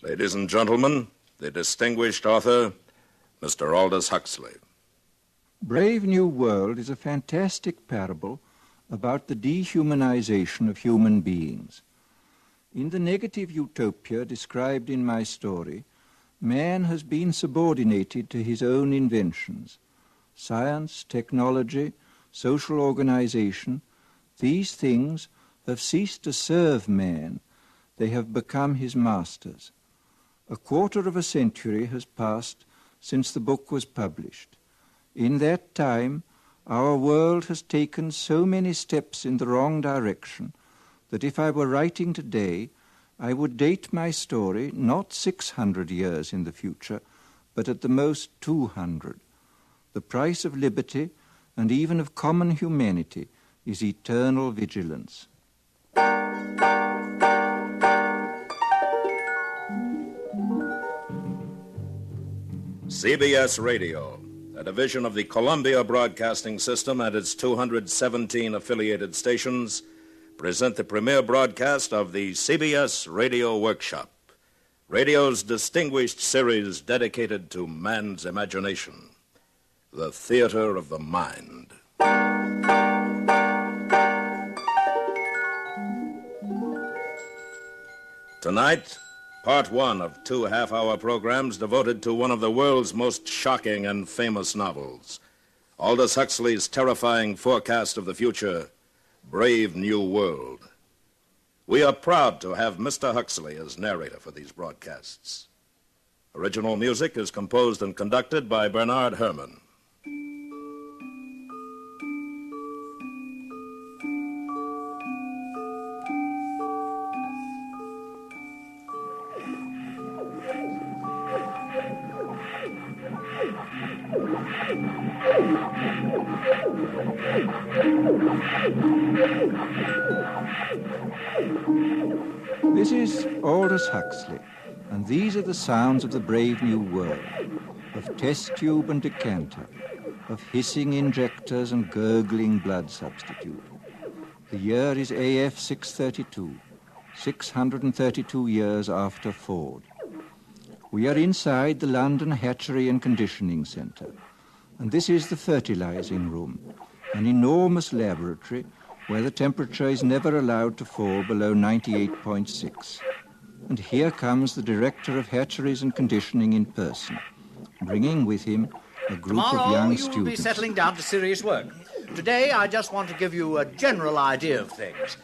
Ladies and gentlemen, the distinguished author, Mr. Aldous Huxley. Brave New World is a fantastic parable about the dehumanization of human beings. In the negative utopia described in my story, man has been subordinated to his own inventions. Science, technology, social organization, these things have ceased to serve man. They have become his masters. A quarter of a century has passed since the book was published. In that time, our world has taken so many steps in the wrong direction that if I were writing today, I would date my story not 600 years in the future, but at the most 200. The price of liberty and even of common humanity is eternal vigilance. CBS Radio, a division of the Columbia Broadcasting System and its 217 affiliated stations, present the premiere broadcast of the CBS Radio Workshop, radio's distinguished series dedicated to man's imagination, the theater of the mind. Tonight, part one of 2 half-hour programs devoted to one of the world's most shocking and famous novels, Aldous Huxley's terrifying forecast of the future, Brave New World. We are proud to have Mr. Huxley as narrator for these broadcasts. Original music is composed and conducted by Bernard Herrmann. This is Aldous Huxley, and these are the sounds of the brave new world, of test tube and decanter, of hissing injectors and gurgling blood substitute. The year is AF 632, 632 years after Ford. We are inside the London Hatchery and Conditioning Centre, and this is the fertilizing room, an enormous laboratory where the temperature is never allowed to fall below 98.6. And here comes the director of hatcheries and conditioning in person, bringing with him a group of young students. Tomorrow you'll be settling down to serious work. Today I just want to give you a general idea of things.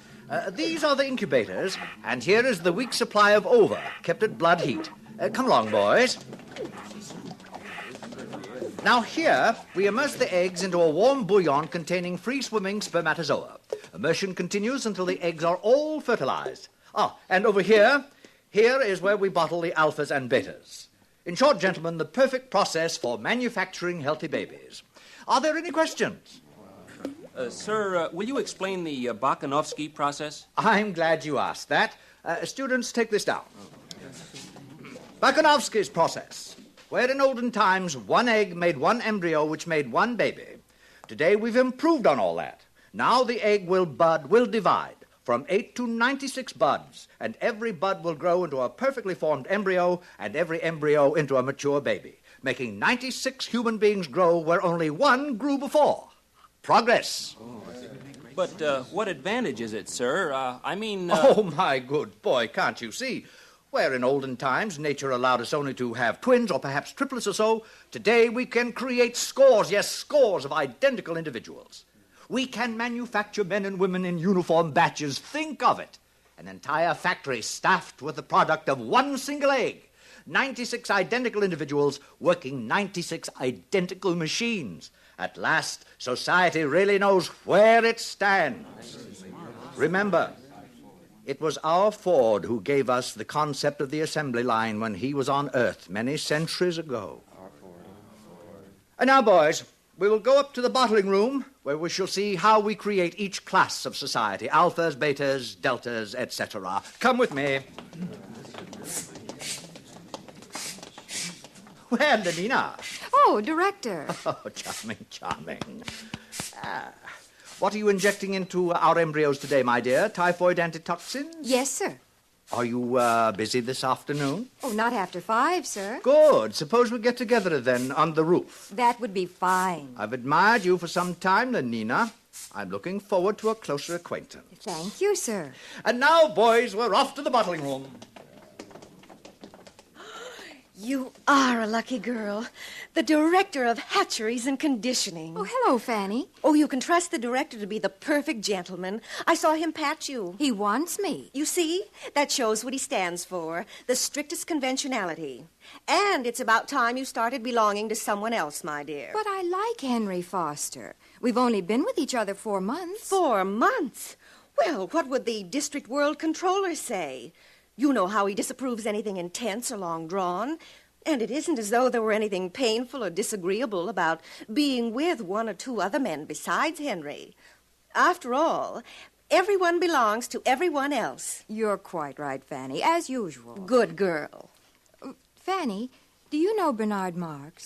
These are the incubators, and here is the week's supply of ova, kept at blood heat. Come along, boys. Now here, we immerse the eggs into a warm bouillon containing free-swimming spermatozoa. Immersion continues until the eggs are all fertilized. And over here is where we bottle the alphas and betas. In short, gentlemen, the perfect process for manufacturing healthy babies. Are there any questions? Sir, will you explain the Bakanovsky process? I'm glad you asked that. Students, take this down. Bakanovsky's process, where in olden times one egg made one embryo which made one baby. Today we've improved on all that. Now the egg will divide from 8 to 96 buds, and every bud will grow into a perfectly formed embryo, and every embryo into a mature baby, making 96 human beings grow where only one grew before. Progress. But what advantage is it, sir? Oh, my good boy, can't you see? Where in olden times nature allowed us only to have twins or perhaps triplets or so, today we can create scores of identical individuals. We can manufacture men and women in uniform batches. Think of it. An entire factory staffed with the product of one single egg. 96 identical individuals working 96 identical machines. At last, society really knows where it stands. Remember, it was our Ford who gave us the concept of the assembly line when he was on Earth many centuries ago. And now, boys, we will go up to the bottling room where we shall see how we create each class of society, alphas, betas, deltas, etc. Come with me. Well, Lenina. Oh, Director. Oh, charming. What are you injecting into our embryos today, my dear? Typhoid antitoxins? Yes, sir. Are you busy this afternoon? Oh, not after 5, sir. Good. Suppose we get together then on the roof. That would be fine. I've admired you for some time, Lenina. I'm looking forward to a closer acquaintance. Thank you, sir. And now, boys, we're off to the bottling room. You are a lucky girl. The director of hatcheries and conditioning. Oh, hello, Fanny. Oh, you can trust the director to be the perfect gentleman. I saw him pat you. He wants me. You see? That shows what he stands for. The strictest conventionality. And it's about time you started belonging to someone else, my dear. But I like Henry Foster. We've only been with each other 4 months. 4 months? Well, what would the district world controller say? You know how he disapproves anything intense or long-drawn. And it isn't as though there were anything painful or disagreeable about being with 1 or 2 other men besides Henry. After all, everyone belongs to everyone else. You're quite right, Fanny, as usual. Good girl. Fanny, do you know Bernard Marx?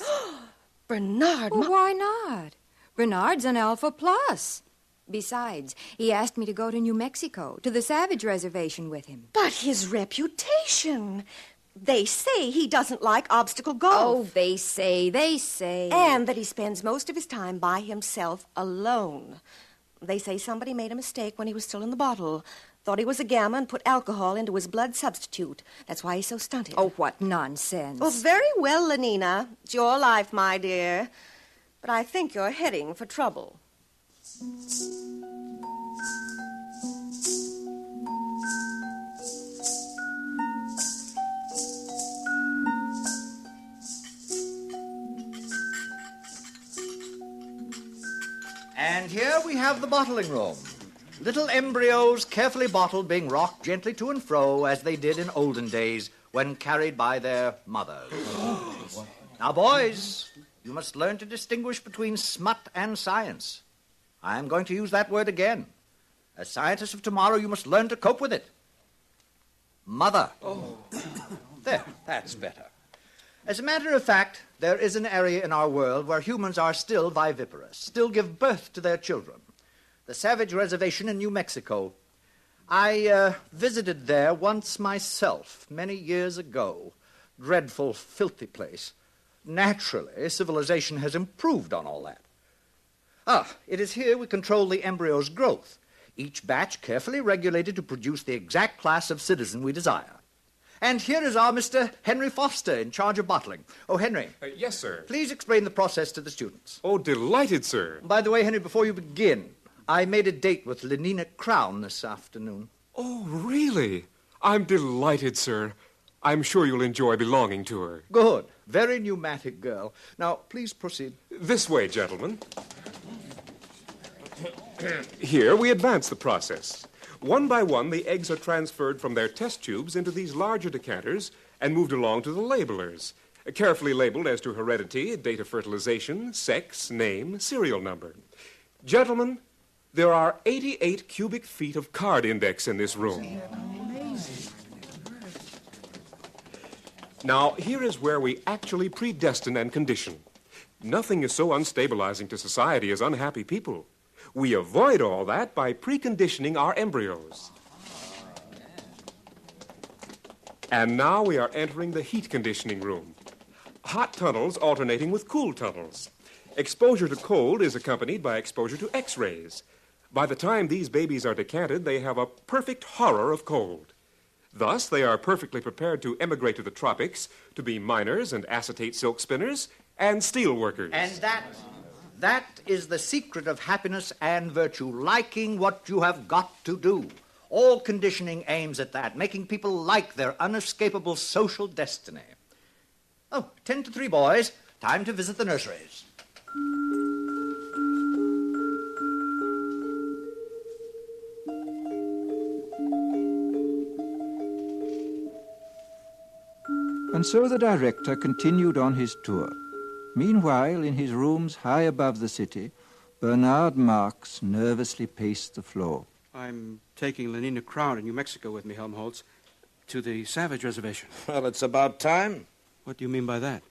Bernard Well, why not? Bernard's an Alpha Plus. Besides, he asked me to go to New Mexico, to the Savage Reservation with him. But his reputation. They say he doesn't like obstacle golf. Oh, they say. And that he spends most of his time by himself alone. They say somebody made a mistake when he was still in the bottle. Thought he was a gamma and put alcohol into his blood substitute. That's why he's so stunted. Oh, what nonsense. Oh, very well, Lenina. It's your life, my dear. But I think you're heading for trouble. And here we have the bottling room. Little embryos carefully bottled being rocked gently to and fro as they did in olden days when carried by their mothers. Now, boys, you must learn to distinguish between smut and science. I am going to use that word again. As scientists of tomorrow, you must learn to cope with it. Mother. Oh. There, that's better. As a matter of fact, there is an area in our world where humans are still viviparous, still give birth to their children. The Savage Reservation in New Mexico. I visited there once myself, many years ago. Dreadful, filthy place. Naturally, civilization has improved on all that. It is here we control the embryo's growth, each batch carefully regulated to produce the exact class of citizen we desire. And here is our Mr. Henry Foster in charge of bottling. Oh, Henry. Yes, sir. Please explain the process to the students. Oh, delighted, sir. By the way, Henry, before you begin, I made a date with Lenina Crown this afternoon. Oh, really? I'm delighted, sir. I'm sure you'll enjoy belonging to her. Good. Very pneumatic girl. Now, please proceed. This way, gentlemen. Here we advance the process. One by one, the eggs are transferred from their test tubes into these larger decanters and moved along to the labelers, carefully labeled as to heredity, date of fertilization, sex, name, serial number. Gentlemen, there are 88 cubic feet of card index in this room. Now, here is where we actually predestine and condition. Nothing is so unstabilizing to society as unhappy people. We avoid all that by preconditioning our embryos. And now we are entering the heat conditioning room. Hot tunnels alternating with cool tunnels. Exposure to cold is accompanied by exposure to X-rays. By the time these babies are decanted, they have a perfect horror of cold. Thus, they are perfectly prepared to emigrate to the tropics, to be miners and acetate silk spinners and steel workers. And that is the secret of happiness and virtue, liking what you have got to do. All conditioning aims at that, making people like their unescapable social destiny. 10 to 3, boys. Time to visit the nurseries. And so the director continued on his tour. Meanwhile, in his rooms high above the city, Bernard Marx nervously paced the floor. I'm taking Lenina Crown in New Mexico with me, Helmholtz, to the Savage Reservation. Well, it's about time. What do you mean by that?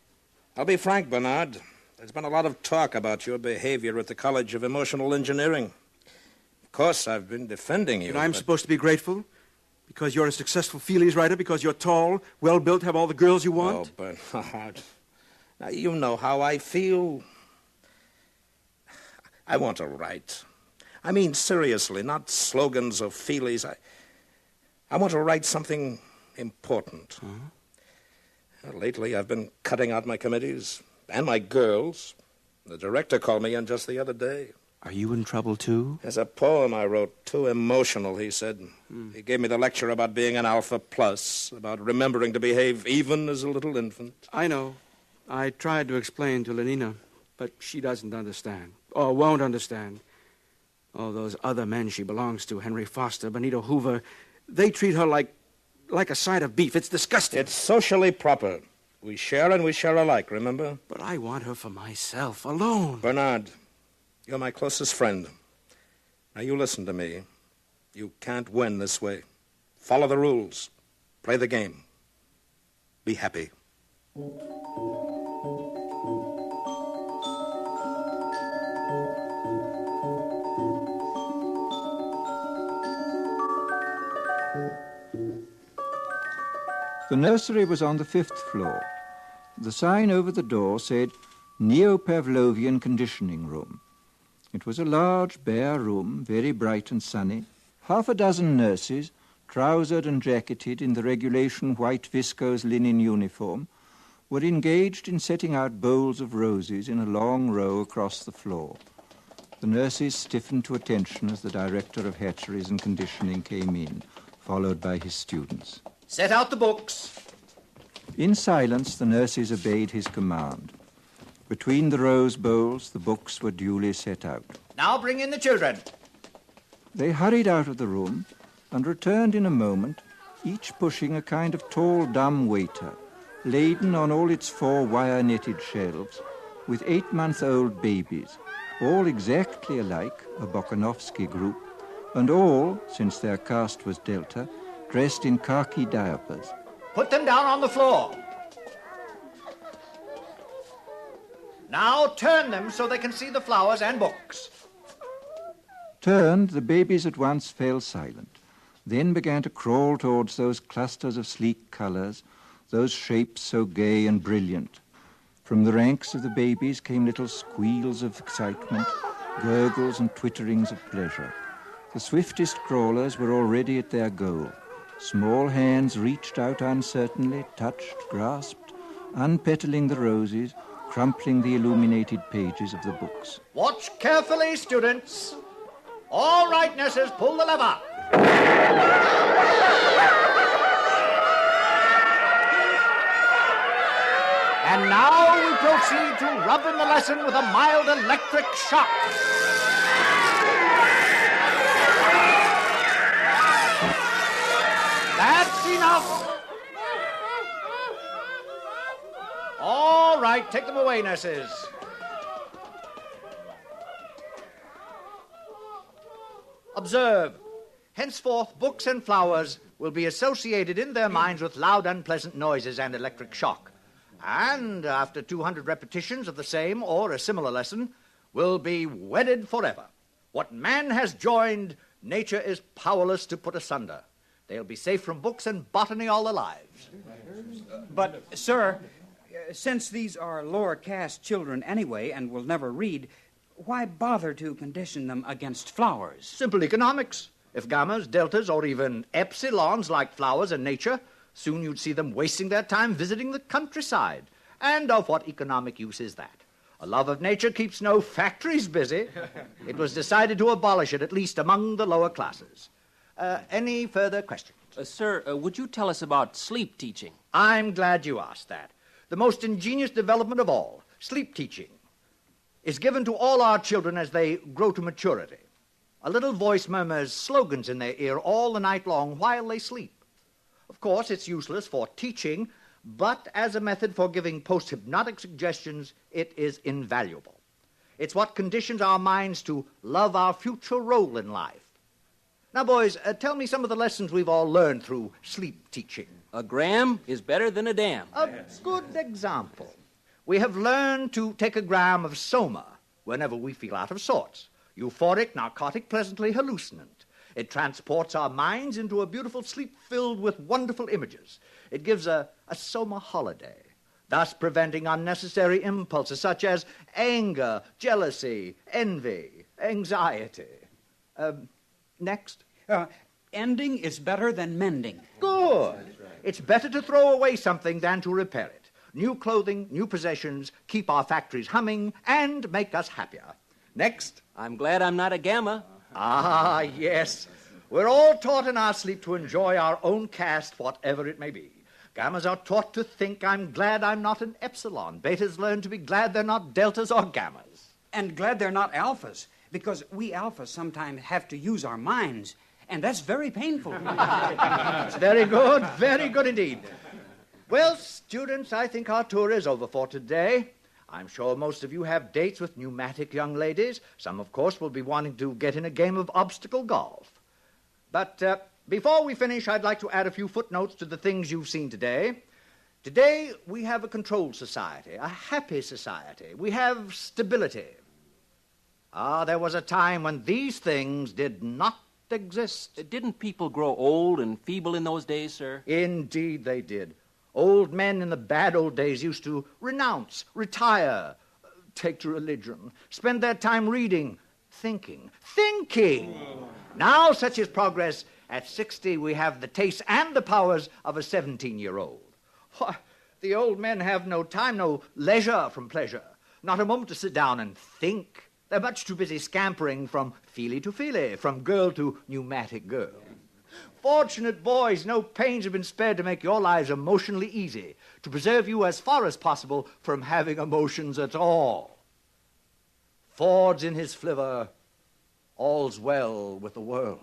I'll be frank, Bernard. There's been a lot of talk about your behavior at the College of Emotional Engineering. Of course, I've been defending you. And I'm supposed to be grateful? Because you're a successful feelies writer? Because you're tall, well-built, have all the girls you want? Oh, Bernard. Now, you know how I feel. I want to write. I mean, seriously, not slogans or feelies. I want to write something important. Lately, I've been cutting out my committees and my girls. The director called me in just the other day. Are you in trouble, too? There's a poem I wrote, too emotional, he said. He gave me the lecture about being an Alpha Plus, about remembering to behave even as a little infant. I know. I tried to explain to Lenina, but she doesn't understand, or won't understand. Oh, those other men she belongs to, Henry Foster, Benito Hoover, they treat her like a side of beef. It's disgusting. It's socially proper. We share and we share alike, remember? But I want her for myself, alone. Bernard, you're my closest friend. Now, you listen to me. You can't win this way. Follow the rules. Play the game. Be happy. The nursery was on the 5th floor. The sign over the door said, Neo-Pavlovian Conditioning Room. It was a large, bare room, very bright and sunny. Half a dozen nurses, trousered and jacketed in the regulation white viscose linen uniform, were engaged in setting out bowls of roses in a long row across the floor. The nurses stiffened to attention as the director of hatcheries and conditioning came in, followed by his students. Set out the books. In silence, the nurses obeyed his command. Between the rose bowls, the books were duly set out. Now bring in the children. They hurried out of the room and returned in a moment, each pushing a kind of tall, dumb waiter, laden on all its 4 wire-netted shelves, with 8-month-old babies, all exactly alike, a Bokanovsky group, and all, since their caste was Delta, dressed in khaki diapers. Put them down on the floor. Now turn them so they can see the flowers and books. Turned, the babies at once fell silent, then began to crawl towards those clusters of sleek colors, those shapes so gay and brilliant. From the ranks of the babies came little squeals of excitement, gurgles and twitterings of pleasure. The swiftest crawlers were already at their goal. Small hands reached out uncertainly, touched, grasped, unpetaling the roses, crumpling the illuminated pages of the books. Watch carefully, students. All right, nurses, pull the lever. And now we proceed to rub in the lesson with a mild electric shock. That's enough. All right, take them away, nurses. Observe. Henceforth, books and flowers will be associated in their minds with loud, unpleasant noises and electric shock. And after 200 repetitions of the same or a similar lesson, will be wedded forever. What man has joined, nature is powerless to put asunder. They'll be safe from books and botany all their lives. But, sir, since these are lower caste children anyway and will never read, why bother to condition them against flowers? Simple economics. If gammas, deltas, or even epsilons like flowers and nature, soon you'd see them wasting their time visiting the countryside. And of what economic use is that? A love of nature keeps no factories busy. It was decided to abolish it, at least among the lower classes. Any further questions? Sir, would you tell us about sleep teaching? I'm glad you asked that. The most ingenious development of all, sleep teaching, is given to all our children as they grow to maturity. A little voice murmurs slogans in their ear all the night long while they sleep. Of course, it's useless for teaching, but as a method for giving post-hypnotic suggestions, it is invaluable. It's what conditions our minds to love our future role in life. Now, boys, tell me some of the lessons we've all learned through sleep teaching. A gram is better than a dam. A good example. We have learned to take a gram of soma whenever we feel out of sorts. Euphoric, narcotic, pleasantly hallucinant. It transports our minds into a beautiful sleep filled with wonderful images. It gives a summer holiday, thus preventing unnecessary impulses such as anger, jealousy, envy, anxiety. Next. Ending is better than mending. Good. It's better to throw away something than to repair it. New clothing, new possessions keep our factories humming and make us happier. Next. I'm glad I'm not a gamma. Ah, yes. We're all taught in our sleep to enjoy our own caste, whatever it may be. Gammas are taught to think, I'm glad I'm not an epsilon. Betas learn to be glad they're not deltas or gammas. And glad they're not alphas, because we alphas sometimes have to use our minds, and that's very painful. Very good indeed. Well, students, I think our tour is over for today. I'm sure most of you have dates with pneumatic young ladies. Some, of course, will be wanting to get in a game of obstacle golf. But before we finish, I'd like to add a few footnotes to the things you've seen today. Today, we have a controlled society, a happy society. We have stability. There was a time when these things did not exist. Didn't people grow old and feeble in those days, sir? Indeed they did. Old men in the bad old days used to renounce, retire, take to religion, spend their time reading, thinking. Now, such is progress. At 60, we have the tastes and the powers of a 17-year-old. Why, the old men have no time, no leisure from pleasure, not a moment to sit down and think. They're much too busy scampering from feely to feely, from girl to pneumatic girl. Fortunate boys, no pains have been spared to make your lives emotionally easy, to preserve you as far as possible from having emotions at all. Ford's in his flivver, all's well with the world.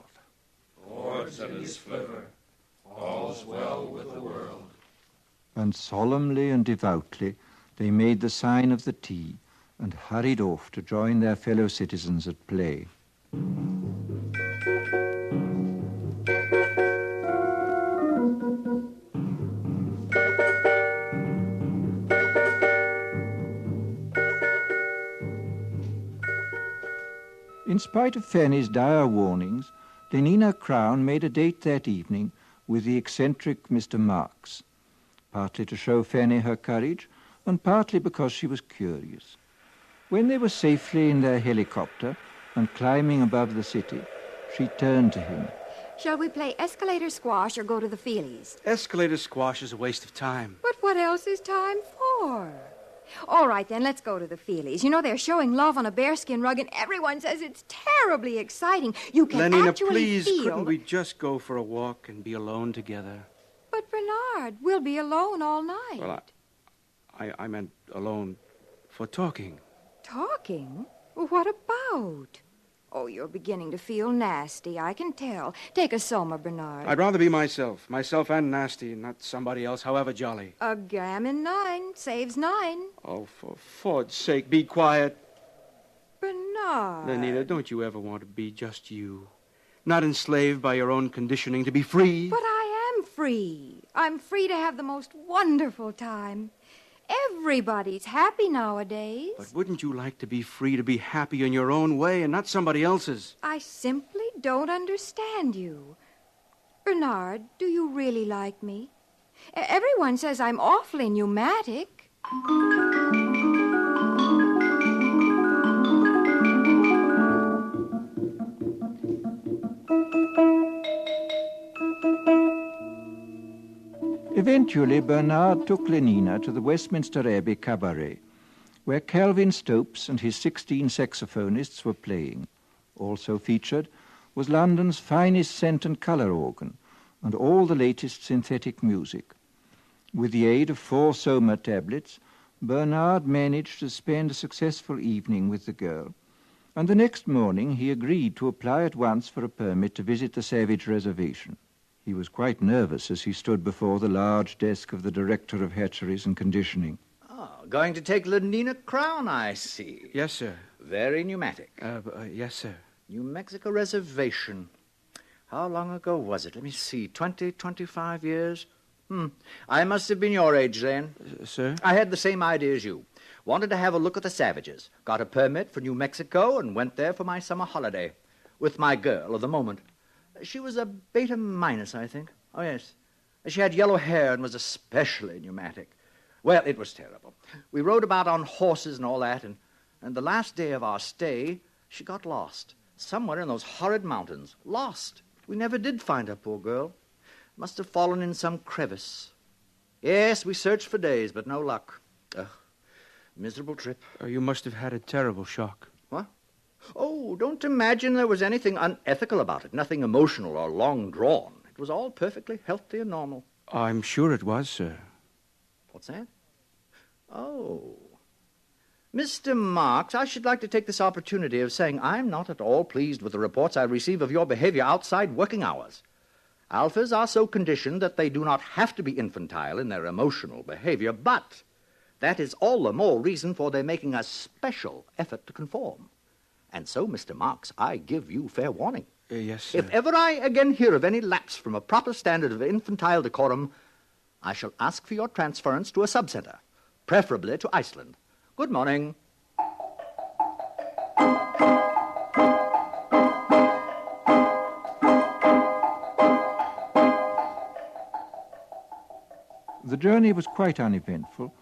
Ford's in his flivver, all's well with the world. And solemnly and devoutly they made the sign of the T and hurried off to join their fellow citizens at play. In spite of Fanny's dire warnings, Lenina Crown made a date that evening with the eccentric Mr. Marks, partly to show Fanny her courage, and partly because she was curious. When they were safely in their helicopter and climbing above the city, she turned to him. Shall we play escalator squash or go to the Feelies? Escalator squash is a waste of time. But what else is time for? All right, then, let's go to the Feelies. You know, they're showing love on a bearskin rug, and everyone says it's terribly exciting. You can Lenina, actually please, feel... couldn't we just go for a walk and be alone together? But, Bernard, we'll be alone all night. Well, I meant alone for talking. Talking? What about? Oh, you're beginning to feel nasty, I can tell. Take a soma, Bernard. I'd rather be myself and nasty, not somebody else, however jolly. A gammon 9 saves 9. Oh, for Ford's sake, be quiet. Bernard. Lenina, don't you ever want to be just you? Not enslaved by your own conditioning, to be free? But I am free. I'm free to have the most wonderful time. Everybody's happy nowadays. But wouldn't you like to be free to be happy in your own way and not somebody else's? I simply don't understand you. Bernard, do you really like me? Everyone says I'm awfully pneumatic. Eventually, Bernard took Lenina to the Westminster Abbey Cabaret, where Calvin Stopes and his 16 saxophonists were playing. Also featured was London's finest scent and colour organ, and all the latest synthetic music. With the aid of 4 Soma tablets, Bernard managed to spend a successful evening with the girl, and the next morning he agreed to apply at once for a permit to visit the Savage Reservation. He was quite nervous as he stood before the large desk of the Director of Hatcheries and Conditioning. Oh, going to take Lenina Crown, I see. Yes, sir. Very pneumatic. Yes, sir. New Mexico Reservation. How long ago was it? Let me see. 25 years? I must have been your age then. Sir? I had the same idea as you. Wanted to have a look at the savages. Got a permit for New Mexico and went there for my summer holiday. With my girl of the moment. She was a beta minus, I think. Oh, yes. She had yellow hair and was especially pneumatic. Well, it was terrible. We rode about on horses and all that, and the last day of our stay, she got lost. Somewhere in those horrid mountains. Lost. We never did find her, poor girl. Must have fallen in some crevice. Yes, we searched for days, but no luck. Ugh. Miserable trip. You must have had a terrible shock. What? Oh, don't imagine there was anything unethical about it. Nothing emotional or long drawn. It was all perfectly healthy and normal. I'm sure it was, sir. What's that? Oh. Mr. Marks, I should like to take this opportunity of saying I'm not at all pleased with the reports I receive of your behavior outside working hours. Alphas are so conditioned that they do not have to be infantile in their emotional behavior, but that is all the more reason for their making a special effort to conform. And so, Mr. Marks, I give you fair warning. Yes, sir. If ever I again hear of any lapse from a proper standard of infantile decorum, I shall ask for your transference to a subcenter, preferably to Iceland. Good morning. The journey was quite uneventful.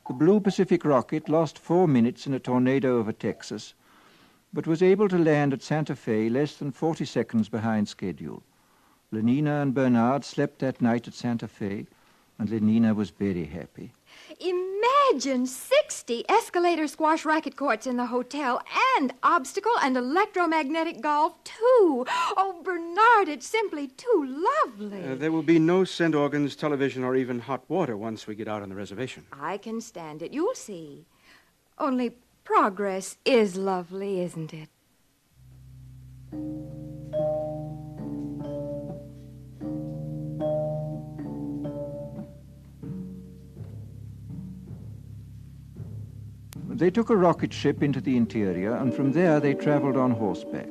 The Blue Pacific rocket lost 4 minutes in a tornado over Texas, but was able to land at Santa Fe less than 40 seconds behind schedule. Lenina and Bernard slept that night at Santa Fe, and Lenina was very happy. Imagine 60 escalator squash racket courts in the hotel, and obstacle and electromagnetic golf, too. Oh, Bernard, it's simply too lovely. There will be no scent organs, television, or even hot water once we get out on the reservation. I can stand it. You'll see. Only progress is lovely, isn't it? They took a rocket ship into the interior, and from there they traveled on horseback.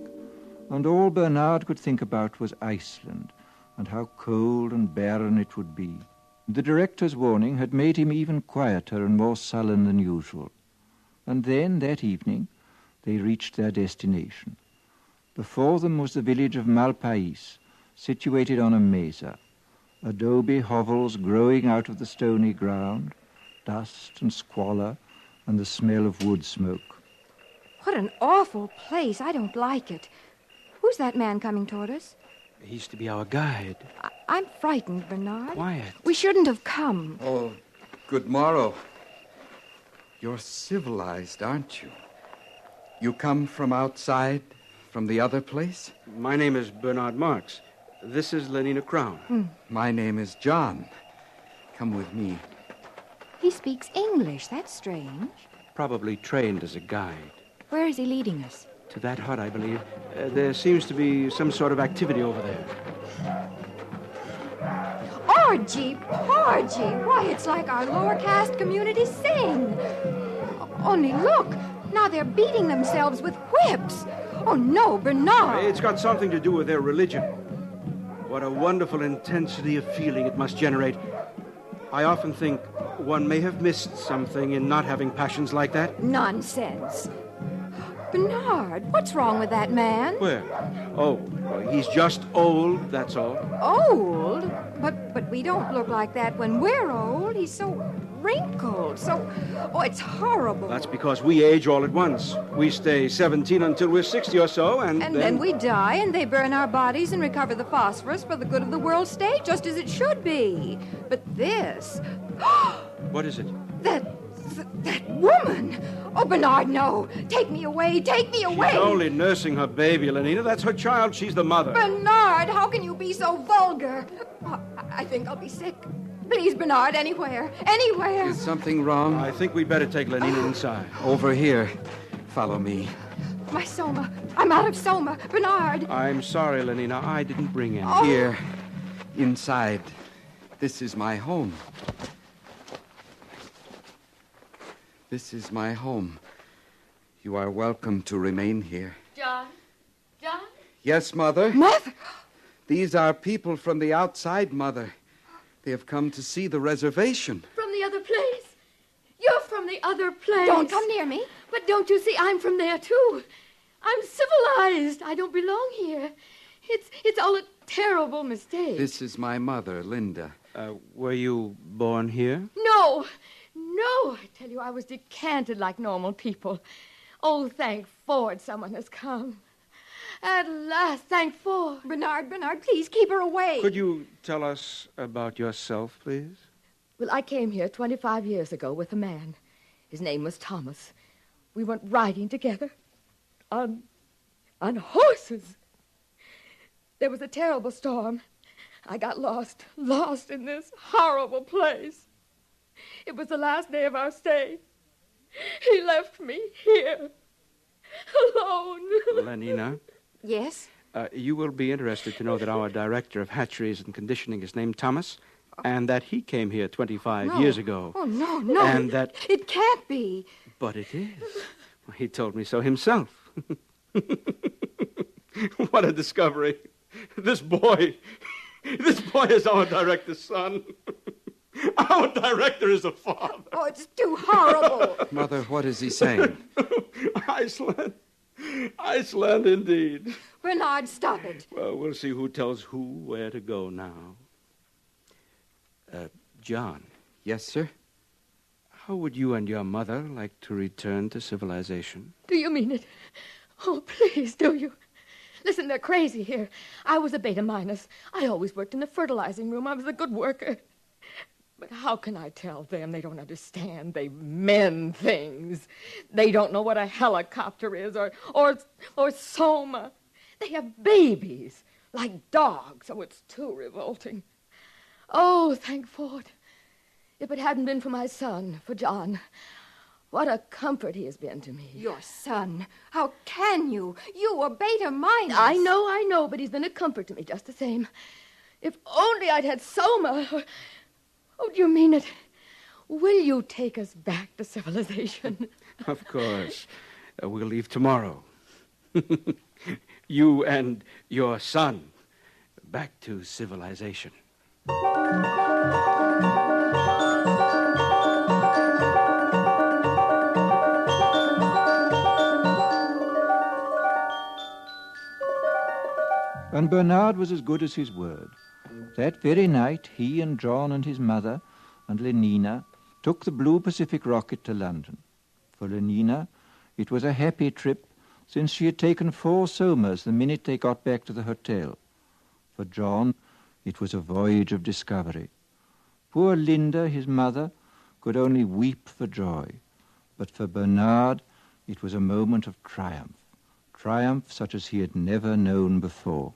And all Bernard could think about was Iceland, and how cold and barren it would be. The director's warning had made him even quieter and more sullen than usual. And then, that evening, they reached their destination. Before them was the village of Malpais, situated on a mesa. Adobe hovels growing out of the stony ground, dust and squalor, and the smell of wood smoke. What an awful place. I don't like it. Who's that man coming toward us? He's to be our guide. I'm frightened, Bernard. Quiet. We shouldn't have come. Oh, good morrow. You're civilized, aren't you? You come from outside, from the other place? My name is Bernard Marks. This is Lenina Crown. My name is John. Come with me. He speaks English. That's strange. Probably trained as a guide. Where is he leading us? To that hut, I believe. There seems to be some sort of activity over there. Orgy, porgy. Why, it's like our lower caste community sing. Only look. Now they're beating themselves with whips. Oh, no, Bernard. It's got something to do with their religion. What a wonderful intensity of feeling it must generate. I often think one may have missed something in not having passions like that. Nonsense. Bernard, what's wrong with that man? Where? Oh, he's just old, that's all. Old? But we don't look like that when we're old. He's so wrinkled, so... Oh, it's horrible. That's because we age all at once. We stay 17 until we're 60 or so, and then we die, and they burn our bodies and recover the phosphorus for the good of the world state, just as it should be. But this... What is it? That woman! Oh, Bernard, no! Take me away! Take me away! She's only nursing her baby, Lenina. That's her child. She's the mother. Bernard, how can you be so vulgar? Oh, I think I'll be sick. Please, Bernard, anywhere. Anywhere. Is something wrong? I think we'd better take Lenina inside. Over here. Follow me. My soma. I'm out of soma. Bernard. I'm sorry, Lenina. I didn't bring any. Oh. Here. Inside. This is my home. This is my home. You are welcome to remain here. John? John? Yes, Mother? Mother? These are people from the outside, Mother. They have come to see the reservation. From the other place? You're from the other place. Don't come near me. But don't you see, I'm from there, too. I'm civilized. I don't belong here. It's all terrible mistake. This is my mother, Linda. Were you born here? No, I tell you, I was decanted like normal people. Oh, thank Ford, someone has come. At last, thank Ford. Bernard, please keep her away. Could you tell us about yourself, please? Well, I came here 25 years ago with a man. His name was Thomas. We went riding together on horses. There was a terrible storm. I got lost in this horrible place. It was the last day of our stay. He left me here, alone. Lenina? Yes? You will be interested to know that our director of hatcheries and conditioning is named Thomas, and that he came here 25 years ago. Oh, no. And that... It can't be. But it is. He told me so himself. What a discovery. This boy is our director's son. Our director is a father. Oh, it's too horrible. Mother, what is he saying? Iceland indeed. Bernard, stop it. Well, we'll see who tells who where to go now. John. Yes, sir? How would you and your mother like to return to civilization? Do you mean it? Oh, please, do you? Listen, they're crazy here. I was a beta minus. I always worked in the fertilizing room. I was a good worker. But how can I tell them? They don't understand. They mend things. They don't know what a helicopter is or soma. They have babies like dogs. Oh, it's too revolting. Oh, thank Ford. If it hadn't been for my son, for John, what a comfort he has been to me. Your son? How can you? You were beta minus. I know, but he's been a comfort to me just the same. If only I'd had soma. Oh, do you mean it? Will you take us back to civilization? Of course. We'll leave tomorrow. You and your son back to civilization. And Bernard was as good as his word. That very night, he and John and his mother and Lenina took the Blue Pacific rocket to London. For Lenina, it was a happy trip, since she had taken 4 somas the minute they got back to the hotel. For John, it was a voyage of discovery. Poor Linda, his mother, could only weep for joy. But for Bernard, it was a moment of triumph. Triumph such as he had never known before.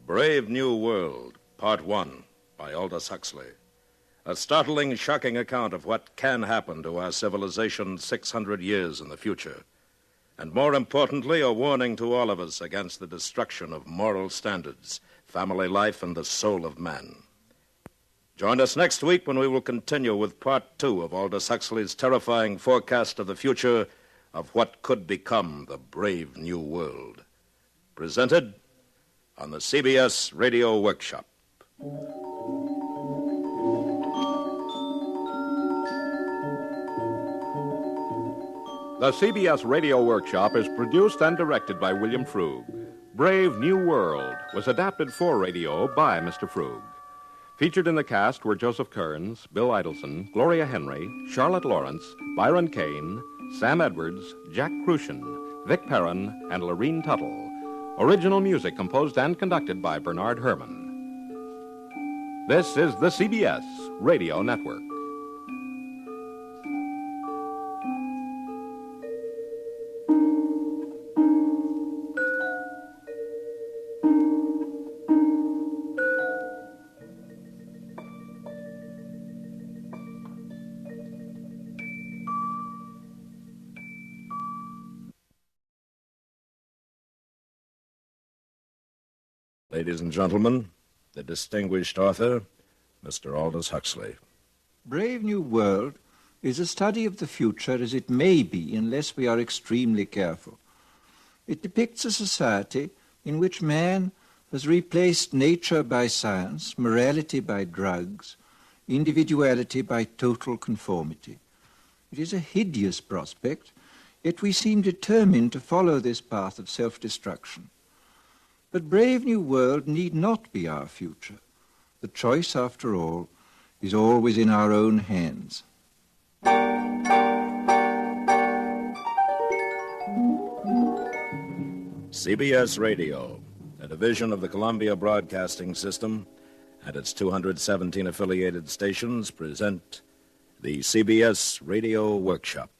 Brave New World, Part 1, by Aldous Huxley. A startling, shocking account of what can happen to our civilization 600 years in the future. And more importantly, a warning to all of us against the destruction of moral standards, family life, and the soul of man. Join us next week when we will continue with Part 2 of Aldous Huxley's terrifying forecast of the future of what could become the brave new world. Presented on the CBS Radio Workshop. The CBS Radio Workshop is produced and directed by William Frug. Brave New World was adapted for radio by Mr. Frug. Featured in the cast were Joseph Kearns, Bill Idelson, Gloria Henry, Charlotte Lawrence, Byron Kane, Sam Edwards, Jack Crucian, Vic Perrin, and Lorene Tuttle. Original music composed and conducted by Bernard Herrmann. This is the CBS Radio Network. Ladies and gentlemen, the distinguished author, Mr. Aldous Huxley. Brave New World is a study of the future as it may be unless we are extremely careful. It depicts a society in which man has replaced nature by science, morality by drugs, individuality by total conformity. It is a hideous prospect, yet we seem determined to follow this path of self-destruction. But Brave New World need not be our future. The choice, after all, is always in our own hands. CBS Radio, a division of the Columbia Broadcasting System, and its 217 affiliated stations present the CBS Radio Workshop,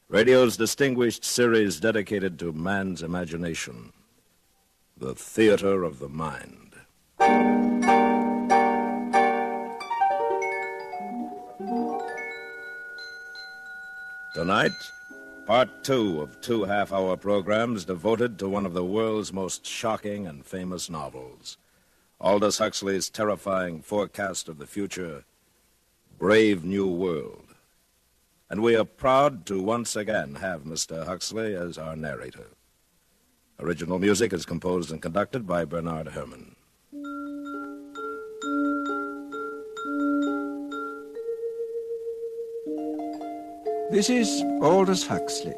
radio's distinguished series dedicated to man's imagination, the theater of the mind. Tonight, Part 2 of 2 half-hour programs devoted to one of the world's most shocking and famous novels, Aldous Huxley's terrifying forecast of the future, Brave New World. And we are proud to once again have Mr. Huxley as our narrator. Original music is composed and conducted by Bernard Herrmann. This is Aldous Huxley.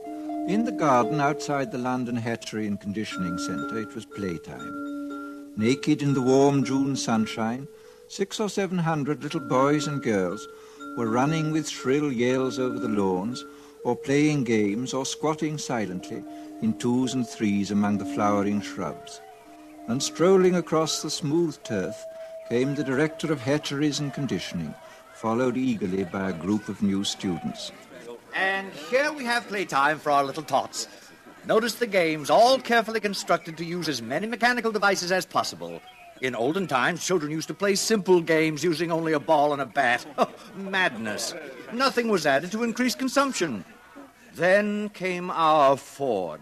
In the garden outside the London Hatchery and Conditioning Centre, it was playtime. Naked in the warm June sunshine, 600 or 700 little boys and girls were running with shrill yells over the lawns, or playing games, or squatting silently in 2s and 3s among the flowering shrubs. And strolling across the smooth turf came the director of hatcheries and conditioning, followed eagerly by a group of new students. And here we have playtime for our little tots. Notice the games, all carefully constructed to use as many mechanical devices as possible. In olden times, children used to play simple games using only a ball and a bat. Oh, madness. Nothing was added to increase consumption. Then came our Ford.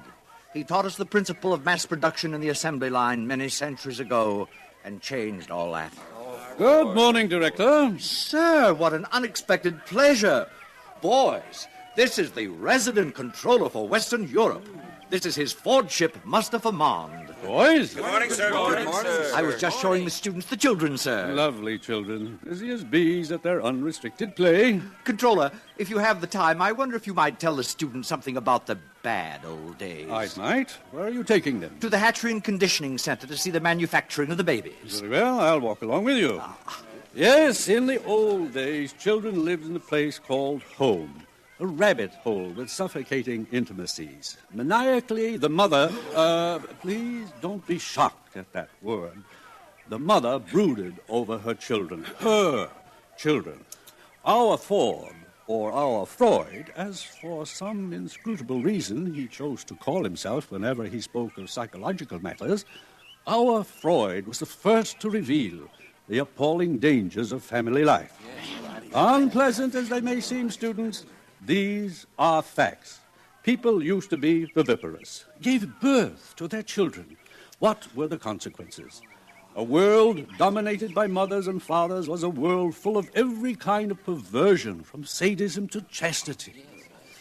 He taught us the principle of mass production in the assembly line many centuries ago and changed all that. Good morning, Director. Sir, what an unexpected pleasure. Boys, this is the resident controller for Western Europe. This is his Fordship, Mustafa Mond. Boys? Good morning, sir. Good morning, sir. I was just showing the students the children, sir. Lovely children. Busy as bees at their unrestricted play. Controller, if you have the time, I wonder if you might tell the students something about the bad old days. I might. Where are you taking them? To the Hatchery and Conditioning Center to see the manufacturing of the babies. Very well, I'll walk along with you. Yes, in the old days, children lived in a place called home. A rabbit hole with suffocating intimacies. Maniacally, the mother... please don't be shocked at that word. The mother brooded over her children. Her children. Our Ford, or our Freud, as for some inscrutable reason he chose to call himself whenever he spoke of psychological matters, our Freud was the first to reveal the appalling dangers of family life. Unpleasant as they may seem, students, these are facts. People used to be viviparous, gave birth to their children. What were the consequences? A world dominated by mothers and fathers was a world full of every kind of perversion, from sadism to chastity.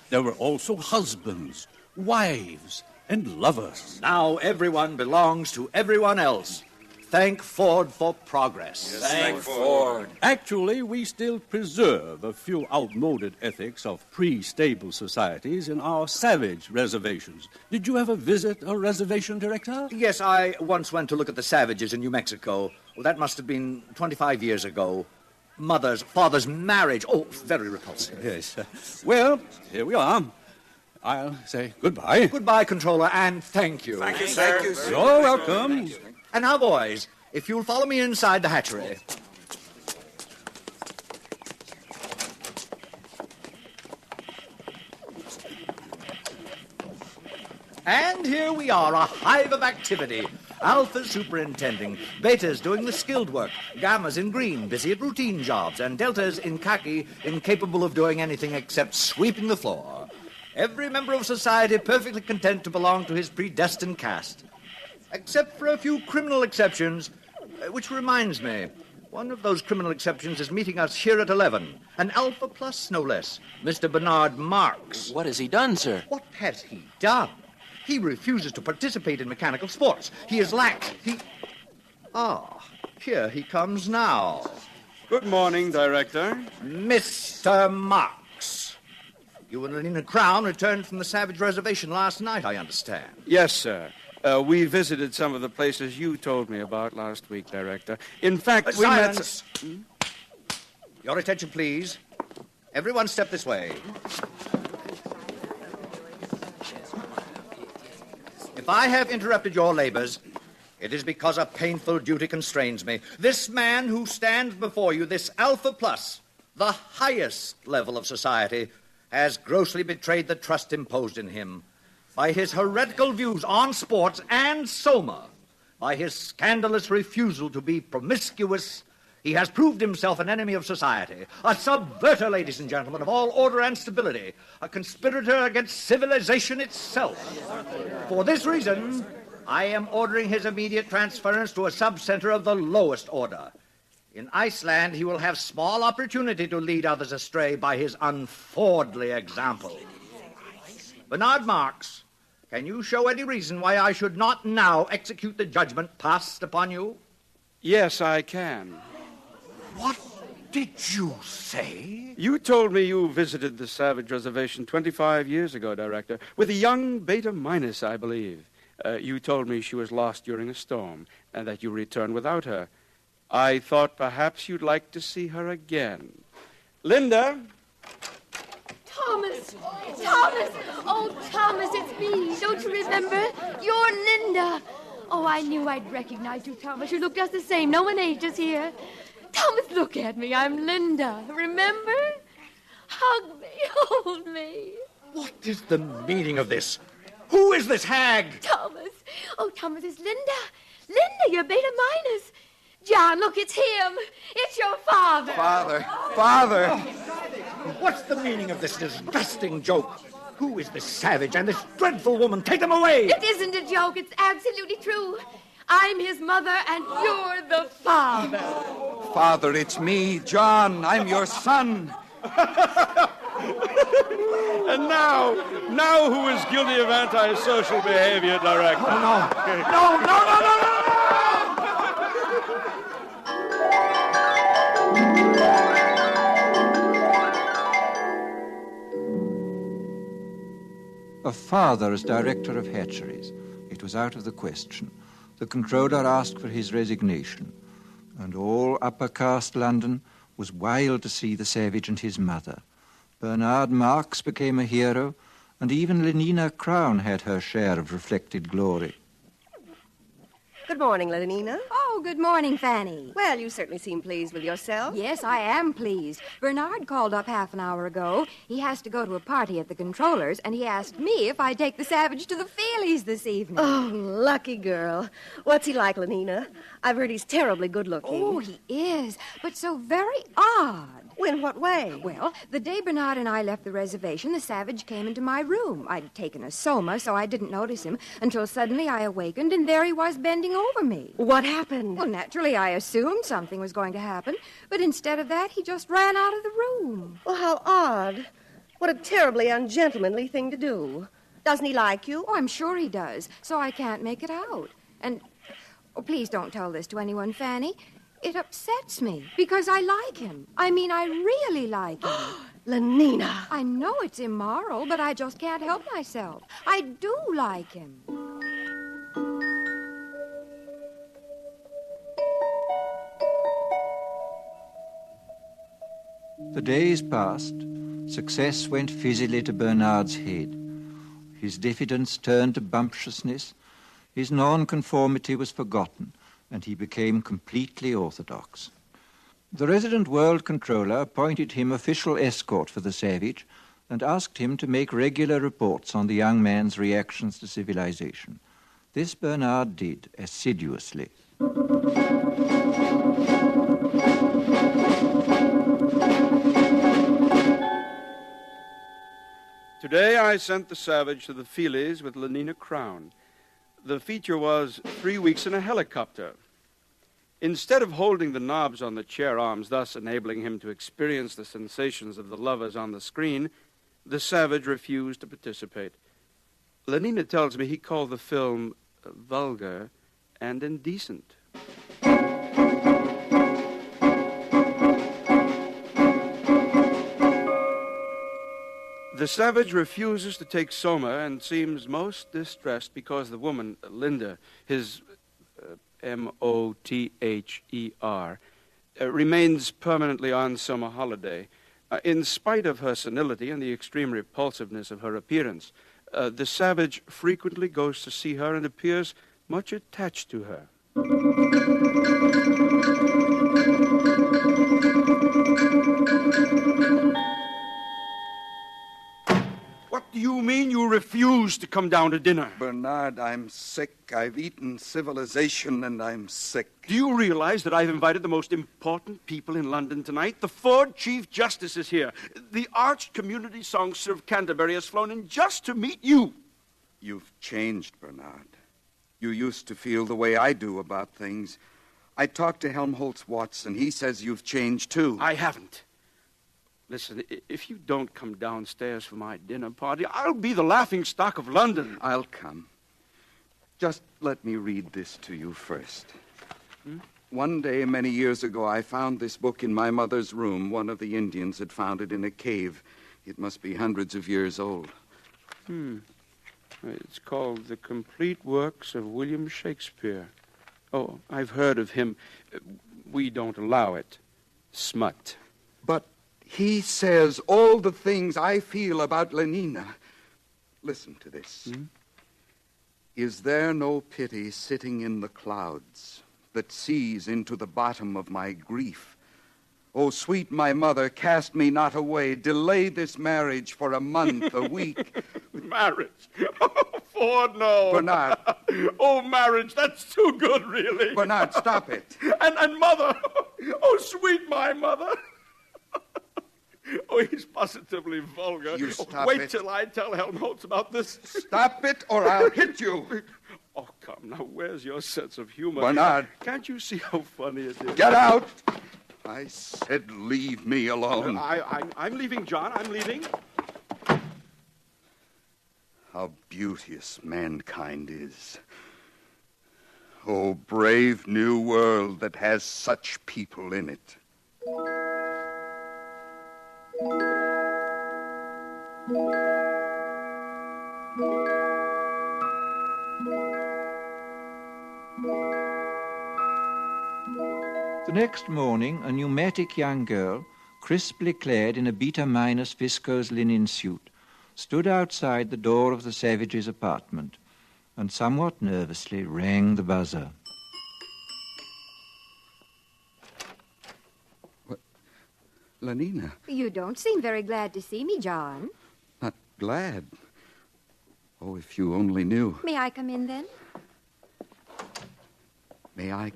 There were also husbands, wives, and lovers. Now everyone belongs to everyone else. Thank Ford for progress. Yes, thank Ford. Actually, we still preserve a few outmoded ethics of pre-stable societies in our savage reservations. Did you ever visit a reservation, Director? Yes, I once went to look at the savages in New Mexico. Well, that must have been 25 years ago. Mother's, father's marriage. Oh, very repulsive. Yes. Well, here we are. I'll say goodbye. Goodbye, Controller, and thank you. Thank you, sir. Thank you, sir. You're welcome. And now, boys, if you'll follow me inside the hatchery. And here we are, a hive of activity. Alpha's superintending, Beta's doing the skilled work, Gamma's in green, busy at routine jobs, and Delta's in khaki, incapable of doing anything except sweeping the floor. Every member of society perfectly content to belong to his predestined caste. Except for a few criminal exceptions, which reminds me, one of those criminal exceptions is meeting us here at 11. An Alpha Plus, no less, Mr. Bernard Marks. What has he done, sir? What has he done? He refuses to participate in mechanical sports. He is lax. Here he comes now. Good morning, Director. Mr. Marks. You and Lenina Crown returned from the Savage Reservation last night, I understand. Yes, sir. We visited some of the places you told me about last week, Director. In fact, we silence. Your attention, please. Everyone step this way. If I have interrupted your labors, it is because a painful duty constrains me. This man who stands before you, this Alpha Plus, the highest level of society, has grossly betrayed the trust imposed in him by his heretical views on sports and Soma, by his scandalous refusal to be promiscuous. He has proved himself an enemy of society, a subverter, ladies and gentlemen, of all order and stability, a conspirator against civilization itself. For this reason, I am ordering his immediate transference to a subcenter of the lowest order. In Iceland, he will have small opportunity to lead others astray by his unfordly example. Bernard Marks, can you show any reason why I should not now execute the judgment passed upon you? Yes, I can. What did you say? You told me you visited the Savage Reservation 25 years ago, Director, with a young Beta Minus, I believe. You told me she was lost during a storm and that you returned without her. I thought perhaps you'd like to see her again. Linda? Thomas! Thomas! Oh, Thomas, it's me. Don't you remember? You're Linda. Oh, I knew I'd recognize you, Thomas. You look just the same. No one ages here. Thomas, look at me. I'm Linda. Remember? Hug me. Hold me. What is the meaning of this? Who is this hag? Thomas. Oh, Thomas, it's Linda. Linda, you're Beta Minus. John, look, it's him. It's your father. Father! What's the meaning of this disgusting joke? Who is this savage and this dreadful woman? Take them away! It isn't a joke. It's absolutely true. I'm his mother, and you're the father. Father, it's me, John. I'm your son. And now who is guilty of antisocial behavior, Director? No. A father as director of hatcheries. It was out of the question. The controller asked for his resignation, and all upper caste London was wild to see the savage and his mother. Bernard Marks became a hero, and even Lenina Crown had her share of reflected glory. Good morning, Lenina. Oh, good morning, Fanny. Well, you certainly seem pleased with yourself. Yes, I am pleased. Bernard called up half an hour ago. He has to go to a party at the controller's, and he asked me if I'd take the savage to the Feelies this evening. Oh, lucky girl. What's he like, Lenina? I've heard he's terribly good-looking. Oh, he is, but so very odd. In what way? Well, the day Bernard and I left the reservation, the savage came into my room. I'd taken a soma, so I didn't notice him until suddenly I awakened, and there he was bending over me. What happened? Well, naturally, I assumed something was going to happen, but instead of that, he just ran out of the room. Well, how odd. What a terribly ungentlemanly thing to do. Doesn't he like you? Oh, I'm sure he does, so I can't make it out. And, please don't tell this to anyone, Fanny. It upsets me because I like him. I mean, I really like him. Lenina. I know it's immoral, but I just can't help myself. I do like him. The days passed. Success went fizzily to Bernard's head. His diffidence turned to bumptiousness. His nonconformity was forgotten, and he became completely orthodox. The resident world controller appointed him official escort for the savage and asked him to make regular reports on the young man's reactions to civilization. This Bernard did assiduously. Today I sent the savage to the Feelies with Lenina Crown. The feature was 3 weeks in a helicopter. Instead of holding the knobs on the chair arms, thus enabling him to experience the sensations of the lovers on the screen, the savage refused to participate. Lenina tells me he called the film vulgar and indecent. The savage refuses to take Soma and seems most distressed because the woman, Linda, his Mother, remains permanently on summer holiday. In spite of her senility and the extreme repulsiveness of her appearance, the savage frequently goes to see her and appears much attached to her. What do you mean you refuse to come down to dinner? Bernard, I'm sick. I've eaten civilization and I'm sick. Do you realize that I've invited the most important people in London tonight? The Ford Chief Justice is here. The arch community songster of Canterbury has flown in just to meet you. You've changed, Bernard. You used to feel the way I do about things. I talked to Helmholtz Watson. He says you've changed, too. I haven't. Listen, if you don't come downstairs for my dinner party, I'll be the laughingstock of London. I'll come. Just let me read this to you first. One day, many years ago, I found this book in my mother's room. One of the Indians had found it in a cave. It must be hundreds of years old. It's called The Complete Works of William Shakespeare. Oh, I've heard of him. We don't allow it. Smut. But he says all the things I feel about Lenina. Listen to this. Is there no pity sitting in the clouds that sees into the bottom of my grief? Oh, sweet my mother, cast me not away. Delay this marriage for a month, a week. Marriage? Oh, Ford, no. Bernard. Oh, marriage, that's too good, really. Bernard, stop it. And mother. Oh, sweet my mother. Oh, he's positively vulgar. You stop Wait it. till I tell Helmholtz about this. Stop it, or I'll hit you. Oh, come, now, where's your sense of humor? Bernard. Can't you see how funny it is? Get out. I said leave me alone. I'm leaving, John. I'm leaving. How beauteous mankind is. Oh, brave new world that has such people in it. The next morning, a pneumatic young girl, crisply clad in a beta-minus viscose linen suit, stood outside the door of the savage's apartment and somewhat nervously rang the buzzer. What? Lenina. You don't seem very glad to see me, John. Not glad. Oh, if you only knew. May I come in, then? May I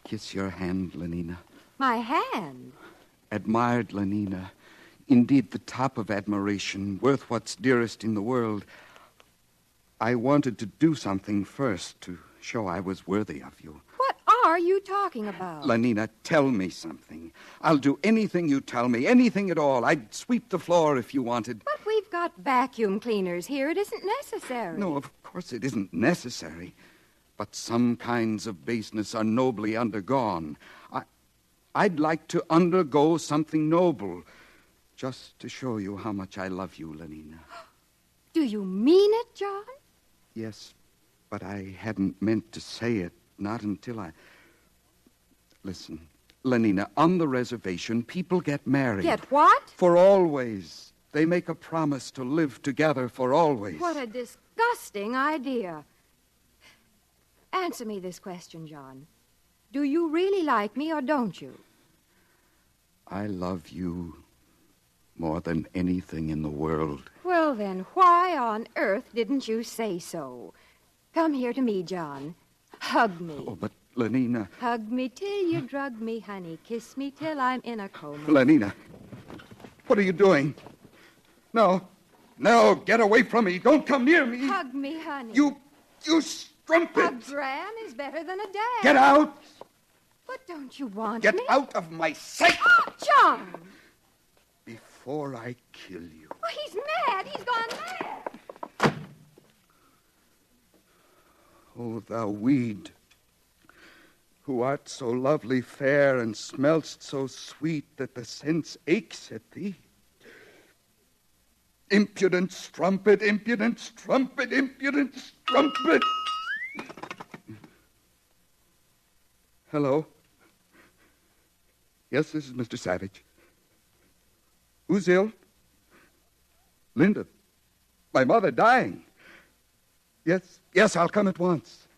kiss your hand, Lenina? My hand? Admired Lenina. Indeed, the top of admiration, worth what's dearest in the world. I wanted to do something first to show I was worthy of you. What are you talking about? Lenina, tell me something. I'll do anything you tell me, anything at all. I'd sweep the floor if you wanted. But we've got vacuum cleaners here. It isn't necessary. No, of course it isn't necessary. But some kinds of baseness are nobly undergone. I'd like to undergo something noble, just to show you how much I love you, Lenina. Do you mean it, John? Yes, but I hadn't meant to say it, not until I... Listen, Lenina, on the reservation, people get married. Get what? For always. They make a promise to live together for always. What a disgusting idea. Answer me this question, John. Do you really like me or don't you? I love you more than anything in the world. Well, then, why on earth didn't you say so? Come here to me, John. Hug me. Oh, but Lenina... Hug me till you drug me, honey. Kiss me till I'm in a coma. Lenina, what are you doing? No, get away from me. Don't come near me. Hug me, honey. You strumpet. A gram is better than a dab. Get out. But don't you want Get me? out of my sight. Oh, John! Before I kill you. Oh, he's mad. He's gone mad. O thou weed, who art so lovely fair and smell'st so sweet that the sense aches at thee. Impudent strumpet, impudent strumpet, impudent strumpet. Hello? Yes, this is Mr. Savage. Who's ill? Linda. My mother dying. Yes, I'll come at once.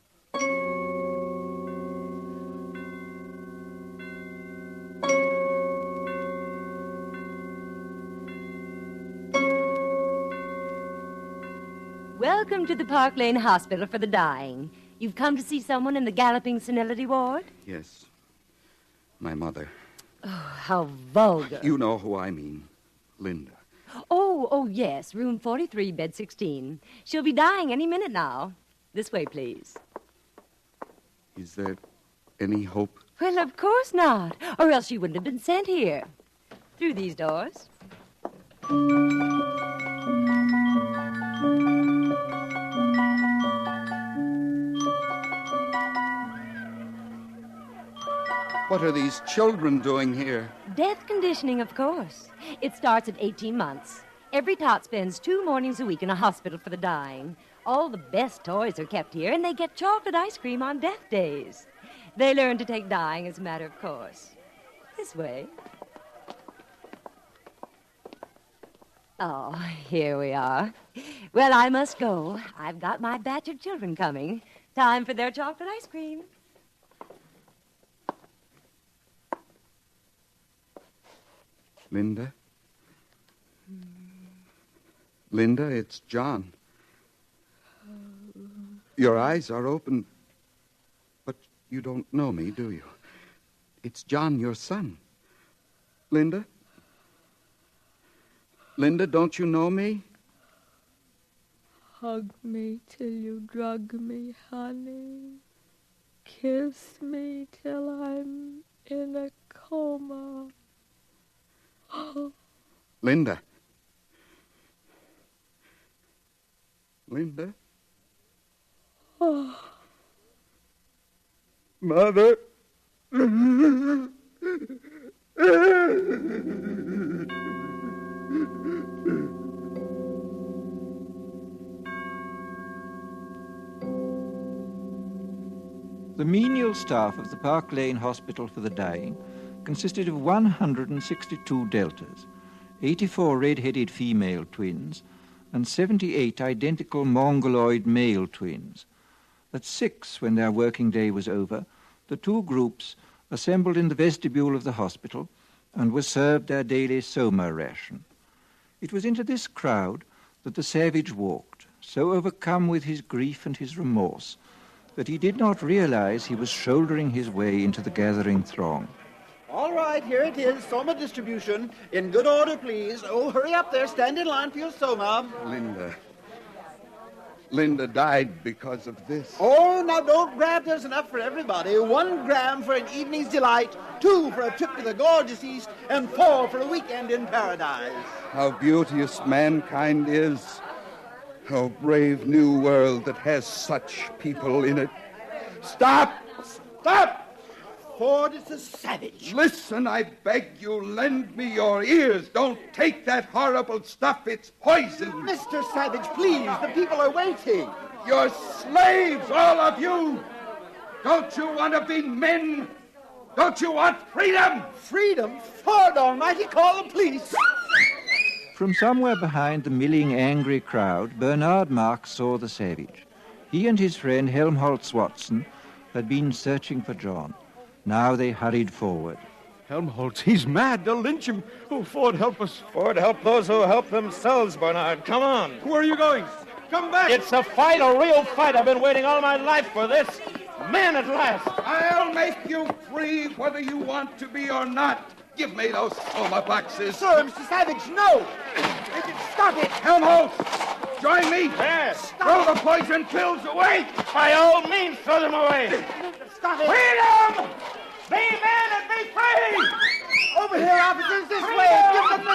Welcome to the Park Lane Hospital for the Dying. You've come to see someone in the galloping senility ward? Yes. My mother. Oh, how vulgar. You know who I mean. Linda. Oh, yes. Room 43, bed 16. She'll be dying any minute now. This way, please. Is there any hope? Well, of course not. Or else she wouldn't have been sent here. Through these doors. What are these children doing here? Death conditioning, of course. It starts at 18 months. Every tot spends 2 mornings a week in a hospital for the dying. All the best toys are kept here, and they get chocolate ice cream on death days. They learn to take dying as a matter of course. This way. Oh, here we are. Well, I must go. I've got my batch of children coming. Time for their chocolate ice cream. Linda? Linda, it's John. Your eyes are open, but you don't know me, do you? It's John, your son. Linda? Linda, don't you know me? Hug me till you drug me, honey. Kiss me till I'm in a coma. Linda. Linda? Oh. Mother. The menial staff of the Park Lane Hospital for the Dying consisted of 162 deltas, 84 red-headed female twins, and 78 identical mongoloid male twins. At 6, when their working day was over, the 2 groups assembled in the vestibule of the hospital and were served their daily soma ration. It was into this crowd that the savage walked, so overcome with his grief and his remorse that he did not realize he was shouldering his way into the gathering throng. All right, here it is, soma distribution. In good order, please. Oh, hurry up there. Stand in line for your soma. Linda died because of this. Oh, now don't grab. There's enough for everybody. 1 gram for an evening's delight, 2 for a trip to the gorgeous East, and 4 for a weekend in paradise. How beauteous mankind is. How brave new world that has such people in it. Stop! Stop! Ford is a savage. Listen, I beg you, lend me your ears. Don't take that horrible stuff. It's poison. Mr. Savage, please. The people are waiting. You're slaves, all of you. Don't you want to be men? Don't you want freedom? Freedom? Ford Almighty, call the police. From somewhere behind the milling, angry crowd, Bernard Marx saw the savage. He and his friend Helmholtz Watson had been searching for John. Now they hurried forward. Helmholtz, he's mad. They'll lynch him. Oh, Ford, help us. Ford, help those who help themselves, Bernard. Come on. Where are you going? Come back. It's a fight, a real fight. I've been waiting all my life for this. Man at last. I'll make you free whether you want to be or not. Give me those soma boxes. Sir, Mr. Savage, no. Stop it. Helmholtz, join me. Yes. Throw the poison pills away. By all means, throw them away. Stop it. Freedom! Be men and be free! Over here, officers, this way. Give them the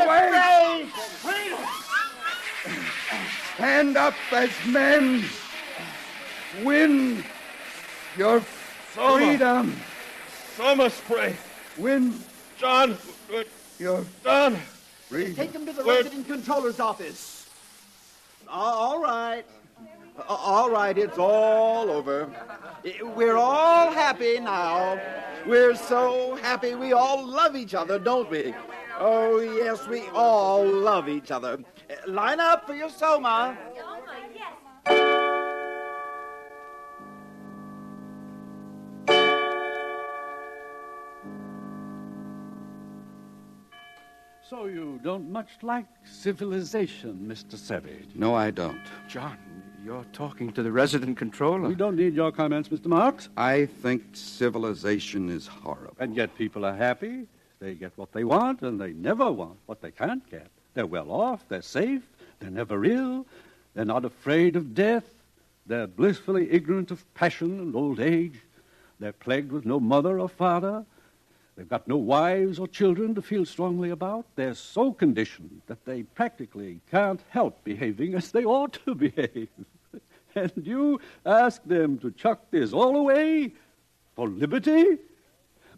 away. Freedom! Stand up as men. Win your freedom. Soma spray. Win John. your John. freedom. Take him to the resident controller's office. All right. All right, it's all over. We're all happy now. We're so happy we all love each other, don't we? Oh, yes, we all love each other. Line up for your Soma. So you don't much like civilization, Mr. Savage? No, I don't. John, you're talking to the resident controller. We don't need your comments, Mr. Marks. I think civilization is horrible. And yet people are happy. They get what they want, and they never want what they can't get. They're well off, they're safe, they're never ill, they're not afraid of death, they're blissfully ignorant of passion and old age, they're plagued with no mother or father, they've got no wives or children to feel strongly about. They're so conditioned that they practically can't help behaving as they ought to behave. And you ask them to chuck this all away for liberty?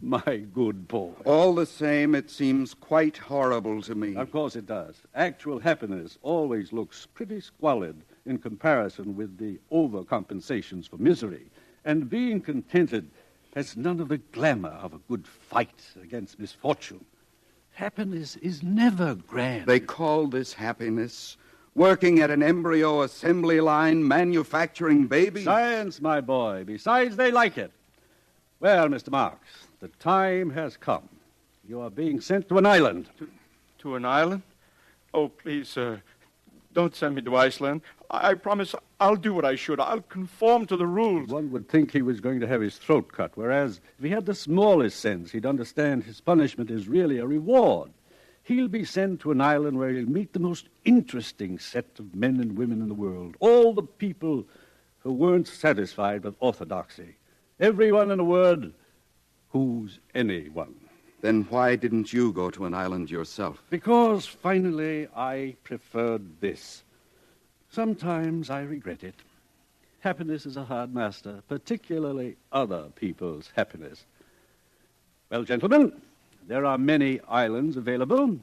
My good boy. All the same, it seems quite horrible to me. Of course it does. Actual happiness always looks pretty squalid in comparison with the overcompensations for misery. And being contented has none of the glamour of a good fight against misfortune. Happiness is never grand. They call this happiness. Working at an embryo assembly line, manufacturing babies. Science, my boy. Besides, they like it. Well, Mr. Marks, the time has come. You are being sent to an island. To an island? Oh, please, sir. Don't send me to Iceland. I promise I'll do what I should. I'll conform to the rules. One would think he was going to have his throat cut, whereas if he had the smallest sense, he'd understand his punishment is really a reward. He'll be sent to an island where he'll meet the most interesting set of men and women in the world. All the people who weren't satisfied with orthodoxy. Everyone, in a word, who's anyone. Then why didn't you go to an island yourself? Because, finally, I preferred this. Sometimes I regret it. Happiness is a hard master, particularly other people's happiness. Well, gentlemen, there are many islands available.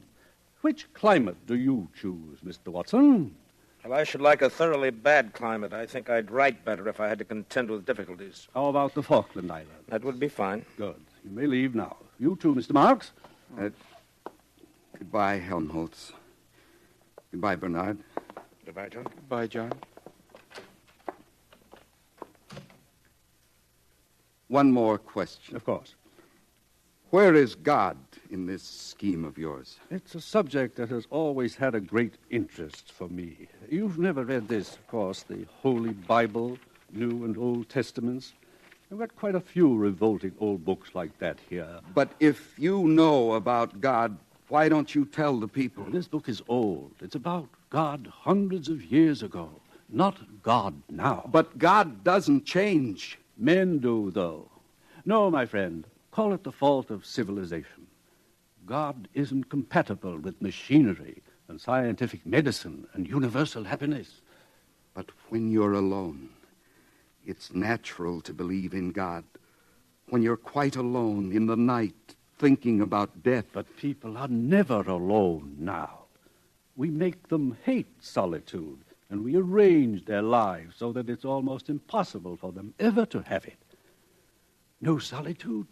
Which climate do you choose, Mr. Watson? Well, I should like a thoroughly bad climate. I think I'd write better if I had to contend with difficulties. How about the Falkland Islands? That would be fine. Good. You may leave now. You too, Mr. Marks. Goodbye, Helmholtz. Goodbye, Bernard. Goodbye, John. Goodbye, John. One more question. Of course. Where is God in this scheme of yours? It's a subject that has always had a great interest for me. You've never read this, of course, the Holy Bible, New and Old Testaments. I've got quite a few revolting old books like that here. But if you know about God, why don't you tell the people? This book is old. It's about God hundreds of years ago, not God now. But God doesn't change. Men do, though. No, my friend, call it the fault of civilization. God isn't compatible with machinery and scientific medicine and universal happiness. But when you're alone, it's natural to believe in God. When you're quite alone in the night, thinking about death. But people are never alone now. We make them hate solitude, and we arrange their lives so that it's almost impossible for them ever to have it. No solitude,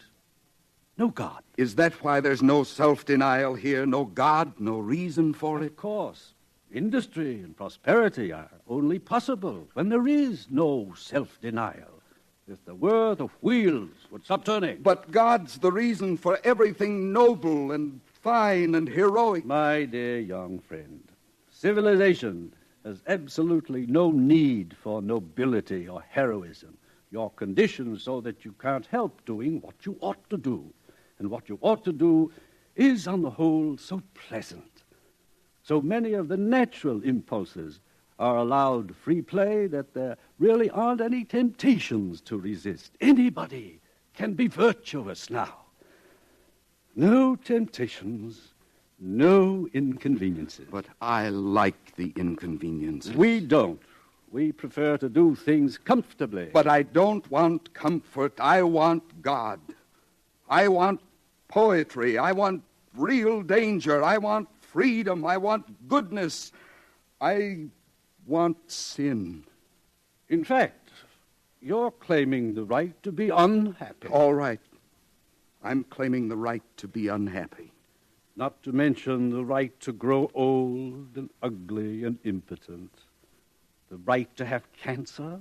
no God. Is that why there's no self-denial here? No God, no reason for it? Of course. Industry and prosperity are only possible when there is no self-denial. If there were, the wheels would stop turning. But God's the reason for everything noble and fine and heroic. My dear young friend, civilization has absolutely no need for nobility or heroism. You're conditioned so that you can't help doing what you ought to do. And what you ought to do is, on the whole, so pleasant. So many of the natural impulses are allowed free play that there really aren't any temptations to resist. Anybody can be virtuous now. No temptations, no inconveniences. But I like the inconveniences. We don't. We prefer to do things comfortably. But I don't want comfort. I want God. I want poetry. I want real danger. I want freedom. I want goodness. I want sin. In fact, you're claiming the right to be unhappy. All right. I'm claiming the right to be unhappy. Not to mention the right to grow old and ugly and impotent. The right to have cancer.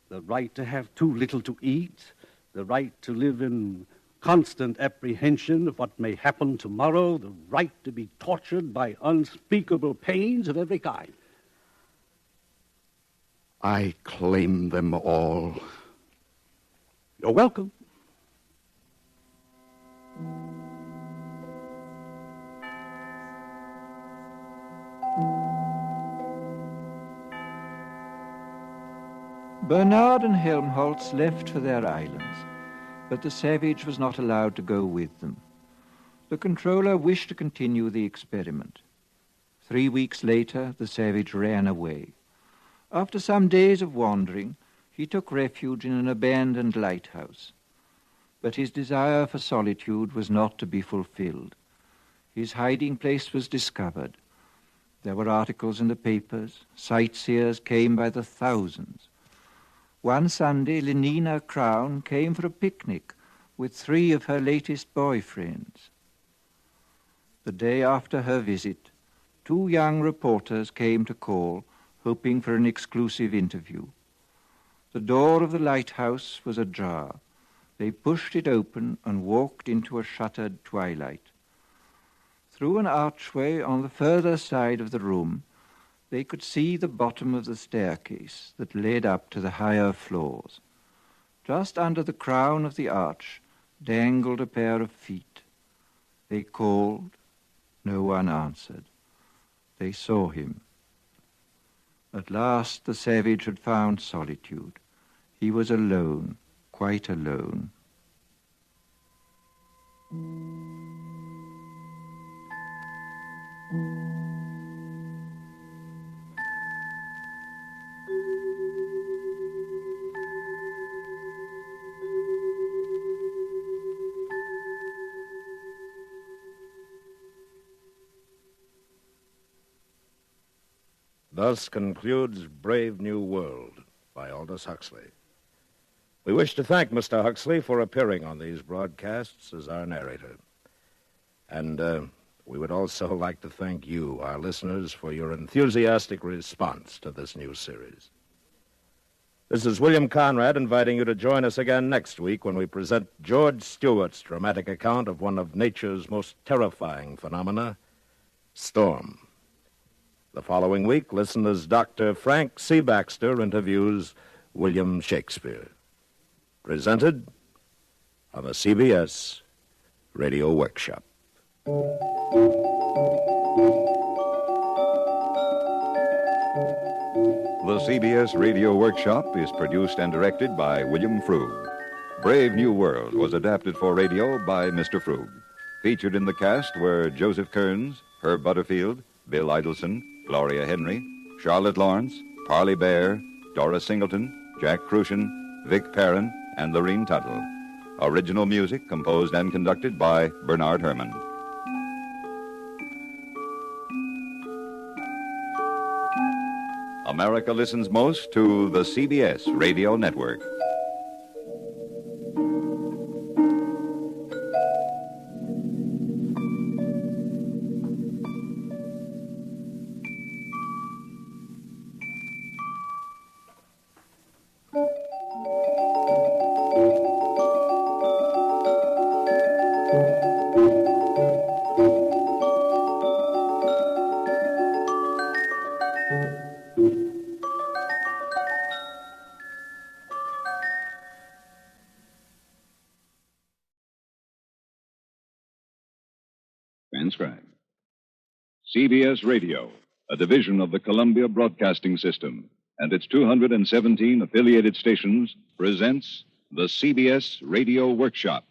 The right to have too little to eat. The right to live in constant apprehension of what may happen tomorrow. The right to be tortured by unspeakable pains of every kind. I claim them all. You're welcome. Bernard and Helmholtz left for their islands, but the savage was not allowed to go with them. The controller wished to continue the experiment. 3 weeks later, the savage ran away. After some days of wandering, he took refuge in an abandoned lighthouse. But his desire for solitude was not to be fulfilled. His hiding place was discovered. There were articles in the papers. Sightseers came by the thousands. One Sunday, Lenina Crown came for a picnic with 3 of her latest boyfriends. The day after her visit, 2 young reporters came to call, hoping for an exclusive interview. The door of the lighthouse was ajar. They pushed it open and walked into a shuttered twilight. Through an archway on the further side of the room, they could see the bottom of the staircase that led up to the higher floors. Just under the crown of the arch dangled a pair of feet. They called. No one answered. They saw him. At last the savage had found solitude. He was alone, quite alone. Thus concludes Brave New World by Aldous Huxley. We wish to thank Mr. Huxley for appearing on these broadcasts as our narrator. And we would also like to thank you, our listeners, for your enthusiastic response to this new series. This is William Conrad inviting you to join us again next week when we present George Stewart's dramatic account of one of nature's most terrifying phenomena, storm. The following week, listen as Dr. Frank C. Baxter interviews William Shakespeare. Presented on the CBS Radio Workshop. The CBS Radio Workshop is produced and directed by William Frug. Brave New World was adapted for radio by Mr. Frug. Featured in the cast were Joseph Kearns, Herb Butterfield, Bill Idelson, Gloria Henry, Charlotte Lawrence, Parley Bear, Dora Singleton, Jack Crucian, Vic Perrin, and Lorene Tuttle. Original music composed and conducted by Bernard Herrmann. America listens most to the CBS Radio Network. Transcribed. CBS Radio, a division of the Columbia Broadcasting System, and its 217 affiliated stations, presents the CBS Radio Workshop,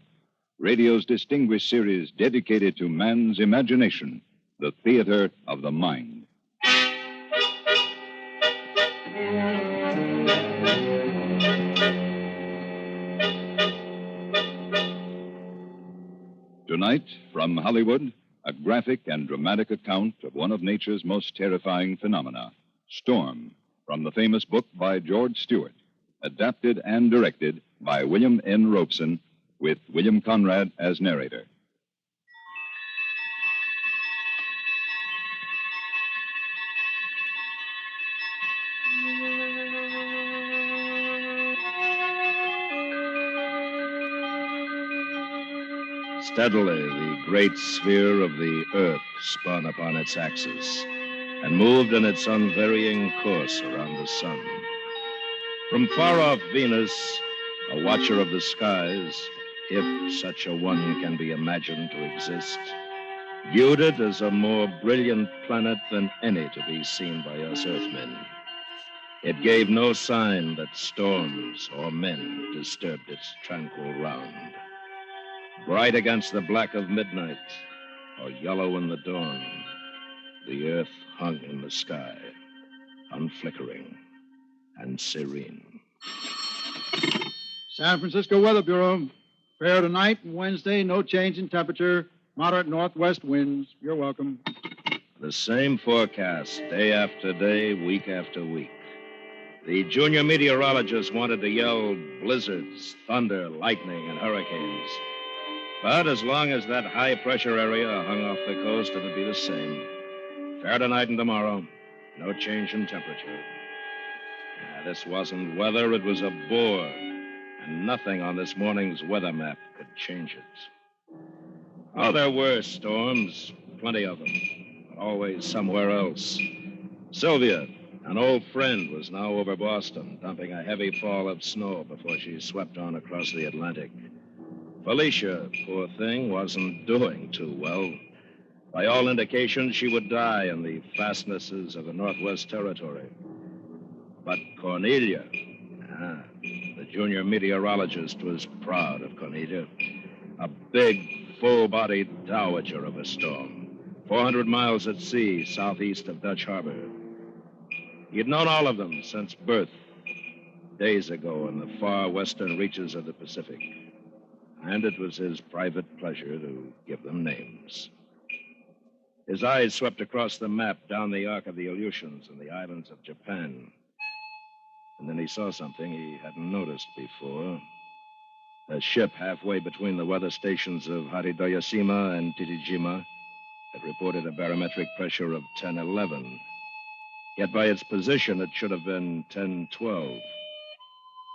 radio's distinguished series dedicated to man's imagination, the theater of the mind. Tonight, from Hollywood, a graphic and dramatic account of one of nature's most terrifying phenomena, storm, from the famous book by George Stewart, adapted and directed by William N. Robeson, with William Conrad as narrator. Steadily, the great sphere of the Earth spun upon its axis and moved in its unvarying course around the sun. From far-off Venus, a watcher of the skies, if such a one can be imagined to exist, viewed it as a more brilliant planet than any to be seen by us Earthmen. It gave no sign that storms or men disturbed its tranquil round. Bright against the black of midnight, or yellow in the dawn, the Earth hung in the sky, unflickering and serene. San Francisco Weather Bureau. Fair tonight and Wednesday, no change in temperature, moderate northwest winds. You're welcome. The same forecast, day after day, week after week. The junior meteorologists wanted to yell blizzards, thunder, lightning, and hurricanes. But as long as that high-pressure area hung off the coast, it'd be the same. Fair tonight and tomorrow, no change in temperature. This wasn't weather, it was a bore, and nothing on this morning's weather map could change it. Oh, there were storms, plenty of them, but always somewhere else. Sylvia, an old friend, was now over Boston, dumping a heavy fall of snow before she swept on across the Atlantic. Felicia, poor thing, wasn't doing too well. By all indications, she would die in the fastnesses of the Northwest Territory. But Cornelia, the junior meteorologist, was proud of Cornelia. A big, full-bodied dowager of a storm, 400 miles at sea, southeast of Dutch Harbor. He'd known all of them since birth, days ago in the far western reaches of the Pacific. And it was his private pleasure to give them names. His eyes swept across the map down the arc of the Aleutians and the islands of Japan. And then he saw something he hadn't noticed before. A ship halfway between the weather stations of Haridoyashima and Titijima had reported a barometric pressure of 1011. Yet by its position, it should have been 1012.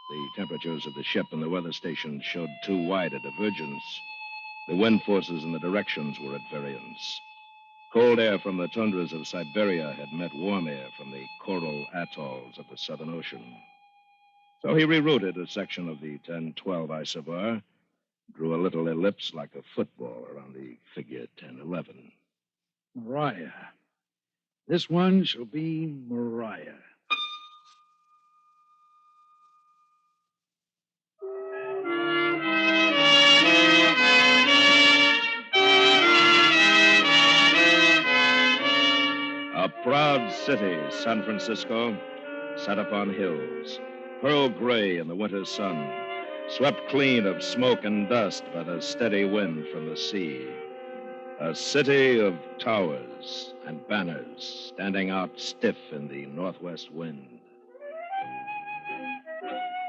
The temperatures of the ship and the weather station showed too wide a divergence. The wind forces and the directions were at variance. Cold air from the tundras of Siberia had met warm air from the coral atolls of the Southern Ocean. So he rerouted a section of the 1012 isobar, drew a little ellipse like a football around the figure 1011. Mariah. This one shall be Mariah. A proud city, San Francisco, set upon hills, pearl gray in the winter sun, swept clean of smoke and dust by the steady wind from the sea. A city of towers and banners standing out stiff in the northwest wind.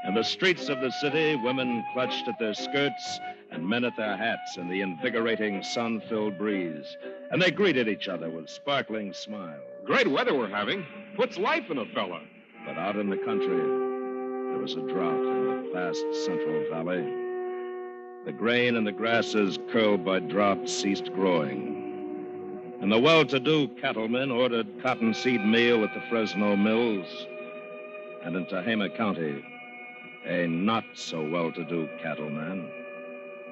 In the streets of the city, women clutched at their skirts and men at their hats in the invigorating sun-filled breeze. And they greeted each other with sparkling smiles. Great weather we're having. Puts life in a fella. But out in the country, there was a drought in the vast Central Valley. The grain and the grasses curled by drought ceased growing. And the well-to-do cattlemen ordered cottonseed meal at the Fresno mills. And in Tehama County, a not-so-well-to-do cattleman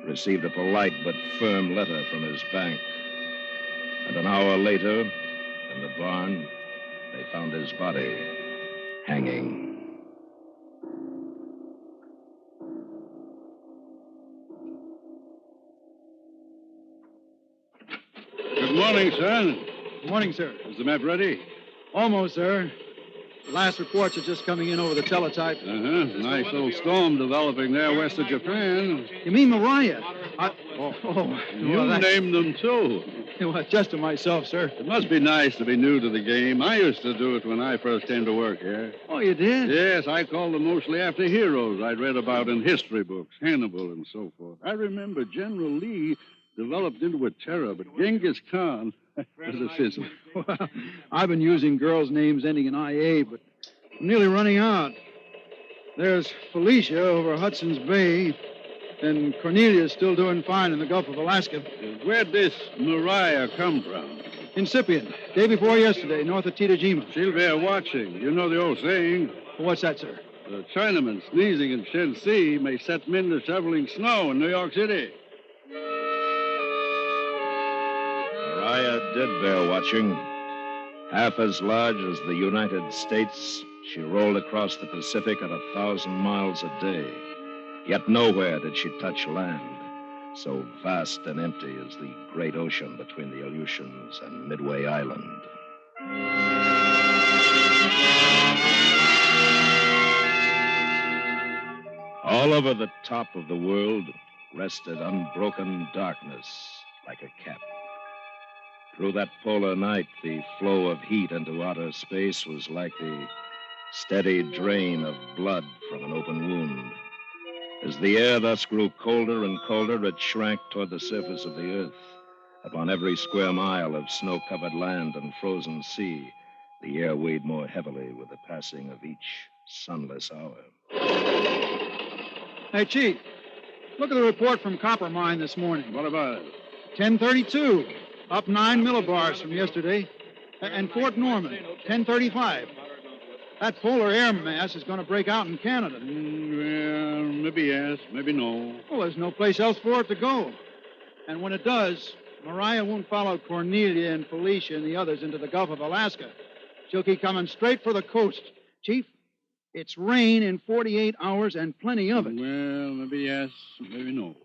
received a polite but firm letter from his bank. And an hour later, in the barn, they found his body hanging. Good morning, sir. Good morning, sir. Is the map ready? Almost, sir. The last reports are just coming in over the teletype. Nice little storm developing there west of Japan. You mean Mariah? You named them, too. Well, just to myself, sir. It must be nice to be new to the game. I used to do it when I first came to work here. Oh, you did? Yes, I called them mostly after heroes I'd read about in history books, Hannibal and so forth. I remember General Lee developed into a terror, but Genghis Khan was a fizzle. Well, I've been using girls' names ending in IA, but I'm nearly running out. There's Felicia over Hudson's Bay, and Cornelia's still doing fine in the Gulf of Alaska. Where'd this Mariah come from? Incipient. Day before yesterday, north of Titajima. She'll be watching. You know the old saying. What's that, sir? The Chinaman sneezing in Shensi may set men to shoveling snow in New York City. Mariah did bear watching. Half as large as the United States, she rolled across the Pacific at 1,000 miles a day. Yet nowhere did she touch land. So vast and empty is the great ocean between the Aleutians and Midway Island. All over the top of the world rested unbroken darkness like a cap. Through that polar night, the flow of heat into outer space was like the steady drain of blood from an open wound. As the air thus grew colder and colder, it shrank toward the surface of the earth. Upon every square mile of snow-covered land and frozen sea, the air weighed more heavily with the passing of each sunless hour. Hey, Chief, look at the report from Coppermine this morning. What about it? 1032. Up 9 millibars from yesterday. And Fort Norman, 1035. That polar air mass is going to break out in Canada. Well, maybe yes, maybe no. Well, there's no place else for it to go. And when it does, Mariah won't follow Cornelia and Felicia and the others into the Gulf of Alaska. She'll keep coming straight for the coast. Chief, it's rain in 48 hours and plenty of it. Well, maybe yes, maybe no.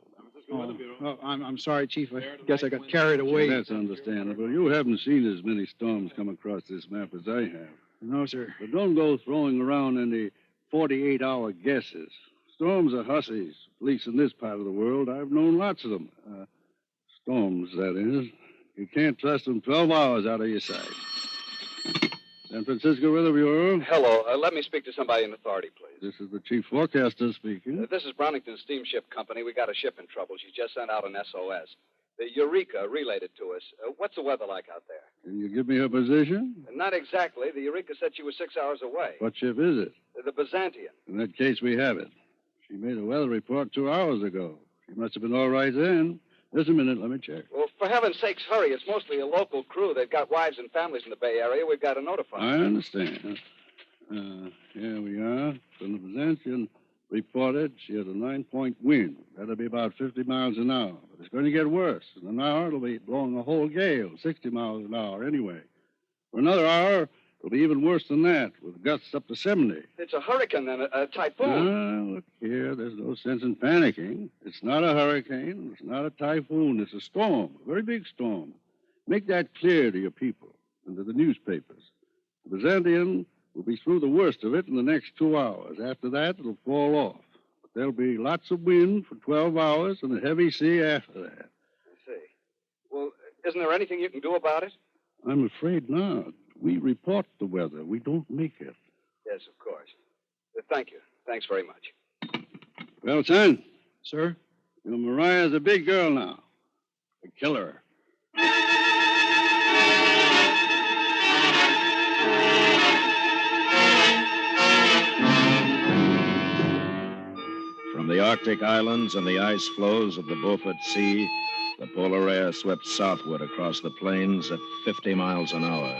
I'm sorry, Chief. I guess I got carried away. That's understandable. You haven't seen as many storms come across this map as I have. No, sir. But don't go throwing around any 48-hour guesses. Storms are hussies, at least in this part of the world. I've known lots of them. Storms, that is. You can't trust them 12 hours out of your sight. San Francisco Weather Bureau. Hello. Let me speak to somebody in authority, please. This is the chief forecaster speaking. This is Brownington Steamship Company. We got a ship in trouble. She just sent out an SOS. The Eureka relayed it to us. What's the weather like out there? Can you give me her position? Not exactly. The Eureka said she was 6 hours away. What ship is it? The Byzantium. In that case, we have it. She made a weather report 2 hours ago. She must have been all right then. Just a minute, let me check. Well, for heaven's sakes, hurry. It's mostly a local crew. They've got wives and families in the Bay Area. We've got to notify them. I understand. Here we are. From the Byzantium reported she had a 9-point wind. That'll be about 50 miles an hour. But it's going to get worse. In an hour, it'll be blowing a whole gale, 60 miles an hour anyway. For another hour, it'll be even worse than that, with gusts up to 70. It's a hurricane, then, a typhoon. Look here, there's no sense in panicking. It's not a hurricane. It's not a typhoon. It's a storm, a very big storm. Make that clear to your people and to the newspapers. The Byzantium will be through the worst of it in the next 2 hours. After that, it'll fall off. But there'll be lots of wind for 12 hours and a heavy sea after that. I see. Well, isn't there anything you can do about it? I'm afraid not. We report the weather. We don't make it. Yes, of course. Thank you. Thanks very much. Well, son. Sir? You know, Mariah's a big girl now. A killer. From the Arctic islands and the ice floes of the Beaufort Sea, the polar air swept southward across the plains at 50 miles an hour,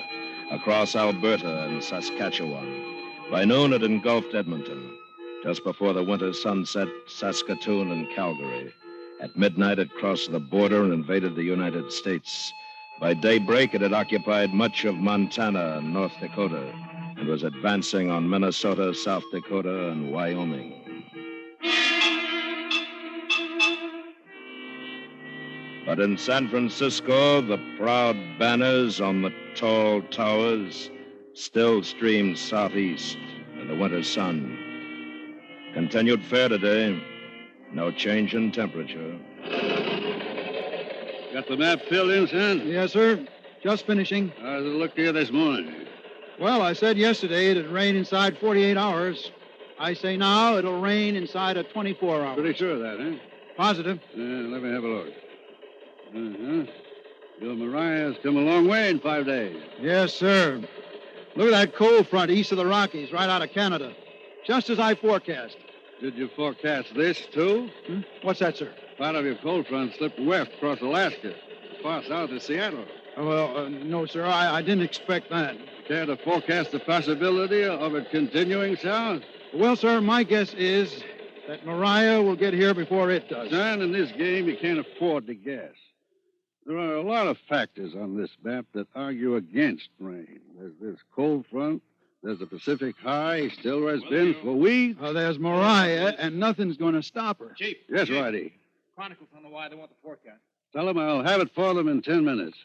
across Alberta and Saskatchewan. By noon, it engulfed Edmonton. Just before the winter sunset, Saskatoon and Calgary. At midnight, it crossed the border and invaded the United States. By daybreak, it had occupied much of Montana and North Dakota and was advancing on Minnesota, South Dakota, and Wyoming. But in San Francisco, the proud banners on the tall towers still streams southeast in the winter sun. Continued fair today. No change in temperature. Got the map filled in, son? Yes, sir. Just finishing. How's it look here this morning? Well, I said yesterday it'd rain inside 48 hours. I say now it'll rain inside of 24 hours. Pretty sure of that, huh? Positive. Let me have a look. Uh-huh. Your Mariah's come a long way in 5 days. Yes, sir. Look at that cold front east of the Rockies, right out of Canada. Just as I forecast. Did you forecast this, too? What's that, sir? Part of your cold front slipped west across Alaska, as far south as Seattle. No, sir, I didn't expect that. Care to forecast the possibility of it continuing south? Well, sir, my guess is that Mariah will get here before it does. Son, in this game, you can't afford to guess. There are a lot of factors on this map that argue against rain. There's this cold front. There's the Pacific High, still has been for weeks. There's Mariah, and nothing's going to stop her. Chief. Yes, Whitey. Chronicles on the wire. They want the forecast. Tell them I'll have it for them in 10 minutes.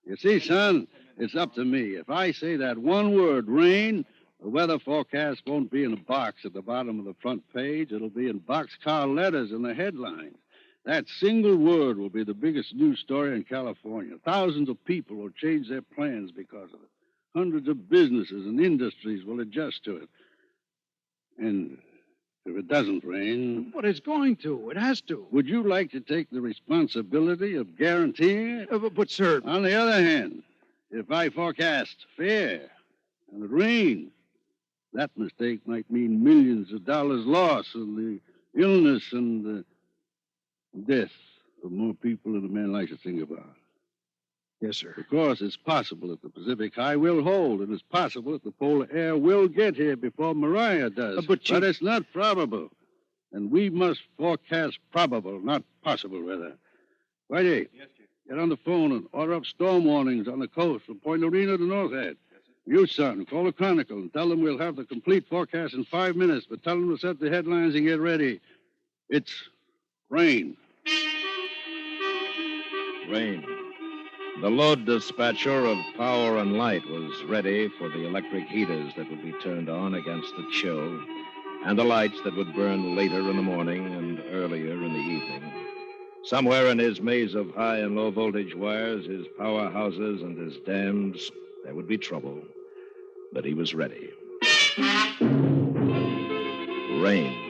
You see, son, it's up to me. If I say that one word, rain, the weather forecast won't be in a box at the bottom of the front page. It'll be in boxcar letters in the headlines. That single word will be the biggest news story in California. Thousands of people will change their plans because of it. Hundreds of businesses and industries will adjust to it. And if it doesn't rain... But it's going to. It has to. Would you like to take the responsibility of guaranteeing it? But, sir... On the other hand, if I forecast fair and it rains, that mistake might mean millions of dollars lost and the illness and the death of more people than a man likes to think about. Yes, sir. Of course, it's possible that the Pacific High will hold, and it's possible that the polar air will get here before Mariah does. But it's not probable. And we must forecast probable, not possible weather. Whitey. Yes, Chief. Get on the phone and order up storm warnings on the coast from Point Lorena to North Head. Yes, sir. You, son, call the Chronicle and tell them we'll have the complete forecast in 5 minutes, but tell them to set the headlines and get ready. It's rain. Rain. The load dispatcher of power and light was ready for the electric heaters that would be turned on against the chill, and the lights that would burn later in the morning and earlier in the evening. Somewhere in his maze of high and low voltage wires, his powerhouses and his dams, there would be trouble. But he was ready. Rain.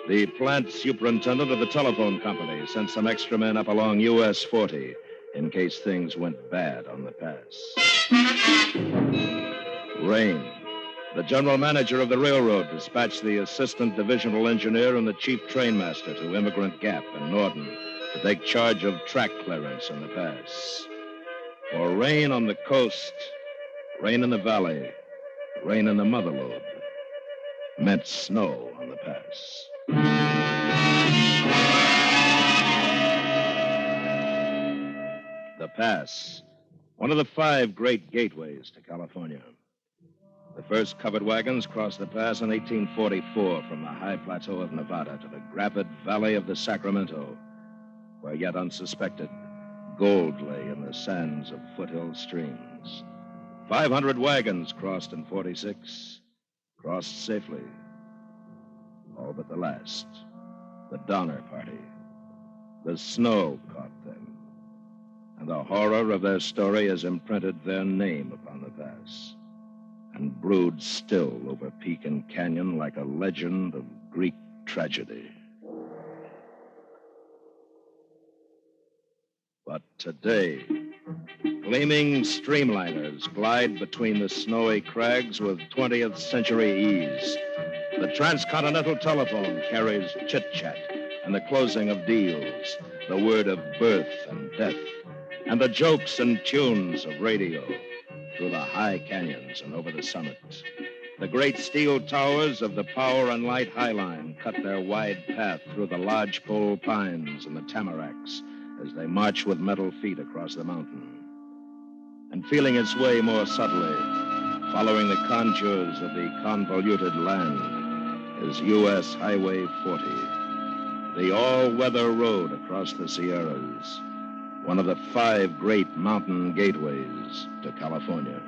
The plant superintendent of the telephone company sent some extra men up along US 40 in case things went bad on the pass. Rain. The general manager of the railroad dispatched the assistant divisional engineer and the chief trainmaster to Immigrant Gap and Norton to take charge of track clearance in the pass. For rain on the coast, rain in the valley, rain in the motherlode, meant snow on the pass. The pass, one of the 5 great gateways to California. The first covered wagons crossed the pass in 1844 from the high plateau of Nevada to the rapid valley of the Sacramento, where yet unsuspected, gold lay in the sands of foothill streams. 500 wagons crossed in 46, crossed safely. All but the last, the Donner Party. The snow caught them, and the horror of their story has imprinted their name upon the pass and broods still over peak and canyon like a legend of Greek tragedy. But today, gleaming streamliners glide between the snowy crags with 20th century ease. The transcontinental telephone carries chit-chat and the closing of deals, the word of birth and death, and the jokes and tunes of radio through the high canyons and over the summit. The great steel towers of the Power and Light High Line cut their wide path through the lodgepole pines and the tamaracks as they march with metal feet across the mountain. And feeling its way more subtly, following the contours of the convoluted land, is U.S. Highway 40, the all-weather road across the Sierras, one of the 5 great mountain gateways to California.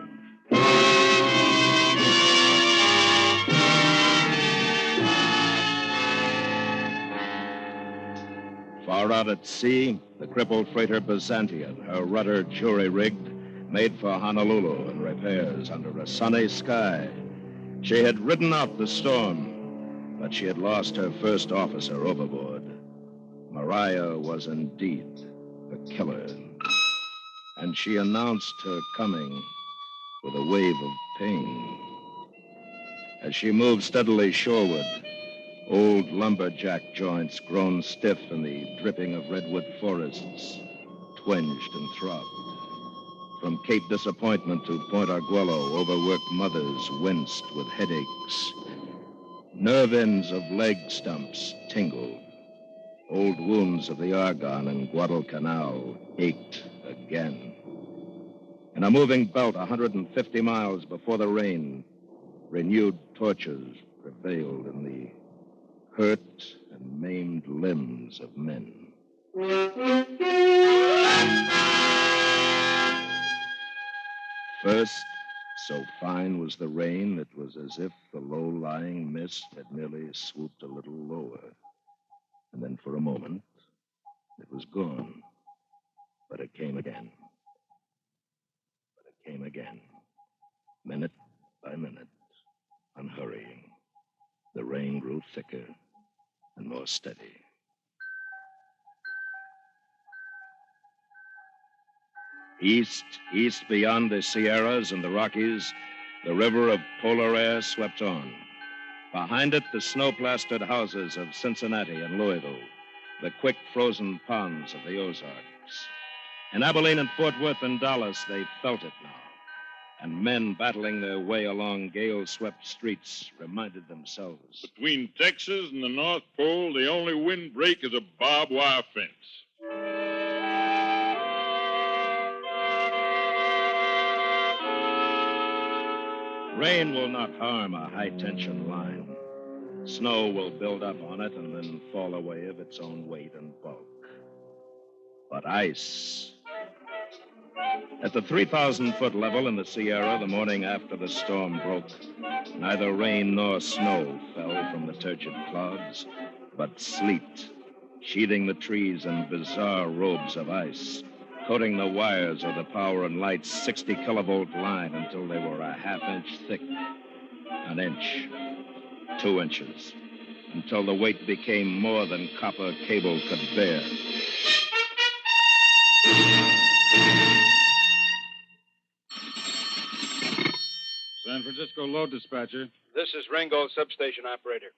Far out at sea, the crippled freighter Byzantium, her rudder jury-rigged, made for Honolulu in repairs under a sunny sky. She had ridden out the storm, but she had lost her first officer overboard. Maria was indeed a killer, and she announced her coming with a wave of pain. As she moved steadily shoreward, old lumberjack joints grown stiff in the dripping of redwood forests twinged and throbbed. From Cape Disappointment to Point Arguello, overworked mothers winced with headaches. Nerve ends of leg stumps tingled. Old wounds of the Argonne and Guadalcanal ached again. In a moving belt 150 miles before the rain, renewed tortures prevailed in the hurt and maimed limbs of men. First, so fine was the rain, it was as if the low-lying mist had merely swooped a little lower. And then for a moment, it was gone. But it came again. Minute by minute, unhurrying. The rain grew thicker and more steady. East beyond the Sierras and the Rockies, the river of polar air swept on. Behind it, the snow-plastered houses of Cincinnati and Louisville, the quick frozen ponds of the Ozarks. In Abilene and Fort Worth and Dallas, they felt it now. And men battling their way along gale-swept streets reminded themselves. Between Texas and the North Pole, the only windbreak is a barbed wire fence. Rain will not harm a high-tension line. Snow will build up on it and then fall away of its own weight and bulk. But ice... At the 3,000-foot level in the Sierra, the morning after the storm broke, neither rain nor snow fell from the turgid clouds, but sleet, sheathing the trees in bizarre robes of ice, coating the wires of the power and light's 60-kilovolt line until they were a half-inch thick, an inch, 2 inches, until the weight became more than copper cable could bear. San Francisco load dispatcher. This is Ringo, substation operator.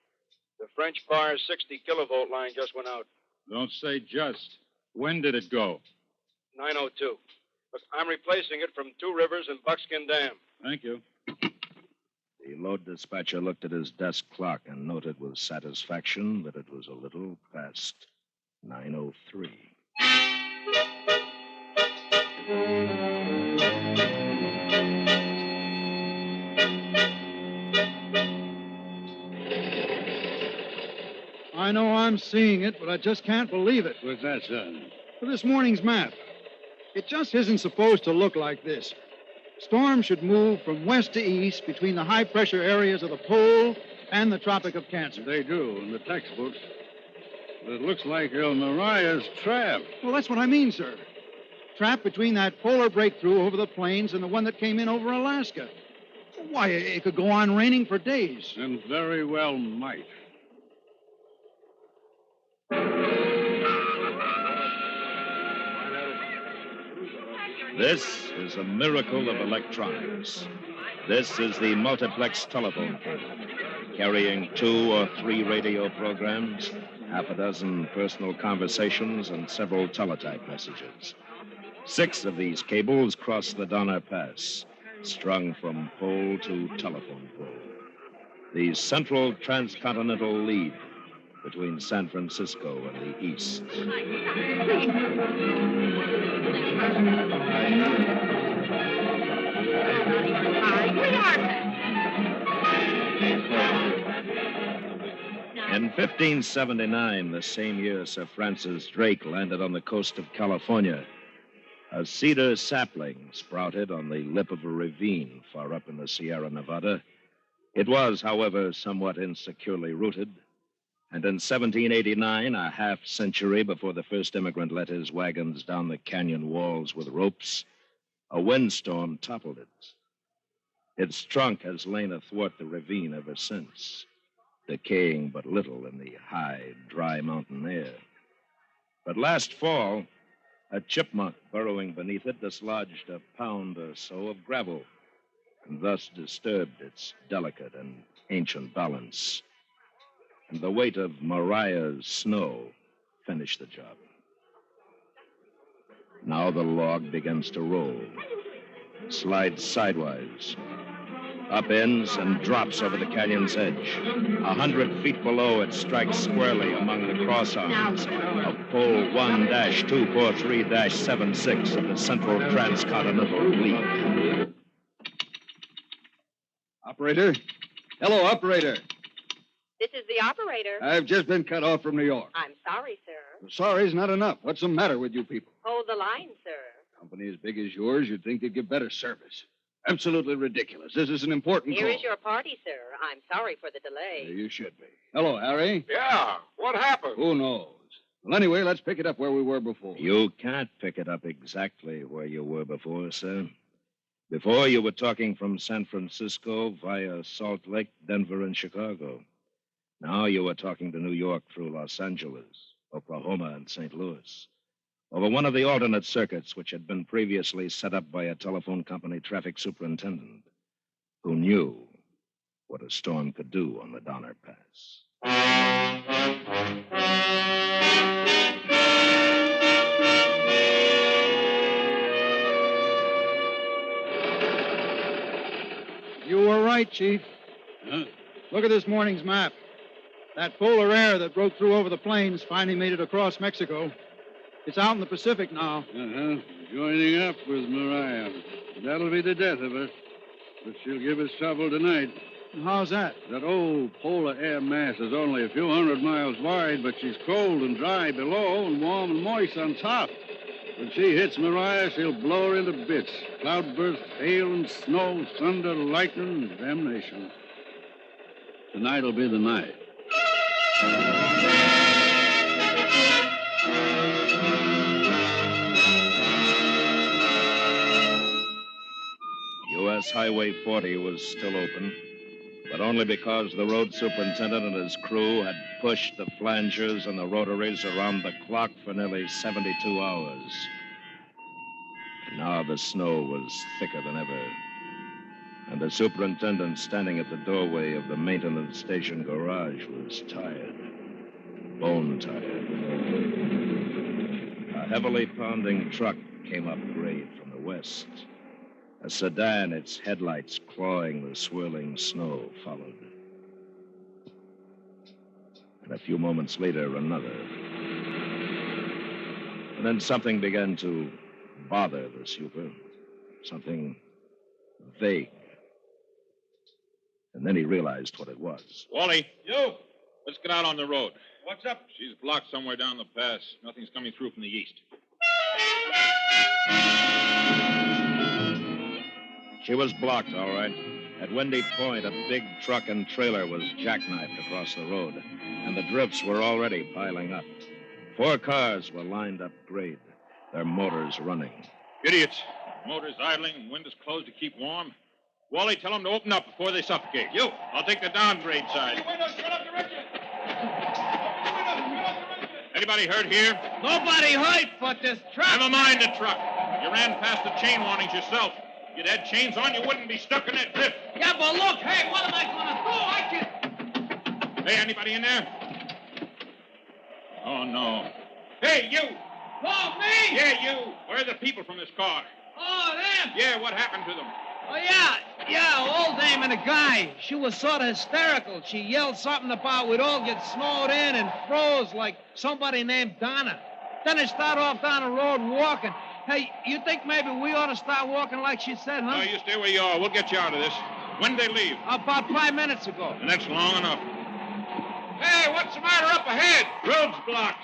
The French Bar 60-kilovolt line just went out. Don't say just. When did it go? 9:02. Look, I'm replacing it from Two Rivers and Buckskin Dam. Thank you. The load dispatcher looked at his desk clock and noted with satisfaction that it was a little past 9:03. I know I'm seeing it, but I just can't believe it. What's that, son? For this morning's map. It just isn't supposed to look like this. Storms should move from west to east between the high-pressure areas of the pole and the Tropic of Cancer. They do, in the textbooks. But it looks like El Maria's trapped. Well, that's what I mean, sir. Trapped between that polar breakthrough over the plains and the one that came in over Alaska. Why, it could go on raining for days. And very well might. This is a miracle of electronics. This is the multiplex telephone cable, carrying 2 or 3 radio programs, half a dozen personal conversations, and several teletype messages. 6 of these cables cross the Donner Pass, strung from pole to telephone pole. The central transcontinental lead between San Francisco and the east. In 1579, the same year Sir Francis Drake landed on the coast of California, A cedar sapling sprouted on the lip of a ravine far up in the Sierra Nevada. It was, however, somewhat insecurely rooted, and in 1789, a half-century before the first immigrant let his wagons down the canyon walls with ropes, a windstorm toppled it. Its trunk has lain athwart the ravine ever since, decaying but little in the high, dry mountain air. But last fall, a chipmunk burrowing beneath it dislodged a pound or so of gravel, and thus disturbed its delicate and ancient balance. And the weight of Mariah's snow finished the job. Now the log begins to roll, slides sidewise, upends and drops over the canyon's edge. 100 feet below, it strikes squarely among the crossarms of pole 1-243-76 of the Central Transcontinental League. Operator? Hello, operator. This is the operator. I've just been cut off from New York. I'm sorry, sir. Sorry's not enough. What's the matter with you people? Hold the line, sir. Company as big as yours, you'd think they'd give better service. Absolutely ridiculous. This is an important Here call. is your party, sir. I'm sorry for the delay. You should be. Hello, Harry. Yeah, what happened? Who knows? Well, anyway, let's pick it up where we were before. You can't pick it up exactly where you were before, sir. Before, you were talking from San Francisco via Salt Lake, Denver, and Chicago. Now you were talking to New York through Los Angeles, Oklahoma, and St. Louis, over one of the alternate circuits which had been previously set up by a telephone company traffic superintendent who knew what a storm could do on the Donner Pass. You were right, Chief. Huh? Look at this morning's map. That polar air that broke through over the plains finally made it across Mexico. It's out in the Pacific now. Uh-huh. Joining up with Mariah. That'll be the death of her. But she'll give us trouble tonight. How's that? That old polar air mass is only a few hundred miles wide, but she's cold and dry below and warm and moist on top. When she hits Mariah, she'll blow her into bits. Cloudburst, hail and snow, thunder, lightning, and damnation. Tonight'll be the night. U.S. Highway 40 was still open, but only because the road superintendent and his crew had pushed the flangers and the rotaries around the clock for nearly 72 hours. Now the snow was thicker than ever, and the superintendent standing at the doorway of the maintenance station garage was tired, bone tired. A heavily pounding truck came up grade from the west. A sedan, its headlights clawing the swirling snow, followed. And a few moments later, another. And then something began to bother the super. Something vague. And then he realized what it was. Wally. You. Let's get out on the road. What's up? She's blocked somewhere down the pass. Nothing's coming through from the east. She was blocked, all right. At Windy Point, a big truck and trailer was jackknifed across the road, and the drifts were already piling up. 4 cars were lined up grade, their motors running. Idiots. Motors idling, windows closed to keep warm. Wally, tell them to open up before they suffocate. You. I'll take the downgrade side. Anybody hurt here? Nobody hurt but this truck. Never mind the truck. You ran past the chain warnings yourself. If you'd had chains on, you wouldn't be stuck in that drift. Yeah, but look, hey, what am I going to do? I can... Hey, anybody in there? Oh, no. Hey, you! Oh, me? Yeah, you. Where are the people from this car? Oh, them? Yeah, what happened to them? Oh, yeah, old dame and a guy. She was sort of hysterical. She yelled something about we'd all get snowed in and froze like somebody named Donna. Then they started off down the road walking. Hey, you think maybe we ought to start walking like she said, huh? No, you stay where you are. We'll get you out of this. When did they leave? About 5 minutes ago. And that's long enough. Hey, what's the matter up ahead? Road's blocked.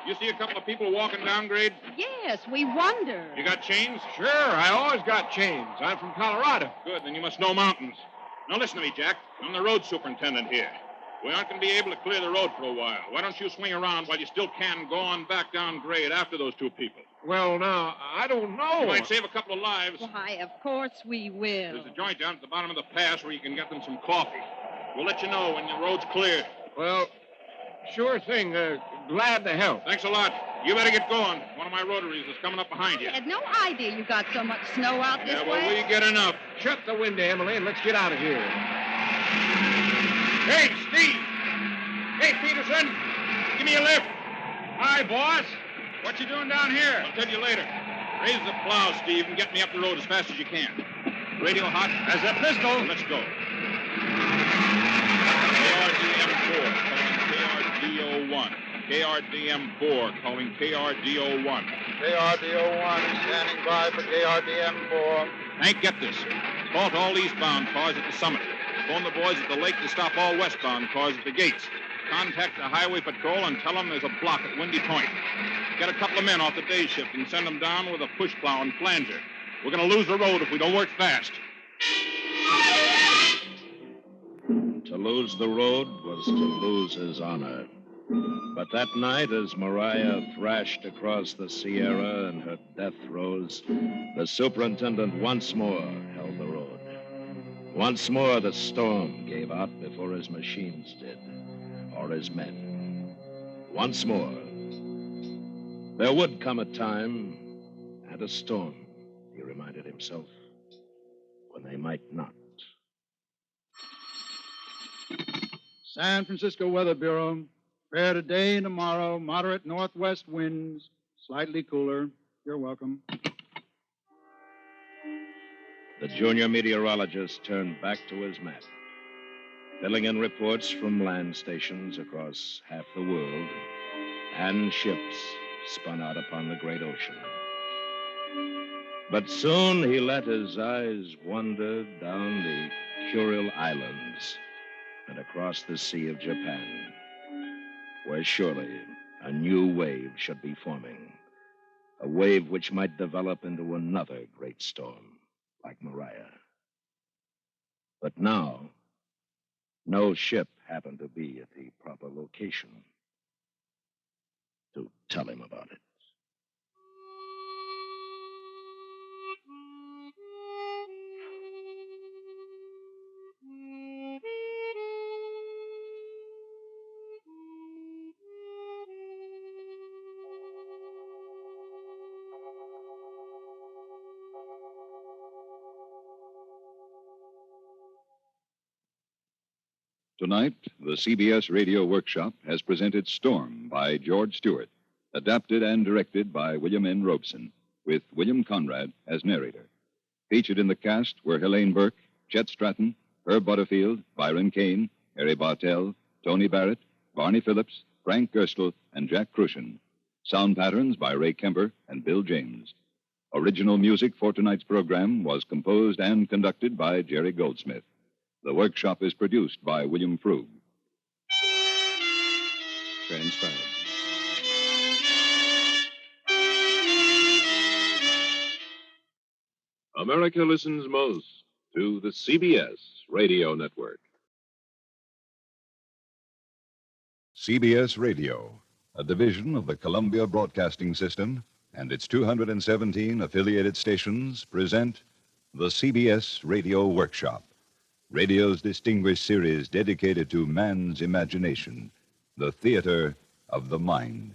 You see a couple of people walking down grade? Yes, we wonder. You got chains? Sure, I always got chains. I'm from Colorado. Good, then you must know mountains. Now listen to me, Jack. I'm the road superintendent here. We aren't going to be able to clear the road for a while. Why don't you swing around while you still can go on back down grade after those two people? Well, now, I don't know. You might save a couple of lives. Why, of course we will. There's a joint down at the bottom of the pass where you can get them some coffee. We'll let you know when the road's clear. Well, sure thing. Glad to help. Thanks a lot. You better get going. One of my rotaries is coming up behind you. I had no idea you got so much snow out this well, way. we get enough. Shut the window, Emily, and let's get out of here. Hey, Steve! Hey, Peterson! Give me a lift. Hi, boss. What you doing down here? I'll tell you later. Raise the plow, Steve, and get me up the road as fast as you can. Radio hot? As a pistol. Well, let's go. KRDM4, KRDO1. KRDM4, calling KRDO1. KRDO1 is standing by for KRDM4. Hank, get this. Call to all eastbound cars at the summit. Phone the boys at the lake to stop all westbound cars at the gates. Contact the highway patrol and tell them there's a block at Windy Point. Get a couple of men off the day shift and send them down with a push plow and flanger. We're going to lose the road if we don't work fast. To lose the road was to lose his honor. But that night, as Maria thrashed across the Sierra and her death throes, the superintendent once more held the road. Once more, the storm gave out before his machines did, or his men. Once more, there would come a time and a storm, he reminded himself, when they might not. San Francisco Weather Bureau. Fair today and tomorrow. Moderate northwest winds. Slightly cooler. You're welcome. The junior meteorologist turned back to his map, filling in reports from land stations across half the world and ships spun out upon the great ocean. But soon he let his eyes wander down the Kuril Islands and across the Sea of Japan, where surely a new wave should be forming, a wave which might develop into another great storm, like Maria. But now, no ship happened to be at the proper location to tell him about it. Tonight, the CBS Radio Workshop has presented Storm by George Stewart, adapted and directed by William N. Robeson, with William Conrad as narrator. Featured in the cast were Helene Burke, Chet Stratton, Herb Butterfield, Byron Kane, Harry Bartell, Tony Barrett, Barney Phillips, Frank Gerstle, and Jack Crucian. Sound patterns by Ray Kemper and Bill James. Original music for tonight's program was composed and conducted by Jerry Goldsmith. The workshop is produced by William Frug. Transcribed. America listens most to the CBS Radio Network. CBS Radio, a division of the Columbia Broadcasting System, and its 217 affiliated stations present the CBS Radio Workshop, radio's distinguished series dedicated to man's imagination, the theater of the mind.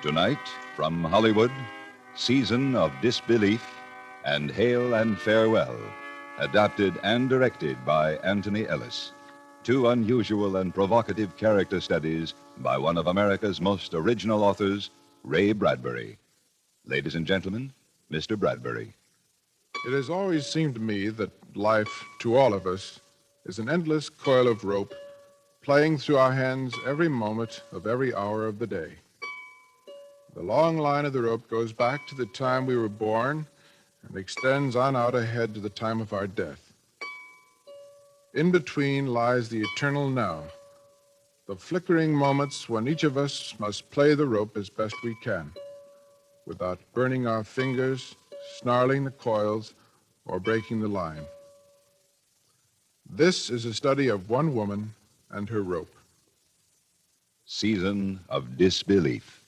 Tonight, from Hollywood, Season of Disbelief and Hail and Farewell, adapted and directed by Anthony Ellis. Two unusual and provocative character studies by one of America's most original authors, Ray Bradbury. Ladies and gentlemen, Mr. Bradbury. It has always seemed to me that life, to all of us, is an endless coil of rope playing through our hands every moment of every hour of the day. The long line of the rope goes back to the time we were born and extends on out ahead to the time of our death. In between lies the eternal now, the flickering moments when each of us must play the rope as best we can, without burning our fingers, snarling the coils, or breaking the line. This is a study of one woman and her rope. Season of Disbelief.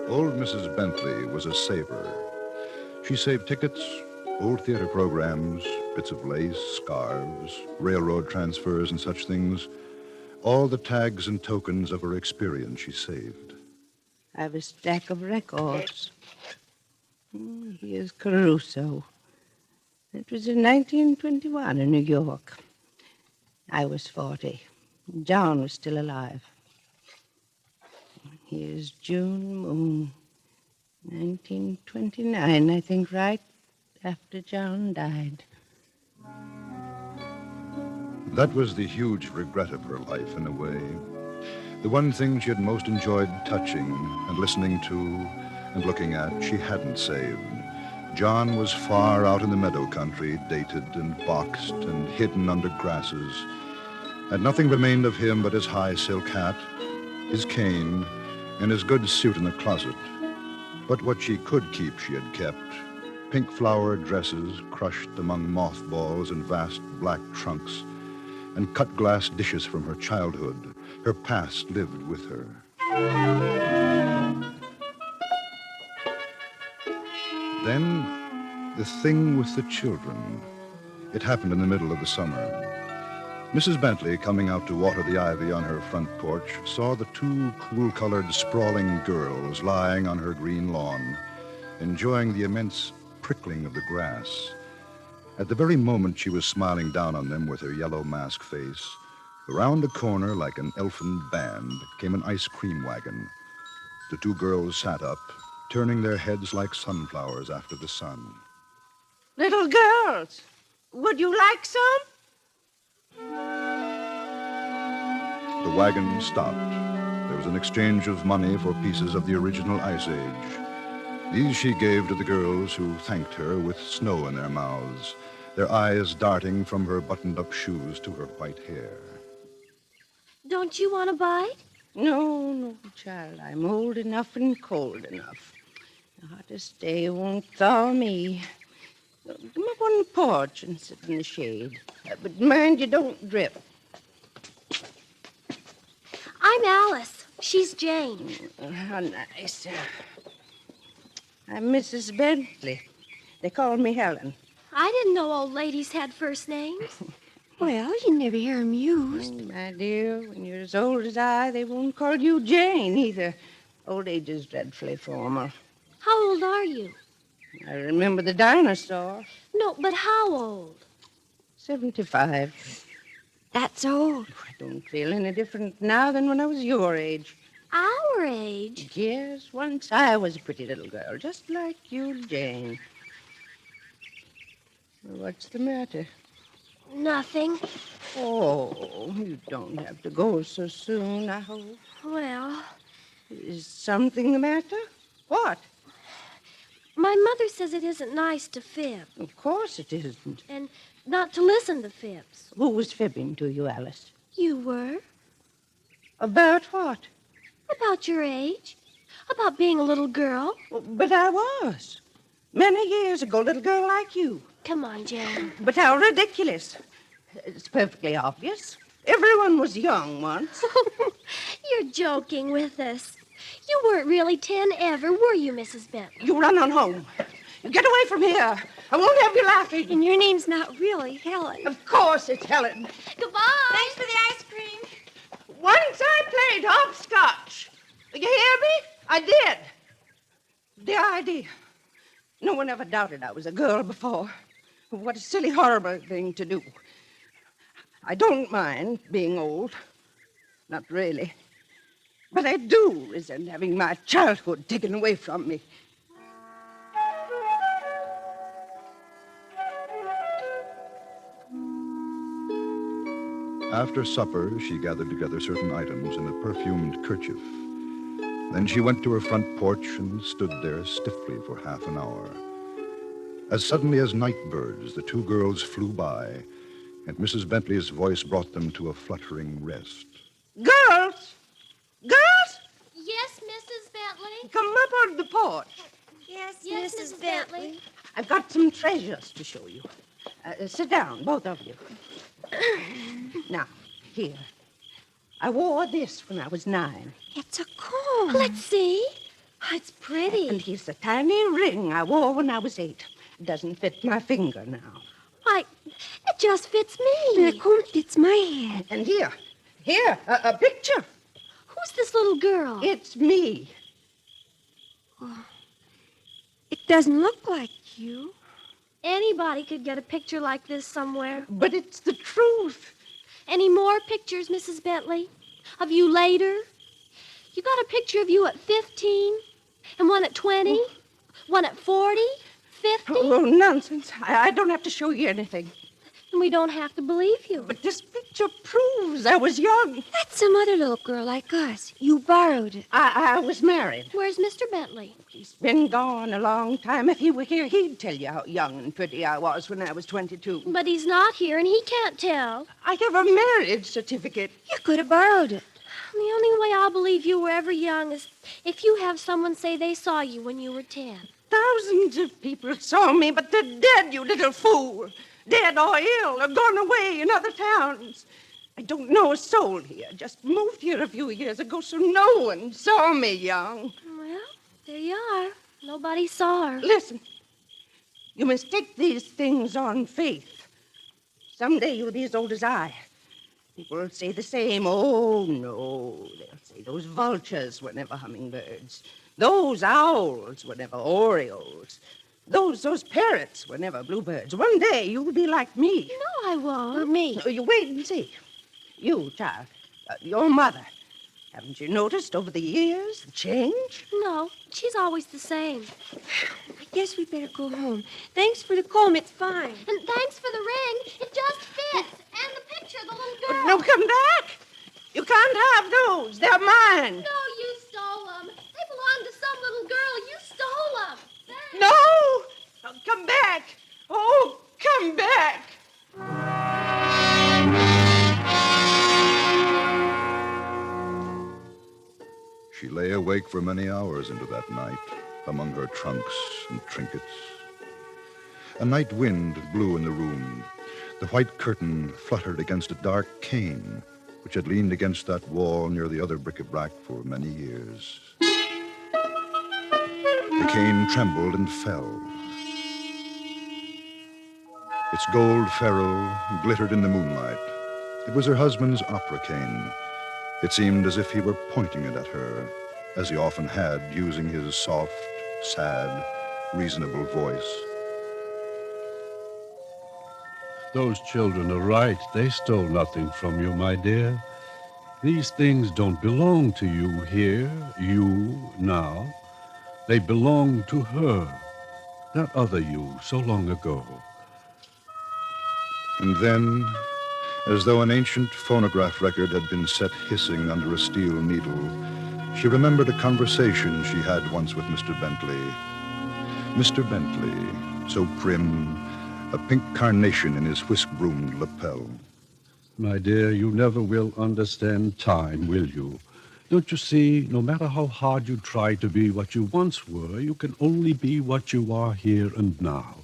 Old Mrs. Bentley was a saver. She saved tickets, old theater programs, bits of lace, scarves, railroad transfers, and such things. All the tags and tokens of her experience she saved. I have a stack of records. Here's Caruso. It was in 1921 in New York. I was 40. Joan was still alive. Here's June Moon, 1929, I think, right after Joan died. That was the huge regret of her life, in a way. The one thing she had most enjoyed touching and listening to and looking at, she hadn't saved. John was far out in the meadow country, dated and boxed and hidden under grasses. And nothing remained of him but his high silk hat, his cane, and his good suit in the closet. But what she could keep she had kept. Pink flower dresses crushed among mothballs and vast black trunks, and cut glass dishes from her childhood. Her past lived with her. Then, the thing with the children. It happened in the middle of the summer. Mrs. Bentley, coming out to water the ivy on her front porch, saw the two cool-colored, sprawling girls lying on her green lawn, enjoying the immense prickling of the grass. At the very moment she was smiling down on them with her yellow mask face, around a corner like an elfin band came an ice cream wagon. The two girls sat up, turning their heads like sunflowers after the sun. Little girls, would you like some? The wagon stopped. There was an exchange of money for pieces of the original Ice Age. These she gave to the girls, who thanked her with snow in their mouths, their eyes darting from her buttoned-up shoes to her white hair. Don't you want a bite? No, child. I'm old enough and cold enough. The hottest day won't thaw me. Come up on the porch and sit in the shade. But mind you don't drip. I'm Alice. She's Jane. How nice. I'm Mrs. Bentley. They call me Helen. I didn't know old ladies had first names. Well, you never hear them used. Oh, my dear, when you're as old as I, they won't call you Jane either. Old age is dreadfully formal. How old are you? I remember the dinosaur. No, but how old? 75. That's old. I don't feel any different now than when I was your age. Our age? Yes, once I was a pretty little girl, just like you, Jane. What's the matter? Nothing. Oh, you don't have to go so soon, I hope. Well... Is something the matter? What? My mother says it isn't nice to fib. Of course it isn't. And not to listen to fibs. Who was fibbing to you, Alice? You were. About what? About your age. About being a little girl. But I was. Many years ago, little girl like you. Come on, Jane. But how ridiculous. It's perfectly obvious. Everyone was young once. You're joking with us. You weren't really 10 ever, were you, Mrs. Bentley? You run on home. You get away from here. I won't have you laughing. And your name's not really Helen. Of course it's Helen. Goodbye. Thanks for the ice cream. Once I played hopscotch. You hear me? I did. The idea. No one ever doubted I was a girl before. What a silly, horrible thing to do. I don't mind being old. Not really. But I do resent having my childhood taken away from me. After supper, she gathered together certain items in a perfumed kerchief. Then she went to her front porch and stood there stiffly for half an hour. As suddenly as night birds, the two girls flew by, and Mrs. Bentley's voice brought them to a fluttering rest. Girls! Girls! Yes, Mrs. Bentley? Come up on the porch. Yes, Mrs. Bentley. I've got some treasures to show you. Sit down, both of you. Now, here. I wore this when I was 9. It's a comb. Let's see. Oh, it's pretty. And here's a tiny ring I wore when I was 8. It doesn't fit my finger now. Why, it just fits me. The comb fits my head. And here, a picture. Who's this little girl? It's me. Oh, it doesn't look like you. Anybody could get a picture like this somewhere. But it's the truth. Any more pictures, Mrs. Bentley? Of you later? You got a picture of you at 15, and one at 20, one at 40, 50? Oh, nonsense. I don't have to show you anything. And we don't have to believe you. But this picture proves I was young. That's some other little girl like us. You borrowed it. I was married. Where's Mr. Bentley? He's been gone a long time. If he were here, he'd tell you how young and pretty I was when I was 22. But he's not here, and he can't tell. I have a marriage certificate. You could have borrowed it. The only way I'll believe you were ever young is if you have someone say they saw you when you were 10. Thousands of people saw me, but they're dead, you little fool. Dead or ill or gone away in other towns. I don't know a soul here. Just moved here a few years ago, so no one saw me young. Well, there you are. Nobody saw her. Listen, you must take these things on faith. Someday you'll be as old as I. People will say the same. Oh, no. They'll say those vultures were never hummingbirds. Those owls were never orioles. Those parrots were never bluebirds. One day you'll be like me. No, I won't. Me. No, you wait and see. You, child, your mother. Haven't you noticed over the years the change? No, she's always the same. I guess we better go home. Thanks for the comb, it's fine. And thanks for the ring. It just fits. And the picture of the little girl. No, come back. You can't have those. They're mine. No, you stole them. They belong to some little girl. You stole them. No! Oh, come back! Oh, come back! She lay awake for many hours into that night, among her trunks and trinkets. A night wind blew in the room. The white curtain fluttered against a dark cane, which had leaned against that wall near the other bric-a-brac for many years. The cane trembled and fell. Its gold ferrule glittered in the moonlight. It was her husband's opera cane. It seemed as if he were pointing it at her, as he often had, using his soft, sad, reasonable voice. Those children are right. They stole nothing from you, my dear. These things don't belong to you here, you now. They belong to her, that other you so long ago. And then, as though an ancient phonograph record had been set hissing under a steel needle, she remembered a conversation she had once with Mr. Bentley. Mr. Bentley, so prim, a pink carnation in his whisk-broomed lapel. My dear, you never will understand time, will you? Don't you see, no matter how hard you try to be what you once were, you can only be what you are here and now.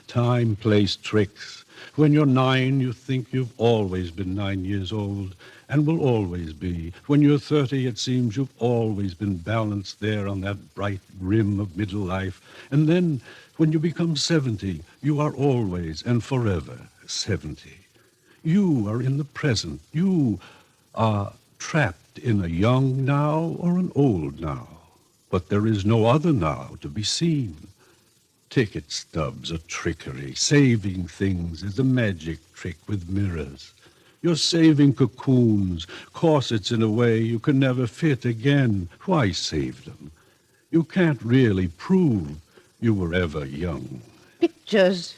Time plays tricks. When you're 9, you think you've always been 9 years old, and will always be. When you're 30, it seems you've always been balanced there on that bright rim of middle life. And then, when you become 70, you are always and forever 70. You are in the present. You are trapped in a young now or an old now. But there is no other now to be seen. Ticket stubs are trickery. Saving things is a magic trick with mirrors. You're saving cocoons, corsets in a way you can never fit again. Why save them? You can't really prove you were ever young. Pictures.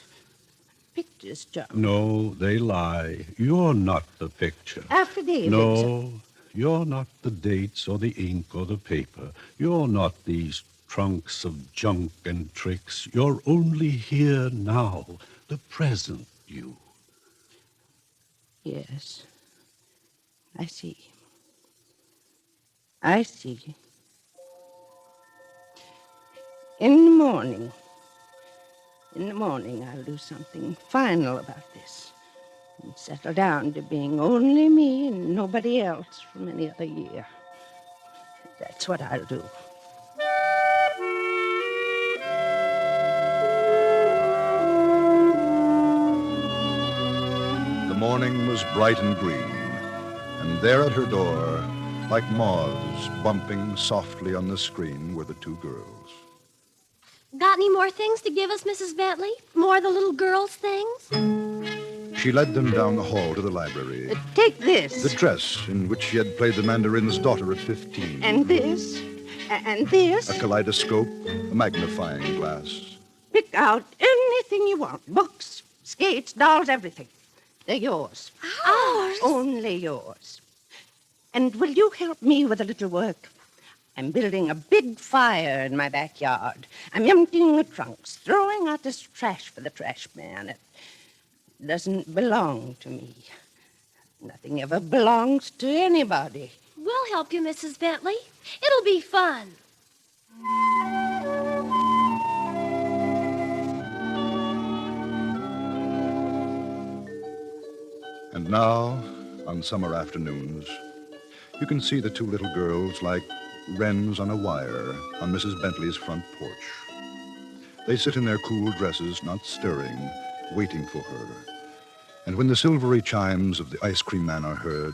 pictures, John. No, they lie. You're not the picture. Affidavits. No, you're not the dates or the ink or the paper. You're not these trunks of junk and tricks. You're only here now, the present you. Yes. I see. I see. In the morning, I'll do something final about this and settle down to being only me and nobody else for many other year. That's what I'll do. The morning was bright and green, and there at her door, like moths bumping softly on the screen, were the two girls. Got any more things to give us, Mrs. Bentley? More of the little girls' things? She led them down the hall to the library. Take this. The dress in which she had played the mandarin's daughter at 15. And this. And this. A kaleidoscope, a magnifying glass. Pick out anything you want. Books, skates, dolls, everything. They're yours. Ours? Only yours. And will you help me with a little work? I'm building a big fire in my backyard. I'm emptying the trunks, throwing out this trash for the trash man. It doesn't belong to me. Nothing ever belongs to anybody. We'll help you, Mrs. Bentley. It'll be fun. And now, on summer afternoons, you can see the two little girls like wrens on a wire on Mrs. Bentley's front porch. They sit in their cool dresses, not stirring, waiting for her. And when the silvery chimes of the ice cream man are heard,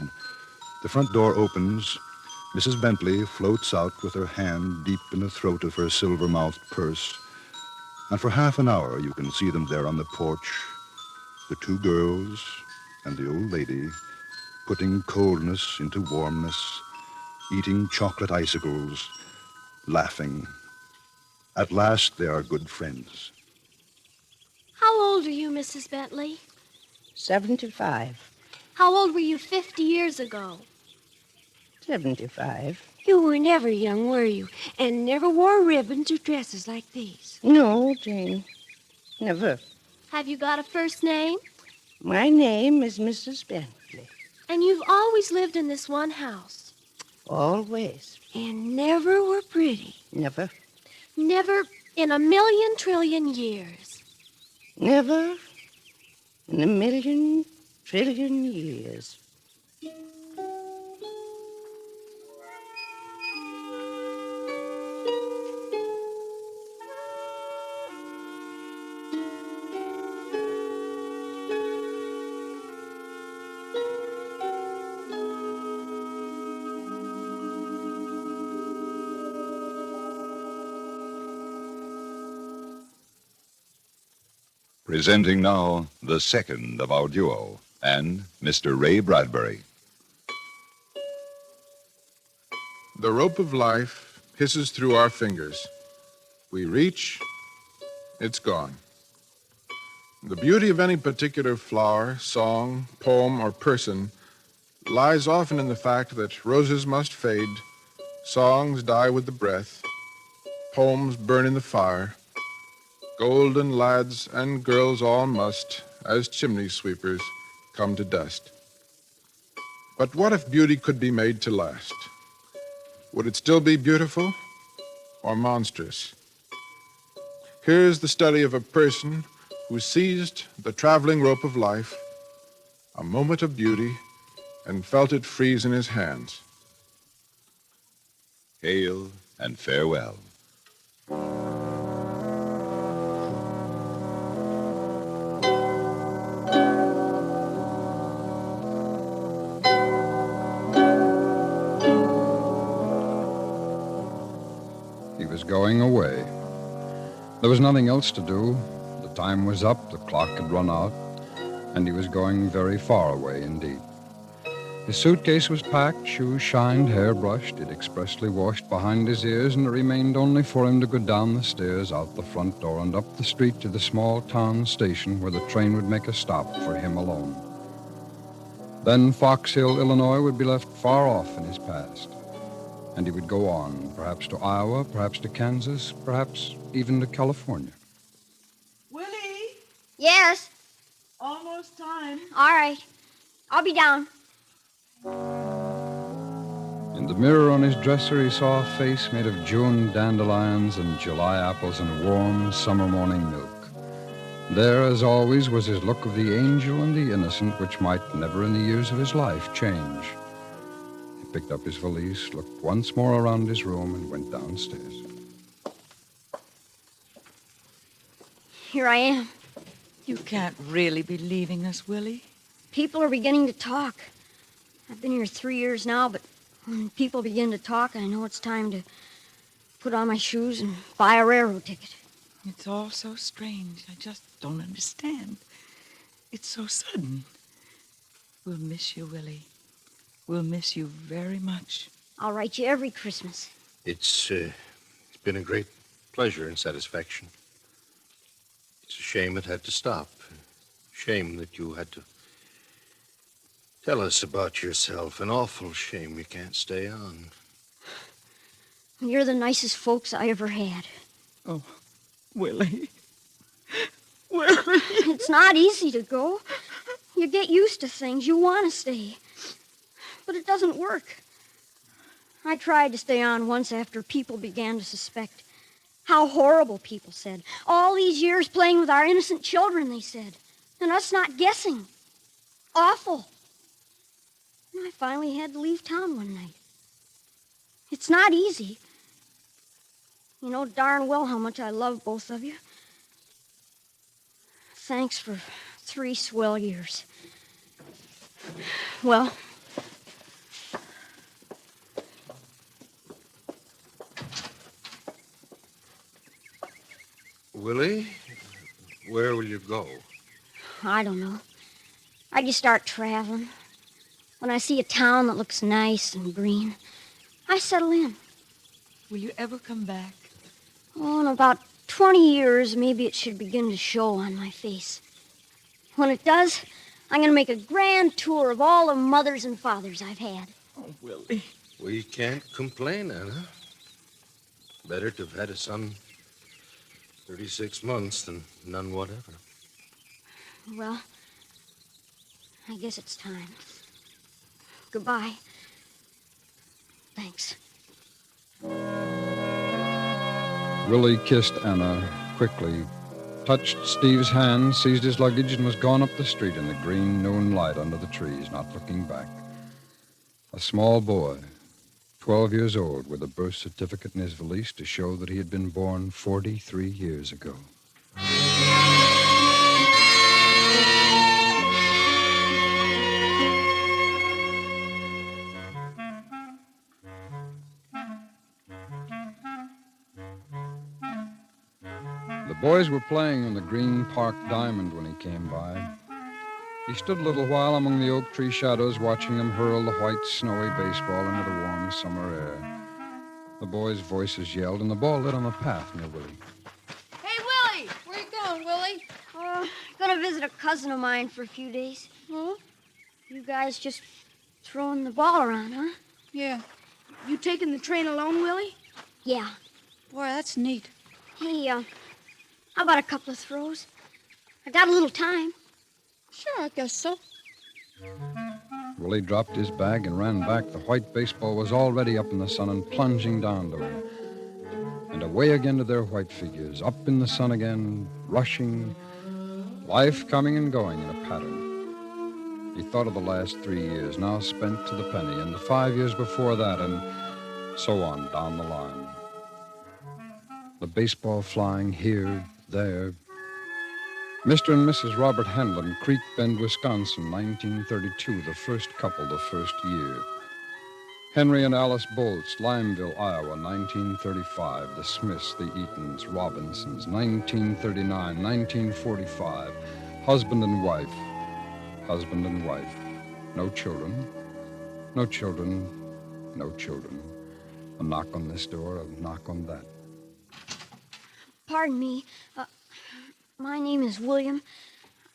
the front door opens, Mrs. Bentley floats out with her hand deep in the throat of her silver-mouthed purse, and for half an hour you can see them there on the porch, the two girls and the old lady, putting coldness into warmness, eating chocolate icicles, laughing. At last, they are good friends. How old are you, Mrs. Bentley? 75. How old were you 50 years ago? 75. You were never young, were you? And never wore ribbons or dresses like these? No, Jane. Never. Have you got a first name? My name is Mrs. Bentley. And you've always lived in this one house? Always. And never were pretty? Never. Never in a million trillion years? Never in a million trillion years. Presenting now the second of our duo, and Mr. Ray Bradbury. The rope of life hisses through our fingers. We reach, it's gone. The beauty of any particular flower, song, poem, or person lies often in the fact that roses must fade, songs die with the breath, poems burn in the fire, golden lads and girls all must, as chimney sweepers, come to dust. But what if beauty could be made to last? Would it still be beautiful or monstrous? Here's the study of a person who seized the traveling rope of life, a moment of beauty, and felt it freeze in his hands. Hail and farewell. Going away. There was nothing else to do. The time was up, the clock had run out, and he was going very far away indeed. His suitcase was packed, shoes shined, hair brushed, it expressly washed behind his ears, and it remained only for him to go down the stairs, out the front door, and up the street to the small town station where the train would make a stop for him alone. Then Fox Hill, Illinois would be left far off in his past, and he would go on, perhaps to Iowa, perhaps to Kansas, perhaps even to California. Willie, Yes. almost time. All right. I'll be down. In the mirror on his dresser, he saw a face made of June dandelions and July apples and warm summer morning milk. There, as always, was his look of the angel and the innocent, which might never in the years of his life change. He picked up his valise, looked once more around his room, and went downstairs. Here I am. You can't really be leaving us, Willie. People are beginning to talk. I've been here 3 years now, but when people begin to talk, I know it's time to put on my shoes and buy a railroad ticket. It's all so strange. I just don't understand. It's so sudden. We'll miss you, Willie. We'll miss you very much. I'll write you every Christmas. It's been a great pleasure and satisfaction. It's a shame it had to stop. Shame that you had to tell us about yourself. An awful shame you can't stay on. You're the nicest folks I ever had. Oh, Willie. Willie. It's not easy to go. You get used to things. You want to stay. But it doesn't work. I tried to stay on once after people began to suspect. How horrible, people said. All these years playing with our innocent children, they said. And us not guessing. Awful. And I finally had to leave town one night. It's not easy. You know darn well how much I love both of you. Thanks for 3 swell years. Well, Willie, where will you go? I don't know. I just start traveling. When I see a town that looks nice and green, I settle in. Will you ever come back? Oh, in about 20 years, maybe it should begin to show on my face. When it does, I'm going to make a grand tour of all the mothers and fathers I've had. Oh, Willie. We can't complain, Anna. Better to have had a son 36 months than none whatever. Well, I guess it's time. Goodbye. Thanks. Willie kissed Anna quickly, touched Steve's hand, seized his luggage, and was gone up the street in the green noon light under the trees, not looking back. A small boy, 12 years old, with a birth certificate in his valise to show that he had been born 43 years ago. The boys were playing on the Green Park Diamond when he came by. He stood a little while among the oak tree shadows, watching them hurl the white, snowy baseball into the warm summer air. The boys' voices yelled, and the ball lit on the path near Willie. Hey, Willie! Where you going, Willie? Gonna visit a cousin of mine for a few days. Huh? You guys just throwing the ball around, huh? Yeah. You taking the train alone, Willie? Yeah. Boy, that's neat. Hey, how about a couple of throws? I got a little time. Sure, I guess so. Willie dropped his bag and ran back. The white baseball was already up in the sun and plunging down to him. And away again to their white figures, up in the sun again, rushing, life coming and going in a pattern. He thought of the last 3 years, now spent to the penny, and the 5 years before that, and so on down the line. The baseball flying here, there. Mr. and Mrs. Robert Hanlon, Creek Bend, Wisconsin, 1932, the first couple, the first year. Henry and Alice Bolts, Limeville, Iowa, 1935, the Smiths, the Eatons, Robinsons, 1939, 1945, husband and wife, no children, No children, no children. A knock on this door, a knock on that. Pardon me. My name is William.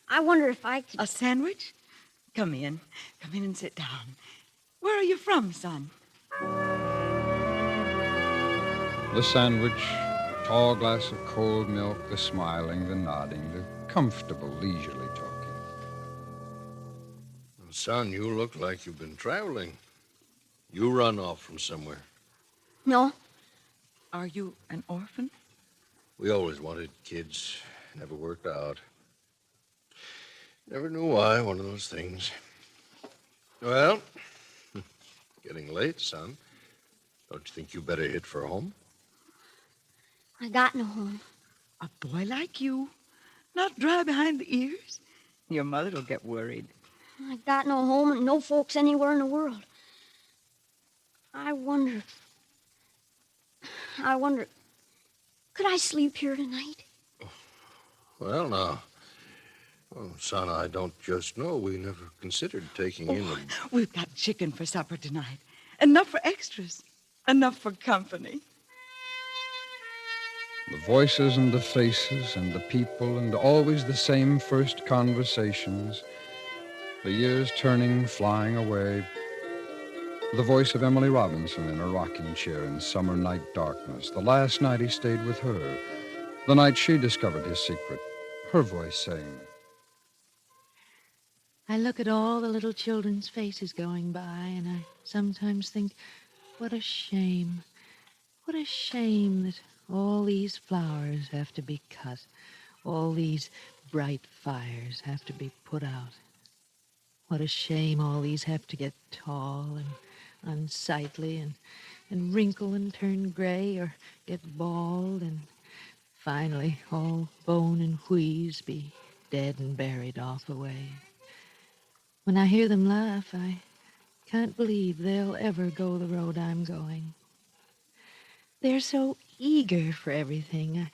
I wonder if I could... A sandwich? Come in. Come in and sit down. Where are you from, son? The sandwich, tall glass of cold milk, the smiling, the nodding, the comfortable, leisurely talking. Son, you look like you've been traveling. You run off from somewhere. No. Are you an orphan? We always wanted kids. Never worked out. Never knew why, one of those things. Well, getting late, son. Don't you think you better hit for home? I got no home. A boy like you? Not dry behind the ears? Your mother'll get worried. I got no home and no folks anywhere in the world. I wonder, could I sleep here tonight? Well, now. Oh, son, I don't just know. We never considered taking in a... We've got chicken for supper tonight. Enough for extras. Enough for company. The voices and the faces and the people and always the same first conversations. The years turning, flying away. The voice of Emily Robinson in a rocking chair in summer night darkness. The last night he stayed with her. The night she discovered his secret. Her voice saying, I look at all the little children's faces going by, and I sometimes think, what a shame. What a shame that all these flowers have to be cut. All these bright fires have to be put out. What a shame all these have to get tall and unsightly and wrinkle and turn gray or get bald and finally all bone and wheeze be dead and buried off away. When I hear them laugh, I can't believe they'll ever go the road I'm going. They're so eager for everything.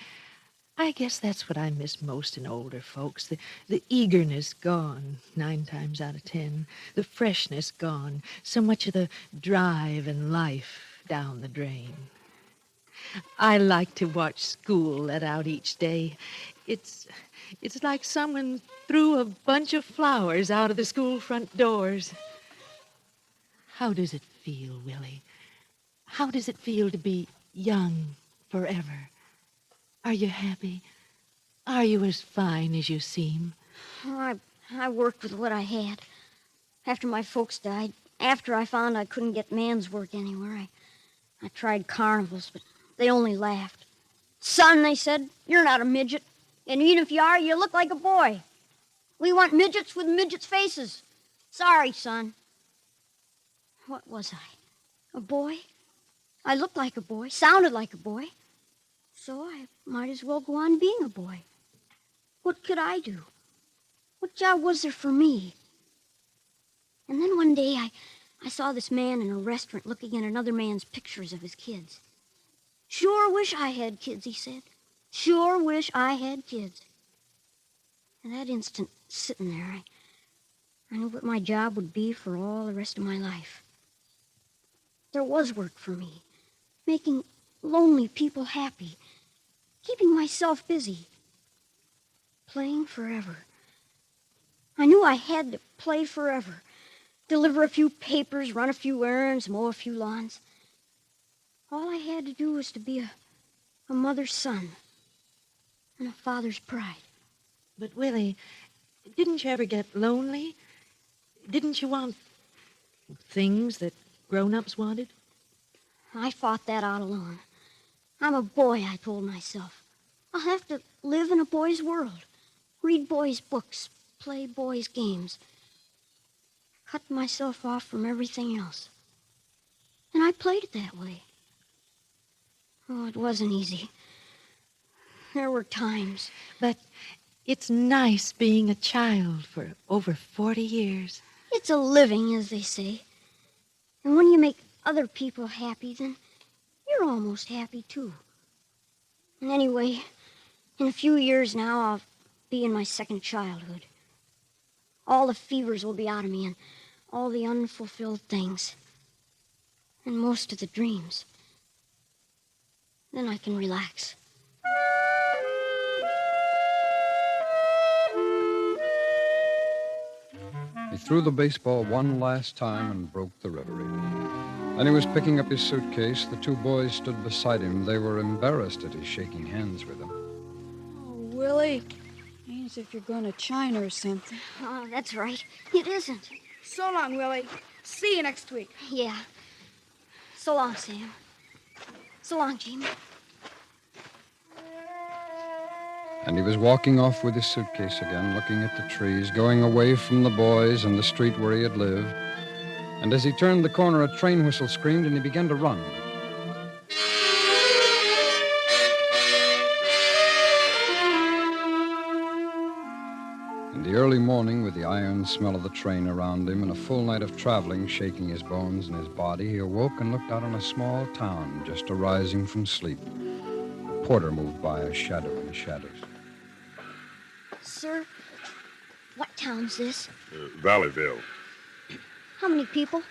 I guess that's what I miss most in older folks. The eagerness gone 9 times out of 10. The freshness gone. So much of the drive and life down the drain. I like to watch school let out each day. It's like someone threw a bunch of flowers out of the school front doors. How does it feel, Willie? How does it feel to be young forever? Are you happy? Are you as fine as you seem? Oh, I worked with what I had. After my folks died, after I found I couldn't get man's work anywhere, I tried carnivals, but they only laughed. Son, they said, you're not a midget. And even if you are, you look like a boy. We want midgets with midgets' faces. Sorry, son. What was I? A boy? I looked like a boy, sounded like a boy. So I might as well go on being a boy. What could I do? What job was there for me? And then one day I saw this man in a restaurant looking at another man's pictures of his kids. Sure wish I had kids, he said. Sure wish I had kids. And that instant, sitting there, I knew what my job would be for all the rest of my life. There was work for me, making lonely people happy, keeping myself busy, playing forever. I knew I had to play forever, deliver a few papers, run a few errands, mow a few lawns. All I had to do was to be a mother's son and a father's pride. But, Willie, didn't you ever get lonely? Didn't you want things that grown-ups wanted? I fought that out alone. I'm a boy, I told myself. I'll have to live in a boy's world, read boys' books, play boys' games, cut myself off from everything else. And I played it that way. Oh, it wasn't easy. There were times. But it's nice being a child for over 40 years. It's a living, as they say. And when you make other people happy, then you're almost happy, too. And anyway, in a few years now, I'll be in my second childhood. All the fevers will be out of me, and all the unfulfilled things, and most of the dreams. Then I can relax. He threw the baseball one last time and broke the reverie. Then he was picking up his suitcase. The two boys stood beside him. They were embarrassed at his shaking hands with them. Oh, Willie. Ain't as if you're going to China or something. Oh, that's right. It isn't. So long, Willie. See you next week. Yeah. So long, Sam. So long, Jamie. And he was walking off with his suitcase again, looking at the trees, going away from the boys and the street where he had lived. And as he turned the corner, a train whistle screamed, and he began to run. In the early morning, with the iron smell of the train around him and a full night of traveling shaking his bones and his body, he awoke and looked out on a small town just arising from sleep. A porter moved by, a shadow in the shadows. Sir, what town's this? Valleyville. How many people?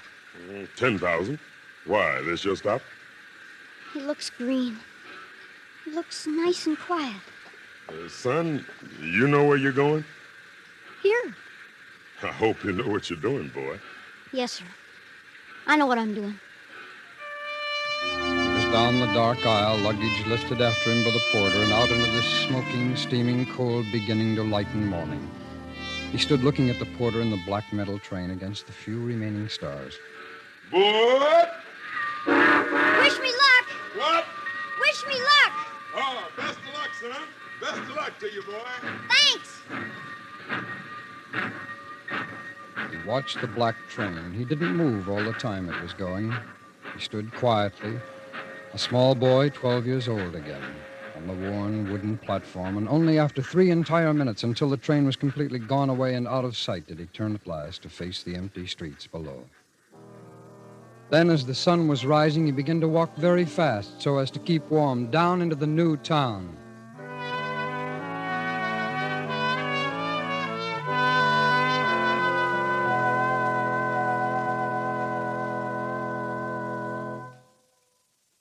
10,000. Why, this your stop? He looks green. He looks nice and quiet. Son, you know where you're going? Here. I hope you know what you're doing, boy. Yes, sir. I know what I'm doing. He was down the dark aisle, luggage lifted after him by the porter, and out into this smoking, steaming, cold, beginning to lighten morning. He stood looking at the porter in the black metal train against the few remaining stars. Boy! Wish me luck! What? Wish me luck! Oh, best of luck, son. Best of luck to you, boy. Thanks! He watched the black train. He didn't move all the time it was going. He stood quietly, a small boy, 12 years old again, on the worn wooden platform, and only after 3 entire minutes, until the train was completely gone away and out of sight, did he turn at last to face the empty streets below. Then, as the sun was rising, he began to walk very fast so as to keep warm down into the new town.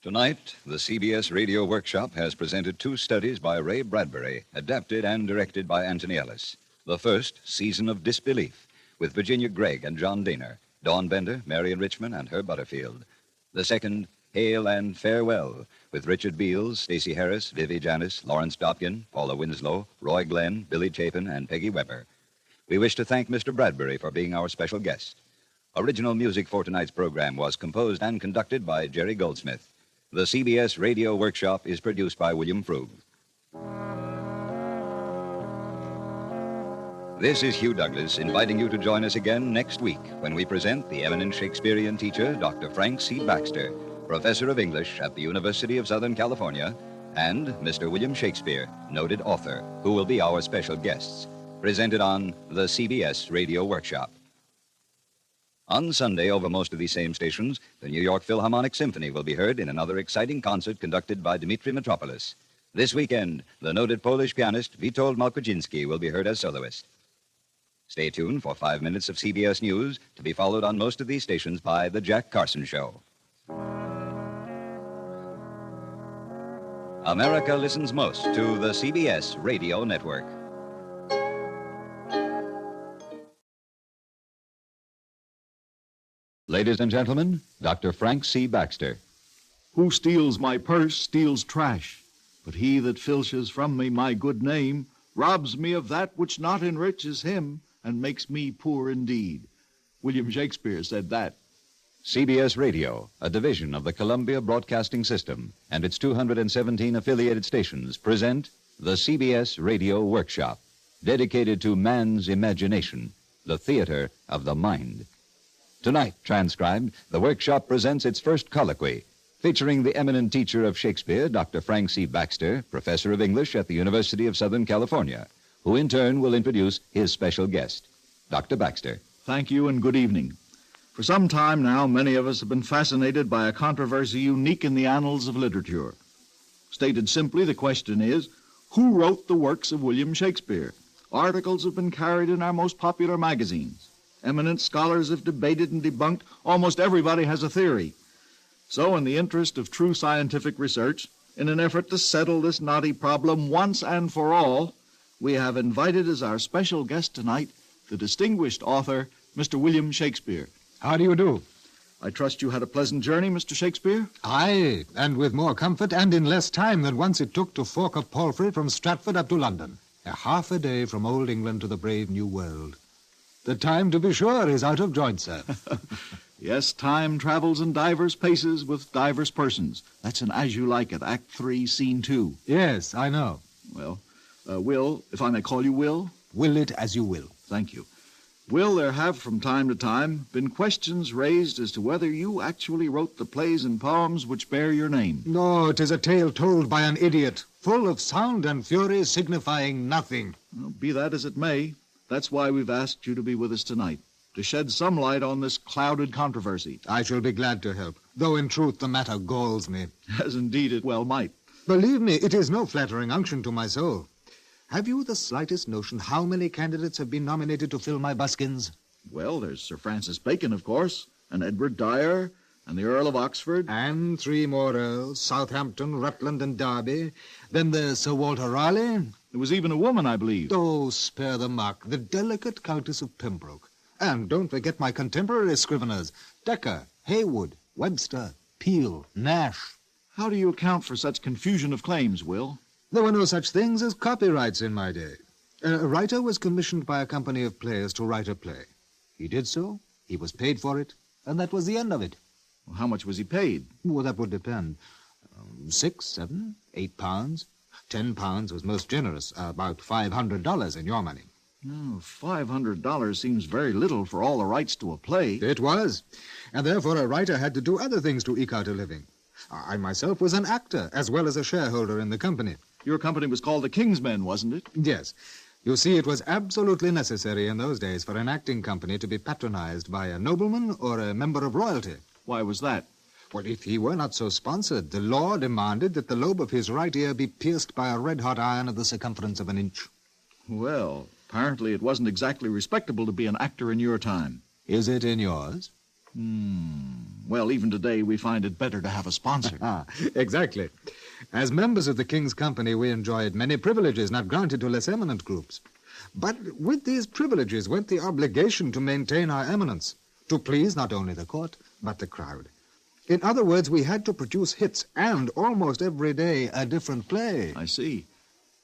Tonight, the CBS Radio Workshop has presented 2 studies by Ray Bradbury, adapted and directed by Anthony Ellis. The first, Season of Disbelief, with Virginia Gregg and John Daner, Dawn Bender, Marion Richmond, and Herb Butterfield. The second, Hail and Farewell, with Richard Beals, Stacey Harris, Vivi Janis, Lawrence Dopkin, Paula Winslow, Roy Glenn, Billy Chapin, and Peggy Weber. We wish to thank Mr. Bradbury for being our special guest. Original music for tonight's program was composed and conducted by Jerry Goldsmith. The CBS Radio Workshop is produced by William Frug. This is Hugh Douglas inviting you to join us again next week when we present the eminent Shakespearean teacher, Dr. Frank C. Baxter, professor of English at the University of Southern California, and Mr. William Shakespeare, noted author, who will be our special guests, presented on the CBS Radio Workshop. On Sunday, over most of these same stations, the New York Philharmonic Symphony will be heard in another exciting concert conducted by Dmitri Mitropoulos. This weekend, the noted Polish pianist Witold Malkoczynski will be heard as soloist. Stay tuned for 5 minutes of CBS News, to be followed on most of these stations by The Jack Carson Show. America listens most to the CBS Radio Network. Ladies and gentlemen, Dr. Frank C. Baxter. Who steals my purse steals trash, but he that filches from me my good name robs me of that which not enriches him and makes me poor indeed. William Shakespeare said that. CBS Radio, a division of the Columbia Broadcasting System, and its 217 affiliated stations present the CBS Radio Workshop, dedicated to man's imagination, the theater of the mind. Tonight, transcribed, the workshop presents its first colloquy, featuring the eminent teacher of Shakespeare, Dr. Frank C. Baxter, professor of English at the University of Southern California, who in turn will introduce his special guest, Dr. Baxter. Thank you and good evening. For some time now, many of us have been fascinated by a controversy unique in the annals of literature. Stated simply, the question is, who wrote the works of William Shakespeare? Articles have been carried in our most popular magazines. Eminent scholars have debated and debunked. Almost everybody has a theory. So, in the interest of true scientific research, in an effort to settle this knotty problem once and for all, we have invited as our special guest tonight the distinguished author, Mr. William Shakespeare. How do you do? I trust you had a pleasant journey, Mr. Shakespeare? Aye, and with more comfort and in less time than once it took to fork a palfrey from Stratford up to London. Half a day from old England to the brave new world. The time, to be sure, is out of joint, sir. Yes, time travels in divers paces with divers persons. That's in As You Like It, Act 3, Scene 2. Yes, I know. Well, Will, if I may call you Will? Will it as you will. Thank you. Will, there have from time to time been questions raised as to whether you actually wrote the plays and poems which bear your name. No, 'tis a tale told by an idiot, full of sound and fury, signifying nothing. Well, be that as it may, that's why we've asked you to be with us tonight, to shed some light on this clouded controversy. I shall be glad to help, though in truth the matter galls me. As indeed it well might. Believe me, it is no flattering unction to my soul. Have you the slightest notion how many candidates have been nominated to fill my buskins? Well, there's Sir Francis Bacon, of course, and Edward Dyer, and the Earl of Oxford. And 3 more earls, Southampton, Rutland, and Derby. Then there's Sir Walter Raleigh. There was even a woman, I believe. Oh, spare the mark, the delicate Countess of Pembroke. And don't forget my contemporary scriveners, Dekker, Haywood, Webster, Peel, Nash. How do you account for such confusion of claims, Will? There were no such things as copyrights in my day. A writer was commissioned by a company of players to write a play. He did so, he was paid for it, and that was the end of it. Well, how much was he paid? Well, that would depend. 6, 7, 8 pounds. 10 pounds was most generous, about $500 in your money. Oh, $500 seems very little for all the rights to a play. It was, and therefore a writer had to do other things to eke out a living. I myself was an actor, as well as a shareholder in the company. Your company was called the King's Men, wasn't it? Yes. You see, it was absolutely necessary in those days for an acting company to be patronized by a nobleman or a member of royalty. Why was that? Well, if he were not so sponsored, the law demanded that the lobe of his right ear be pierced by a red-hot iron of the circumference of an inch. Well, apparently it wasn't exactly respectable to be an actor in your time. Is it in yours? Well, even today we find it better to have a sponsor. Exactly. As members of the King's Company, we enjoyed many privileges not granted to less eminent groups. But with these privileges went the obligation to maintain our eminence, to please not only the court, but the crowd. In other words, we had to produce hits, and almost every day a different play. I see.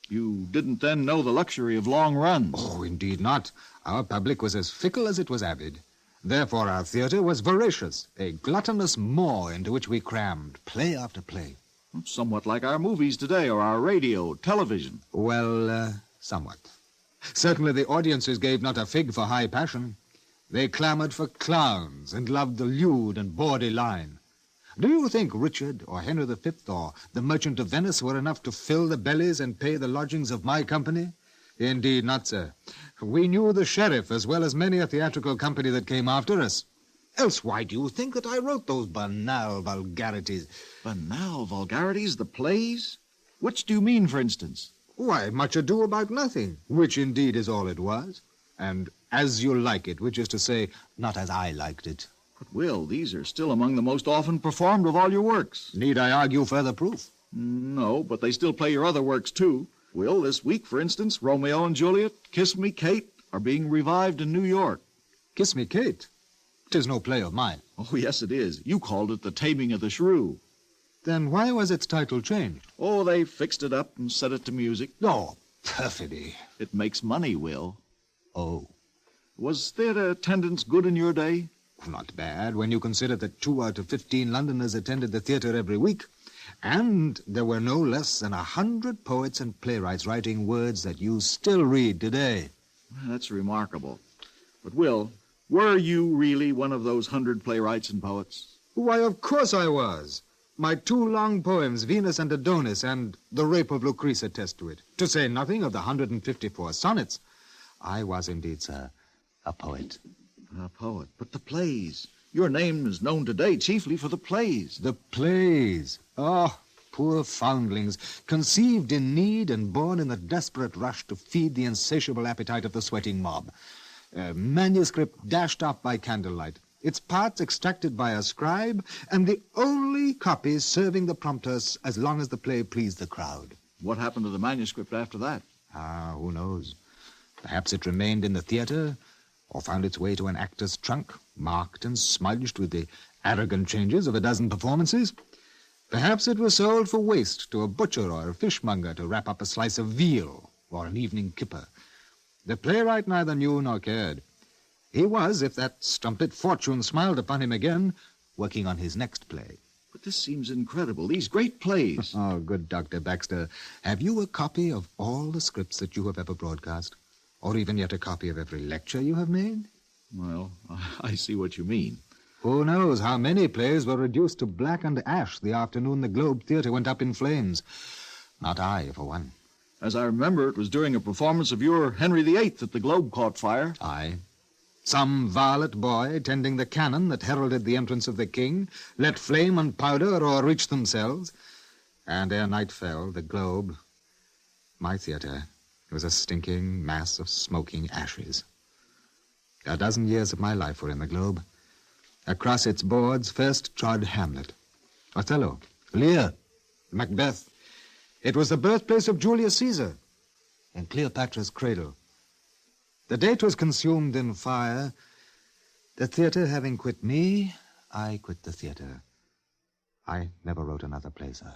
You didn't then know the luxury of long runs. Oh, indeed not. Our public was as fickle as it was avid. Therefore, our theater was voracious, a gluttonous maw into which we crammed play after play. Somewhat like our movies today, or our radio, television. Well, somewhat. Certainly the audiences gave not a fig for high passion. They clamored for clowns and loved the lewd and bawdy line. Do you think Richard or Henry V or the Merchant of Venice were enough to fill the bellies and pay the lodgings of my company? Indeed not, sir. We knew the sheriff as well as many a theatrical company that came after us. Else why do you think that I wrote those banal vulgarities? Banal vulgarities? The plays? Which do you mean, for instance? Why, Much Ado About Nothing, which indeed is all it was. And As You Like It, which is to say, not as I liked it. But, Will, these are still among the most often performed of all your works. Need I argue further proof? No, but they still play your other works, too. Will, this week, for instance, Romeo and Juliet, Kiss Me, Kate, are being revived in New York. Kiss Me, Kate? 'Tis no play of mine. Oh, yes, it is. You called it The Taming of the Shrew. Then why was its title changed? Oh, they fixed it up and set it to music. Oh, perfidy. It makes money, Will. Oh. Was theater attendance good in your day? Not bad, when you consider that 2 out of 15 Londoners attended the theater every week. And there were no less than 100 poets and playwrights writing words that you still read today. That's remarkable. But, Will, were you really one of those 100 playwrights and poets? Why, of course I was. My 2 long poems, Venus and Adonis, and The Rape of Lucrece, attest to it. To say nothing of the 154 sonnets. I was indeed, sir, a poet. A poet. But the plays. Your name is known today chiefly for the plays. The plays. Oh, poor foundlings, conceived in need and born in the desperate rush to feed the insatiable appetite of the sweating mob. A manuscript dashed up by candlelight, its parts extracted by a scribe, and the only copies serving the prompters as long as the play pleased the crowd. What happened to the manuscript after that? Who knows? Perhaps it remained in the theater, or found its way to an actor's trunk, marked and smudged with the arrogant changes of a dozen performances. Perhaps it was sold for waste to a butcher or a fishmonger to wrap up a slice of veal or an evening kipper. The playwright neither knew nor cared. He was, if that strumpet fortune smiled upon him again, working on his next play. But this seems incredible. These great plays. Oh, good Dr. Baxter. Have you a copy of all the scripts that you have ever broadcast? Or even yet a copy of every lecture you have made? Well, I see what you mean. Who knows how many plays were reduced to blackened ash the afternoon the Globe Theater went up in flames? Not I, for one. As I remember, it was during a performance of your Henry VIII that the Globe caught fire. Aye. Some varlet boy, tending the cannon that heralded the entrance of the king, let flame and powder o'erreach themselves, and ere night fell, the Globe, my theater, was a stinking mass of smoking ashes. A dozen years of my life were in the Globe. Across its boards first trod Hamlet, Othello, Lear, Macbeth. It was the birthplace of Julius Caesar and Cleopatra's cradle. The date was consumed in fire. The theater having quit me, I quit the theater. I never wrote another play, sir.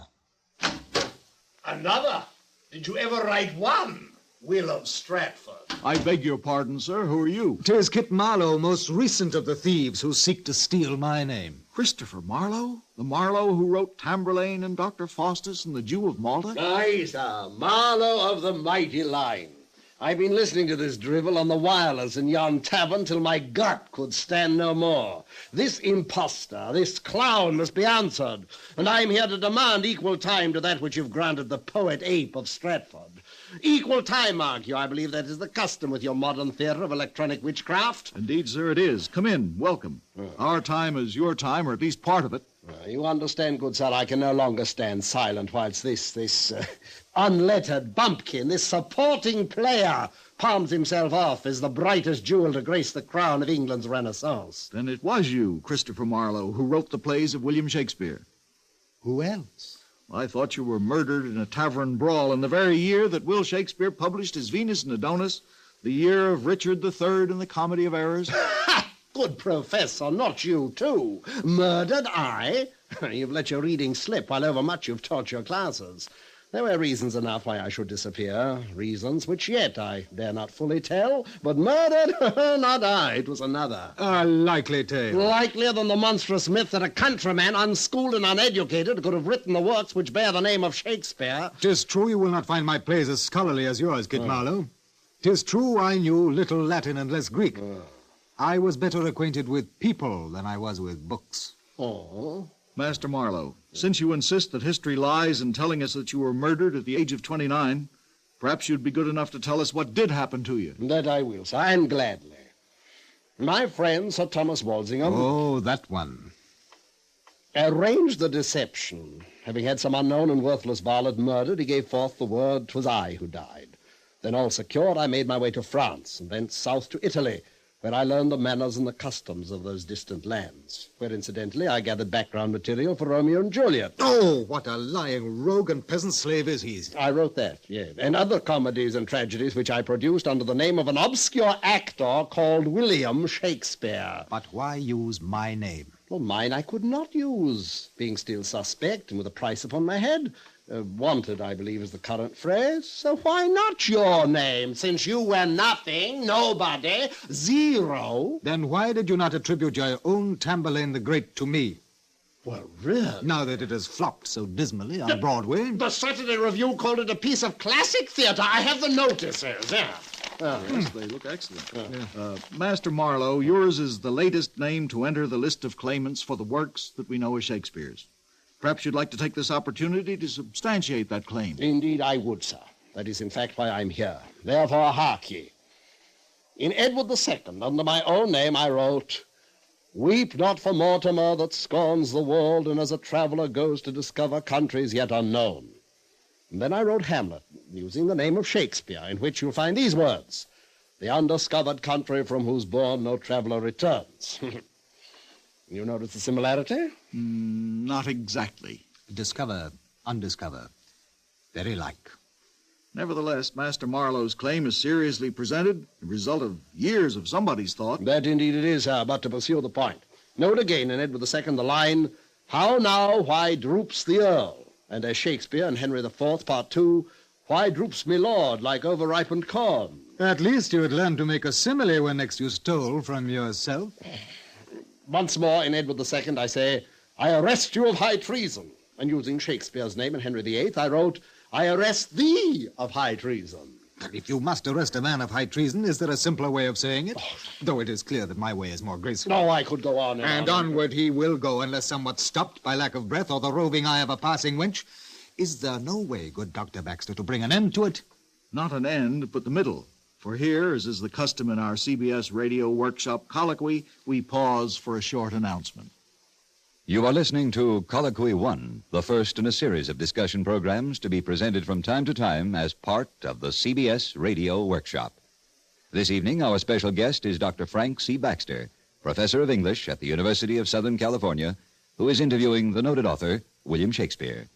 Another? Did you ever write one? Will of Stratford. I beg your pardon, sir. Who are you? 'Tis Kit Marlowe, most recent of the thieves who seek to steal my name. Christopher Marlowe? The Marlowe who wrote Tamburlaine and Dr. Faustus and the Jew of Malta? Aye, sir. Marlowe of the mighty line. I've been listening to this drivel on the wireless in yon tavern till my gut could stand no more. This impostor, this clown must be answered, and I'm here to demand equal time to that which you've granted the poet ape of Stratford. Equal time, mark you. I believe that is the custom with your modern theater of electronic witchcraft. Indeed, sir, it is. Come in. Welcome. Our time is your time, or at least part of it. You understand, good sir, I can no longer stand silent whilst this unlettered bumpkin, this supporting player, palms himself off as the brightest jewel to grace the crown of England's Renaissance. Then it was you, Christopher Marlowe, who wrote the plays of William Shakespeare. Who else? I thought you were murdered in a tavern brawl in the very year that Will Shakespeare published his Venus and Adonis, the year of Richard III and the Comedy of Errors. Good professor, not you, too. Murdered, I? You've let your reading slip while overmuch you've taught your classes. There were reasons enough why I should disappear, reasons which yet I dare not fully tell, but murdered, not I, it was another. A likely tale. Likelier than the monstrous myth that a countryman, unschooled and uneducated, could have written the works which bear the name of Shakespeare. 'Tis true you will not find my plays as scholarly as yours, Kit Marlowe. 'Tis true I knew little Latin and less Greek. I was better acquainted with people than I was with books. Oh. Master Marlowe, since you insist that history lies in telling us that you were murdered at the age of 29, perhaps you'd be good enough to tell us what did happen to you. That I will, sir, and gladly. My friend, Sir Thomas Walsingham... Oh, that one. Arranged the deception. Having had some unknown and worthless varlet murdered, he gave forth the word 'twas I who died. Then all secured, I made my way to France, and thence south to Italy, where I learned the manners and the customs of those distant lands, where, incidentally, I gathered background material for Romeo and Juliet. Oh, what a lying rogue and peasant slave is he. I wrote that, yes, and other comedies and tragedies which I produced under the name of an obscure actor called William Shakespeare. But why use my name? Well, mine I could not use, being still suspect and with a price upon my head. Wanted, I believe, is the current phrase. So why not your name, since you were nothing, nobody, zero? Then why did you not attribute your own Tamburlaine the Great to me? Well, really? Now that it has flopped so dismally on Broadway. The Saturday Review called it a piece of classic theater. I have the notices, yeah. Yes, they look excellent. Master Marlowe, yours is the latest name to enter the list of claimants for the works that we know as Shakespeare's. Perhaps you'd like to take this opportunity to substantiate that claim. Indeed, I would, sir. That is, in fact, why I'm here. Therefore, hark ye. In Edward II, under my own name, I wrote, "Weep not for Mortimer that scorns the world, and as a traveler goes to discover countries yet unknown." And then I wrote Hamlet, using the name of Shakespeare, in which you'll find these words, the undiscovered country from whose bourne no traveler returns. You notice the similarity? Not exactly. Discover, undiscover. Very like. Nevertheless, Master Marlowe's claim is seriously presented, the result of years of somebody's thought. That indeed it is, sir, but to pursue the point. Note again in Edward II the line, "How now, why droops the Earl?" And as Shakespeare in Henry IV, Part 2, "Why droops me lord like over-ripened corn?" At least you had learned to make a simile when next you stole from yourself. Once more in Edward II I say, "I arrest you of high treason." And using Shakespeare's name in Henry VIII, I wrote, "I arrest thee of high treason." If you must arrest a man of high treason, is there a simpler way of saying it? Though it is clear that my way is more graceful. No, I could go on and onward he will go, unless somewhat stopped by lack of breath or the roving eye of a passing wench. Is there no way, good Dr. Baxter, to bring an end to it? Not an end, but the middle. For here, as is the custom in our CBS Radio Workshop Colloquy, we pause for a short announcement. You are listening to Colloquy 1, the first in a series of discussion programs to be presented from time to time as part of the CBS Radio Workshop. This evening, our special guest is Dr. Frank C. Baxter, professor of English at the University of Southern California, who is interviewing the noted author, William Shakespeare.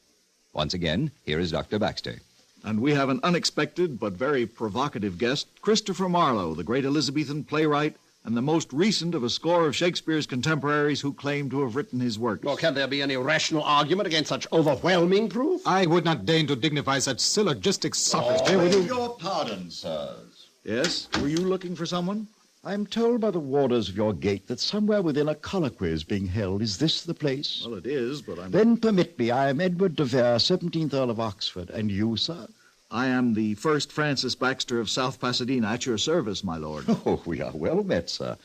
Once again, here is Dr. Baxter. And we have an unexpected but very provocative guest, Christopher Marlowe, the great Elizabethan playwright, and the most recent of a score of Shakespeare's contemporaries who claim to have written his works. Or can there be any rational argument against such overwhelming proof? I would not deign to dignify such syllogistic sophistry. Will you? Your pardon, sirs. Yes? Were you looking for someone? I'm told by the warders of your gate that somewhere within a colloquy is being held. Is this the place? Well, it is, but I'm... Then permit me. I am Edward de Vere, 17th Earl of Oxford. And you, sir? I am the first Francis Baxter of South Pasadena, at your service, my lord. Oh, we are well met, sir.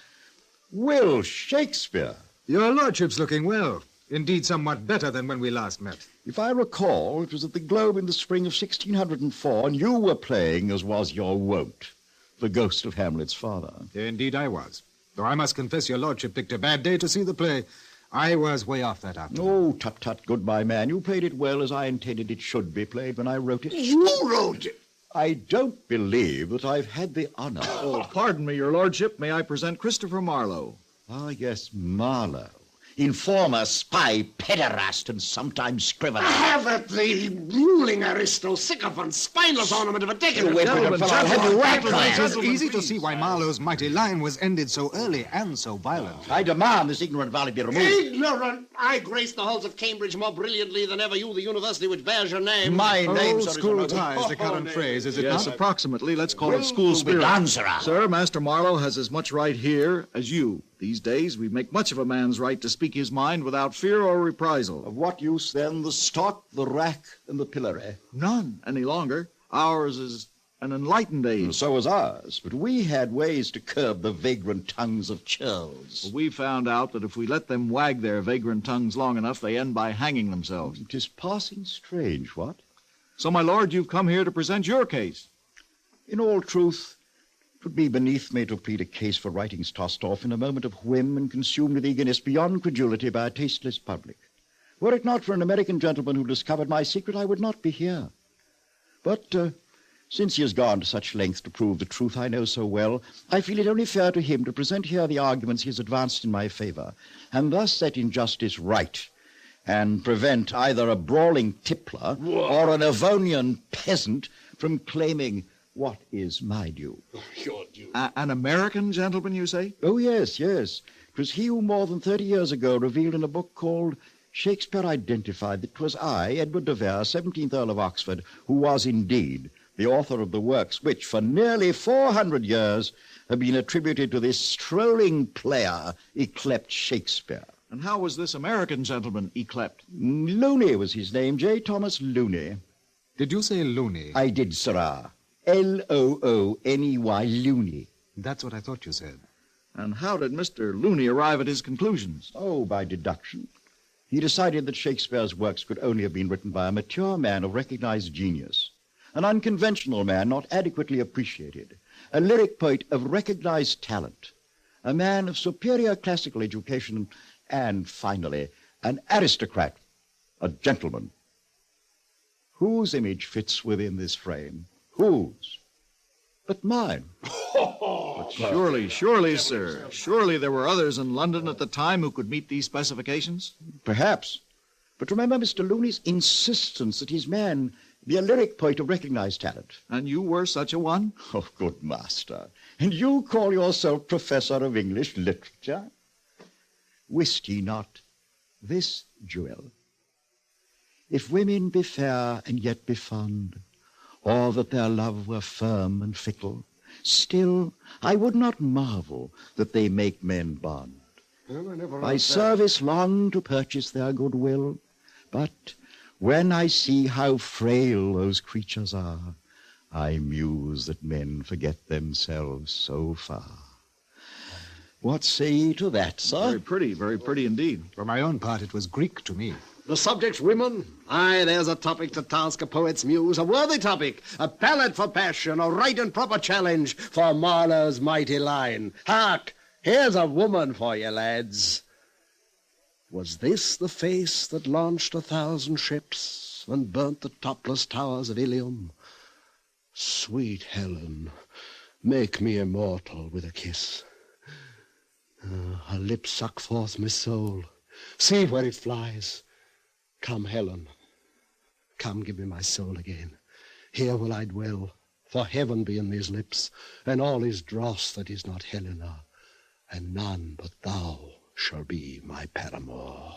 Will Shakespeare. Your lordship's looking well. Indeed, somewhat better than when we last met. If I recall, it was at the Globe in the spring of 1604, and you were playing, as was your wont, the ghost of Hamlet's father. Indeed I was. Though I must confess your lordship picked a bad day to see the play. I was way off that afternoon. Oh, tut-tut, goodbye, man. You played it well as I intended it should be played when I wrote it. You wrote it? I don't believe that I've had the honor. Oh, pardon me, your lordship. May I present Christopher Marlowe? Ah, yes, Marlowe. Informer, spy, pederast, and sometimes scrivener. Have it, the ruling aristo, sycophant, spineless ornament of a decadent. It's easy to see why Marlowe's mighty line was ended so early and so violent. I demand this ignorant valley be removed. Ignorant! I grace the halls of Cambridge more brilliantly than ever you, the university which bears your name. My name, sir, school tie is the current phrase, is it yes, not? Approximately. Let's call it school spirit. Sir, Master Marlowe has as much right here as you. These days, we make much of a man's right to speak his mind without fear or reprisal. Of what use, then, the stock, the rack, and the pillory? None any longer. Ours is an enlightened age. And so is ours, but we had ways to curb the vagrant tongues of churls. Well, we found out that if we let them wag their vagrant tongues long enough, they end by hanging themselves. It is passing strange, what? So, my lord, you've come here to present your case. In all truth, it would be beneath me to plead a case for writings tossed off in a moment of whim and consumed with eagerness beyond credulity by a tasteless public. Were it not for an American gentleman who discovered my secret, I would not be here. But since he has gone to such lengths to prove the truth I know so well, I feel it only fair to him to present here the arguments he has advanced in my favor, and thus set injustice right, and prevent either a brawling tippler or an Avonian peasant from claiming what is my due. Your due. An American gentleman, you say? Oh, yes, yes. It was he who more than 30 years ago revealed in a book called Shakespeare Identified that 'twas I, Edward de Vere, 17th Earl of Oxford, who was indeed the author of the works which for nearly 400 years have been attributed to this strolling player, yclept Shakespeare. And how was this American gentleman yclept? Looney was his name, J. Thomas Looney. Did you say Looney? I did, sirrah. Looney, Looney. That's what I thought you said. And how did Mr. Looney arrive at his conclusions? Oh, by deduction. He decided that Shakespeare's works could only have been written by a mature man of recognized genius, an unconventional man not adequately appreciated, a lyric poet of recognized talent, a man of superior classical education, and finally, an aristocrat, a gentleman. Whose image fits within this frame? Whose? but mine. But surely, sir, surely there were others in London at the time who could meet these specifications? Perhaps. But remember Mr. Looney's insistence that his man be a lyric poet of recognized talent. And you were such a one? Oh, good master. And you call yourself Professor of English Literature? Wist ye not this, Jewel? If women be fair and yet be fond, or that their love were firm and fickle, still I would not marvel that they make men bond. By service long to purchase their goodwill, but when I see how frail those creatures are, I muse that men forget themselves so far. What say ye to that, sir? Very pretty indeed. For my own part, it was Greek to me. The subject's women? Aye, there's a topic to task a poet's muse, a worthy topic, a ballad for passion, a right and proper challenge for Marlowe's mighty line. Hark! Here's a woman for you, lads. Was this the face that launched 1,000 ships and burnt the topless towers of Ilium? Sweet Helen, make me immortal with a kiss. Her lips suck forth my soul. See where it flies. Come, Helen, come give me my soul again. Here will I dwell, for heaven be in these lips, and all is dross that is not Helena, and none but thou shall be my paramour.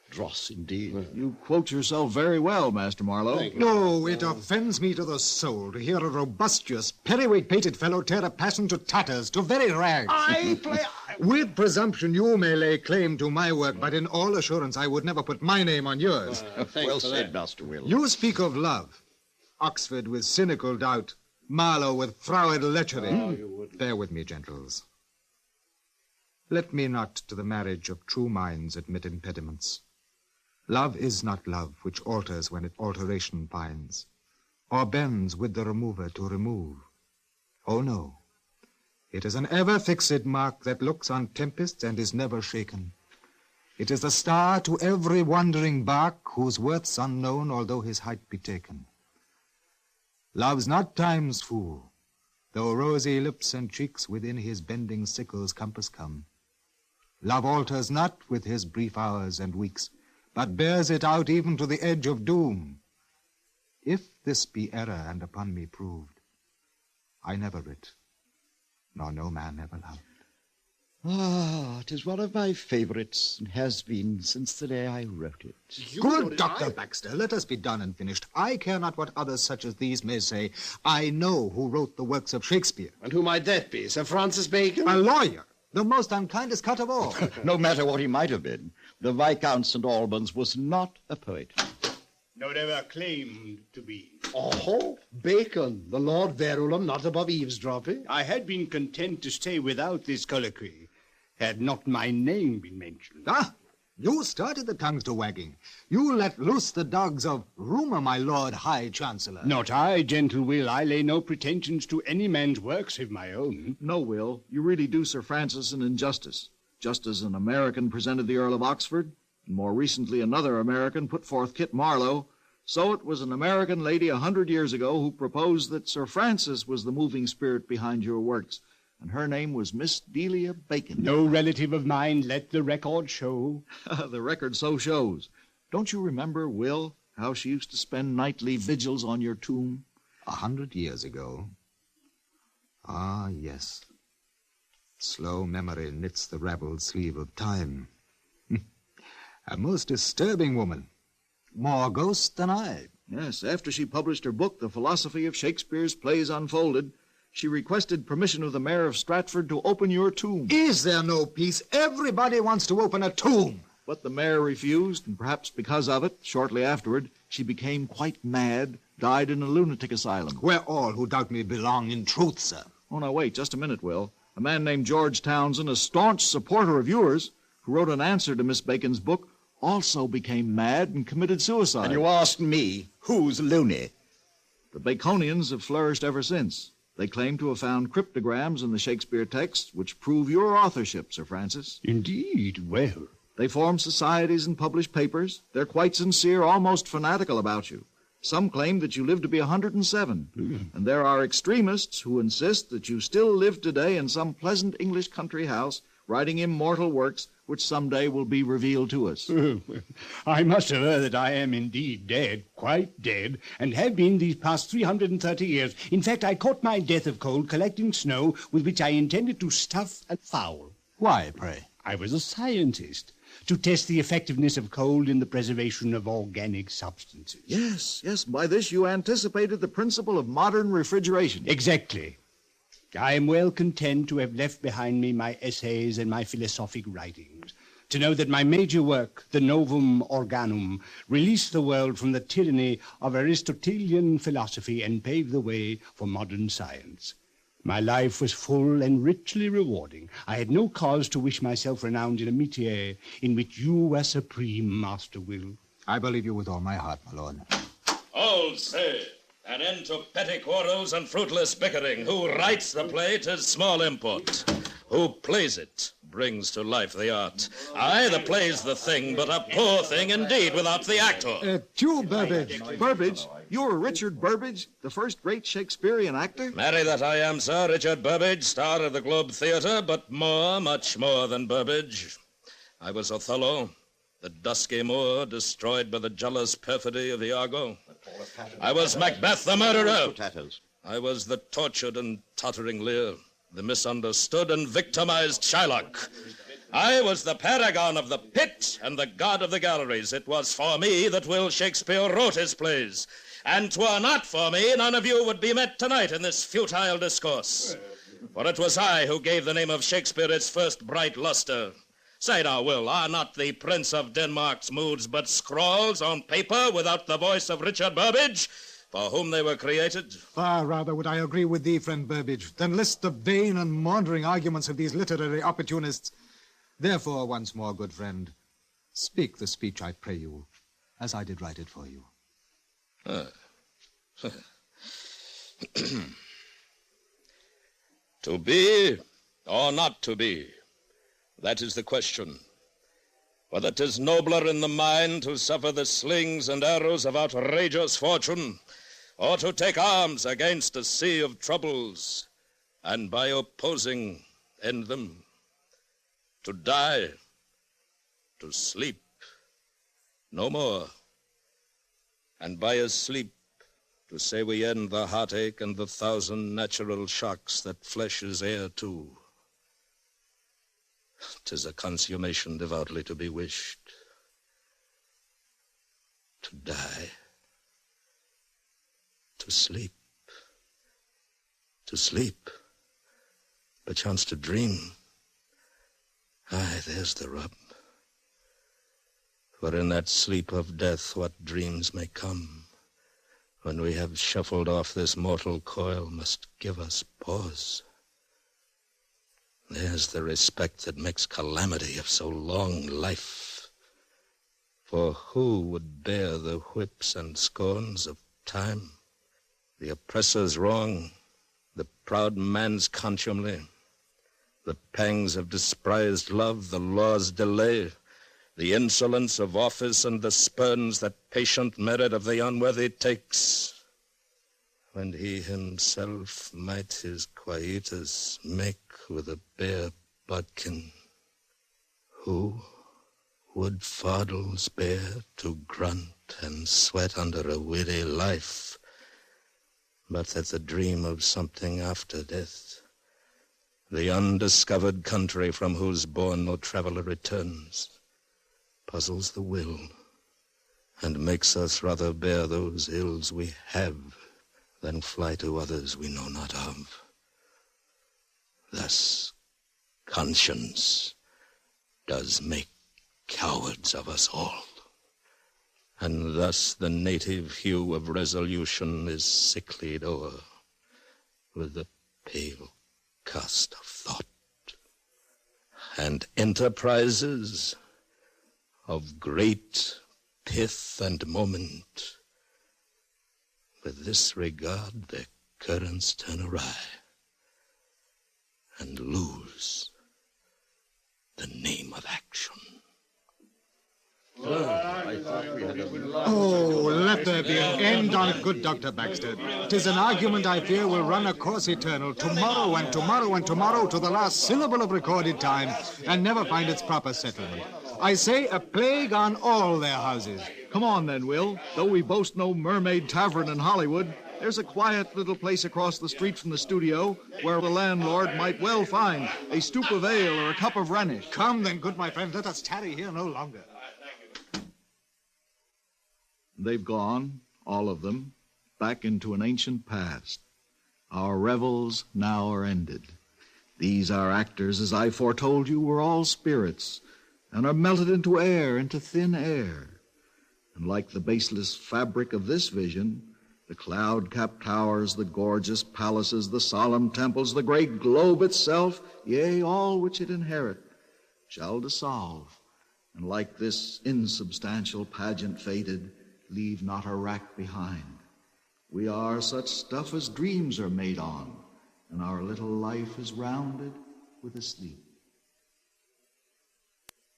Dross, indeed. You quote yourself very well, Master Marlowe. No, it offends me to the soul to hear a robustious, periweight-pated fellow tear a passion to tatters, to very rags. With presumption, you may lay claim to my work, but in all assurance, I would never put my name on yours. Well said, Master Will. You speak of love. Oxford with cynical doubt, Marlowe with froward lechery. Bear with me, gentles. Let me not to the marriage of true minds admit impediments. Love is not love which alters when it alteration finds, or bends with the remover to remove. Oh, no. It is an ever-fixed mark that looks on tempests and is never shaken. It is a star to every wandering bark whose worth's unknown, although his height be taken. Love's not time's fool, though rosy lips and cheeks within his bending sickle's compass come. Love alters not with his brief hours and weeks, but bears it out even to the edge of doom. If this be error and upon me proved, I never writ, nor no man ever loved. Ah, 'tis one of my favorites, and has been since the day I wrote it. Good Dr. Baxter, let us be done and finished. I care not what others such as these may say. I know who wrote the works of Shakespeare. And who might that be, Sir Francis Bacon? A lawyer, the most unkindest cut of all. No matter what he might have been, the Viscount St. Albans was not a poet. Nor ever claimed to be. Oh, Bacon, the Lord Verulam, not above eavesdropping. I had been content to stay without this colloquy, had not my name been mentioned. Ah, you started the tongues to wagging. You let loose the dogs of rumour, my Lord High Chancellor. Not I, gentle Will. I lay no pretensions to any man's works save my own. No, Will, you really do Sir Francis an injustice. Just as an American presented the Earl of Oxford, and more recently another American put forth Kit Marlowe, so it was an American lady 100 years ago who proposed that Sir Francis was the moving spirit behind your works, and her name was Miss Delia Bacon. No relative of mine, let the record show. The record so shows. Don't you remember, Will, how she used to spend nightly vigils on your tomb? 100 years ago. Ah, yes. Slow memory knits the ravelled sleeve of time. A most disturbing woman. More ghost than I. Yes, after she published her book, The Philosophy of Shakespeare's Plays Unfolded, she requested permission of the mayor of Stratford to open your tomb. Is there no peace? Everybody wants to open a tomb. But the mayor refused, and perhaps because of it, shortly afterward, she became quite mad, died in a lunatic asylum. Where all who doubt me belong in truth, sir. Oh, now wait, just a minute, Will. A man named George Townsend, a staunch supporter of yours, who wrote an answer to Miss Bacon's book, also became mad and committed suicide. And you asked me, who's loony? The Baconians have flourished ever since. They claim to have found cryptograms in the Shakespeare texts which prove your authorship, Sir Francis. Indeed, well. They form societies and publish papers. They're quite sincere, almost fanatical about you. Some claim that you live to be 107. And there are extremists who insist that you still live today in some pleasant English country house, writing immortal works which someday will be revealed to us. I must aver that I am indeed dead, quite dead, and have been these past 330 years. In fact, I caught my death of cold collecting snow with which I intended to stuff and foul. Why, pray? I was a scientist, to test the effectiveness of cold in the preservation of organic substances. Yes, by this you anticipated the principle of modern refrigeration. Exactly. I am well content to have left behind me my essays and my philosophic writings, to know that my major work, the Novum Organum, released the world from the tyranny of Aristotelian philosophy and paved the way for modern science. My life was full and richly rewarding. I had no cause to wish myself renowned in a métier in which you were supreme, Master Will. I believe you with all my heart, my lord. All say, an end to petty quarrels and fruitless bickering. Who writes the play, 'tis small import. Who plays it brings to life the art. Aye, the play's the thing, but a poor thing indeed without the actor. You, Burbage. Burbage? You're Richard Burbage, the first great Shakespearean actor? Marry, that I am, sir. Richard Burbage, star of the Globe Theatre, but more, much more than Burbage. I was Othello, the dusky Moor destroyed by the jealous perfidy of Iago. I was Macbeth, the murderer. I was the tortured and tottering Lear, the misunderstood and victimized Shylock. I was the paragon of the pit and the god of the galleries. It was for me that Will Shakespeare wrote his plays. And 'twere not for me, none of you would be met tonight in this futile discourse. For it was I who gave the name of Shakespeare its first bright luster. Say now, Will, are not the Prince of Denmark's moods but scrawls on paper without the voice of Richard Burbage, for whom they were created? Far rather would I agree with thee, friend Burbage, than list the vain and maundering arguments of these literary opportunists. Therefore, once more, good friend, speak the speech, I pray you, as I did write it for you. To be or not to be, that is the question. Whether 'tis nobler in the mind to suffer the slings and arrows of outrageous fortune, or to take arms against a sea of troubles, and by opposing end them. To die, to sleep, no more, and by a sleep to say we end the heartache and the thousand natural shocks that flesh is heir to. 'Tis a consummation devoutly to be wished. To die, to sleep, perchance to dream. Aye, there's the rub. For in that sleep of death what dreams may come, when we have shuffled off this mortal coil, must give us pause. There's the respect that makes calamity of so long life. For who would bear the whips and scorns of time, the oppressor's wrong, the proud man's contumely, the pangs of despised love, the law's delay, the insolence of office, and the spurns that patient merit of the unworthy takes, when he himself might his quietus make with a bare bodkin? Who would fardels bear to grunt and sweat under a weary life, but that the dream of something after death, the undiscovered country from whose bourne no traveler returns, puzzles the will and makes us rather bear those ills we have than fly to others we know not of. Thus conscience does make cowards of us all, and thus the native hue of resolution is sicklied o'er with the pale cast of thought, and enterprises of great pith and moment, with this regard their currents turn awry, and lose the name of action. Oh, let there be an end on it, good Dr. Baxter. 'Tis an argument I fear will run a course eternal, tomorrow and tomorrow and tomorrow to the last syllable of recorded time, and never find its proper settlement. I say a plague on all their houses. Come on then, Will. Though we boast no Mermaid Tavern in Hollywood, there's a quiet little place across the street from the studio where the landlord might well find a stoop of ale or a cup of Rhenish. Come then, good my friend, let us tarry here no longer. They've gone, all of them, back into an ancient past. Our revels now are ended. These our actors, as I foretold you, were all spirits, and are melted into air, into thin air. And like the baseless fabric of this vision, the cloud-capped towers, the gorgeous palaces, the solemn temples, the great globe itself, yea, all which it inherit, shall dissolve, and like this insubstantial pageant fated, leave not a rack behind. We are such stuff as dreams are made on, and our little life is rounded with a sleep.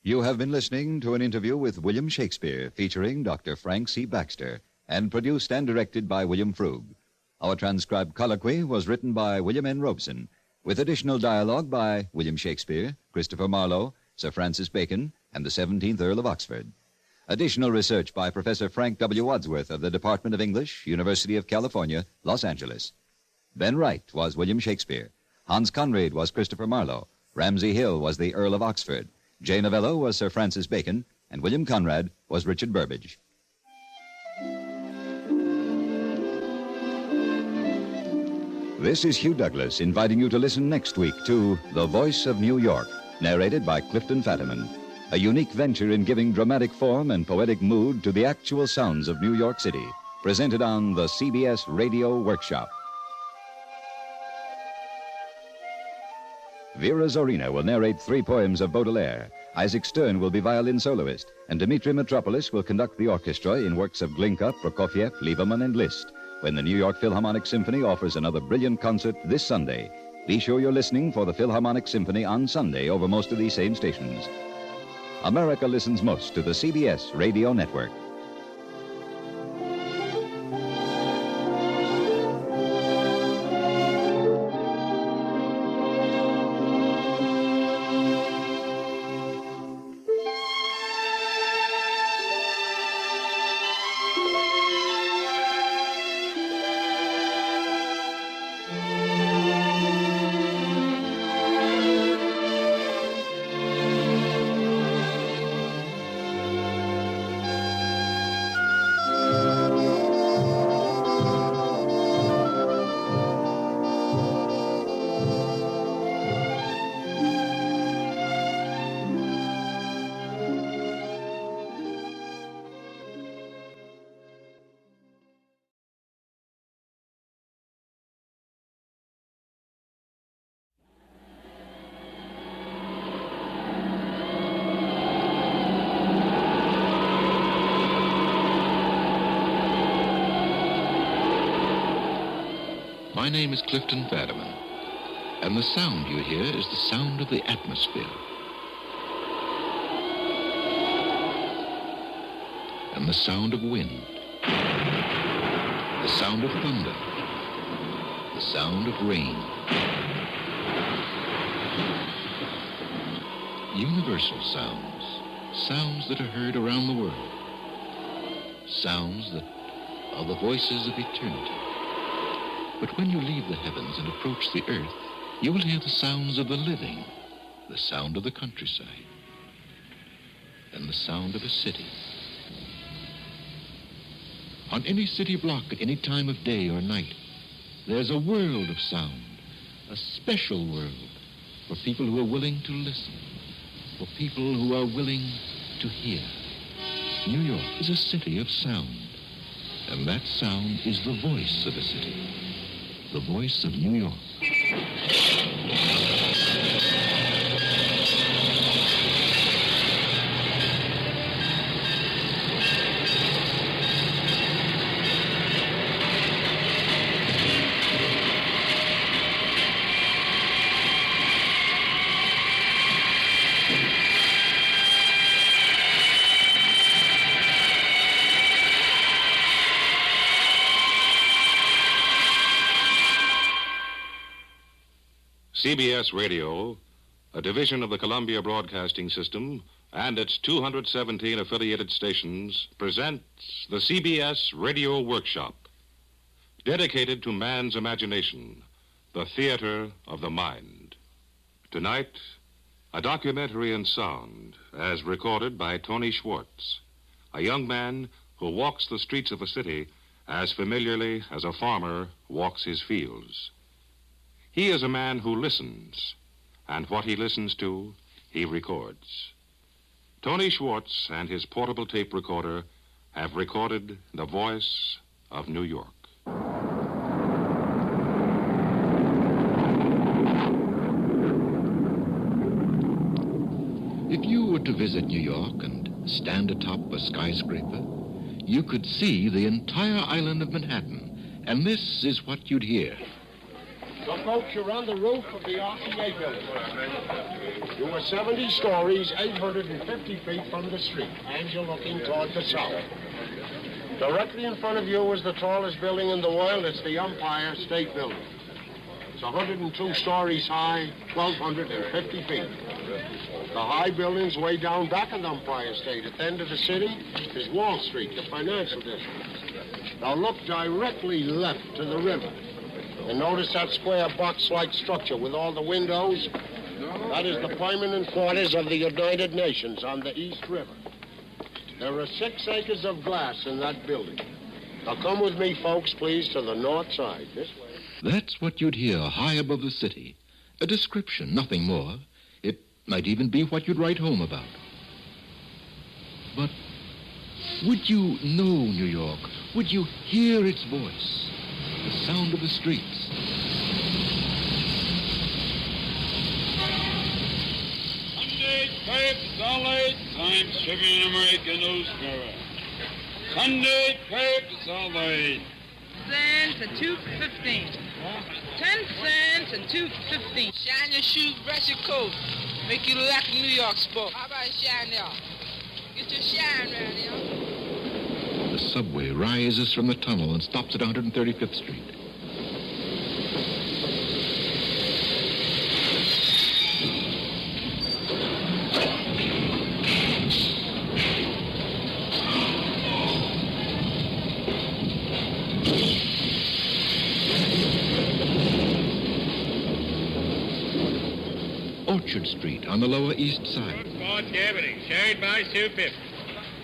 You have been listening to an interview with William Shakespeare, featuring Dr. Frank C. Baxter, and produced and directed by William Frug. Our transcribed colloquy was written by William N. Robeson, with additional dialogue by William Shakespeare, Christopher Marlowe, Sir Francis Bacon, and the 17th Earl of Oxford. Additional research by Professor Frank W. Wadsworth of the Department of English, University of California, Los Angeles. Ben Wright was William Shakespeare. Hans Conried was Christopher Marlowe. Ramsay Hill was the Earl of Oxford. Jay Novello was Sir Francis Bacon, and William Conrad was Richard Burbage. This is Hugh Douglas inviting you to listen next week to The Voice of New York, narrated by Clifton Fatiman, a unique venture in giving dramatic form and poetic mood to the actual sounds of New York City, presented on the CBS Radio Workshop. Vera Zorina will narrate 3 poems of Baudelaire. Isaac Stern will be violin soloist, and Dmitri Metropolis will conduct the orchestra in works of Glinka, Prokofiev, Lieberman, and Liszt, when the New York Philharmonic Symphony offers another brilliant concert this Sunday. Be sure you're listening for the Philharmonic Symphony on Sunday over most of these same stations. America listens most to the CBS Radio Network. My name is Clifton Fadiman, and the sound you hear is the sound of the atmosphere. And the sound of wind, the sound of thunder, the sound of rain. Universal sounds, sounds that are heard around the world, sounds that are the voices of eternity. But when you leave the heavens and approach the earth, you will hear the sounds of the living, the sound of the countryside, and the sound of a city. On any city block at any time of day or night, there's a world of sound, a special world for people who are willing to listen, for people who are willing to hear. New York is a city of sound, and that sound is the voice of a city. The voice of New York. CBS Radio, a division of the Columbia Broadcasting System, and its 217 affiliated stations, presents the CBS Radio Workshop, dedicated to man's imagination, the theater of the mind. Tonight, a documentary in sound, as recorded by Tony Schwartz, a young man who walks the streets of a city as familiarly as a farmer walks his fields. He is a man who listens, and what he listens to, he records. Tony Schwartz and his portable tape recorder have recorded the voice of New York. If you were to visit New York and stand atop a skyscraper, you could see the entire island of Manhattan, and this is what you'd hear. So, folks, you're on the roof of the RCA building. You are 70 stories, 850 feet from the street, and you're looking toward the south. Directly in front of you is the tallest building in the world. It's the Empire State Building. It's 102 stories high, 1,250 feet. The high buildings way down back of the Empire State. At the end of the city is Wall Street, the financial district. Now look directly left to the river. And notice that square box-like structure with all the windows. That is the permanent quarters of the United Nations on the East River. There are 6 acres of glass in that building. Now come with me, folks, please, to the north side. This way. That's what you'd hear high above the city. A description, nothing more. It might even be what you'd write home about. But would you know New York? Would you hear its voice? The sound of the streets. Sunday papers all 8 times Tribune American Newspaper. Sunday papers all 8. Cents and 2.15. 10 cents and 2.15. Shine your shoes, brush your coat. Make you look like a New York sport. How about shine there? Get your shine around here. The subway rises from the tunnel and stops at 135th Street. Orchard Street on the Lower East Side. Sports gambling, shared by 250.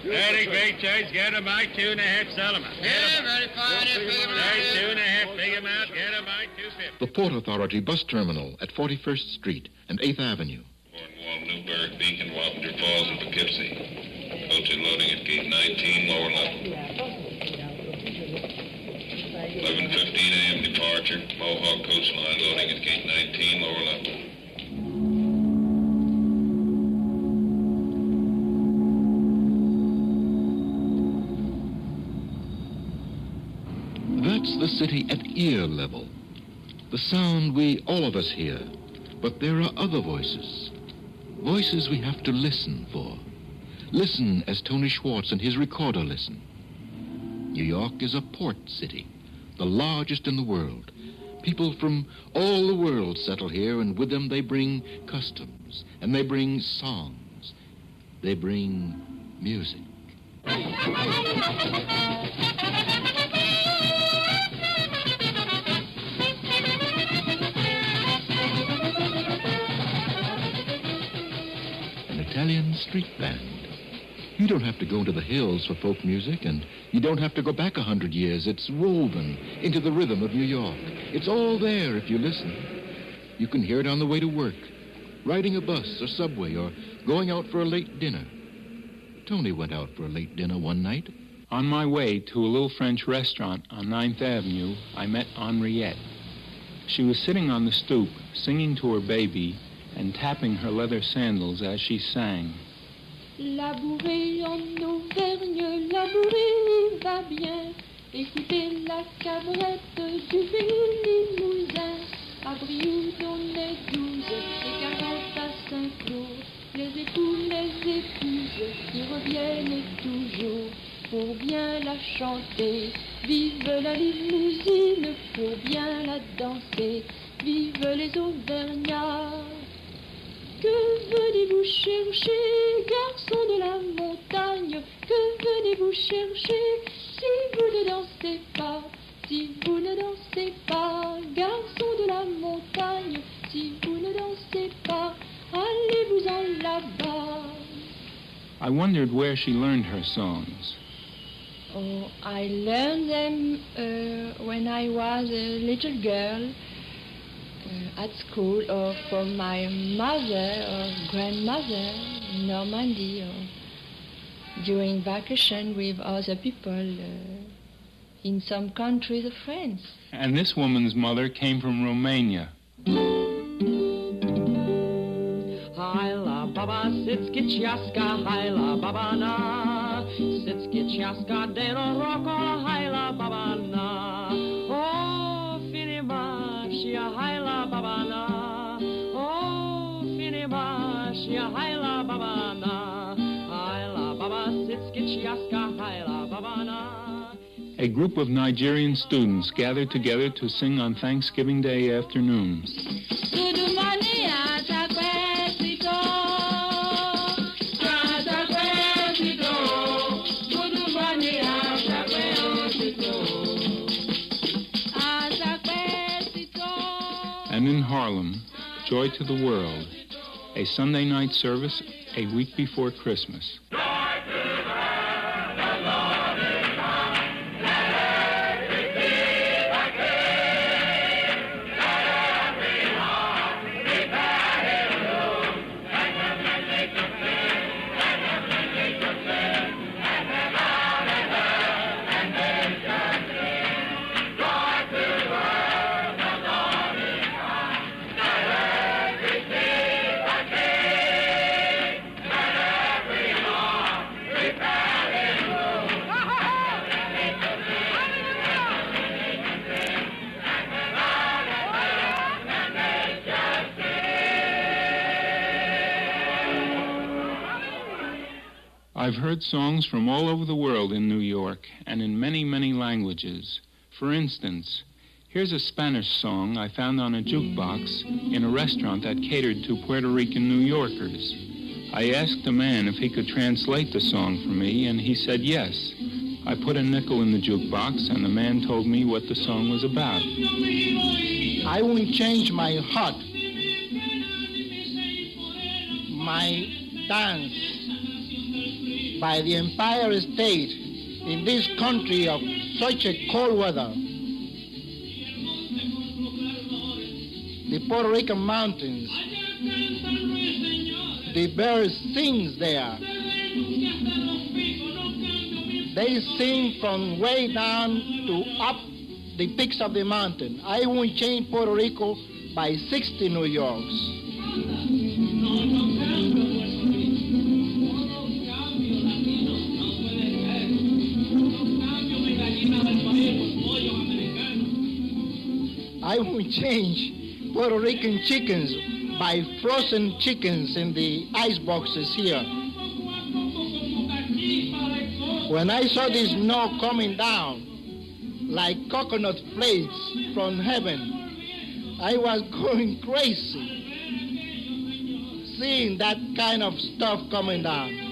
Very great choice, get him by 2.5 settlement. Yeah, very fine, figure him out. 2.5, figure him out, get him by 250. The Port Authority bus terminal at 41st Street and 8th Avenue. Cornwall, Newburgh, Beacon, Wappinger Falls, and Poughkeepsie. Coach loading at gate 19, lower level. 11:15 a.m. departure. Mohawk coach line loading at gate 19, lower level. That's the city at ear level. The sound we, all of us, hear. But there are other voices. Voices we have to listen for. Listen as Tony Schwartz and his recorder listen. New York is a port city, the largest in the world. People from all the world settle here, and with them they bring customs, and they bring songs. They bring music. Italian street band. You don't have to go into the hills for folk music, and you don't have to go back 100 years. It's woven into the rhythm of New York. It's all there if you listen. You can hear it on the way to work, riding a bus or subway, or going out for a late dinner. Tony went out for a late dinner one night. On my way to a little French restaurant on 9th Avenue, I met Henriette. She was sitting on the stoop, singing to her baby, and tapping her leather sandals as she sang. Labourer en Auvergne, labourer va bien. Écoutez la cabrette du Limousin. À Brioude on est 12, et 40 à Saint-Cloud. Les époux, les épouses qui reviennent toujours pour bien la chanter. Vive la limousine, faut bien la danser. Vive les Auvergnats. Que venez-vous chercher, garçons de la montagne? Que venez-vous chercher si vous ne dansez pas? Si vous ne dansez pas, garçons de la montagne, si vous ne dansez pas, allez-vous-en là-bas. I wondered where she learned her songs. Oh, I learned them when I was a little girl at school, or from my mother or grandmother in Normandy, or during vacation with other people in some countries of France. And this woman's mother came from Romania. Haila baba sitski chiaska, haila baba na, sitski chiaska deno roko, haila baba na. Oh, finima, shia haila baba na. Oh, finima, shia haila baba na. Haila baba sitski chiaska, haila baba na. A group of Nigerian students gathered together to sing on Thanksgiving Day afternoon. And in Harlem, Joy to the World, a Sunday night service a week before Christmas. I've heard songs from all over the world in New York and in many, many languages. For instance, here's a Spanish song I found on a jukebox in a restaurant that catered to Puerto Rican New Yorkers. I asked the man if he could translate the song for me, and he said yes. I put a nickel in the jukebox, and the man told me what the song was about. I won't change my heart, my dance, by the Empire State in this country of such a cold weather. The Puerto Rican mountains, the birds sing there. They sing from way down to up the peaks of the mountain. I won't change Puerto Rico by 60 New Yorks. I won't change Puerto Rican chickens by frozen chickens in the ice boxes here. When I saw the snow coming down like coconut flakes from heaven, I was going crazy seeing that kind of stuff coming down.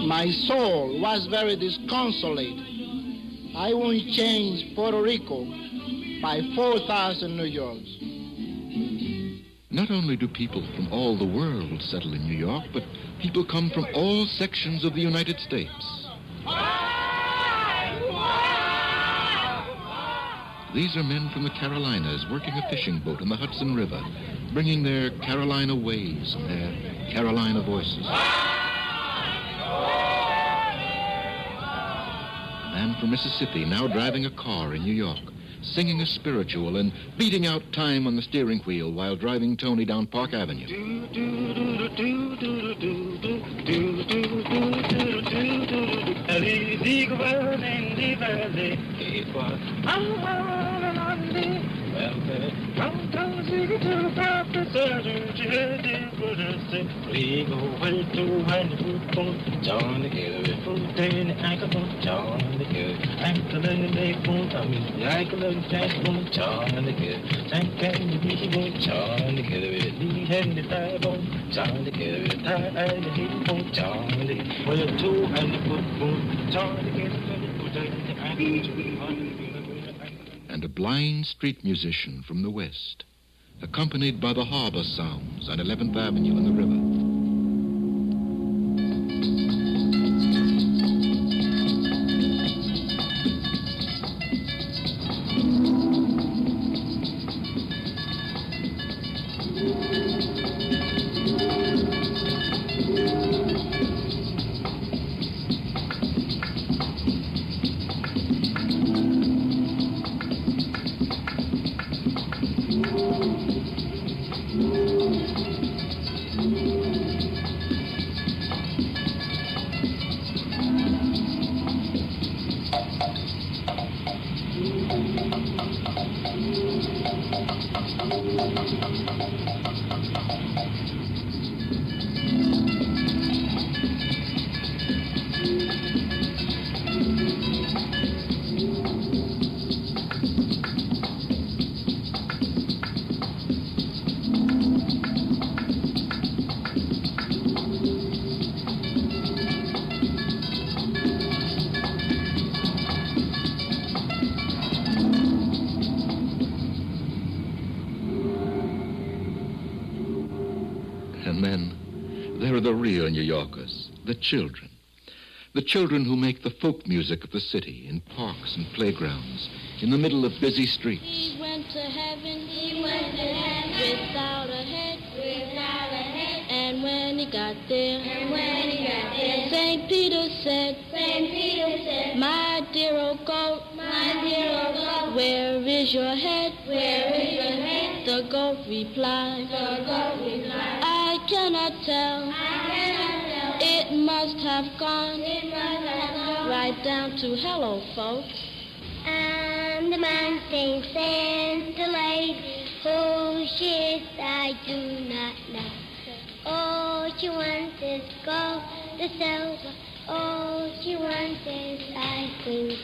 My soul was very disconsolate. I won't change Puerto Rico by 4,000 New Yorks. Not only do people from all the world settle in New York, but people come from all sections of the United States. These are men from the Carolinas working a fishing boat on the Hudson River, bringing their Carolina ways and their Carolina voices. A man from Mississippi now driving a car in New York, singing a spiritual and beating out time on the steering wheel while driving Tony down Park Avenue. lonely valley. It was on a lonely valley. Come sing to the professor, we go well to one foot, John the Killer, foot, and ankle, John the Killer, ankle and leg, ankle and leg, John the Killer, tank and the beat, John the Killer, lead and the thigh bone, John the Killer, tie and the hip bone, John the Killer, well, the toe and the foot bone, John the Killer, foot and the ankle, and a blind street musician from the West, accompanied by the harbor sounds on 11th Avenue and the river. And then there are the real New Yorkers, the children. The children who make the folk music of the city in parks and playgrounds, in the middle of busy streets. He went to heaven, without a head, and when he got there, St. Peter said, my dear old goat, where is your head? The goat replied, I cannot tell. It must have gone right down to hello, folks. And the man thinks Santa lady, who she is, I do not know. All she wants is gold, the silver. All she wants is ice cream.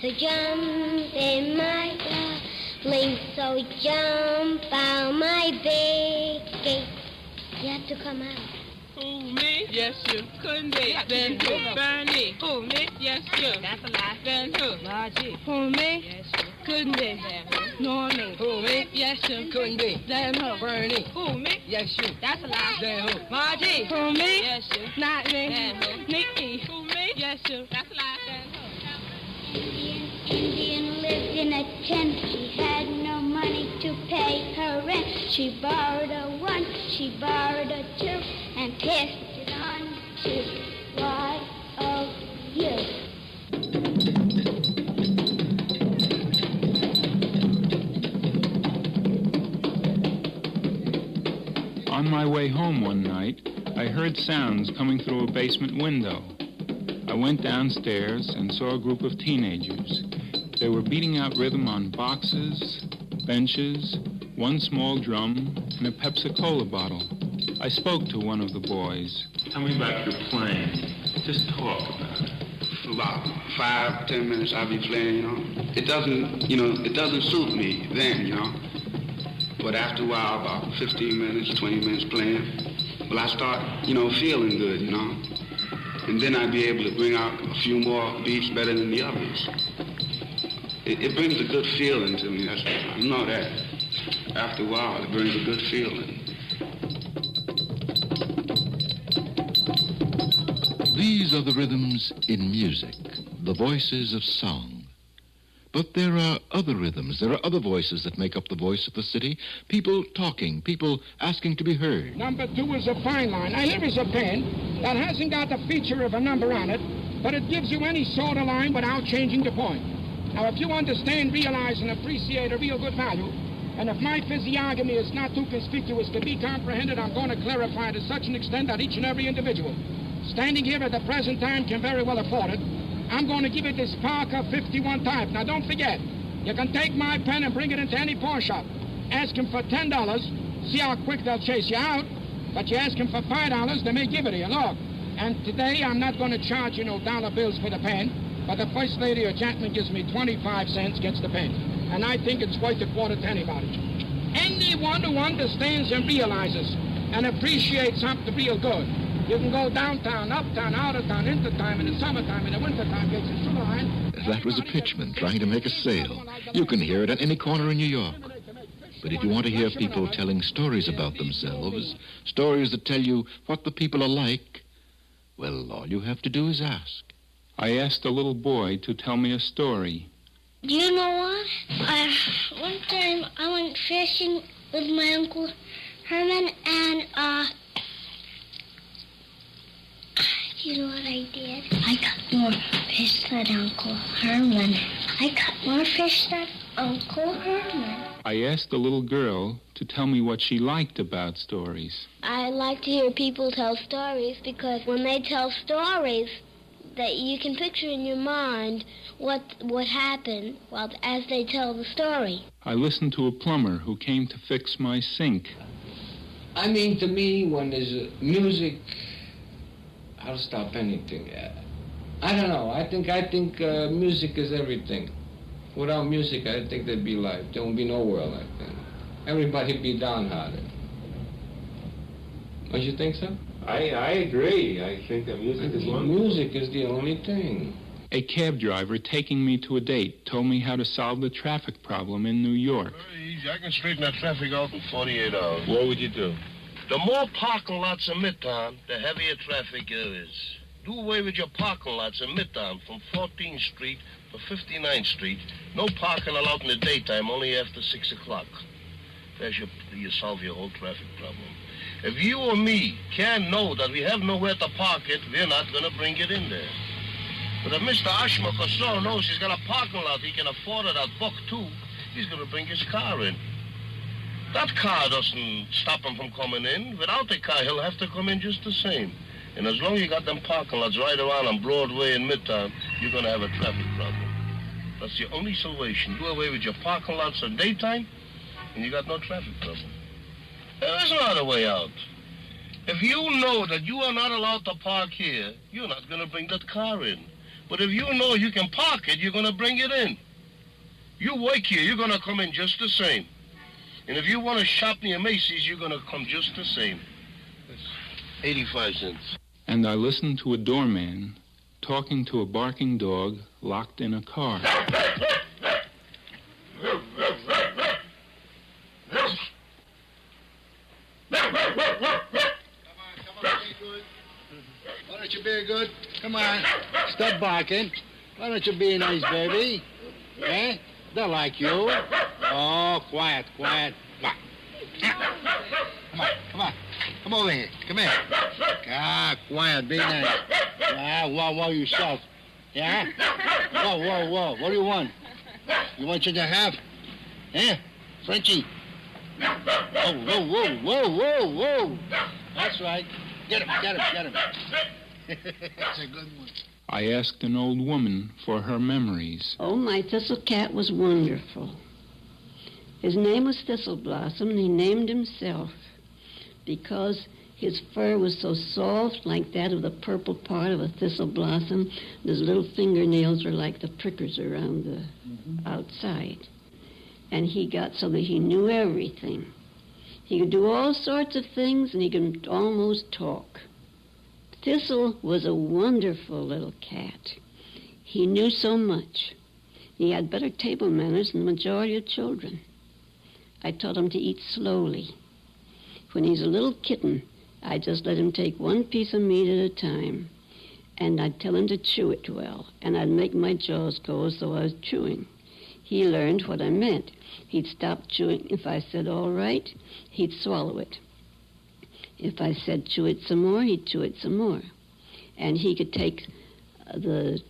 So jump in my car, please, so jump out my big gate. You have to come out. Who, me? Yes, you. Couldn't be. Then who? Bernie. Who, me? Yes, you. That's a lie. Then who? Margie. Who, me? Yes, you. Couldn't be. Norman. Who, me? Yes, you. Couldn't be. Then who? Bernie. Who, me? Yes, you. That's a lie. Then who? Margie. Who, me? Yes, you. Not me. Then who? Nikki. Who, me? Yes, you. That's a lie. Then who? Indian lived in a tent. She had no money to pay her rent. She borrowed a one, she borrowed a two, and passed it on to Y-O-U. On my way home one night, I heard sounds coming through a basement window. I went downstairs and saw a group of teenagers. They were beating out rhythm on boxes, benches, one small drum, and a Pepsi-Cola bottle. I spoke to one of the boys. Tell me about your playing. Just talk about it. For about 5-10 minutes I'll be playing, It doesn't suit me then, But after a while, about 15 minutes, 20 minutes playing, well, I start, feeling good, And then I'd be able to bring out a few more beats better than the others. It brings a good feeling to me. You know that. After a while, it brings a good feeling. These are the rhythms in music, the voices of song. But there are other rhythms. There are other voices that make up the voice of the city. People talking, people asking to be heard. Number 2 is a fine line. Now, here is a pen that hasn't got the feature of a number on it, but it gives you any sort of line without changing the point. Now, if you understand, realize, and appreciate a real good value, and if my physiognomy is not too conspicuous to be comprehended, I'm going to clarify to such an extent that each and every individual standing here at the present time can very well afford it. I'm going to give you this Parker 51 type. Now, don't forget, you can take my pen and bring it into any pawn shop. Ask them for $10. See how quick they'll chase you out. But you ask them for $5, they may give it to you. Look, and today I'm not going to charge you no dollar bills for the pen, but the first lady or gentleman gives me 25 cents, gets the pen. And I think it's worth a quarter to anybody. Anyone who understands and realizes and appreciates something real good. You can go downtown, uptown, out of town, into time, in the summertime, in the wintertime, gets a sugar line. That was a pitchman trying to make a sale. You can hear it at any corner in New York. But if you want to hear people telling stories about themselves, stories that tell you what the people are like, well, all you have to do is ask. I asked a little boy to tell me a story. Do you know what? One time I went fishing with my Uncle Herman, and, you know what I did? I caught more fish than Uncle Herman. I caught more fish than Uncle Herman. I asked the little girl to tell me what she liked about stories. I like to hear people tell stories because when they tell stories, that you can picture in your mind what happened as they tell the story. I listened to a plumber who came to fix my sink. I mean, to me, when there's music, I'll stop anything. I don't know. I think music is everything. Without music, I think there'd be life. There won't be no world, I think. Everybody'd be downhearted. Don't you think so? I agree. I think that music is wonderful. Music is the only thing. A cab driver taking me to a date told me how to solve the traffic problem in New York. Very easy. I can straighten that traffic out in 48 hours. What would you do? The more parking lots in Midtown, the heavier traffic there is. Do away with your parking lots in Midtown from 14th Street to 59th Street. No parking allowed in the daytime, only after 6 o'clock. There's you solve your whole traffic problem. If you or me can't know that we have nowhere to park it, we're not going to bring it in there. But if Mr. Ashma Costello knows he's got a parking lot he can afford it at $1.02, he's going to bring his car in. That car doesn't stop him from coming in. Without the car, he'll have to come in just the same. And as long as you got them parking lots right around on Broadway in Midtown, you're going to have a traffic problem. That's the only solution. Do away with your parking lots at daytime, and you got no traffic problem. There's another way out. If you know that you are not allowed to park here, you're not going to bring that car in. But if you know you can park it, you're going to bring it in. You work here, you're going to come in just the same. And if you want to shop near Macy's, you're going to come just the same. That's 85 cents. And I listened to a doorman talking to a barking dog locked in a car. Why don't you be good? Come on. Stop barking. Why don't you be a nice baby? Eh? They're like you. Oh, quiet. Come on. Come over here. Come here. Ah, quiet. Be nice. Ah, whoa, yourself. Yeah? Whoa. What do you want? You want you to have? Eh? Frenchie? Whoa. That's right. Get him. That's a good one. I asked an old woman for her memories. Oh, my thistle cat was wonderful. His name was Thistleblossom, and he named himself because his fur was so soft, like that of the purple part of a thistle blossom. His little fingernails were like the prickers around the outside. And he got so that he knew everything. He could do all sorts of things, and he could almost talk. Thistle was a wonderful little cat. He knew so much. He had better table manners than the majority of children. I taught him to eat slowly. When he's a little kitten, I just let him take one piece of meat at a time, and I'd tell him to chew it well, and I'd make my jaws go as though I was chewing. He learned what I meant. He'd stop chewing. If I said, all right, he'd swallow it. If I said, chew it some more, he'd chew it some more. And he could take the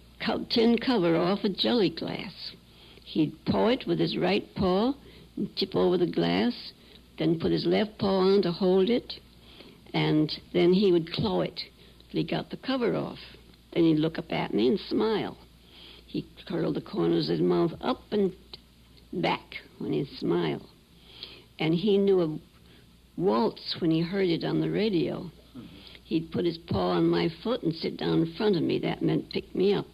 tin cover off a jelly glass. He'd paw it with his right paw and tip over the glass, then put his left paw on to hold it, and then he would claw it till he got the cover off. Then he'd look up at me and smile. He curled the corners of his mouth up and back when he smiled. And he knew a waltz when he heard it on the radio. He'd put his paw on my foot and sit down in front of me. That meant pick me up.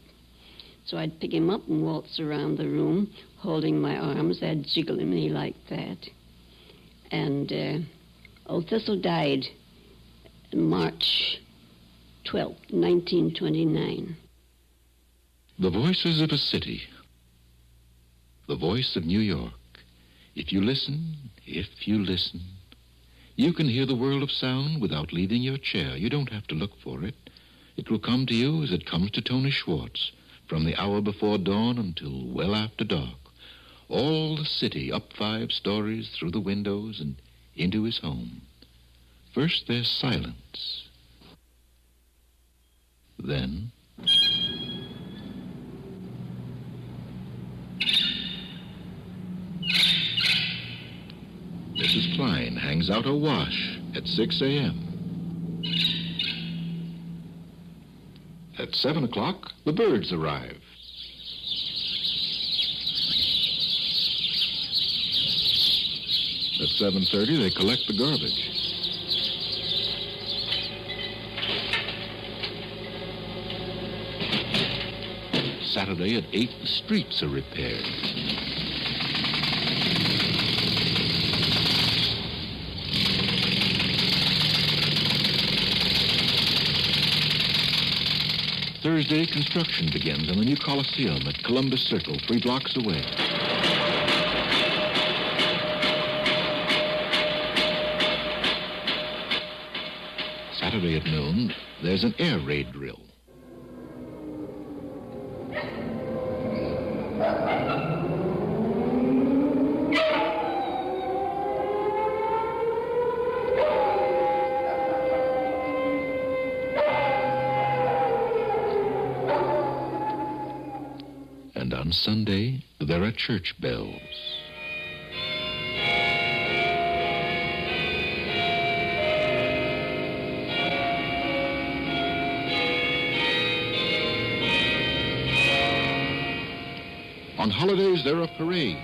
So I'd pick him up and waltz around the room, holding my arms. I'd jiggle him, and he liked that. And Thistle died March 12th, 1929. The voices of a city. The voice of New York. If you listen, you can hear the world of sound without leaving your chair. You don't have to look for it. It will come to you as it comes to Tony Schwartz, from the hour before dawn until well after dark. All the city up 5 stories through the windows and into his home. First there's silence. Then Mrs. Klein hangs out a wash at 6 a.m. At 7 o'clock, the birds arrive. At 7:30, they collect the garbage. Saturday at 8, the streets are repaired. Thursday, construction begins on the new Coliseum at Columbus Circle, 3 blocks away. Saturday at noon, there's an air raid drill. And on Sunday, there are church bells. On holidays, there are parades.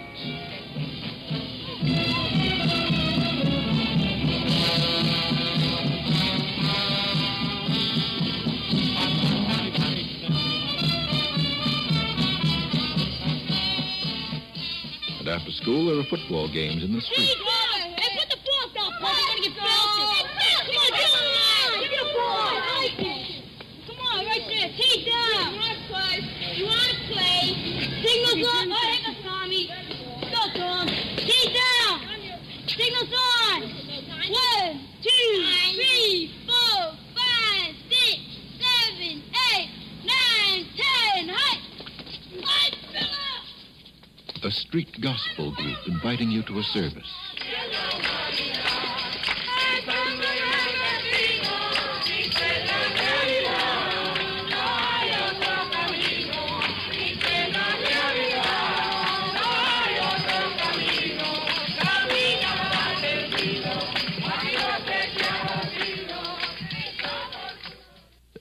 And after school, there are football games in the street. Hey, put the ball down, Paul. You're going to get belted. Come on, get on the line. Give me the ball. Come on, right there. Take down. You want to play? You want to play? Signals on. Oh, hang on, Tommy. Go, Tom. Take down. Signals on. 1, 2, 3, 4, 5, 6, 7, 8, 9, 10. Hi. Hi, Philip. A street gospel group inviting you to a service.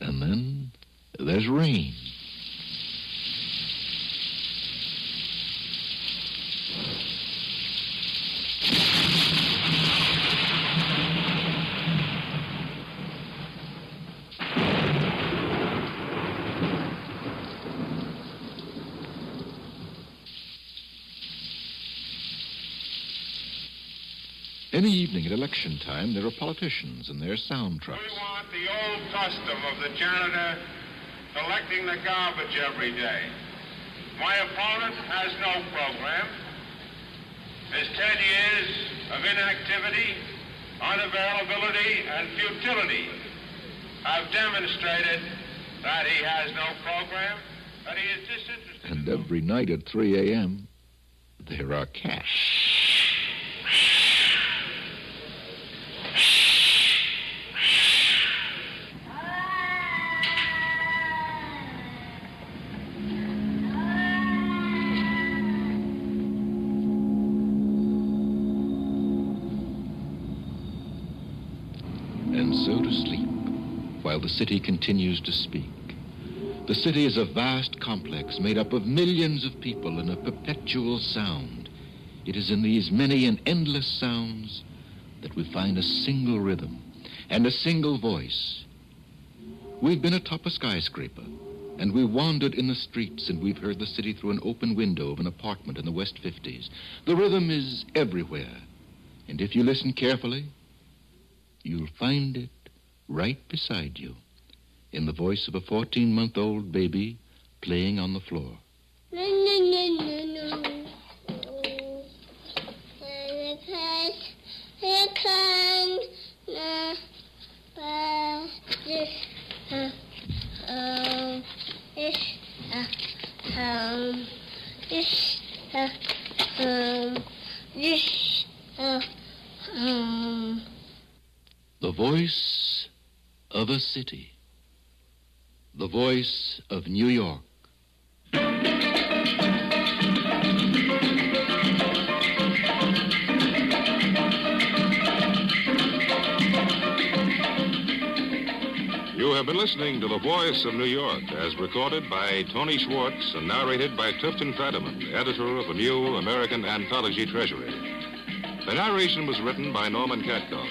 And then there's rain. Any evening at election time, there are politicians and their sound trucks. We want the old custom of the janitor collecting the garbage every day. My opponent has no program. His 10 years of inactivity, unavailability, and futility have demonstrated that he has no program, that he is disinterested. And every night at 3 a.m., there are cats. And so to sleep, while the city continues to speak. The city is a vast complex made up of millions of people in a perpetual sound. It is in these many and endless sounds that we find a single rhythm and a single voice. We've been atop a skyscraper, and we wandered in the streets, and we've heard the city through an open window of an apartment in the West 50s. The rhythm is everywhere, and if you listen carefully, you'll find it right beside you, in the voice of a 14-month-old baby playing on the floor. The voice of a city. The voice of New York. You have been listening to The Voice of New York, as recorded by Tony Schwartz and narrated by Clifton Fadiman, editor of the New American Anthology Treasury. The narration was written by Norman Catcock.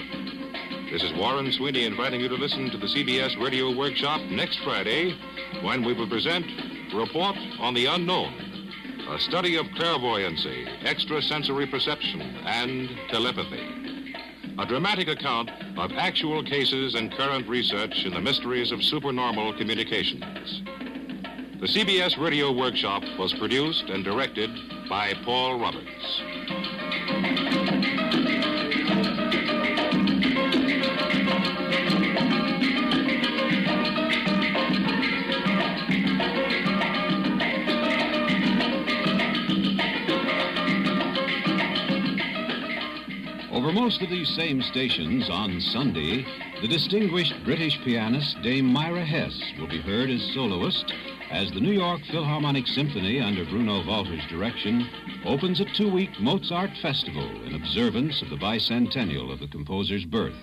This is Warren Sweeney inviting you to listen to the CBS Radio Workshop next Friday, when we will present Report on the Unknown, a study of clairvoyancy, extrasensory perception, and telepathy. A dramatic account of actual cases and current research in the mysteries of supernormal communications. The CBS Radio Workshop was produced and directed by Paul Roberts. Over most of these same stations on Sunday, the distinguished British pianist Dame Myra Hess will be heard as soloist as the New York Philharmonic Symphony, under Bruno Walter's direction, opens a 2-week Mozart festival in observance of the bicentennial of the composer's birth.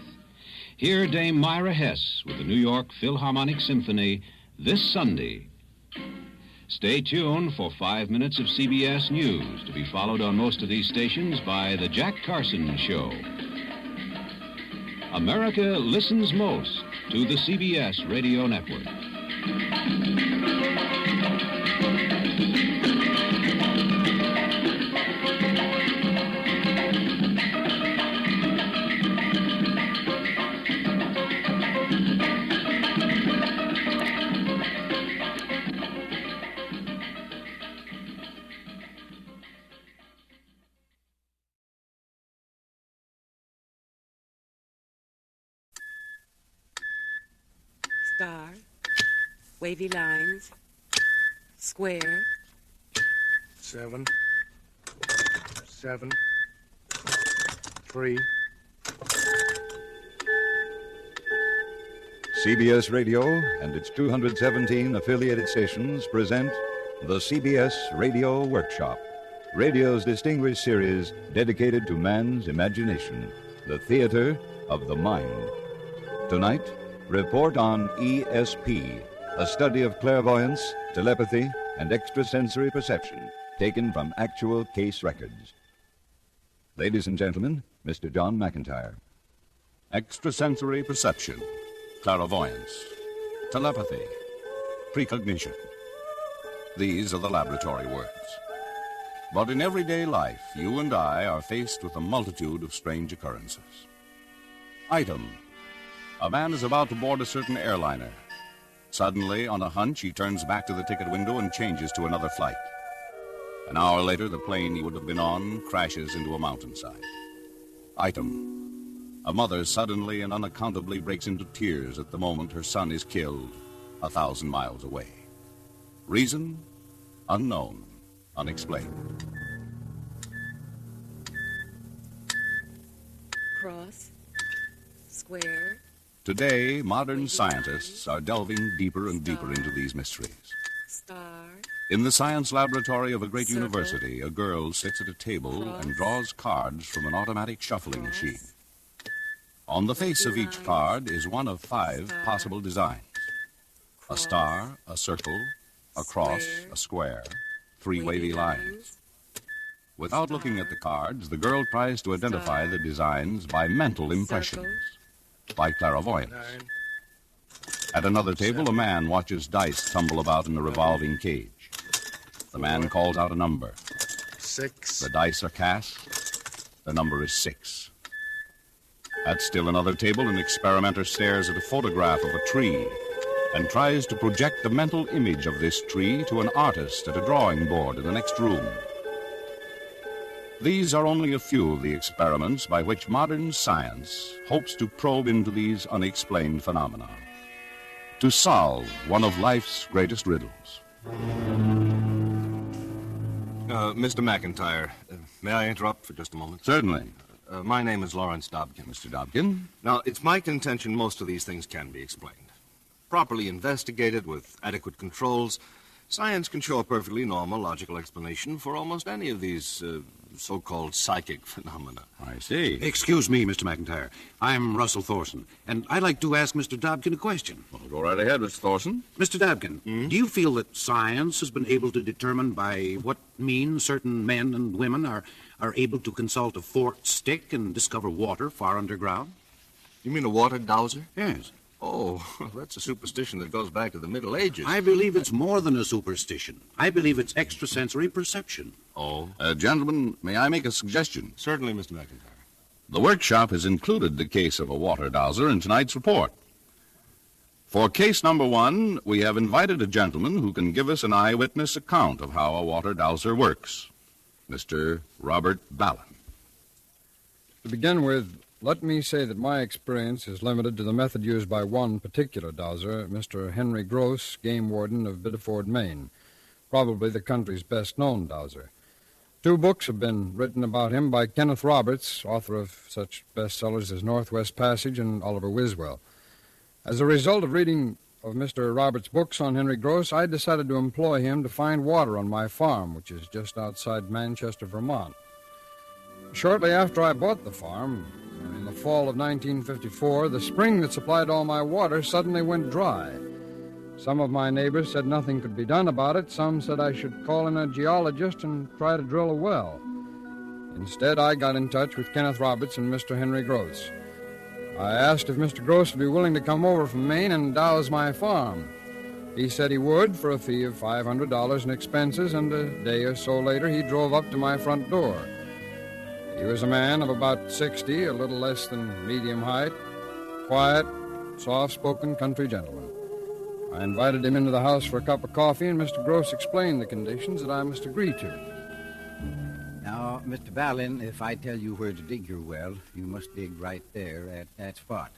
Hear Dame Myra Hess with the New York Philharmonic Symphony this Sunday. Stay tuned for 5 minutes of CBS News, to be followed on most of these stations by The Jack Carson Show. America listens most to the CBS Radio Network. Star, wavy lines, square. 7, 7, 3. CBS Radio and its 217 affiliated stations present the CBS Radio Workshop, radio's distinguished series dedicated to man's imagination, the theater of the mind. Tonight, report on E.S.P, a study of clairvoyance, telepathy, and extrasensory perception, taken from actual case records. Ladies and gentlemen, Mr. John McIntyre. Extrasensory perception, clairvoyance, telepathy, precognition. These are the laboratory words. But in everyday life, you and I are faced with a multitude of strange occurrences. Item: a man is about to board a certain airliner. Suddenly, on a hunch, he turns back to the ticket window and changes to another flight. An hour later, the plane he would have been on crashes into a mountainside. Item: a mother suddenly and unaccountably breaks into tears at the moment her son is killed 1,000 miles away. Reason: unknown, unexplained. Cross, square. Today, modern scientists are delving deeper and deeper into these mysteries. Star. In the science laboratory of a great university, a girl sits at a table and draws cards from an automatic shuffling machine. On the face of each card is one of 5 possible designs. a star, a circle, a cross, a square, 3 wavy lines. Without looking at the cards, the girl tries to identify the designs by mental impressions, by clairvoyance. At another table, a man watches dice tumble about in a revolving cage. The man calls out a number. 6. The dice are cast. The number is 6. At still another table, an experimenter stares at a photograph of a tree and tries to project a mental image of this tree to an artist at a drawing board in the next room. These are only a few of the experiments by which modern science hopes to probe into these unexplained phenomena, to solve one of life's greatest riddles. Mr. McIntyre, may I interrupt for just a moment? Certainly. My name is Lawrence Dobkin. Mr. Dobkin? Now, it's my contention most of these things can be explained. Properly investigated with adequate controls, science can show a perfectly normal, logical explanation for almost any of these so-called psychic phenomena. I see. Excuse me, Mr. McIntyre. I'm Russell Thorson, and I'd like to ask Mr. Dobkin a question. Well, go right ahead, Mr. Thorson. Mr. Dobkin, do you feel that science has been able to determine by what means certain men and women are able to consult a forked stick and discover water far underground? You mean a water dowser? Yes. Oh, that's a superstition that goes back to the Middle Ages. I believe it's more than a superstition. I believe it's extrasensory perception. Oh? Gentlemen, may I make a suggestion? Certainly, Mr. McIntyre. The workshop has included the case of a water dowser in tonight's report. For case number 1, we have invited a gentleman who can give us an eyewitness account of how a water dowser works. Mr. Robert Ballin. To begin with, let me say that my experience is limited to the method used by one particular dowser, Mr. Henry Gross, game warden of Biddeford, Maine, probably the country's best-known dowser. 2 books have been written about him by Kenneth Roberts, author of such bestsellers as Northwest Passage and Oliver Wiswell. As a result of reading of Mr. Roberts' books on Henry Gross, I decided to employ him to find water on my farm, which is just outside Manchester, Vermont. Shortly after I bought the farm, in the fall of 1954, the spring that supplied all my water suddenly went dry. Some of my neighbors said nothing could be done about it. Some said I should call in a geologist and try to drill a well. Instead, I got in touch with Kenneth Roberts and Mr. Henry Gross. I asked if Mr. Gross would be willing to come over from Maine and douse my farm. He said he would for a fee of $500 in expenses, and a day or so later he drove up to my front door. He was a man of about 60, a little less than medium height, quiet, soft-spoken country gentleman. I invited him into the house for a cup of coffee, and Mr. Gross explained the conditions that I must agree to. Now, Mr. Ballin, if I tell you where to dig your well, you must dig right there at that spot,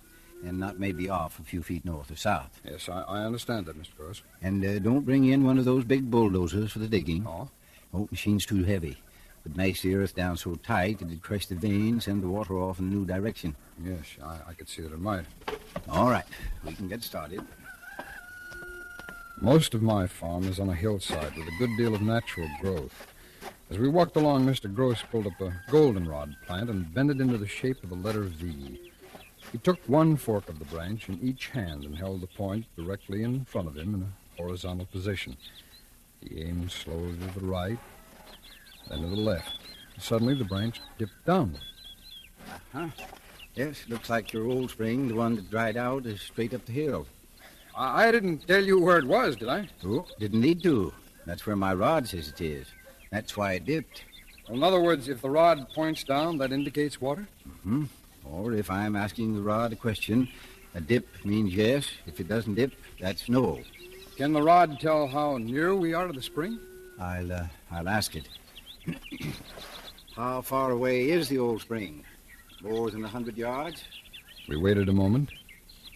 and not maybe off a few feet north or south. Yes, I understand that, Mr. Gross. And don't bring in one of those big bulldozers for the digging. Oh? Oh, machine's too heavy. Would mash the earth down so tight it'd crush the veins, send the water off in a new direction. Yes, I could see that it might. All right, we can get started. Most of my farm is on a hillside with a good deal of natural growth. As we walked along, Mr. Gross pulled up a goldenrod plant and bent it into the shape of the letter V. He took one fork of the branch in each hand and held the point directly in front of him in a horizontal position. He aimed slowly to the right, then to the left. Suddenly, the branch dipped downward. Uh-huh. Yes, looks like your old spring, the one that dried out, is straight up the hill. I didn't tell you where it was, did I? Oh, didn't need to. That's where my rod says it is. That's why it dipped. Well, in other words, if the rod points down, that indicates water? Mm-hmm. Or if I'm asking the rod a question, a dip means yes. If it doesn't dip, that's no. Can the rod tell how near we are to the spring? I'll ask it. How far away is the old spring? More than 100 yards? We waited a moment,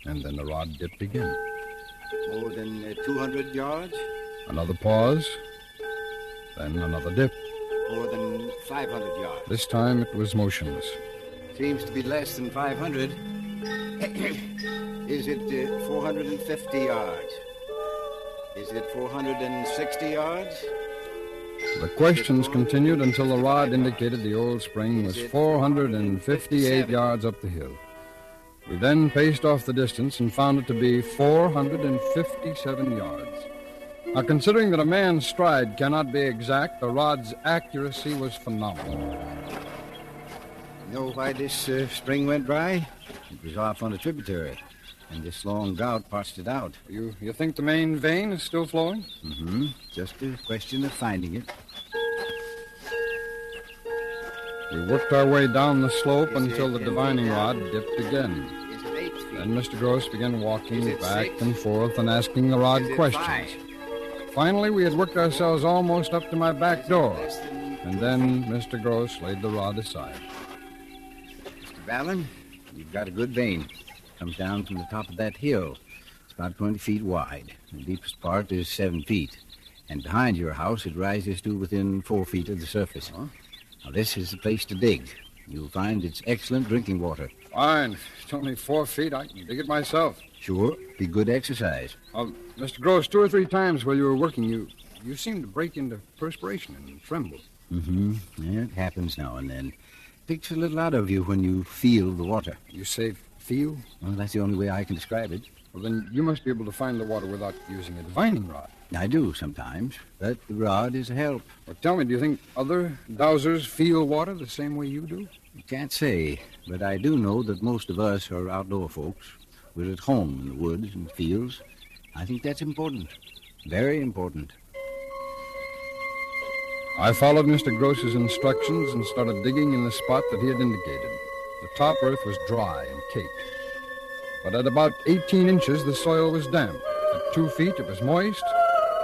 and then the rod dipped again. More than 200 yards? Another pause, then another dip. More than 500 yards? This time it was motionless. Seems to be less than 500. Is it 450 yards? Is it 460 yards? The questions continued until the rod indicated the old spring was 458 yards up the hill. We then paced off the distance and found it to be 457 yards. Now, considering that a man's stride cannot be exact, the rod's accuracy was phenomenal. You know why this spring went dry? It was off on a tributary, and this long drought parched it out. You think the main vein is still flowing? Mm-hmm. Just a question of finding it. We worked our way down the slope until the divining rod dipped again. Then Mr. Gross began walking back and forth and asking the rod questions. Finally, we had worked ourselves almost up to my back door, and then Mr. Gross laid the rod aside. Mr. Ballin, you've got a good vein. Comes down from the top of that hill. It's about 20 feet wide. The deepest part is 7 feet. And behind your house, it rises to within 4 feet of the surface. Huh? Now, this is the place to dig. You'll find it's excellent drinking water. Fine. It's only 4 feet. I can dig it myself. Sure. Be good exercise. Mr. Gross, 2 or 3 times while you were working, you seemed to break into perspiration and tremble. Mm-hmm. Yeah, it happens now and then. Takes a little out of you when you feel the water. You say feel? Well, that's the only way I can describe it. Well, then you must be able to find the water without using a divining rod. I do sometimes, but the rod is a help. Well, tell me, do you think other dowsers feel water the same way you do? Can't say, but I do know that most of us are outdoor folks. We're at home in the woods and fields. I think that's important. Very important. I followed Mr. Gross's instructions and started digging in the spot that he had indicated. The top earth was dry and caked. But at about 18 inches, the soil was damp. At 2 feet, it was moist.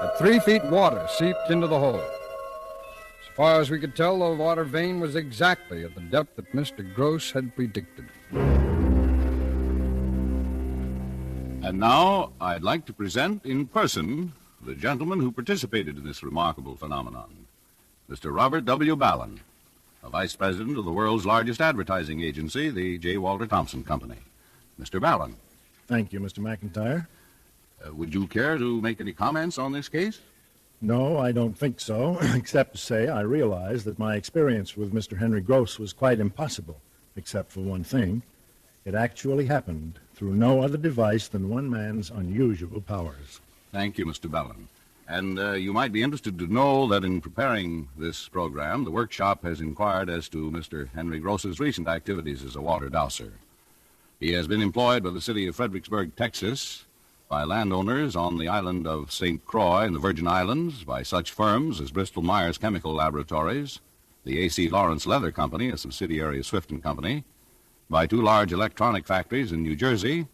At 3 feet, water seeped into the hole. As far as we could tell, the water vein was exactly at the depth that Mr. Gross had predicted. And now, I'd like to present in person the gentleman who participated in this remarkable phenomenon, Mr. Robert W. Ballin, a vice president of the world's largest advertising agency, the J. Walter Thompson Company. Mr. Ballin. Thank you, Mr. McIntyre. Would you care to make any comments on this case? No, I don't think so, except to say I realize that my experience with Mr. Henry Gross was quite impossible, except for one thing. It actually happened through no other device than one man's unusual powers. Thank you, Mr. Ballin. And you might be interested to know that in preparing this program, the workshop has inquired as to Mr. Henry Gross's recent activities as a water dowser. He has been employed by the city of Fredericksburg, Texas, by landowners on the island of St. Croix in the Virgin Islands, by such firms as Bristol-Myers Chemical Laboratories, the A.C. Lawrence Leather Company, a subsidiary of Swift & Company, by 2 large electronic factories in New Jersey,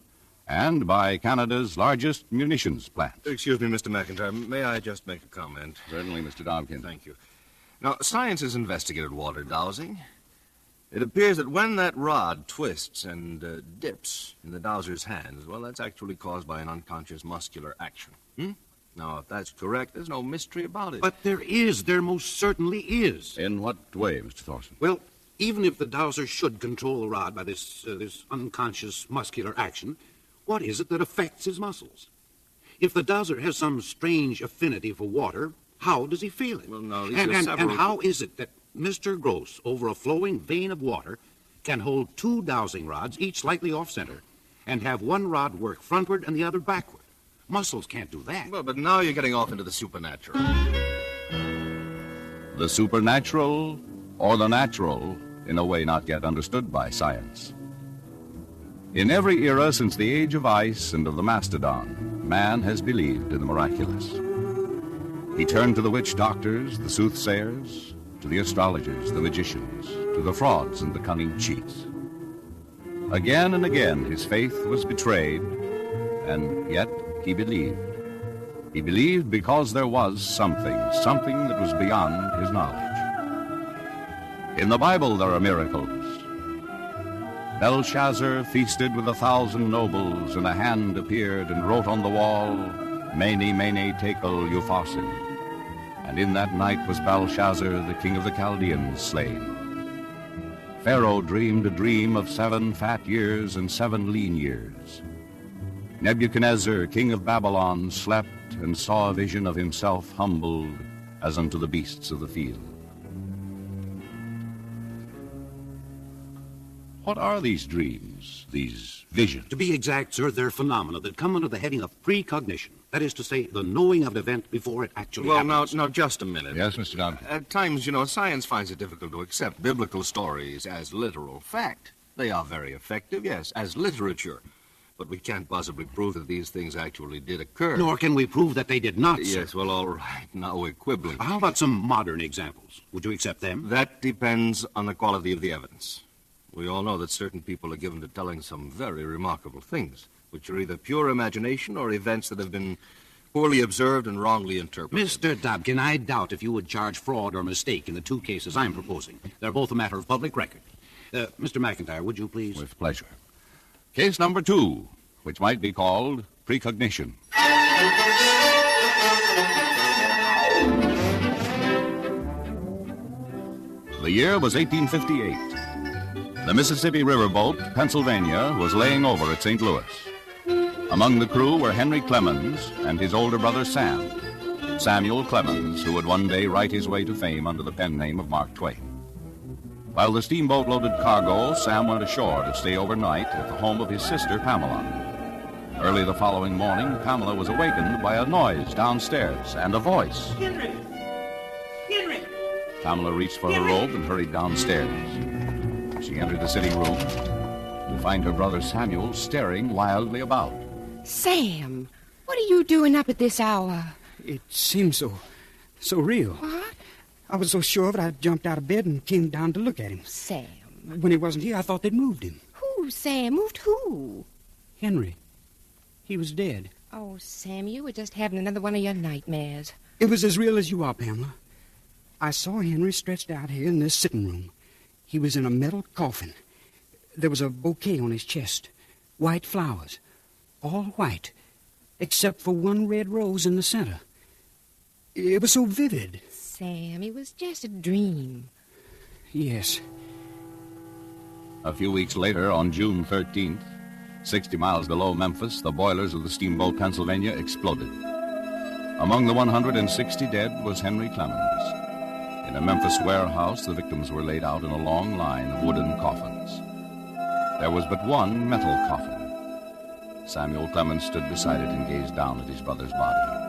and by Canada's largest munitions plant. Excuse me, Mr. McIntyre. May I just make a comment? Certainly, Mr. Dobkin. Thank you. Now, science has investigated water dowsing. It appears that when that rod twists and dips in the dowser's hands, well, that's actually caused by an unconscious muscular action. Now, if that's correct, there's no mystery about it. But there is. There most certainly is. In what way, Mr. Thorson? Well, even if the dowser should control the rod by this unconscious muscular action, what is it that affects his muscles? If the dowser has some strange affinity for water, how does he feel it? Well, no, and how is it that Mr. Gross, over a flowing vein of water, can hold 2 dowsing rods, each slightly off-center, and have one rod work frontward and the other backward? Muscles can't do that. Well, but now you're getting off into the supernatural. The supernatural or the natural in a way not yet understood by science. In every era since the age of ice and of the mastodon, man has believed in the miraculous. He turned to the witch doctors, the soothsayers, to the astrologers, the magicians, to the frauds and the cunning cheats. Again and again his faith was betrayed, and yet he believed. He believed because there was something that was beyond his knowledge. In the Bible there are miracles. Belshazzar feasted with 1,000 nobles, and a hand appeared and wrote on the wall, Mene, Mene, Tekel, Upharsin. And in that night was Belshazzar, the king of the Chaldeans, slain. Pharaoh dreamed a dream of 7 fat years and 7 lean years. Nebuchadnezzar, king of Babylon, slept and saw a vision of himself humbled as unto the beasts of the field. What are these dreams, these visions? To be exact, sir, they're phenomena that come under the heading of precognition. That is to say, the knowing of an event before it actually happens. Now, just a minute. Yes, Mr. Dobbs. At times, science finds it difficult to accept biblical stories as literal fact. They are very effective, yes, as literature. But we can't possibly prove that these things actually did occur. Nor can we prove that they did not, sir. Yes, well, all right. Now we're quibbling. How about some modern examples? Would you accept them? That depends on the quality of the evidence. We all know that certain people are given to telling some very remarkable things, which are either pure imagination or events that have been poorly observed and wrongly interpreted. Mr. Dobkin, I doubt if you would charge fraud or mistake in the two cases I'm proposing. They're both a matter of public record. Mr. McIntyre, would you please? With pleasure. Case number 2, which might be called precognition. The year was 1858. The Mississippi Riverboat, Pennsylvania, was laying over at St. Louis. Among the crew were Henry Clemens and his older brother Sam. Samuel Clemens, who would one day write his way to fame under the pen name of Mark Twain. While the steamboat loaded cargo, Sam went ashore to stay overnight at the home of his sister, Pamela. Early the following morning, Pamela was awakened by a noise downstairs and a voice. Henry! Henry! Pamela reached for her robe and hurried downstairs. She entered the sitting room to find her brother Samuel staring wildly about. Sam, what are you doing up at this hour? It seemed so real. What? I was so sure of it, I jumped out of bed and came down to look at him. Sam. When he wasn't here, I thought they'd moved him. Who, Sam? Moved who? Henry. He was dead. Oh, Sam, you were just having another one of your nightmares. It was as real as you are, Pamela. I saw Henry stretched out here in this sitting room. He was in a metal coffin. There was a bouquet on his chest. White flowers. All white. Except for one red rose in the center. It was so vivid. Sam, it was just a dream. Yes. A few weeks later, on June 13th, 60 miles below Memphis, the boilers of the steamboat Pennsylvania exploded. Among the 160 dead was Henry Clemens. In a Memphis warehouse, the victims were laid out in a long line of wooden coffins. There was but one metal coffin. Samuel Clemens stood beside it and gazed down at his brother's body.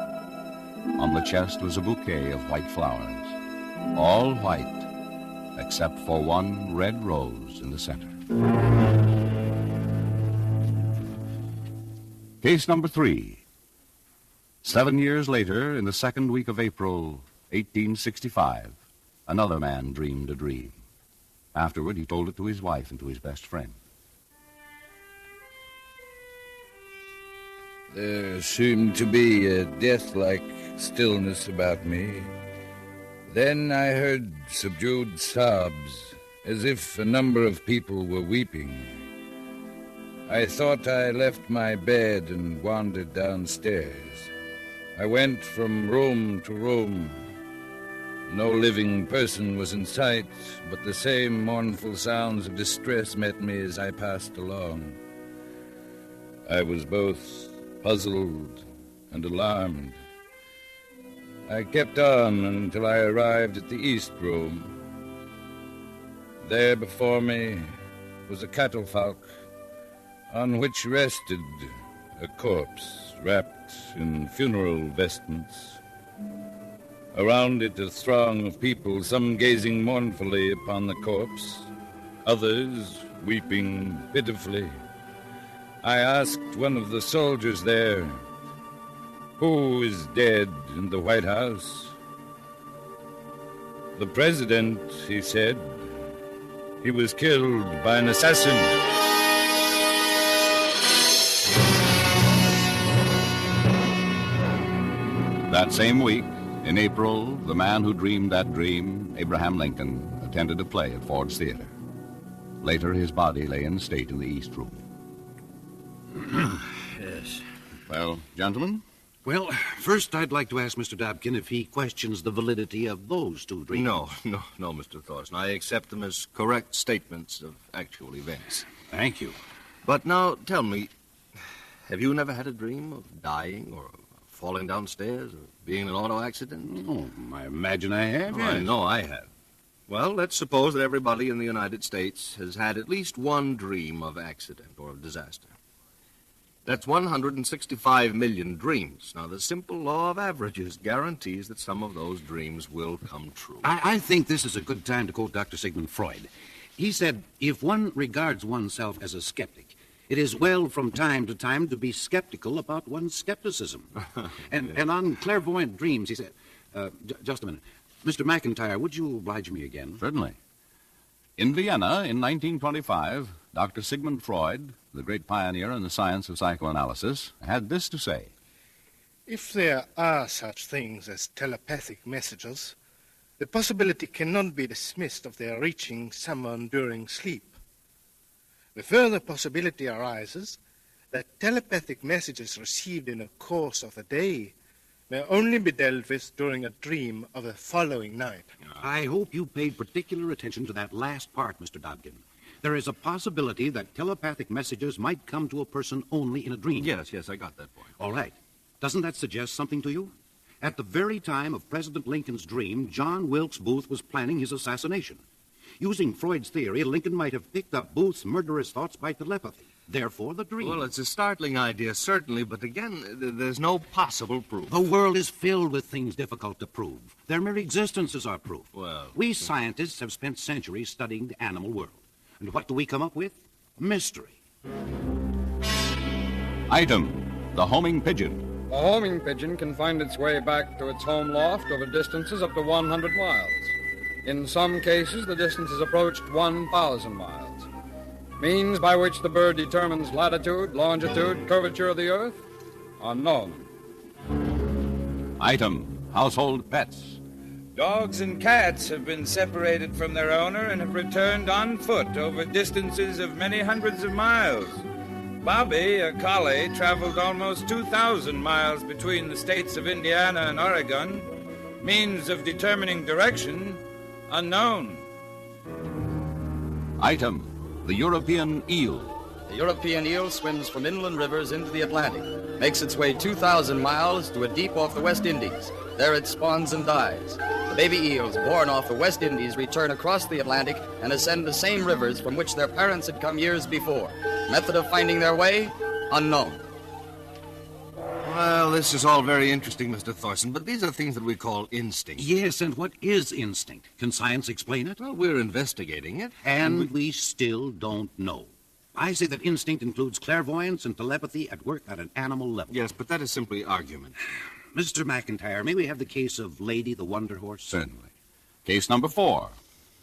On the chest was a bouquet of white flowers, all white, except for one red rose in the center. Case number 3. 7 years later, in the second week of April, 1865, another man dreamed a dream. Afterward, he told it to his wife and to his best friend. There seemed to be a death-like stillness about me. Then I heard subdued sobs, as if a number of people were weeping. I thought I left my bed and wandered downstairs. I went from room to room. No living person was in sight, but the same mournful sounds of distress met me as I passed along. I was both puzzled and alarmed. I kept on until I arrived at the East Room. There before me was a catafalque on which rested a corpse wrapped in funeral vestments. Around it a throng of people, some gazing mournfully upon the corpse, others weeping pitifully. I asked one of the soldiers there, "Who is dead in the White House?" "The president," he said. "He was killed by an assassin." That same week, in April, the man who dreamed that dream, Abraham Lincoln, attended a play at Ford's Theater. Later, his body lay in state in the East Room. Yes. Well, gentlemen? Well, first I'd like to ask Mr. Dobkin if he questions the validity of those two dreams. No, Mr. Thorson. I accept them as correct statements of actual events. Thank you. But now, tell me, have you never had a dream of dying or falling downstairs or being in an auto accident? Oh, I imagine I have, yes. I know I have. Well, let's suppose that everybody in the United States has had at least one dream of accident or of disaster. That's 165 million dreams. Now, the simple law of averages guarantees that some of those dreams will come true. I think this is a good time to quote Dr. Sigmund Freud. He said, if one regards oneself as a skeptic, it is well from time to time to be skeptical about one's skepticism. And on clairvoyant dreams, he said, just a minute. Mr. McIntyre, would you oblige me again? Certainly. In Vienna, in 1925, Dr. Sigmund Freud, the great pioneer in the science of psychoanalysis, had this to say. If there are such things as telepathic messages, the possibility cannot be dismissed of their reaching someone during sleep. The further possibility arises that telepathic messages received in the course of the day may only be dealt with during a dream of the following night. I hope you paid particular attention to that last part, Mr. Dobkin. There is a possibility that telepathic messages might come to a person only in a dream. Yes, I got that point. All right. Doesn't that suggest something to you? At the very time of President Lincoln's dream, John Wilkes Booth was planning his assassination. Using Freud's theory, Lincoln might have picked up Booth's murderous thoughts by telepathy. Therefore, the dream. Well, it's a startling idea, certainly, but again, there's no possible proof. The world is filled with things difficult to prove. Their mere existence is our proof. Well, we scientists have spent centuries studying the animal world. And what do we come up with? Mystery. Item, the homing pigeon. A homing pigeon can find its way back to its home loft over distances up to 100 miles. In some cases, the distance has approached 1,000 miles. Means by which the bird determines latitude, longitude, curvature of the earth, unknown. Item, household pets. Dogs and cats have been separated from their owner and have returned on foot over distances of many hundreds of miles. Bobby, a collie, traveled almost 2,000 miles between the states of Indiana and Oregon. Means of determining direction, unknown. Item, the European eel. The European eel swims from inland rivers into the Atlantic, makes its way 2,000 miles to a deep off the West Indies. There it spawns and dies. The baby eels born off the West Indies return across the Atlantic and ascend the same rivers from which their parents had come years before. Method of finding their way, unknown. Well, this is all very interesting, Mr. Thorson, but these are things that we call instinct. Yes, and what is instinct? Can science explain it? Well, we're investigating it. And we still don't know. I say that instinct includes clairvoyance and telepathy at work at an animal level. Yes, but that is simply argument. Mr. McIntyre, may we have the case of Lady the Wonder Horse? Certainly. Case number 4.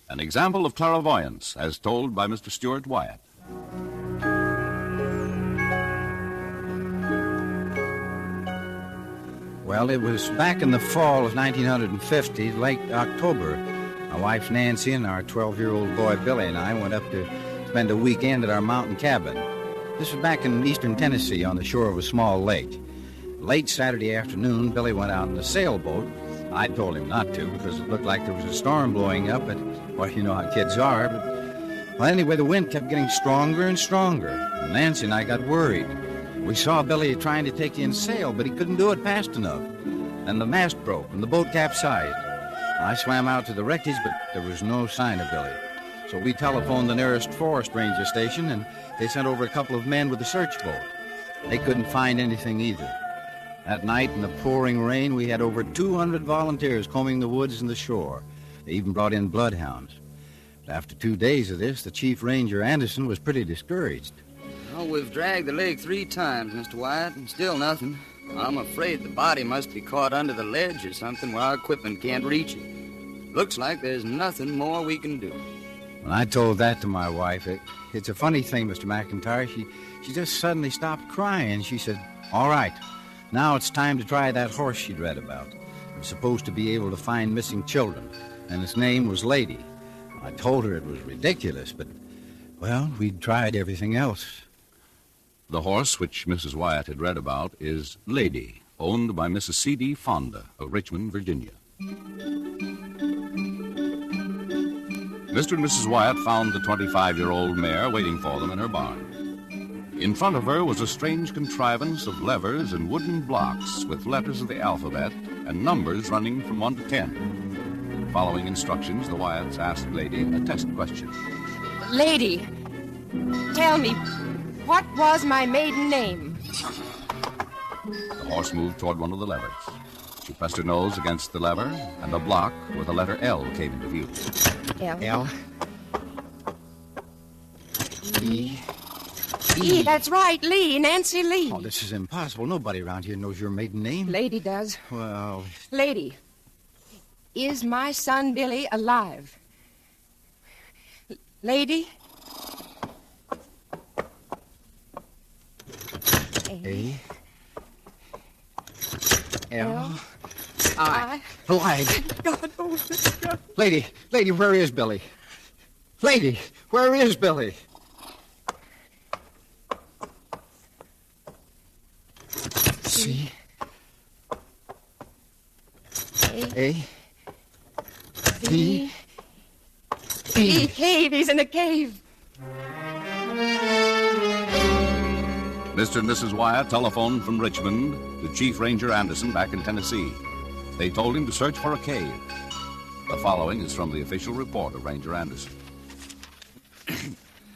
An example of clairvoyance, as told by Mr. Stuart Wyatt. Well, it was back in the fall of 1950, late October. My wife Nancy and our 12-year-old boy Billy and I went up to spend a weekend at our mountain cabin. This was back in eastern Tennessee on the shore of a small lake. Late Saturday afternoon, Billy went out in a sailboat. I told him not to because it looked like there was a storm blowing up, but, well, you know how kids are. But, well, anyway, the wind kept getting stronger and stronger. And Nancy and I got worried. We saw Billy trying to take in sail, but he couldn't do it fast enough. Then the mast broke and the boat capsized. I swam out to the wreckage, but there was no sign of Billy. So we telephoned the nearest forest ranger station, and they sent over a couple of men with a search boat. They couldn't find anything either. That night in the pouring rain, we had over 200 volunteers combing the woods and the shore. They even brought in bloodhounds. But after 2 days of this, the chief ranger, Anderson, was pretty discouraged. Well, we've dragged the lake 3 times, Mr. Wyatt, and still nothing. I'm afraid the body must be caught under the ledge or something where our equipment can't reach it. Looks like there's nothing more we can do. When I told that to my wife, it's a funny thing, Mr. McIntyre. She just suddenly stopped crying. She said, "All right, now it's time to try that horse she'd read about. It was supposed to be able to find missing children, and its name was Lady." I told her it was ridiculous, but, well, we'd tried everything else. The horse which Mrs. Wyatt had read about is Lady, owned by Mrs. C.D. Fonda of Richmond, Virginia. Mr. and Mrs. Wyatt found the 25-year-old mare waiting for them in her barn. In front of her was a strange contrivance of levers and wooden blocks with letters of the alphabet and numbers running from 1 to 10. Following instructions, the Wyatts asked Lady a test question. Lady, tell me, what was my maiden name? The horse moved toward one of the levers. She pressed her nose against the lever, and a block with the letter L came into view. L. E. E, that's right, Lee, Nancy Lee. Oh, this is impossible. Nobody around here knows your maiden name. Lady does. Well... Lady, is my son Billy alive? Lady? A. L. I. Alive. God, oh, God. Lady, where is Billy? Lady, where is Billy? C. A. B. B. Cave, he's in a cave. Mr. and Mrs. Wyatt telephoned from Richmond to Chief Ranger Anderson back in Tennessee. They told him to search for a cave. The following is from the official report of Ranger Anderson.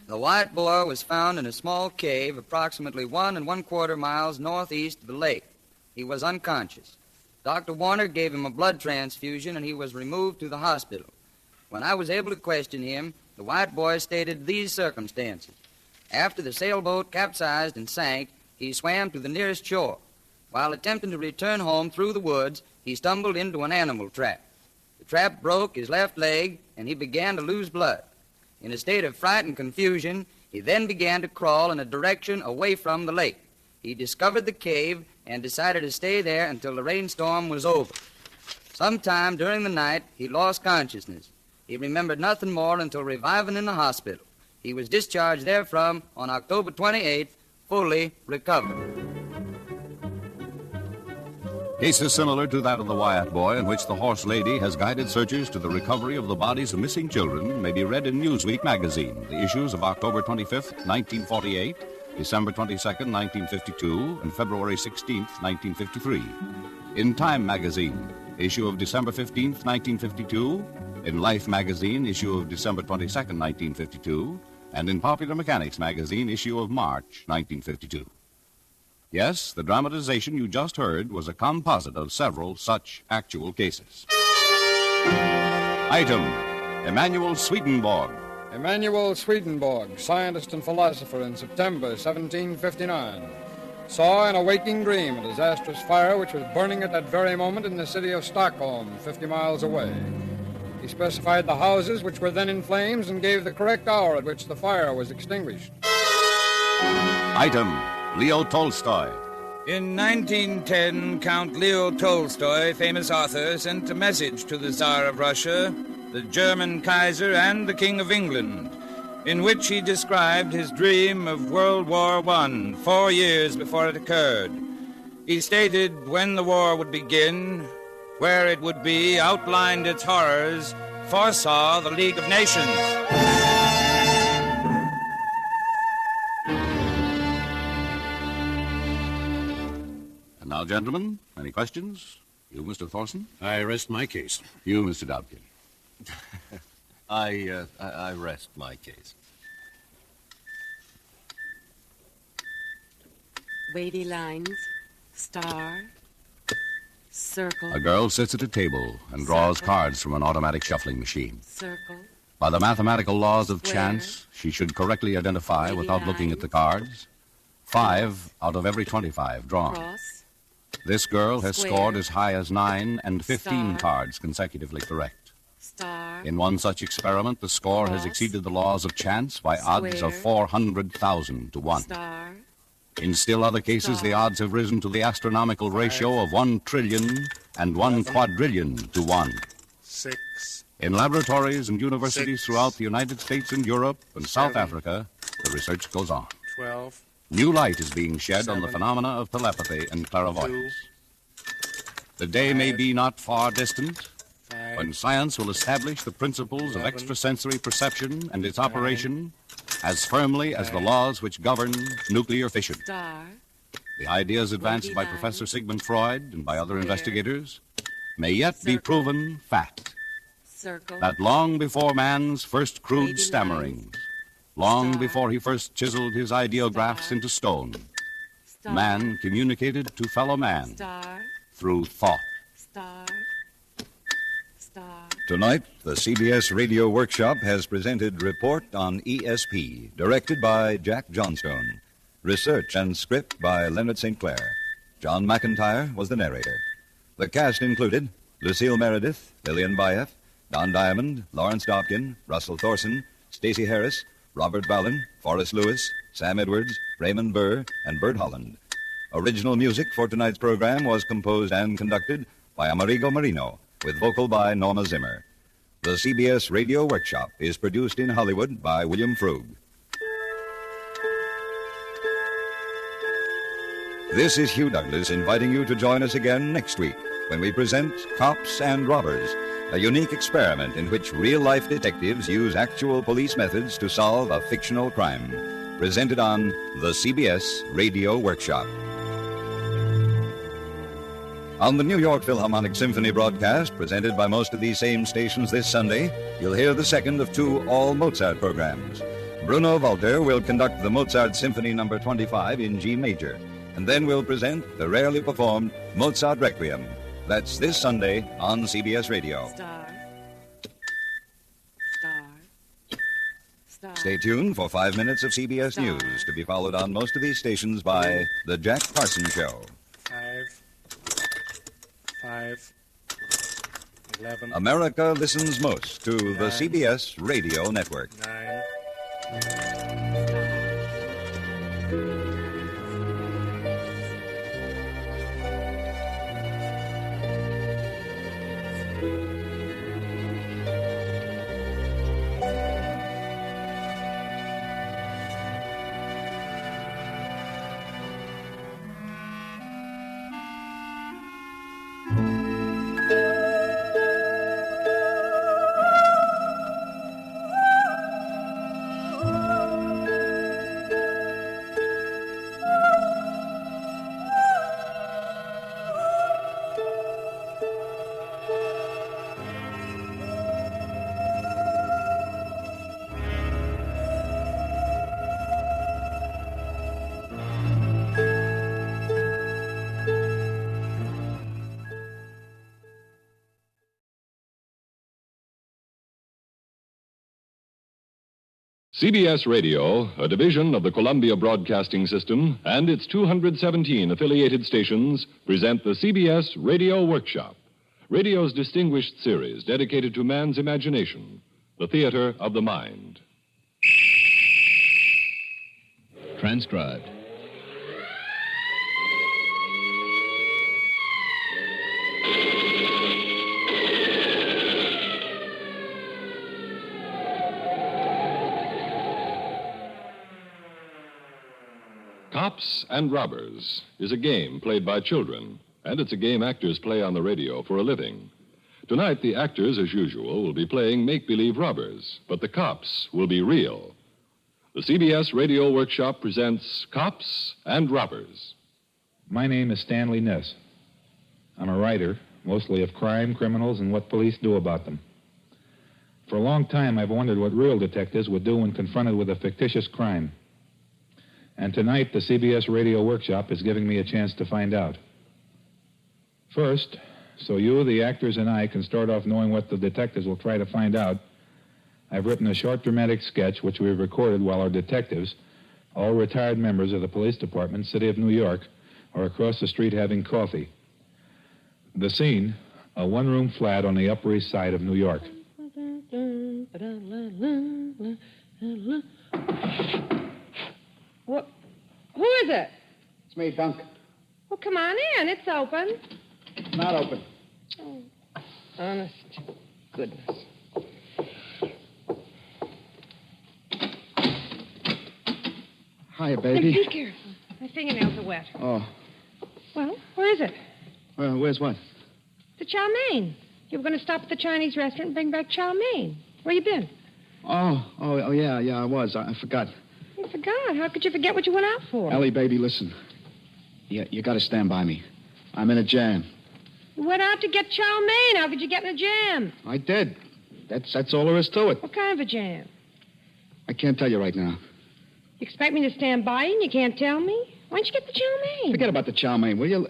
The white boy was found in a small cave approximately 1 1/4 miles northeast of the lake. He was unconscious. Dr. Warner gave him a blood transfusion, and he was removed to the hospital. When I was able to question him, the white boy stated these circumstances. After the sailboat capsized and sank, he swam to the nearest shore. While attempting to return home through the woods, he stumbled into an animal trap. The trap broke his left leg, and he began to lose blood. In a state of fright and confusion, he then began to crawl in a direction away from the lake. He discovered the cave and decided to stay there until the rainstorm was over. Sometime during the night, he lost consciousness. He remembered nothing more until reviving in the hospital. He was discharged therefrom on October 28th, fully recovered. Cases similar to that of the Wyatt boy, in which the horse lady has guided searchers to the recovery of the bodies of missing children, may be read in Newsweek magazine, the issues of October 25th, 1948, December 22nd, 1952, and February 16th, 1953. In Time magazine, issue of December 15th, 1952, in Life magazine, issue of December 22nd, 1952, and in Popular Mechanics magazine, issue of March, 1952. Yes, the dramatization you just heard was a composite of several such actual cases. Item, Emanuel Swedenborg. Emanuel Swedenborg, scientist and philosopher in September 1759, saw in a waking dream a disastrous fire which was burning at that very moment in the city of Stockholm, 50 miles away. He specified the houses which were then in flames and gave the correct hour at which the fire was extinguished. Item, Leo Tolstoy. In 1910, Count Leo Tolstoy, famous author, sent a message to the Tsar of Russia, the German Kaiser, and the King of England, in which he described his dream of World War I 4 years before it occurred. He stated when the war would begin, where it would be, outlined its horrors, foresaw the League of Nations. And now, gentlemen, any questions? You, Mr. Thorson? I rest my case. You, Mr. Dobkin? I rest my case. Wavy lines, star, circle. A girl sits at a table and draws cards from an automatic shuffling machine. Circle. By the mathematical laws of Square. chance, she should correctly identify, Wavy without looking at the cards, 5 out of every 25 drawn. Cross. This girl has Square. scored as high as 9 and 15 Star. cards consecutively correct. Star. In one such experiment, the score has Cross. exceeded the laws of chance by odds of Square. 400,000 to 1. Star. In still other cases, the odds have risen to the astronomical ratio of 1 trillion and 1 quadrillion to 1. 6. In laboratories and universities 6. throughout the United States and Europe and South 7. Africa, the research goes on. 12. New light is being shed on the 7. phenomena of telepathy and clairvoyance. The day may be not far distant 5. when science will establish the principles of 11. extrasensory perception and its operation as firmly as the laws which govern nuclear fission. Star. The ideas advanced by Wavy Professor lines. Sigmund Freud and by other Square. investigators may yet be Circle. proven fact Circle. That long before man's first crude stammerings, long before he first chiseled his ideographs into stone, man communicated to fellow man through thought. Tonight, the CBS Radio Workshop has presented Report on E.S.P., directed by Jack Johnstone. Research and script by Leonard St. Clair. John McIntyre was the narrator. The cast included Lucille Meredith, Lillian Bayef, Don Diamond, Lawrence Dobkin, Russell Thorson, Stacey Harris, Robert Ballin, Forrest Lewis, Sam Edwards, Raymond Burr, and Bert Holland. Original music for tonight's program was composed and conducted by Amerigo Marino, with vocal by Norma Zimmer. The CBS Radio Workshop is produced in Hollywood by William Frug. This is Hugh Douglas inviting you to join us again next week when we present Cops and Robbers, a unique experiment in which real-life detectives use actual police methods to solve a fictional crime. Presented on the CBS Radio Workshop. On the New York Philharmonic Symphony broadcast, presented by most of these same stations this Sunday, you'll hear the second of two all-Mozart programs. Bruno Walter will conduct the Mozart Symphony No. 25 in G major, and then we'll present the rarely performed Mozart Requiem. That's this Sunday on CBS Radio. Stay tuned for 5 minutes of CBS News, to be followed on most of these stations by The Jack Parsons Show. 5, 11. America listens most to the CBS Radio Network. 9. CBS Radio, a division of the Columbia Broadcasting System, and its 217 affiliated stations present the CBS Radio Workshop, radio's distinguished series dedicated to man's imagination, the theater of the mind. Transcribed. Cops and Robbers is a game played by children, and it's a game actors play on the radio for a living. Tonight, the actors, as usual, will be playing make-believe robbers, but the cops will be real. The CBS Radio Workshop presents Cops and Robbers. My name is Stanley Ness. I'm a writer, mostly of crime, criminals, and what police do about them. For a long time, I've wondered what real detectives would do when confronted with a fictitious crime. And tonight, the CBS Radio Workshop is giving me a chance to find out. First, so you, the actors, and I can start off knowing what the detectives will try to find out, I've written a short dramatic sketch which we've recorded while our detectives, all retired members of the police department, City of New York, are across the street having coffee. The scene, a one-room flat on the Upper East Side of New York. What? Who is it? It's me, Dunk. Well, come on in. It's open. Not open. Oh, honest goodness. Hiya, baby. Be careful. My fingernails are wet. Oh. Well, where is it? Well, where's what? The chow mein. You were going to stop at the Chinese restaurant and bring back chow mein. Where you been? Oh, yeah, I was. I forgot. You forgot. How could you forget what you went out for? Ellie, baby, listen. You got to stand by me. I'm in a jam. You went out to get chow mein. How could you get in a jam? I did. That's all there is to it. What kind of a jam? I can't tell you right now. You expect me to stand by you and you can't tell me? Why don't you get the chow mein? Forget about the chow mein, will you?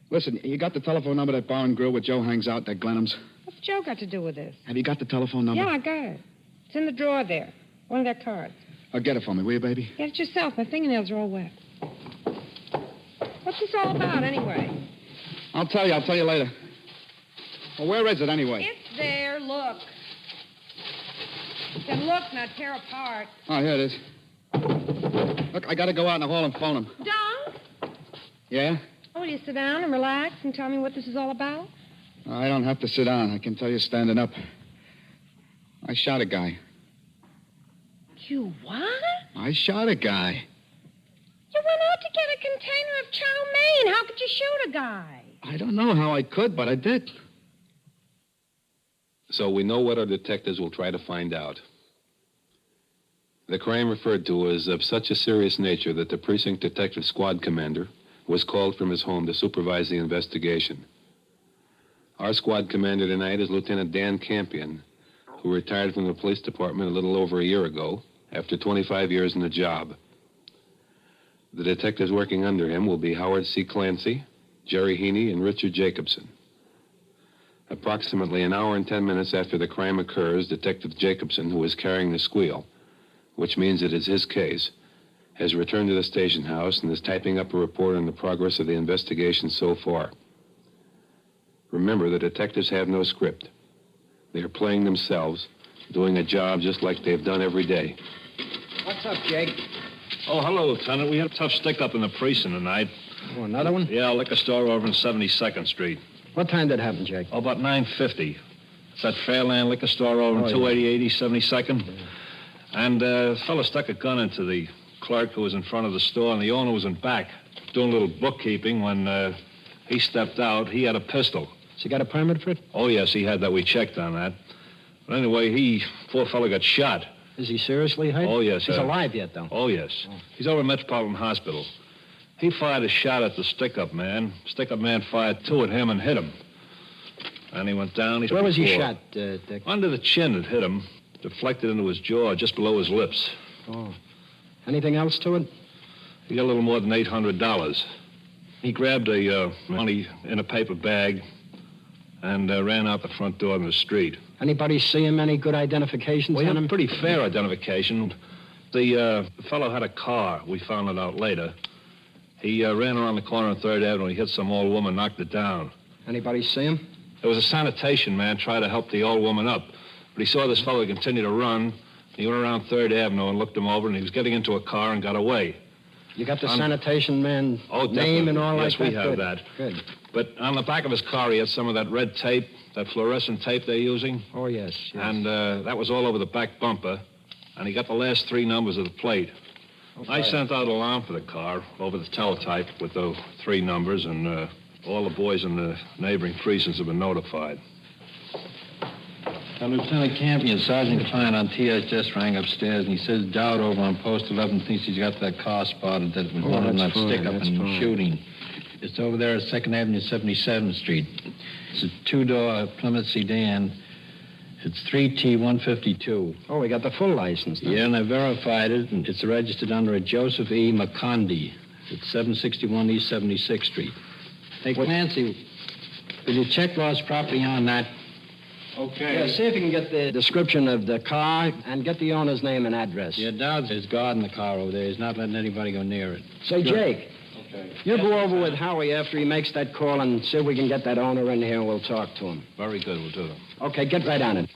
Listen, you got the telephone number of that bar and grill where Joe hangs out, that Glenham's? What's Joe got to do with this? Have you got the telephone number? Yeah, I got it. It's in the drawer there. One of their cards. Oh, get it for me, will you, baby? Get it yourself. My fingernails are all wet. What's this all about, anyway? I'll tell you later. Well, where is it, anyway? It's there. Look. Then look, not tear apart. Oh, here it is. Look, I got to go out in the hall and phone him. Don? Yeah? Oh, will you sit down and relax and tell me what this is all about? I don't have to sit down. I can tell you standing up. I shot a guy. You what? I shot a guy. You went out to get a container of chow mein. How could you shoot a guy? I don't know how I could, but I did. So we know what our detectives will try to find out. The crime referred to was of such a serious nature that the precinct detective squad commander was called from his home to supervise the investigation. Our squad commander tonight is Lieutenant Dan Campion, who retired from the police department a little over a year ago after 25 years in the job. The detectives working under him will be Howard C. Clancy, Jerry Heaney, and Richard Jacobson. Approximately an hour and 10 minutes after the crime occurs, Detective Jacobson, who is carrying the squeal, which means it is his case, has returned to the station house and is typing up a report on the progress of the investigation so far. Remember, the detectives have no script. They are playing themselves, doing a job just like they've done every day. What's up, Jake? Oh, hello, Lieutenant. We had a tough stick-up in the precinct tonight. Oh, another one? Yeah, a liquor store over on 72nd Street. What time did it happen, Jake? Oh, about 9:50. It's that Fairland liquor store over on 280 East 72nd. Yeah. And a fellow stuck a gun into the clerk who was in front of the store, and the owner was in back doing a little bookkeeping when he stepped out. He had a pistol. Has he got a permit for it? Oh, yes, he had that. We checked on that. But anyway, poor fellow got shot. Is he seriously hurt? Oh, yes. He's alive yet, though. Oh, yes. Oh. He's over at Metropolitan Hospital. He fired a shot at the stick-up man. Stick-up man fired two at him and hit him. And he went down. Where was he shot, Dick? Under the chin, it hit him. Deflected into his jaw, just below his lips. Oh. Anything else to it? He got a little more than $800. He grabbed money in a paper bag and ran out the front door in the street. Anybody see him? Any good identifications on him? Pretty fair identification. The fellow had a car. We found it out later. He ran around the corner on 3rd Avenue. He hit some old woman, knocked it down. Anybody see him? There was a sanitation man trying to help the old woman up. But he saw this fellow continue to run. He went around 3rd Avenue and looked him over, and he was getting into a car and got away. You got the sanitation man name and all yes, like that? Yes, we have that. Good. But on the back of his car, he had some of that red tape, that fluorescent tape they're using. Oh, yes. And that was all over the back bumper. And he got the last 3 numbers of the plate. Okay. I sent out an alarm for the car over the teletype with the 3 numbers, and all the boys in the neighboring precincts have been notified. Lieutenant Campion, Sergeant Klein on TS just rang upstairs, and he says Dowd over on Post 11 thinks he's got that car spotted that's been holding that stick-up and shooting. It's over there at 2nd Avenue, 77th Street. It's a 2-door Plymouth sedan. It's 3T152. Oh, we got the full license, then. Yeah, and I verified it, and it's registered under a Joseph E. McCondy. It's 761 East 76th Street. Hey, Clancy, will you check lost property on that? Okay. Yeah, see if you can get the description of the car and get the owner's name and address. Yeah, Dowd is guarding the car over there. He's not letting anybody go near it. Say, Sure. Jake. Okay. You go over with Howie after he makes that call and see if we can get that owner in here and we'll talk to him. Very good, we'll do that. Okay, get right on it.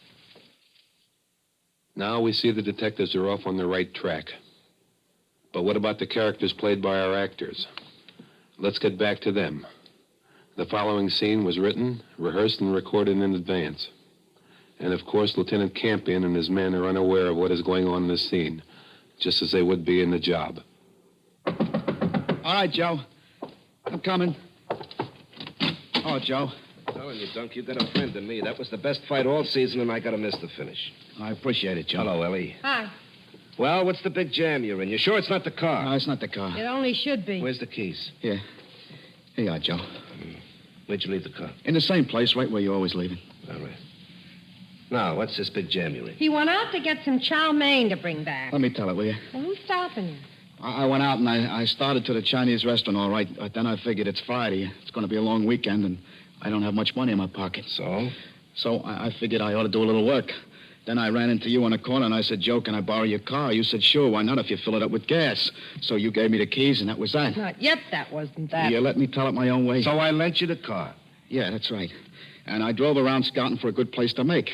Now we see the detectives are off on the right track. But what about the characters played by our actors? Let's get back to them. The following scene was written, rehearsed, and recorded in advance. And, of course, Lieutenant Campion and his men are unaware of what is going on in this scene, just as they would be in the job. All right, Joe. I'm coming. Oh, Joe. Oh, and you dunk, you did offending me. That was the best fight all season, and I got to miss the finish. I appreciate it, Joe. Hello, Ellie. Hi. Well, what's the big jam you're in? You sure it's not the car? No, it's not the car. It only should be. Where's the keys? Here. Here you are, Joe. Where'd you leave the car? In the same place, right where you always leave it. All right. Now, what's this big jam you're in? He went out to get some chow mein to bring back. Let me tell it, will you? Well, who's stopping you? I went out and I started to the Chinese restaurant, all right. But then I figured it's Friday. It's going to be a long weekend, and I don't have much money in my pocket. So? So I figured I ought to do a little work. Then I ran into you on the corner, and I said, Joe, can I borrow your car? You said, sure, why not, if you fill it up with gas? So you gave me the keys, and that was that. Not yet, that wasn't that. You let me tell it my own way. So I lent you the car? Yeah, that's right. And I drove around scouting for a good place to make.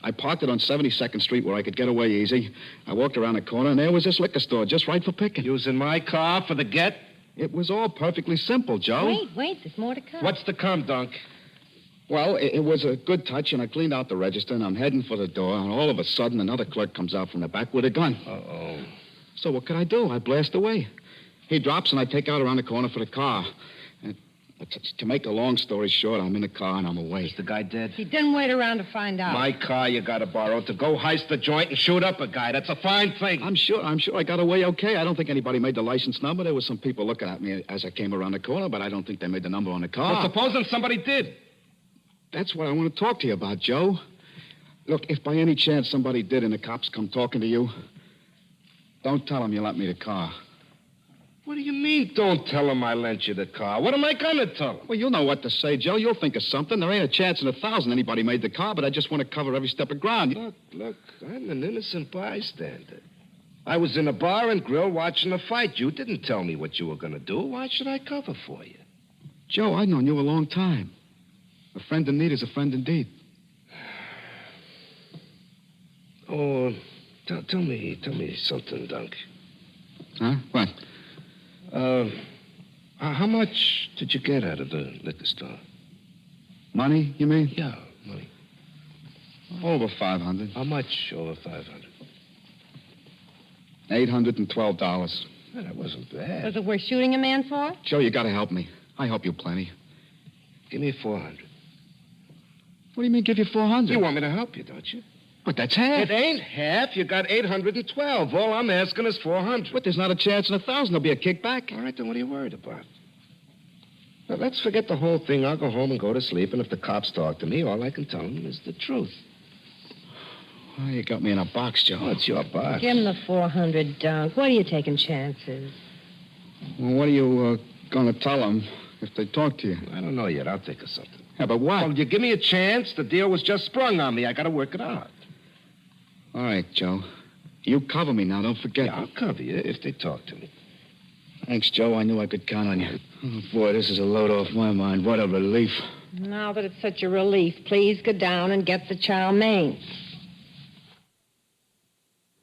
I parked it on 72nd Street where I could get away easy. I walked around the corner, and there was this liquor store just right for picking. Using my car for the get? It was all perfectly simple, Joe. Wait, there's more to come. What's to come, Dunk? Well, it was a good touch, and I cleaned out the register, and I'm heading for the door, and all of a sudden, another clerk comes out from the back with a gun. Uh-oh. So what could I do? I blast away. He drops, and I take out around the corner for the car. And to make a long story short, I'm in the car, and I'm away. Is the guy dead? He didn't wait around to find out. My car you got to borrow to go heist the joint and shoot up a guy. That's a fine thing. I'm sure I got away okay. I don't think anybody made the license number. There was some people looking at me as I came around the corner, but I don't think they made the number on the car. Well, supposing somebody did. That's what I want to talk to you about, Joe. Look, if by any chance somebody did and the cops come talking to you, don't tell them you lent me the car. What do you mean, don't tell them I lent you the car? What am I going to tell them? Well, you'll know what to say, Joe. You'll think of something. There ain't a chance in 1,000 anybody made the car, but I just want to cover every step of ground. Look, I'm an innocent bystander. I was in a bar and grill watching the fight. You didn't tell me what you were going to do. Why should I cover for you? Joe, I've known you a long time. A friend in need is a friend indeed. Oh, tell me something, Dunk. Huh? What? How much did you get out of the liquor store? Money, you mean? Yeah, money. Over 500. How much over 500? $812. Well, that wasn't bad. Was it worth shooting a man for? Joe, you got to help me. I help you plenty. Give me 400. What do you mean, give you 400? You want me to help you, don't you? But that's half. It ain't half. You got 812. All I'm asking is 400. But there's not a chance in 1,000 there'll be a kickback. All right, then what are you worried about? Now, let's forget the whole thing. I'll go home and go to sleep, and if the cops talk to me, all I can tell them is the truth. Well, you got me in a box, Joe. Oh, it's your box. Give him the 400, Dunk. What are you taking chances? Well, what are you going to tell them if they talk to you? I don't know yet. I'll think of something. Yeah, but what? Well, you give me a chance. The deal was just sprung on me. I got to work it out. All right, Joe. You cover me now. Don't forget. Yeah, I'll cover you if they talk to me. Thanks, Joe. I knew I could count on you. Oh, boy, this is a load off my mind. What a relief. Now that it's such a relief, please go down and get the chow mein.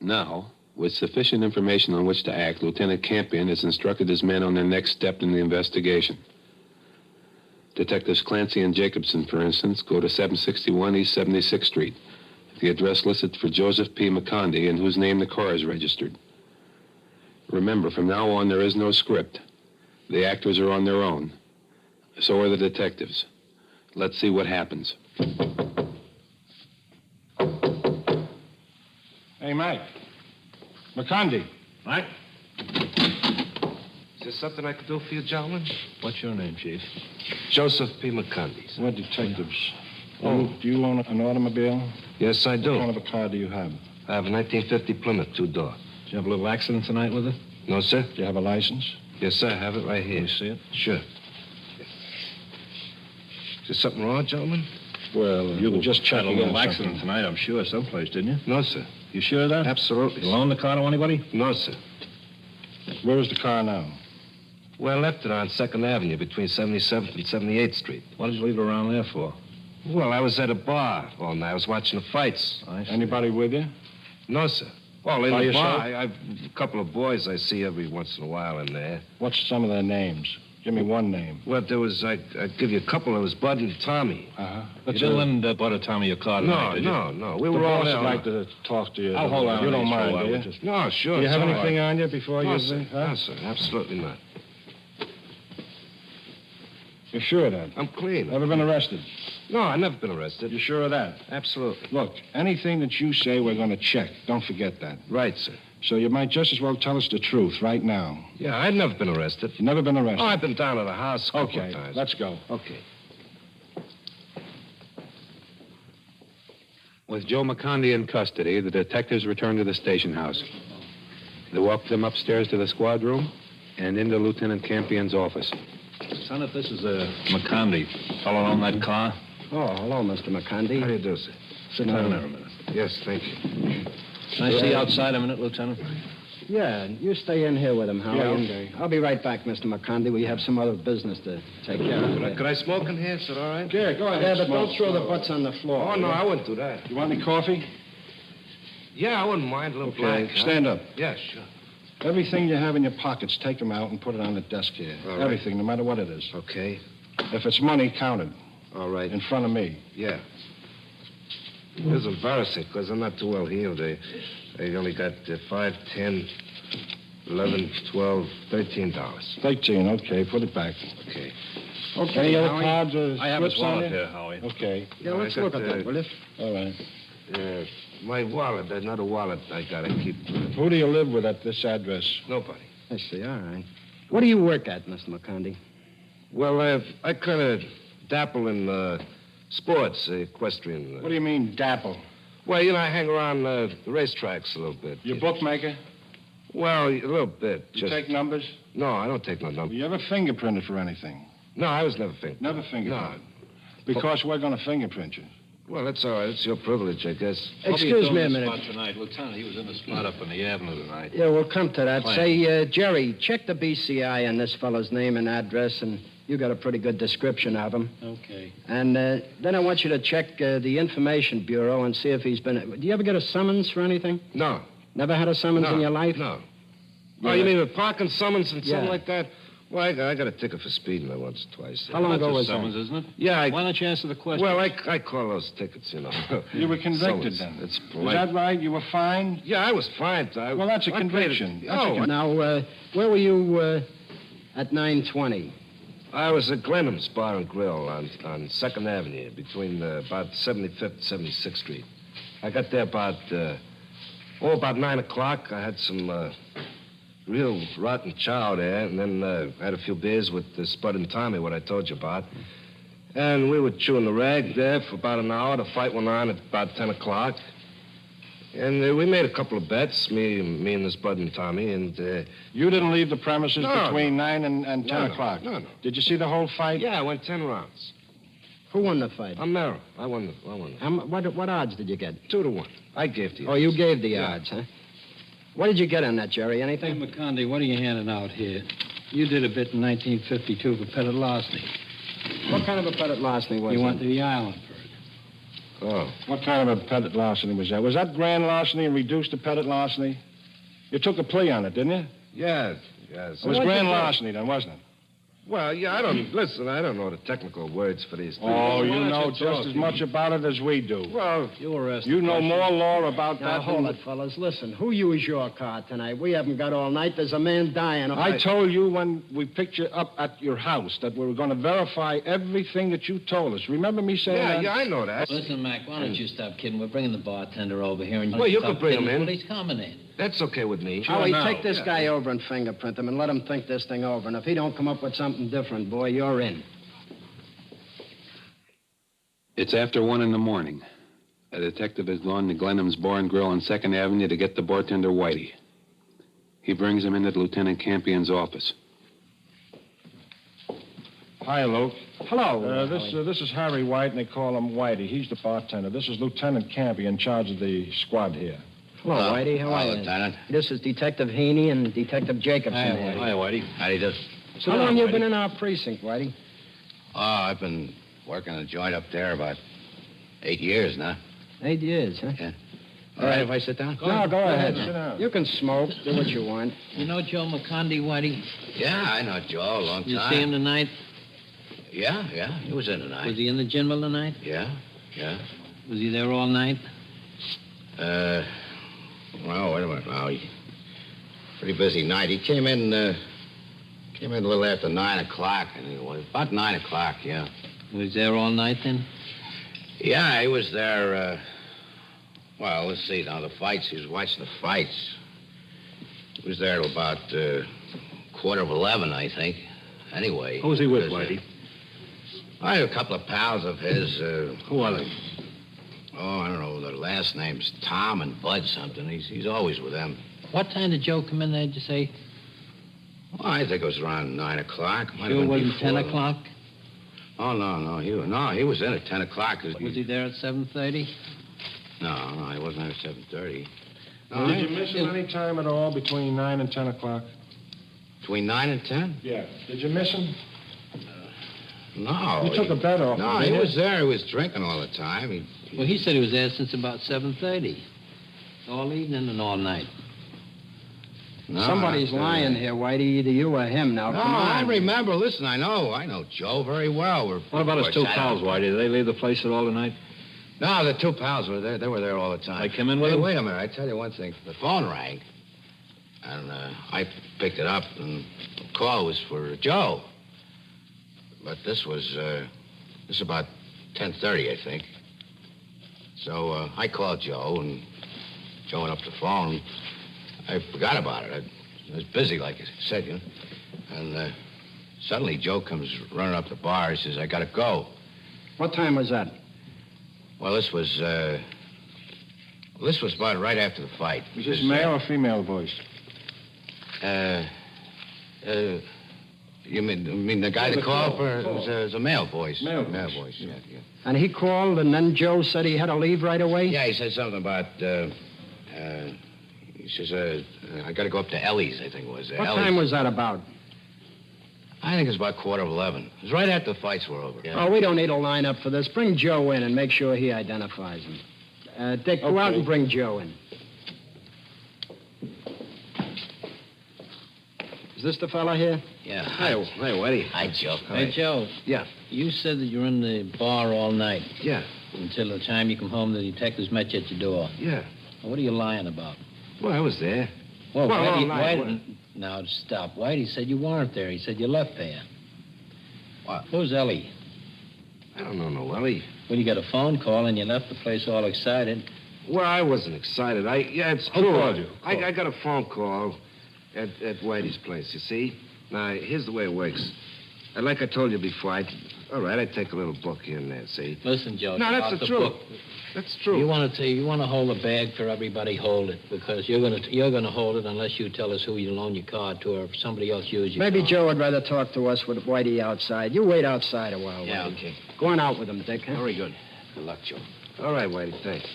Now, with sufficient information on which to act, Lieutenant Campion has instructed his men on their next step in the investigation. Detectives Clancy and Jacobson, for instance, go to 761 East 76th Street, the address listed for Joseph P. McCondy, in whose name the car is registered. Remember, from now on, there is no script. The actors are on their own. So are the detectives. Let's see what happens. Hey, Mike. McCondy. Mike? Is there something I could do for you, gentlemen? What's your name, Chief? Joseph P. McCondy. We're detectives. Do you own an automobile? Yes, I do. What kind of a car do you have? I have a 1950 Plymouth, two-door. Did you have a little accident tonight with it? No, sir. Do you have a license? Yes, sir. I have it right here. Can you see it? Sure. Is there something wrong, gentlemen? Well, You were just checking had a little on accident something. tonight, I'm sure, someplace, didn't you? No, sir. You sure of that? Absolutely. You loaned the car to anybody? No, sir. Where is the car now? Well, I left it on 2nd Avenue between 77th and 78th Street. What did you leave it around there for? Well, I was at a bar all night. I was watching the fights. Anybody with you? No, sir. Well, in By the yourself? bar, I've a couple of boys I see every once in a while in there. What's some of their names? Give me one name. Well, there was, I'd give you a couple. There was Bud and Tommy. Uh-huh. You didn't lend Bud or Tommy your car tonight, did you? No. We The were all boss there. would like to talk to you. I'll hold on. You don't mind, I do would you? just- No, sure. Do you have it's all anything right. on you before No, you... sir. Huh? No, sir. Absolutely not. You're sure of that? I'm clean. Never been arrested? No, I've never been arrested. You're sure of that? Absolutely. Look, anything that you say, we're going to check. Don't forget that. Right, sir. So you might just as well tell us the truth right now. Yeah, I've never been arrested. You've never been arrested? Oh, I've been down to the house a couple Okay, of times. let's go. Okay. With Joe McCondy in custody, the detectives returned to the station house. They walked them upstairs to the squad room and into Lieutenant Campion's office. Son, if this is McCondy, fellow on that car. Oh, hello, Mr. McCondy. How do you do, sir? Sit down there a minute. Yes, thank you. Can I see you outside a minute, Lieutenant? Yeah, you stay in here with him, Howie. Yeah, and okay. I'll be right back, Mr. McCondy. We have some other business to take care of. Could I smoke in here? Is that all right? Yeah, go ahead. Yeah, but Smoke. don't throw the butts on the floor. Oh, no, I wouldn't do that. You want any coffee? Yeah, I wouldn't mind a little Okay, black. stand up. Yeah, sure. Everything you have in your pockets, take them out and put it on the desk here. All right. Everything, no matter what it is. Okay. If it's money, count it. All right. In front of me. Yeah. It's embarrassing because I'm not too well healed. I only got $5, $10, $11, $12, $13. 13, okay, put it back. Okay. Okay, any other cards or I have his slips on wallet you? here, Howie. Okay. Yeah, let's look at that, will you? All right. My wallet, another wallet I got. I keep. Who do you live with at this address? Nobody. I see, all right. What do you work at, Mr. McCondy? Well, I kind of dapple in sports, equestrian. What do you mean, dapple? Well, you know, I hang around the racetracks a little bit. You bookmaker? Well, a little bit. You take numbers? No, I don't take no numbers. You ever fingerprinted for anything? No, I was never fingerprinted. Never fingerprinted? Because we're going to fingerprint you. Well, that's all right. It's your privilege, I guess. Excuse me a minute. Spot tonight. Lieutenant, he was in the spot up on the avenue tonight. Yeah, we'll come to that. Fine. Say, Jerry, check the BCI on this fellow's name and address, and you got a pretty good description of him. Okay. And then I want you to check the Information Bureau and see if he's been... Do you ever get a summons for anything? No. Never had a summons in your life? No. Yeah. Oh, you mean a parking summons and something Yeah. like that? Well, I got a ticket for speeding there once or twice. How long ago was summons, that? isn't it? Yeah, Why don't you answer the question? Well, I call those tickets, you know. You were convicted Summons. then? It's Is polite. that right? You were fined? Yeah, I was fined. Well, that's a conviction. Now, where were you at 9:20? I was at Glenham's Bar and Grill on 2nd Avenue between about 75th and 76th Street. I got there about 9 o'clock. I had some real rotten chow there, and then had a few beers with Spud and Tommy, what I told you about. And we were chewing the rag there for about an hour. The fight went on at about 10 o'clock. And we made a couple of bets, me and this Bud and Tommy, and... You didn't leave the premises No, between 9 and 10 No, o'clock? no. Did you see the whole fight? Yeah, I went 10 rounds. Who won the fight? Amero. I won. What odds did you get? 2-1. I gave the odds. Oh, you gave the Yeah. odds, huh? What did you get on that, Jerry? Anything? Hey, McCondy, what are you handing out here? You did a bit in 1952 for petty larceny. What kind of a petty larceny was You it? went to the island for it. Oh. What kind of a petty larceny was that? Was that grand larceny and reduced to petty larceny? You took a plea on it, didn't you? Yeah. It was grand larceny then, wasn't it? Well, yeah, I don't know the technical words for these things. Oh, you Why don't know talk? just as much about it as we do. Well, You were asked You the know question. more law about Now, that hold than... it, fellas. Listen, who used your car tonight? We haven't got all night. There's a man dying. I told you when we picked you up at your house that we were going to verify everything that you told us. Remember me saying that? Yeah, I know that. Listen, Mac, why don't you stop kidding? We're bringing the bartender over here. And Well, you stop could bring him kidding. in. Well, he's coming in. That's okay with me. Howie, now. take this guy over and fingerprint him and let him think this thing over. And if he don't come up with something different, boy, you're in. It's after 1 in the morning. A detective has gone to Glenham's Bar and Grill on 2nd Avenue to get the bartender, Whitey. He brings him into Lieutenant Campion's office. Hi, Luke. Hello. This is Harry White, and they call him Whitey. He's the bartender. This is Lieutenant Campion in charge of the squad here. Hello, Whitey. How are you? Lieutenant. This is Detective Haney and Detective Jacobson. here. Hi, Whitey. How do you do? How long you been in our precinct, Whitey? Oh, I've been working a joint up there about 8 years now. 8 years, huh? Yeah. All right, if I sit down? No, go ahead. Sit down. You can smoke. Do what you want. You know Joe McCondy, Whitey? Yeah, I know Joe a long time. You see him tonight? Yeah, he was in tonight. Was he in the General tonight? Yeah. Was he there all night? Well, wait a minute now. Pretty busy night. He came in a little after 9 o'clock, and it was about 9 o'clock, yeah. Was he there all night then? Yeah, he was there, well, let's see now, the fights. He was watching the fights. He was there till about 11:15, I think. Anyway. Who was he with, because, Whitey? I had a couple of pals of his. Who are they? Oh, I don't know. The last name's Tom and Bud something. He's always with them. What time did Joe come in there, did you say? Well, I think it was around 9 o'clock. Sure wasn't 10 o'clock? Oh, no. He was in at 10 o'clock. Was he there at 7:30? No, he wasn't there at 7:30. No, did you miss him any time at all between 9 and 10 o'clock? Between 9 and 10? Yeah. Did you miss him? No. You took a bet off him. No, he was there. He was drinking all the time. Well, he said he was there since about 7:30. All evening and all night. No, Somebody's lying here, Whitey. Either you or him. Now, No, come on. I remember. Listen, I know Joe very well. What about his two pals, Whitey? Did they leave the place at all tonight? No, the two pals were there. They were there all the time. They came in with him? Wait a minute. I tell you one thing. The phone rang, and I picked it up, and the call was for Joe. But this was about 10:30, I think. So I called Joe, and Joe went up the phone. I forgot about it. I was busy, like I said, you know. And suddenly Joe comes running up the bar. He says, "I gotta go." What time was that? Well, this was about right after the fight. Was this male or female voice? You mean the guy that called for? It was a male voice. Male voice, yeah. And he called, and then Joe said he had to leave right away? Yeah, he said something about, he says, I got to go up to Ellie's, I think it was. What time was that about? I think it was about 11:15. It was right after the fights were over. Yeah. Oh, we don't need a lineup for this. Bring Joe in and make sure he identifies him. Dick, go out and bring Joe in. Is this the fella here? Yeah. Hey, Whitey. Hi, Joe. Hey, Joe. Yeah. You said that you were in the bar all night. Yeah. Until the time you come home, the detectives met you at your door. Yeah. What are you lying about? Well, I was there. Well, all night. Now, stop. Whitey said you weren't there. He said you left there. What? Who's Ellie? I don't know no Ellie. Well, you got a phone call and you left the place all excited. Well, I wasn't excited. It's Who true. called you? I got a phone call at Whitey's place, you see? Now, here's the way it works. And like I told you before, I take a little book here and there, see? Listen, Joe. No, that's the truth. Book. That's true. You want to hold a bag for everybody, hold it, because you're gonna hold it unless you tell us who you loan your card to, or if somebody else uses your Maybe card. Joe would rather talk to us with Whitey outside. You wait outside a while, Yeah, Whitey. okay. Go on out with him, Dick, huh? Very good. Good luck, Joe. All right, Whitey, thanks.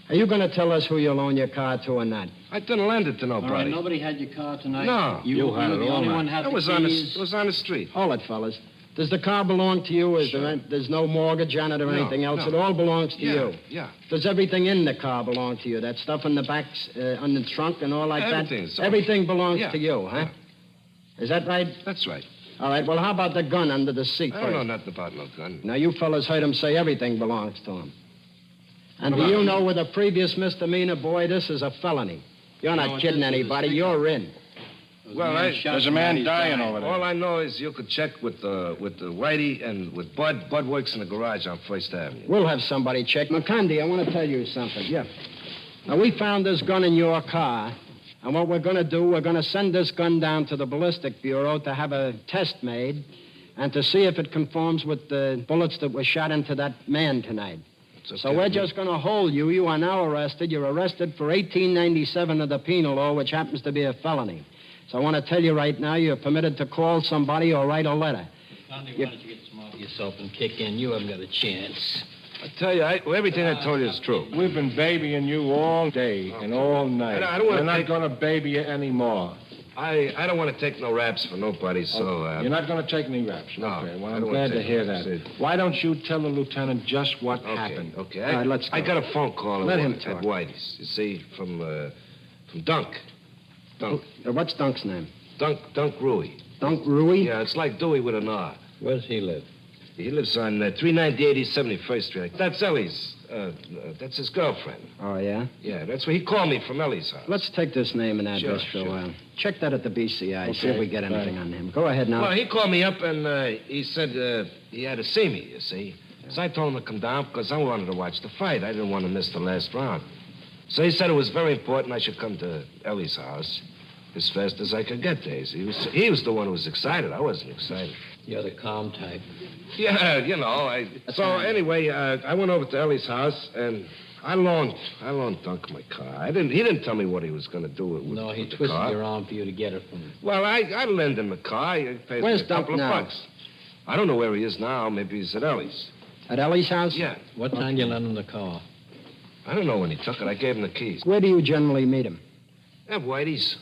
Are you going to tell us who you loan your car to or not? I didn't lend it to All right, nobody. nobody had your car tonight? No. You had it the all only night. one had It the was keys? it was on the street. Hold it, fellas. Does the car belong to you? There's no mortgage on it or No, anything else? no. It all belongs to you? Yeah. Does everything in the car belong to you? That stuff in the back, on the trunk and all like Everything's that? all- Everything belongs Yeah, to you, huh? Is that right? That's right. All right, well, how about the gun under the seat? I don't know nothing about no gun. Now, you fellas heard him say everything belongs to him. And Come do you on. know with a previous misdemeanor, boy, this is a felony. You're not kidding anybody. You're in. Well, There's a man dying over there. All I know is you could check with the Whitey and with Bud. Bud works in the garage on First Avenue. We'll have somebody check. McCondy, I want to tell you something. Yeah. Now, we found this gun in your car, and what we're going to do, we're going to send this gun down to the Ballistic Bureau to have a test made and to see if it conforms with the bullets that were shot into that man tonight. So we're just going to hold you. You are now arrested. You're arrested for 1897 of the penal law, which happens to be a felony. So I want to tell you right now, you're permitted to call somebody or write a letter. Connie, why don't you get smart of yourself and kick in? You haven't got a chance. I tell you, everything I told you is true. We've been babying you all day and all night. I don't wanna We're not take- going to baby you anymore. I don't want to take no raps for nobody, so... You're not going to take any raps? No, Okay, well, I I'm don't glad wanna to take hear raps. that. Why don't you tell the lieutenant just what happened? Okay. All right, let's go. I got a phone call Let him at talk. Whitey's, you see, from Dunk. Dunk. What's Dunk's name? Dunk Rui. Dunk Rui? Yeah, it's like Dewey with an R. Where does he live? He lives on 398 East 71st Street. That's Ellie's. That's his girlfriend. Oh, yeah? Yeah, that's where he called me from Ellie's house. Let's take this name and address for a Sure. while. Check that at the BCI. See if Okay. we get anything on him. Go ahead now. Well, he called me up and he said he had to see me, you see. So I told him to come down because I wanted to watch the fight. I didn't want to miss the last round. So he said it was very important I should come to Ellie's house as fast as I could get there. He was the one who was excited. I wasn't excited. You're the calm type. Yeah, you know. Anyway, I went over to Ellie's house, and I loaned Dunk my car. He didn't tell me what he was going to do with No, he with the twisted car. your arm for you to get it from him. Well, I lent him the car. He paid Where's me a couple Dunk of now? bucks. I don't know where he is now. Maybe he's at Ellie's. At Ellie's house? Yeah. What time you lent him the car? I don't know when he took it. I gave him the keys. Where do you generally meet him? At Whitey's.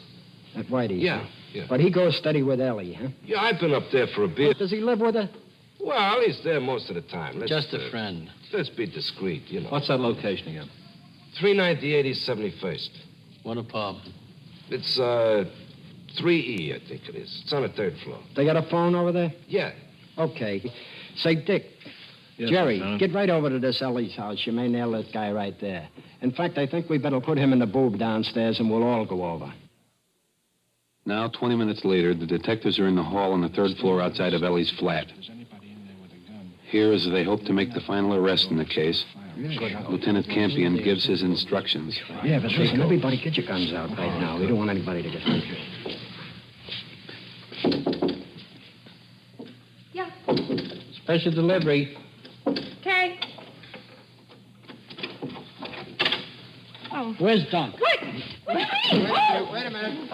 At Whitey's? Yeah, huh? yeah. But he goes steady with Ellie, huh? Yeah, I've been up there for a bit. Does he live with her? Well, he's there most of the time. Just a friend. Let's be discreet, you know. What's that location again? 398 East 71st. What apartment? It's 3E, I think it is. It's on the 3rd floor. They got a phone over there? Yeah. Okay. Say, Dick. Yes, Jerry, Lieutenant. get right over to this Ellie's house. You may nail that guy right there. In fact, I think we better put him in the boob downstairs and we'll all go over. Now, 20 minutes later, the detectives are in the hall on the 3rd floor outside of Ellie's flat. Here, as they hope to make the final arrest in the case, Lieutenant Campion gives his instructions. Yeah, but listen, everybody get your guns out right now. We don't want anybody to get hurt. Yeah. Special delivery. Okay. Oh. Where's Dunk? Wait Wait a minute.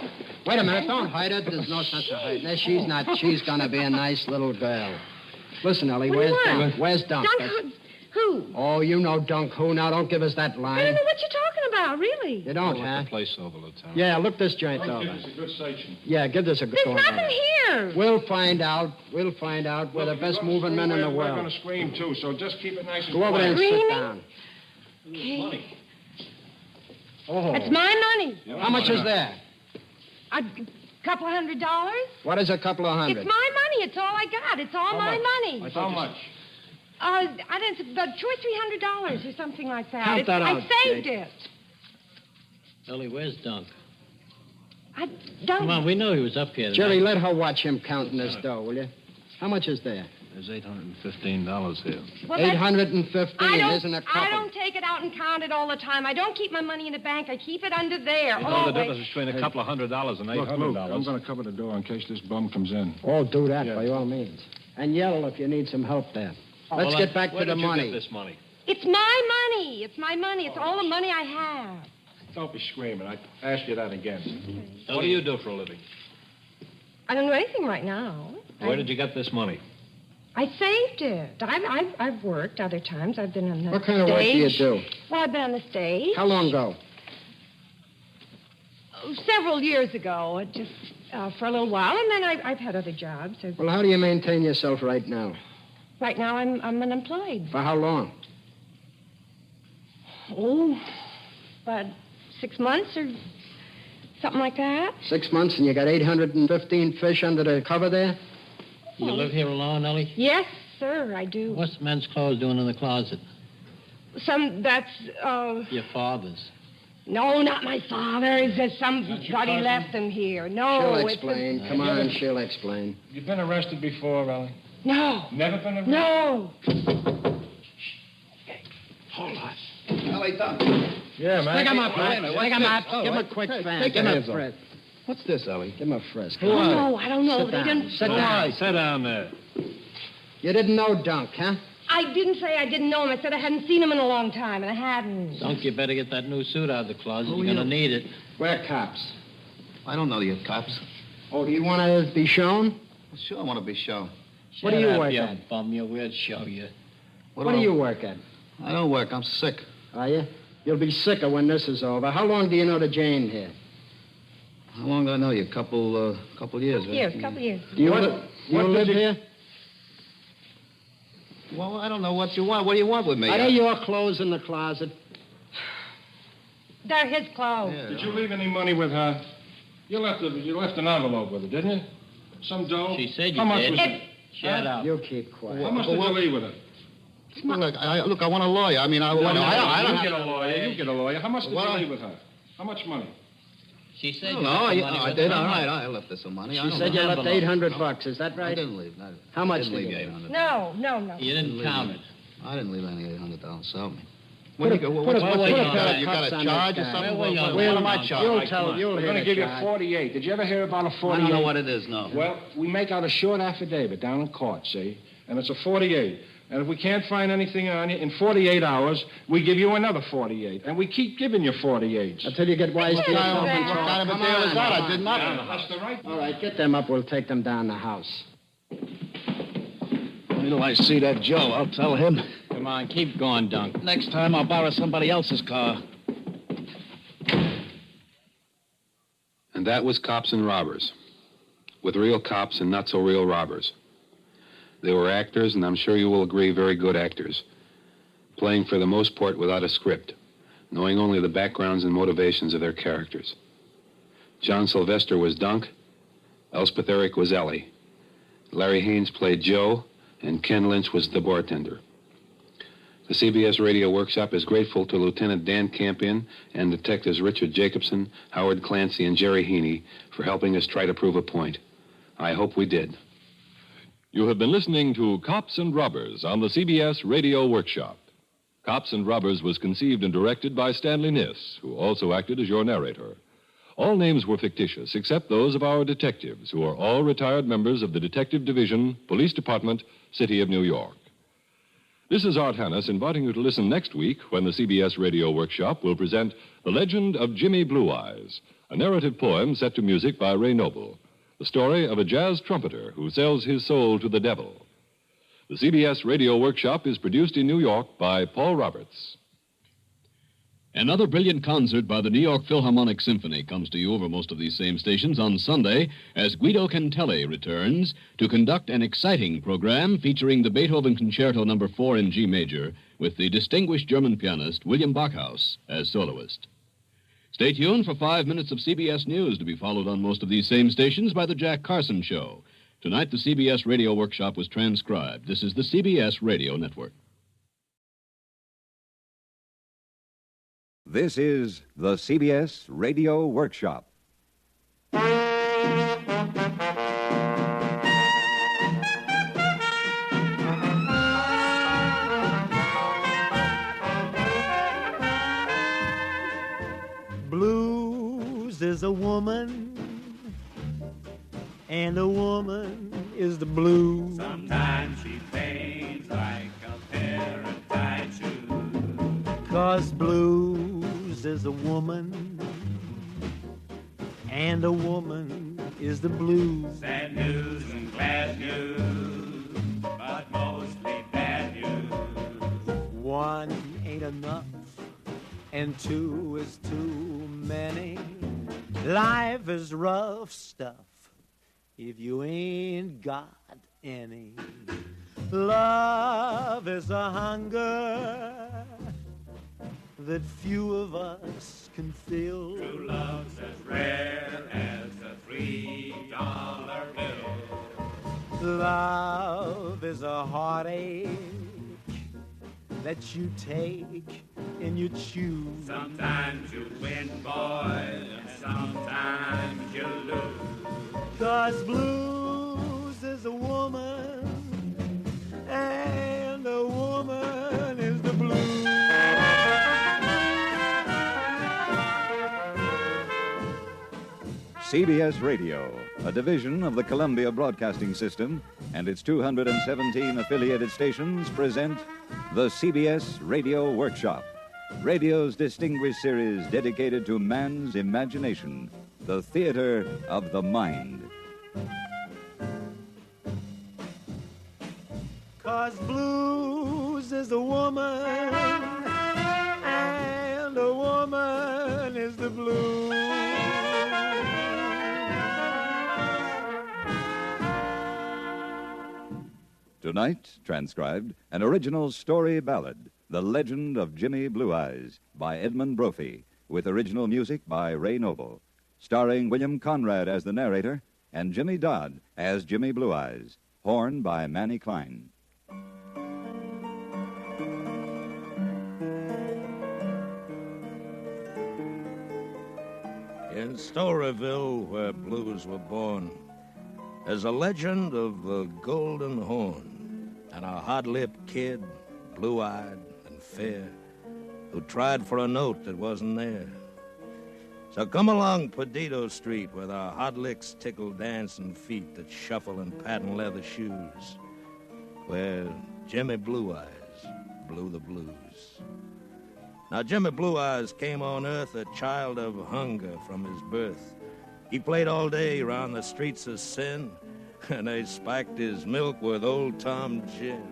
Wait a minute. Don't hide her. There's no sense of hiding her. She's not. She's gonna be a nice little girl. Listen, Ellie, What do you where's want? Dunk? Where's Dunk? Dunk who? Oh, you know Dunk who. Now, don't give us that I don't line. know what you're talking about, really. You don't, Look huh? the place over, Lieutenant. Yeah, look this joint over. It's a good station. Yeah, give this a good There's going nothing over. here. We'll find out. We'll find out. We're the best moving men in the We're going world. to scream, too, so just keep it nice and Go over there and quiet. sit Screaming? down. Okay. Oh. That's my money. How much is there? A couple of $100. What is a couple of hundred? It's my money. It's all I got. It's all my money. How much? I don't know, about $200 or $300 or something like that. Count that out, I saved Jake. it. Ellie, where's Dunk? I don't. Come on, we know he was up here. Jerry, tonight. let her watch him counting this dough, will you? How much is there? There's $815 here. Well, that's- 815 isn't a couple. I don't take it out and count it all the time. I don't keep my money in the bank. I keep it under there. You know the always. difference between a couple of $100 and Look, Luke, $800. I'm going to cover the door in case this bum comes in. Oh, do that by all means. And yell if you need some help there. Let's get back to the money. Where did you get this money? It's my money. It's my money. It's all the money I have. Don't be screaming. I ask you that again. What do you do for a living? I don't do anything right now. Where did you get this money? I saved it. I've worked other times. I've been on the What kind of work do you do? Well, I've been on the stage. How long ago? Several years ago, just for a little while, and then I've had other jobs. Well, how do you maintain yourself right now? Right now, I'm unemployed. For how long? Oh, about 6 months or something like that. 6 months, and you got 815 fish under the cover there? You live here alone, Ellie? Yes, sir, I do. What's the men's clothes doing in the closet? That's, Your father's. no, not my father's. Somebody left them here. No, She'll it's explain. Come on, she'll explain. You've been arrested before, Ellie? No. Never been arrested? No. Hold on. Ellie, Doc. Yeah, man. Pick him up, man. Wait, Pick him up. oh, Give him a wait. quick Hey, fan. take Give your him hands a off. frisk. What's this, Ellie? Give him a frisk. I don't know. Sit They down. didn't. Sit down. Sit down there. You didn't know Dunk, huh? I didn't say I didn't know him. I said I hadn't seen him in a long time, and I hadn't. Dunk, you better get that new suit out of the closet. You're going to need it. We're cops. I don't know you cops. Oh, do you want to be shown? Sure, I want to be shown. What do you Shut up, work you at? bum. We'll show you. What do you work at? I don't work. I'm sick. Are you? You'll be sicker when this is over. How long do you know the Jane here? How long do I know you? Couple years, right? Couple years. Do you, What- you what live did you- here? Well, I don't know what you want. What do you want with me? Are they your clothes in the closet? They're his clothes. Yeah. Did you leave any money with her? You left an envelope with her, didn't you? Some dough? She said you How much did. was it? Shut up. You keep quiet. How much did you leave with her? Well, look, I want a lawyer. I mean, I You don't get a lawyer. You get a lawyer. How much did you Well, leave with her? How much money? She said No, you left the money I with did. her. All right, I left her some money. I She don't said know. you left envelope. $800. Is that I right? didn't leave. No, How much didn't did leave you you leave? $800. No. You didn't count it. I didn't leave any $800. So me. Put a You got a cups on charge this or guy. something? Where you What am going? I You'll charged? tell. You'll We're hear going to the give you charge. 48. Did you ever hear about a I 48? don't know what it is, no. Well, we make out a short affidavit down in court, see? and it's a 48. And if we can't find anything on you, in 48 hours, we give you another 48. And we keep giving you 48. Until you get wise to yourself and What talk. kind of a Come deal is on, that? I come did on. nothing. That's the right All right, get them up. We'll take them down the house. Wait till I see that Joe. I'll tell him. Come on, keep going, Dunk. Next time I'll borrow somebody else's car. And that was Cops and Robbers, with real cops and not so real robbers. They were actors, and I'm sure you will agree, very good actors, playing for the most part without a script, knowing only the backgrounds and motivations of their characters. John Sylvester was Dunk, Elspeth Eric was Ellie, Larry Haynes played Joe, and Ken Lynch was the bartender. The CBS Radio Workshop is grateful to Lieutenant Dan Campion and Detectives Richard Jacobson, Howard Clancy, and Jerry Heaney for helping us try to prove a point. I hope we did. You have been listening to Cops and Robbers on the CBS Radio Workshop. Cops and Robbers was conceived and directed by Stanley Niss, who also acted as your narrator. All names were fictitious, except those of our detectives, who are all retired members of the Detective Division, Police Department, City of New York. This is Art Hannes inviting you to listen next week when the CBS Radio Workshop will present The Legend of Jimmy Blue Eyes, a narrative poem set to music by Ray Noble, the story of a jazz trumpeter who sells his soul to the devil. The CBS Radio Workshop is produced in New York by Paul Roberts. Another brilliant concert by the New York Philharmonic Symphony comes to you over most of these same stations on Sunday as Guido Cantelli returns to conduct an exciting program featuring the Beethoven Concerto No. 4 in G major with the distinguished German pianist William Backhaus as soloist. Stay tuned for 5 minutes of CBS News to be followed on most of these same stations by The Jack Carson Show. Tonight, the CBS Radio Workshop was transcribed. This is the CBS Radio Network. This is the CBS Radio Workshop. Blues is a woman, and a woman is the blues. Sometimes she pains like a pair of tight shoes. 'Cause blues is a woman, and a woman is the blues. Sad news and glad news, but mostly bad news. One ain't enough, and two is too many. Life is rough stuff if you ain't got any. Love is a hunger that few of us can fill. True love's as rare as a $3 bill. Love is a heartache that you take and you choose. Sometimes you win, boys, and sometimes you lose. 'Cause blues is a woman, and a woman is the blues. CBS Radio, a division of the Columbia Broadcasting System, and its 217 affiliated stations present the CBS Radio Workshop, radio's distinguished series dedicated to man's imagination, the theater of the mind. 'Cause blues is a woman, and a woman is the blues. Tonight, transcribed, an original story ballad, The Legend of Jimmy Blue Eyes, by Edmund Brophy, with original music by Ray Noble, starring William Conrad as the narrator and Jimmy Dodd as Jimmy Blue Eyes, horn by Manny Klein. In Storyville, where blues were born, there's a legend of the Golden Horn and a hot-lipped kid, blue-eyed and fair, who tried for a note that wasn't there. So come along Perdido Street, where the hot licks tickle dancing feet that shuffle in patent leather shoes, where Jimmy Blue Eyes blew the blues. Now, Jimmy Blue Eyes came on earth a child of hunger from his birth. He played all day round the streets of sin, and they spiked his milk with Old Tom gin.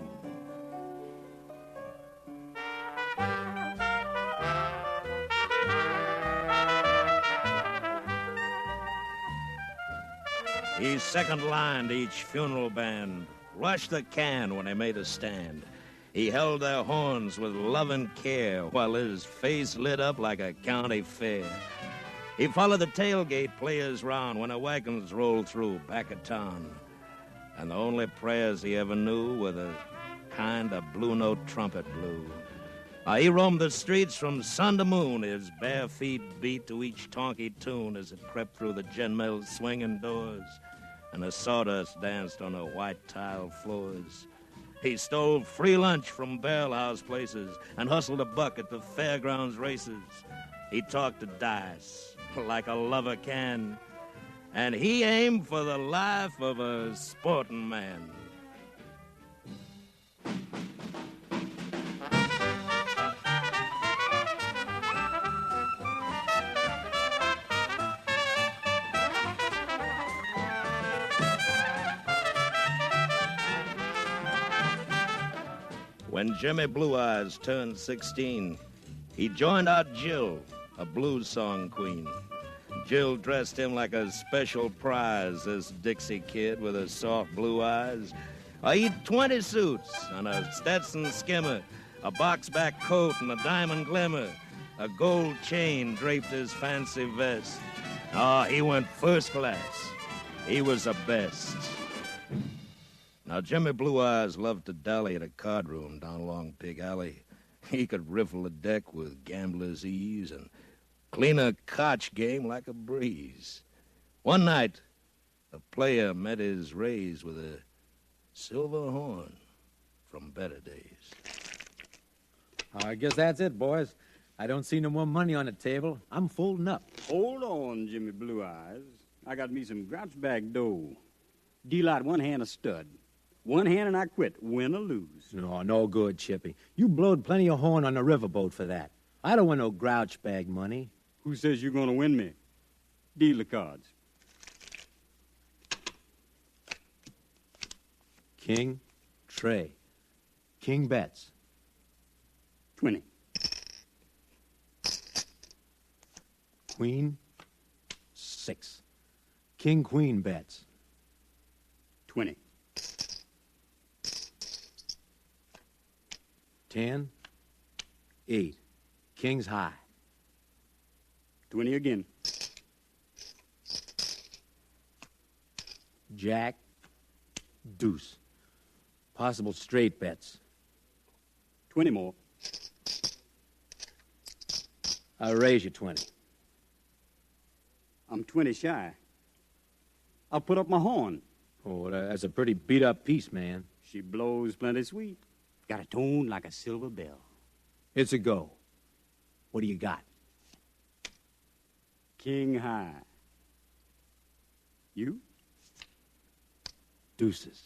He second-lined each funeral band, rushed the can when they made a stand. He held their horns with loving care while his face lit up like a county fair. He followed the tailgate players round when the wagons rolled through back of town. And the only prayers he ever knew were the kind of blue note trumpet blew. He roamed the streets from sun to moon, his bare feet beat to each tonky tune as it crept through the gin mill's swinging doors, and the sawdust danced on the white tile floors. He stole free lunch from barrel house places and hustled a buck at the fairgrounds races. He talked to dice like a lover can, and he aimed for the life of a sporting man. When Jimmy Blue Eyes turned 16, he joined out Jill, a blues song queen. Jill dressed him like a special prize, this Dixie kid with his soft blue eyes. He'd 20 suits and a Stetson skimmer, a box-back coat and a diamond glimmer. A gold chain draped his fancy vest. He went first class. He was the best. Now, Jimmy Blue Eyes loved to dally at a card room down along Pig Alley. He could riffle the deck with gambler's ease and clean a cotch game like a breeze. One night, a player met his raise with a silver horn from better days. I guess that's it, boys. I don't see no more money on the table. I'm folding up. Hold on, Jimmy Blue Eyes. I got me some grouch bag dough. Deal out one hand a stud. One hand and I quit, win or lose. No good, Chippy. You blowed plenty of horn on the riverboat for that. I don't want no grouch bag money. Who says you're going to win me? Deal the cards. King, tray. King bets. 20. Queen, 6. King, queen bets. 20. 10, 8. King's high. 20 again. Jack, deuce. Possible straight bets. 20 more. I'll raise you 20. I'm 20 shy. I'll put up my horn. Oh, that's a pretty beat-up piece, man. She blows plenty sweet. Got a tone like a silver bell. It's a go. What do you got? King high. You? Deuces.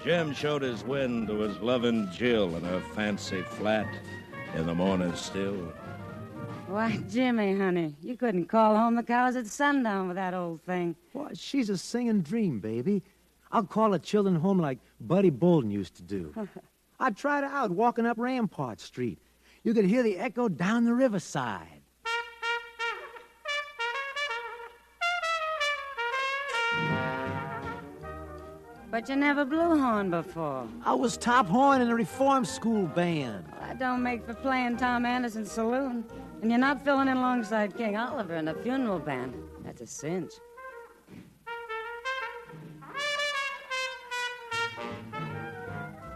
Jim showed his win to his loving Jill in her fancy flat in the morning still. Why, Jimmy, honey, you couldn't call home the cows at sundown with that old thing. Why, she's a singing dream, baby. I'll call the children home like Buddy Bolden used to do. I tried her out walking up Rampart Street. You could hear the echo down the riverside. But you never blew horn before. I was top horn in a reform school band. Well, that don't make for playing Tom Anderson's saloon. And you're not filling in alongside King Oliver in a funeral band. That's a cinch.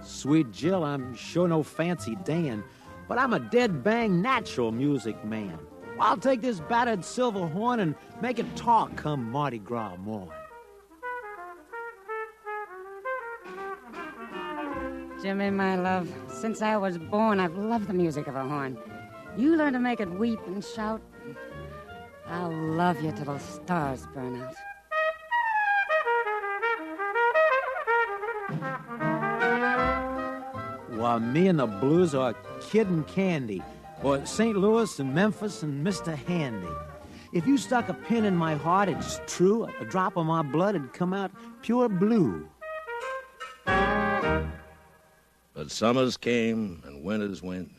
Sweet Jill, I'm sure no fancy Dan, but I'm a dead bang natural music man. I'll take this battered silver horn and make it talk come Mardi Gras morn. Jimmy, my love. Since I was born, I've loved the music of a horn. You learn to make it weep and shout. I'll love you till the stars burn out. While me and the blues are Kid and Candy, or St. Louis and Memphis and Mr. Handy. If you stuck a pin in my heart, it's true, a drop of my blood would come out pure blue. But summers came and winters went,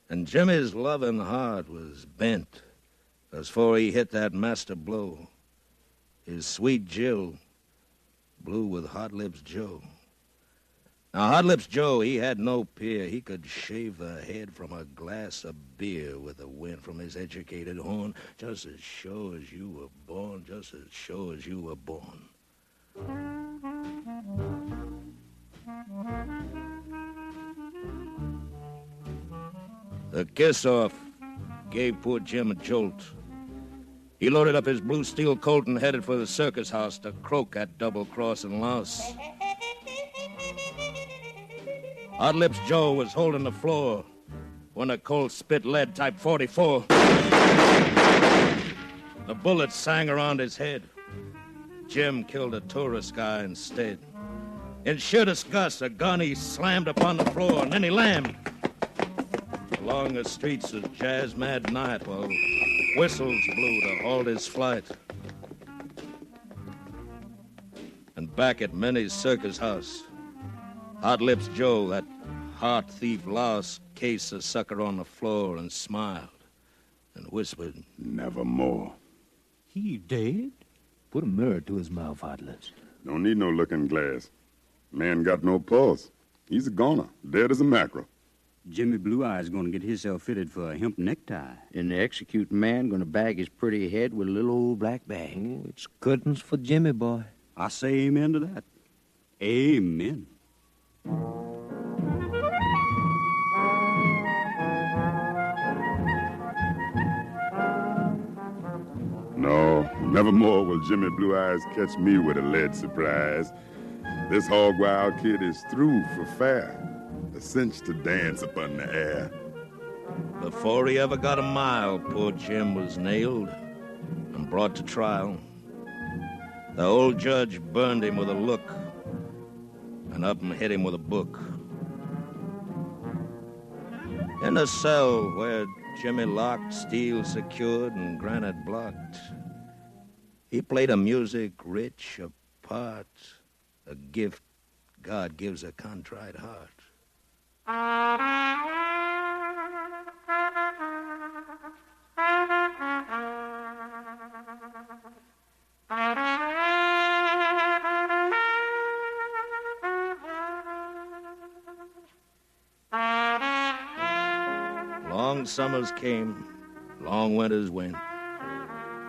and Jimmy's loving heart was bent, as before he hit that master blow, his sweet Jill blew with Hot Lips Joe. Now, Hot Lips Joe, he had no peer. He could shave the head from a glass of beer with the wind from his educated horn, just as sure as you were born, just as sure as you were born. The kiss-off gave poor Jim a jolt. He loaded up his blue steel colt and headed for the circus house to croak at double-crossing louse. Hot Lips Joe was holding the floor when a colt spit lead type 44. The bullet sang around his head. Jim killed a tourist guy instead. In sheer disgust, a gun he slammed upon the floor, and then he lammed. Along the streets of jazz-mad night while whistles blew to halt his flight. And back at Minnie's circus house, Hot Lips Joe, that heart thief lost, cased the sucker on the floor and smiled and whispered, "Nevermore." He dead? Put a mirror to his mouth, Hot Lips. Don't need no looking glass. Man got no pulse. He's a goner, dead as a mackerel. Jimmy Blue Eyes gonna get himself fitted for a hemp necktie. And the executing man gonna bag his pretty head with a little old black bag. Oh, it's curtains for Jimmy, boy. I say amen to that. Amen. No, nevermore will Jimmy Blue Eyes catch me with a lead surprise. This hog wild kid is through for fair, a cinch to dance upon the air. Before he ever got a mile, poor Jim was nailed and brought to trial. The old judge burned him with a look and up and hit him with a book. In a cell where Jimmy locked, steel secured, and granite blocked, he played a music rich, a part, a gift God gives a contrite heart. Long summers came, long winters went,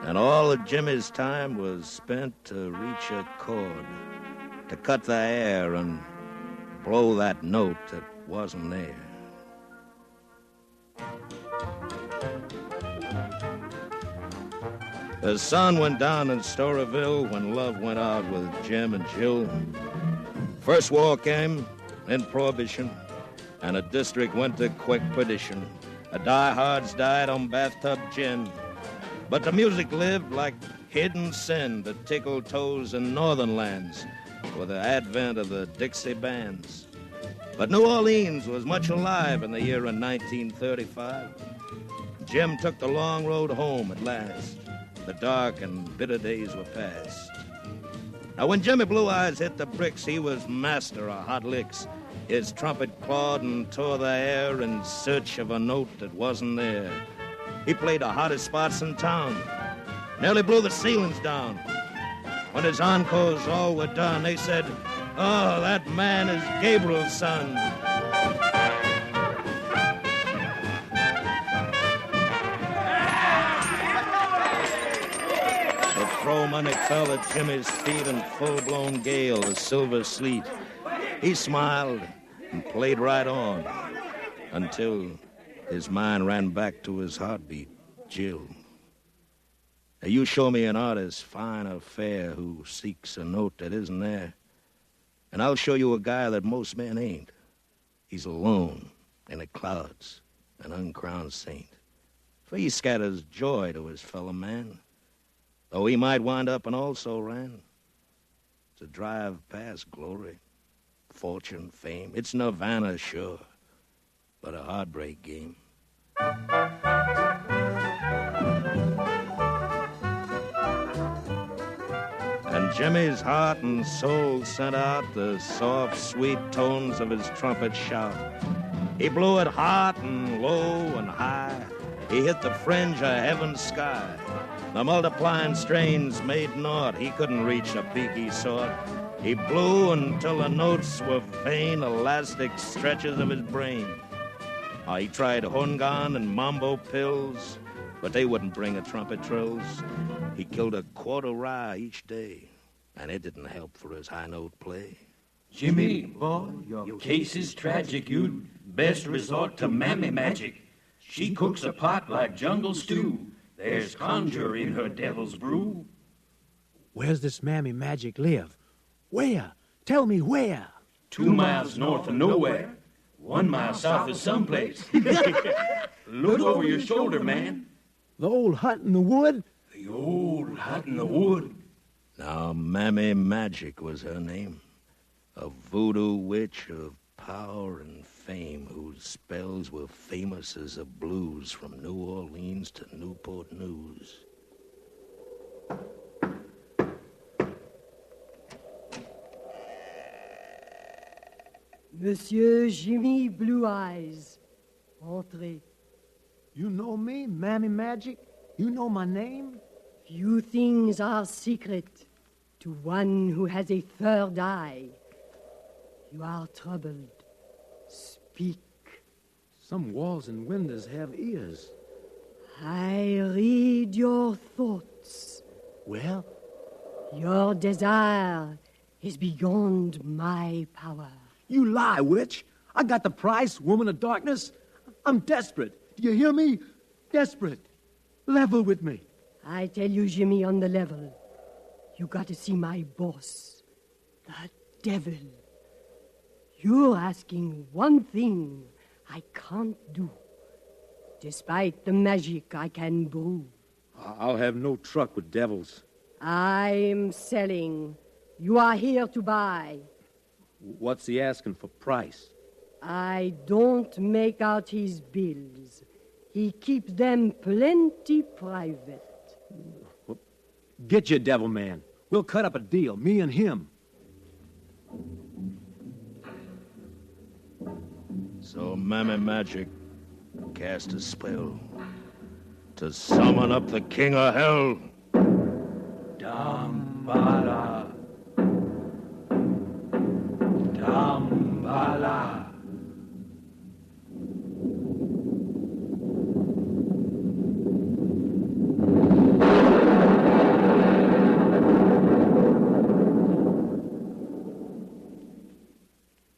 and all of Jimmy's time was spent to reach a chord, to cut the air and blow that note that wasn't there. The sun went down in Storyville when love went out with Jim and Jill. First war came, then Prohibition, and a district went to quick perdition. The diehards died on bathtub gin. But the music lived like hidden sin that tickled toes in northern lands with the advent of the Dixie bands. But New Orleans was much alive in the year of 1935. Jim took the long road home at last. The dark and bitter days were past. Now, when Jimmy Blue Eyes hit the bricks, he was master of hot licks. His trumpet clawed and tore the air in search of a note that wasn't there. He played the hottest spots in town, nearly blew the ceilings down. When his encores all were done, they said, "Oh, that man is Gabriel's son." The throw money fell at Jimmy's feet in full-blown gale, a silver sleet. He smiled and played right on until his mind ran back to his heartbeat, Jill. Now, you show me an artist, fine or fair, who seeks a note that isn't there, and I'll show you a guy that most men ain't, He's alone in the clouds, an uncrowned saint. For he scatters joy to his fellow man, though he might wind up and also ran to drive past glory, fortune, fame. It's nirvana, sure, but a heartbreak game. And Jimmy's heart and soul sent out the soft, sweet tones of his trumpet shout. He blew it hot and low and high. He hit the fringe of heaven's sky. The multiplying strains made naught. He couldn't reach the peak he sought. He blew until the notes were vain, elastic stretches of his brain. He tried hongan and mambo pills, but they wouldn't bring a trumpet trills. He killed a quarter rye each day, and it didn't help for his high note play. Jimmy, boy, your case is tragic. You'd best resort to mammy magic. She cooks a pot like jungle stew. There's conjure in her devil's brew. Where's this mammy magic live? Where? Tell me where. 2 miles north of nowhere. 1 mile south of someplace. Look over your shoulder, man. The old hut in the wood? The old hut in the wood. Now, Mammy Magic was her name. A voodoo witch of power and fame, whose spells were famous as the blues from New Orleans to Newport News. Monsieur Jimmy Blue Eyes, entrez. You know me, Mammy Magic? You know my name? Few things are secret to one who has a third eye. You are troubled. Speak. Some walls and windows have ears. I read your thoughts. Well? Your desire is beyond my power. You lie, witch. I got the price, woman of darkness. I'm desperate. Do you hear me? Desperate. Level with me. I tell you, Jimmy, on the level. You got to see my boss, the devil. You're asking one thing I can't do, despite the magic I can brew. I'll have no truck with devils. I'm selling. You are here to buy. What's he asking for price? I don't make out his bills. He keeps them plenty private. Get your devil man. We'll cut up a deal, me and him. So Mammy Magic cast a spell to summon up the king of hell. Dambala. Dambala.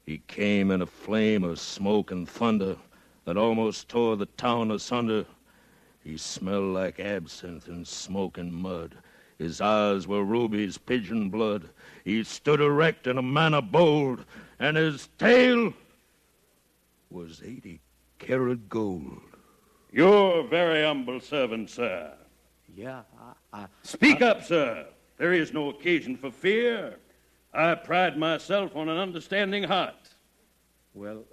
He came in a flame of smoke and thunder that almost tore the town asunder. He smelled like absinthe and smoke and mud. His eyes were rubies, pigeon blood. He stood erect in a manner bold, and his tail was 80-karat gold. Your very humble servant, sir. Yeah, Speak up, sir. There is no occasion for fear. I pride myself on an understanding heart. Well,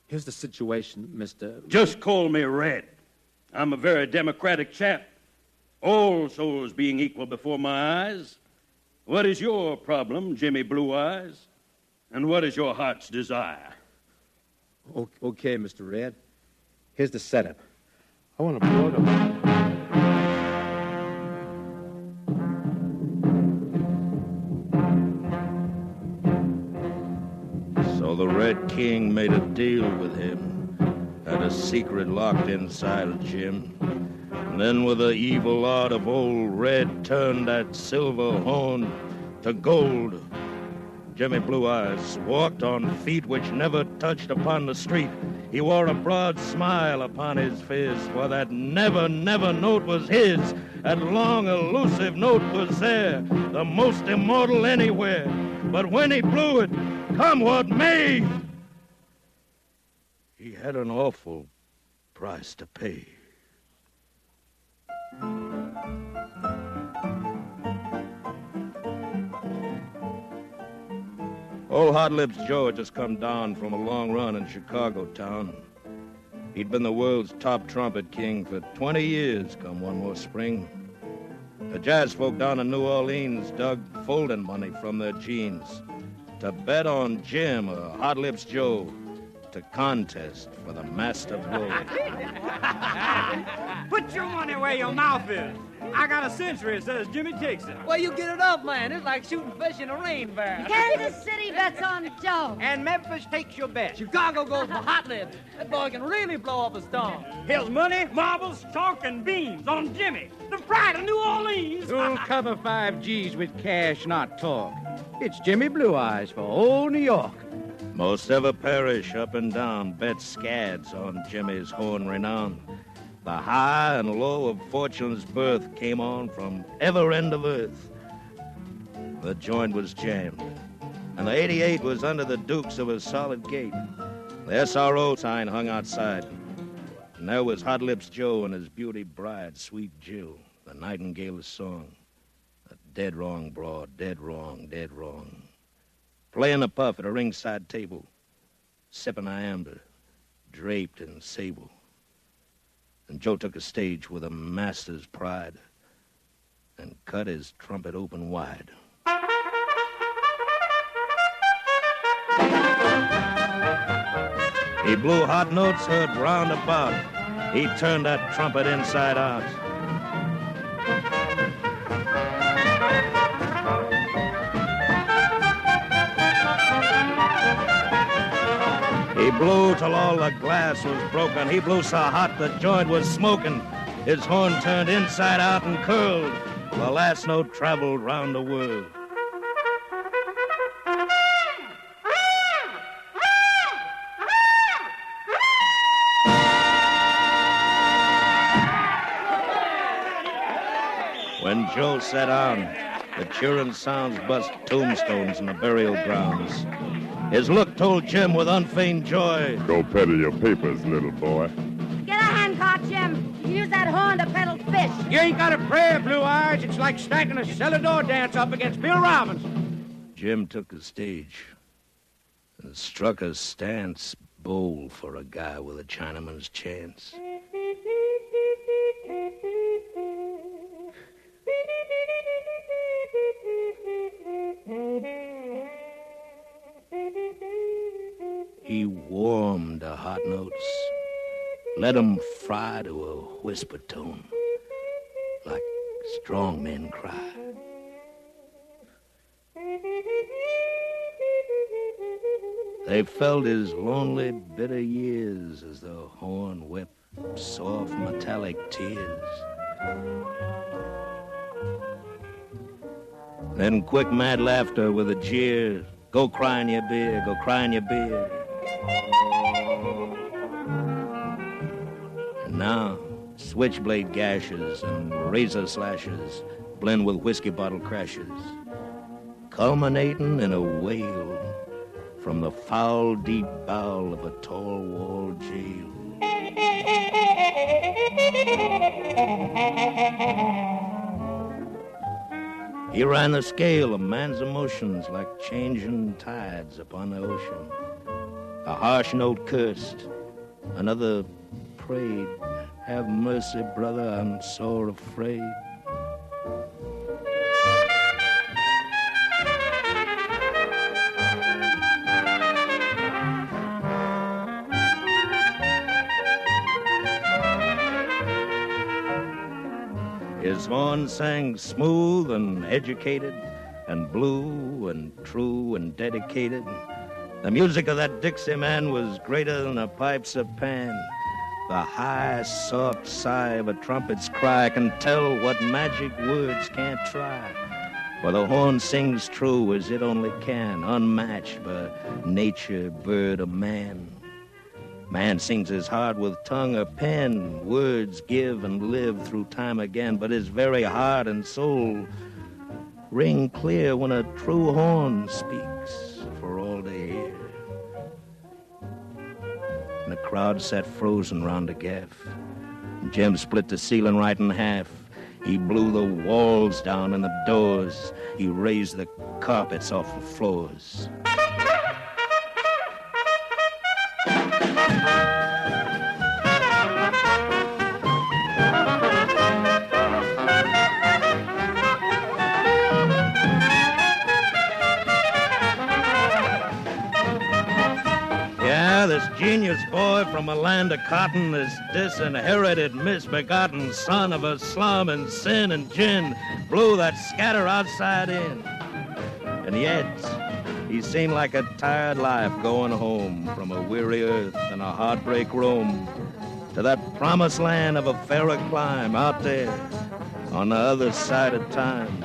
here's the situation, Mr. Just call me Red. I'm a very democratic chap. All souls being equal before my eyes. What is your problem, Jimmy Blue Eyes? And what is your heart's desire? Okay, Mr. Red. Here's the setup. I want to blow it So the Red King made a deal with him, had a secret locked inside of Jim. And then with the evil art of old Red turned that silver horn to gold. Jimmy Blue Eyes walked on feet which never touched upon the street. He wore a broad smile upon his face, for that never, never note was his. That long, elusive note was there, the most immortal anywhere. But when he blew it, come what may, he had an awful price to pay. Old Hot Lips Joe had just come down from a long run in Chicago town. He'd been the world's top trumpet king for 20 years come one more spring. The jazz folk down in New Orleans dug folding money from their jeans to bet on Jim or Hot Lips Joe to contest for the master blow. Put your money where your mouth is. I got a century that says Jimmy takes it. Well, you get it up, man. It's like shooting fish in a rain barrel. Kansas City bets on Joe. And Memphis takes your bet. Chicago goes for Hot Lips. That boy can really blow up a storm. Here's money, marbles, chalk, and beans on Jimmy, the pride of New Orleans. Who'll cover 5 G's with cash, not talk? It's Jimmy Blue Eyes for old New York. Most ever parish up and down bet scads on Jimmy's horn renown. The high and low of fortune's birth came on from ever end of earth. The joint was jammed, and the 88 was under the dukes of a solid gate. The SRO sign hung outside, and there was Hot Lips Joe and his beauty bride, Sweet Jill, the nightingale's song. A dead wrong broad, dead wrong, dead wrong. Playing a puff at a ringside table, sipping a amber, draped in sable. And Joe took a stage with a master's pride and cut his trumpet open wide. He blew hot notes heard round about. He turned that trumpet inside out. He blew till all the glass was broken. He blew so hot the joint was smoking. His horn turned inside out and curled. The last note traveled round the world. When Joe sat down, the cheering sounds bust tombstones in the burial grounds. His look told Jim with unfeigned joy, "Go peddle your papers, little boy." Get a handcart, Jim. You use that horn to peddle fish. You ain't got a prayer, Blue Eyes. It's like stacking a cellar door dance up against Bill Robbins. Jim took the stage and struck a stance bold for a guy with a Chinaman's chance. He warmed the hot notes, let 'em fry to a whisper tone, like strong men cry. They felt his lonely, bitter years as the horn wept soft, metallic tears. Then quick, mad laughter with a jeer. Go cry in your beer, go cry in your beer. And now, switchblade gashes and razor slashes blend with whiskey bottle crashes, culminating in a wail from the foul, deep bowel of a tall wall jail. He ran the scale of man's emotions like changing tides upon the ocean. A harsh note cursed, another prayed, "Have mercy, brother, I'm so afraid." His horn sang smooth and educated, and blue and true and dedicated. The music of that Dixie man was greater than a pipes of Pan. The high, soft sigh of a trumpet's cry can tell what magic words can't try. For the horn sings true as it only can, unmatched by nature, bird, or man. Man sings his heart with tongue or pen. Words give and live through time again, but his very heart and soul ring clear when a true horn speaks for all to hear. and the crowd sat frozen round the gaff. Jim split the ceiling right in half. He blew the walls down and the doors. He raised the carpets off the floors. This genius boy from a land of cotton, this disinherited, misbegotten son of a slum and sin and gin, blew that scatter outside in. And yet, he seemed like a tired life going home from a weary earth and a heartbreak roam to that promised land of a fairer clime out there on the other side of time.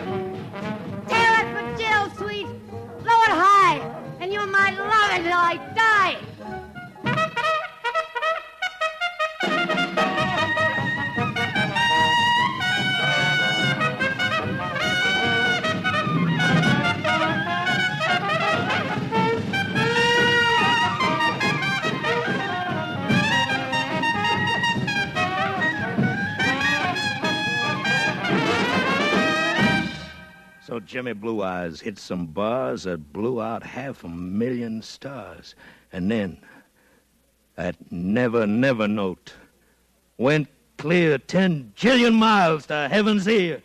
Tear it for Jill, sweet. Blow it high, and you might love it till I die. So Jimmy Blue Eyes hit some bars that blew out 500,000 stars. And then, that never, never note went clear 10 jillion miles to heaven's ear.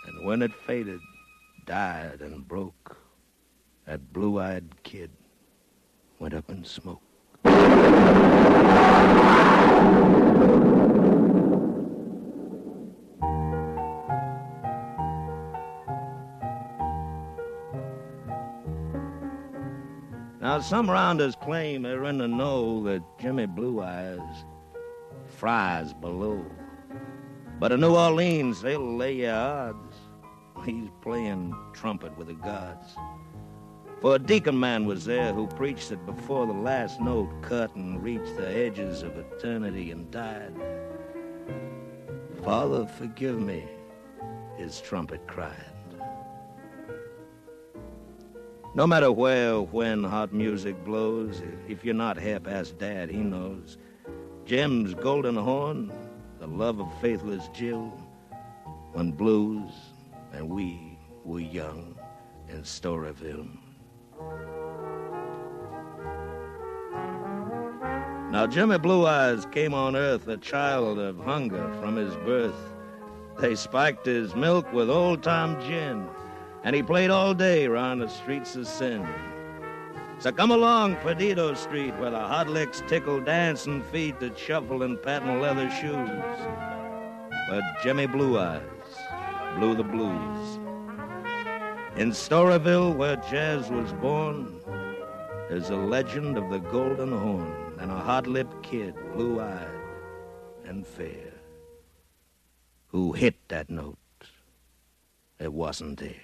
And when it faded, died and broke, that blue-eyed kid went up in smoke. Now, some rounders claim they're in the know that Jimmy Blue Eyes fries below. But in New Orleans, they'll lay you odds. He's playing trumpet with the gods. For a deacon man was there who preached that before the last note cut and reached the edges of eternity and died. Father, forgive me, his trumpet cried. No matter where or when hot music blows, if you're not half-assed Dad, he knows. Jim's golden horn, the love of faithless Jill, when blues and we were young in Storyville. Now, Jimmy Blue Eyes came on earth a child of hunger from his birth. They spiked his milk with old-time gin, and he played all day round the streets of sin. So come along Perdido Street, where the hot licks tickle dancing feet that shuffle in patent leather shoes. But Jimmy Blue Eyes blew the blues. In Storyville, where jazz was born, there's a legend of the golden horn and a hot-lipped kid, blue-eyed and fair, who hit that note that wasn't there.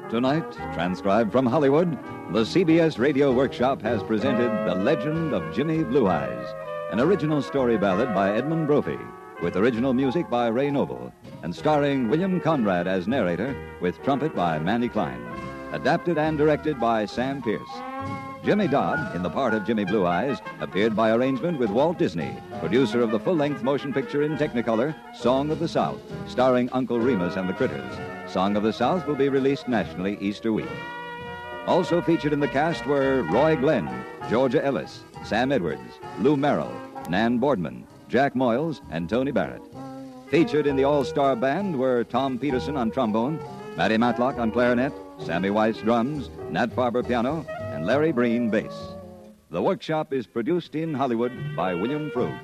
Tonight, transcribed from Hollywood, the CBS Radio Workshop has presented The Legend of Jimmy Blue Eyes, an original story ballad by Edmund Brophy, with original music by Ray Noble, and starring William Conrad as narrator, with trumpet by Manny Klein. Adapted and directed by Sam Pierce. Jimmy Dodd, in the part of Jimmy Blue Eyes, appeared by arrangement with Walt Disney, producer of the full-length motion picture in Technicolor, Song of the South, starring Uncle Remus and the Critters. Song of the South will be released nationally Easter week. Also featured in the cast were Roy Glenn, Georgia Ellis, Sam Edwards, Lou Merrill, Nan Boardman, Jack Moyles, and Tony Barrett. Featured in the all-star band were Tom Peterson on trombone, Matty Matlock on clarinet, Sammy Weiss drums, Nat Farber piano, and Larry Breen bass. The Workshop is produced in Hollywood by William Frug.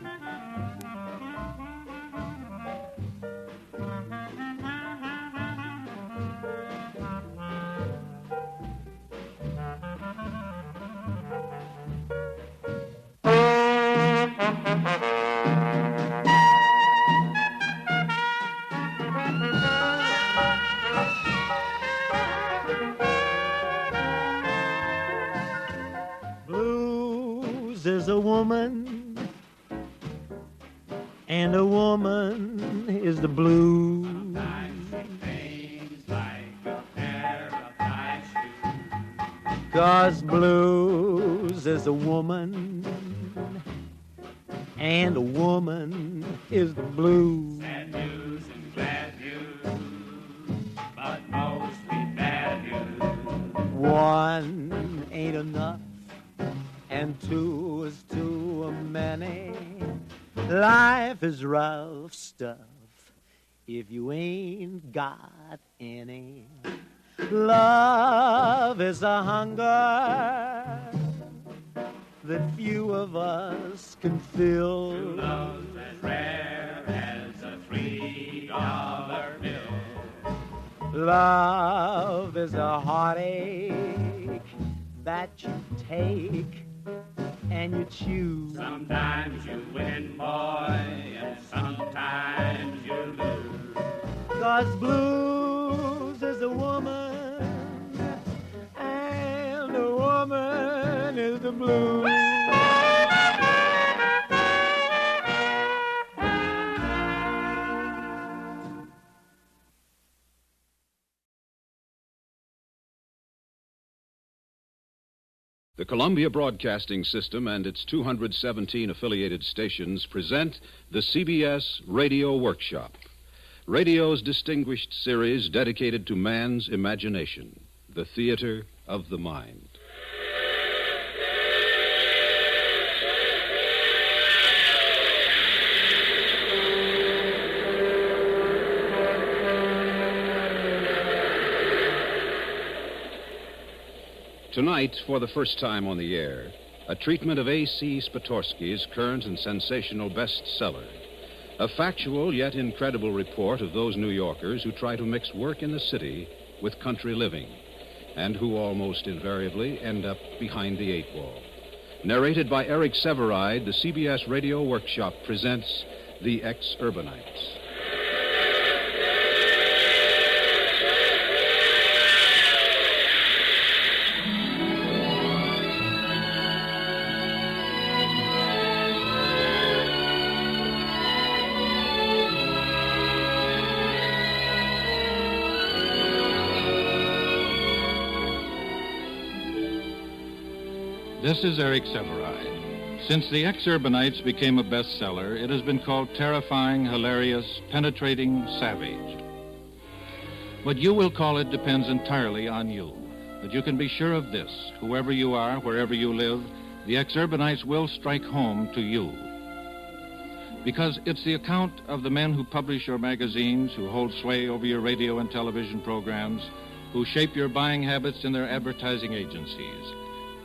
is a woman, and a woman is the blues. Sometimes she fades like a pair of high shoes. 'Cause blues is a woman, and a woman is the blues. Sad news and glad news, but mostly bad news. One ain't enough, and two is too many. Life is rough stuff if you ain't got any. Love is a hunger that few of us can fill. True love's as rare as a $3 bill. Love is a heartache that you take and you choose. Sometimes you win, boy, and sometimes you lose. 'Cause blues is a woman, and a woman is the blues. The Columbia Broadcasting System and its 217 affiliated stations present the CBS Radio Workshop, radio's distinguished series dedicated to man's imagination, the theater of the mind. Tonight, for the first time on the air, a treatment of A.C. Spatorsky's current and sensational bestseller, a factual yet incredible report of those New Yorkers who try to mix work in the city with country living, and who almost invariably end up behind the eight ball. Narrated by Eric Severide, the CBS Radio Workshop presents The Exurbanites. This is Eric Severide. Since The Exurbanites became a bestseller, it has been called terrifying, hilarious, penetrating, savage. What you will call it depends entirely on you. But you can be sure of this: whoever you are, wherever you live, The Exurbanites will strike home to you. Because it's the account of the men who publish your magazines, who hold sway over your radio and television programs, who shape your buying habits in their advertising agencies.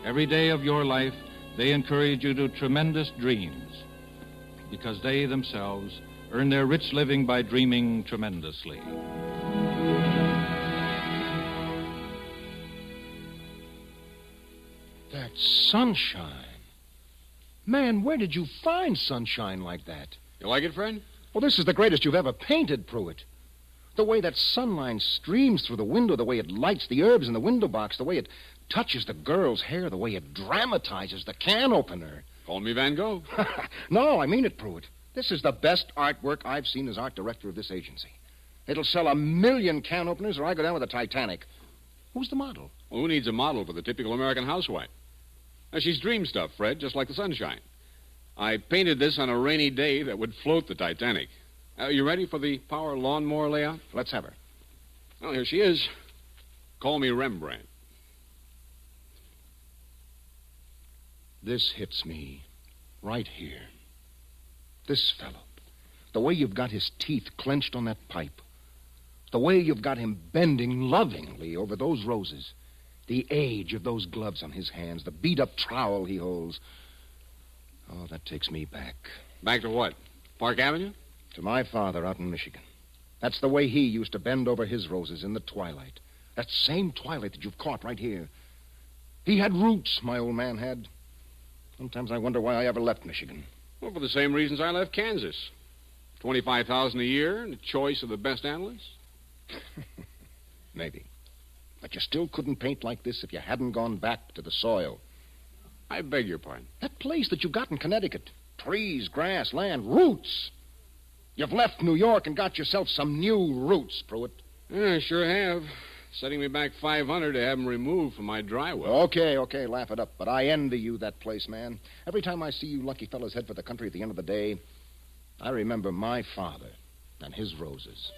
Every day of your life, they encourage you to tremendous dreams, because they themselves earn their rich living by dreaming tremendously. That sunshine. Man, where did you find sunshine like that? You like it, Fred? Well, this is the greatest you've ever painted, Pruitt. The way that sunlight streams through the window, the way it lights the herbs in the window box, the way it touches the girl's hair, the way it dramatizes the can opener. Call me Van Gogh. No, I mean it, Pruitt. This is the best artwork I've seen as art director of this agency. It'll sell 1 million can openers or I go down with the Titanic. Who's the model? Well, who needs a model for the typical American housewife? Now, she's dream stuff, Fred, just like the sunshine. I painted this on a rainy day that would float the Titanic. You ready for the power lawnmower layout? Let's have her. Well, here she is. Call me Rembrandt. This hits me right here. This fellow. The way you've got his teeth clenched on that pipe. The way you've got him bending lovingly over those roses. The age of those gloves on his hands. The beat-up trowel he holds. Oh, that takes me back. Back to what? Park Avenue? To my father out in Michigan. That's the way he used to bend over his roses in the twilight. That same twilight that you've caught right here. He had roots, my old man had. Sometimes I wonder why I ever left Michigan. Well, for the same reasons I left Kansas. $25,000 a year and a choice of the best analysts. Maybe. But you still couldn't paint like this if you hadn't gone back to the soil. I beg your pardon? That place that you got in Connecticut. Trees, grass, land, roots. You've left New York and got yourself some new roots, Pruitt. Yeah, I sure have. Setting me back $500 to have them removed from my dry well. Okay, laugh it up. But I envy you that place, man. Every time I see you lucky fellas head for the country at the end of the day, I remember my father and his roses.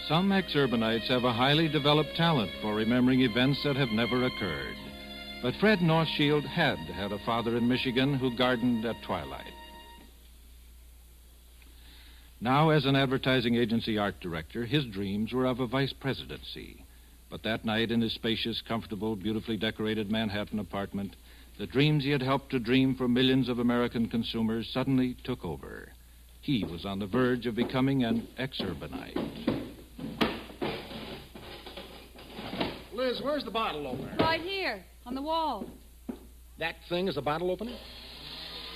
Some Exurbanites have a highly developed talent for remembering events that have never occurred. But Fred Northshield had a father in Michigan who gardened at twilight. Now, as an advertising agency art director, his dreams were of a vice presidency. But that night in his spacious, comfortable, beautifully decorated Manhattan apartment, the dreams he had helped to dream for millions of American consumers suddenly took over. He was on the verge of becoming an Exurbanite. Liz, where's the bottle opener? Right here, on the wall. That thing is the bottle opener?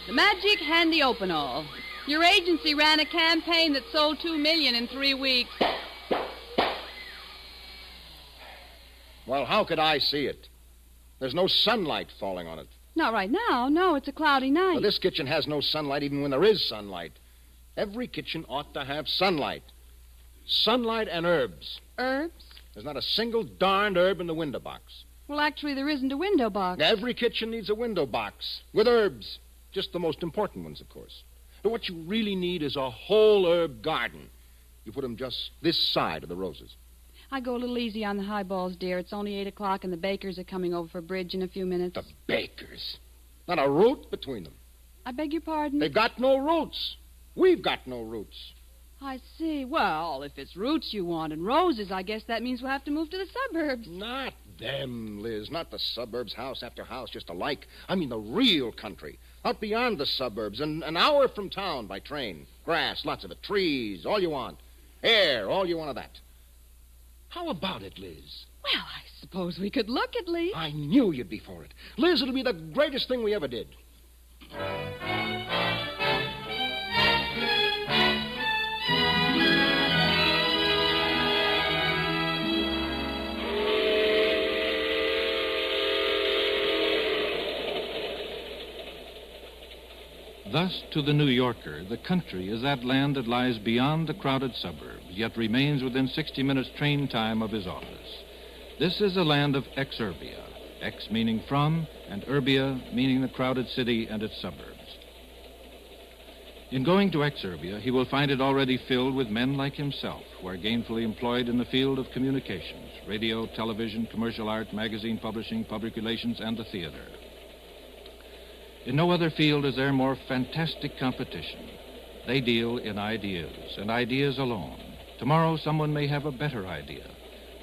The Magic Handy Open-All. Your agency ran a campaign that sold $2 million in 3 weeks. Well, how could I see it? There's no sunlight falling on it. Not right now. No, it's a cloudy night. Well, this kitchen has no sunlight even when there is sunlight. Every kitchen ought to have sunlight. Sunlight and herbs. Herbs? There's not a single darned herb in the window box. Well, actually, there isn't a window box. Every kitchen needs a window box with herbs. Just the most important ones, of course. But what you really need is a whole herb garden. You put them just this side of the roses. I go a little easy on the highballs, dear. It's only 8 o'clock, and the bakers are coming over for bridge in a few minutes. The bakers? Not a root between them. I beg your pardon? They've got no roots. We've got no roots. I see. Well, if it's roots you want and roses, I guess that means we'll have to move to the suburbs. Not them, Liz. Not the suburbs, house after house, just alike. I mean the real country. Out beyond the suburbs, and an hour from town by train. Grass, lots of it. Trees, all you want. Air, all you want of that. How about it, Liz? Well, I suppose we could look at least. I knew you'd be for it. Liz, it'll be the greatest thing we ever did. Thus, to the New Yorker, the country is that land that lies beyond the crowded suburbs, yet remains within 60 minutes train time of his office. This is a land of exurbia, ex meaning from, and urbia meaning the crowded city and its suburbs. In going to exurbia, he will find it already filled with men like himself, who are gainfully employed in the field of communications, radio, television, commercial art, magazine publishing, public relations, and the theater. In no other field is there more fantastic competition. They deal in ideas, and ideas alone. Tomorrow, someone may have a better idea.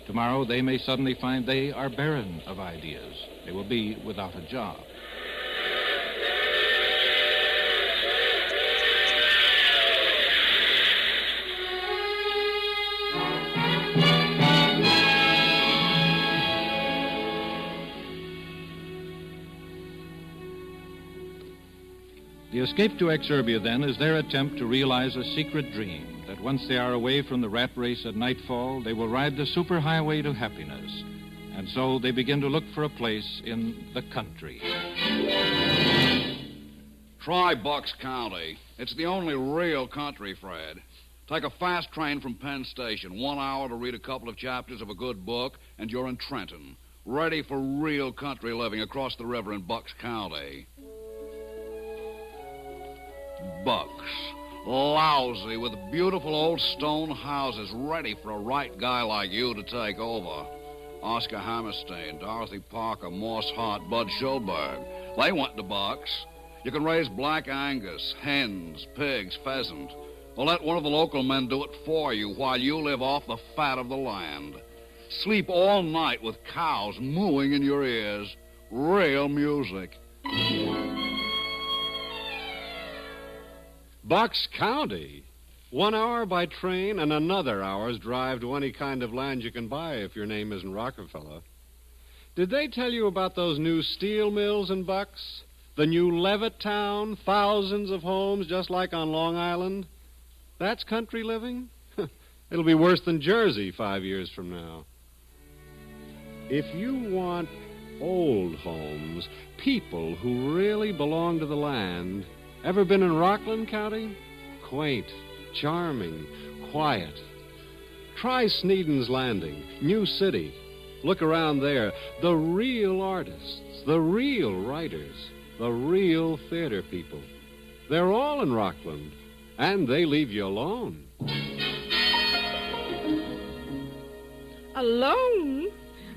Tomorrow, they may suddenly find they are barren of ideas. They will be without a job. The escape to exurbia, then, is their attempt to realize a secret dream, that once they are away from the rat race at nightfall, they will ride the superhighway to happiness. And so they begin to look for a place in the country. Try Bucks County. It's the only real country, Fred. Take a fast train from Penn Station, 1 hour to read a couple of chapters of a good book, and you're in Trenton, ready for real country living across the river in Bucks County. Bucks. Lousy, with beautiful old stone houses ready for a right guy like you to take over. Oscar Hammerstein, Dorothy Parker, Morse Hart, Bud Schulberg. They went to Bucks. You can raise black Angus, hens, pigs, pheasant. Or let one of the local men do it for you while you live off the fat of the land. Sleep all night with cows mooing in your ears. Real music. Bucks County. 1 hour by train and another hour's drive to any kind of land you can buy if your name isn't Rockefeller. Did they tell you about those new steel mills in Bucks? The new Levittown, thousands of homes just like on Long Island? That's country living? It'll be worse than Jersey 5 years from now. If you want old homes, people who really belong to the land, ever been in Rockland County? Quaint, charming, quiet. Try Sneeden's Landing, New City. Look around there. The real artists, the real writers, the real theater people. They're all in Rockland, and they leave you alone. Alone?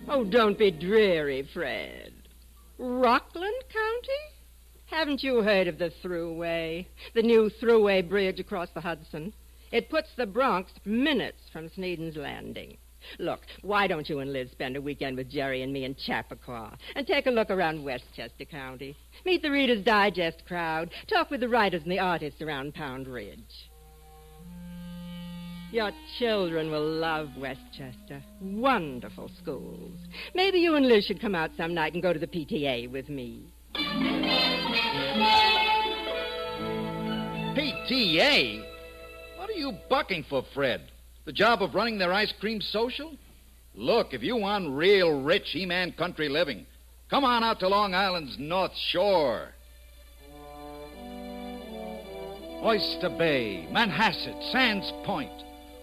Oh, don't be dreary, Fred. Rockland County? Haven't you heard of the Thruway? The new Thruway bridge across the Hudson? It puts the Bronx minutes from Sneeden's Landing. Look, why don't you and Liz spend a weekend with Jerry and me in Chappaqua and take a look around Westchester County? Meet the Reader's Digest crowd. Talk with the writers and the artists around Pound Ridge. Your children will love Westchester. Wonderful schools. Maybe you and Liz should come out some night and go to the PTA with me. PTA? What are you bucking for, Fred? The job of running their ice cream social? Look, if you want real rich He-Man country living, come on out to Long Island's North Shore. Oyster Bay, Manhasset, Sands Point,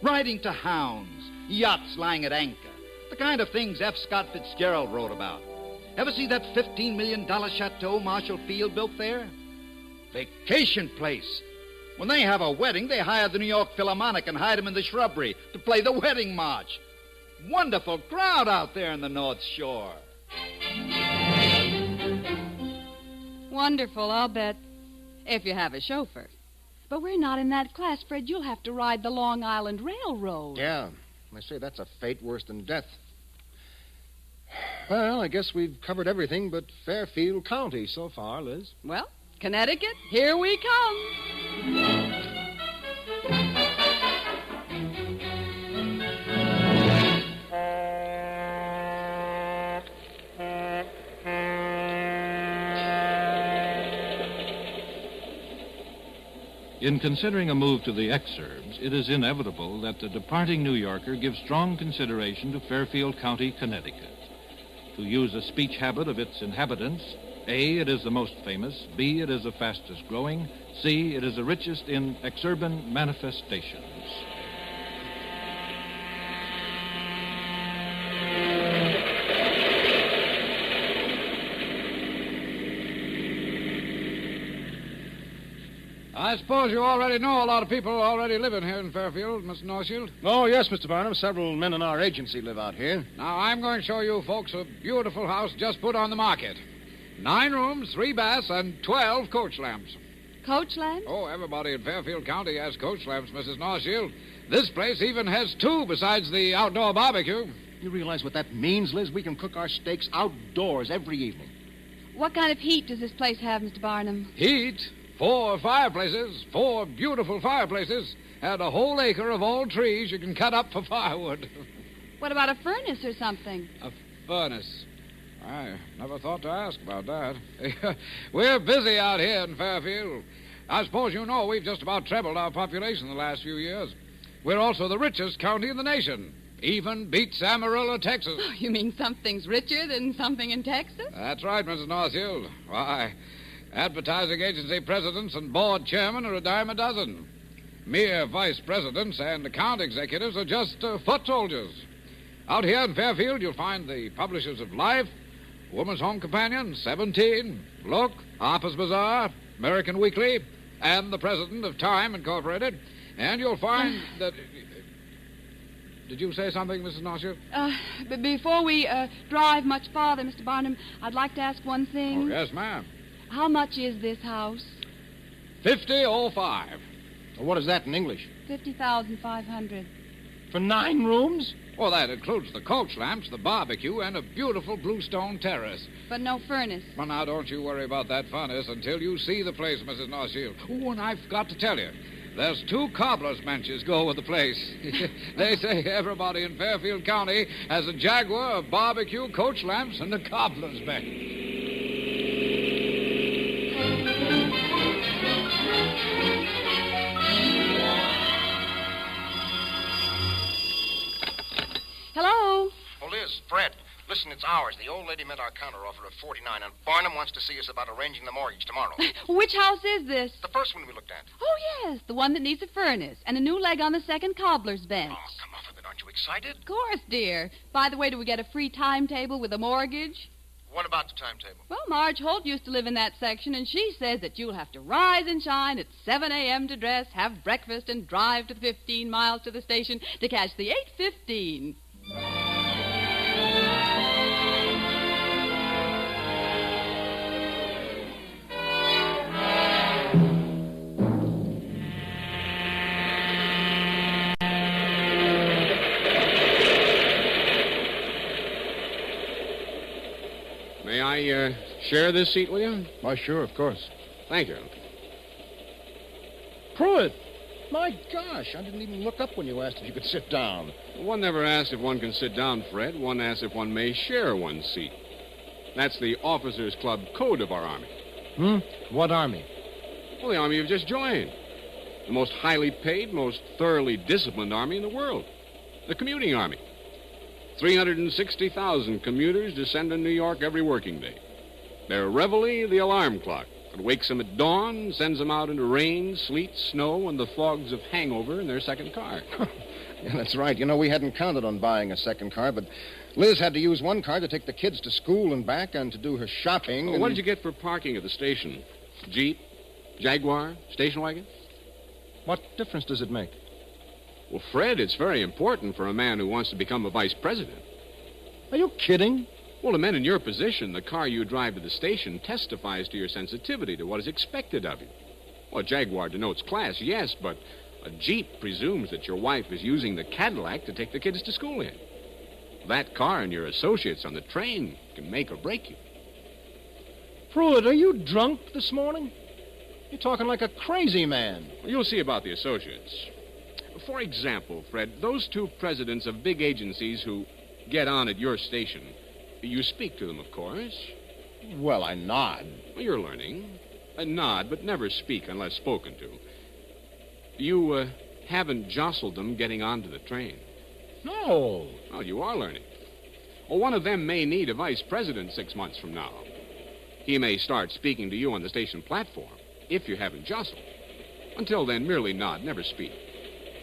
riding to hounds, yachts lying at anchor, the kind of things F. Scott Fitzgerald wrote about. Ever see that $15 million chateau Marshall Field built there? Vacation place. When they have a wedding, they hire the New York Philharmonic and hide them in the shrubbery to play the wedding march. Wonderful crowd out there in the North Shore. Wonderful, I'll bet. If you have a chauffeur. But we're not in that class, Fred. You'll have to ride the Long Island Railroad. Yeah, I say that's a fate worse than death. Well, I guess we've covered everything but Fairfield County so far, Liz. Well, Connecticut, here we come. In considering a move to the exurbs, it is inevitable that the departing New Yorker gives strong consideration to Fairfield County, Connecticut. To use a speech habit of its inhabitants, A, it is the most famous, B, it is the fastest growing, C, it is the richest in exurban manifestations. I suppose you already know a lot of people already living here in Fairfield, Mr. Northshield. Oh, yes, Mr. Barnum. Several men in our agency live out here. Now, I'm going to show you folks a beautiful house just put on the market. 9 rooms, 3 baths, and 12 coach lamps. Coach lamps? Oh, everybody in Fairfield County has coach lamps, Mrs. Northshield. This place even has 2 besides the outdoor barbecue. You realize what that means, Liz? We can cook our steaks outdoors every evening. What kind of heat does this place have, Mr. Barnum? Heat? 4 fireplaces, 4 beautiful fireplaces, and a whole acre of old trees you can cut up for firewood. What about a furnace or something? A furnace? I never thought to ask about that. We're busy out here in Fairfield. I suppose you know we've just about trebled our population in the last few years. We're also the richest county in the nation. Even beats Amarillo, Texas. Oh, you mean something's richer than something in Texas? That's right, Mrs. Northfield. Why, advertising agency presidents and board chairmen are a dime a dozen. Mere vice presidents and account executives are just foot soldiers. Out here in Fairfield, you'll find the publishers of Life, Woman's Home Companion, 17, Look, Harper's Bazaar, American Weekly, and the president of Time Incorporated. And you'll find that... Did you say something, Mrs. Northfield? Before we drive much farther, Mr. Barnum, I'd like to ask one thing. Oh, yes, ma'am. How much is this house? $50,05. Well, what is that in English? $50,500. For 9 rooms? Well, that includes the coach lamps, the barbecue, and a beautiful bluestone terrace. But no furnace. Well, now, don't you worry about that furnace until you see the place, Mrs. Northfield. Oh, and I forgot to tell you. There's 2 cobbler's benches go with the place. They say everybody in Fairfield County has a Jaguar, a barbecue, coach lamps, and a cobbler's bench. Hello? Oh, Liz, Fred, listen, it's ours. The old lady met our counteroffer of $49, and Barnum wants to see us about arranging the mortgage tomorrow. Which house is this? The first one we looked at. Oh, yes, the one that needs a furnace and a new leg on the second cobbler's bench. Oh, come off of it. Aren't you excited? Of course, dear. By the way, do we get a free timetable with a mortgage? What about the timetable? Well, Marge Holt used to live in that section, and she says that you'll have to rise and shine at 7 a.m. to dress, have breakfast, and drive to the 15 miles to the station to catch the 8:15. May I share this seat with you? Why, sure, of course. Thank you. Pruitt! My gosh, I didn't even look up when you asked if you could sit down. One never asks if one can sit down, Fred. One asks if one may share one seat. That's the Officers' Club code of our Army. What army? Well, the Army you've just joined. The most highly paid, most thoroughly disciplined Army in the world. The commuting Army. 360,000 commuters descend on New York every working day. Their reveille, the alarm clock. It wakes them at dawn, sends them out into rain, sleet, snow, and the fogs of hangover in their second car. Yeah, that's right. You know, we hadn't counted on buying a second car, but Liz had to use one car to take the kids to school and back and to do her shopping. Well, what did you get for parking at the station? Jeep? Jaguar? Station wagon? What difference does it make? Well, Fred, it's very important for a man who wants to become a vice president. Are you kidding? Well, to men in your position, the car you drive to the station testifies to your sensitivity to what is expected of you. Well, a Jaguar denotes class, yes, but a Jeep presumes that your wife is using the Cadillac to take the kids to school in. That car and your associates on the train can make or break you. Pruitt, are you drunk this morning? You're talking like a crazy man. Well, you'll see about the associates. For example, Fred, those 2 presidents of big agencies who get on at your station, you speak to them, of course. Well, I nod. Well, you're learning. Nod, but never speak unless spoken to. You haven't jostled them getting onto the train. No. Well, you are learning. Well, one of them may need a vice president 6 months from now. He may start speaking to you on the station platform, if you haven't jostled. Until then, merely nod, never speak.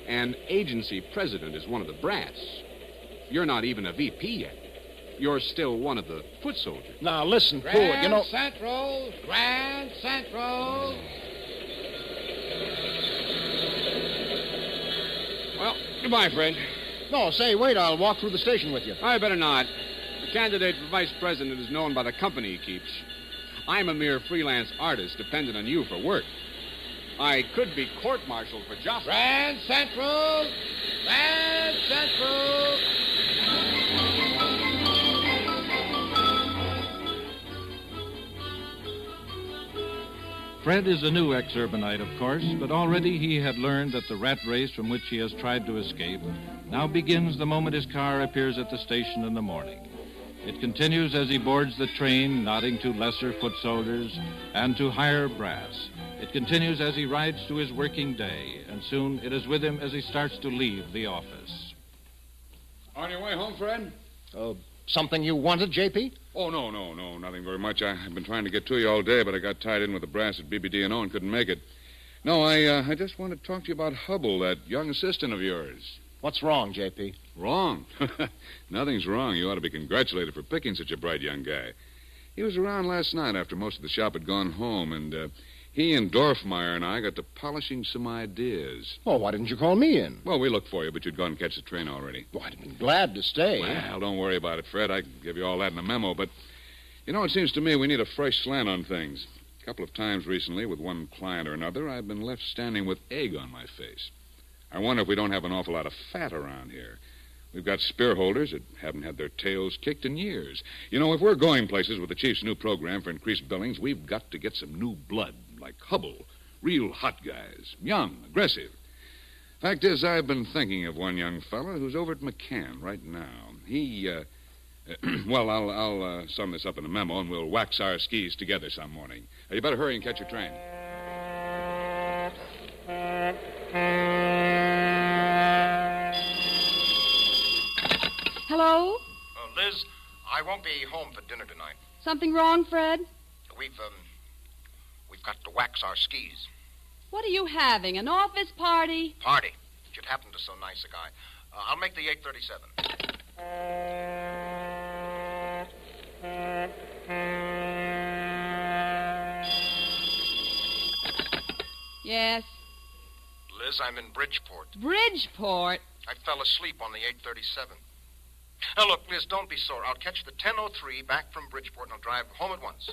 An agency president is one of the brass. You're not even a VP yet. You're still one of the foot soldiers. Now, listen, Pruitt, you know... Grand Central. Well, goodbye, Fred. No, say, wait, I'll walk through the station with you. I better not. The candidate for vice president is known by the company he keeps. I'm a mere freelance artist dependent on you for work. I could be court-martialed for justice. Grand Central. Grand Central. Fred is a new Exurbanite, of course, but already he had learned that the rat race from which he has tried to escape now begins the moment his car appears at the station in the morning. It continues as he boards the train, nodding to lesser foot soldiers and to higher brass. It continues as he rides to his working day, and soon it is with him as he starts to leave the office. On your way home, Fred? Something you wanted, J.P.? Oh, no, nothing very much. I've been trying to get to you all day, but I got tied in with the brass at BBD&O and couldn't make it. No, I just want to talk to you about Hubble, that young assistant of yours. What's wrong, J.P.? Wrong? Nothing's wrong. You ought to be congratulated for picking such a bright young guy. He was around last night after most of the shop had gone home, and he and Dorfmeyer and I got to polishing some ideas. Well, why didn't you call me in? Well, we looked for you, but you'd gone and catch the train already. Well, I'd been glad to stay. Well, don't worry about it, Fred. I can give you all that in a memo, but, you know, it seems to me we need a fresh slant on things. A couple of times recently, with one client or another, I've been left standing with egg on my face. I wonder if we don't have an awful lot of fat around here. We've got spear holders that haven't had their tails kicked in years. You know, if we're going places with the chief's new program for increased billings, we've got to get some new blood, like Hubble, Real hot guys. Young, aggressive. Fact is, I've been thinking of one young fella who's over at McCann right now. He, well, I'll sum this up in a memo, and we'll wax our skis together some morning. You better hurry and catch your train. Hello? Liz, I won't be home for dinner tonight. Something wrong, Fred? We've got to wax our skis. What are you having, an office party? Party. It should happen to so nice a guy. I'll make the 8:37. Yes. Liz, I'm in Bridgeport. Bridgeport? I fell asleep on the 8:37. Now, look, Liz, don't be sore. I'll catch the 10:03 back from Bridgeport, and I'll drive home at once.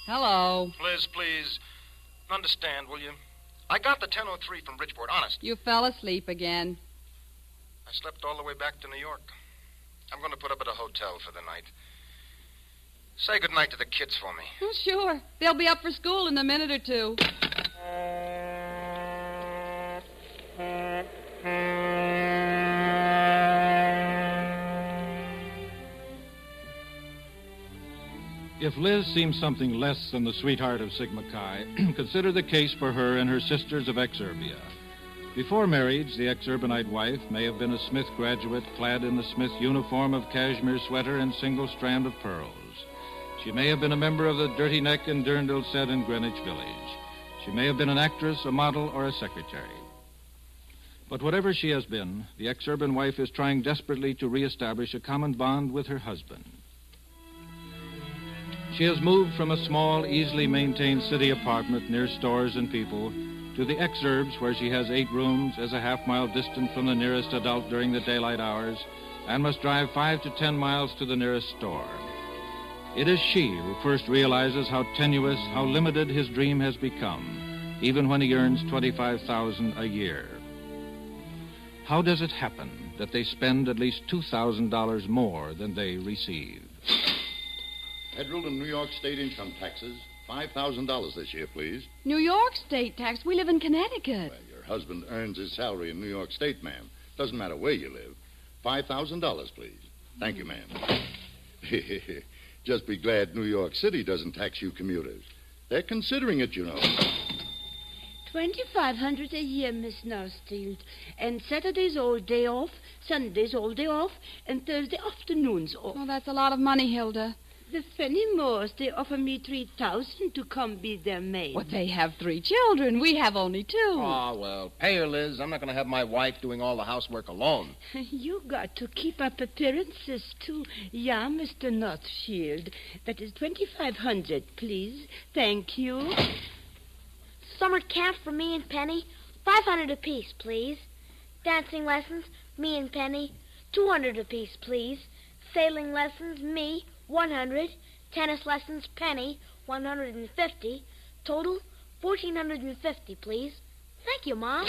Hello. Liz, please, understand, will you? I got the 10:03 from Bridgeport, honest. You fell asleep again. I slept all the way back to New York. I'm going to put up at a hotel for the night. Say goodnight to the kids for me. Oh, sure. They'll be up for school in a minute or two. If Liz seems something less than the sweetheart of Sigma Chi, consider the case for her and her sisters of Exurbia. Before marriage, the Exurbanite wife may have been a Smith graduate clad in the Smith uniform of cashmere sweater and single strand of pearls. She may have been a member of the Dirty Neck and Dirndl set in Greenwich Village. She may have been an actress, a model, or a secretary. But whatever she has been, the exurban wife is trying desperately to reestablish a common bond with her husband. She has moved from a small, easily maintained city apartment near stores and people to the exurbs, where she has 8 rooms, is a half-mile distant from the nearest adult during the daylight hours, and must drive 5 to 10 miles to the nearest store. It is she who first realizes how tenuous, how limited his dream has become, even when he earns $25,000 a year. How does it happen that they spend at least $2,000 more than they receive? Federal and New York state income taxes, $5,000 this year, please. New York state tax? We live in Connecticut. Well, your husband earns his salary in New York state, ma'am. Doesn't matter where you live. $5,000, please. Thank you, ma'am. Just be glad New York City doesn't tax you commuters. They're considering it, you know. $2,500 a year, Miss Northfield. And Saturdays all day off, Sundays all day off, and Thursday afternoons off. Oh, that's a lot of money, Hilda. The Fenimores, they offer me $3,000 to come be their maid. Well, they have 3 children. We have only 2. Oh, well, pay her, Liz. I'm not going to have my wife doing all the housework alone. You got to keep up appearances, too. Yeah, Mr. Northfield. That is $2,500, please. Thank you. Summer camp for me and Penny, $500 apiece, please. Dancing lessons, me and Penny, $200 apiece, please. Sailing lessons, me, $100. Tennis lessons, Penny, $150. Total, $1,450, please. Thank you, Mom.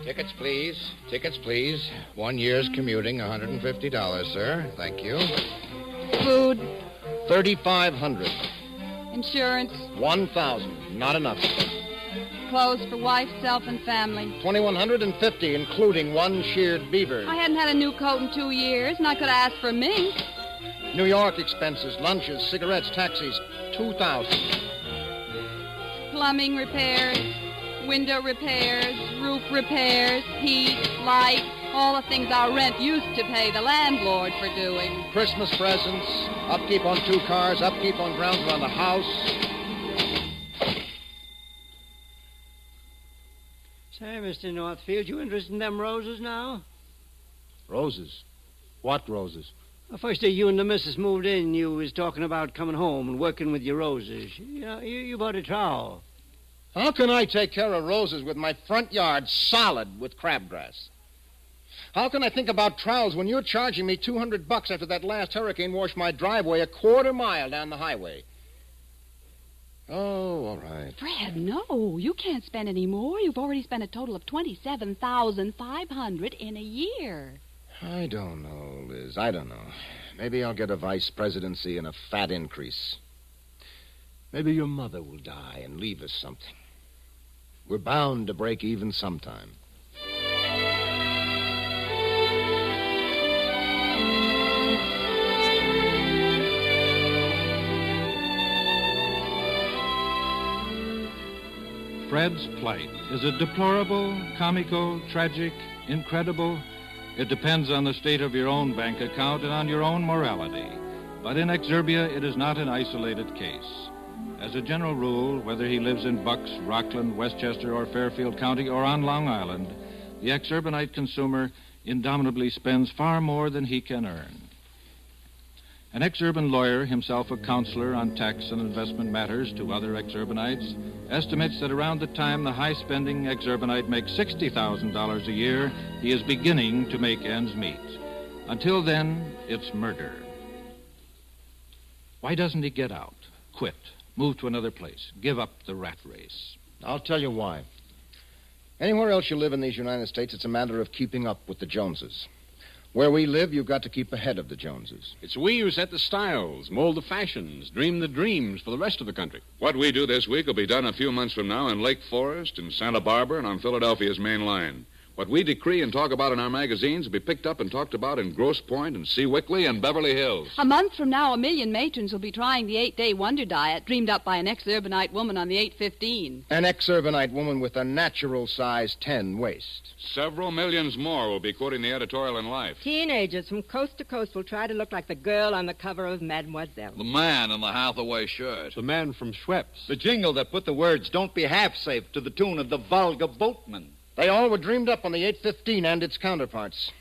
Tickets, please. Tickets, please. 1 year's commuting, $150, sir. Thank you. Food. $3,500. Insurance. $1,000. Not enough. Clothes for wife, self, and family. $2,150, including 1 sheared beaver. I hadn't had a new coat in 2 years, and I could ask for mink. New York expenses, lunches, cigarettes, taxis, $2,000. Plumbing repairs, window repairs, roof repairs, heat, light, all the things our rent used to pay the landlord for doing. Christmas presents, upkeep on 2 cars, upkeep on grounds around the house. Say, Mr. Northfield, you interested in them roses now? Roses? What roses? The first day you and the missus moved in, you was talking about coming home and working with your roses. You know, you bought a trowel. How can I take care of roses with my front yard solid with crabgrass? How can I think about trowels when you're charging me $200 after that last hurricane washed my driveway a quarter mile down the highway? Oh, all right. Fred, no. You can't spend any more. You've already spent a total of $27,500 in a year. I don't know, Liz. I don't know. Maybe I'll get a vice presidency and a fat increase. Maybe your mother will die and leave us something. We're bound to break even sometime. Fred's plight. Is it deplorable, comical, tragic, incredible? It depends on the state of your own bank account and on your own morality. But in Exurbia, it is not an isolated case. As a general rule, whether he lives in Bucks, Rockland, Westchester, or Fairfield County, or on Long Island, the Exurbanite consumer indomitably spends far more than he can earn. An exurban lawyer, himself a counselor on tax and investment matters to other exurbanites, estimates that around the time the high-spending exurbanite makes $60,000 a year, he is beginning to make ends meet. Until then, it's murder. Why doesn't he get out, quit, move to another place, give up the rat race? I'll tell you why. Anywhere else you live in these United States, it's a matter of keeping up with the Joneses. Where we live, you've got to keep ahead of the Joneses. It's we who set the styles, mold the fashions, dream the dreams for the rest of the country. What we do this week will be done a few months from now in Lake Forest, in Santa Barbara, and on Philadelphia's main line. What we decree and talk about in our magazines will be picked up and talked about in Grosse Pointe and Seawickley and Beverly Hills. A month from now, 1 million matrons will be trying the 8-day wonder diet dreamed up by an exurbanite woman on the 815. An exurbanite woman with a natural size 10 waist. Several millions more will be quoting the editorial in Life. Teenagers from coast to coast will try to look like the girl on the cover of Mademoiselle. The man in the Hathaway shirt. The man from Schweppes. The jingle that put the words, "Don't be half safe," to the tune of the vulgar boatman. They all were dreamed up on the 815 and its counterparts.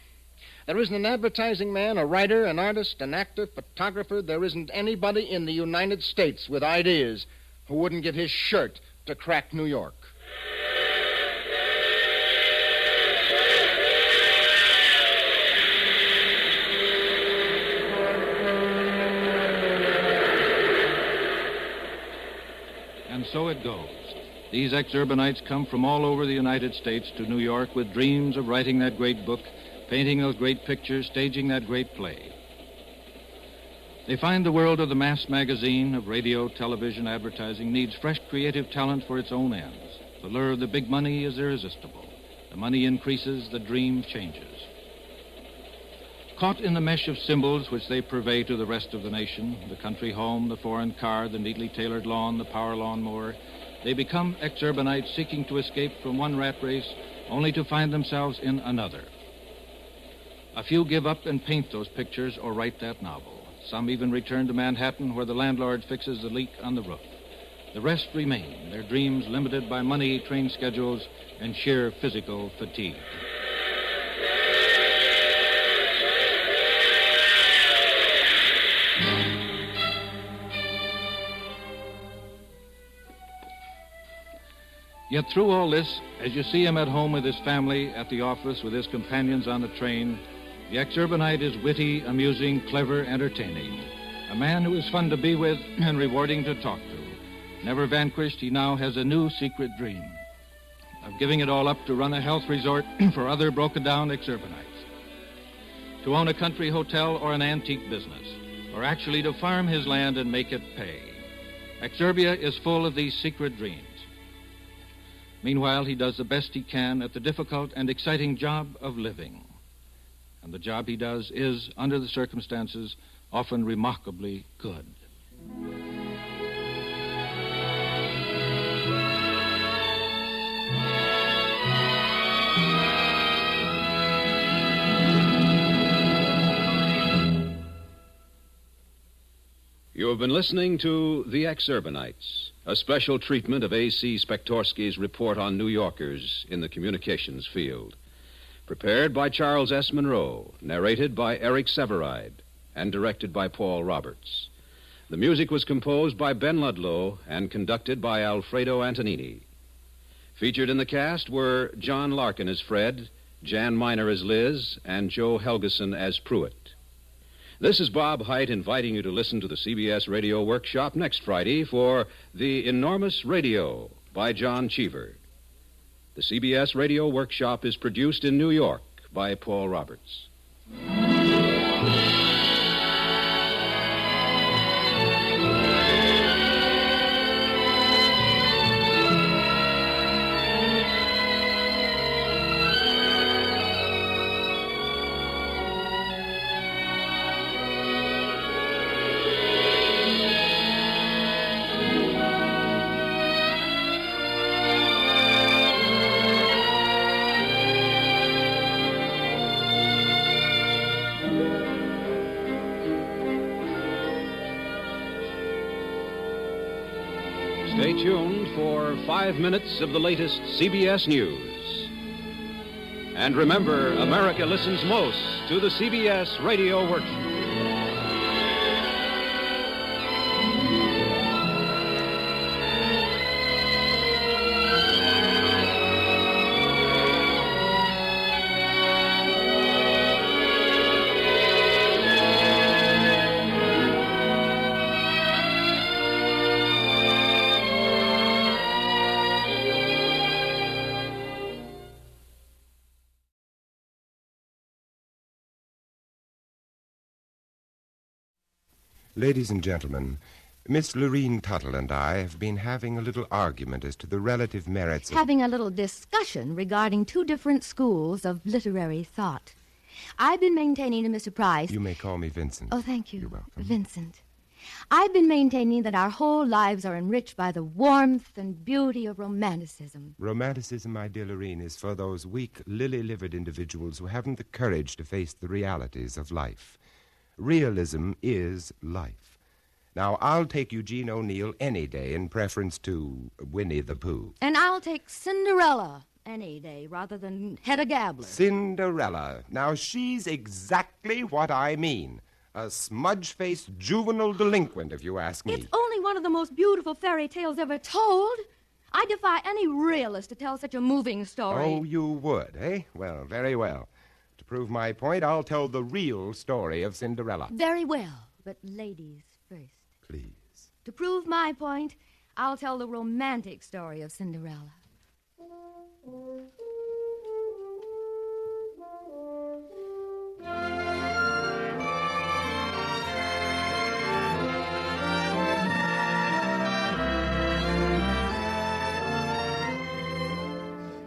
There isn't an advertising man, a writer, an artist, an actor, photographer. There isn't anybody in the United States with ideas who wouldn't give his shirt to crack New York. And so it goes. These exurbanites come from all over the United States to New York with dreams of writing that great book, painting those great pictures, staging that great play. They find the world of the mass magazine, of radio, television, advertising, needs fresh creative talent for its own ends. The lure of the big money is irresistible. The money increases, the dream changes. Caught in the mesh of symbols which they purvey to the rest of the nation, the country home, the foreign car, the neatly tailored lawn, the power lawnmower, they become exurbanites seeking to escape from one rat race only to find themselves in another. A few give up and paint those pictures or write that novel. Some even return to Manhattan where the landlord fixes the leak on the roof. The rest remain, their dreams limited by money, train schedules, and sheer physical fatigue. Yet through all this, as you see him at home with his family, at the office, with his companions on the train, the exurbanite is witty, amusing, clever, entertaining. A man who is fun to be with and rewarding to talk to. Never vanquished, he now has a new secret dream of giving it all up to run a health resort for other broken-down exurbanites, to own a country hotel or an antique business, or actually to farm his land and make it pay. Exurbia is full of these secret dreams. Meanwhile, he does the best he can at the difficult and exciting job of living. And the job he does is, under the circumstances, often remarkably good. You have been listening to The Exurbanites, a special treatment of A.C. Spektorsky's report on New Yorkers in the communications field. Prepared by Charles S. Monroe, narrated by Eric Severide, and directed by Paul Roberts. The music was composed by Ben Ludlow and conducted by Alfredo Antonini. Featured in the cast were John Larkin as Fred, Jan Miner as Liz, and Joe Helgeson as Pruitt. This is Bob Hite inviting you to listen to the CBS Radio Workshop next Friday for The Enormous Radio by John Cheever. The CBS Radio Workshop is produced in New York by Paul Roberts. Stay tuned for 5 minutes of the latest CBS News. And remember, America listens most to the CBS Radio Workshop. Ladies and gentlemen, Miss Lorene Tuttle and I have been having a little argument as to the relative merits of... Having a little discussion regarding two different schools of literary thought. I've been maintaining to Mr. Price... You may call me Vincent. Oh, thank you. You're welcome. Vincent. I've been maintaining that our whole lives are enriched by the warmth and beauty of romanticism. Romanticism, my dear Lorene, is for those weak, lily-livered individuals who haven't the courage to face the realities of life. Realism is life. Now, I'll take Eugene O'Neill any day in preference to Winnie the Pooh. And I'll take Cinderella any day rather than Hedda Gabler. Cinderella. Now, she's exactly what I mean. A smudge-faced juvenile delinquent, if you ask me. It's only one of the most beautiful fairy tales ever told. I defy any realist to tell such a moving story. Oh, you would, eh? Well, very well. To prove my point, I'll tell the real story of Cinderella. Very well, but ladies first. Please. To prove my point, I'll tell the romantic story of Cinderella.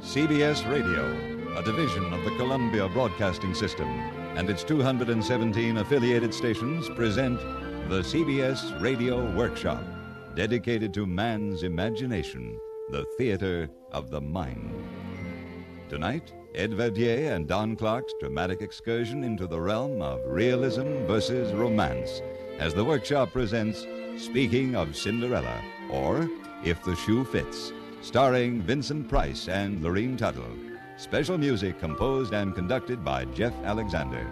CBS Radio, a division of the Columbia Broadcasting System, and its 217 affiliated stations present the CBS Radio Workshop, dedicated to man's imagination, the theater of the mind. Tonight, Ed Verdier and Don Clark's dramatic excursion into the realm of realism versus romance, as the workshop presents Speaking of Cinderella, or If the Shoe Fits, starring Vincent Price and Lorene Tuttle. Special music composed and conducted by Jeff Alexander.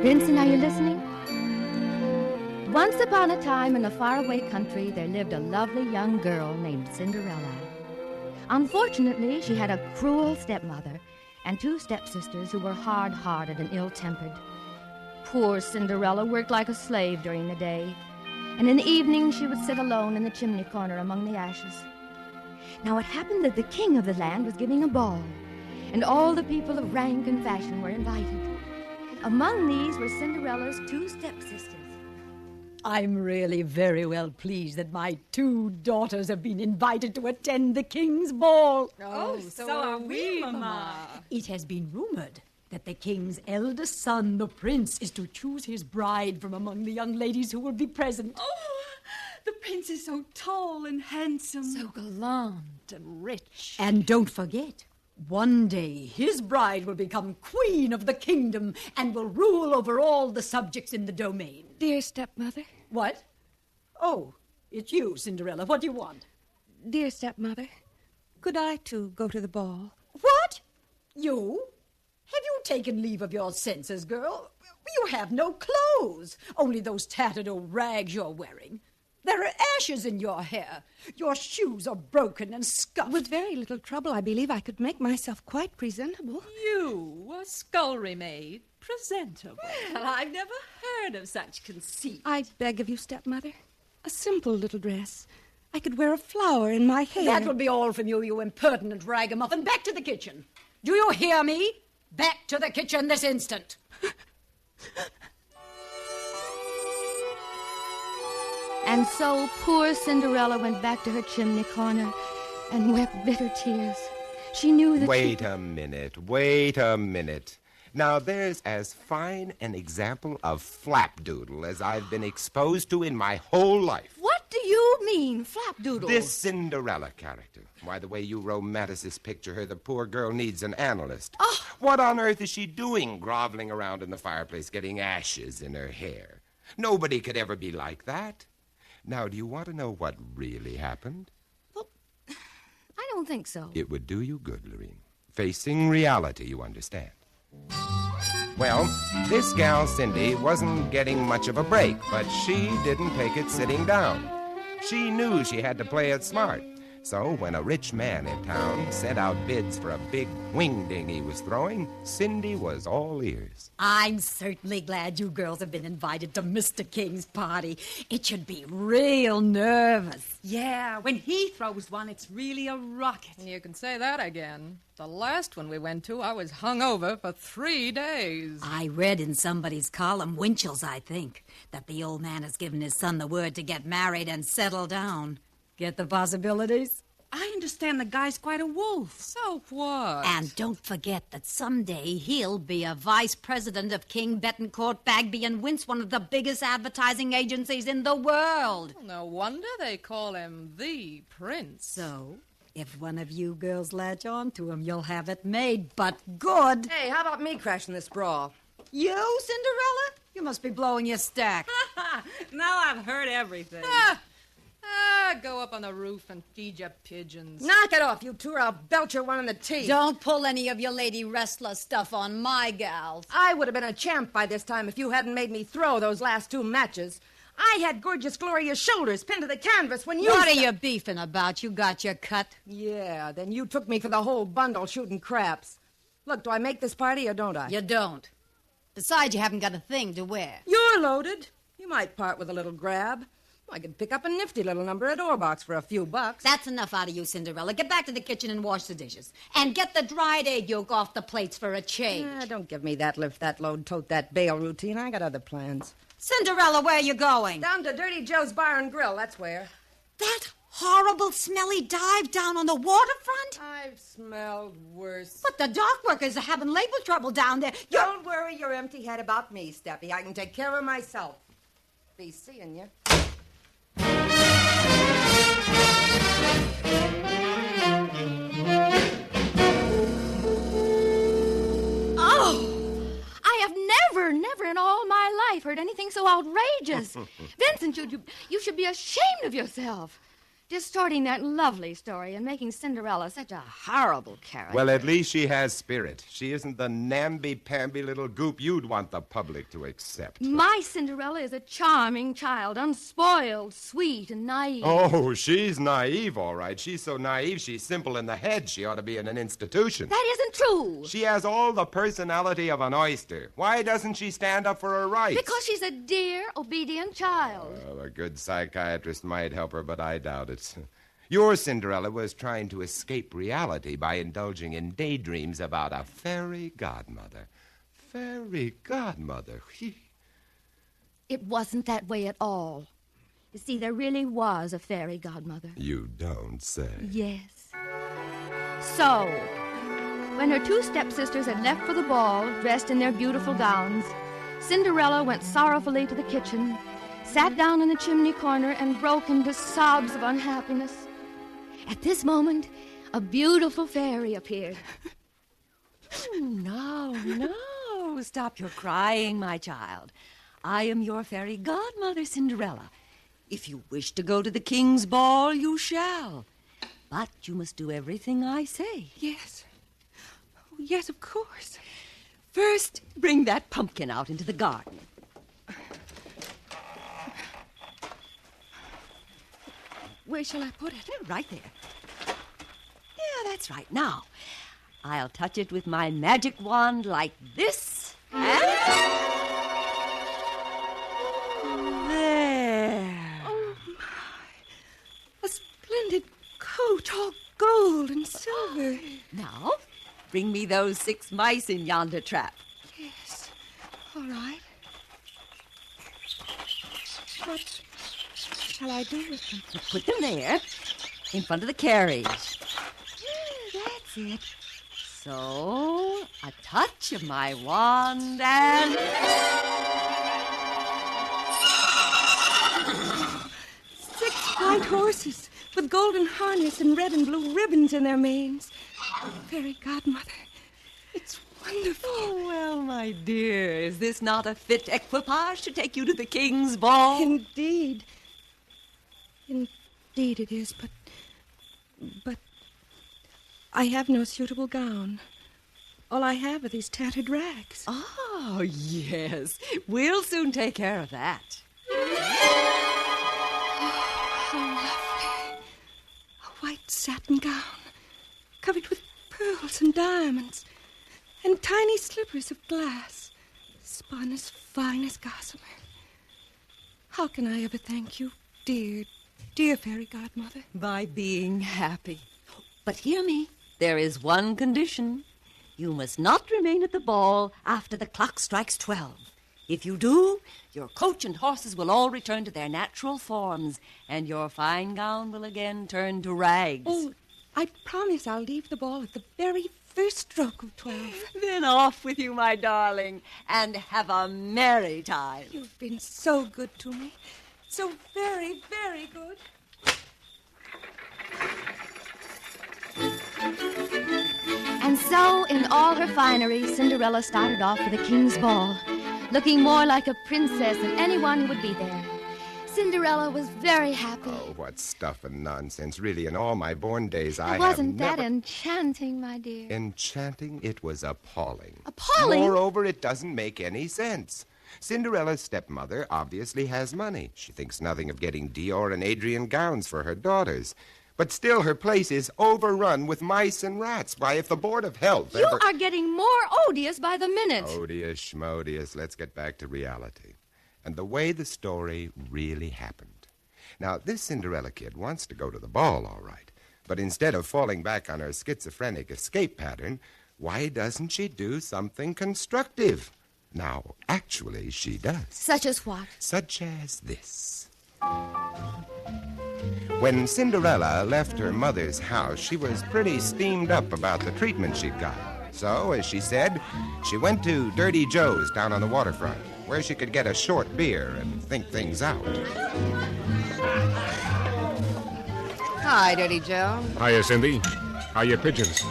Vincent, are you listening? Once upon a time in a faraway country, there lived a lovely young girl named Cinderella. Unfortunately, she had a cruel stepmother and two stepsisters who were hard-hearted and ill-tempered. Poor Cinderella worked like a slave during the day, and in the evening she would sit alone in the chimney corner among the ashes. Now it happened that the king of the land was giving a ball, and all the people of rank and fashion were invited. Among these were Cinderella's two stepsisters. I'm really very well pleased that my two daughters have been invited to attend the king's ball. Oh, so are we, Mama. It has been rumored that the king's eldest son, the prince, is to choose his bride from among the young ladies who will be present. Oh, the prince is so tall and handsome. So gallant and rich. And don't forget, one day his bride will become queen of the kingdom and will rule over all the subjects in the domain. Dear stepmother. What? Oh, it's you, Cinderella. What do you want? Dear stepmother, could I too go to the ball? What? You? Have you taken leave of your senses, girl? You have no clothes, only those tattered old rags you're wearing. There are ashes in your hair. Your shoes are broken and scuffed. With very little trouble, I believe I could make myself quite presentable. You, a scullery maid, presentable. Well, I've never heard of such conceit. I beg of you, stepmother, a simple little dress. I could wear a flower in my hair. That will be all from you, you impertinent ragamuffin. Back to the kitchen. Do you hear me? Back to the kitchen this instant. And so poor Cinderella went back to her chimney corner and wept bitter tears. She knew that Wait a minute. Now, there's as fine an example of flapdoodle as I've been exposed to in my whole life. What do you mean, flapdoodle? This Cinderella character. Why, the way you romanticists picture her, the poor girl needs an analyst. Oh. What on earth is she doing groveling around in the fireplace getting ashes in her hair? Nobody could ever be like that. Now, do you want to know what really happened? Well, I don't think so. It would do you good, Lorene. Facing reality, you understand. Well, this gal, Cindy, wasn't getting much of a break, but she didn't take it sitting down. She knew she had to play it smart. So when a rich man in town sent out bids for a big wingding he was throwing, Cindy was all ears. I'm certainly glad you girls have been invited to Mr. King's party. It should be real nervous. Yeah, when he throws one, it's really a rocket. You can say that again. The last one we went to, I was hungover for 3 days. I read in somebody's column, Winchell's, I think, that the old man has given his son the word to get married and settle down. Get the possibilities? I understand the guy's quite a wolf. So what? And don't forget that someday he'll be a vice president of King, Bettencourt, Bagby, and Wince, one of the biggest advertising agencies in the world. Well, no wonder they call him the prince. So, if one of you girls latch on to him, you'll have it made, but good. Hey, how about me crashing this brawl? You, Cinderella? You must be blowing your stack. Now I've heard everything. Go up on the roof and feed your pigeons. Knock it off, you two, or I'll belch your one in the teeth. Don't pull any of your lady wrestler stuff on my gals. I would have been a champ by this time if you hadn't made me throw those last 2 matches. I had gorgeous Gloria's shoulders pinned to the canvas when you... What are you beefing about? You got your cut. Yeah, then you took me for the whole bundle shooting craps. Look, do I make this party or don't I? You don't. Besides, you haven't got a thing to wear. You're loaded. You might part with a little grab. I could pick up a nifty little number at Orbach's for a few bucks. That's enough out of you, Cinderella. Get back to the kitchen and wash the dishes. And get the dried egg yolk off the plates for a change. Don't give me that lift, that load, tote that bale routine. I got other plans. Cinderella, where are you going? Down to Dirty Joe's Bar and Grill, that's where. That horrible, smelly dive down on the waterfront? I've smelled worse. But the dock workers are having labor trouble down there. Don't worry your empty head about me, Steppy. I can take care of myself. Be seeing you. Oh, I have never in all my life heard anything so outrageous. Vincent, you should be ashamed of yourself. Distorting that lovely story and making Cinderella such a horrible character. Well, at least she has spirit. She isn't the namby-pamby little goop you'd want the public to accept. My Cinderella is a charming child, unspoiled, sweet, and naive. Oh, she's naive, all right. She's so naive, she's simple in the head. She ought to be in an institution. That isn't true. She has all the personality of an oyster. Why doesn't she stand up for her rights? Because she's a dear, obedient child. Well, a good psychiatrist might help her, but I doubt it. Your Cinderella was trying to escape reality by indulging in daydreams about a fairy godmother. Fairy godmother. It wasn't that way at all. You see, there really was a fairy godmother. You don't say. Yes. So, when her 2 stepsisters had left for the ball, dressed in their beautiful gowns, Cinderella went sorrowfully to the kitchen, sat down in the chimney corner, and broke into sobs of unhappiness. At this moment, a beautiful fairy appeared. No, stop your crying, my child. I am your fairy godmother, Cinderella. If you wish to go to the king's ball, you shall. But you must do everything I say. Yes. Oh, yes, of course. First, bring that pumpkin out into the garden. Where shall I put it? Right there. Yeah, that's right. Now, I'll touch it with my magic wand like this. And there. Oh, my. A splendid coat, all gold and silver. Now, bring me those 6 mice in yonder trap. Yes. All right. What shall I do with them? Put them there, in front of the carriage. Yeah, that's it. So, a touch of my wand and... 6 white horses with golden harness and red and blue ribbons in their manes. Fairy godmother, it's wonderful. Oh, well, my dear, is this not a fit equipage to take you to the king's ball? Indeed. Indeed it is, but I have no suitable gown. All I have are these tattered rags. Oh, yes. We'll soon take care of that. How lovely. A white satin gown, covered with pearls and diamonds, and tiny slippers of glass, spun as fine as gossamer. How can I ever thank you, dear, dear fairy godmother? By being happy. But hear me. There is one condition. You must not remain at the ball after the clock strikes 12. If you do, your coach and horses will all return to their natural forms, and your fine gown will again turn to rags. Oh, I promise I'll leave the ball at the very first stroke of 12. Then off with you, my darling, and have a merry time. You've been so good to me. So very, very good. And so, in all her finery, Cinderella started off for the king's ball, looking more like a princess than anyone who would be there. Cinderella was very happy. Oh, what stuff and nonsense. Really, in all my born days, I Wasn't have that never... enchanting, my dear? Enchanting? It was appalling. Appalling? Moreover, it doesn't make any sense. Cinderella's stepmother obviously has money. She thinks nothing of getting Dior and Adrian gowns for her daughters. But still, her place is overrun with mice and rats. Why, if the Board of Health You are getting more odious by the minute. Odious, schmodious. Let's get back to reality. And the way the story really happened. Now, this Cinderella kid wants to go to the ball, all right. But instead of falling back on her schizophrenic escape pattern, why doesn't she do something constructive? Now, actually, she does. Such as what? Such as this. When Cinderella left her mother's house, she was pretty steamed up about the treatment she'd got. So, as she said, she went to Dirty Joe's down on the waterfront, where she could get a short beer and think things out. Hi, Dirty Joe. Hiya, Cindy. How your pigeons?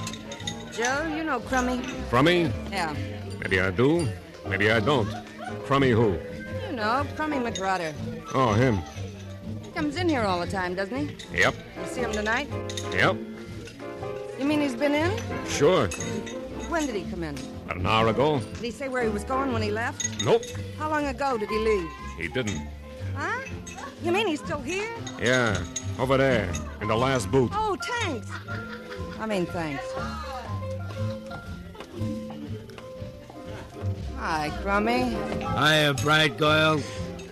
Joe, you know Crummy? Crummy? Yeah. Maybe I do. Maybe I don't. Crummy who? You know, Crummy McGrutter. Oh, him. He comes in here all the time, doesn't he? Yep. You see him tonight? Yep. You mean he's been in? Sure. When did he come in? About an hour ago. Did he say where he was going when he left? Nope. How long ago did he leave? He didn't. Huh? You mean he's still here? Yeah. Over there. In the last booth. Oh, thanks. Thanks. Hi, Crummy. Hiya, bright girl.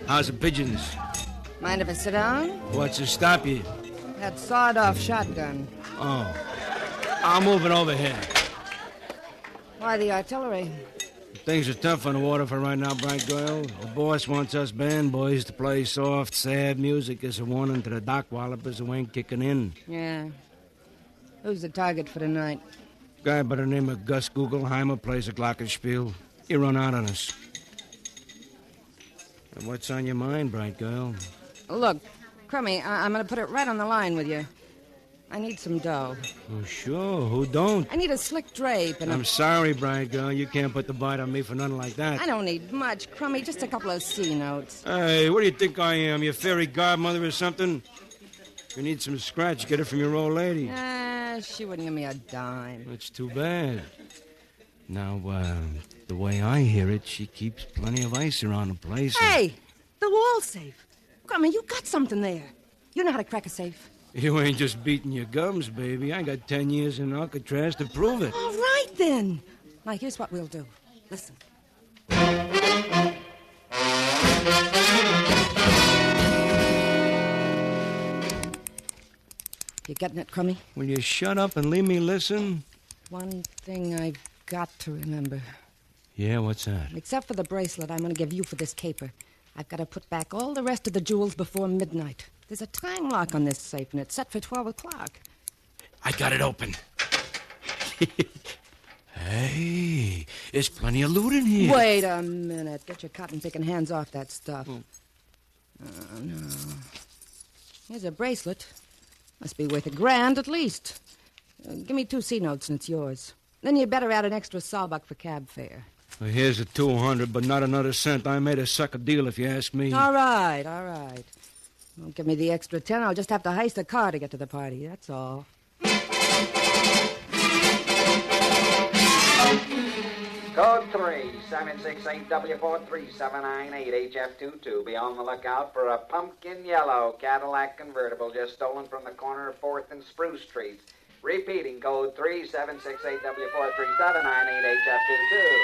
How's the pigeons? Mind if I sit down? What's to stop you? That sawed-off shotgun. Oh. I'm moving over here. Why the artillery? Things are tough on the water for right now, bright girl. The boss wants us band boys to play soft, sad music as a warning to the dock wallopers who ain't kicking in. Yeah. Who's the target for tonight? Guy by the name of Gus Gugelheimer plays a glockenspiel. He run out on us. And what's on your mind, bright girl? Look, Crummy, I'm going to put it right on the line with you. I need some dough. Oh, sure. Who don't? I need a slick drape and I'm sorry, bright girl. You can't put the bite on me for nothing like that. I don't need much, Crummy. Just a couple of C notes. Hey, what do you think I am? Your fairy godmother or something? If you need some scratch, get it from your old lady. She wouldn't give me a dime. That's too bad. Now, the way I hear it, she keeps plenty of ice around the place. Hey, the wall safe. Crummy, you got something there. You know how to crack a safe. You ain't just beating your gums, baby. I got 10 years in Alcatraz to prove it. All right, then. Now, here's what we'll do. Listen. You getting it, Crummy? Will you shut up and leave me listen? One thing I've got to remember. Yeah, what's that? Except for the bracelet I'm going to give you for this caper. I've got to put back all the rest of the jewels before midnight. There's a time lock on this safe, and it's set for 12 o'clock. I got it open. Hey, there's plenty of loot in here. Wait a minute. Get your cotton-picking hands off that stuff. Oh, no. Here's a bracelet. Must be worth $1,000 at least. Give me 2 C-notes and it's yours. Then you better add an extra sawbuck for cab fare. Well, here's a $200, but not another cent. I made a sucker deal, if you ask me. All right. Don't give me the extra 10. I'll just have to heist a car to get to the party. That's all. Code 3, 768W43798, HF22. Be on the lookout for a pumpkin yellow Cadillac convertible just stolen from the corner of 4th and Spruce Streets. Repeating, code 3, 768W43798, HF22.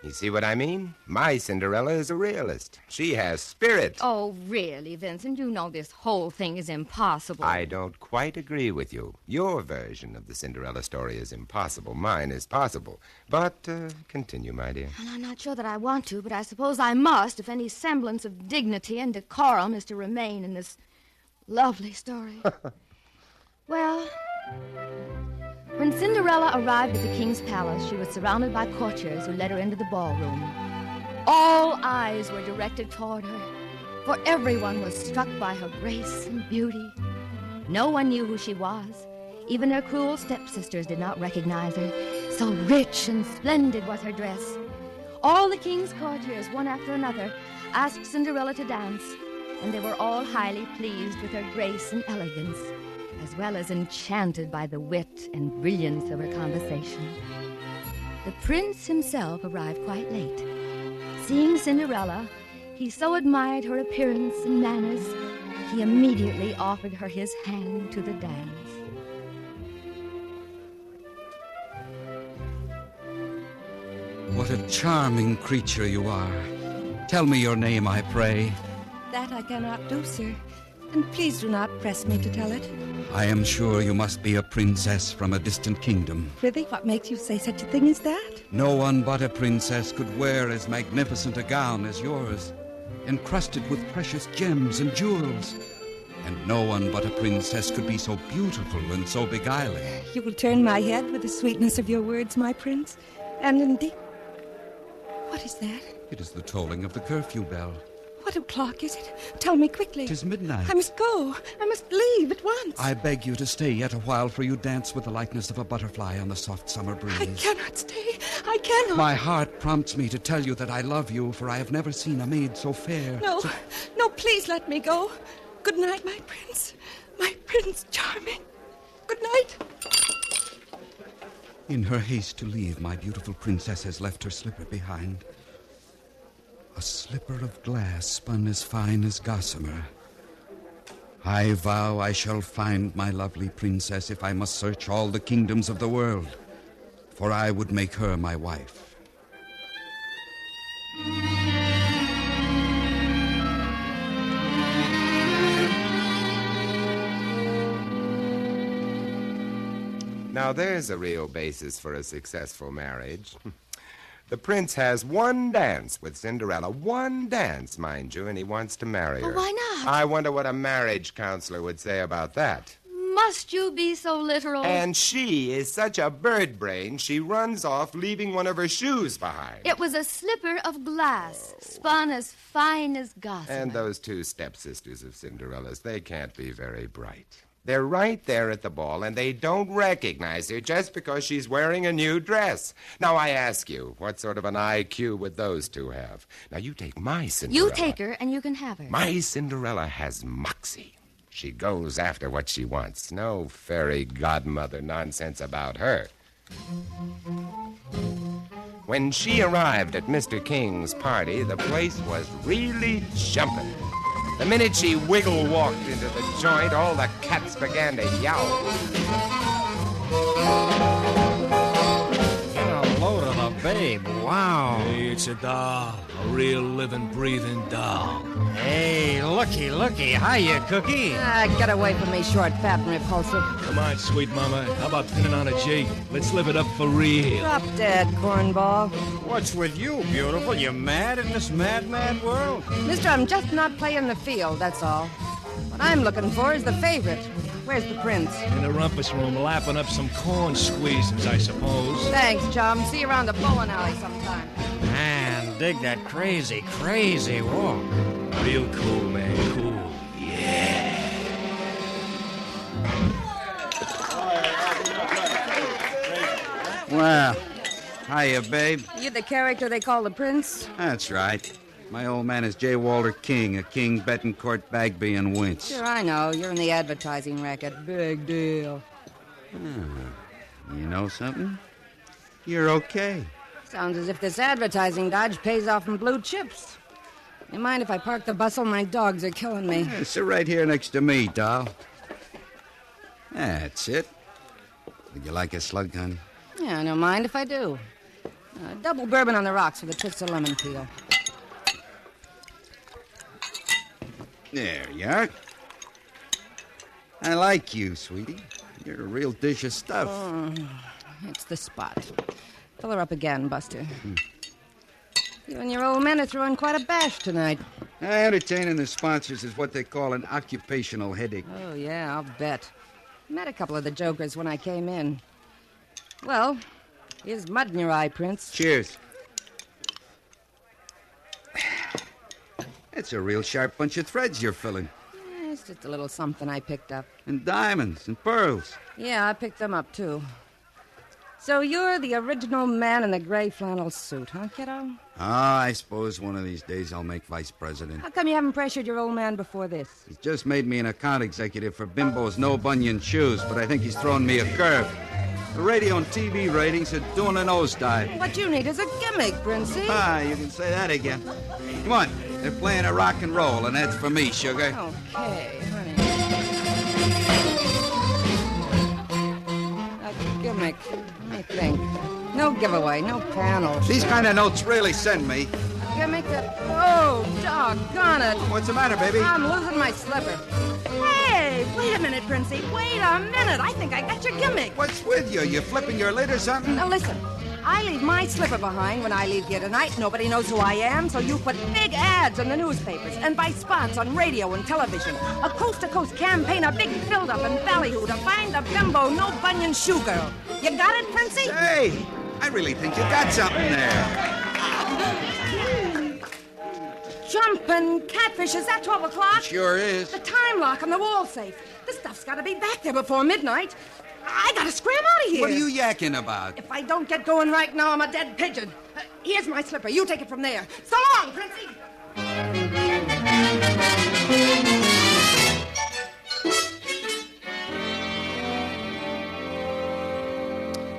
You see what I mean? My Cinderella is a realist. She has spirit. Oh, really, Vincent? You know this whole thing is impossible. I don't quite agree with you. Your version of the Cinderella story is impossible. Mine is possible. But continue, my dear. And I'm not sure that I want to, but I suppose I must if any semblance of dignity and decorum is to remain in this lovely story. Well, when Cinderella arrived at the king's palace, she was surrounded by courtiers who led her into the ballroom. All eyes were directed toward her, for everyone was struck by her grace and beauty. No one knew who she was. Even her cruel stepsisters did not recognize her. So rich and splendid was her dress. All the king's courtiers, one after another, asked Cinderella to dance, and they were all highly pleased with her grace and elegance, as well as enchanted by the wit and brilliance of her conversation. The prince himself arrived quite late. Seeing Cinderella, he so admired her appearance and manners, he immediately offered her his hand to the dance. What a charming creature you are. Tell me your name, I pray. That I cannot do, sir. And please do not press me to tell it. I am sure you must be a princess from a distant kingdom. Prithee, what makes you say such a thing as that? No one but a princess could wear as magnificent a gown as yours, encrusted with precious gems and jewels. And no one but a princess could be so beautiful and so beguiling. You will turn my head with the sweetness of your words, my prince. And indeed... What is that? It is the tolling of the curfew bell. What o'clock is it? Tell me quickly. 'Tis midnight. I must go. I must leave at once. I beg you to stay yet a while, for you dance with the lightness of a butterfly on the soft summer breeze. I cannot stay. I cannot. My heart prompts me to tell you that I love you, for I have never seen a maid so fair. No, please let me go. Good night, my prince. My Prince Charming. Good night. In her haste to leave, my beautiful princess has left her slipper behind. A slipper of glass spun as fine as gossamer. I vow I shall find my lovely princess if I must search all the kingdoms of the world, for I would make her my wife. Now, there's a real basis for a successful marriage. The prince has one dance with Cinderella. One dance, mind you, and he wants to marry her. Well, why not? I wonder what a marriage counselor would say about that. Must you be so literal? And she is such a bird brain, she runs off leaving one of her shoes behind. It was a slipper of glass, spun as fine as gossamer. And those 2 stepsisters of Cinderella's, they can't be very bright. They're right there at the ball, and they don't recognize her just because she's wearing a new dress. Now, I ask you, what sort of an IQ would those 2 have? Now, you take my Cinderella. You take her, and you can have her. My Cinderella has moxie. She goes after what she wants. No fairy godmother nonsense about her. When she arrived at Mr. King's party, the place was really jumping. The minute she wiggle-walked into the joint, all the cats began to yowl. Get a load of a babe. Wow. Hey, it's a doll. A real living, breathing doll. Hey, looky. Hiya, Cookie. Get away from me, short, fat, and repulsive. Come on, sweet mama. How about pinning on a G? Let's live it up for real. Drop dead, cornball. What's with you, beautiful? You mad in this mad world? Mister, I'm just not playing the field, that's all. What I'm looking for is the favorite. Where's the prince? In the rumpus room, lapping up some corn squeezes, I suppose. Thanks, chum. See you around the bowling alley sometime. Man, dig that crazy walk. Real cool, man, cool. Yeah. Well, hiya, babe. You the character they call the prince? That's right. My old man is J. Walter King, a King, Betancourt, Bagby, and Winch. Sure, I know. You're in the advertising racket. Big deal. You know something? You're okay. Sounds as if this advertising dodge pays off in blue chips. You mind if I park the bustle? My dogs are killing me. Yeah, sit right here next to me, doll. That's it. Would you like a slug gun? Yeah, I don't mind if I do. Double bourbon on the rocks with a twist of lemon peel. There you are. I like you, sweetie. You're a real dish of stuff. It's the spot. Fill her up again, Buster. You and your old men are throwing quite a bash tonight. Entertaining the sponsors is what they call an occupational headache. Oh, yeah, I'll bet. Met a couple of the jokers when I came in. Well, here's mud in your eye, Prince. Cheers. It's a real sharp bunch of threads you're filling. It's just a little something I picked up. And diamonds and pearls. Yeah, I picked them up, too. So you're the original man in the gray flannel suit, huh, kiddo? I suppose one of these days I'll make vice president. How come you haven't pressured your old man before this? He's just made me an account executive for Bimbo's no-bunion shoes, but I think he's throwing me a curve. The radio and TV ratings are doing a nosedive. What you need is a gimmick, Princey. You can say that again. Come on, they're playing a rock and roll, and that's for me, sugar. Okay, honey. A gimmick, I think. No giveaway, no panels. These kind of notes really send me. A gimmick that... Oh, doggone it. What's the matter, baby? I'm losing my slipper. Hey, wait a minute, Princey. Wait a minute. I think I got your gimmick. What's with you? You flipping your lid or something? Now, listen. I leave my slipper behind when I leave here tonight. Nobody knows who I am, so you put big ads in the newspapers and buy spots on radio and television. A coast-to-coast campaign, a big build-up in Ballyhoo to find the Bimbo no-bunion shoe girl. You got it, Princey? Hey, I really think you got something there. Jumping catfish, is that 12 o'clock? Sure is. The time lock on the wall safe. This stuff's got to be back there before midnight. I got to scram out of here. What are you yakking about? If I don't get going right now, I'm a dead pigeon. Here's my slipper. You take it from there. So long, Princey.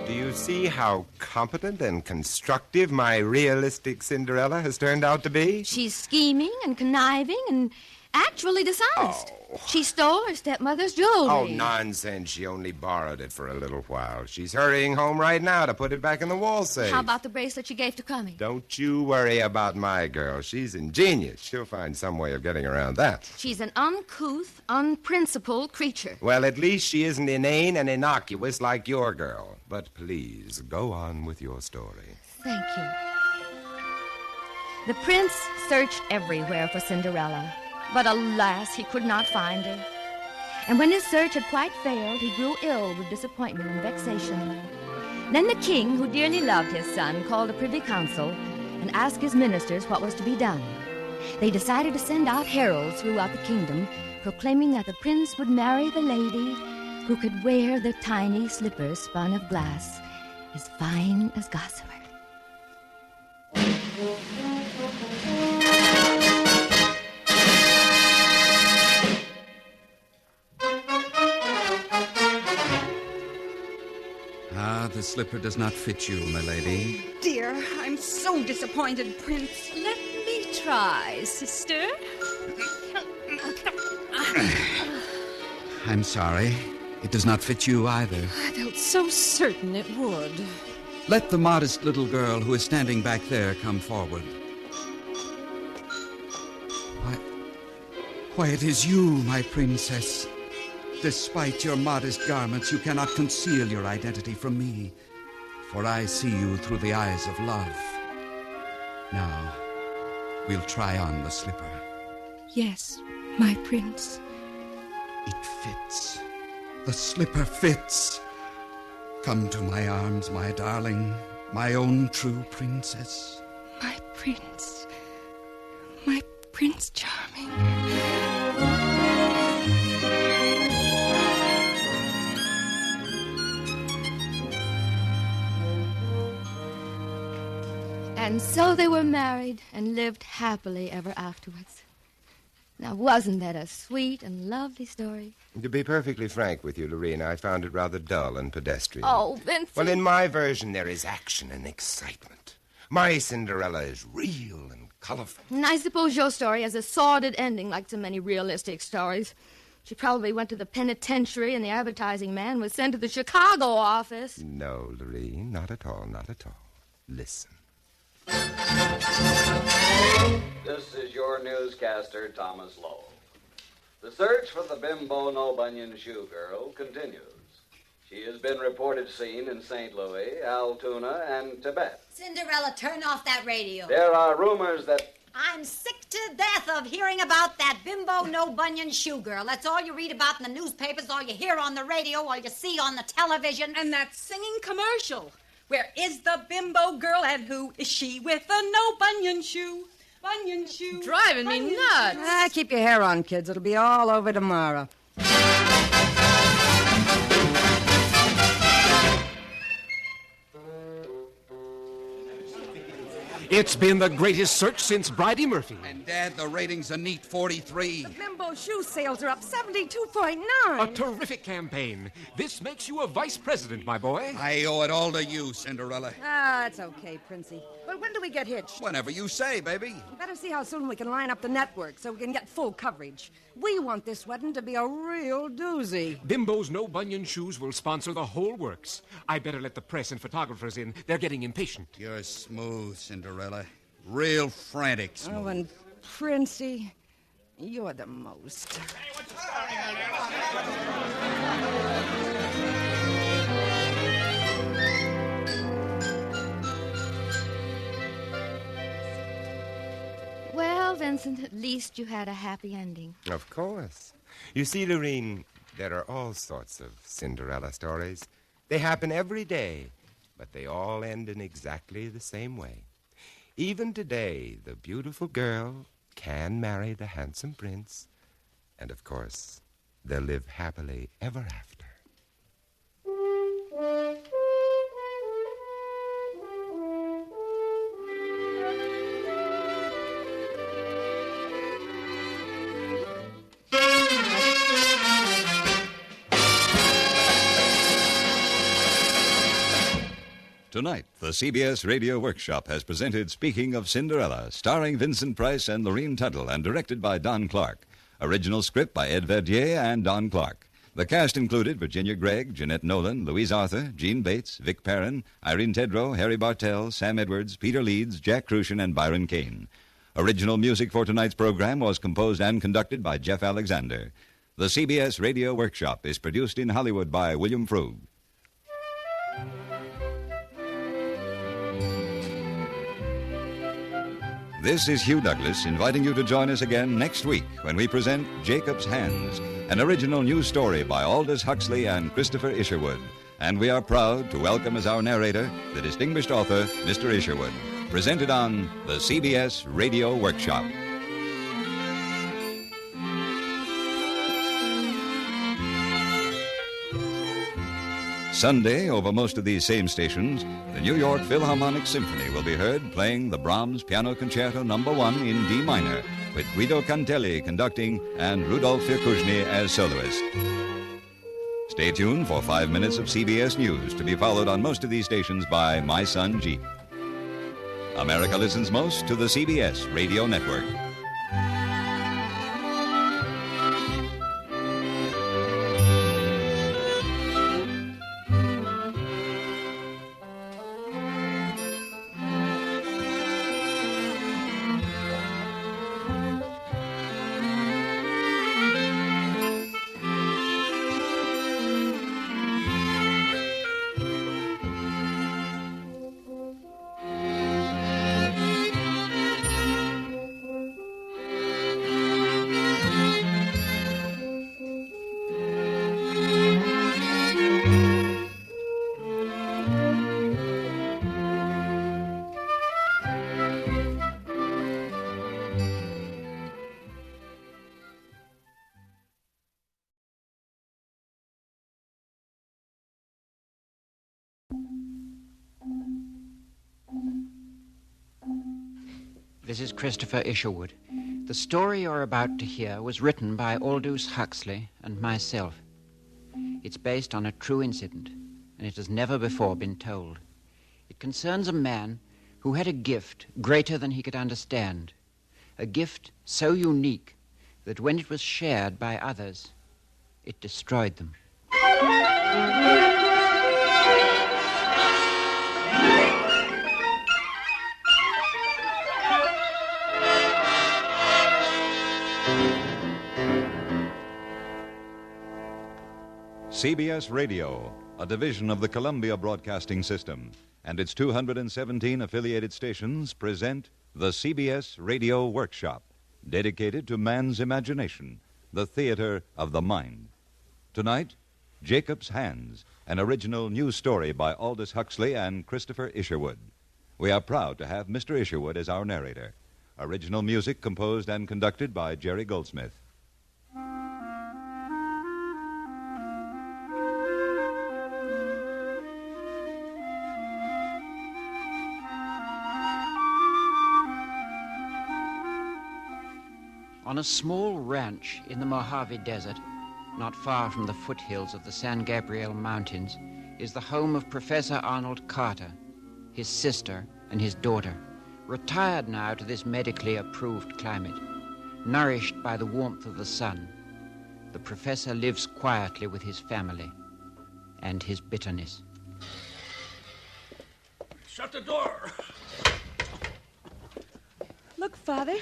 Do you see how competent and constructive my realistic Cinderella has turned out to be? She's scheming and conniving and actually dishonest. She stole her stepmother's jewelry. Oh, nonsense. She only borrowed it for a little while. She's hurrying home right now to put it back in the wall safe. How about the bracelet she gave to Crummy? Don't you worry about my girl. She's ingenious. She'll find some way of getting around that. She's an uncouth, unprincipled creature. Well, at least she isn't inane and innocuous like your girl. But please, go on with your story. Thank you. The prince searched everywhere for Cinderella. But alas, he could not find her. And when his search had quite failed, he grew ill with disappointment and vexation. Then the king, who dearly loved his son, called a privy council and asked his ministers what was to be done. They decided to send out heralds throughout the kingdom, proclaiming that the prince would marry the lady who could wear the tiny slippers spun of glass, as fine as gossamer. The slipper does not fit you, my lady. Dear, I'm so disappointed, Prince. Let me try, sister. I'm sorry. It does not fit you either. I felt so certain it would. Let the modest little girl who is standing back there come forward. Why, it is you, my princess. Despite your modest garments, you cannot conceal your identity from me, for I see you through the eyes of love. Now, we'll try on the slipper. Yes, my prince. It fits. The slipper fits. Come to my arms, my darling, my own true princess. My prince. My Prince Charming. And so they were married and lived happily ever afterwards. Now, wasn't that a sweet and lovely story? To be perfectly frank with you, Lorene, I found it rather dull and pedestrian. Oh, Vincent. Well, in my version, there is action and excitement. My Cinderella is real and colorful. And I suppose your story has a sordid ending like so many realistic stories. She probably went to the penitentiary and the advertising man was sent to the Chicago office. No, Lorene, not at all, not at all. Listen. This is your newscaster, Thomas Lowell. The search for the bimbo no-bunion shoe girl continues. She has been reported seen in St. Louis, Altoona, and Tibet. Cinderella, turn off that radio. There are rumors that... I'm sick to death of hearing about that bimbo no-bunion shoe girl. That's all you read about in the newspapers, all you hear on the radio, all you see on the television. And that singing commercial. Where is the bimbo girl and who is she with the no-bunion shoe? Bunion shoe. Driving me nuts. Keep your hair on, kids. It'll be all over tomorrow. It's been the greatest search since Bridie Murphy. And, Dad, the rating's a neat 43. The bimbo shoe sales are up 72.9. A terrific campaign. This makes you a vice president, my boy. I owe it all to you, Cinderella. That's okay, Princey. But when do we get hitched? Whenever you say, baby. You better see how soon we can line up the network so we can get full coverage. We want this wedding to be a real doozy. Bimbo's No Bunion Shoes will sponsor the whole works. I better let the press and photographers in. They're getting impatient. You're smooth, Cinderella. Real frantic smooth. Oh, and Princey, you're the most. Well, Vincent, at least you had a happy ending. Of course. You see, Lorene, there are all sorts of Cinderella stories. They happen every day, but they all end in exactly the same way. Even today, the beautiful girl can marry the handsome prince, and of course, they'll live happily ever after. Tonight, the CBS Radio Workshop has presented Speaking of Cinderella, starring Vincent Price and Lorene Tuttle, and directed by Don Clark. Original script by Ed Verdier and Don Clark. The cast included Virginia Gregg, Jeanette Nolan, Louise Arthur, Gene Bates, Vic Perrin, Irene Tedrow, Harry Bartell, Sam Edwards, Peter Leeds, Jack Crucian, and Byron Kane. Original music for tonight's program was composed and conducted by Jeff Alexander. The CBS Radio Workshop is produced in Hollywood by William Frug. This is Hugh Douglas inviting you to join us again next week when we present Jacob's Hands, an original news story by Aldous Huxley and Christopher Isherwood. And we are proud to welcome as our narrator the distinguished author, Mr. Isherwood. Presented on the CBS Radio Workshop. Sunday, over most of these same stations, the New York Philharmonic Symphony will be heard playing the Brahms Piano Concerto No. 1 in D minor, with Guido Cantelli conducting and Rudolph Firkushny as soloist. Stay tuned for 5 minutes of CBS News, to be followed on most of these stations by My Son Jeep. America listens most to the CBS Radio Network. This is Christopher Isherwood. The story you're about to hear was written by Aldous Huxley and myself. It's based on a true incident, and it has never before been told. It concerns a man who had a gift greater than he could understand, a gift so unique that when it was shared by others, it destroyed them. CBS Radio, a division of the Columbia Broadcasting System, and its 217 affiliated stations present the CBS Radio Workshop, dedicated to man's imagination, the theater of the mind. Tonight, Jacob's Hands, an original news story by Aldous Huxley and Christopher Isherwood. We are proud to have Mr. Isherwood as our narrator. Original music composed and conducted by Jerry Goldsmith. On a small ranch in the Mojave Desert, not far from the foothills of the San Gabriel Mountains, is the home of Professor Arnold Carter, his sister, and his daughter, retired now to this medically approved climate. Nourished by the warmth of the sun, the professor lives quietly with his family and his bitterness. Shut the door! Look, Father.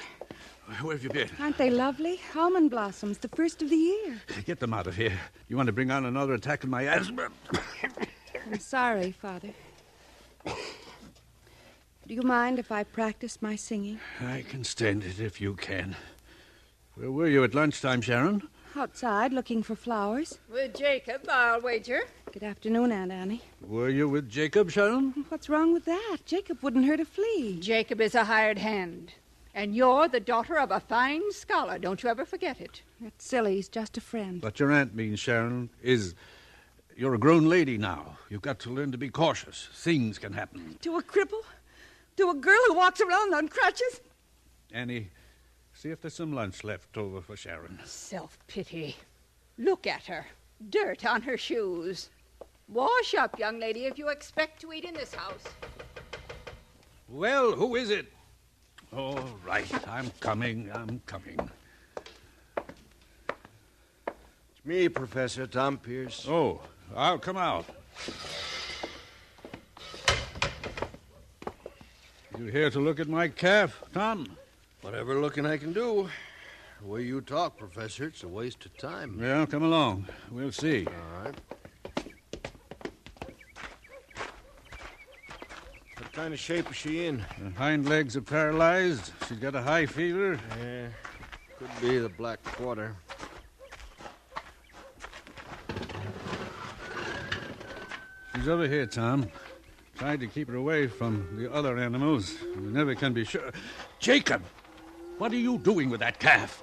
Where have you been? Aren't they lovely? Almond blossoms, the first of the year. Get them out of here. You want to bring on another attack of my asthma? I'm sorry, Father. Do you mind if I practice my singing? I can stand it if you can. Where were you at lunchtime, Sharon? Outside, looking for flowers. With Jacob, I'll wager. Good afternoon, Aunt Annie. Were you with Jacob, Sharon? What's wrong with that? Jacob wouldn't hurt a flea. Jacob is a hired hand. And you're the daughter of a fine scholar. Don't you ever forget it. That's silly. He's just a friend. What your aunt means, Sharon, is you're a grown lady now. You've got to learn to be cautious. Things can happen. To a cripple? To a girl who walks around on crutches? Annie, see if there's some lunch left over for Sharon. Self-pity. Look at her. Dirt on her shoes. Wash up, young lady, if you expect to eat in this house. Well, who is it? All right, I'm coming. It's me, Professor Tom Pierce. Oh, I'll come out. You here to look at my calf, Tom? Whatever looking I can do. The way you talk, Professor, it's a waste of time. Yeah, come along. We'll see. All right. What kind of shape is she in? Her hind legs are paralyzed. She's got a high fever. Yeah, could be the black quarter. She's over here, Tom. Tried to keep her away from the other animals. You never can be sure. Jacob! What are you doing with that calf?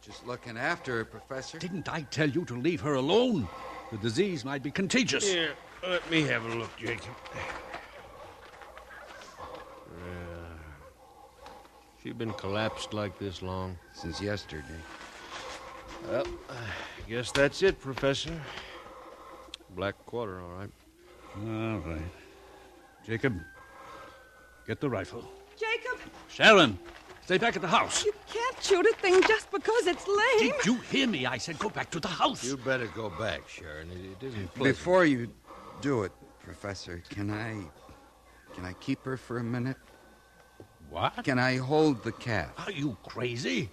Just looking after her, Professor. Didn't I tell you to leave her alone? The disease might be contagious. Here, let me have a look, Jacob. She's been collapsed like this long? Since yesterday. Well, I guess that's it, Professor. Black quarter, all right. All right. Jacob, get the rifle. Jacob! Sharon, stay back at the house. You can't shoot a thing just because it's lame. Did you hear me? I said go back to the house. You'd better go back, Sharon. It isn't pleasant. Before you do it, Professor, can I keep her for a minute? What? Can I hold the calf? Are you crazy?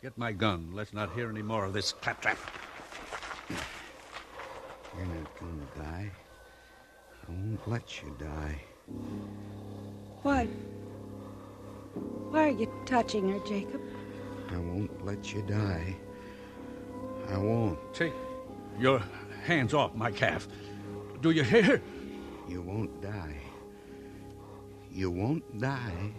Get my gun. Let's not hear any more of this claptrap. You're not going to die. I won't let you die. Why? Why are you touching her, Jacob? I won't let you die. I won't. Take your hands off my calf. Do you hear? You won't die. You won't die.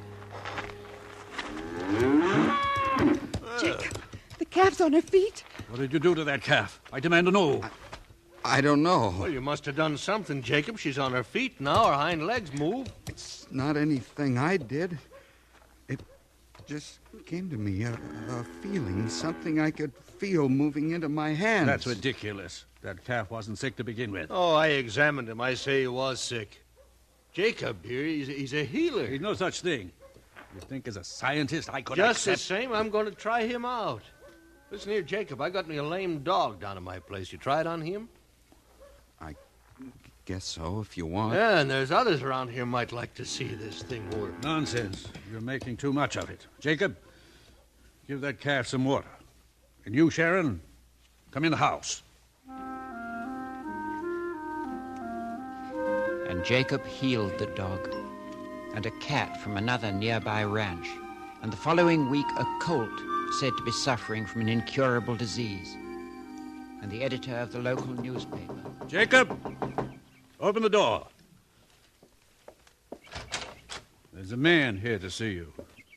Jacob, the calf's on her feet. What did you do to that calf? I demand to know. I don't know. Well, you must have done something, Jacob. She's on her feet now. Her hind legs move. It's not anything I did. just came to me, a feeling, something I could feel moving into my hands. That's ridiculous. That calf wasn't sick to begin with. Oh, I examined him. I say he was sick. Jacob here, he's a healer. He's no such thing. You think as a scientist I could Just accept... the same, I'm going to try him out. Listen here, Jacob, I got me a lame dog down at my place. You try it on him? I guess so, if you want. Yeah, and there's others around here might like to see this thing work. Nonsense. You're making too much of it. Jacob, give that calf some water. And you, Sharon, come in the house. And Jacob healed the dog and a cat from another nearby ranch. And the following week, a colt said to be suffering from an incurable disease. And the editor of the local newspaper. Jacob, open the door. There's a man here to see you.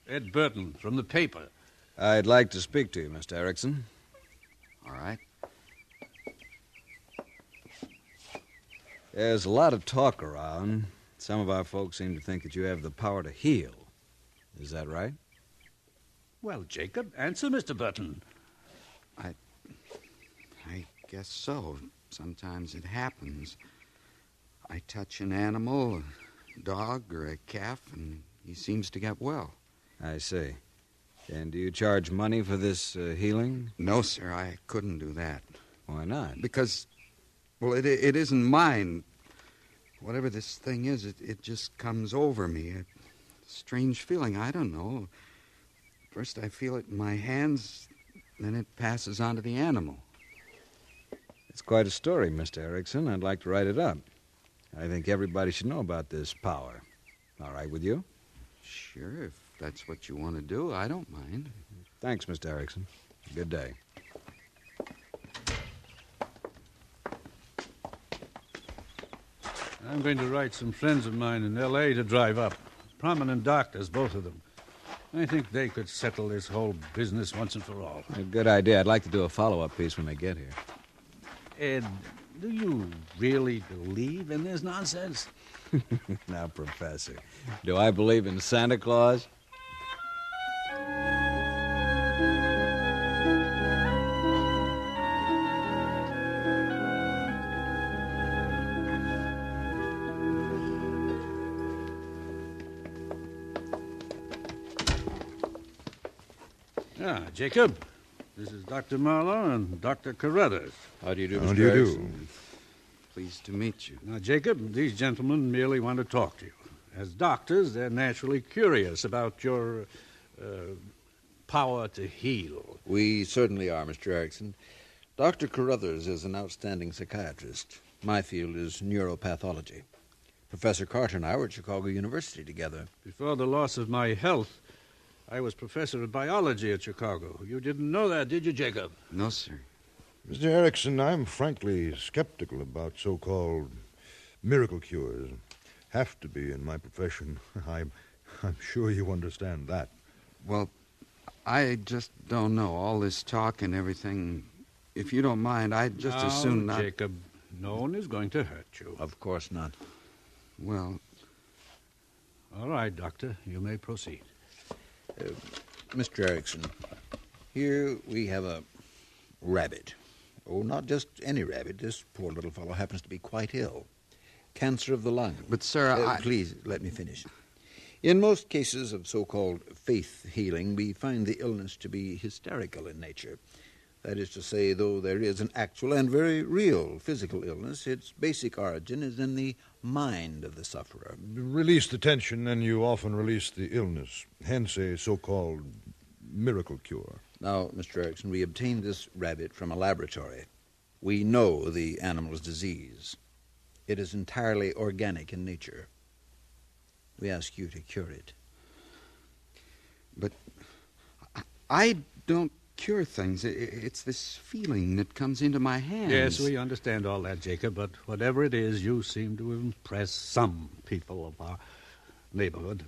Ed Burton from the paper. I'd like to speak to you, Mr. Erickson. All right. There's a lot of talk around. Some of our folks seem to think that you have the power to heal. Is that right? Well, Jacob, answer Mr. Burton. I guess so. Sometimes it happens. I touch an animal, a dog or a calf, and he seems to get well. I see. And do you charge money for this healing? No, sir, I couldn't do that. Why not? Because, well, it isn't mine. Whatever this thing is, it just comes over me. A strange feeling, I don't know. First I feel it in my hands, then it passes on to the animal. It's quite a story, Mr. Erickson. I'd like to write it up. I think everybody should know about this power. All right with you? Sure, if that's what you want to do, I don't mind. Thanks, Mr. Erickson. Good day. I'm going to write some friends of mine in L.A. to drive up. Prominent doctors, both of them. I think they could settle this whole business once and for all. A good idea. I'd like to do a follow-up piece when they get here. Ed, do you really believe in this nonsense? Now, Professor, do I believe in Santa Claus? Jacob, this is Dr. Marlowe and Dr. Carruthers. How do you do, How Mr. do you do? Erickson? Pleased to meet you. Now, Jacob, these gentlemen merely want to talk to you. As doctors, they're naturally curious about your power to heal. We certainly are, Mr. Erickson. Dr. Carruthers is an outstanding psychiatrist. My field is neuropathology. Professor Carter and I were at Chicago University together. Before the loss of my health, I was professor of biology at Chicago. You didn't know that, did you, Jacob? No, sir. Mr. Erickson, I'm frankly skeptical about so-called miracle cures. Have to be in my profession. I'm sure you understand that. Well, I just don't know. All this talk and everything. If you don't mind, I'd just as soon not... Jacob, no one is going to hurt you. Of course not. Well... All right, Doctor. You may proceed. Mr. Erickson, here we have a rabbit. Oh, not just any rabbit. This poor little fellow happens to be quite ill. Cancer of the lung. But, sir, Please, let me finish. In most cases of so-called faith healing, we find the illness to be hysterical in nature. That is to say, though there is an actual and very real physical illness, its basic origin is in the mind of the sufferer. Release the tension, and you often release the illness. Hence a so-called miracle cure. Now, Mr. Erickson, we obtained this rabbit from a laboratory. We know the animal's disease. It is entirely organic in nature. We ask you to cure it. But I don't cure things. It's this feeling that comes into my hands. Yes, we understand all that, Jacob, but whatever it is, you seem to impress some people of our neighborhood.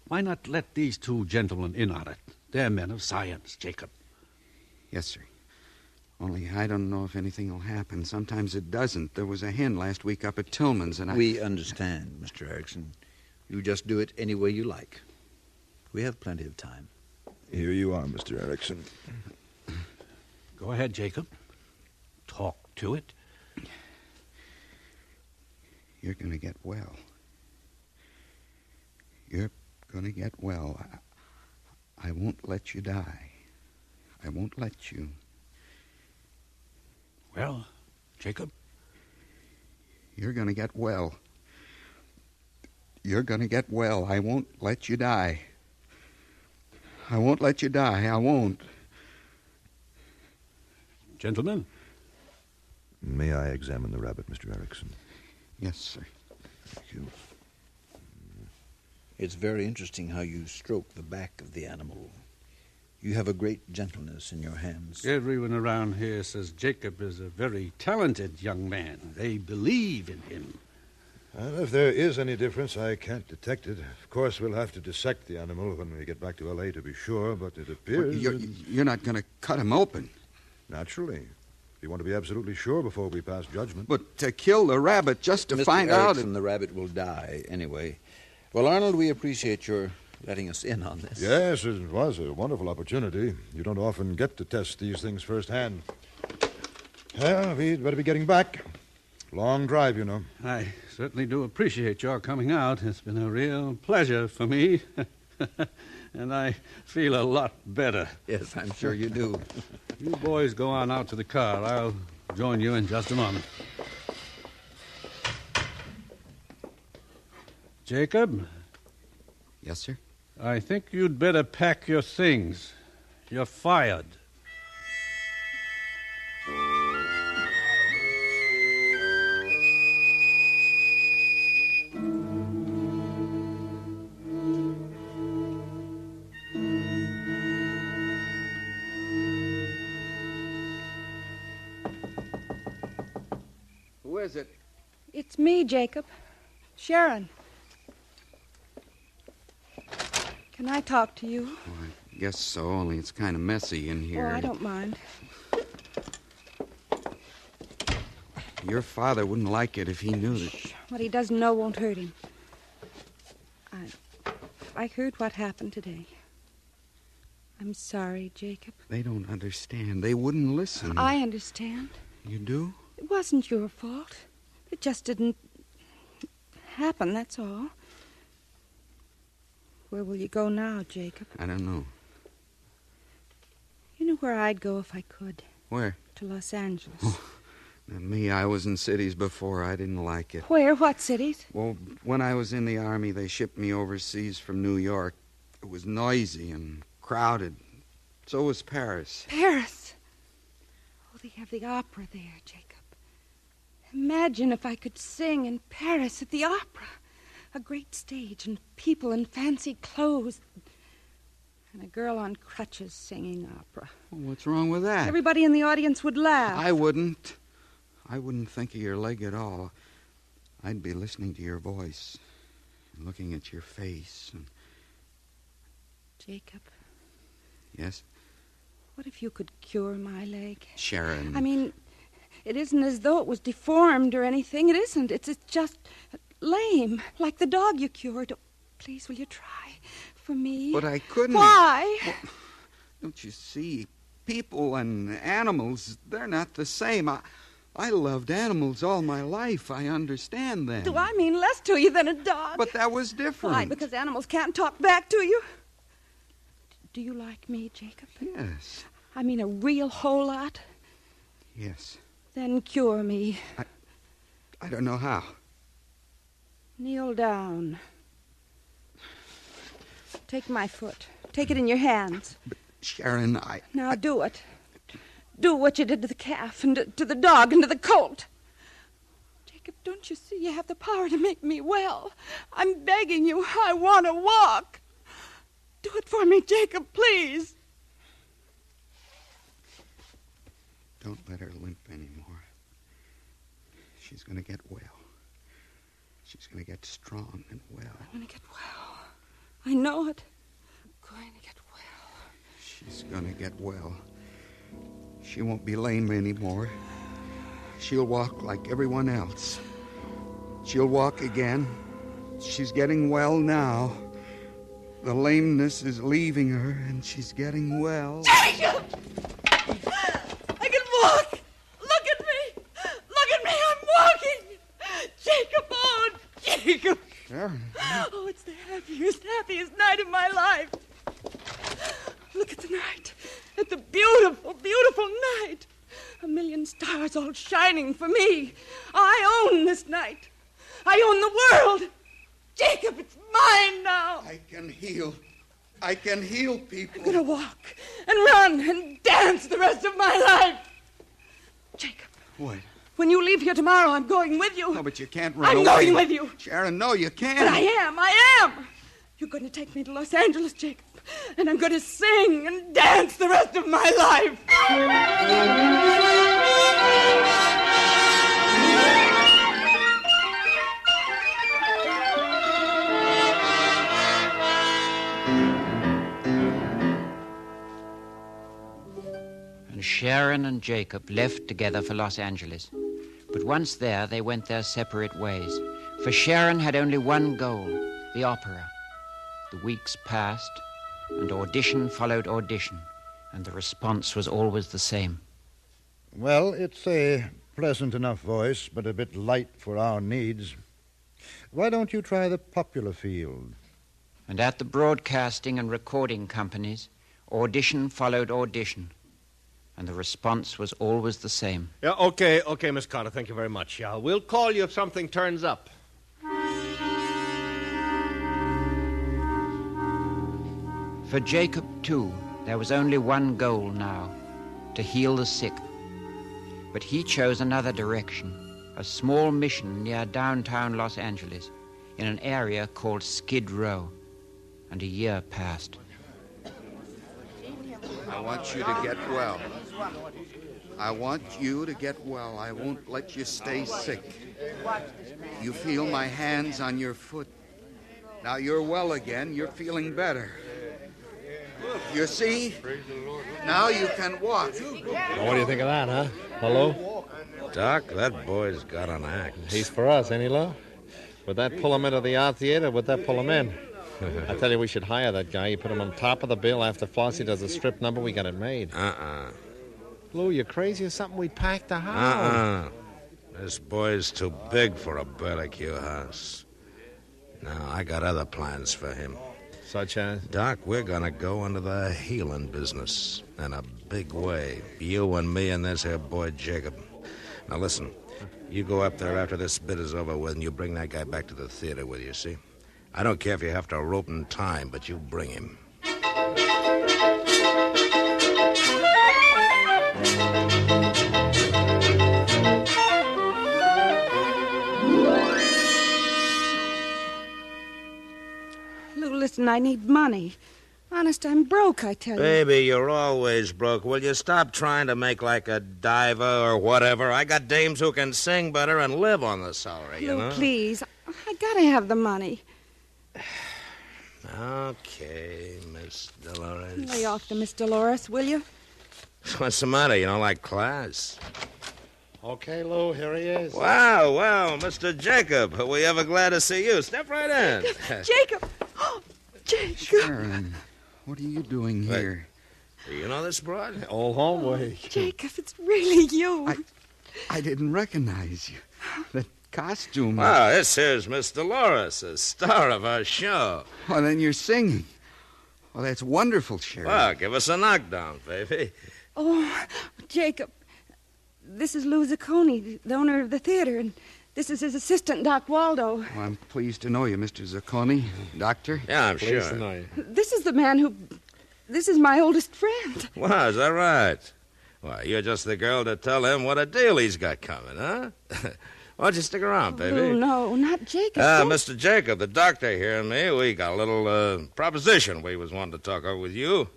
Why not let these two gentlemen in on it? They're men of science, Jacob. Yes, sir. Only I don't know if anything will happen. Sometimes it doesn't. There was a hen last week up at Tillman's, and We understand, Mr. Erickson. You just do it any way you like. We have plenty of time. Here you are, Mr. Erickson. Go ahead, Jacob. Talk to it. You're going to get well. You're going to get well. I won't let you die. I won't let you. Well, Jacob? You're going to get well. You're going to get well. I won't let you die. I won't let you die. I won't. Gentlemen? May I examine the rabbit, Mr. Erickson? Yes, sir. Thank you. It's very interesting how you stroke the back of the animal. You have a great gentleness in your hands. Everyone around here says Jacob is a very talented young man. They believe in him. And if there is any difference, I can't detect it. Of course, we'll have to dissect the animal when we get back to L.A. to be sure, but it appears... You're not going to cut him open? Naturally. We want to be absolutely sure before we pass judgment. But to kill the rabbit just to Mr. find Erickson, out... the rabbit will die anyway. Well, Arnold, we appreciate your letting us in on this. Yes, it was a wonderful opportunity. You don't often get to test these things firsthand. Well, we'd better be getting back. Long drive, you know. I certainly do appreciate your coming out. It's been a real pleasure for me. And I feel a lot better. Yes, I'm sure you do. You boys go on out to the car. I'll join you in just a moment. Jacob? Yes, sir? I think you'd better pack your things. You're fired. Who is it? It's me, Jacob. Sharon. Can I talk to you? Oh, I guess so, only it's kind of messy in here. Oh, I don't mind. Your father wouldn't like it if he knew that... What he doesn't know won't hurt him. I heard what happened today. I'm sorry, Jacob. They don't understand. They wouldn't listen. I understand. You do? It wasn't your fault. It just didn't happen, that's all. Where will you go now, Jacob? I don't know. You know where I'd go if I could. Where? To Los Angeles. Oh, me, I was in cities before. I didn't like it. Where? What cities? Well, when I was in the Army, they shipped me overseas from New York. It was noisy and crowded. So was Paris. Paris? Oh, they have the opera there, Jacob. Imagine if I could sing in Paris at the opera. A great stage and people in fancy clothes. And a girl on crutches singing opera. Well, what's wrong with that? Everybody in the audience would laugh. I wouldn't. I wouldn't think of your leg at all. I'd be listening to your voice and looking at your face. And... Jacob. Yes? What if you could cure my leg? Sharon. I mean, it isn't as though it was deformed or anything. It isn't. It's just lame, like the dog you cured. Oh, please, will you try for me? But I couldn't. Why? Well, don't you see? People and animals, they're not the same. I loved animals all my life. I understand them. Do I mean less to you than a dog? But that was different. Why? Because animals can't talk back to you? Do you like me, Jacob? Yes. I mean a real whole lot? Yes. Then cure me. I don't know how. Kneel down. Take my foot. Take it in your hands. But Sharon, Now do it. Do what you did to the calf and to the dog and to the colt. Jacob, don't you see you have the power to make me well? I'm begging you. I want to walk. Do it for me, Jacob, please. Don't let her limp anymore. She's going to get well. She's going to get strong and well. I'm going to get well. I know it. I'm going to get well. She's going to get well. She won't be lame anymore. She'll walk like everyone else. She'll walk again. She's getting well now. The lameness is leaving her, and she's getting well. Jacob! I can walk! Look at me! Look at me! I'm walking! Jacob! Oh, Jacob! Sharon. Oh, it's the happiest night of my life. Look at the night. At the beautiful, beautiful night. 1,000,000 stars all shining for me. I own this night. I own the world. Jacob, it's mine now. I can heal. I can heal people. I'm going to walk and run and dance the rest of my life. Jacob. What? When you leave here tomorrow, I'm going with you. No, but you can't run I'm away. going with you. Sharon, no, you can't. But I am. You're going to take me to Los Angeles, Jacob. And I'm going to sing and dance the rest of my life. And Sharon and Jacob left together for Los Angeles. But once there, they went their separate ways. For Sharon had only one goal, the opera. The weeks passed, and audition followed audition, and the response was always the same. Well, it's a pleasant enough voice, but a bit light for our needs. Why don't you try the popular field? And at the broadcasting and recording companies, audition followed audition, and the response was always the same. Yeah, okay, Miss Carter, thank you very much. Yeah, we'll call you if something turns up. For Jacob, too, there was only one goal now, to heal the sick. But he chose another direction, a small mission near downtown Los Angeles, in an area called Skid Row. And a year passed. I want you to get well. I want you to get well. I won't let you stay sick. You feel my hands on your foot. Now you're well again. You're feeling better. You see? Now you can walk. Well, what do you think of that, huh? Hello? Doc, that boy's got an act. He's for us, ain't he, Lo? Would that pull him into the art theater, or would that pull him in? I tell you, we should hire that guy. You put him on top of the bill. After Flossie does a strip number, we got it made. Lou, you crazy or something? We packed the house. This boy's too big for a barbecue house. Now, I got other plans for him. Such as? Doc, we're gonna go into the healing business in a big way. You and me and this here boy, Jacob. Now, listen. You go up there after this bit is over with, and you bring that guy back to the theater with you, see? I don't care if you have to rope in time, but you bring him. Lou, listen, I need money. Honest, I'm broke, I tell you. Baby, you're always broke. Will you stop trying to make like a diva or whatever? I got dames who can sing better and live on the salary, you Lou, know? please. I gotta have the money. Okay, Miss Dolores. Lay off to Miss Dolores, will you? What's the matter? You don't like class? Okay, Lou, here he is. Wow, well, Mr. Jacob. Are we ever glad to see you? Step right in. Jacob! Oh, Jacob! Sharon, what are you doing here? Do you know this broad? Old homeboy. Jacob, it's really you. I didn't recognize you. That costume. Wow, this here's Miss Dolores, the star of our show. Well, then you're singing. Well, that's wonderful, Sharon. Well, give us a knockdown, baby. Oh, Jacob, this is Lou Zacconi, the owner of the theater, and this is his assistant, Doc Waldo. Well, I'm pleased to know you, Mr. Zacconi. Doctor? Yeah, I'm Pleased sure. to know you. This is the man who... This is my oldest friend. Wow, is that right? Why, you're just the girl to tell him what a deal he's got coming, huh? Why don't you stick around, baby? Oh, no, not Jacob. Mr. Jacob, the doctor here and me, we got a little proposition we was wanting to talk over with you.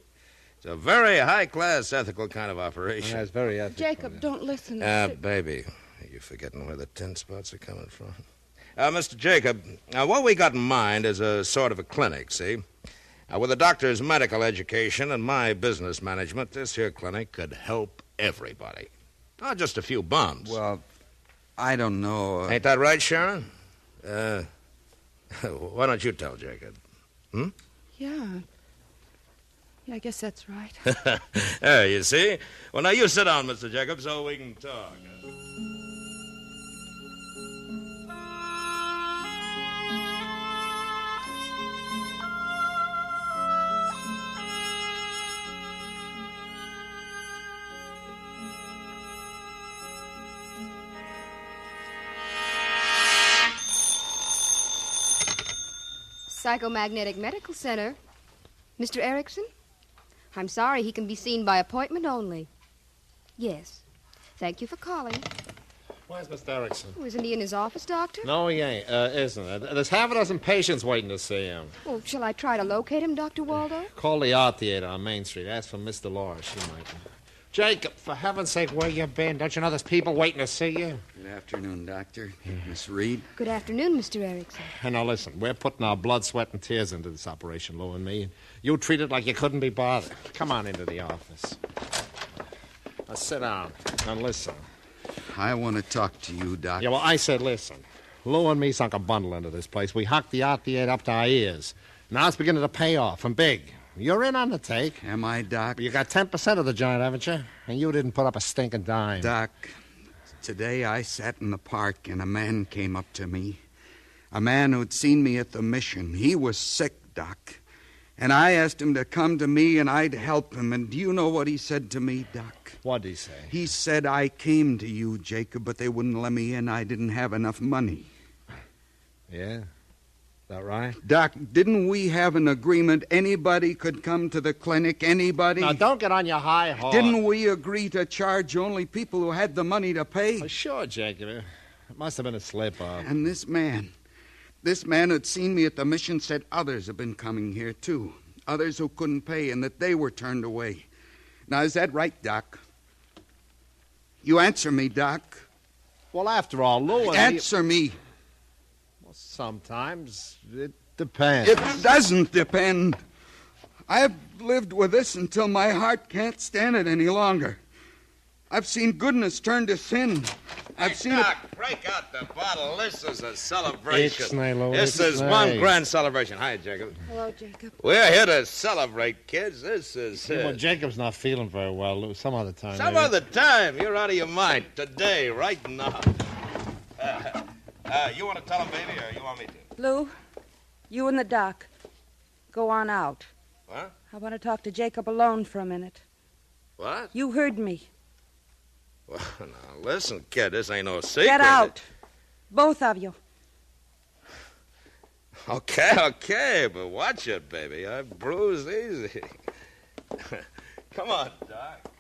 It's a very high-class, ethical kind of operation. That's very ethical. Jacob, don't listen. Baby, you're forgetting where the 10 spots are coming from. Mr. Jacob, what we got in mind is a sort of a clinic, see? With a doctor's medical education and my business management, this here clinic could help everybody. Not just a few bums. Well, I don't know. Ain't that right, Sharon? Why don't you tell Jacob? Yeah. Yeah, I guess that's right. There, you see? Well, now you sit down, Mr. Jacob, so we can talk. Psychomagnetic Medical Center. Mr. Erickson? I'm sorry, he can be seen by appointment only. Yes. Thank you for calling. Where's Mr. Erickson? Oh, isn't he in his office, Doctor? No, he ain't, isn't it? There's half a dozen patients waiting to see him. Well, shall I try to locate him, Dr. Waldo? Call the art theater on Main Street. Ask for Miss Dolores. She might know. Jacob, for heaven's sake, where you been? Don't you know there's people waiting to see you? Good afternoon, Doctor. Miss Reed. Good afternoon, Mr. Erickson. And now listen, we're putting our blood, sweat, and tears into this operation, Lou and me. You treat it like you couldn't be bothered. Come on into the office. Now sit down and listen. I want to talk to you, Doc. Yeah, well, I said listen. Lou and me sunk a bundle into this place. We hocked the art theater up to our ears. Now it's beginning to pay off, and big. You're in on the take. Am I, Doc? You got 10% of the joint, haven't you? And you didn't put up a stinking dime. Doc, today I sat in the park and a man came up to me. A man who'd seen me at the mission. He was sick, Doc. And I asked him to come to me and I'd help him. And do you know what he said to me, Doc? What'd he say? He said, I came to you, Jacob, but they wouldn't let me in. I didn't have enough money. Yeah? That right? Doc, didn't we have an agreement anybody could come to the clinic? Anybody? Now, don't get on your high horse. Didn't we agree to charge only people who had the money to pay? Oh, sure, Jacob. It must have been a slip-up. And this man who'd seen me at the mission said others have been coming here, too. Others who couldn't pay and that they were turned away. Now, is that right, Doc? You answer me, Doc. Well, after all, Lou... Answer me. Sometimes it depends. It doesn't depend. I've lived with this until my heart can't stand it any longer. I've seen goodness turn to sin. I've seen Doc, break out the bottle. This is a celebration. Lou. This is one grand celebration. Hi, Jacob. Hello, Jacob. We're here to celebrate, kids. This is it. Well, Jacob's not feeling very well, Lou. Some other time. Some maybe. other time. You're out of your mind. Today, right now. You want to tell him, baby, or you want me to? Lou, you and the doc, go on out. What? I want to talk to Jacob alone for a minute. What? You heard me. Well, now, listen, kid, this ain't no secret. Get out. Both of you. Okay, but watch it, baby. I bruise easy. Come on, Doc.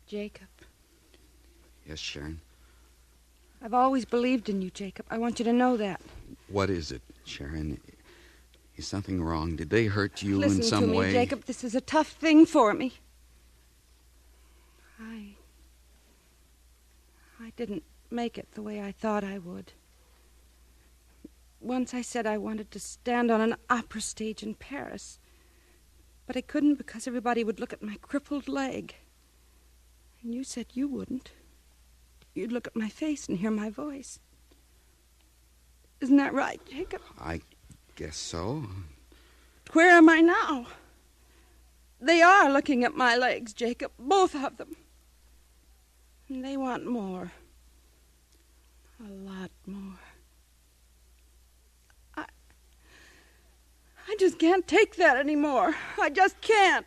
Jacob. Yes, Sharon? I've always believed in you, Jacob. I want you to know that. What is it, Sharon? Is something wrong? Did they hurt you Listen in some to me, way? Jacob. This is a tough thing for me. I didn't make it the way I thought I would. Once I said I wanted to stand on an opera stage in Paris, but I couldn't because everybody would look at my crippled leg. And you said you wouldn't. You'd look at my face and hear my voice. Isn't that right, Jacob? I guess so. Where am I now? They are looking at my legs, Jacob, both of them. And they want more. A lot more. I just can't take that anymore. I just can't.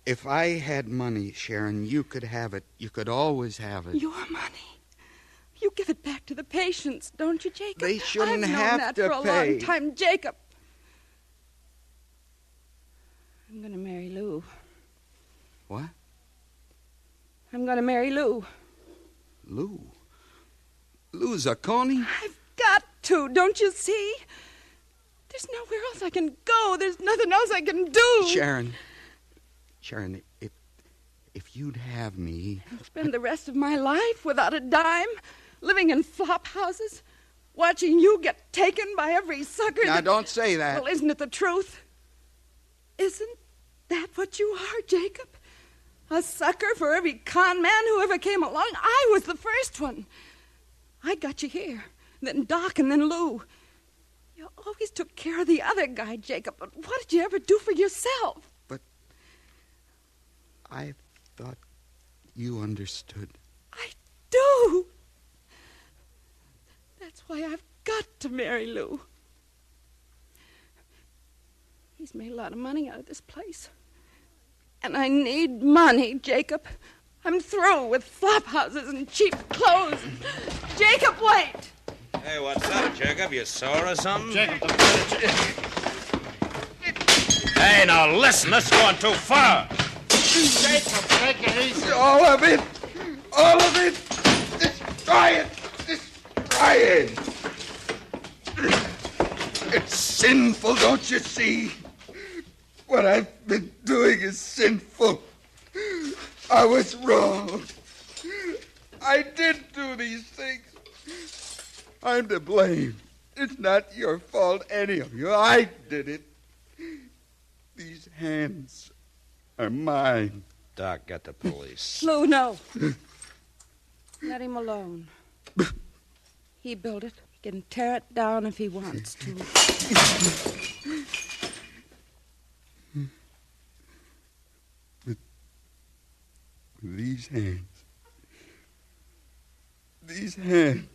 If I had money, Sharon, you could have it. You could always have it. Your money? You give it back to the patients, don't you, Jacob? They shouldn't I've known have that to for a pay. long time, Jacob. I'm going to marry Lou. What? I'm going to marry Lou. Lou? Lou Zacconi? I've got to, don't you see? There's nowhere else I can go. There's nothing else I can do. Sharon, if you'd have me... I'll spend the rest of my life without a dime, living in flop houses, watching you get taken by every sucker. Now, don't say that. Well, isn't it the truth? Isn't that what you are, Jacob? A sucker for every con man who ever came along? I was the first one. I got you here, then Doc, and then Lou. You always took care of the other guy, Jacob, but what did you ever do for yourself? I thought you understood. I do. That's why I've got to marry Lou. He's made a lot of money out of this place. And I need money, Jacob. I'm through with flop houses and cheap clothes. Jacob, wait! Hey, what's that, Jacob? You sore or something? Jacob, Hey, now listen, this is going too far. Jacob, take it easy. All of it! All of it! Destroy it! Destroy it! It's sinful, don't you see? What I've been doing is sinful. I was wrong. I did do these things. I'm to blame. It's not your fault, any of you. I did it. These hands are mine. Doc, get the police. Lou, no. Let him alone. He built it. He can tear it down if he wants to. These hands. These hands.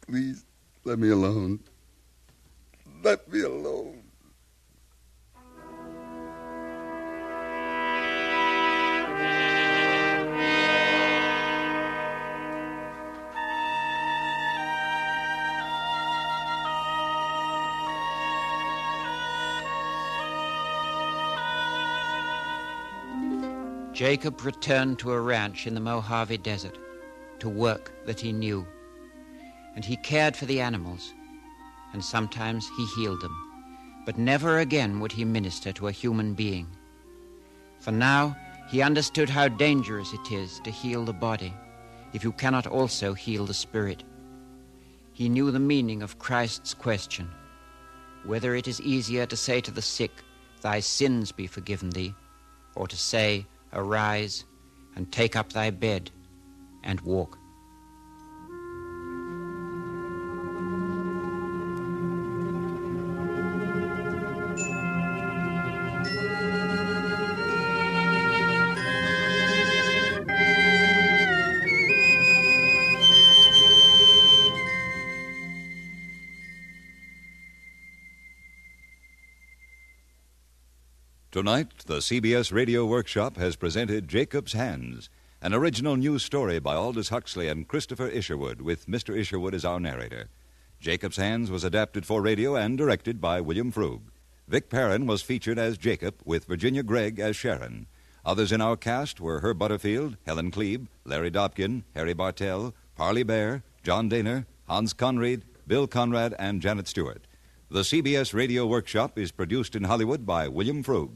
Please, let me alone. Let me alone. Jacob returned to a ranch in the Mojave Desert to work that he knew. And he cared for the animals, and sometimes he healed them. But never again would he minister to a human being. For now he understood how dangerous it is to heal the body if you cannot also heal the spirit. He knew the meaning of Christ's question, whether it is easier to say to the sick, "Thy sins be forgiven thee," or to say, "Arise and take up thy bed and walk." Tonight, the CBS Radio Workshop has presented Jacob's Hands, an original news story by Aldous Huxley and Christopher Isherwood, with Mr. Isherwood as our narrator. Jacob's Hands was adapted for radio and directed by William Frug. Vic Perrin was featured as Jacob, with Virginia Gregg as Sharon. Others in our cast were Herb Butterfield, Helen Klebe, Larry Dobkin, Harry Bartell, Parley Bear, John Daner, Hans Conried, Bill Conrad, and Janet Stewart. The CBS Radio Workshop is produced in Hollywood by William Frug.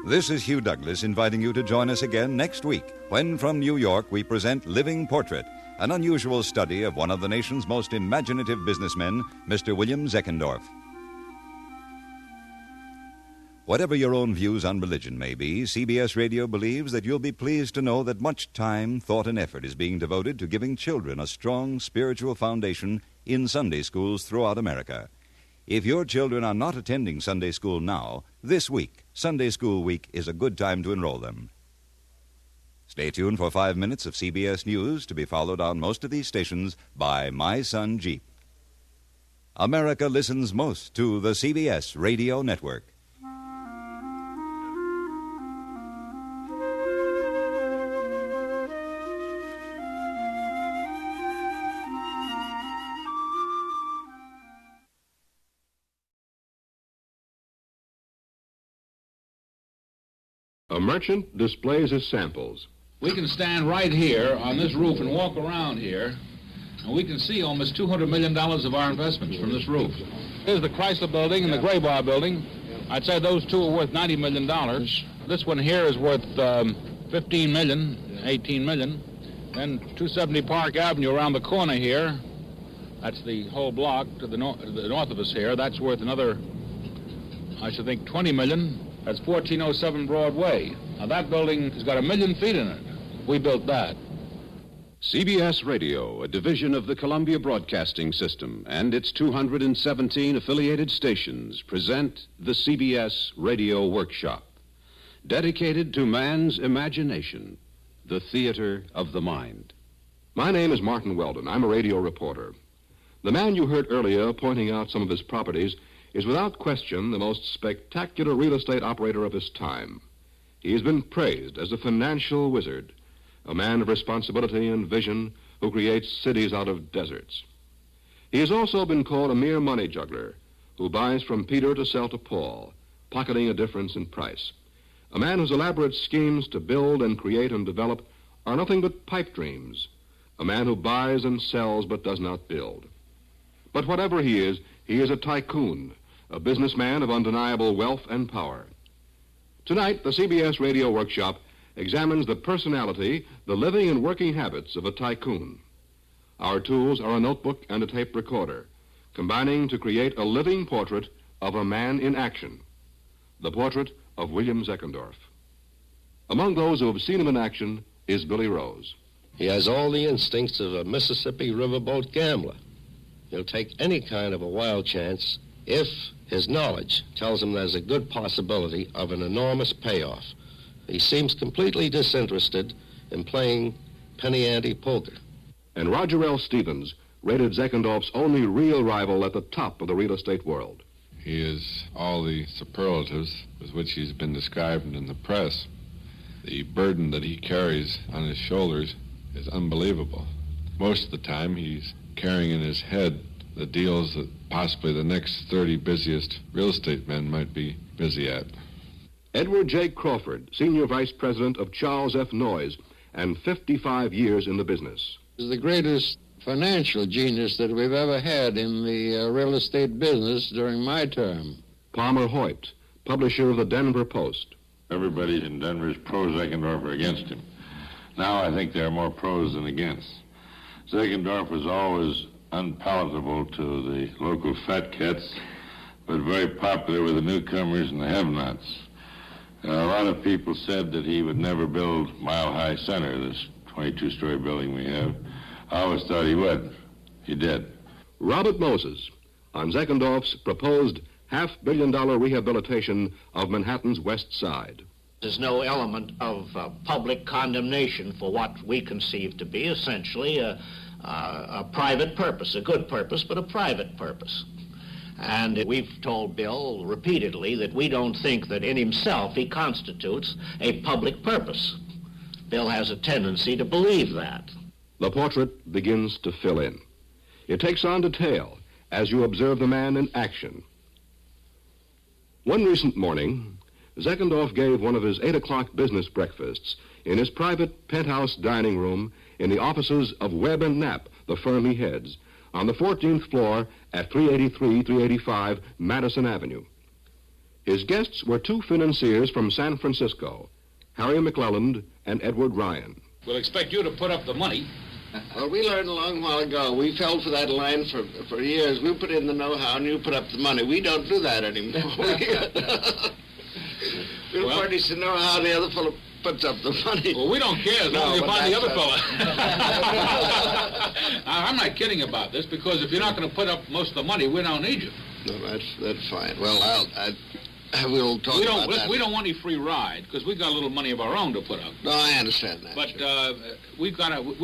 This is Hugh Douglas inviting you to join us again next week when from New York we present Living Portrait, an unusual study of one of the nation's most imaginative businessmen, Mr. William Zeckendorf. Whatever your own views on religion may be, CBS Radio believes that you'll be pleased to know that much time, thought, and effort is being devoted to giving children a strong spiritual foundation in Sunday schools throughout America. If your children are not attending Sunday school now, this week, Sunday School Week, is a good time to enroll them. Stay tuned for 5 minutes of CBS News, to be followed on most of these stations by My Son Jeep. America listens most to the CBS Radio Network. A merchant displays his samples. We can stand right here on this roof and walk around here, and we can see almost $200 million of our investments from this roof. Here's the Chrysler Building and the Graybar Building. I'd say those two are worth $90 million. This one here is worth $15 million, $18 million. Then 270 Park Avenue around the corner here, that's the whole block to the north of us here. That's worth another, I should think, $20 million. That's 1407 Broadway. Now, that building has got 1 million feet in it. We built that. CBS Radio, a division of the Columbia Broadcasting System, and its 217 affiliated stations present the CBS Radio Workshop, dedicated to man's imagination, the theater of the mind. My name is Martin Weldon. I'm a radio reporter. The man you heard earlier pointing out some of his properties is without question the most spectacular real estate operator of his time. He has been praised as a financial wizard, a man of responsibility and vision who creates cities out of deserts. He has also been called a mere money juggler who buys from Peter to sell to Paul, pocketing a difference in price. A man whose elaborate schemes to build and create and develop are nothing but pipe dreams. A man who buys and sells but does not build. But whatever he is a tycoon, a businessman of undeniable wealth and power. Tonight, the CBS Radio Workshop examines the personality, the living and working habits of a tycoon. Our tools are a notebook and a tape recorder, combining to create a living portrait of a man in action, the portrait of William Zeckendorf. Among those who have seen him in action is Billy Rose. He has all the instincts of a Mississippi riverboat gambler. He'll take any kind of a wild chance if his knowledge tells him there's a good possibility of an enormous payoff. He seems completely disinterested in playing penny ante poker. And Roger L. Stevens rated Zeckendorf's only real rival at the top of the real estate world. He is all the superlatives with which he's been described in the press. The burden that he carries on his shoulders is unbelievable. Most of the time, he's carrying in his head the deals that possibly the next 30 busiest real estate men might be busy at. Edward J. Crawford, Senior Vice President of Charles F. Noyes, and 55 years in the business. He's the greatest financial genius that we've ever had in the real estate business during my term. Palmer Hoyt, publisher of the Denver Post. Everybody in Denver is pro-Zeckendorf or against him. Now I think there are more pros than against. Zeckendorf was always unpalatable to the local fat cats, but very popular with the newcomers and the have-nots. A lot of people said that he would never build Mile High Center, this 22-story building we have. I always thought he would. He did. Robert Moses, on Zeckendorf's proposed $500 million rehabilitation of Manhattan's West Side. There's no element of public condemnation for what we conceive to be essentially a private purpose, a good purpose, but a private purpose. And we've told Bill repeatedly that we don't think that in himself he constitutes a public purpose. Bill has a tendency to believe that. The portrait begins to fill in. It takes on detail as you observe the man in action. One recent morning, Zeckendorf gave one of his 8 o'clock business breakfasts in his private penthouse dining room in the offices of Webb & Knapp, the firm he heads, on the 14th floor at 385 Madison Avenue. His guests were 2 financiers from San Francisco, Harry McClelland and Edward Ryan. We'll expect you to put up the money. Well, we learned a long while ago. We fell for that line for years. We put in the know-how and you put up the money. We don't do that anymore. We'll furnish the know-how and the other fellow puts up the money. Well, we don't care as long as you find the other fella. I'm not kidding about this, because if you're not going to put up most of the money, we don't need you. No, that's fine. Well, we'll talk about that. We don't want any free ride, because we've got a little money of our own to put up. No, I understand that. But we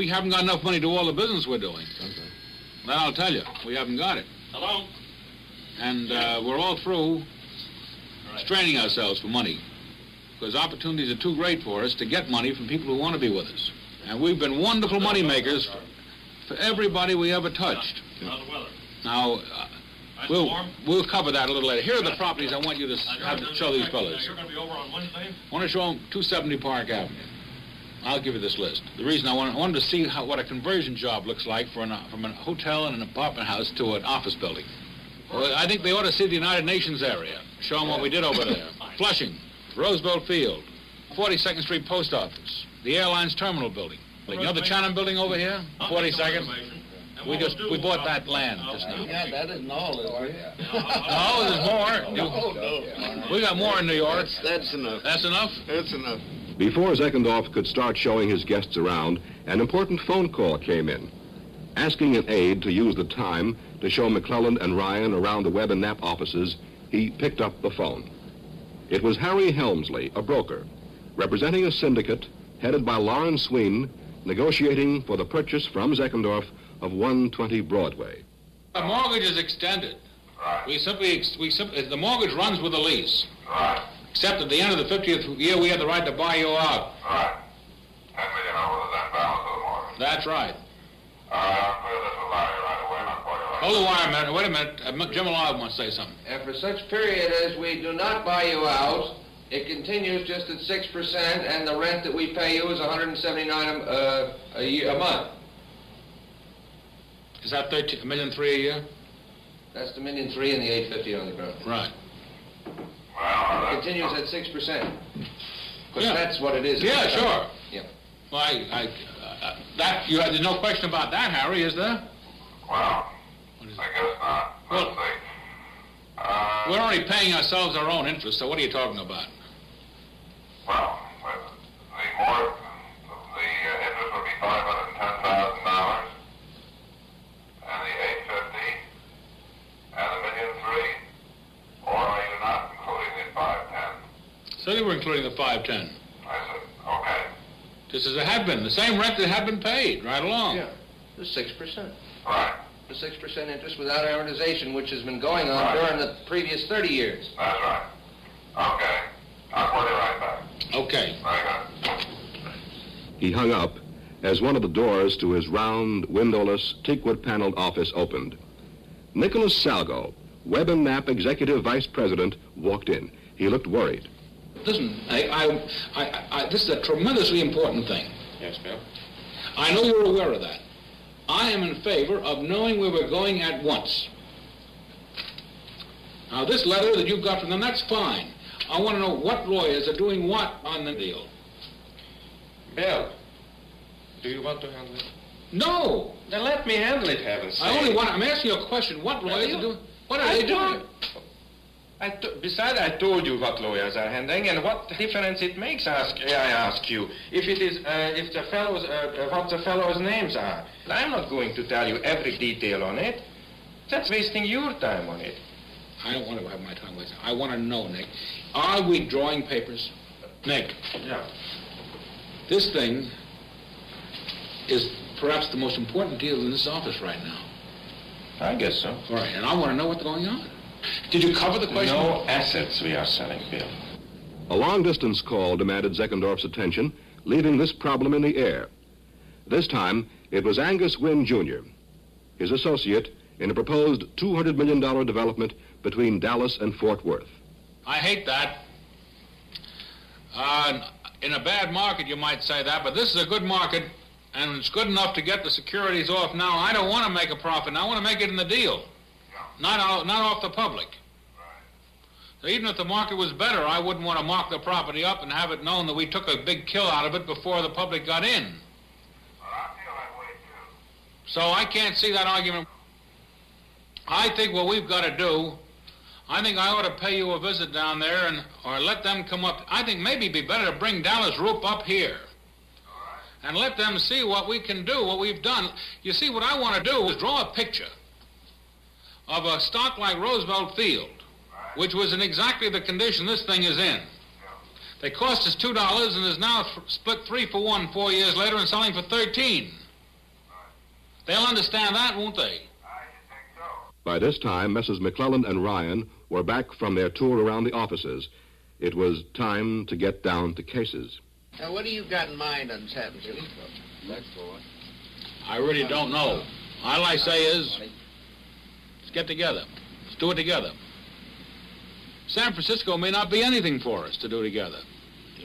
haven't got enough money to do all the business we're doing. Okay. Now, I'll tell you, we haven't got it. Hello? And we're all through straining ourselves for money, because opportunities are too great for us to get money from people who want to be with us. And we've been wonderful money makers for everybody we ever touched. Now, we'll cover that a little later. Here are the properties I want you to show these fellas. You're going to be over on Wednesday? I want to show them 270 Park Avenue. I'll give you this list. The reason I wanted to see what a conversion job looks like from a hotel and an apartment house to an office building. Well, I think they ought to see the United Nations area. Show them what we did over there. Flushing, Roosevelt Field, 42nd Street Post Office, the Airlines Terminal Building. You know the Channon Building over here? 42nd? We bought that land just now. Yeah, that isn't all, is it? No, there's more. No. We got more in New York. That's enough. That's enough? That's enough. Before Zeckendorf could start showing his guests around, an important phone call came in, asking an aide to use the time to show McClelland and Ryan around the Webb and Knapp offices. He picked up the phone. It was Harry Helmsley, a broker, representing a syndicate headed by Lawrence Sween, negotiating for the purchase from Zeckendorf of 120 Broadway. The mortgage is extended. Right. We simply, the mortgage runs with the lease. Right. Except at the end of the 50th year, we have the right to buy you out. Right. $10 million over the then balance of the mortgage. That's right. I'll clear this with Larry right away, and I'll call you right. Hold the wire a minute. Wait a minute. Jim Alive wants to say something. And for such period as we do not buy you out, it continues just at 6%, and the rent that we pay you is $179 a month. Is that $1.3 million a year? That's the $1.3 million and the $850 on the ground. Right. Well, it continues at 6%. Because that's what it is. Yeah, sure. Yeah. Well, there's no question about that, Harry, is there? Well, I guess not. Well, we're already paying ourselves our own interest, so what are you talking about? Well, the interest would be $510,000, and the $850, and the $1.3 million, or are you not including the $510? So you were including the $510. I said, okay. Just as it had been, the same rent that had been paid right along. Yeah, the 6%. Right. The 6% interest without amortization, which has been going on during the previous 30 years. That's right. Okay. I'll call you right back. Okay. He hung up as one of the doors to his round, windowless, teakwood-paneled office opened. Nicholas Salgo, Webb and Knapp Executive Vice President, walked in. He looked worried. Listen, this is a tremendously important thing. Yes, Bill. I know you're aware of that. I am in favor of knowing where we're going at once. Now, this letter that you've got from them, that's fine. I want to know what lawyers are doing what on the deal. Bill, do you want to handle it? No. Then let me handle it, heaven's sake. I'm asking you a question. What lawyers are doing? What are they doing? Besides, I told you what lawyers are handling and what difference it makes. I ask you if it is if the fellows what the fellows' names are. I'm not going to tell you every detail on it. That's wasting your time on it. I don't want to have my time wasted. I want to know, Nick. Are we drawing papers, Nick? Yeah. This thing is perhaps the most important deal in this office right now. I guess so. All right, and I want to know what's going on. Did you cover the question? No assets we are selling, Bill. A long-distance call demanded Zeckendorf's attention, leaving this problem in the air. This time, it was Angus Wynne, Jr., his associate in a proposed $200 million development between Dallas and Fort Worth. I hate that. In a bad market, you might say that, but this is a good market, and it's good enough to get the securities off now. I don't want to make a profit. I want to make it in the deal. Not off the public. So even if the market was better, I wouldn't want to mark the property up and have it known that we took a big kill out of it before the public got in. So I can't see that argument. I think what we've got to do, I think I ought to pay you a visit down there or let them come up. I think maybe it'd be better to bring Dallas Roop up here and let them see what we can do, what we've done. You see, what I want to do is draw a picture of a stock like Roosevelt Field, which was in exactly the condition this thing is in. They cost us $2 and is now split 3 for 1 4 years later and selling for 13. They'll understand that, won't they? By this time, Messrs. McClelland and Ryan were back from their tour around the offices. It was time to get down to cases. Now, what do you got in mind on Saturday? I really don't know. All I say is, let's get together. Let's do it together. San Francisco may not be anything for us to do together.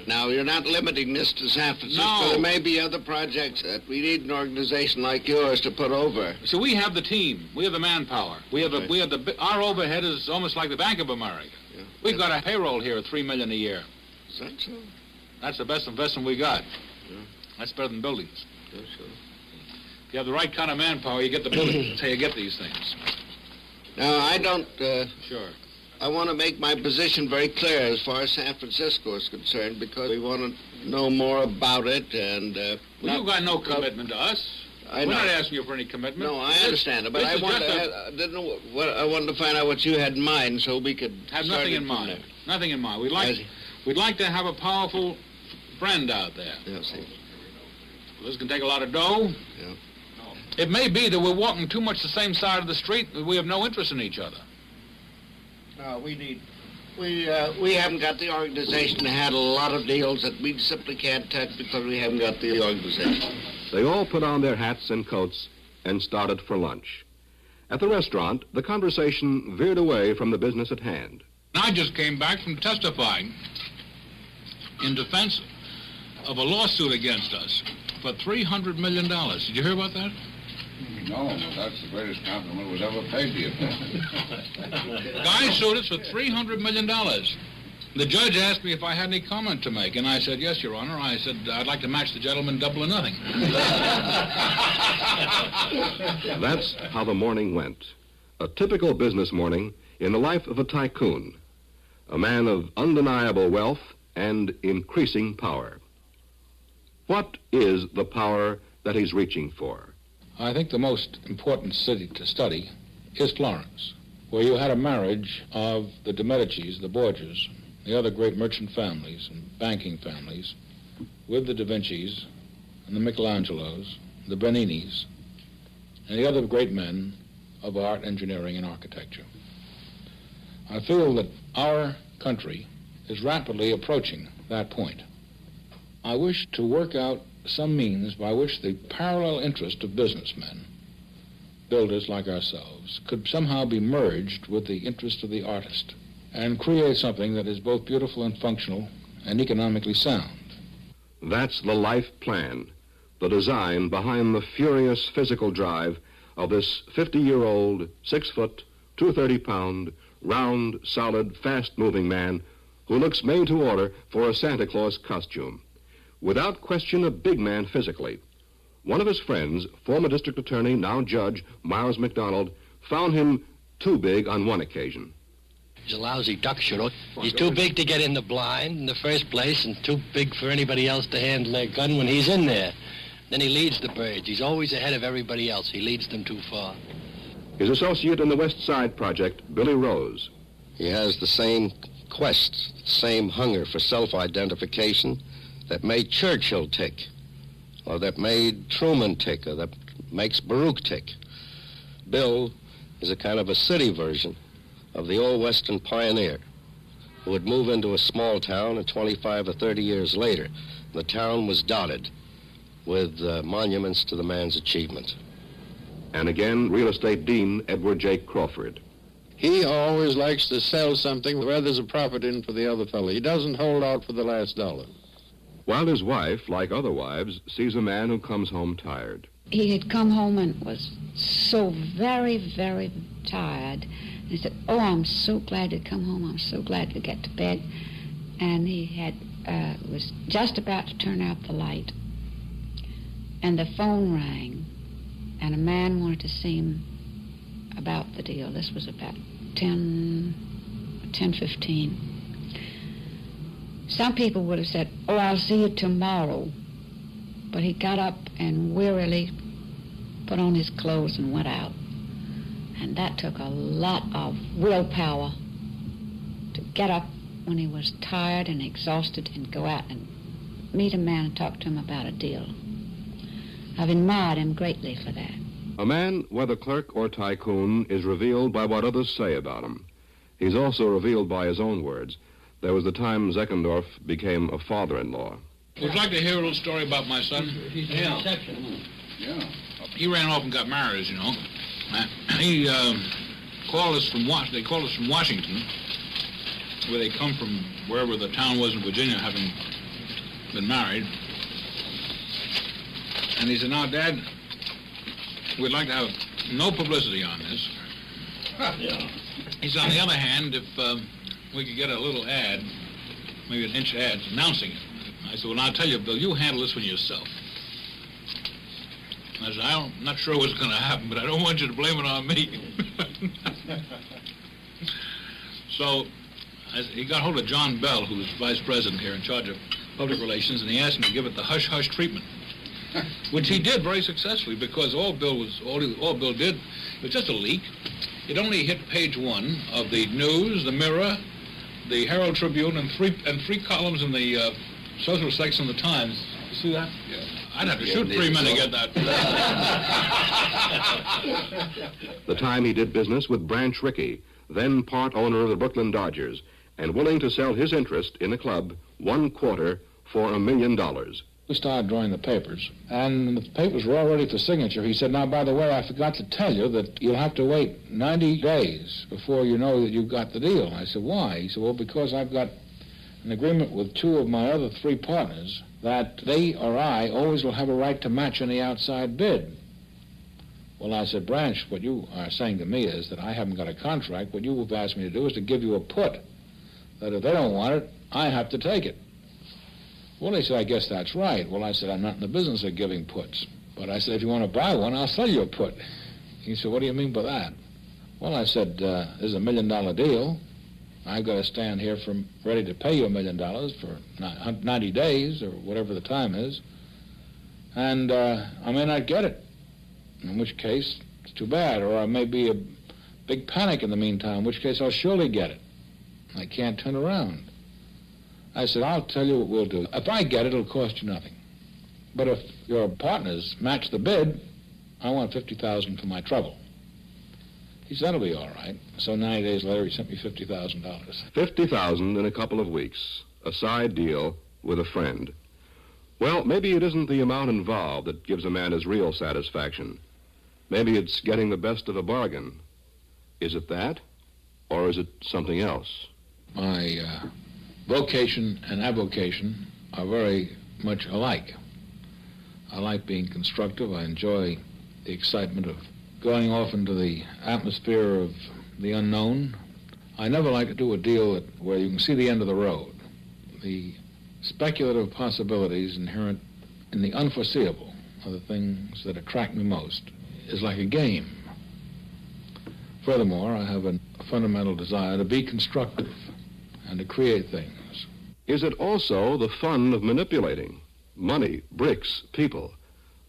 Now, you're not limiting this to San Francisco. No. There may be other projects that we need an organization like yours to put over. So we have the team. We have the manpower. Our overhead is almost like the Bank of America. Yeah. We've got a payroll here of $3 million a year. Is that so? That's the best investment we got. Yeah. That's better than buildings. Yeah, sure. If you have the right kind of manpower, you get the buildings. That's how you get these things. Now, I don't... Sure. I want to make my position very clear as far as San Francisco is concerned, because we want to know more about it, and... Well, you've got no commitment to us. We're not asking you for any commitment. No, I understand it, but I wanted to find out what you had in mind so we could... Have nothing in mind. Nothing in mind. We'd like to have a powerful friend out there. Yes, sir. This can take a lot of dough. Yeah. It may be that we're walking too much the same side of the street that we have no interest in each other. No, we haven't got the organization to handle a lot of deals that we simply can't touch because we haven't got the organization. They all put on their hats and coats and started for lunch. At the restaurant, the conversation veered away from the business at hand. I just came back from testifying in defense of a lawsuit against us for $300 million. Did you hear about that? No, but that's the greatest compliment was ever paid to you. Guy sued us for $300 million. The judge asked me if I had any comment to make, and I said, yes, Your Honor. I said, I'd like to match the gentleman double or nothing. That's how the morning went. A typical business morning in the life of a tycoon, a man of undeniable wealth and increasing power. What is the power that he's reaching for? I think the most important city to study is Florence, where you had a marriage of the de Medicis, the Borgias, the other great merchant families and banking families, with the Da Vincis and the Michelangelos, the Berninis, and the other great men of art, engineering, and architecture. I feel that our country is rapidly approaching that point. I wish to work out some means by which the parallel interest of businessmen, builders like ourselves, could somehow be merged with the interest of the artist and create something that is both beautiful and functional and economically sound. That's the life plan, the design behind the furious physical drive of this 50-year-old, 6-foot, 230-pound, round, solid, fast-moving man who looks made to order for a Santa Claus costume. Without question, a big man physically. One of his friends, former district attorney, now judge, Miles McDonald, found him too big on one occasion. He's a lousy duck shooter. He's too big to get in the blind in the first place and too big for anybody else to handle their gun when he's in there. Then he leads the birds. He's always ahead of everybody else. He leads them too far. His associate in the West Side Project, Billy Rose. He has the same quest, the same hunger for self-identification that made Churchill tick, or that made Truman tick, or that makes Baruch tick. Bill is a kind of a city version of the old Western pioneer who would move into a small town, and 25 or 30 years later, the town was dotted with monuments to the man's achievement. And again, real estate dean Edward J. Crawford. He always likes to sell something where there's a profit in for the other fellow. He doesn't hold out for the last dollar. While his wife, like other wives, sees a man who comes home tired. He had come home and was so very, very tired. He said, oh, I'm so glad to come home. I'm so glad to get to bed. And he had was just about to turn out the light. And the phone rang, and a man wanted to see him about the deal. This was about 10:15. Some people would have said, oh, I'll see you tomorrow. But he got up and wearily put on his clothes and went out. And that took a lot of willpower to get up when he was tired and exhausted and go out and meet a man and talk to him about a deal. I've admired him greatly for that. A man, whether clerk or tycoon, is revealed by what others say about him. He's also revealed by his own words. There was the time Zeckendorf became a father-in-law. Would you like to hear a little story about my son? Yeah. He ran off and got married, as you know. He called us from they called us from Washington, where they come from, wherever the town was in Virginia, having been married. And he said, now, Dad, we'd like to have no publicity on this. He said, on the other hand, if we could get a little ad, maybe an inch ad, announcing it. I said, well, I'll tell you, Bill, you handle this one yourself. I said, I'm not sure what's going to happen, but I don't want you to blame it on me. So he got hold of John Bell, who was vice president here in charge of public relations, and he asked me to give it the hush-hush treatment, which he did very successfully, because all Bill did was just a leak. It only hit page 1 of the News, the Mirror, the Herald Tribune, and three columns in the social section of the Times. You see that? Yeah. I'd have to shoot 3 men to get that. The time he did business with Branch Rickey, then part owner of the Brooklyn Dodgers, and willing to sell his interest in the club 1/4 for $1 million. We started drawing the papers, and the papers were all ready for signature. He said, now, by the way, I forgot to tell you that you'll have to wait 90 days before you know that you've got the deal. I said, why? He said, well, because I've got an agreement with 2 of my other 3 partners that they or I always will have a right to match any outside bid. Well, I said, Branch, what you are saying to me is that I haven't got a contract. What you have asked me to do is to give you a put, that if they don't want it, I have to take it. Well, he said, I guess that's right. Well, I said, I'm not in the business of giving puts. But I said, if you want to buy one, I'll sell you a put. He said, what do you mean by that? Well, I said, this is $1 million deal. I've got to stand here ready to pay you $1 million for 90 days or whatever the time is. And I may not get it, in which case it's too bad. Or I may be a big panic in the meantime, in which case I'll surely get it. I can't turn around. I said, I'll tell you what we'll do. If I get it, it'll cost you nothing. But if your partners match the bid, I want $50,000 for my trouble. He said, that'll be all right. So 90 days later, he sent me $50,000. $50,000 in a couple of weeks. A side deal with a friend. Well, maybe it isn't the amount involved that gives a man his real satisfaction. Maybe it's getting the best of a bargain. Is it that? Or is it something else? My vocation and avocation are very much alike. I like being constructive. I enjoy the excitement of going off into the atmosphere of the unknown. I never like to do a deal where you can see the end of the road. The speculative possibilities inherent in the unforeseeable are the things that attract me most. It's like a game. Furthermore, I have a fundamental desire to be constructive and to create things. Is it also the fun of manipulating? Money, bricks, people.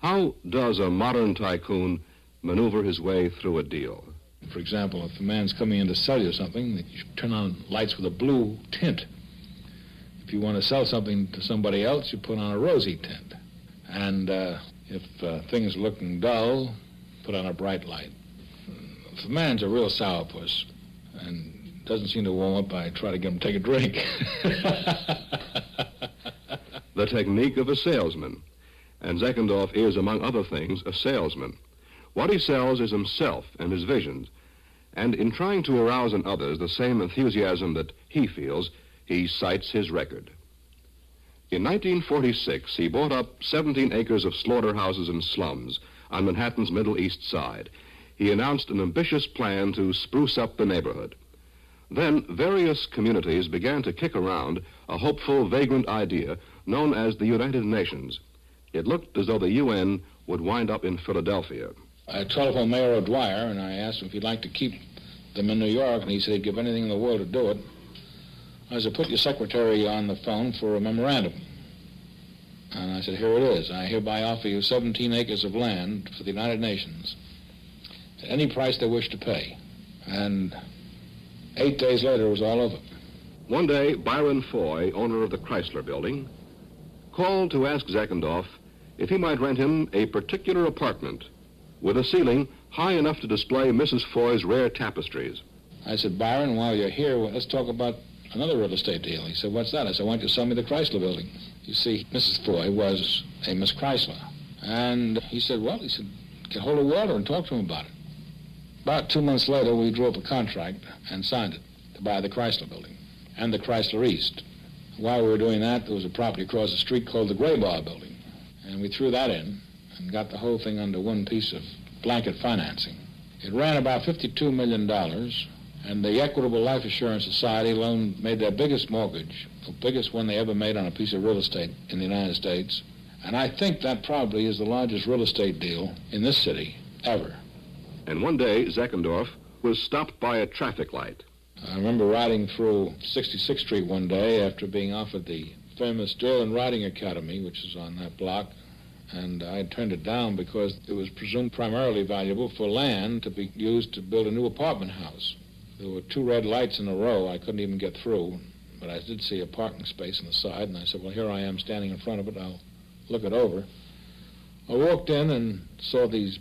How does a modern tycoon maneuver his way through a deal? For example, if a man's coming in to sell you something, you turn on lights with a blue tint. If you want to sell something to somebody else, you put on a rosy tint. And if things are looking dull, put on a bright light. If a man's a real sourpuss and doesn't seem to warm up, I try to get him to take a drink. The technique of a salesman. And Zeckendorf is, among other things, a salesman. What he sells is himself and his visions. And in trying to arouse in others the same enthusiasm that he feels, he cites his record. In 1946, he bought up 17 acres of slaughterhouses and slums on Manhattan's Middle East Side. He announced an ambitious plan to spruce up the neighborhood. Then various communities began to kick around a hopeful, vagrant idea known as the United Nations. It looked as though the UN would wind up in Philadelphia. I telephoned Mayor O'Dwyer, and I asked him if he'd like to keep them in New York, and he said he'd give anything in the world to do it. I said, put your secretary on the phone for a memorandum. And I said, here it is. I hereby offer you 17 acres of land for the United Nations at any price they wish to pay. And 8 days later, it was all over. One day, Byron Foy, owner of the Chrysler Building, called to ask Zeckendorf if he might rent him a particular apartment with a ceiling high enough to display Mrs. Foy's rare tapestries. I said, Byron, while you're here, let's talk about another real estate deal. He said, what's that? I said, why don't you sell me the Chrysler Building? You see, Mrs. Foy was a Miss Chrysler. And he said, get hold of Walter and talk to him about it. About 2 months later, we drew up a contract and signed it to buy the Chrysler Building and the Chrysler East. While we were doing that, there was a property across the street called the Gray Bar Building. And we threw that in and got the whole thing under one piece of blanket financing. It ran about $52 million, and the Equitable Life Assurance Society made their biggest mortgage, the biggest one they ever made on a piece of real estate in the United States. And I think that probably is the largest real estate deal in this city ever. And one day, Zeckendorf was stopped by a traffic light. I remember riding through 66th Street one day after being offered the famous Drill and Riding Academy, which is on that block, and I turned it down because it was presumed primarily valuable for land to be used to build a new apartment house. There were 2 red lights in a row. I couldn't even get through, but I did see a parking space on the side, and I said, well, here I am standing in front of it. I'll look it over. I walked in and saw these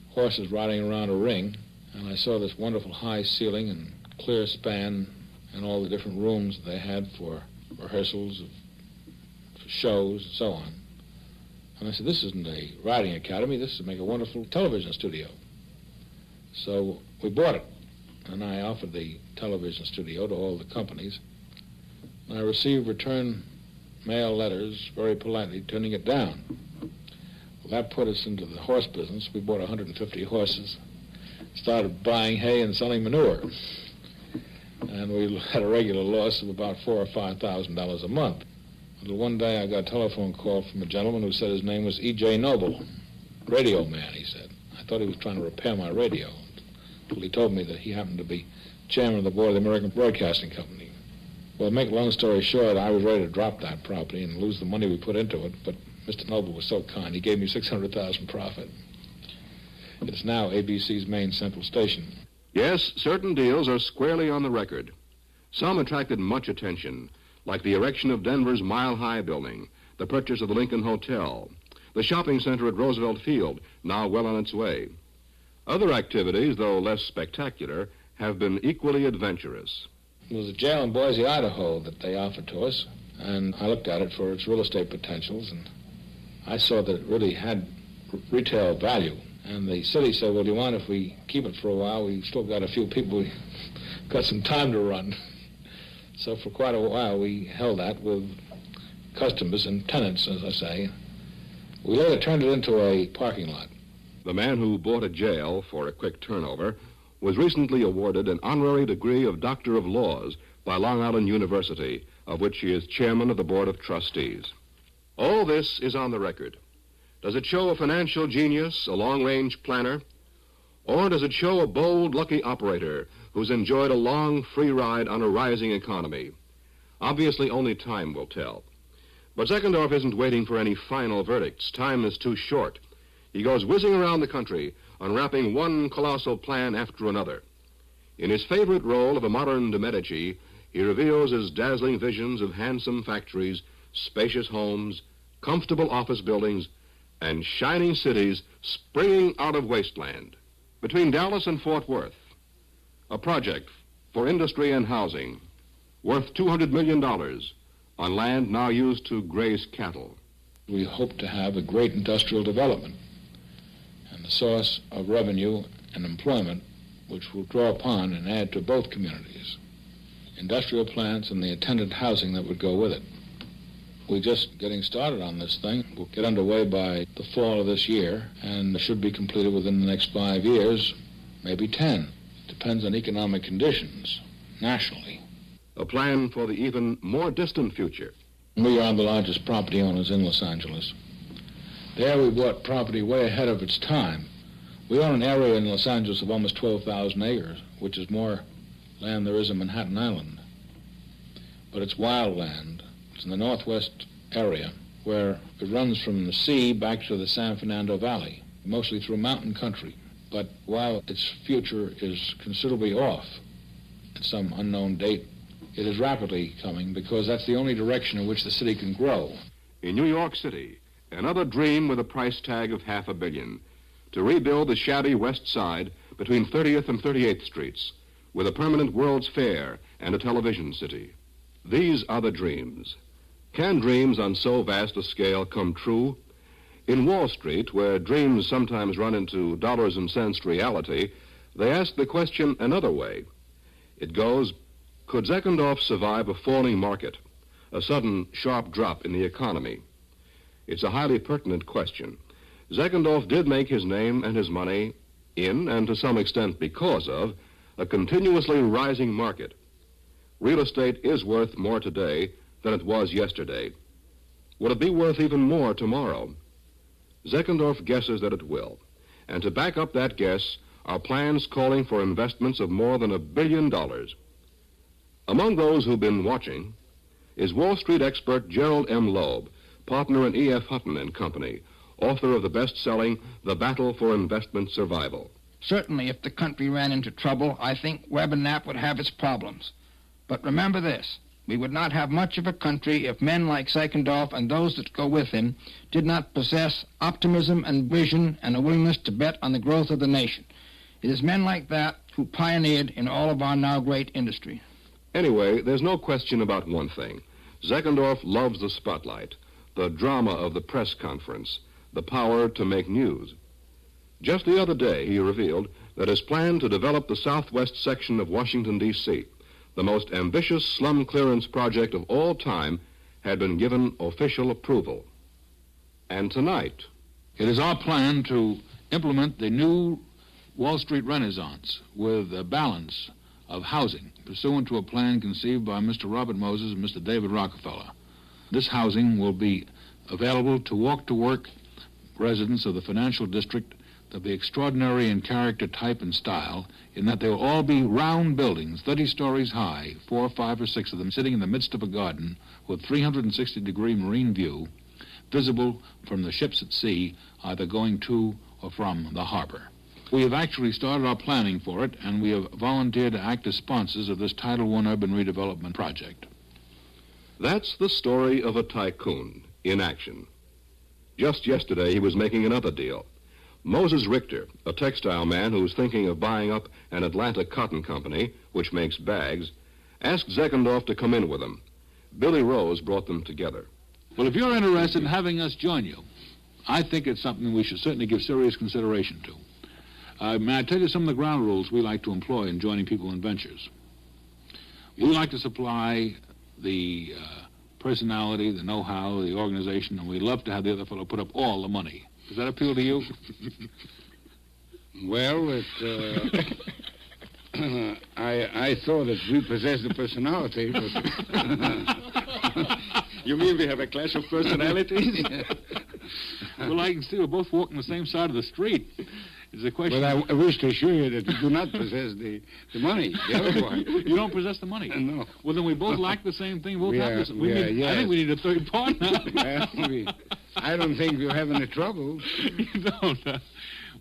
horses riding around a ring, and I saw this wonderful high ceiling and clear span and all the different rooms they had for rehearsals, for shows, and so on. And I said, this isn't a riding academy. This would make a wonderful television studio. So we bought it, and I offered the television studio to all the companies. And I received return mail letters very politely turning it down. Well, that put us into the horse business. We bought 150 horses, started buying hay and selling manure. And we had a regular loss of about $4,000 or $5,000 a month. Until one day I got a telephone call from a gentleman who said his name was E.J. Noble, radio man, he said. I thought he was trying to repair my radio, until he told me that he happened to be chairman of the board of the American Broadcasting Company. Well, to make a long story short, I was ready to drop that property and lose the money we put into it, but Mr. Noble was so kind, he gave me $600,000 profit. It's now ABC's main central station. Yes, certain deals are squarely on the record. Some attracted much attention, like the erection of Denver's Mile High building, the purchase of the Lincoln Hotel, the shopping center at Roosevelt Field, now well on its way. Other activities, though less spectacular, have been equally adventurous. It was a jail in Boise, Idaho that they offered to us, and I looked at it for its real estate potentials, and I saw that it really had retail value. And the city said, well, do you mind if we keep it for a while? We've still got a few people, we've got some time to run. So for quite a while, we held that with customers and tenants, as I say. We later turned it into a parking lot. The man who bought a jail for a quick turnover was recently awarded an honorary degree of Doctor of Laws by Long Island University, of which he is chairman of the Board of Trustees. All this is on the record. Does it show a financial genius, a long-range planner? Or does it show a bold, lucky operator who's enjoyed a long, free ride on a rising economy? Obviously, only time will tell. But Zeckendorf isn't waiting for any final verdicts. Time is too short. He goes whizzing around the country, unwrapping one colossal plan after another. In his favorite role of a modern de Medici, he reveals his dazzling visions of handsome factories, spacious homes, comfortable office buildings, and shining cities springing out of wasteland. Between Dallas and Fort Worth, a project for industry and housing worth $200 million on land now used to graze cattle. We hope to have a great industrial development and the source of revenue and employment which will draw upon and add to both communities. Industrial plants and the attendant housing that would go with it. We're just getting started on this thing. We'll get underway by the fall of this year and should be completed within the next 5 years, maybe 10. Depends on economic conditions nationally. A plan for the even more distant future. We are the largest property owners in Los Angeles. There we bought property way ahead of its time. We own an area in Los Angeles of almost 12,000 acres, which is more land there is in Manhattan Island. But it's wild land. It's in the northwest area where it runs from the sea back to the San Fernando Valley, mostly through mountain country. But while its future is considerably off at some unknown date, it is rapidly coming because that's the only direction in which the city can grow. In New York City, another dream with a price tag of $500 million to rebuild the shabby West Side between 30th and 38th Streets with a permanent World's Fair and a television city. These are the dreams. Can dreams on so vast a scale come true? In Wall Street, where dreams sometimes run into dollars and cents reality, they ask the question another way. It goes, could Zeckendorf survive a falling market, a sudden sharp drop in the economy? It's a highly pertinent question. Zeckendorf did make his name and his money in, and to some extent because of, a continuously rising market. Real estate is worth more today than it was yesterday. Will it be worth even more tomorrow? Zeckendorf guesses that it will. And to back up that guess are plans calling for investments of more than $1 billion. Among those who've been watching is Wall Street expert Gerald M. Loeb, partner in E.F. Hutton and Company, author of the best-selling The Battle for Investment Survival. Certainly, if the country ran into trouble, I think Webb and Knapp would have its problems. But remember this, we would not have much of a country if men like Zeckendorf and those that go with him did not possess optimism and vision and a willingness to bet on the growth of the nation. It is men like that who pioneered in all of our now great industry. Anyway, there's no question about one thing. Zeckendorf loves the spotlight, the drama of the press conference, the power to make news. Just the other day, he revealed that his plan to develop the southwest section of Washington, D.C., the most ambitious slum clearance project of all time, had been given official approval. And tonight, it is our plan to implement the new Wall Street Renaissance with a balance of housing, pursuant to a plan conceived by Mr. Robert Moses and Mr. David Rockefeller. This housing will be available to walk-to-work residents of the financial district. They'll be extraordinary in character, type, and style, in that they'll all be round buildings, 30 stories high, 4 or 5 or 6 of them, sitting in the midst of a garden with 360-degree marine view, visible from the ships at sea, either going to or from the harbor. We have actually started our planning for it, and we have volunteered to act as sponsors of this Title I urban redevelopment project. That's the story of a tycoon in action. Just yesterday, he was making another deal. Moses Richter, a textile man who's thinking of buying up an Atlanta cotton company, which makes bags, asked Zeckendorf to come in with him. Billy Rose brought them together. Well, if you're interested in having us join you, I think it's something we should certainly give serious consideration to. May I tell you some of the ground rules we like to employ in joining people in ventures? We like to supply the personality, the know-how, the organization, and we love to have the other fellow put up all the money. Does that appeal to you? Well, I thought that we possessed the personality, but... You mean we have a clash of personalities? Well, I can see we're both walking the same side of the street. It's a question... Well, I wish to assure you that you do not possess the money, the other one. You don't possess the money? No. Well, then we both lack the same thing. Both have the yes. I think we need a third partner. Well, I don't think we're having any trouble. You don't?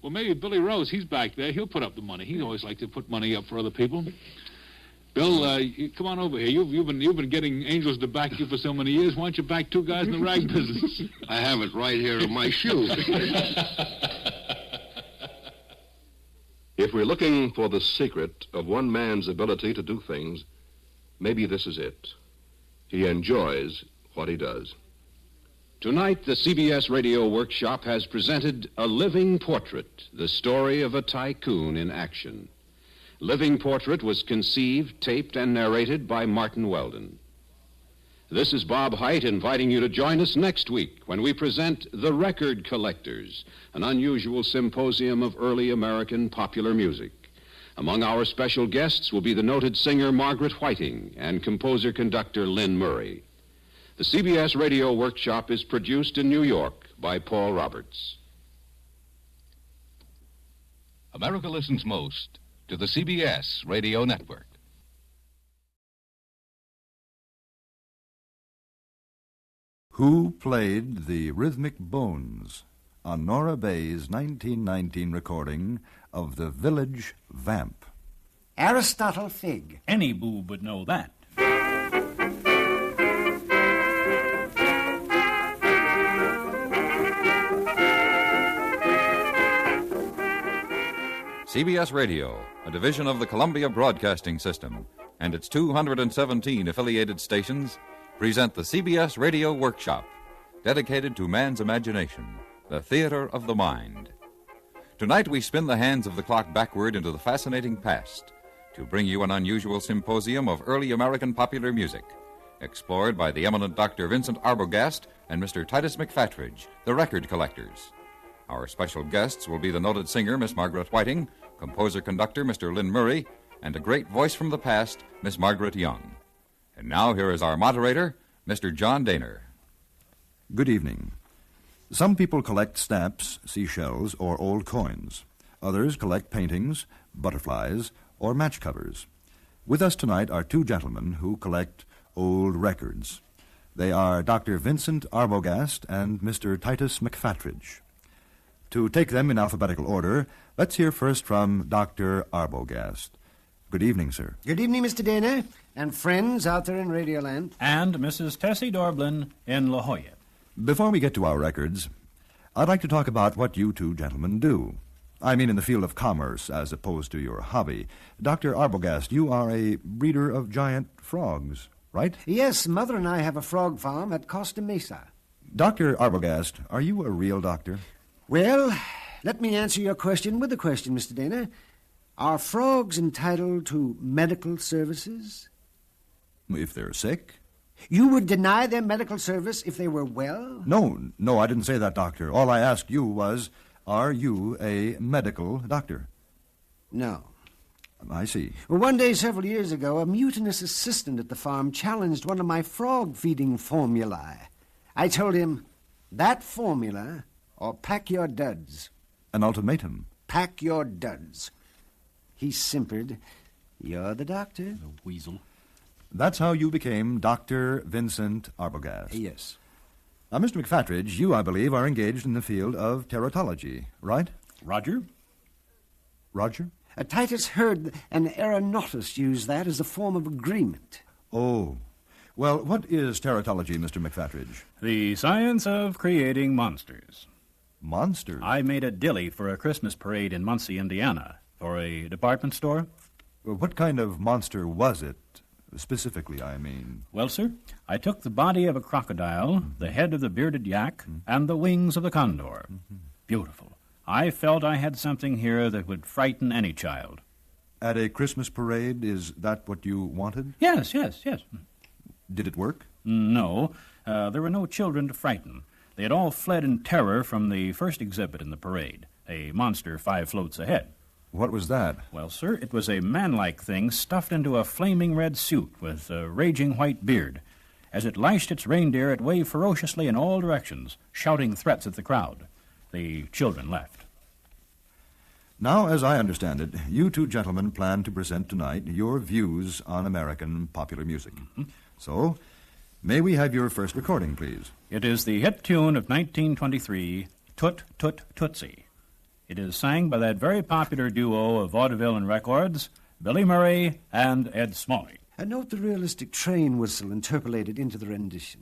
Well, maybe Billy Rose, he's back there. He'll put up the money. He always likes to put money up for other people. Bill, come on over here. You've been getting angels to back you for so many years. Why don't you back 2 guys in the rag business? I have it right here in my shoe. If we're looking for the secret of one man's ability to do things, maybe this is it. He enjoys what he does. Tonight, the CBS Radio Workshop has presented A Living Portrait, the story of a tycoon in action. Living Portrait was conceived, taped, and narrated by Martin Weldon. This is Bob Hite inviting you to join us next week when we present The Record Collectors, an unusual symposium of early American popular music. Among our special guests will be the noted singer Margaret Whiting and composer-conductor Lynn Murray. The CBS Radio Workshop is produced in New York by Paul Roberts. America listens most to the CBS Radio Network. Who played the rhythmic bones on Nora Bay's 1919 recording of The Village Vamp? Aristotle Figg. Any boob would know that. CBS Radio, a division of the Columbia Broadcasting System, and its 217 affiliated stations present the CBS Radio Workshop, dedicated to man's imagination, the theater of the mind. Tonight we spin the hands of the clock backward into the fascinating past to bring you an unusual symposium of early American popular music, explored by the eminent Dr. Vincent Arbogast and Mr. Titus McFatridge, the record collectors. Our special guests will be the noted singer, Miss Margaret Whiting, composer-conductor, Mr. Lynn Murray, and a great voice from the past, Miss Margaret Young. And now here is our moderator, Mr. John Daner. Good evening. Some people collect stamps, seashells, or old coins. Others collect paintings, butterflies, or match covers. With us tonight are 2 gentlemen who collect old records. They are Dr. Vincent Arbogast and Mr. Titus McFatridge. To take them in alphabetical order, let's hear first from Dr. Arbogast. Good evening, sir. Good evening, Mr. Dana, and friends out there in Radioland. And Mrs. Tessie Dorblin in La Jolla. Before we get to our records, I'd like to talk about what you two gentlemen do. I mean in the field of commerce as opposed to your hobby. Dr. Arbogast, you are a breeder of giant frogs, right? Yes, Mother and I have a frog farm at Costa Mesa. Dr. Arbogast, are you a real doctor? Well, let me answer your question with a question, Mr. Dana. Are frogs entitled to medical services? If they're sick? You would deny them medical service if they were well? No, I didn't say that, Doctor. All I asked you was, are you a medical doctor? No. I see. Well, one day several years ago, a mutinous assistant at the farm challenged one of my frog-feeding formulae. I told him, that formula, or pack your duds. An ultimatum? Pack your duds. He simpered. You're the doctor. The weasel. That's how you became Dr. Vincent Arbogast. Yes. Now, Mr. McFatridge, you, I believe, are engaged in the field of teratology, right? Roger? Titus heard an aeronautist use that as a form of agreement. Oh. Well, what is teratology, Mr. McFatridge? The science of creating monsters. Monsters? I made a dilly for a Christmas parade in Muncie, Indiana, for a department store. Well, what kind of monster was it? Specifically, I mean. Well, sir, I took the body of a crocodile, the head of the bearded yak, and the wings of the condor. Beautiful. I felt I had something here that would frighten any child. At a Christmas parade, is that what you wanted? Yes. Did it work? No. There were no children to frighten. They had all fled in terror from the first exhibit in the parade, a monster 5 floats ahead. What was that? Well, sir, it was a man-like thing stuffed into a flaming red suit with a raging white beard. As it lashed its reindeer, it waved ferociously in all directions, shouting threats at the crowd. The children left. Now, as I understand it, you two gentlemen plan to present tonight your views on American popular music. So, may we have your first recording, please? It is the hit tune of 1923, Toot Toot Tootsie. It is sang by that very popular duo of vaudeville and records, Billy Murray and Ed Smalley. And note the realistic train whistle interpolated into the rendition.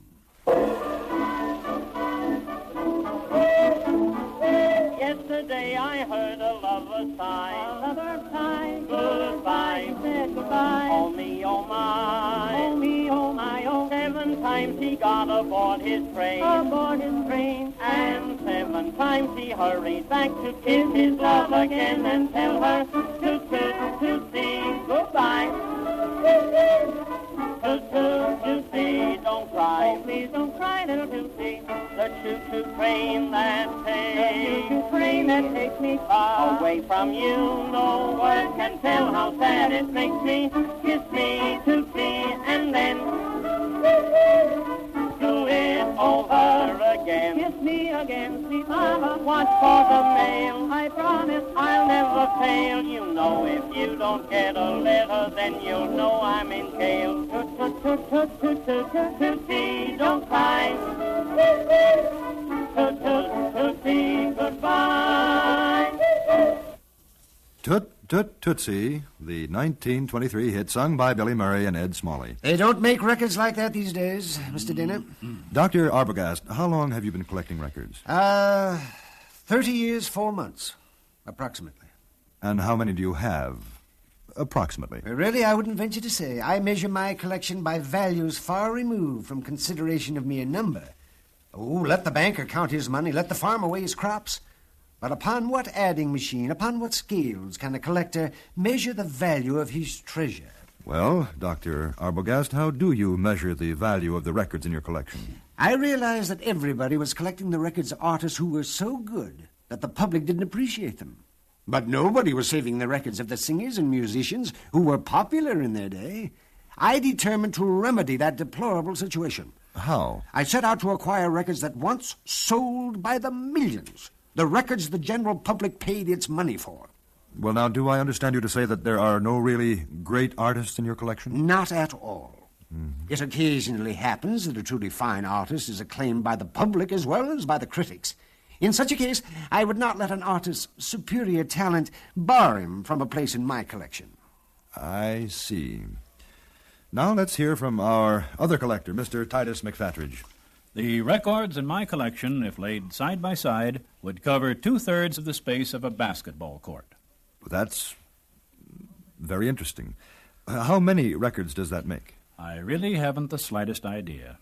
Yesterday I heard a lover sigh. Goodbye. Said goodbye. Oh me, oh my. Oh me, oh my, oh. 7 times he got aboard his train. And 7 times he hurried back to kiss his love again and tell her to see goodbye. To see, don't cry. Oh, please don't cry, little Tootsie. The choo-choo train that takes me far away from you. No word can tell how sad it makes me. Kiss me, Tootsie, and then do it over again. Kiss me again, sweet mama. Watch for the mail. I promise I'll never fail. You know if you don't get a letter, then you'll know I'm in jail. Tootsie, don't cry. Tootsie, goodbye. Toot Toot Tootsie, the 1923 hit sung by Billy Murray and Ed Smalley. They don't make records like that these days, Mr. Dinner. Dr. Arbogast, how long have you been collecting records? 30 years, 4 months, approximately. And how many do you have, approximately? Really, I wouldn't venture to say. I measure my collection by values far removed from consideration of mere number. Oh, let the banker count his money, let the farmer weigh his crops. But upon what adding machine, upon what scales can a collector measure the value of his treasure? Well, Dr. Arbogast, how do you measure the value of the records in your collection? I realized that everybody was collecting the records of artists who were so good that the public didn't appreciate them. But nobody was saving the records of the singers and musicians who were popular in their day. I determined to remedy that deplorable situation. How? I set out to acquire records that once sold by the millions. The records the general public paid its money for. Well, now, do I understand you to say that there are no really great artists in your collection? Not at all. It occasionally happens that a truly fine artist is acclaimed by the public as well as by the critics. In such a case, I would not let an artist's superior talent bar him from a place in my collection. I see. Now let's hear from our other collector, Mr. Titus McFatridge. The records in my collection, if laid side by side, would cover 2/3 of the space of a basketball court. That's very interesting. How many records does that make? I really haven't the slightest idea.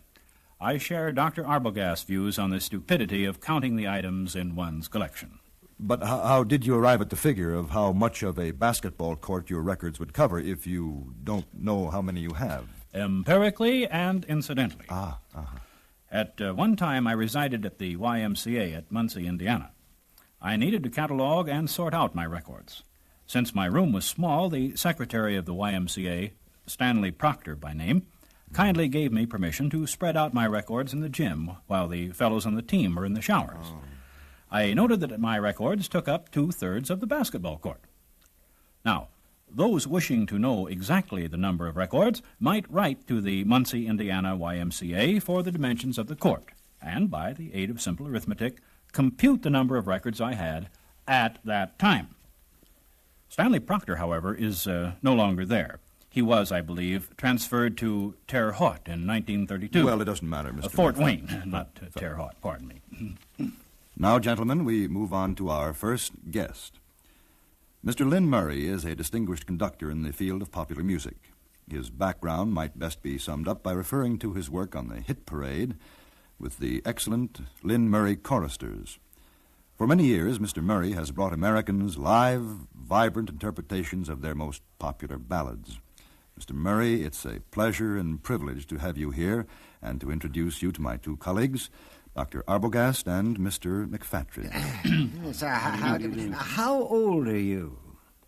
I share Dr. Arbogast's views on the stupidity of counting the items in one's collection. But how did you arrive at the figure of how much of a basketball court your records would cover if you don't know how many you have? Empirically and incidentally. Uh-huh. At one time, I resided at the YMCA at Muncie, Indiana. I needed to catalog and sort out my records. Since my room was small, the secretary of the YMCA, Stanley Proctor by name, kindly gave me permission to spread out my records in the gym while the fellows on the team were in the showers. I noted that my records took up 2/3 of the basketball court. Now, those wishing to know exactly the number of records might write to the Muncie, Indiana YMCA for the dimensions of the court, and by the aid of simple arithmetic, compute the number of records I had at that time. Stanley Proctor, however, is no longer there. He was, I believe, transferred to Terre Haute in 1932. Well, it doesn't matter, Mr. Fort Wayne, not Terre Haute, pardon me. Now, gentlemen, we move on to our first guest. Mr. Lynn Murray is a distinguished conductor in the field of popular music. His background might best be summed up by referring to his work on the hit parade with the excellent Lynn Murray choristers. For many years, Mr. Murray has brought Americans live, vibrant interpretations of their most popular ballads. Mr. Murray, it's a pleasure and privilege to have you here and to introduce you to my two colleagues, Dr. Arbogast and Mr. McFatridge. Yes, how old are you?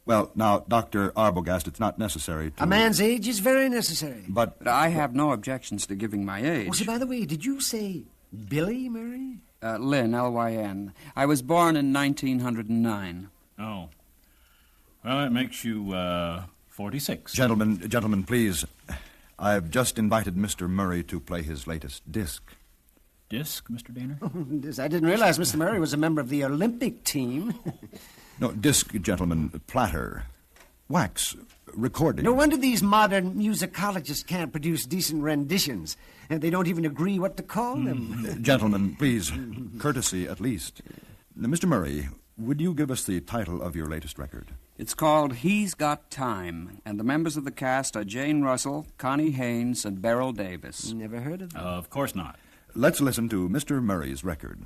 Well, now, Dr. Arbogast, it's not necessary to... A man's age is very necessary. But I have no objections to giving my age. Oh, so by the way, did you say Billy Murray? Lynn, L-Y-N. I was born in 1909. Oh. Well, that makes you, 46. Gentlemen, please. I've just invited Mr. Murray to play his latest disc. Disc, Mr. Daner? Oh, I didn't realize Mr. Murray was a member of the Olympic team. No, disc, gentlemen, platter, wax, recording. No wonder these modern musicologists can't produce decent renditions. And they don't even agree what to call them. Gentlemen, please, courtesy at least. Now, Mr. Murray, would you give us the title of your latest record? It's called He's Got Time, and the members of the cast are Jane Russell, Connie Haynes, and Beryl Davis. Never heard of them. Of course not. Let's listen to Mr. Murray's record.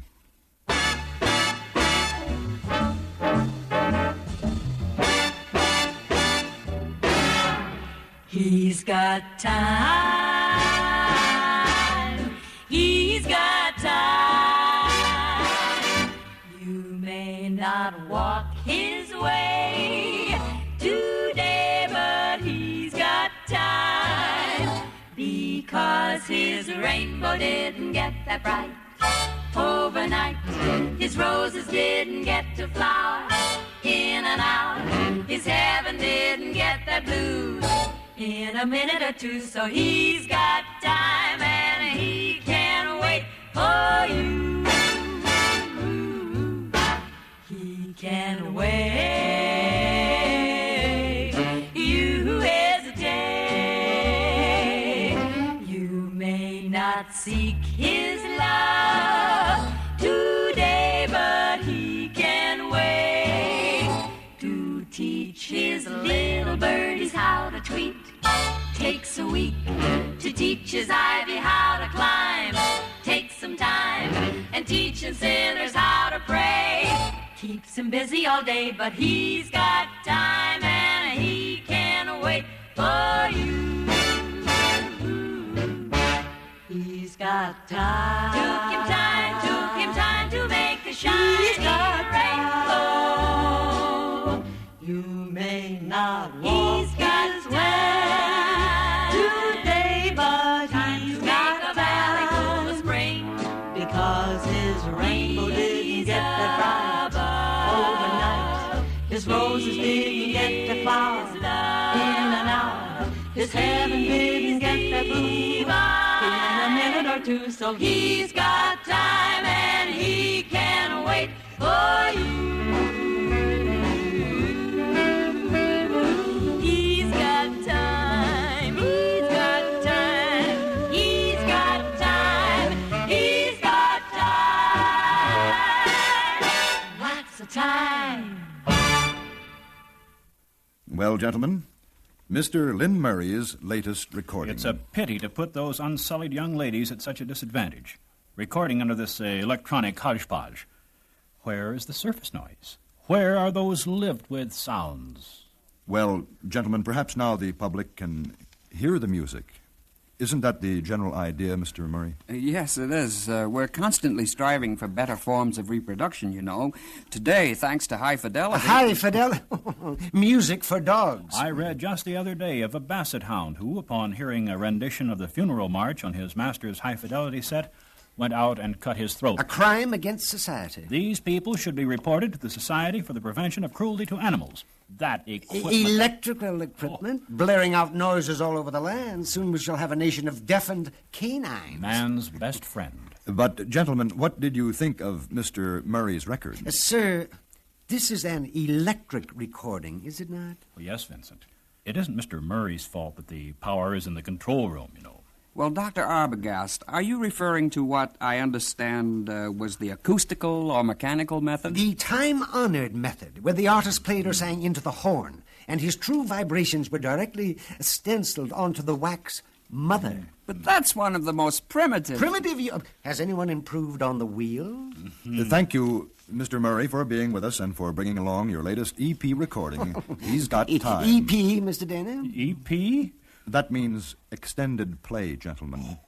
He's got time. He's got time. You may not walk his way today, but he's got time. Because his rainbow didn't get that bright overnight. His roses didn't get to flower in and out. His heaven didn't get that blues in a minute or two. So he's got time and he can't wait for you. He can't wait. You hesitate. You may not seek his love today, but he can wait to teach his little birdies how to tweet. Takes a week to teach his ivy how to climb. Takes some time and teaching sinners how to pray. Keeps him busy all day, but he's got time and he can't wait for you. He's got time. Took him time to make a shining rainbow. You may not walk his way today, but he's got a valley full of spring. Because his rainbow didn't get that bright overnight. His roses didn't get the flowers in and out. His heaven didn't get dance that boogie in a minute or two. So he's got time and he can wait for you. He's got time, he's got time, he's got time, he's got time, lots of time. Well, gentlemen, Mr. Lynn Murray's latest recording. It's a pity to put those unsullied young ladies at such a disadvantage, recording under this electronic hodgepodge. Where is the surface noise? Where are those lived-with sounds? Well, gentlemen, perhaps now the public can hear the music. Isn't that the general idea, Mr. Murray? Yes, it is. We're constantly striving for better forms of reproduction, you know. Today, thanks to high fidelity... High fidelity? Music for dogs. I read just the other day of a basset hound who, upon hearing a rendition of the funeral march on his master's high-fidelity set, went out and cut his throat. A crime against society. These people should be reported to the Society for the Prevention of Cruelty to Animals. That equipment... Electrical equipment, blaring out noises all over the land. Soon we shall have a nation of deafened canines. Man's best friend. But, gentlemen, what did you think of Mr. Murray's record? Sir, this is an electric recording, is it not? Well, yes, Vincent. It isn't Mr. Murray's fault that the power is in the control room, you know. Well, Dr. Arbogast, are you referring to what I understand was the acoustical or mechanical method? The time-honored method, where the artist played or sang into the horn, and his true vibrations were directly stenciled onto the wax mother. But that's one of the most primitive... Primitive? Has anyone improved on the wheel? Mm-hmm. Thank you, Mr. Murray, for being with us and for bringing along your latest EP recording. He's got time. EP, Mr. Dana? EP? That means extended play, gentlemen.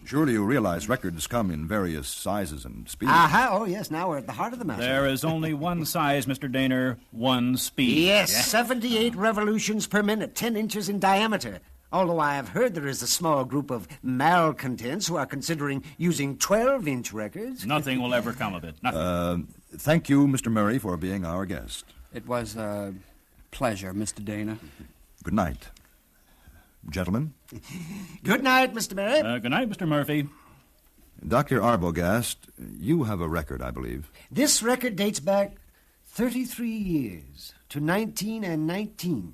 Surely you realize records come in various sizes and speeds. Aha, oh yes, now we're at the heart of the matter. There is only one size, Mr. Daner, one speed. Yes, yeah. 78 revolutions per minute, 10 inches in diameter. Although I have heard there is a small group of malcontents who are considering using 12-inch records. Nothing will ever come of it, nothing. Thank you, Mr. Murray, for being our guest. It was a pleasure, Mr. Dana. Good night. Gentlemen? Good night, Mr. Murray. Good night, Mr. Murphy. Dr. Arbogast, you have a record, I believe. This record dates back 33 years to 1919.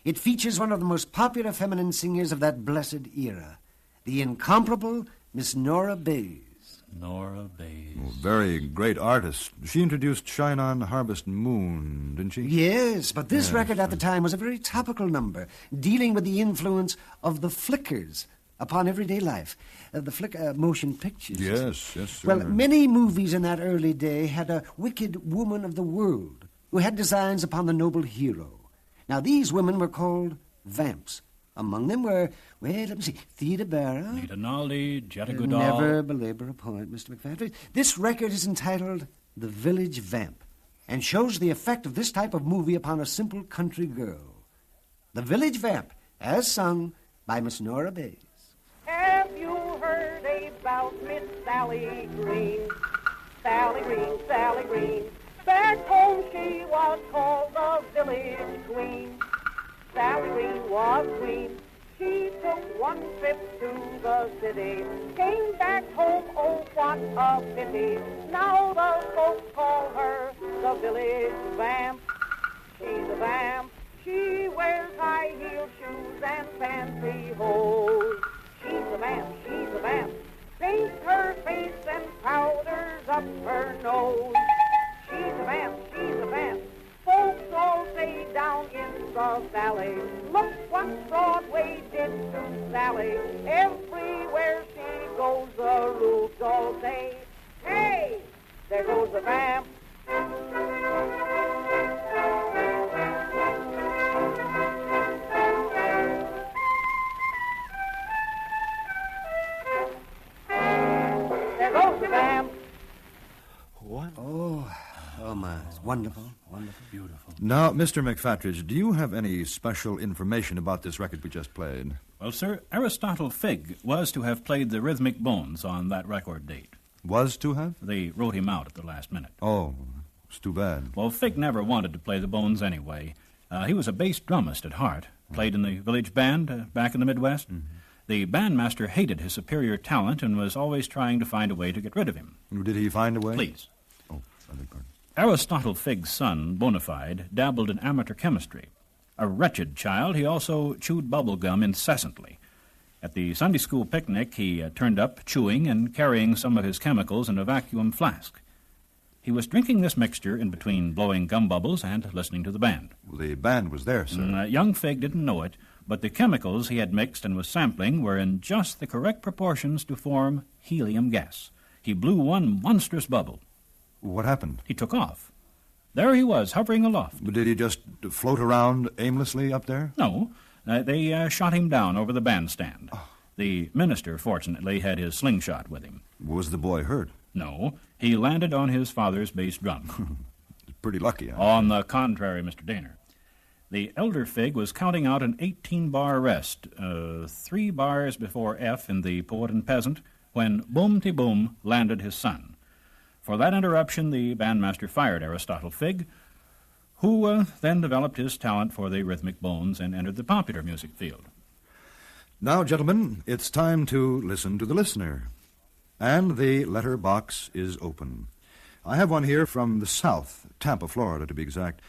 It features one of the most popular feminine singers of that blessed era, the incomparable Miss Nora Bayes. Nora Bayes. Oh, very great artist. She introduced Shine On Harvest Moon, didn't she? Yes, but this record at the time was a very topical number, dealing with the influence of the flickers upon everyday life. The motion pictures. Yes, sir. Well, many movies in that early day had a wicked woman of the world who had designs upon the noble hero. Now, these women were called vamps. Among them were, well, let me see, Theda Bara. Nita Naldi, Jetta Goodall. Never belabor a point, Mr. McFadden. This record is entitled The Village Vamp and shows the effect of this type of movie upon a simple country girl. The Village Vamp, as sung by Miss Nora Bayes. Have you heard about Miss Sally Green? Sally Green, Sally Green. Back home she was called the village queen. Sally Green was queen. She took one trip to the city, came back home, oh, what a pity. Now the folks call her the village vamp. She's a vamp. She wears high-heel shoes and fancy hose. She's a vamp, she's a vamp. Paints her face and powders up her nose. She's a vamp, she's a vamp. Folks all say down in the valley, look what Broadway did to Sally. Everywhere she goes, the roofs all say, hey, there goes the vamp. There goes the vamp. What? Oh, my. It's wonderful, wonderful, beautiful. Now, Mr. McFattridge, do you have any special information about this record we just played? Well, sir, Aristotle Figg was to have played the rhythmic bones on that record date. Was to have? They wrote him out at the last minute. Oh, it's too bad. Well, Figg never wanted to play the bones anyway. He was a bass drummist at heart, played in the village band back in the Midwest. Mm-hmm. The bandmaster hated his superior talent and was always trying to find a way to get rid of him. Did he find a way? Please. Oh, I beg pardon. Aristotle Figg's son, Bonafide, dabbled in amateur chemistry. A wretched child, he also chewed bubble gum incessantly. At the Sunday school picnic, he turned up chewing and carrying some of his chemicals in a vacuum flask. He was drinking this mixture in between blowing gum bubbles and listening to the band. The band was there, sir. Young Figg didn't know it, but the chemicals he had mixed and was sampling were in just the correct proportions to form helium gas. He blew one monstrous bubble. What happened? He took off. There he was, hovering aloft. Did he just float around aimlessly up there? No. They shot him down over the bandstand. Oh. The minister, fortunately, had his slingshot with him. Was the boy hurt? No. He landed on his father's bass drum. Pretty lucky, huh? On the contrary, Mr. Daner. The elder Figg was counting out an 18-bar rest, 3 bars before F in The Poet and Peasant, when boom-ti-boom landed his son. For that interruption, the bandmaster fired Aristotle Figg, who then developed his talent for the rhythmic bones and entered the popular music field. Now, gentlemen, it's time to listen to the listener. And the letter box is open. I have one here from the South, Tampa, Florida, to be exact.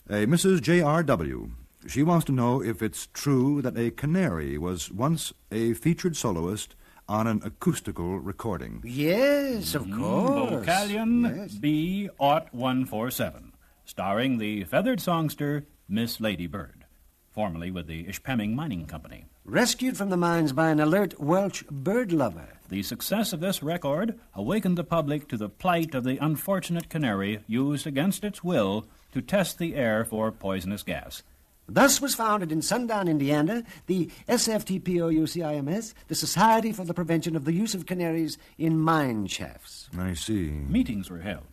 A Mrs. J.R.W. She wants to know if it's true that a canary was once a featured soloist on an acoustical recording. Yes, of course. Vocalion Yes. B-147, starring the feathered songster Miss Lady Bird, formerly with the Ishpeming Mining Company. Rescued from the mines by an alert Welsh bird lover. The success of this record awakened the public to the plight of the unfortunate canary used against its will to test the air for poisonous gas. Thus was founded in Sundown, Indiana, the SFTPOUCIMS, the Society for the Prevention of the Use of Canaries in Mine Shafts. I see. Meetings were held.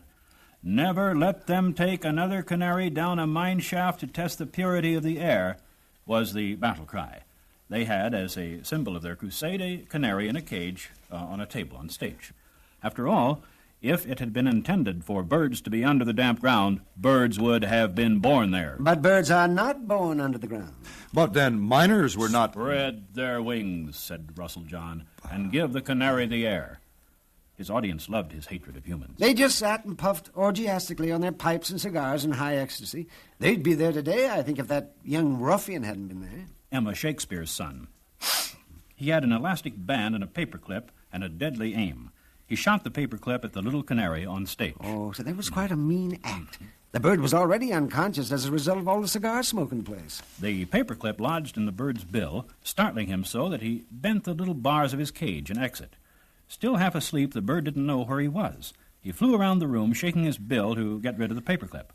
Never let them take another canary down a mine shaft to test the purity of the air, was the battle cry. They had, as a symbol of their crusade, a canary in a cage on a table on stage. After all, if it had been intended for birds to be under the damp ground, birds would have been born there. But birds are not born under the ground. But then miners were not... Spread their wings, said Russell John, and give the canary the air. His audience loved his hatred of humans. They just sat and puffed orgiastically on their pipes and cigars in high ecstasy. They'd be there today, I think, if that young ruffian hadn't been there. Emma Shakespeare's son. He had an elastic band and a paperclip and a deadly aim. He shot the paperclip at the little canary on stage. Oh, so that was quite a mean act. The bird was already unconscious as a result of all the cigar smoke in place. The paperclip lodged in the bird's bill, startling him so that he bent the little bars of his cage and exit. Still half asleep, the bird didn't know where he was. He flew around the room, shaking his bill to get rid of the paperclip.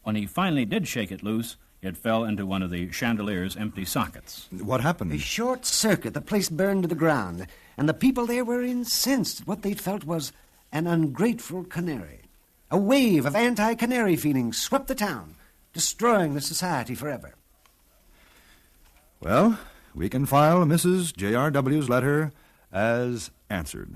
When he finally did shake it loose, it fell into one of the chandelier's empty sockets. What happened? A short circuit. The place burned to the ground, and the people there were incensed. What they felt was an ungrateful canary. A wave of anti-canary feelings swept the town, destroying the society forever. Well, we can file Mrs. J.R.W.'s letter as answered.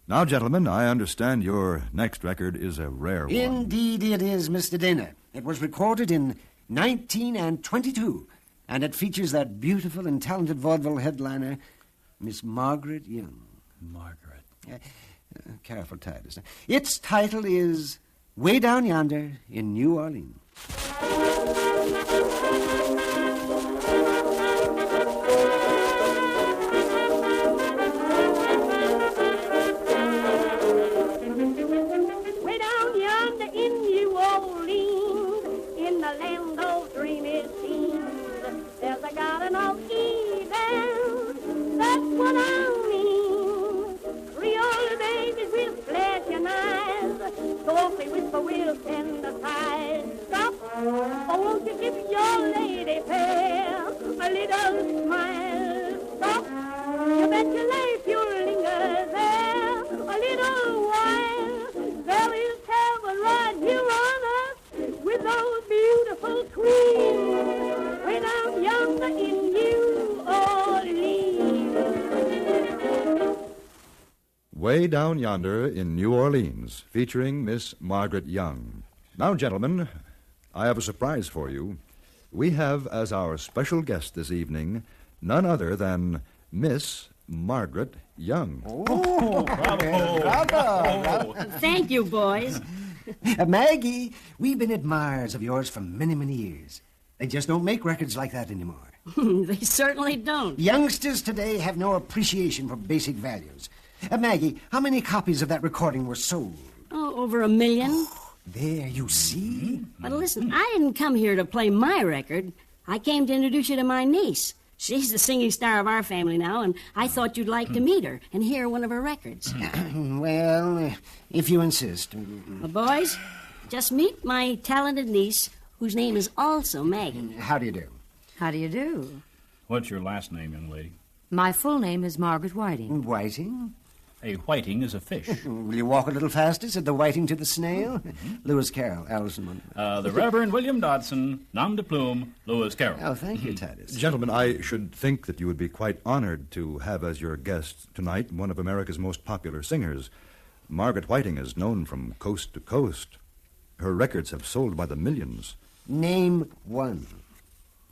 Now, gentlemen, I understand your next record is a rare one. Indeed it is, Mr. Dana. It was recorded in 1922, and it features that beautiful and talented vaudeville headliner, Miss Margaret Young. Margaret. Careful, Titus. Its title is Way Down Yonder in New Orleans. Way down yonder in New Orleans, in the land of dreamy scenes, there's a garden of Eden, that's what I mean. Creole babies with flashing eyes, softly whisper with tender sighs. Stop, oh, won't you give your lady fair a little smile? Stop, you bet your life you'll linger there a little while. There is heaven right here on earth with those beautiful queens way down yonder in New Orleans. Way Down Yonder in New Orleans, featuring Miss Margaret Young. Now, gentlemen, I have a surprise for you. We have as our special guest this evening none other than Miss Margaret Young. Oh, bravo. Thank you, boys. Maggie, we've been admirers of yours for many, many years. They just don't make records like that anymore. They certainly don't. Youngsters today have no appreciation for basic values. Maggie, how many copies of that recording were sold? Oh, over 1 million. There, you see? But listen, I didn't come here to play my record. I came to introduce you to my niece. She's the singing star of our family now, and I thought you'd like to meet her and hear one of her records. Well, if you insist. Well, boys, just meet my talented niece, whose name is also Maggie. How do you do? How do you do? What's your last name, young lady? My full name is Margaret Whiting. Whiting? A whiting is a fish. Will you walk a little faster, said the whiting to the snail? Lewis Carroll, Allison Munro. The Reverend William Dodson, nom de plume, Lewis Carroll. Oh, thank you, Titus. Gentlemen, I should think that you would be quite honored to have as your guest tonight one of America's most popular singers. Margaret Whiting is known from coast to coast. Her records have sold by the millions. Name one.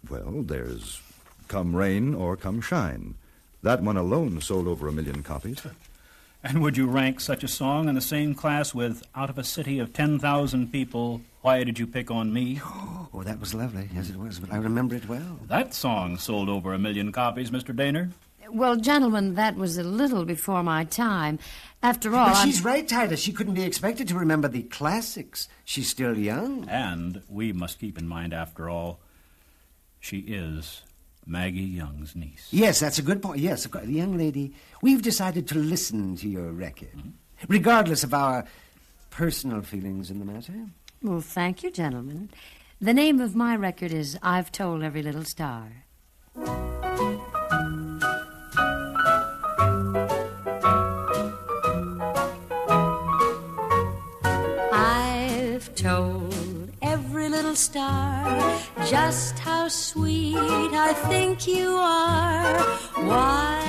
Well, there's Come Rain or Come Shine. That one alone sold over 1 million copies. And would you rank such a song in the same class with Out of a City of 10,000 People, Why Did You Pick on Me? Oh, that was lovely. Yes, it was, but I remember it well. That song sold over 1 million copies, Mr. Daner. Well, gentlemen, that was a little before my time. After all, But she's right, Titus. She couldn't be expected to remember the classics. She's still young. And we must keep in mind, after all, she is Maggie Young's niece. Yes, that's a good point. Yes, young lady, we've decided to listen to your record, regardless of our personal feelings in the matter. Well, thank you, gentlemen. The name of my record is I've Told Every Little Star. I've told every little star just how sweet I think you are. Why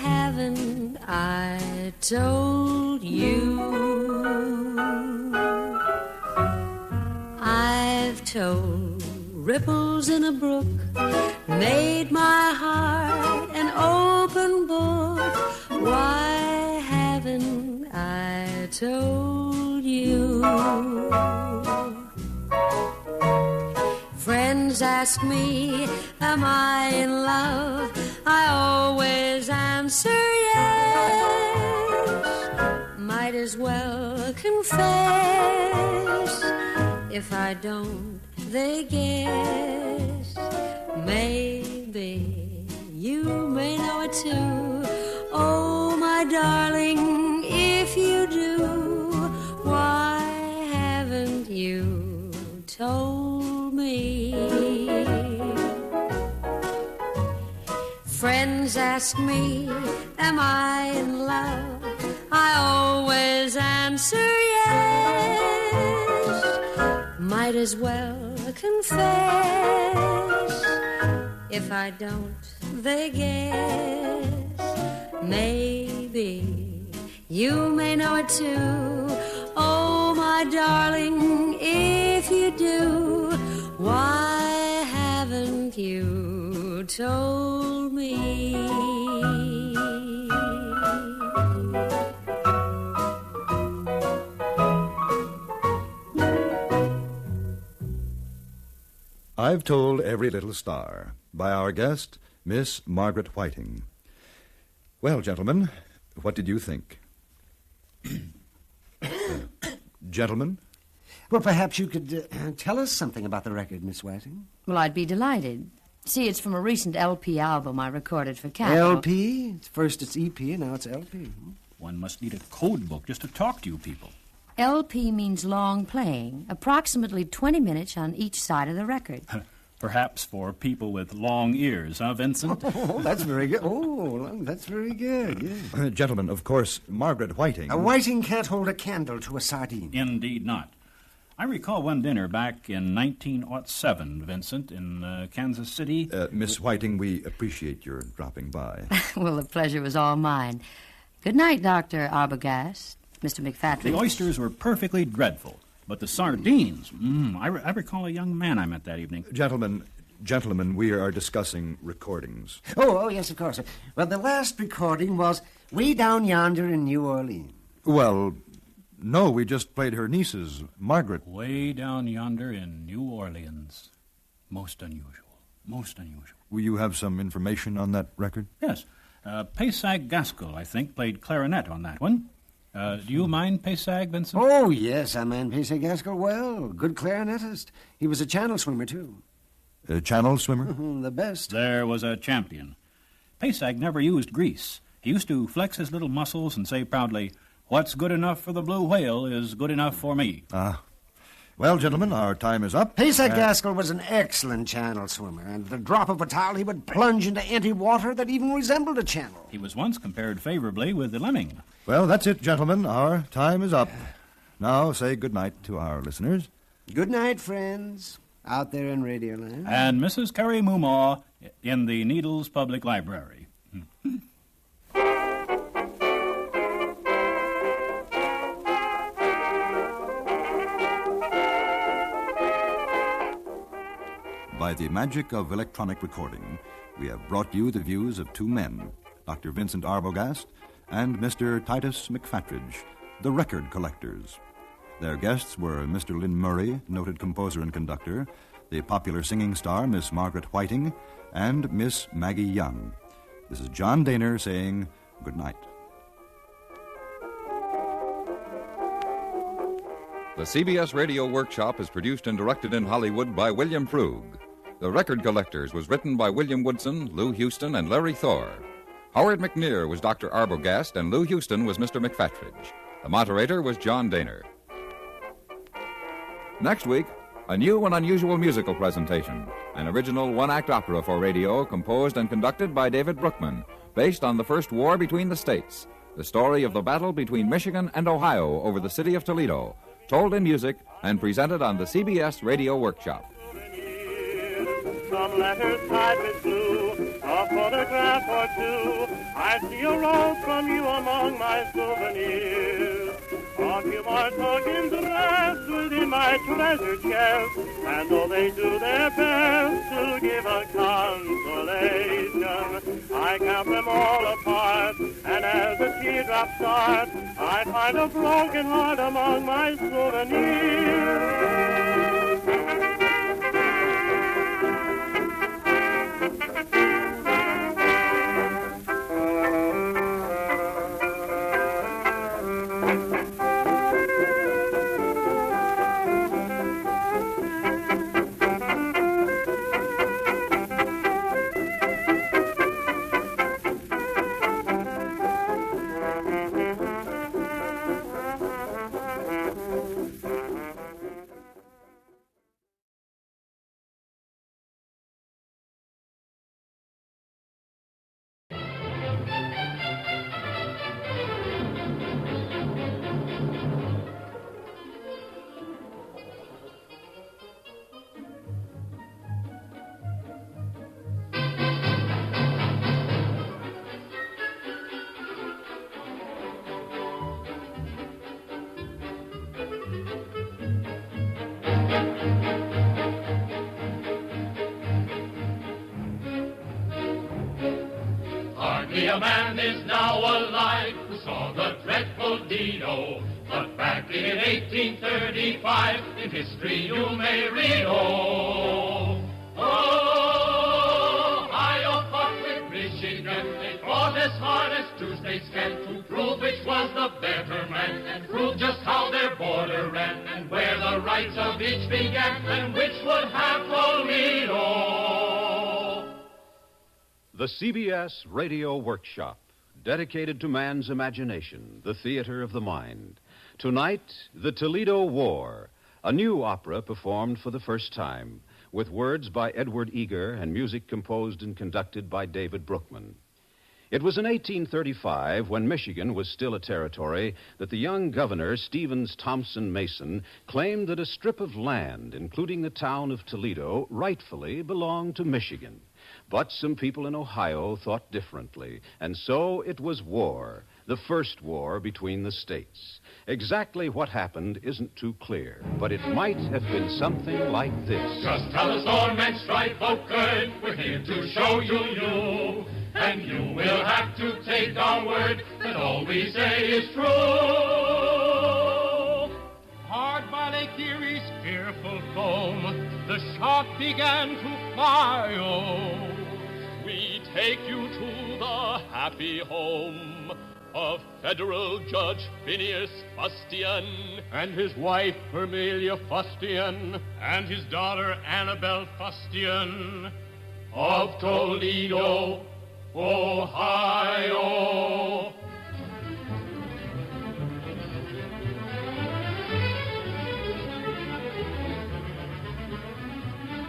haven't I told you? I've told ripples in a brook, made my heart an open book. Why haven't I told you? Friends ask me, am I in love? I always answer yes. Might as well confess. If I don't, they guess. Maybe you may know it too. Oh, my darling, if you do, why haven't you told me? Friends ask me, am I in love? I always answer yes. Might as well confess. If I don't, they guess. Maybe you may know it too. Oh, my darling, if you do, why haven't you told me? I've Told Every Little Star, by our guest, Miss Margaret Whiting. Well, gentlemen, what did you think? Gentlemen? Well, perhaps you could tell us something about the record, Miss Whiting. Well, I'd be delighted. See, it's from a recent LP album I recorded for Capitol. LP? First it's EP, and now it's LP. One must need a code book just to talk to you people. LP means long playing, approximately 20 minutes on each side of the record. Perhaps for people with long ears, huh, Vincent? Oh, that's very good. Oh, that's very good, yes. Gentlemen, of course, Margaret Whiting... A Whiting can't hold a candle to a sardine. Indeed not. I recall one dinner back in 1907, Vincent, in Kansas City. Miss Whiting, we appreciate your dropping by. Well, the pleasure was all mine. Good night, Dr. Arbogast, Mr. McFadden. The oysters were perfectly dreadful, but the sardines, I recall a young man I met that evening. Gentlemen, Gentlemen, we are discussing recordings. Oh, yes, of course. Well, the last recording was Way Down Yonder in New Orleans. Well, no, we just played her niece's, Margaret. Way Down Yonder in New Orleans. Most unusual. Most unusual. Will you have some information on that record? Yes. Pesag Gaskell, I think, played clarinet on that one. Do you mind Pesag, Vincent? Oh, yes, I mind Pesag Gaskell well. Good clarinetist. He was a channel swimmer, too. A channel swimmer? The best. There was a champion. Pesag never used grease. He used to flex his little muscles and say proudly, "What's good enough for the blue whale is good enough for me." Well, gentlemen, our time is up. Pesag Gaskell was an excellent channel swimmer, and at the drop of a towel he would plunge into empty water that even resembled a channel. He was once compared favorably with the lemming. Well, that's it, gentlemen. Our time is up. Now say good night to our listeners. Good night, friends, out there in Radioland. And Mrs. Carrie Mumaw in the Needles Public Library. By the magic of electronic recording, we have brought you the views of two men, Dr. Vincent Arbogast and Mr. Titus McFattridge, the record collectors. Their guests were Mr. Lynn Murray, noted composer and conductor, the popular singing star Miss Margaret Whiting, and Miss Maggie Young. This is John Daner saying good night. The CBS Radio Workshop is produced and directed in Hollywood by William Frug. The Record Collectors was written by William Woodson, Lou Houston, and Larry Thor. Howard McNear was Dr. Arbogast, and Lou Houston was Mr. McFattridge. The moderator was John Daner. Next week, a new and unusual musical presentation, an original one-act opera for radio composed and conducted by David Brookman, based on the first war between the states, the story of the battle between Michigan and Ohio over the city of Toledo, told in music and presented on the CBS Radio Workshop. Some letters tied with glue, a photograph or two. I see a roll from you among my souvenirs. A few more tokens rest within my treasure chest, and though they do their best to give a consolation, I count them all apart, and as the teardrops start, I find a broken heart among my souvenirs. Hardly a man is now alive who saw the dreadful Dido. But back in 1835, in history you may read, Ohio fought with Michigan. They fought as hard as two states can to prove which was the better man, and prove just how their border ran, and where the rights of each began, and which would have Toledo. The CBS Radio Workshop, dedicated to man's imagination, the theater of the mind. Tonight, The Toledo War, a new opera performed for the first time, with words by Edward Eager and music composed and conducted by David Brookman. It was in 1835, when Michigan was still a territory, that the young governor, Stevens Thompson Mason, claimed that a strip of land, including the town of Toledo, rightfully belonged to Michigan. But some people in Ohio thought differently, and so it was war, the first war between the states. Exactly what happened isn't too clear, but it might have been something like this. Just tell the storm and strife occurred. We're here to show you. And you will have to take our word that all we say is true. Hard by Lake Erie's fearful foam, the shark began to fly. Oh, we take you to the happy home of Federal Judge Phineas Fustian and his wife Vermelia Fustian and his daughter Annabelle Fustian of Toledo, Ohio.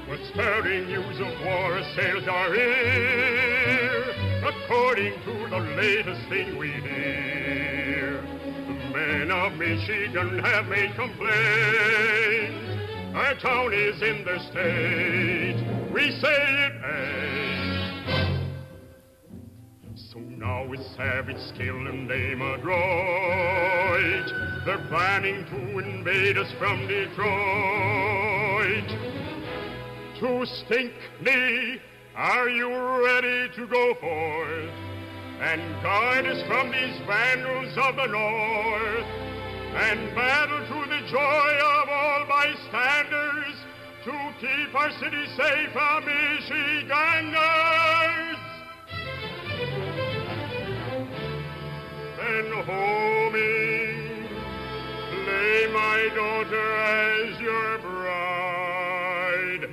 With stirring news of war assails our ear, according to the latest thing we hear. The men of Michigan have made complaints. Our town is in their state. We say it ain't. So now with savage skill and aim adroit, they're planning to invade us from Detroit. To Stinkney, are you ready to go forth and guard us from these vandals of the north and battle to the joy of all bystanders to keep our city safe from Michiganders? Then homing, lay my daughter as your bride.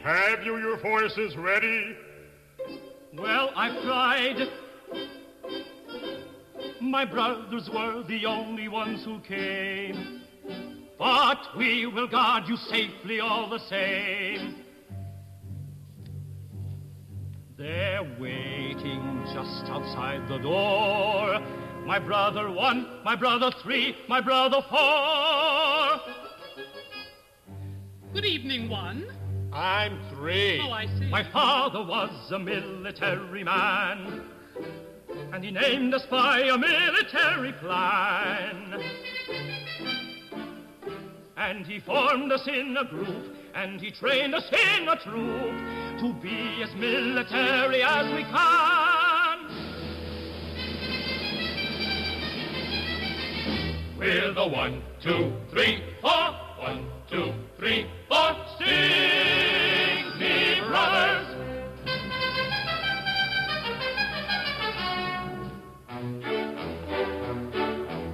Have you your forces ready? Well, I've tried. My brothers were the only ones who came. But we will guard you safely all the same. They're waiting just outside the door. My brother 1, my brother 3, my brother 4. Good evening, 1. I'm 3. Oh, I see. My father was a military man, and he named us by a military plan. And he formed us in a group, and he trained us in a troop to be as military as we can. We're the 1, 2, 3, 4. 1, 2, 3, 4. Sing me, brothers.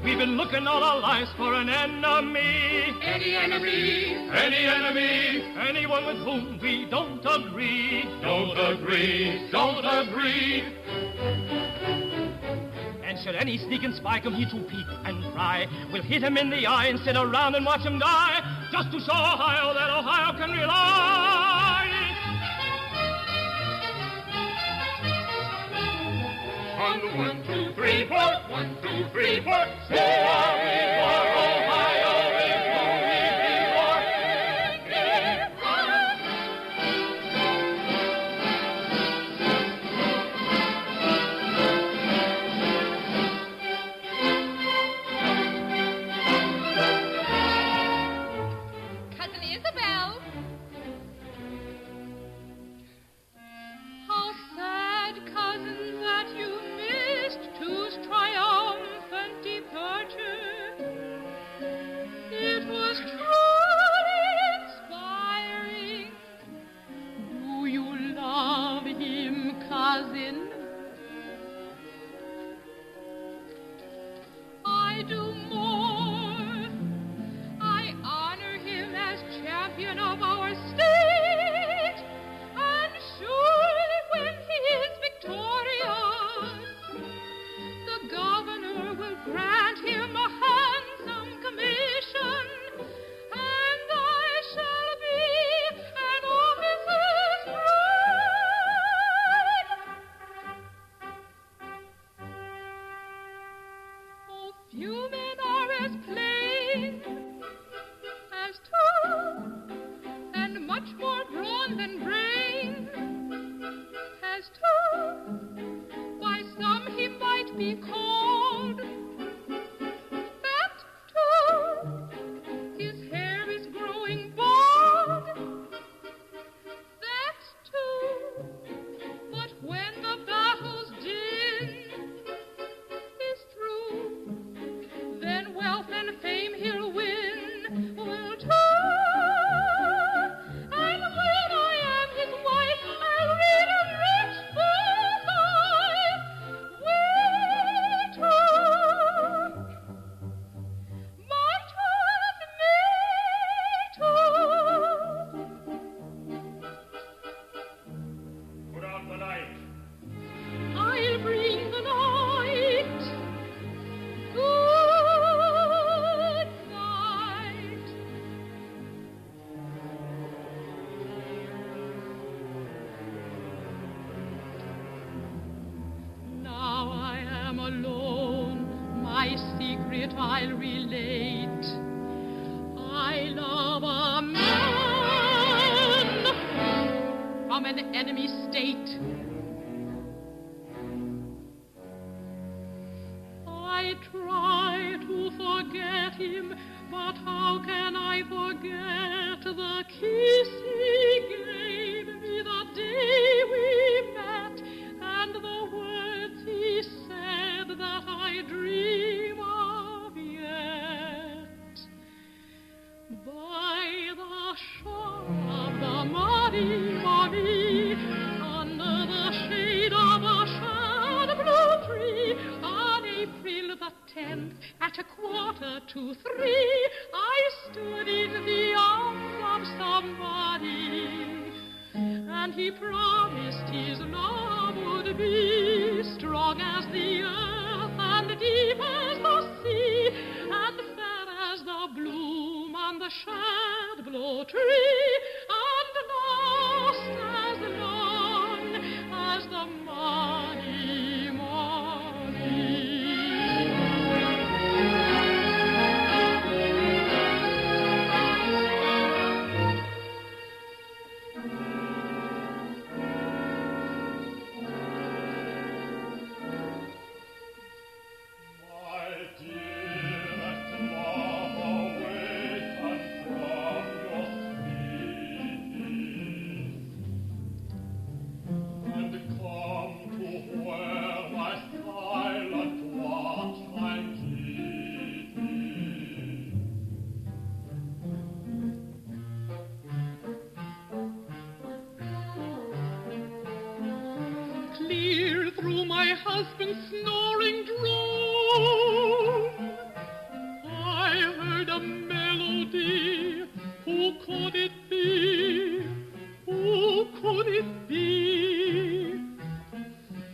We've been looking all our lives for an enemy. Any enemy. Any enemy. Anyone with whom we don't agree. Don't agree. Don't agree. And should any sneak and spy come here to peek and pry, we'll hit him in the eye and sit around and watch him die, just to show Ohio that Ohio can rely. On the 1, 2, 3, 4. 1, 2, 3, 4. So are we for Ohio is who we be for. Cousin Isabel. How sad, cousin, that you missed Two's triumphant departure. It was truly inspiring. Do you love him, cousin? I do more. I honor him as champion of our state. And surely when he is victorious, the governor will grant him a handsome commission, and I shall be an officer's bride. Oh, few men are as plain as 2, and much more brawn than brain as 2. I'll relate. I love a man from an enemy state. I try to forget him, but how can I forget the kiss he gave me the day we met, and the words he said that I dream of yet? By the shore of the muddy Marie, under the shade of a shad blue tree, on April the 10th at 2:45, I stood in the arms of somebody, and he promised his love would be strong as the earth and deep as the sea and fair as the bloom on the shad blow tree, and last as long as the muddy morning. Husband's snoring drone, I heard a melody. Who could it be? Who could it be?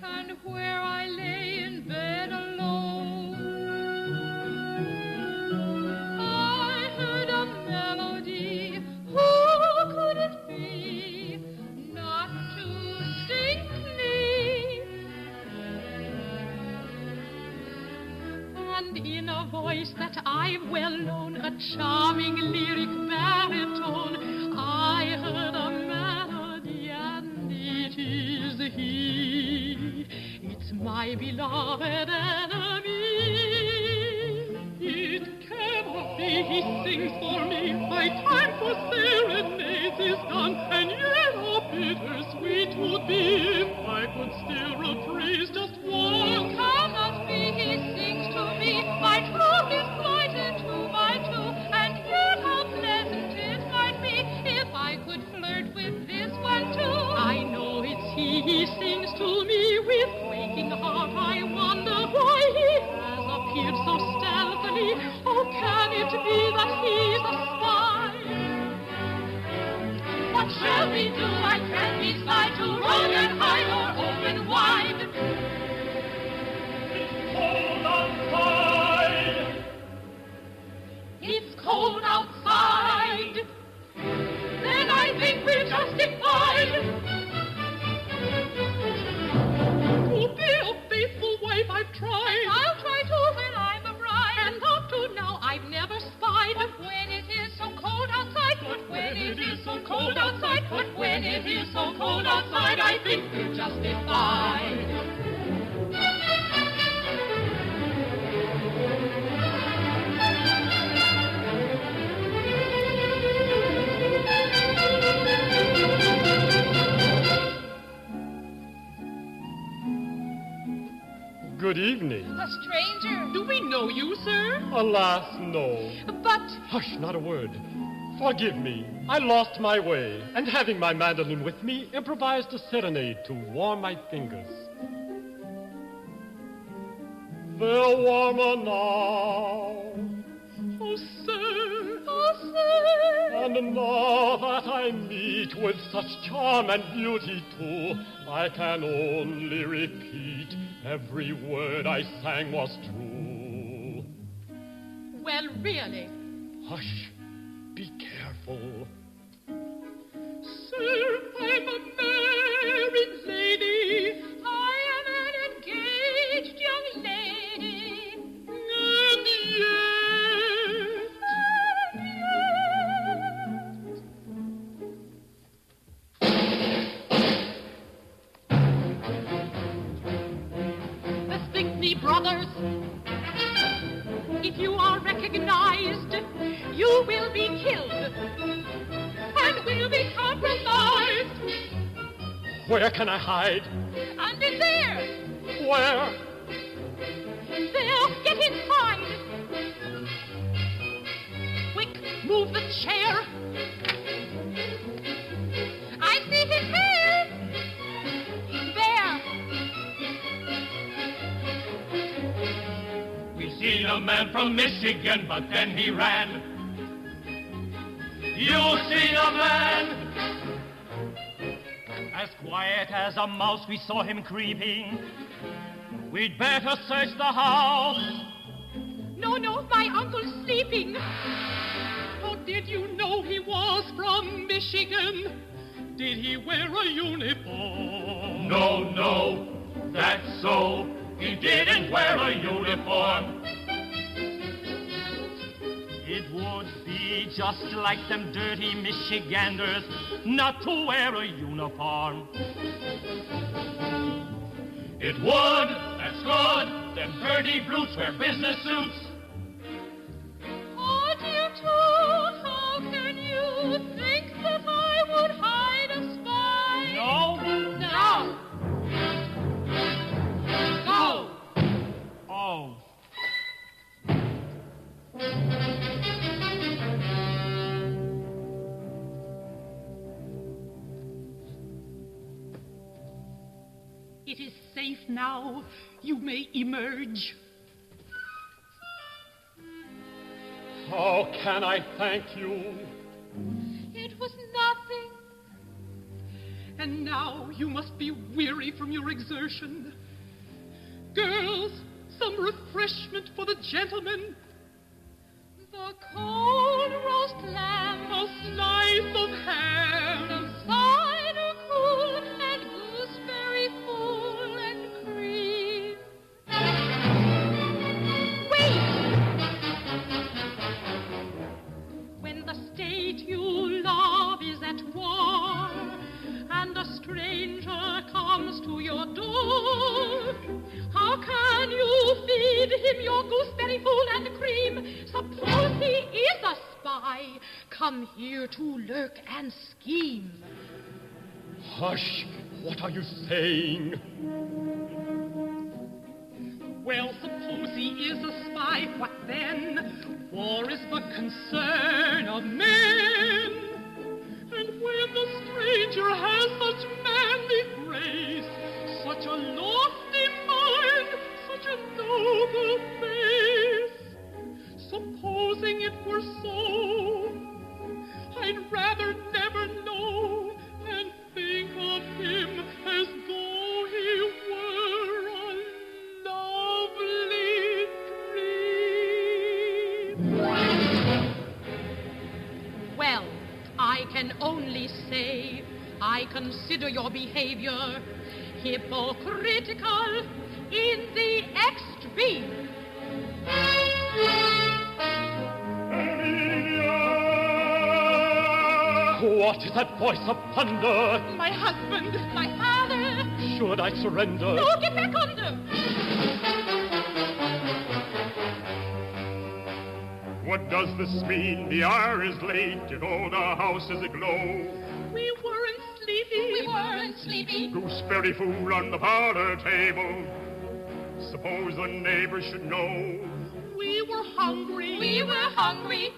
And where I lay in bed alone, I heard a melody. Who could it be? Not distinctly. And in a voice that I've well known, a charming lyric baritone, I heard a melody, and it is he. It's my beloved enemy. It cannot be he sings for me. My time for serenades is done, and yet how bittersweet would be if I could still reprise just one. Cannot be he sings to me. My troth is plighted to my two, and yet how pleasant it might be if I could flirt with this one too. I know it's he sings to me with quaking heart. I wonder why he has appeared so stealthily. Oh, can it be that he's a spy? What shall we do? I can't decide to run and hide or open wide. It's cold outside. Then I think we're justified. To be a faithful wife I've tried. I'll try to when I'm a bride. And up to now I've never spied. But when it is so cold outside, but when it is so cold outside, but when it is so cold outside, I think we're justified. Good evening. A stranger. Do we know you, sir? Alas, no. But... Hush, not a word. Forgive me. I lost my way, and having my mandolin with me, improvised a serenade to warm my fingers. They're warmer now. Oh, sir. Oh, sir. And now that I meet with such charm and beauty, too, I can only repeat every word I sang was true. Well, really? Hush. Be careful. Sir, I'm a married lady. I am an engaged young lady. And yet be brothers. If you are recognized, you will be killed and will be compromised. Where can I hide? Under there. Where? There, get inside. Quick, move the chair. I see his hair. There. We seen a man from Michigan, but then he ran. You seen a man? As quiet as a mouse, we saw him creeping. We'd better search the house. No, my uncle's sleeping. How did you know he was from Michigan? Did he wear a uniform? No, that's so. He didn't wear a uniform. It would be just like them dirty Michiganders not to wear a uniform. It would, that's good. Them dirty brutes wear business suits. Oh, dear, too, how can you think that I would hide a spy? No. Go. Oh. It is safe now. You may emerge. How can I thank you? It was nothing. And now you must be weary from your exertion. Girls, some refreshment for the gentlemen. The cold roast lamb, a slice of ham, some cider cool, and gooseberry full and cream. Wait! When the state you love is at war, and a stranger comes to your door, how can you feed him your gooseberry fool and cream? Suppose he is a spy, come here to lurk and scheme. Hush! What are you saying? Well, suppose he is a spy, what then? War is the concern of men. And when the stranger has such manly grace, such a lofty mind, such a noble face, supposing it were so, I'd rather never know and think of him as though he were a lovely dream. Well, I can only say I consider your behavior hypocritical in the extreme. What is that voice of thunder? My husband, my father. Should I surrender? No, get back under. What does this mean? The hour is late and all the house is aglow. We weren't sleepy. Gooseberry fool on the parlor table. Suppose the neighbors should know. We were hungry.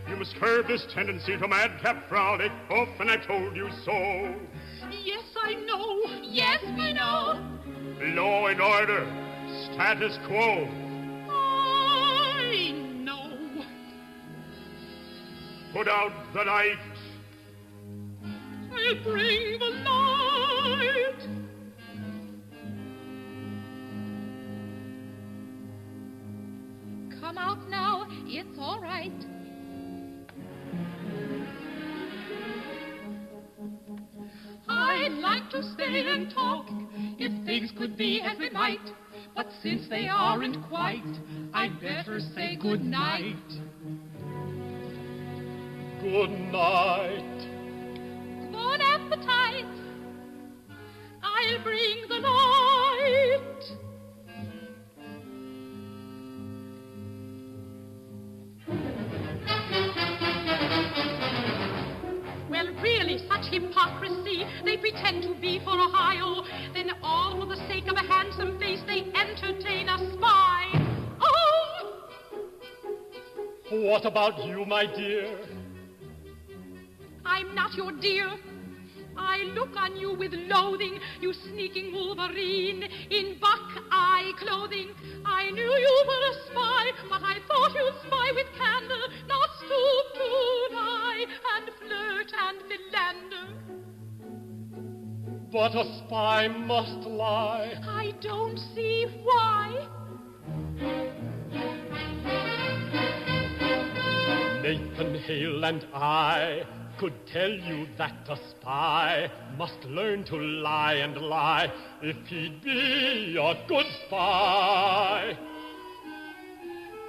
You must curb this tendency to madcap frolic. Often I've told you so. Yes, I know. Yes, we know. Law and order. Status quo. I know. Put out the light. I'll bring the light. Come out now. It's all right. I'd like to stay and talk if things could be as they might. But since they aren't quite, I'd better say good night. Good night. Bon appetite. I'll bring the light. hypocrisy. They pretend to be for a while, then all for the sake of a handsome face they entertain a spy. Oh! What about you, my dear? I'm not your dear. I look on you with loathing, you sneaking Wolverine in buck-eye clothing. I knew you were a spy, but I thought you'd spy with candor, not stoop to lie and flirt and philander. But a spy must lie. I don't see why. Nathan Hale and I could tell you that a spy must learn to lie and lie if he'd be a good spy.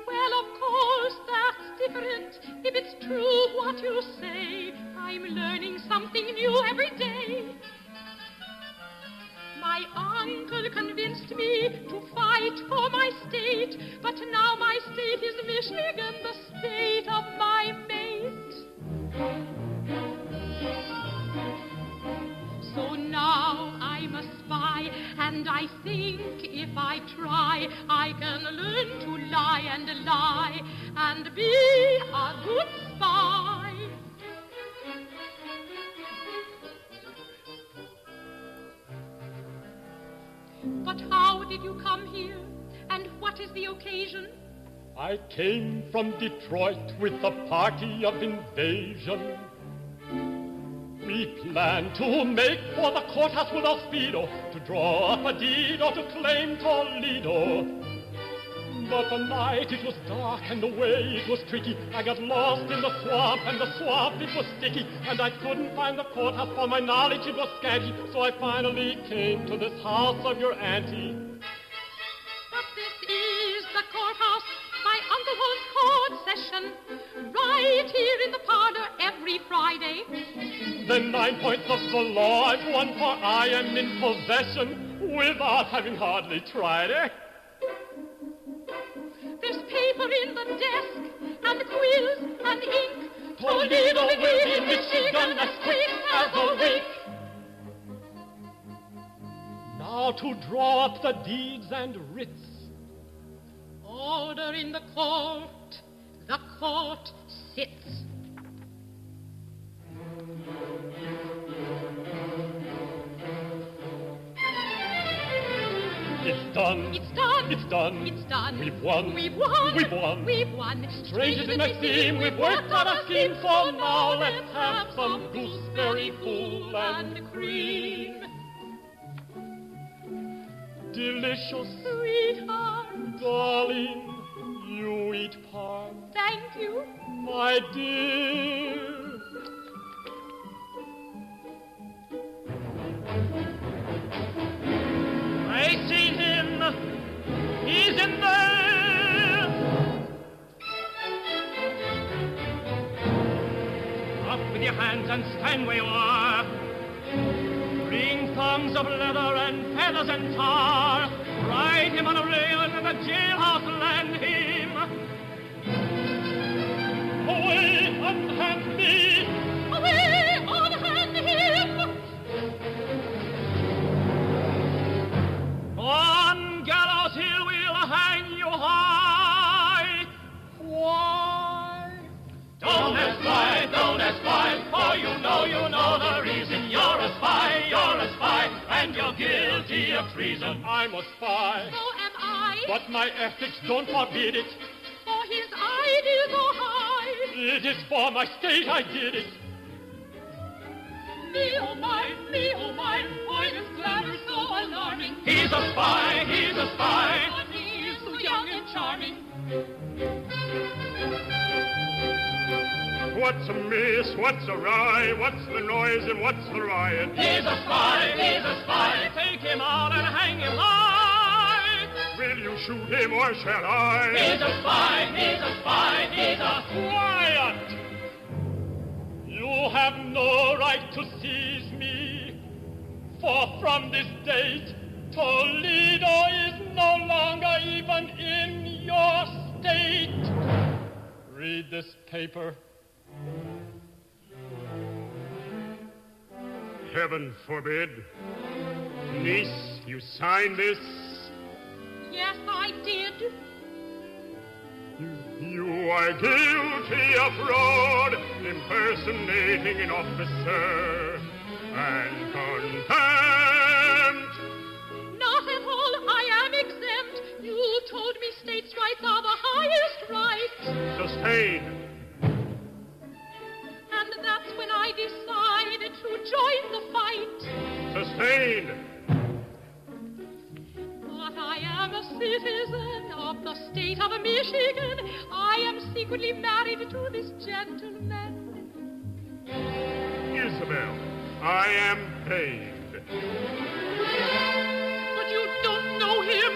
Well, of course, that's different. If it's true what you say, I'm learning something new every day. My uncle convinced me to fight for my state, but now my state is Michigan, the state of my mate. So now I'm a spy, and I think if I try, I can learn to lie and be a good spy. But how did you come here, and what is the occasion? I came from Detroit with a party of invasion. We planned to make for the courthouse with our speedo, to draw up a deed or to claim Toledo. But the night it was dark and the way it was tricky. I got lost in the swamp, and the swamp it was sticky, and I couldn't find the courthouse for my knowledge it was scanty. So I finally came to this house of your auntie. But this is the courthouse, my Uncle holds court session, right here in the parlor every Friday. The 9 points of the law I've won, for I am in possession without having hardly tried it. There's paper in the desk, and quills and ink. Toledo will be Michigan as quick as a wink. Now to draw up the deeds and writs. Order in the court sits. It's done. It's done. It's done. It's done. We've won. We've won. We've won. We've won. Strange as it may seem, we've worked on a scheme, so now let's have some gooseberry fool and cream. Delicious, sweetheart, darling, you eat part. Thank you, my dear. I see him. He's in there. Up with your hands and stand where you are. Bring thongs of leather and feathers and tar. Ride him on a rail and in the jailhouse land him. Away, unhand me. Away, unhand him. On Gallows Hill we'll hang you high. Why? Don't espy, for you know the reason. You're a spy, and you're guilty of treason. I'm a spy. So am I. But my ethics don't forbid it. For his ideas are high. It is for my state I did it. Me, oh my, boy, this glamour so alarming. He's a spy, But he's so young and charming. What's amiss, what's awry, what's the noise and what's the riot? He's a spy. Take him out and hang him high. Will you shoot him or shall I? He's a spy. Quiet! You have no right to seize me, for from this date, Toledo is no longer even in your state. Read this paper. heaven forbid. Niece, you signed this? Yes, I did. You are guilty of fraud, impersonating an officer, and contempt. Not at all. I am exempt. You told me states' rights are the highest right. Sustained. And that's when I decided to join the fight. Sustained. But I am a citizen of the state of Michigan. I am secretly married to this gentleman. Isabel, I am paid. But you don't know him.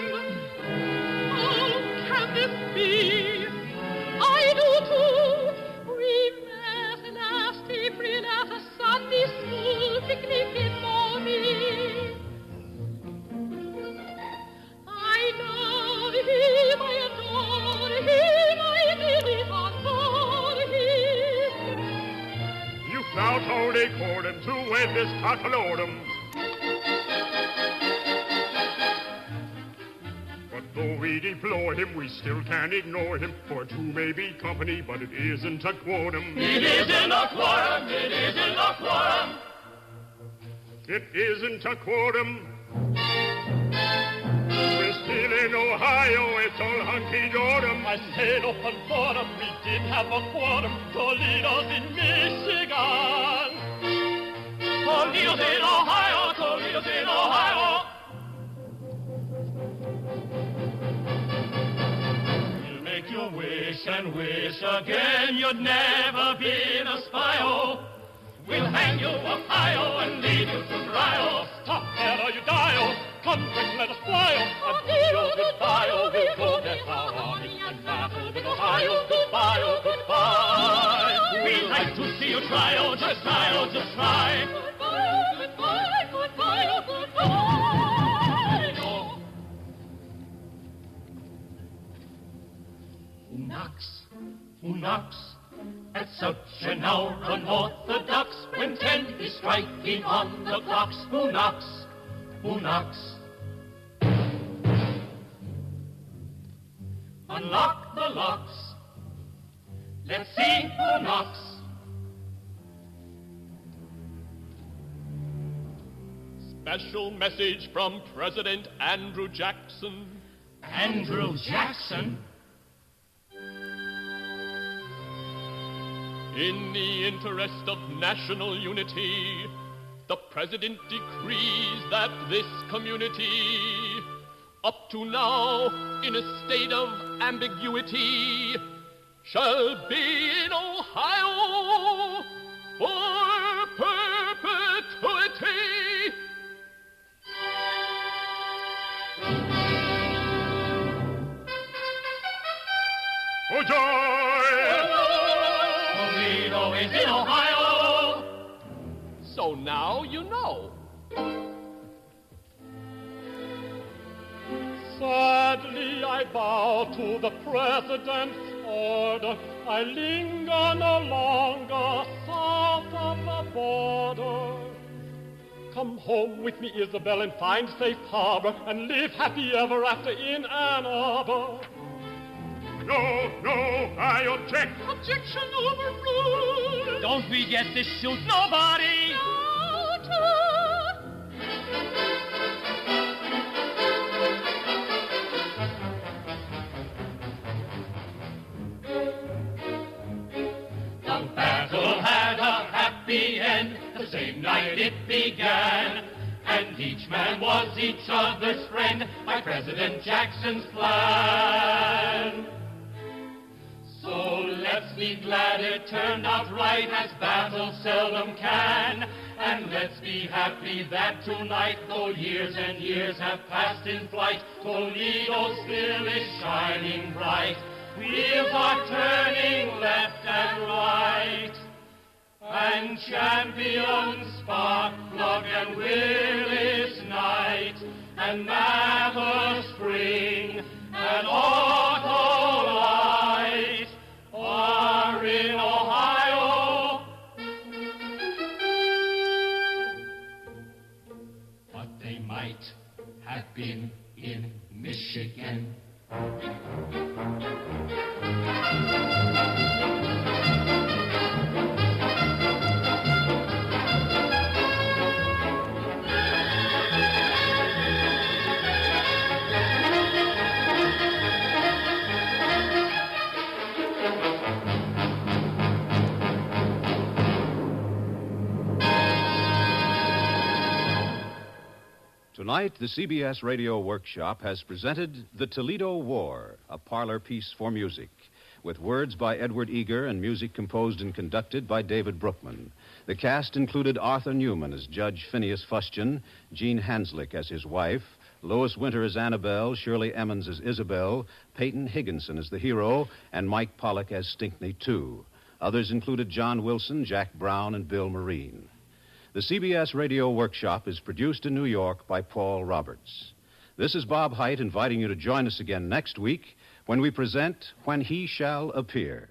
Oh, can this be? I do too. We met last April at a Sunday school picnic in Maumee. I love him, I adore him, I really adore him. You now told a courtem to wed this cockalorum. But though we deplore him, we still can't ignore him. For two may be company, but it isn't a quorum. It isn't a quorum, it isn't a quorum. It isn't a quorum. We're still in Ohio, it's all hunky-dorum. I said open forum, we did have a quorum. Toledo's in Michigan. Toledo's in Ohio, Toledo's in Ohio. We'll make you wish and wish again you'd never been a spy-o. We'll hang you up high-o and leave you to dry-o. Stop there or you die-o. Come quick, let us fly-o. And deal goodbye-o, we'll go get our army and battle with Ohio. Goodbye-o, goodbye. We'd like to see you try-o, just try-o, just try. Goodbye-o, goodbye, goodbye-o, goodbye. Who knocks? Who knocks? At such an hour unorthodox, when 10 is striking on the clocks. Who knocks? Who knocks? Unlock the locks. Let's see who knocks. Special message from President Andrew Jackson. Andrew Jackson? In the interest of national unity, the President decrees that this community, up to now in a state of ambiguity, shall be in Ohio for perpetuity. Oh, joy! Toledo is in Ohio! So now you know. Sadly, I bow to the President's order. I linger no longer south of the border. Come home with me, Isabel, and find safe harbor, and live happy ever after in Ann Arbor. No, I object. Objection overruled. Don't we get to shoot nobody? The battle had a happy end the same night it began, and each man was each other's friend by President Jackson's plan. So let's be glad it turned out right, as battles seldom can. And let's be happy that tonight, though years and years have passed in flight, Toledo still is shining bright. Wheels are turning left and right, and champions Sparkplug and Willis Knight, and Mather Spring and Autolite are in Ohio. might have been in Michigan. Tonight, the CBS Radio Workshop has presented The Toledo War, a parlor piece for music, with words by Edward Eager and music composed and conducted by David Brookman. The cast included Arthur Newman as Judge Phineas Fustian, Jean Hanslick as his wife, Lois Winter as Annabelle, Shirley Emmons as Isabel, Peyton Higginson as the hero, and Mike Pollock as Stinkney II. Others included John Wilson, Jack Brown, and Bill Marine. The CBS Radio Workshop is produced in New York by Paul Roberts. This is Bob Hite inviting you to join us again next week when we present When He Shall Appear.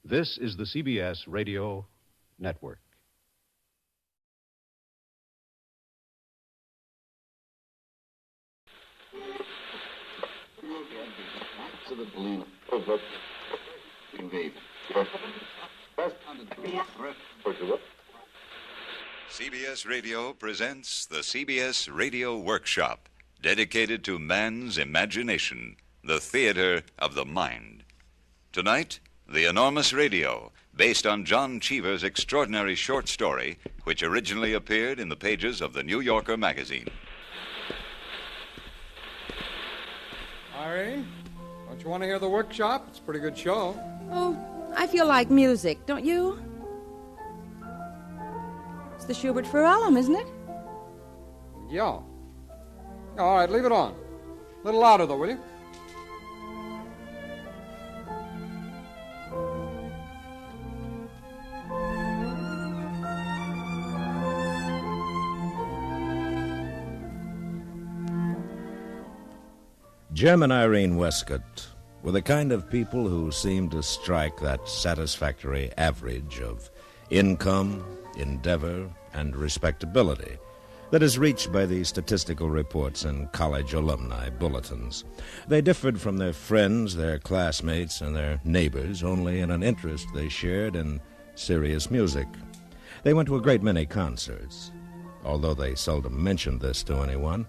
This is the CBS Radio Network. CBS Radio presents the CBS Radio Workshop, dedicated to man's imagination, the theater of the mind. Tonight, The Enormous Radio, based on John Cheever's extraordinary short story, which originally appeared in the pages of the New Yorker magazine. Irene, don't you want to hear the Workshop? It's a pretty good show. Oh, I feel like music, don't you? It's the Schubert Ferellum, isn't it? Yeah. All right, leave it on. A little louder, though, will you? Jem and Irene Westcott were the kind of people who seemed to strike that satisfactory average of income, endeavor, and respectability that is reached by the statistical reports and college alumni bulletins. They differed from their friends, their classmates, and their neighbors only in an interest they shared in serious music. They went to a great many concerts, although they seldom mentioned this to anyone,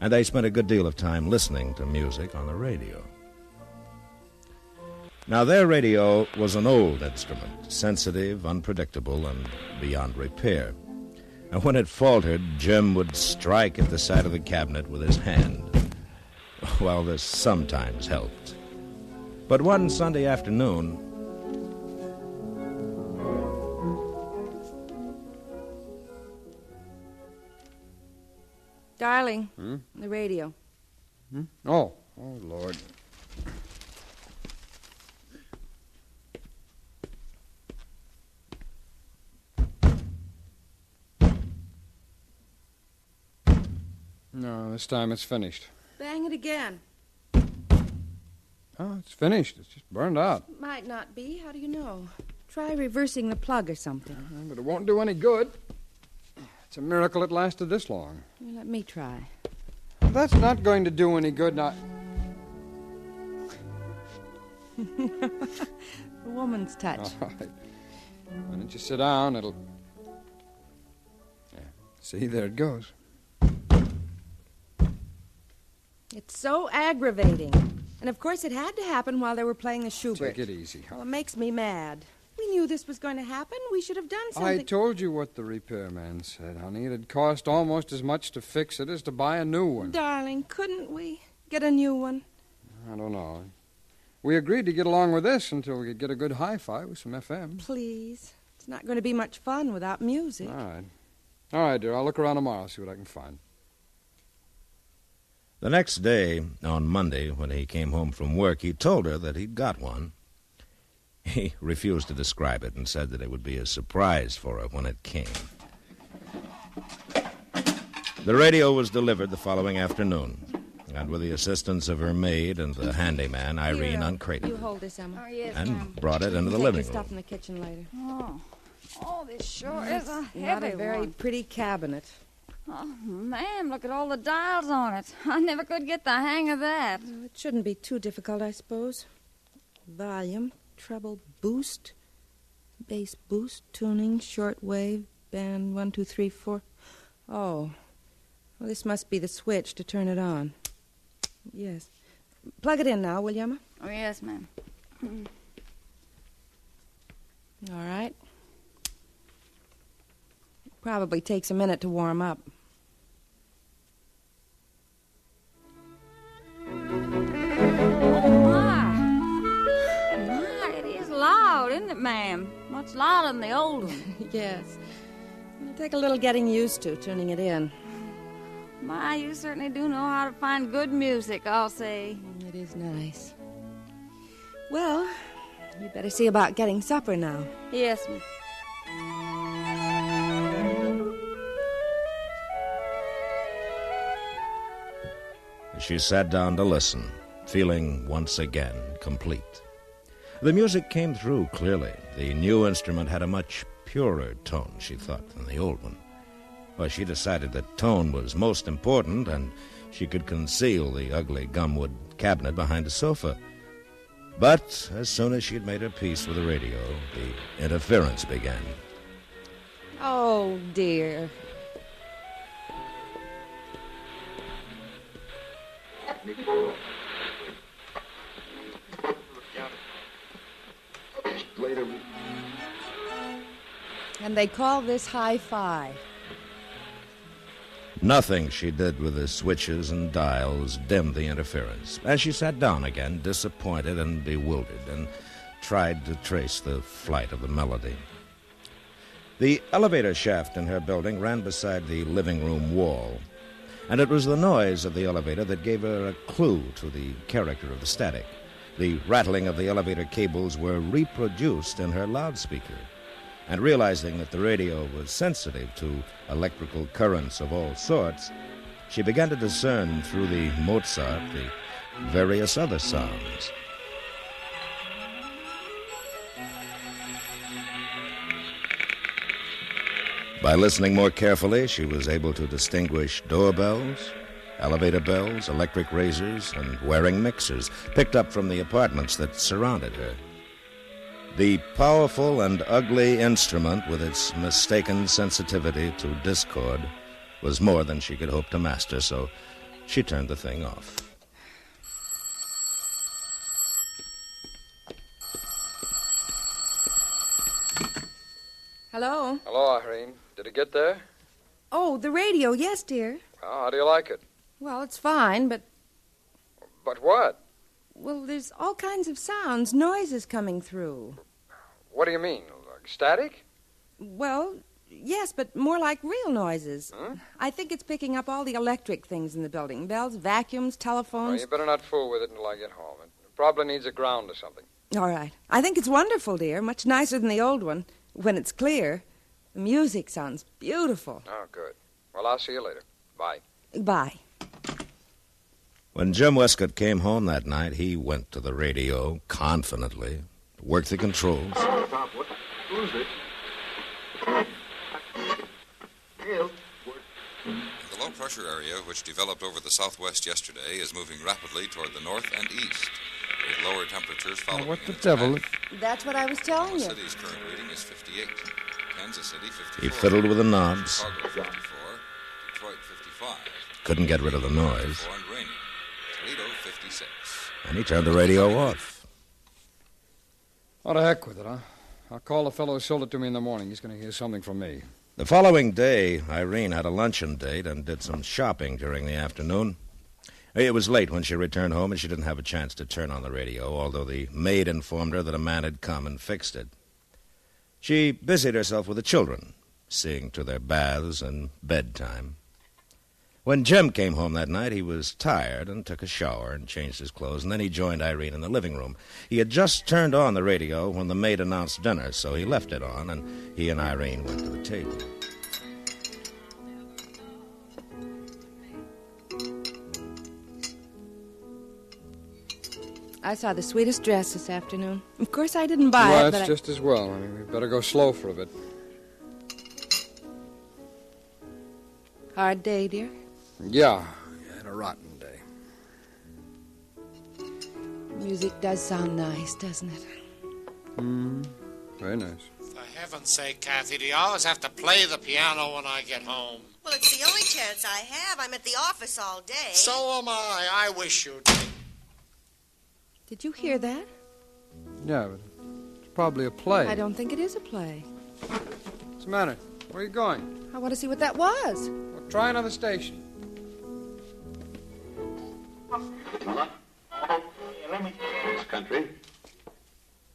and they spent a good deal of time listening to music on the radio. Now, their radio was an old instrument, sensitive, unpredictable, and beyond repair. And when it faltered, Jim would strike at the side of the cabinet with his hand. Well, this sometimes helped. But one Sunday afternoon... Darling, the radio. Oh, Lord. No, this time it's finished. Bang it again. Oh, it's finished. It's just burned out. Might not be. How do you know? Try reversing the plug or something. But it won't do any good. It's a miracle it lasted this long. Well, let me try. That's not going to do any good now. A woman's touch. All right. Why don't you sit down? It'll... Yeah. See, there it goes. It's so aggravating. And of course it had to happen while they were playing the Schubert. Take it easy. Well, it makes me mad. We knew this was going to happen. We should have done something. I told you what the repairman said, honey. It'd cost almost as much to fix it as to buy a new one. Darling, couldn't we get a new one? I don't know. We agreed to get along with this until we could get a good hi-fi with some FM. Please. It's not going to be much fun without music. All right. All right, dear. I'll look around tomorrow, see what I can find. The next day, on Monday, when he came home from work, he told her that he'd got one. He refused to describe it and said that it would be a surprise for her when it came. The radio was delivered the following afternoon, and with the assistance of her maid and the handyman, Irene uncrated You it hold this, Emma. Oh, yes, and brought it into the Take living your room. stuff in the kitchen later. Oh, this sure It's is a not heavy a very one. pretty cabinet. Oh, ma'am, look at all the dials on it. I never could get the hang of that. Well, it shouldn't be too difficult, I suppose. Volume, treble, boost, bass boost, tuning, short wave, band 1, 2, 3, 4. Oh, well, this must be the switch to turn it on. Yes. Plug it in now, will you, Emma? Oh, yes, ma'am. All right. Probably takes a minute to warm up. Loud, isn't it, ma'am? Much louder than the old one. Yes. It'll take a little getting used to, tuning it in. My, you certainly do know how to find good music, I'll say. It is nice. Well, we'd better see about getting supper now. Yes, ma'am. She sat down to listen, feeling once again complete. The music came through clearly. The new instrument had a much purer tone, she thought, than the old one. Well, she decided that tone was most important, and she could conceal the ugly gumwood cabinet behind a sofa. But as soon as she had made her peace with the radio, the interference began. Oh, dear. And they call this hi-fi. Nothing she did with the switches and dials dimmed the interference. As she sat down again, disappointed and bewildered, and tried to trace the flight of the melody. The elevator shaft in her building ran beside the living room wall, and it was the noise of the elevator that gave her a clue to the character of the static. The rattling of the elevator cables were reproduced in her loudspeaker. And realizing that the radio was sensitive to electrical currents of all sorts, she began to discern through the Mozart the various other sounds. By listening more carefully, she was able to distinguish doorbells, elevator bells, electric razors, and wearing mixers picked up from the apartments that surrounded her. The powerful and ugly instrument, with its mistaken sensitivity to discord, was more than she could hope to master, so she turned the thing off. Hello? Hello, Irene. Did it get there? Oh, the radio. Yes, dear. Oh, how do you like it? Well, it's fine, but... But what? Well, there's all kinds of sounds, noises coming through. What do you mean? Like static? Well, yes, but more like real noises. Hmm? I think it's picking up all the electric things in the building. Bells, vacuums, telephones. Well, you better not fool with it until I get home. It probably needs a ground or something. All right. I think it's wonderful, dear. Much nicer than the old one. When it's clear, the music sounds beautiful. Oh, good. Well, I'll see you later. Bye. Bye. When Jim Westcott came home that night, he went to the radio confidently, worked the controls. The low-pressure area, which developed over the southwest yesterday, is moving rapidly toward the north and east, with lower temperatures following. What the devil? That's what I was telling you. The city's current reading is 58. Kansas City, 54. He fiddled with the knobs. Chicago, 54. Detroit, 55. Couldn't get rid of the noise. And rainy. Toledo, 56. And he turned the radio off. What the heck with it, huh? I'll call the fellow who sold it to me in the morning. He's going to hear something from me. The following day, Irene had a luncheon date and did some shopping during the afternoon. It was late when she returned home, and she didn't have a chance to turn on the radio, although the maid informed her that a man had come and fixed it. She busied herself with the children, seeing to their baths and bedtime. When Jim came home that night, he was tired and took a shower and changed his clothes, and then he joined Irene in the living room. He had just turned on the radio when the maid announced dinner, so he left it on, and he and Irene went to the table. I saw the sweetest dress this afternoon. Of course, I didn't buy well, it, that's just as well. I mean, we better go slow for a bit. Hard day, dear? Yeah, I had a rotten day. Music does sound nice, doesn't it? Very nice. For heaven's sake, Kathy, do you always have to play the piano when I get home? Well, it's the only chance I have. I'm at the office all day. So am I. I wish you'd. Did you hear that? Yeah, but it's probably a play. I don't think it is a play. What's the matter? Where are you going? I want to see what that was. Well, try another station. This country.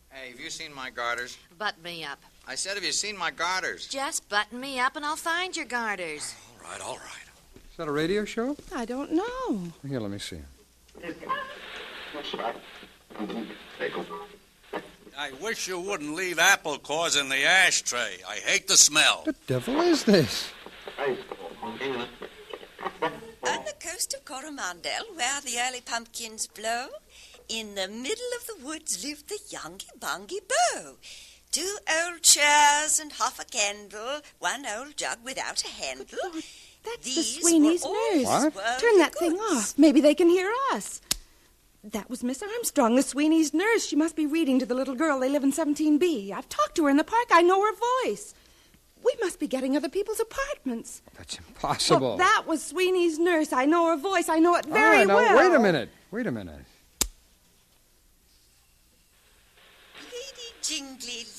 Hey, have you seen my garters? Button me up. I said, have you seen my garters? Just button me up and I'll find your garters. All right. Is that a radio show? I don't know. Here, let me see. I wish you wouldn't leave apple cores in the ashtray. I hate the smell. The devil is this? On the coast of Coromandel, where the early pumpkins blow, in the middle of the woods lived the youngy-bongy beau. 2 old chairs and half a candle, 1 old jug without a handle. Lord, that's These the Sweeney's nurse. What? Turn that thing off. Maybe they can hear us. That was Miss Armstrong, the Sweeney's nurse. She must be reading to the little girl. They live in 17B. I've talked to her in the park. I know her voice. We must be getting other people's apartments. That's impossible. Well, that was Sweeney's nurse. I know her voice. I know it very All right, now, well. wait a minute.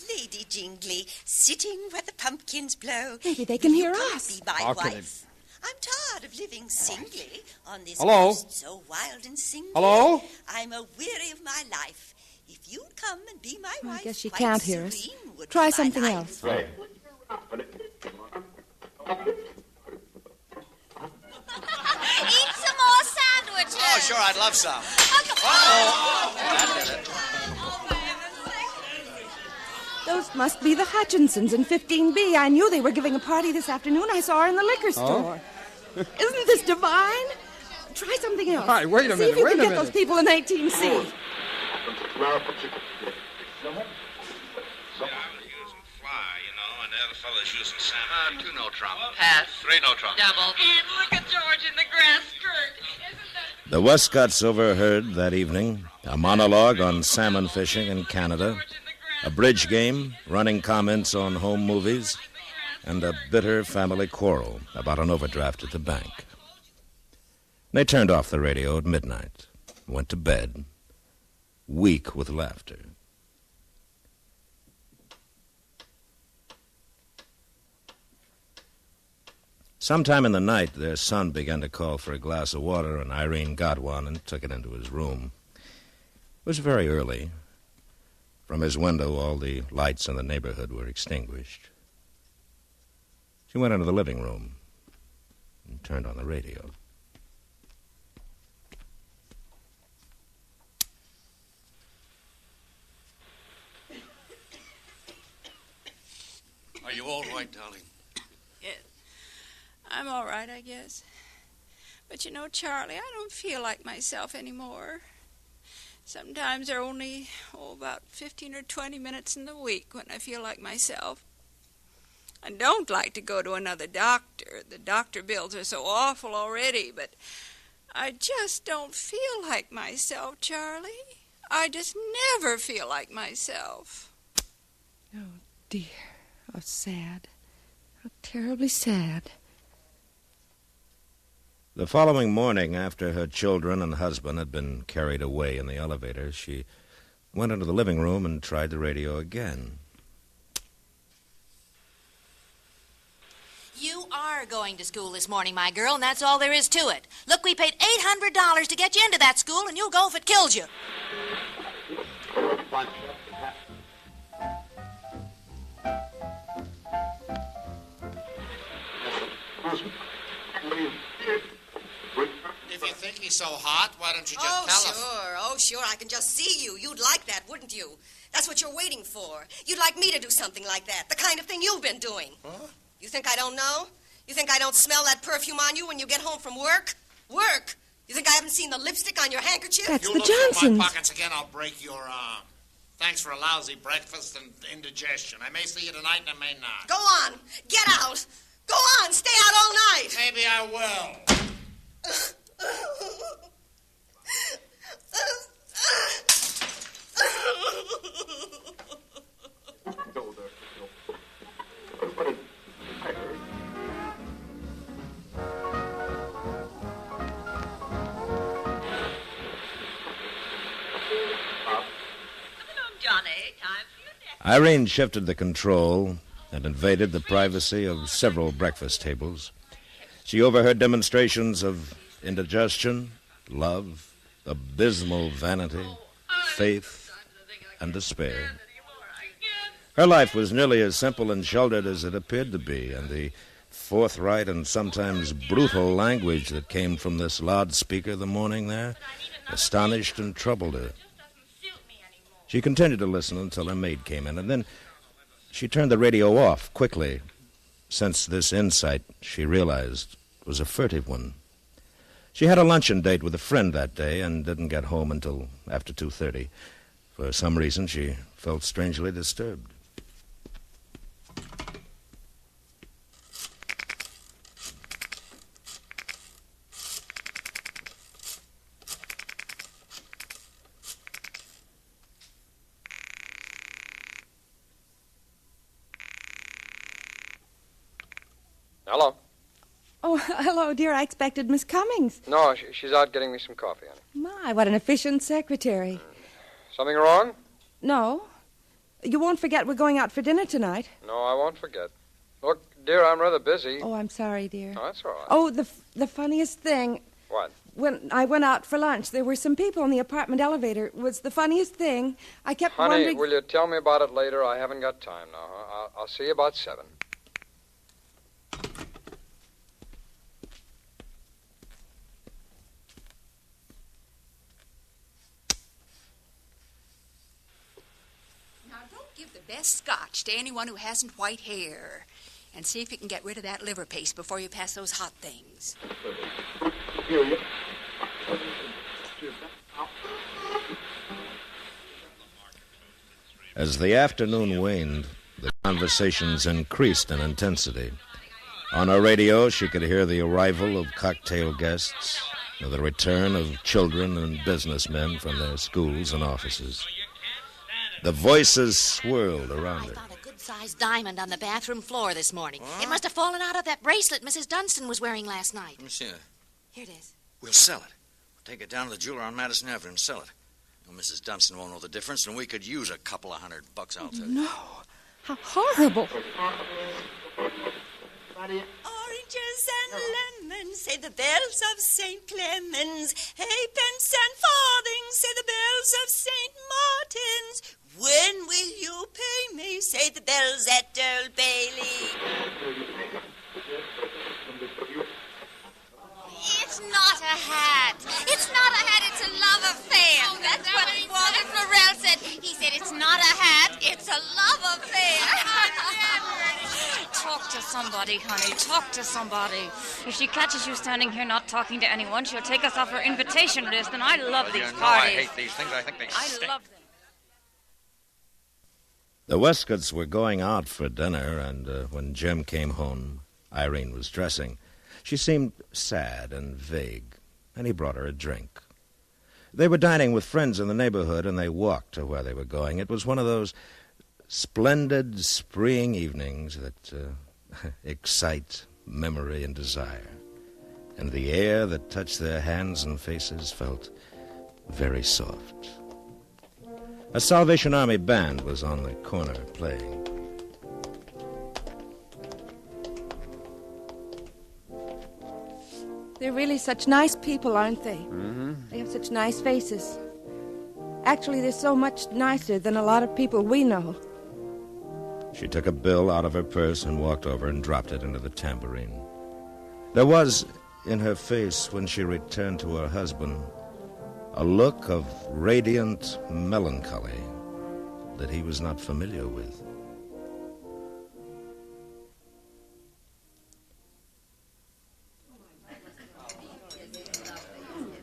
Lady Jingly, sitting where the pumpkins blow. Maybe they can hear You us. Be my How can wife. I'm tired of living singly on this Hello? coast so wild and singly. Hello? I'm weary of my life. If you'd come and be my wife, I guess she quite can't hear us. serene would Try be my something life. else. Right. Eat some more sandwiches. Oh, sure, I'd love some. Those must be the Hutchinsons in 15B. I knew they were giving a party this afternoon. I saw her in the liquor store. Isn't this divine? Try something else. All right, wait a See if minute, you wait can a get minute. those people in 18C. Well, Yeah, and the other fellow's using salmon. 2 no trump. Pass. 3 no trump. Double. And look at George in the grass skirt. Isn't that... The Westcotts overheard that evening a monologue on salmon fishing in Canada, a bridge game, running comments on home movies, and a bitter family quarrel about an overdraft at the bank. They turned off the radio at midnight, went to bed, weak with laughter. Sometime in the night, their son began to call for a glass of water, and Irene got one and took it into his room. It was very early. From his window, all the lights in the neighborhood were extinguished. She went into the living room and turned on the radio. Are you all right, darling? Yes. I'm all right, I guess. But you know, Charlie, I don't feel like myself anymore. Sometimes there are only, about 15 or 20 minutes in the week when I feel like myself. I don't like to go to another doctor. The doctor bills are so awful already, but I just don't feel like myself, Charlie. I just never feel like myself. Oh, dear. How sad. How terribly sad. The following morning, after her children and husband had been carried away in the elevator, she went into the living room and tried the radio again. You are going to school this morning, my girl, and that's all there is to it. Look, we paid $800 to get you into that school, and you'll go if it kills you. If you think he's so hot, why don't you just tell us? Oh, sure. I can just see you. You'd like that, wouldn't you? That's what you're waiting for. You'd like me to do something like that, the kind of thing you've been doing. Huh? You think I don't know? You think I don't smell that perfume on you when you get home from work? Work? You think I haven't seen the lipstick on your handkerchief? That's you the look through Johnsons. my pockets again, I'll break your arm. Thanks for a lousy breakfast and indigestion. I may see you tonight and I may not. Go on. Get out. Go on. Stay out all night. Maybe I I will. Irene shifted the control and invaded the privacy of several breakfast tables. She overheard demonstrations of indigestion, love, abysmal vanity, faith, and despair. Her life was nearly as simple and sheltered as it appeared to be, and the forthright and sometimes brutal language that came from this loudspeaker the morning there astonished and troubled her. She continued to listen until her maid came in, and then she turned the radio off quickly, since this insight, she realized, was a furtive one. She had a luncheon date with a friend that day and didn't get home until after 2:30. For some reason, she felt strangely disturbed. Hello. Oh, hello, dear. I expected Miss Cummings. No, she's out getting me some coffee, honey. My, what an efficient secretary. Something wrong? No. You won't forget we're going out for dinner tonight. No, I won't forget. Look, dear, I'm rather busy. Oh, I'm sorry, dear. No, that's all right. Oh, the funniest thing. What? When I went out for lunch, there were some people in the apartment elevator. It was the funniest thing. I kept wondering... Honey, will you tell me about it later? I haven't got time now. I'll see you about 7. Give the best scotch to anyone who hasn't white hair. And see if you can get rid of that liver paste before you pass those hot things. As the afternoon waned, the conversations increased in intensity. On her radio, she could hear the arrival of cocktail guests, the return of children and businessmen from their schools and offices. The voices swirled around her. I found a good-sized diamond on the bathroom floor this morning. What? It must have fallen out of that bracelet Mrs. Dunstan was wearing last night. Let me see it. Here it is. We'll sell it. We'll take it down to the jeweler on Madison Avenue and sell it. Well, Mrs. Dunstan won't know the difference, and we could use a couple of $100, I'll tell you. No. How horrible. Oranges and lemons, say the bells of St. Clemens. Halfpence and farthings, say the bells of St. Martin's. When will you pay me, say the bells at Old Bailey. It's not a hat. It's not a hat. It's a love affair. Oh, that's what Walter Florell said. He said it's not a hat. It's a love affair. Talk to somebody, honey. Talk to somebody. If she catches you standing here not talking to anyone, she'll take us off her invitation list, and I love these parties. I hate these things. I think they stink. I love them. The Westcotts were going out for dinner, and when Jim came home, Irene was dressing. She seemed sad and vague, and he brought her a drink. They were dining with friends in the neighborhood, and they walked to where they were going. It was one of those splendid spring evenings that excite memory and desire. And the air that touched their hands and faces felt very soft. A Salvation Army band was on the corner playing. They're really such nice people, aren't they? Mm-hmm. They have such nice faces. Actually, they're so much nicer than a lot of people we know. She took a bill out of her purse and walked over and dropped it into the tambourine. There was, in her face, when she returned to her husband, a look of radiant melancholy that he was not familiar with.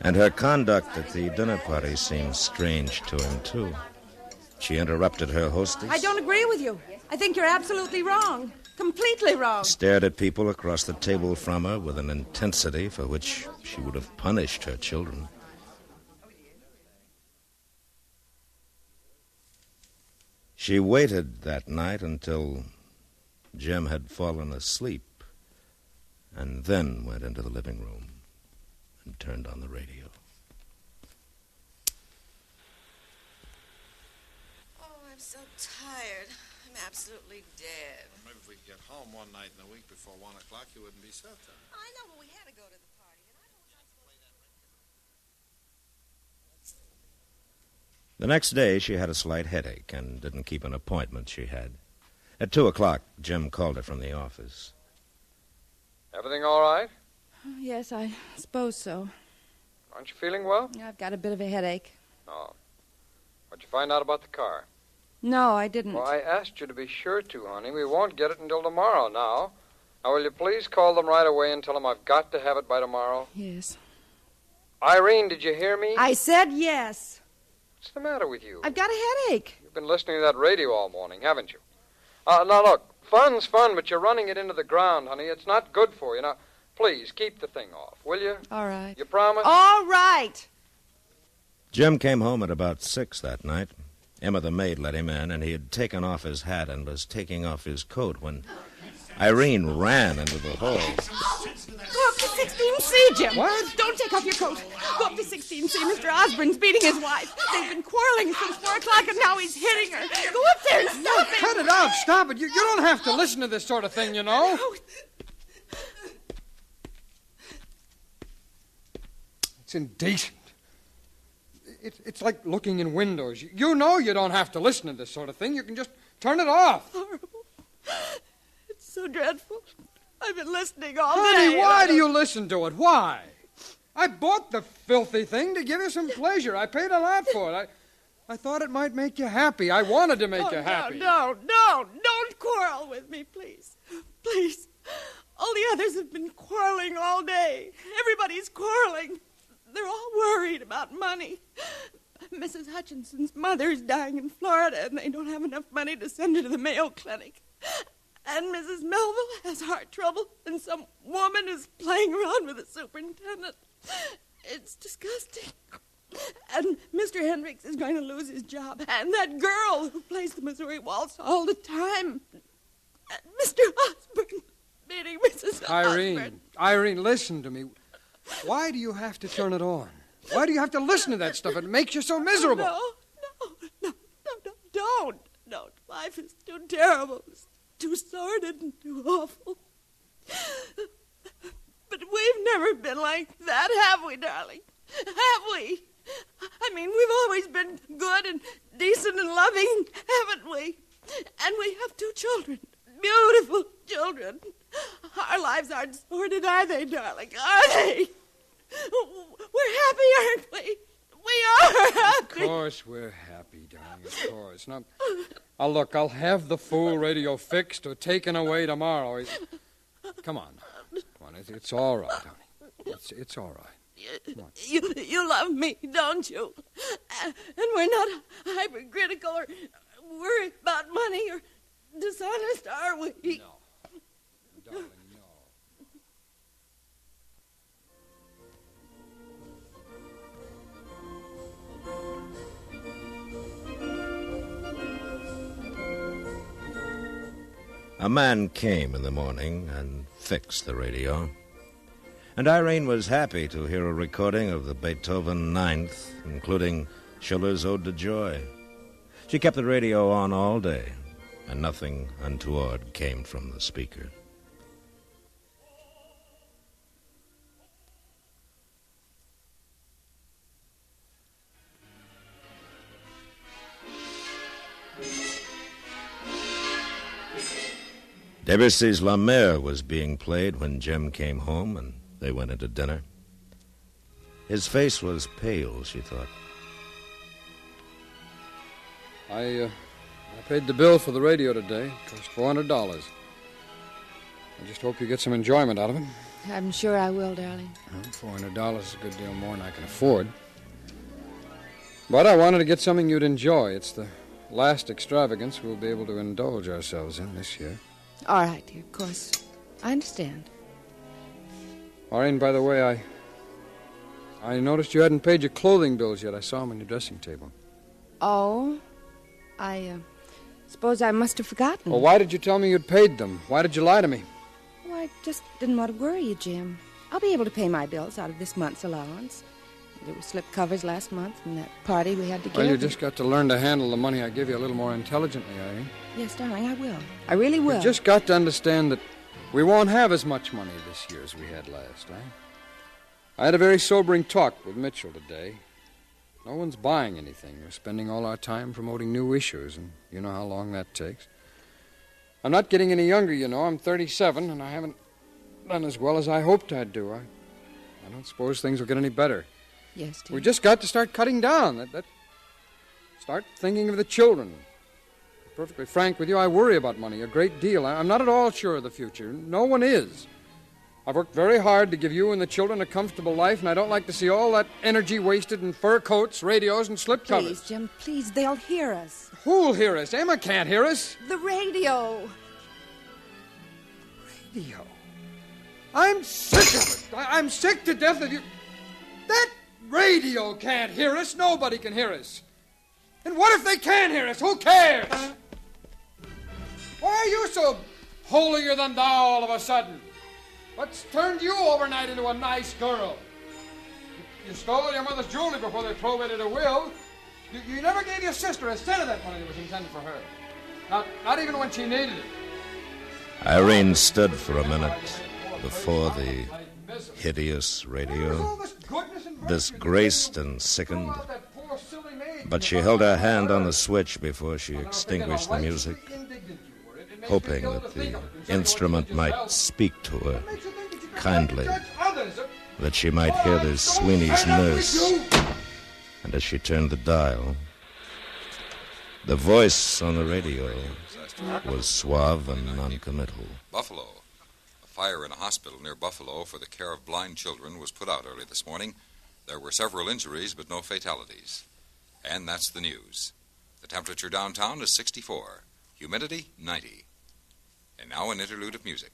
And her conduct at the dinner party seemed strange to him, too. She interrupted her hostess. I don't agree with you. I think you're absolutely wrong. Completely wrong. Stared at people across the table from her with an intensity for which she would have punished her children. She waited that night until Jim had fallen asleep, and then went into the living room and turned on the radio. Oh, I'm so tired. I'm absolutely dead. Well, maybe if we could get home one night in the week before 1 o'clock, you wouldn't be so tired. I know, but we had to go to the party, and I don't want to play that record. The next day, she had a slight headache and didn't keep an appointment she had. At 2 o'clock, Jim called her from the office. Everything all right? Yes, I suppose so. Aren't you feeling well? I've got a bit of a headache. No. What'd you find out about the car? No, I didn't. Well, I asked you to be sure to, honey. We won't get it until tomorrow now. Now, will you please call them right away and tell them I've got to have it by tomorrow? Yes. Irene, did you hear me? I said yes. What's the matter with you? I've got a headache. You've been listening to that radio all morning, haven't you? Now, look, fun's fun, but you're running it into the ground, honey. It's not good for you. Now, please, keep the thing off, will you? All right. You promise? All right. Jim came home at about 6 that night. Emma, the maid, let him in, and he had taken off his hat and was taking off his coat when Irene ran into the hall. Go up to 16C, Jim. What? Don't take off your coat. Go up to 16C. Mr. Osborne's beating his wife. They've been quarreling since 4 o'clock, and now he's hitting her. Go up there and stop it. Cut it out. Stop it. You don't have to listen to this sort of thing, you know. It's indecent. It's like looking in windows. You know you don't have to listen to this sort of thing. You can just turn it off. Horrible. It's so dreadful. I've been listening all Honey, day. why do you listen to it? Why? I bought the filthy thing to give you some pleasure. I paid a lot for it. I thought it might make you happy. I wanted to make you happy. No. Don't quarrel with me, please. Please. All the others have been quarreling all day. Everybody's quarreling. They're all worried about money. Mrs. Hutchinson's mother's dying in Florida, and they don't have enough money to send her to the Mayo Clinic. And Mrs. Melville has heart trouble, and some woman is playing around with the superintendent. It's disgusting. And Mr. Hendricks is going to lose his job. And that girl who plays the Missouri Waltz all the time. And Mr. Osborne beating Mrs. Osborne. Irene, listen to me. Why do you have to turn it on? Why do you have to listen to that stuff? It makes you so miserable. No, don't. Life is too terrible. It's too sordid and too awful. But we've never been like that, have we, darling? Have we? I mean, we've always been good and decent and loving, haven't we? And we have 2 children, beautiful children. Our lives aren't sordid, are they, darling? Are they? We're happy, aren't we? We are happy. Of course we're happy, darling, of course. Now, look, I'll have the fool radio fixed or taken away tomorrow. Come on. It's all right, honey. It's all right. You love me, don't you? And we're not hypercritical or worried about money or dishonest, are we? No. Darling, no. A man came in the morning and fixed the radio. And Irene was happy to hear a recording of the Beethoven Ninth, including Schiller's Ode to Joy. She kept the radio on all day, and nothing untoward came from the speaker. Debussy's La Mer was being played when Jim came home, and they went into dinner. His face was pale, she thought. I paid the bill for the radio today. It cost $400. I just hope you get some enjoyment out of it. I'm sure I will, darling. Well, $400 is a good deal more than I can afford. But I wanted to get something you'd enjoy. It's the last extravagance we'll be able to indulge ourselves in this year. All right, dear, of course. I understand. Maureen, by the way, I noticed you hadn't paid your clothing bills yet. I saw them on your dressing table. Oh, I suppose I must have forgotten. Well, why did you tell me you'd paid them? Why did you lie to me? Oh, I just didn't want to worry you, Jim. I'll be able to pay my bills out of this month's allowance. There were slip covers last month from that party we had to give. Well, you just got to learn to handle the money I give you a little more intelligently, Irene. Yes, darling, I will. I really will. You just got to understand that we won't have as much money this year as we had last, eh? I had a very sobering talk with Mitchell today. No one's buying anything. We're spending all our time promoting new issues, and you know how long that takes. I'm not getting any younger, you know. I'm 37, and I haven't done as well as I hoped I'd do. I don't suppose things will get any better. Yes, dear. We just got to start cutting down. Start thinking of the children. To be perfectly frank with you, I worry about money a great deal. I'm not at all sure of the future. No one is. I've worked very hard to give you and the children a comfortable life, and I don't like to see all that energy wasted in fur coats, radios, and slip covers. Please, Jim, please, they'll hear us. Who'll hear us? Emma can't hear us. The radio. Radio? I'm sick of it. I'm sick to death of you. That radio can't hear us. Nobody can hear us. And what if they can hear us? Who cares? Why are you so holier than thou all of a sudden? What's turned you overnight into a nice girl? You stole your mother's jewelry before they probated a will. You never gave your sister a cent of that money that was intended for her. Not even when she needed it. Irene stood for a minute before the hideous radio, disgraced and sickened. But she held her hand on the switch before she extinguished the music, hoping that the instrument might speak to her kindly, that she might hear the Sweeney's nurse. And as she turned the dial, the voice on the radio was suave and noncommittal. Buffalo. A fire in a hospital near Buffalo for the care of blind children was put out early this morning. There were several injuries, but no fatalities. And that's the news. The temperature downtown is 64. Humidity, 90. And now an interlude of music.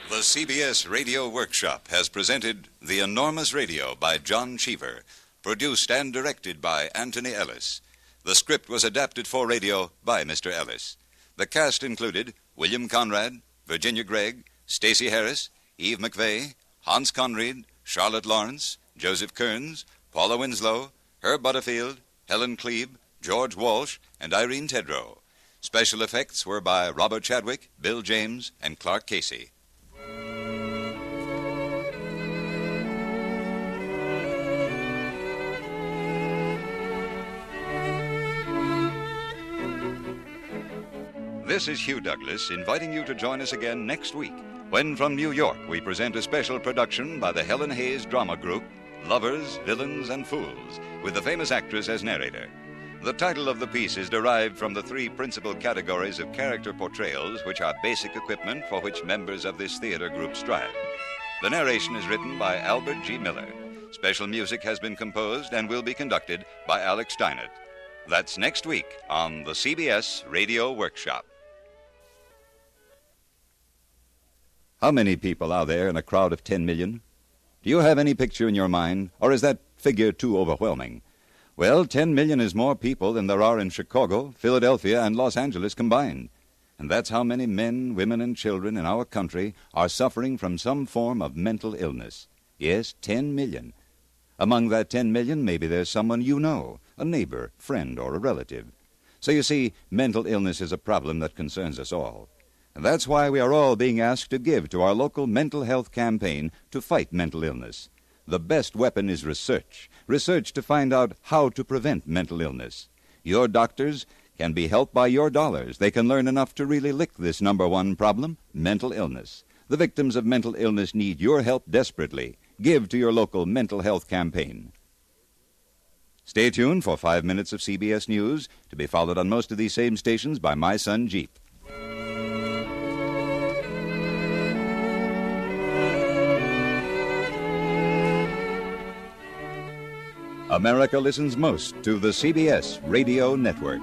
The CBS Radio Workshop has presented The Enormous Radio by John Cheever, produced and directed by Anthony Ellis. The script was adapted for radio by Mr. Ellis. The cast included William Conrad, Virginia Gregg, Stacey Harris, Eve McVeigh, Hans Conried, Charlotte Lawrence, Joseph Kearns, Paula Winslow, Herb Butterfield, Helen Klebe, George Walsh, and Irene Tedrow. Special effects were by Robert Chadwick, Bill James, and Clark Casey. This is Hugh Douglas inviting you to join us again next week when from New York we present a special production by the Helen Hayes Drama Group, Lovers, Villains, and Fools, with the famous actress as narrator. The title of the piece is derived from the three principal categories of character portrayals which are basic equipment for which members of this theater group strive. The narration is written by Albert G. Miller. Special music has been composed and will be conducted by Alex Steinert. That's next week on the CBS Radio Workshop. How many people are there in a crowd of 10 million? Do you have any picture in your mind, or is that figure too overwhelming? Well, 10 million is more people than there are in Chicago, Philadelphia, and Los Angeles combined. And that's how many men, women, and children in our country are suffering from some form of mental illness. Yes, 10 million. Among that 10 million, maybe there's someone you know, a neighbor, friend, or a relative. So you see, mental illness is a problem that concerns us all. And that's why we are all being asked to give to our local mental health campaign to fight mental illness. The best weapon is research. Research to find out how to prevent mental illness. Your doctors can be helped by your dollars. They can learn enough to really lick this number one problem, mental illness. The victims of mental illness need your help desperately. Give to your local mental health campaign. Stay tuned for 5 minutes of CBS News, to be followed on most of these same stations by My Son Jeep. America listens most to the CBS Radio Network.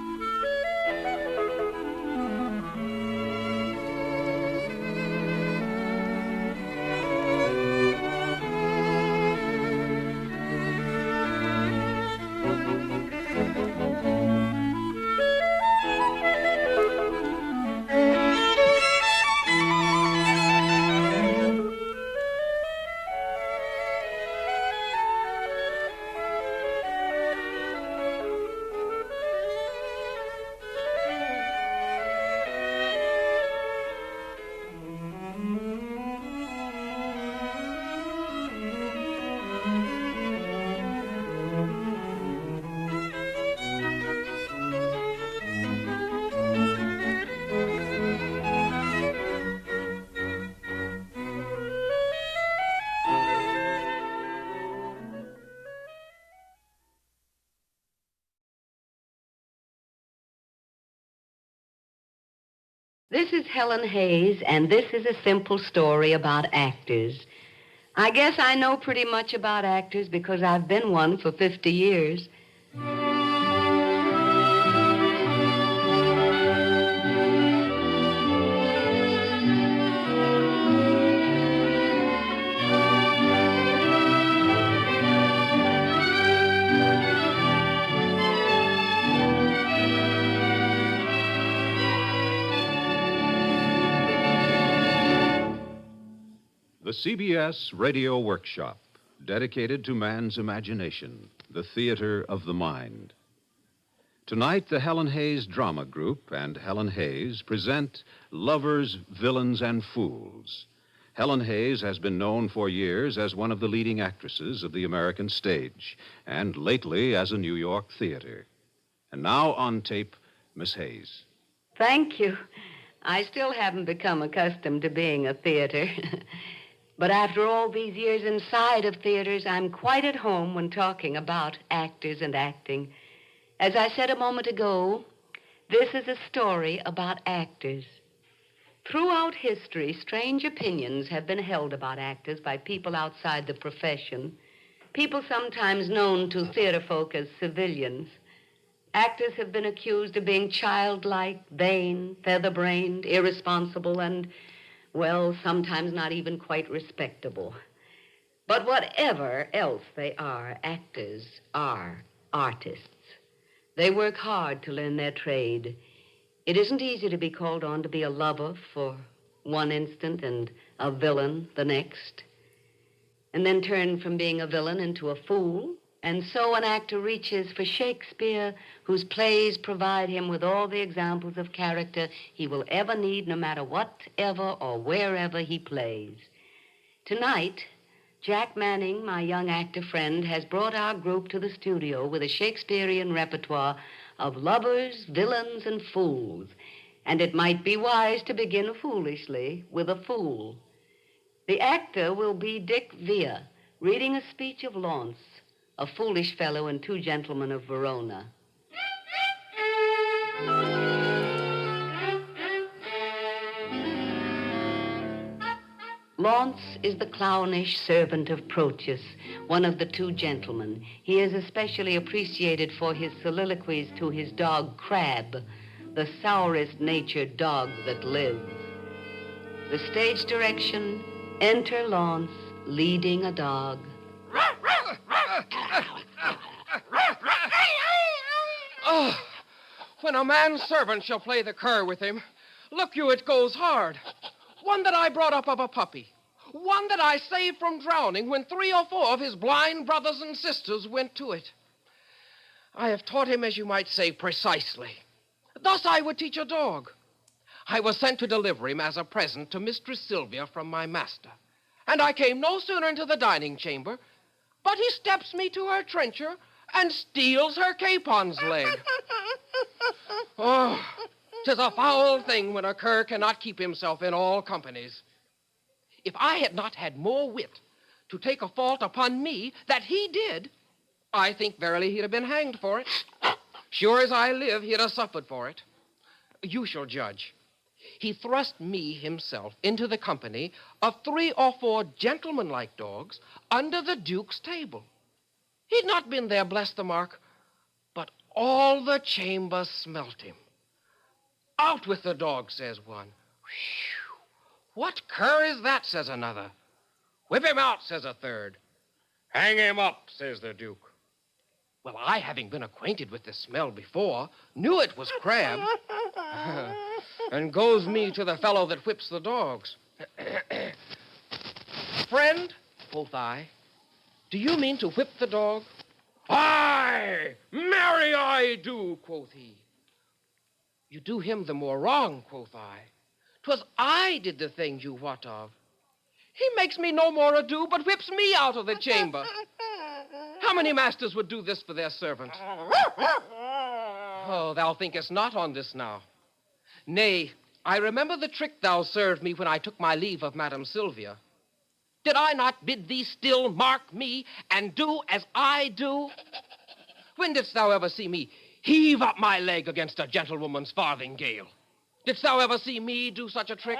This is Helen Hayes, and this is a simple story about actors. I guess I know pretty much about actors because I've been one for 50 years. The CBS Radio Workshop, dedicated to man's imagination, the theater of the mind. Tonight, the Helen Hayes Drama Group and Helen Hayes present Lovers, Villains, and Fools. Helen Hayes has been known for years as one of the leading actresses of the American stage, and lately as a New York theater. And now on tape, Miss Hayes. Thank you. I still haven't become accustomed to being a theater. But after all these years inside of theaters, I'm quite at home when talking about actors and acting. As I said a moment ago, this is a story about actors. Throughout history, strange opinions have been held about actors by people outside the profession, people sometimes known to theater folk as civilians. Actors have been accused of being childlike, vain, feather-brained, irresponsible, and, well, sometimes not even quite respectable. But whatever else they are, actors are artists. They work hard to learn their trade. It isn't easy to be called on to be a lover for one instant and a villain the next, and then turn from being a villain into a fool. And so an actor reaches for Shakespeare, whose plays provide him with all the examples of character he will ever need, no matter whatever or wherever he plays. Tonight, Jack Manning, my young actor friend, has brought our group to the studio with a Shakespearean repertoire of lovers, villains, and fools. And it might be wise to begin foolishly with a fool. The actor will be Dick Vere, reading a speech of Launce, a foolish fellow and two gentlemen of Verona. Launce is the clownish servant of Proteus, one of the two gentlemen. He is especially appreciated for his soliloquies to his dog Crab, the sourest-natured dog that lives. The stage direction, enter Launce leading a dog. Oh, when a manservant shall play the cur with him, look you, it goes hard. One that I brought up of a puppy. One that I saved from drowning when 3 or 4 of his blind brothers and sisters went to it. I have taught him, as you might say, precisely. Thus I would teach a dog. I was sent to deliver him as a present to Mistress Sylvia from my master. And I came no sooner into the dining chamber, but he steps me to her trencher and steals her capon's leg. Oh, 'tis a foul thing when a cur cannot keep himself in all companies. If I had not had more wit to take a fault upon me that he did, I think verily he'd have been hanged for it. Sure as I live, he'd have suffered for it. You shall judge. He thrust me himself into the company of 3 or 4 gentlemanlike dogs under the Duke's table. He'd not been there, bless the mark, but all the chamber smelt him. Out with the dog, says one. Whew. What cur is that, says another. Whip him out, says a third. Hang him up, says the Duke. Well, I, having been acquainted with the smell before, knew it was crab. And goes me to the fellow that whips the dogs. Friend, quoth I, do you mean to whip the dog? Aye, marry I do, quoth he. You do him the more wrong, quoth I. 'Twas I did the thing you wot of. He makes me no more ado, but whips me out of the chamber. How many masters would do this for their servant? Oh, thou thinkest not on this now. Nay, I remember the trick thou served me when I took my leave of Madam Sylvia. Did I not bid thee still mark me and do as I do? When didst thou ever see me heave up my leg against a gentlewoman's farthingale? Didst thou ever see me do such a trick?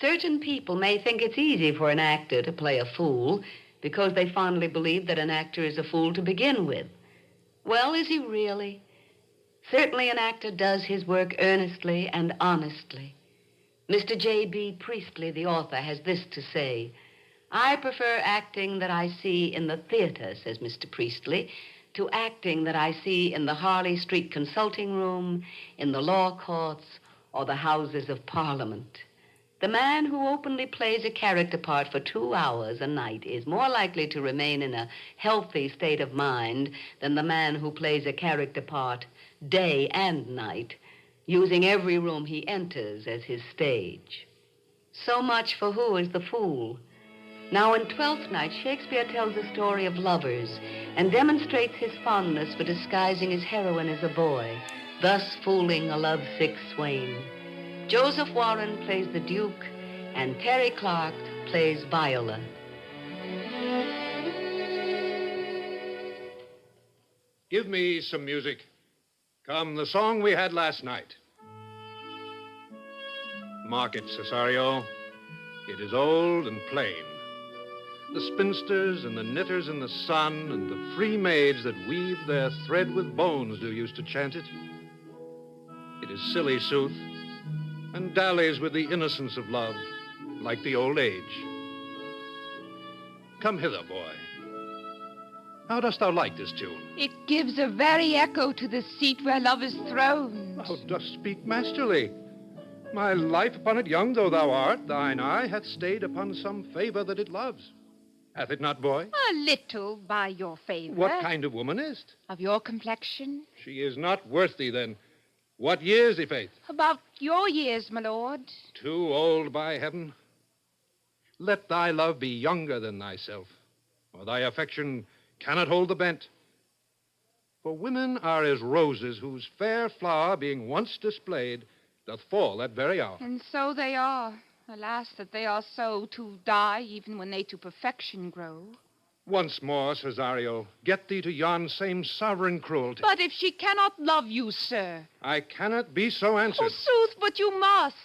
Certain people may think it's easy for an actor to play a fool because they fondly believe that an actor is a fool to begin with. Well, is he really? Certainly an actor does his work earnestly and honestly. Mr. J.B. Priestley, the author, has this to say. I prefer acting that I see in the theater, says Mr. Priestley, to acting that I see in the Harley Street consulting room, in the law courts, or the Houses of Parliament. The man who openly plays a character part for 2 hours a night is more likely to remain in a healthy state of mind than the man who plays a character part day and night, using every room he enters as his stage. So much for who is the fool. Now, in Twelfth Night, Shakespeare tells a story of lovers and demonstrates his fondness for disguising his heroine as a boy, thus fooling a lovesick swain. Joseph Warren plays the Duke, and Terry Clark plays Viola. Give me some music. Come, the song we had last night. Mark it, Cesario. It is old and plain. The spinsters and the knitters in the sun and the free maids that weave their thread with bones do used to chant it. It is silly sooth, and dallies with the innocence of love, like the old age. Come hither, boy. How dost thou like this tune? It gives a very echo to the seat where love is throned. Thou dost speak masterly. My life upon it, young though thou art, thine eye hath stayed upon some favor that it loves. Hath it not, boy? A little by your favor. What kind of woman is't? Of your complexion. She is not worth thee, then. What years, i' faith? About your years, my lord. Too old, by heaven. Let thy love be younger than thyself, or thy affection cannot hold the bent. For women are as roses whose fair flower, being once displayed, doth fall that very hour. And so they are. Alas, that they are so, to die even when they to perfection grow. Once more, Cesario, get thee to yon same sovereign cruelty. But if she cannot love you, sir. I cannot be so answered. Oh, sooth, but you must.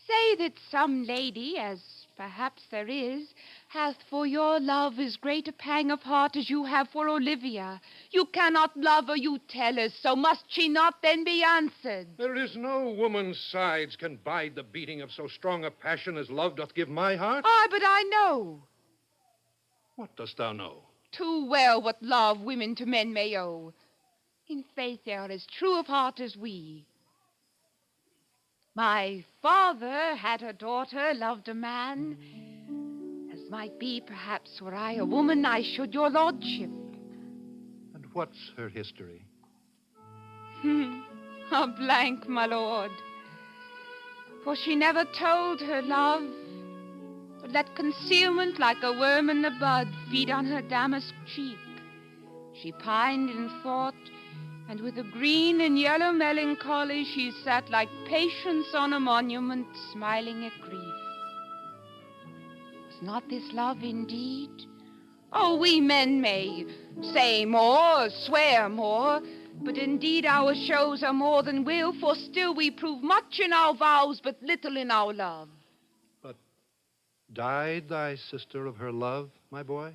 Say that some lady, as perhaps there is, hath for your love as great a pang of heart as you have for Olivia. You cannot love her, you tell us, so must she not then be answered? There is no woman's sides can bide the beating of so strong a passion as love doth give my heart. Aye, but I know. What dost thou know? Too well what love women to men may owe. In faith they are as true of heart as we. My father had a daughter, loved a man. As might be, perhaps, were I a woman, I should your lordship. And what's her history? A blank, my lord. For she never told her love, but let concealment like a worm in the bud feed on her damask cheek. She pined in thought, and with a green and yellow melancholy she sat like Patience on a monument, smiling at grief. Was not this love indeed? Oh, we men may say more, swear more, but indeed our shows are more than will, for still we prove much in our vows, but little in our love. But died thy sister of her love, my boy?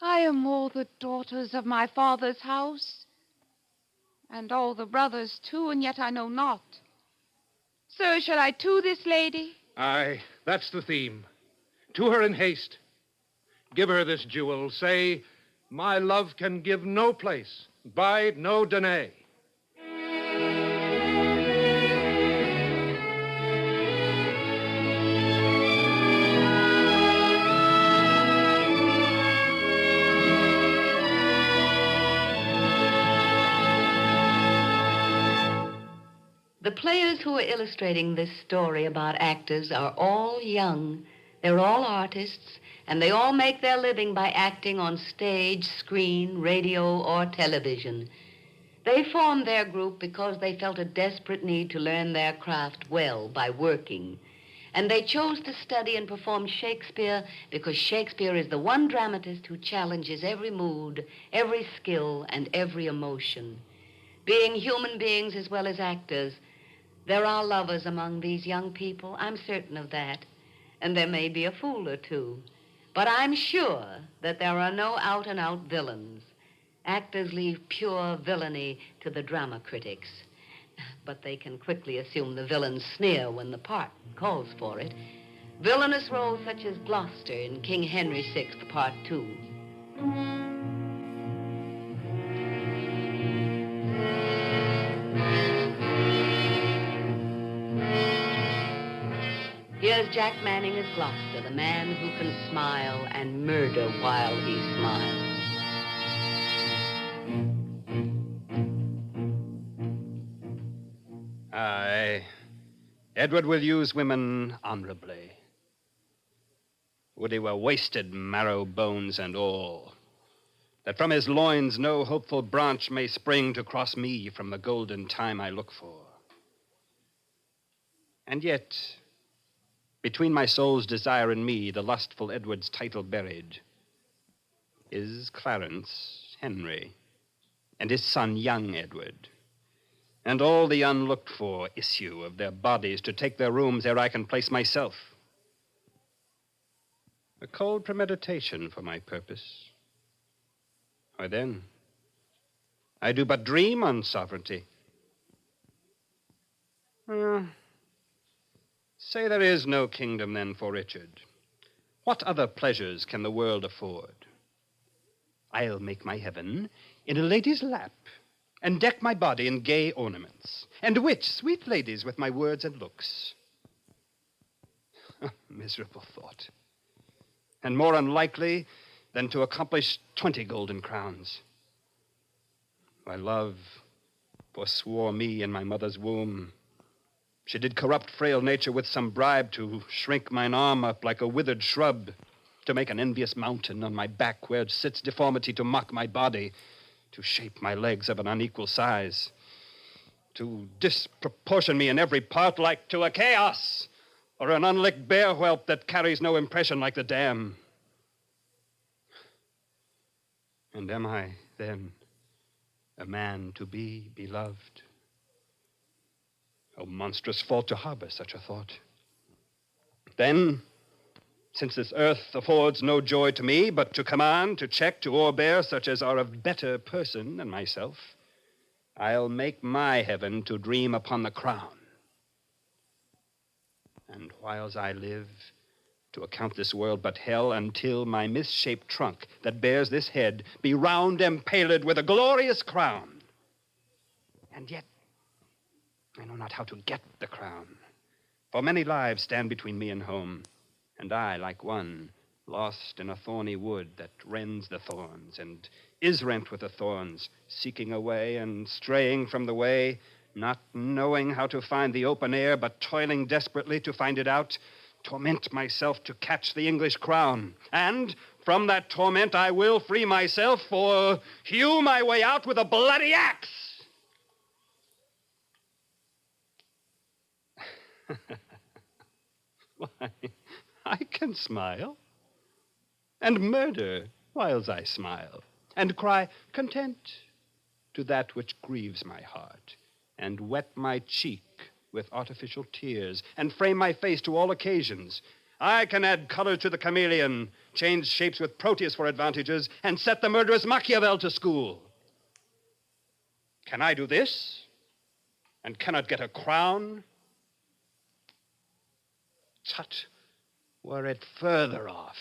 I am all the daughters of my father's house, and all the brothers too, and yet I know not. Sir, shall I to this lady? Aye, that's the theme. To her in haste. Give her this jewel. Say, my love can give no place, bide no denay. The players who are illustrating this story about actors are all young. They're all artists, and they all make their living by acting on stage, screen, radio, or television. They formed their group because they felt a desperate need to learn their craft well by working. And they chose to study and perform Shakespeare because Shakespeare is the one dramatist who challenges every mood, every skill, and every emotion. Being human beings as well as actors, there are lovers among these young people, I'm certain of that. And there may be a fool or two. But I'm sure that there are no out-and-out villains. Actors leave pure villainy to the drama critics. But they can quickly assume the villain's sneer when the part calls for it. Villainous roles such as Gloucester in King Henry VI, Part 2. Here's Jack Manning as Gloucester, the man who can smile and murder while he smiles. Aye, Edward will use women honorably. Would he were wasted, marrow, bones, and all, that from his loins no hopeful branch may spring to cross me from the golden time I look for. And yet, between my soul's desire and me, the lustful Edward's title buried, is Clarence Henry, and his son young Edward, and all the unlooked-for issue of their bodies to take their rooms ere I can place myself. A cold premeditation for my purpose. Why then, I do but dream on sovereignty. Say there is no kingdom, then, for Richard. What other pleasures can the world afford? I'll make my heaven in a lady's lap, and deck my body in gay ornaments, and witch sweet ladies with my words and looks. Miserable thought. And more unlikely than to accomplish 20 golden crowns. My love forswore me in my mother's womb. She did corrupt frail nature with some bribe to shrink mine arm up like a withered shrub, to make an envious mountain on my back where sits deformity to mock my body, to shape my legs of an unequal size, to disproportion me in every part like to a chaos, or an unlicked bear whelp that carries no impression like the dam. And am I, then, a man to be beloved? Oh, monstrous fault to harbor such a thought. Then, since this earth affords no joy to me, but to command, to check, to o'erbear such as are of better person than myself, I'll make my heaven to dream upon the crown. And whiles I live, to account this world but hell, until my misshaped trunk that bears this head be round empaled with a glorious crown. And yet, I know not how to get the crown, for many lives stand between me and home, and I, like one, lost in a thorny wood that rends the thorns and is rent with the thorns, seeking a way and straying from the way, not knowing how to find the open air, but toiling desperately to find it out, torment myself to catch the English crown. And from that torment I will free myself, or hew my way out with a bloody axe. Why, I can smile, and murder whiles I smile, and cry content to that which grieves my heart, and wet my cheek with artificial tears, and frame my face to all occasions. I can add color to the chameleon, change shapes with Proteus for advantages, and set the murderous Machiavel to school. Can I do this, and cannot get a crown? Tut, were it further off,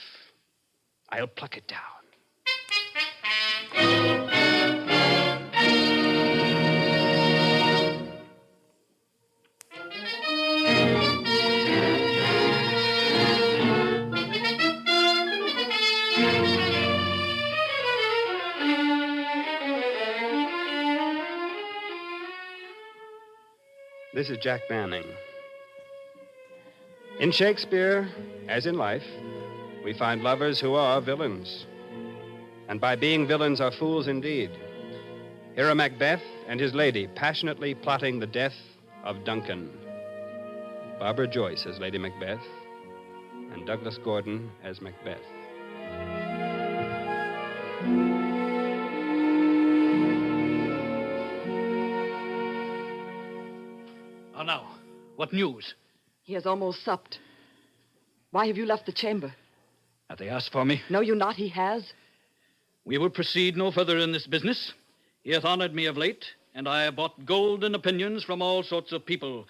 I'll pluck it down. This is Jack Manning. In Shakespeare, as in life, we find lovers who are villains. And by being villains are fools indeed. Here are Macbeth and his lady passionately plotting the death of Duncan. Barbara Joyce as Lady Macbeth, and Douglas Gordon as Macbeth. Now, what news? He has almost supped. Why have you left the chamber? Have they asked for me? Know you not he has? We will proceed no further in this business. He hath honored me of late, and I have bought golden opinions from all sorts of people,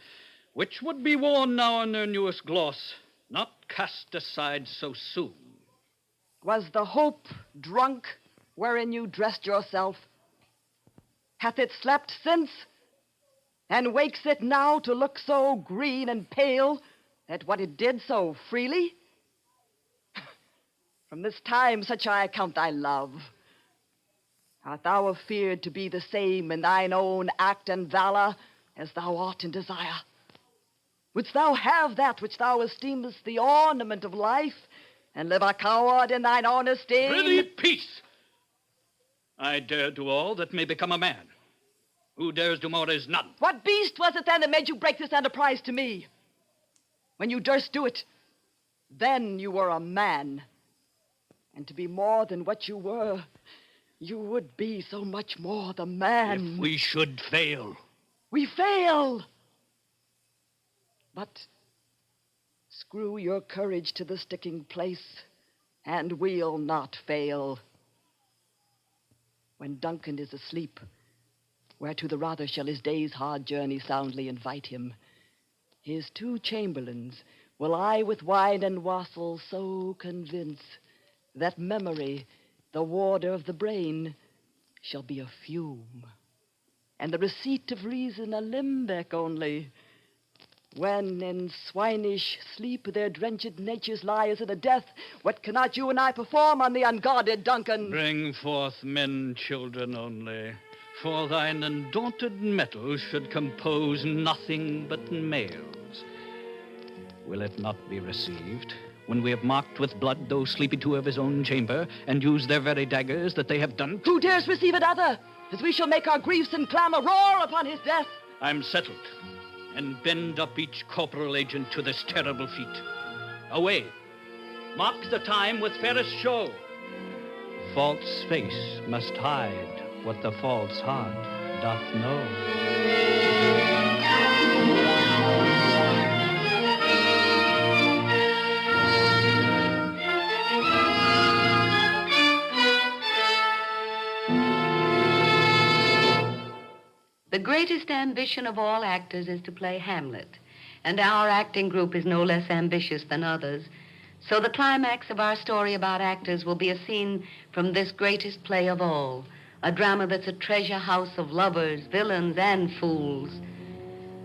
which would be worn now in their newest gloss, not cast aside so soon. Was the hope drunk wherein you dressed yourself? Hath it slept since? And wakes it now to look so green and pale that what it did so freely? From this time such I account thy love. Art thou afeared to be the same in thine own act and valor as thou art in desire? Wouldst thou have that which thou esteemest the ornament of life, and live a coward in thine honest aim? Prithee, peace! I dare do all that may become a man. Who dares do more is none. What beast was it then that made you break this enterprise to me? When you durst do it, then you were a man. And to be more than what you were, you would be so much more the man. If we should fail. We fail. But screw your courage to the sticking place, and we'll not fail. When Duncan is asleep, whereto the rather shall his day's hard journey soundly invite him, his two chamberlains will I with wine and wassail so convince that memory, the warder of the brain, shall be a fume, and the receipt of reason a limbeck only. When in swinish sleep their drenched natures lie as in a death, what cannot you and I perform on the unguarded Duncan? Bring forth men, children only. For thine undaunted mettle should compose nothing but males. Will it not be received when we have marked with blood those sleepy two of his own chamber, and used their very daggers that they have done? Who dares receive another, as we shall make our griefs and clamor roar upon his death? I'm settled, and bend up each corporal agent to this terrible feat. Away, mark the time with fairest show. False face must hide what the false heart doth know. The greatest ambition of all actors is to play Hamlet, and our acting group is no less ambitious than others. So the climax of our story about actors will be a scene from this greatest play of all, a drama that's a treasure house of lovers, villains, and fools.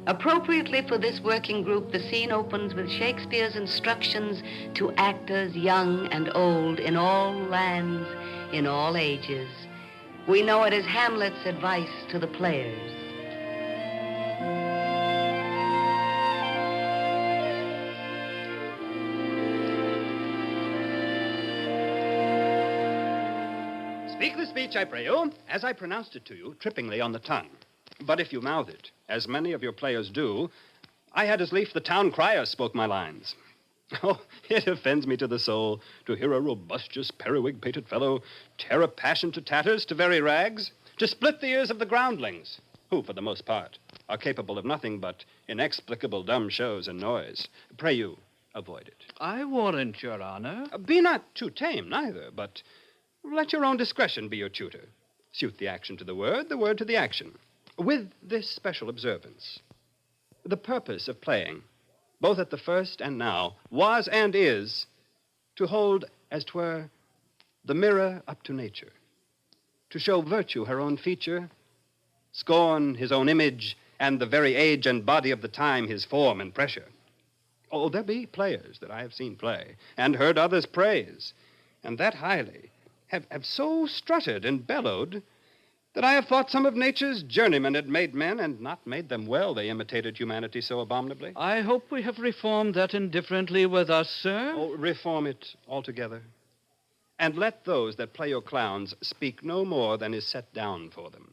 Appropriately for this working group, the scene opens with Shakespeare's instructions to actors young and old in all lands, in all ages. We know it as Hamlet's advice to the players. Speak the speech, I pray you, as I pronounced it to you, trippingly on the tongue. But if you mouth it, as many of your players do, I had as lief the town crier spoke my lines. Oh, it offends me to the soul to hear a robustious, periwig-pated fellow tear a passion to tatters, to very rags, to split the ears of the groundlings, who, for the most part, are capable of nothing but inexplicable dumb shows and noise. Pray you, avoid it. I warrant, Your Honor. Be not too tame, neither, but let your own discretion be your tutor. Suit the action to the word to the action. With this special observance. The purpose of playing, both at the first and now, was and is to hold, as 'twere, the mirror up to nature, to show virtue her own feature, scorn his own image, and the very age and body of the time his form and pressure. Oh, there be players that I have seen play, and heard others praise, and that highly, have so strutted and bellowed that I have thought some of nature's journeymen had made men, and not made them well, they imitated humanity so abominably. I hope we have reformed that indifferently with us, sir. Oh, reform it altogether. And let those that play your clowns speak no more than is set down for them.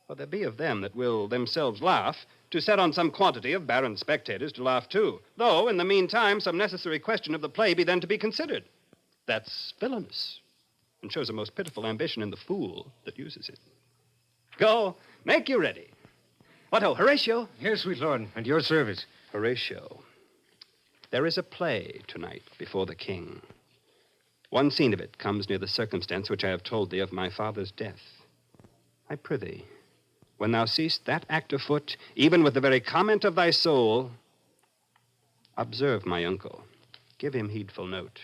For there be of them that will themselves laugh, to set on some quantity of barren spectators to laugh too, though, in the meantime, some necessary question of the play be then to be considered. That's villainous, and shows a most pitiful ambition in the fool that uses it. Go, make you ready. What ho, Horatio? Here, sweet lord, at your service. Horatio, there is a play tonight before the king. One scene of it comes near the circumstance which I have told thee of my father's death. I prithee, when thou seest that act afoot, even with the very comment of thy soul, observe my uncle, give him heedful note.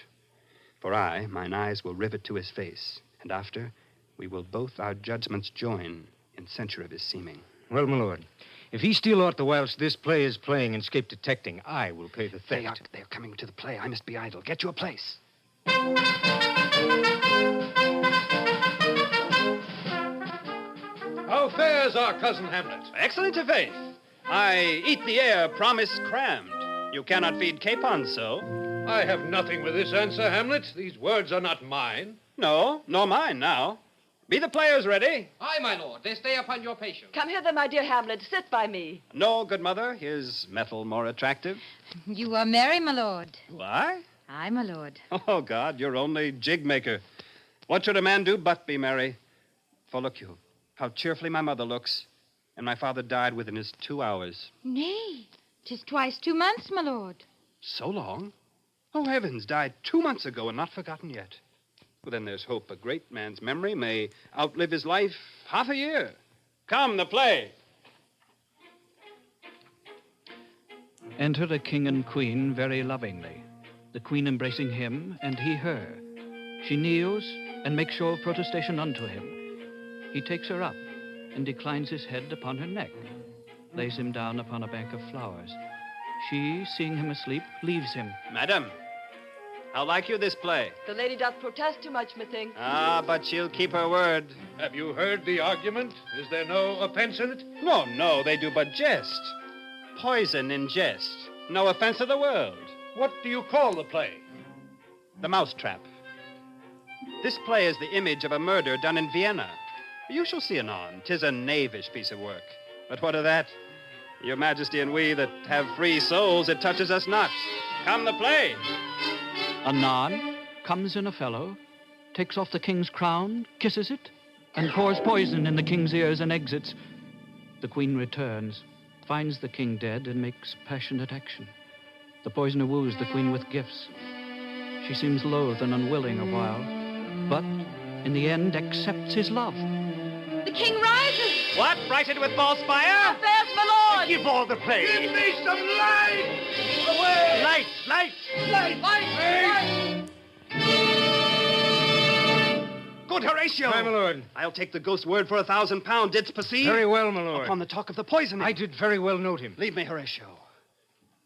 For I, mine eyes will rivet to his face, and after, we will both our judgments join in censure of his seeming. Well, my lord, if he steal aught the whilst this play is playing and escape detecting, I will pay the theft. They are coming to the play. I must be idle. Get you a place. How fares our cousin Hamlet? Excellent to faith. I eat the air, promise crammed. You cannot feed capons so. I have nothing with this answer, Hamlet. These words are not mine. No, nor mine now. Be the players ready? Aye, my lord. They stay upon your patience. Come hither, my dear Hamlet. Sit by me. No, good mother. Is metal more attractive? You are merry, my lord. Why? Aye, my lord. Oh, God, you're only jig maker. What should a man do but be merry? For look you, how cheerfully my mother looks, and my father died within his 2 hours. Nay, 'tis twice 2 months, my lord. So long? Oh, heavens, died 2 months ago and not forgotten yet. Well, then there's hope. A great man's memory may outlive his life half a year. Come, the play. Enter the king and queen very lovingly, the queen embracing him and he her. She kneels and makes show of protestation unto him. He takes her up and declines his head upon her neck, lays him down upon a bank of flowers. She, seeing him asleep, leaves him. Madam, how like you this play? The lady doth protest too much, methinks. Ah, but she'll keep her word. Have you heard the argument? Is there no offense in it? No, they do but jest. Poison in jest. No offense of the world. What do you call the play? The Mousetrap. This play is the image of a murder done in Vienna. You shall see anon. 'Tis a knavish piece of work. But what of that? Your Majesty and we that have free souls, it touches us not. Come, the play. Anon comes in a fellow, takes off the king's crown, kisses it, and pours poison in the king's ears and exits. The queen returns, finds the king dead, and makes passionate action. The poisoner woos the queen with gifts. She seems loath and unwilling a while, but in the end accepts his love. The king rises. What? Frighted with false fire? Affairs, my lord! Give all the play. Give me some light! Away! Light! Good Horatio! Aye, my lord. I'll take the ghost's word for £1,000. Didst perceive? Very well, my lord. Upon the talk of the poisoning. I did very well note him. Leave me, Horatio.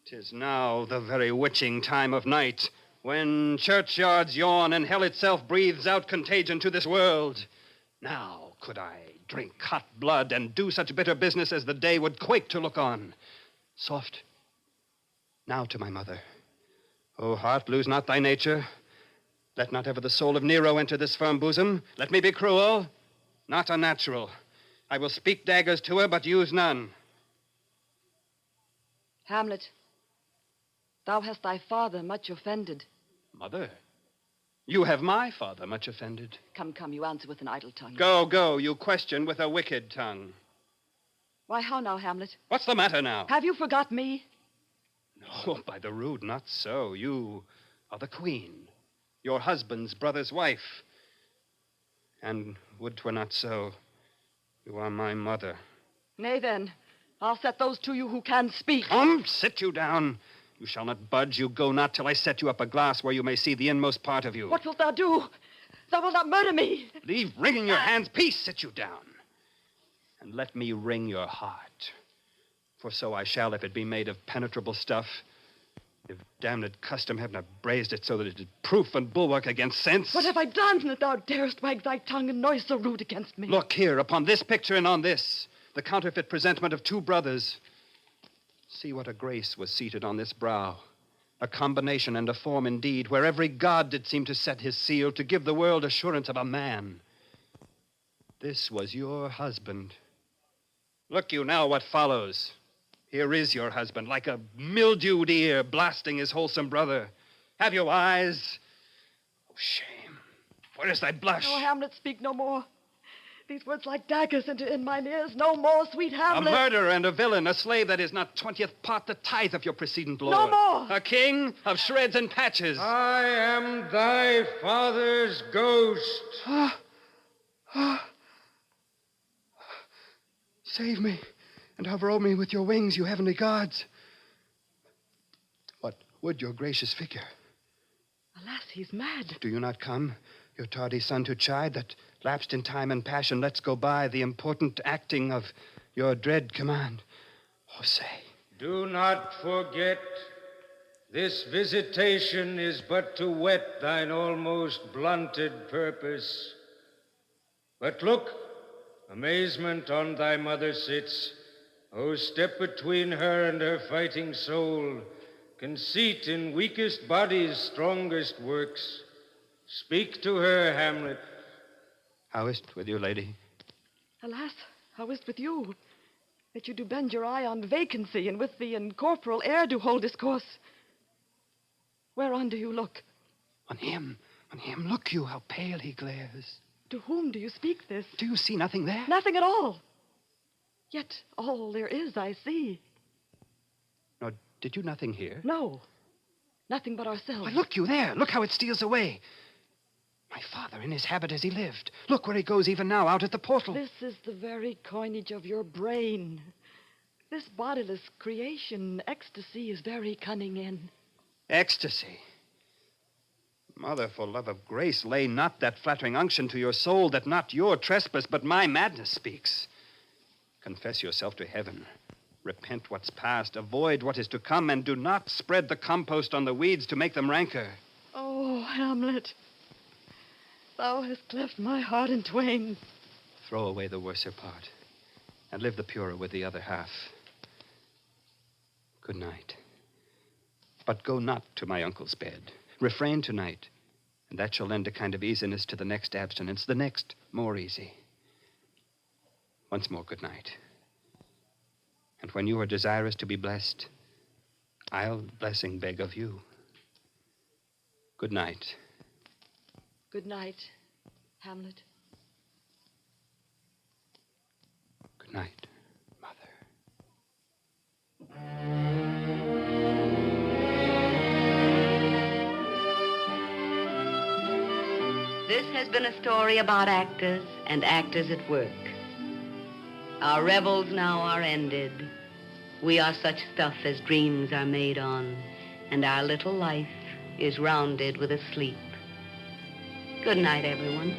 'Tis now the very witching time of night, when churchyards yawn and hell itself breathes out contagion to this world. Now could I drink hot blood and do such bitter business as the day would quake to look on. Soft. Now to my mother. O heart, lose not thy nature. Let not ever the soul of Nero enter this firm bosom. Let me be cruel, not unnatural. I will speak daggers to her, but use none. Hamlet, thou hast thy father much offended. Mother, you have my father much offended. Come, you answer with an idle tongue. Go, you question with a wicked tongue. Why, how now, Hamlet? What's the matter now? Have you forgot me? No, by the rood, not so. You are the queen, your husband's brother's wife. And would 'twere not so, you are my mother. Nay, then, I'll set those to you who can speak. Come, sit you down. You shall not budge, you go not, till I set you up a glass where you may see the inmost part of you. What wilt thou do? Thou wilt not murder me. Leave wringing your hands. Peace, sit you down. And let me wring your heart. For so I shall, if it be made of penetrable stuff. If damned custom have not brazed it so that it is proof and bulwark against sense. What have I done that thou darest wag thy tongue and noise so rude against me? Look here, upon this picture and on this, the counterfeit presentment of two brothers. See what a grace was seated on this brow. A combination and a form indeed, where every god did seem to set his seal to give the world assurance of a man. This was your husband. Look you now what follows. Here is your husband, like a mildewed ear blasting his wholesome brother. Have you eyes? Oh, shame. Where is thy blush? Oh, Hamlet, speak no more. These words like daggers in mine ears. No more, sweet Hamlet. A murderer and a villain, a slave that is not 20th part the tithe of your precedent lord. No more. A king of shreds and patches. I am thy father's ghost. Save me, and hover over me with your wings, you heavenly gods. What would your gracious figure? Alas, he's mad. Do you not come, your tardy son, to chide that, lapsed in time and passion, lets go by the important acting of your dread command? Oh, say. Do not forget, this visitation is but to whet thine almost blunted purpose. But look, amazement on thy mother sits. Oh, step between her and her fighting soul. Conceit in weakest bodies, strongest works. Speak to her, Hamlet. How is't with you, lady? Alas, how is't with you? That you do bend your eye on vacancy, and with the incorporeal air do hold discourse. Whereon do you look? On him. Look you, how pale he glares. To whom do you speak this? Do you see nothing there? Nothing at all. Yet all there is I see. No, did you nothing hear? No. Nothing but ourselves. Why, look you there. Look how it steals away. My father in his habit as he lived. Look where he goes even now, out at the portal. This is the very coinage of your brain. This bodiless creation, ecstasy, is very cunning in. Ecstasy? Mother, for love of grace, lay not that flattering unction to your soul that not your trespass but my madness speaks. Confess yourself to heaven. Repent what's past, avoid what is to come, and do not spread the compost on the weeds to make them rancor. Oh, Hamlet, thou hast cleft my heart in twain. Throw away the worser part, and live the purer with the other half. Good night. But go not to my uncle's bed. Refrain tonight, and that shall lend a kind of easiness to the next abstinence, the next more easy. Once more, good night. And when you are desirous to be blessed, I'll blessing beg of you. Good night. Good night, Hamlet. Good night, Mother. This has been a story about actors and actors at work. Our revels now are ended. We are such stuff as dreams are made on, and our little life is rounded with a sleep. Good night, everyone.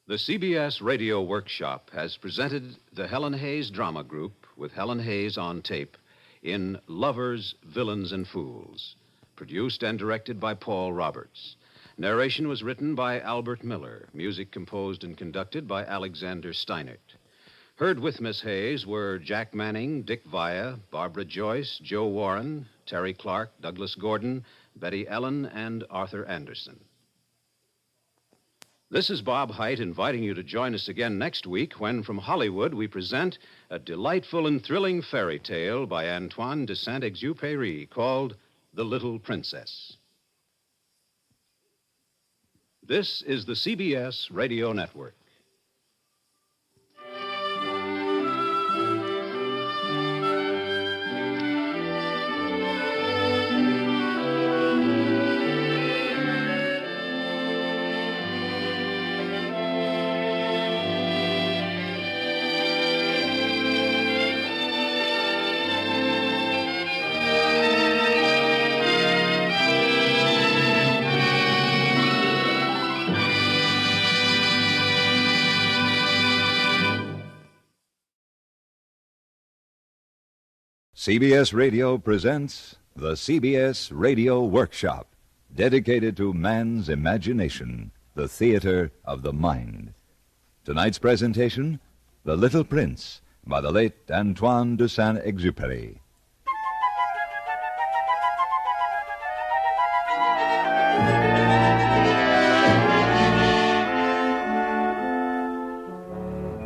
The CBS Radio Workshop has presented the Helen Hayes Drama Group with Helen Hayes on tape in Lovers, Villains, and Fools, produced and directed by Paul Roberts. Narration was written by Albert Miller. Music composed and conducted by Alexander Steinert. Heard with Miss Hayes were Jack Manning, Dick Via, Barbara Joyce, Joe Warren, Terry Clark, Douglas Gordon, Betty Ellen, and Arthur Anderson. This is Bob Hite inviting you to join us again next week when, from Hollywood, we present a delightful and thrilling fairy tale by Antoine de Saint-Exupéry called The Little Princess. This is the CBS Radio Network. CBS Radio presents the CBS Radio Workshop, dedicated to man's imagination, the theater of the mind. Tonight's presentation, The Little Prince, by the late Antoine de Saint-Exupéry.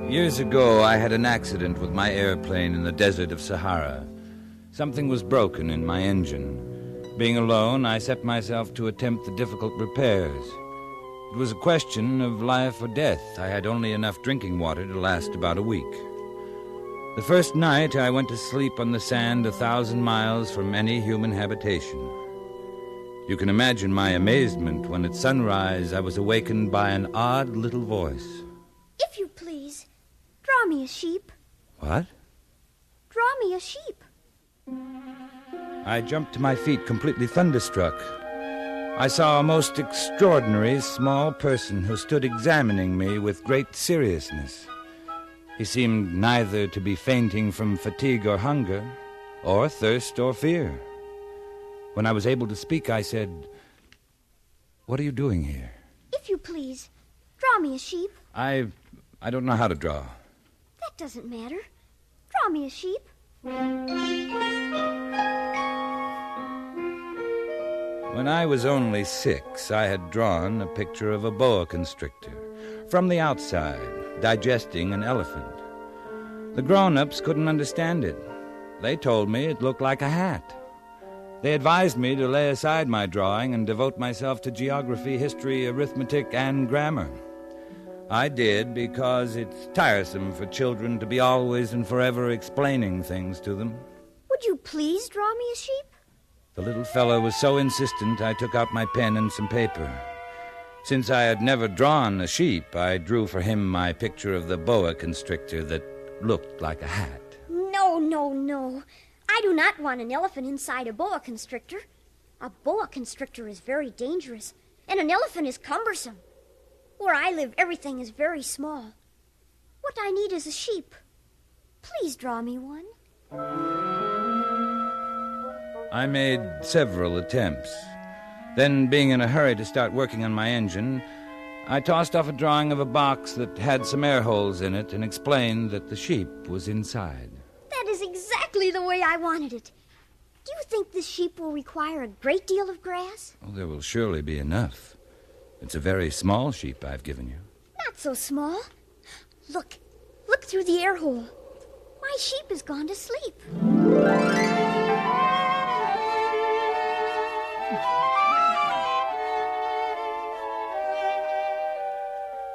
Years ago, I had an accident with my airplane in the desert of Sahara. Something was broken in my engine. Being alone, I set myself to attempt the difficult repairs. It was a question of life or death. I had only enough drinking water to last about a week. The first night, I went to sleep on the sand 1,000 miles from any human habitation. You can imagine my amazement when at sunrise I was awakened by an odd little voice. If you please, draw me a sheep. What? Draw me a sheep. I jumped to my feet, completely thunderstruck. I saw a most extraordinary small person who stood examining me with great seriousness. He seemed neither to be fainting from fatigue or hunger, or thirst or fear. When I was able to speak, I said, "What are you doing here?" If you please, draw me a sheep. I don't know how to draw. That doesn't matter. Draw me a sheep. When I was only 6, I had drawn a picture of a boa constrictor, from the outside, digesting an elephant. The grown-ups couldn't understand it. They told me it looked like a hat. They advised me to lay aside my drawing and devote myself to geography, history, arithmetic, and grammar. I did because it's tiresome for children to be always and forever explaining things to them. Would you please draw me a sheep? The little fellow was so insistent, I took out my pen and some paper. Since I had never drawn a sheep, I drew for him my picture of the boa constrictor that looked like a hat. No, no, no. I do not want an elephant inside a boa constrictor. A boa constrictor is very dangerous, and an elephant is cumbersome. Where I live, everything is very small. What I need is a sheep. Please draw me one. I made several attempts. Then, being in a hurry to start working on my engine, I tossed off a drawing of a box that had some air holes in it and explained that the sheep was inside. That is exactly the way I wanted it. Do you think this sheep will require a great deal of grass? Oh, there will surely be enough. It's a very small sheep I've given you. Not so small. Look through the air hole. My sheep has gone to sleep.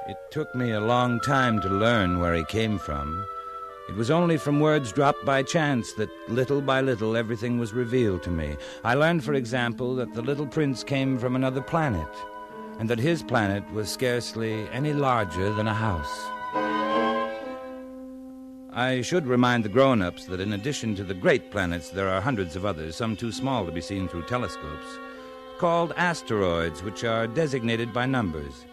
It took me a long time to learn where he came from. It was only from words dropped by chance that little by little everything was revealed to me. I learned, for example, that the little prince came from another planet, and that his planet was scarcely any larger than a house. I should remind the grown-ups that in addition to the great planets, there are hundreds of others, some too small to be seen through telescopes, called asteroids, which are designated by numbers.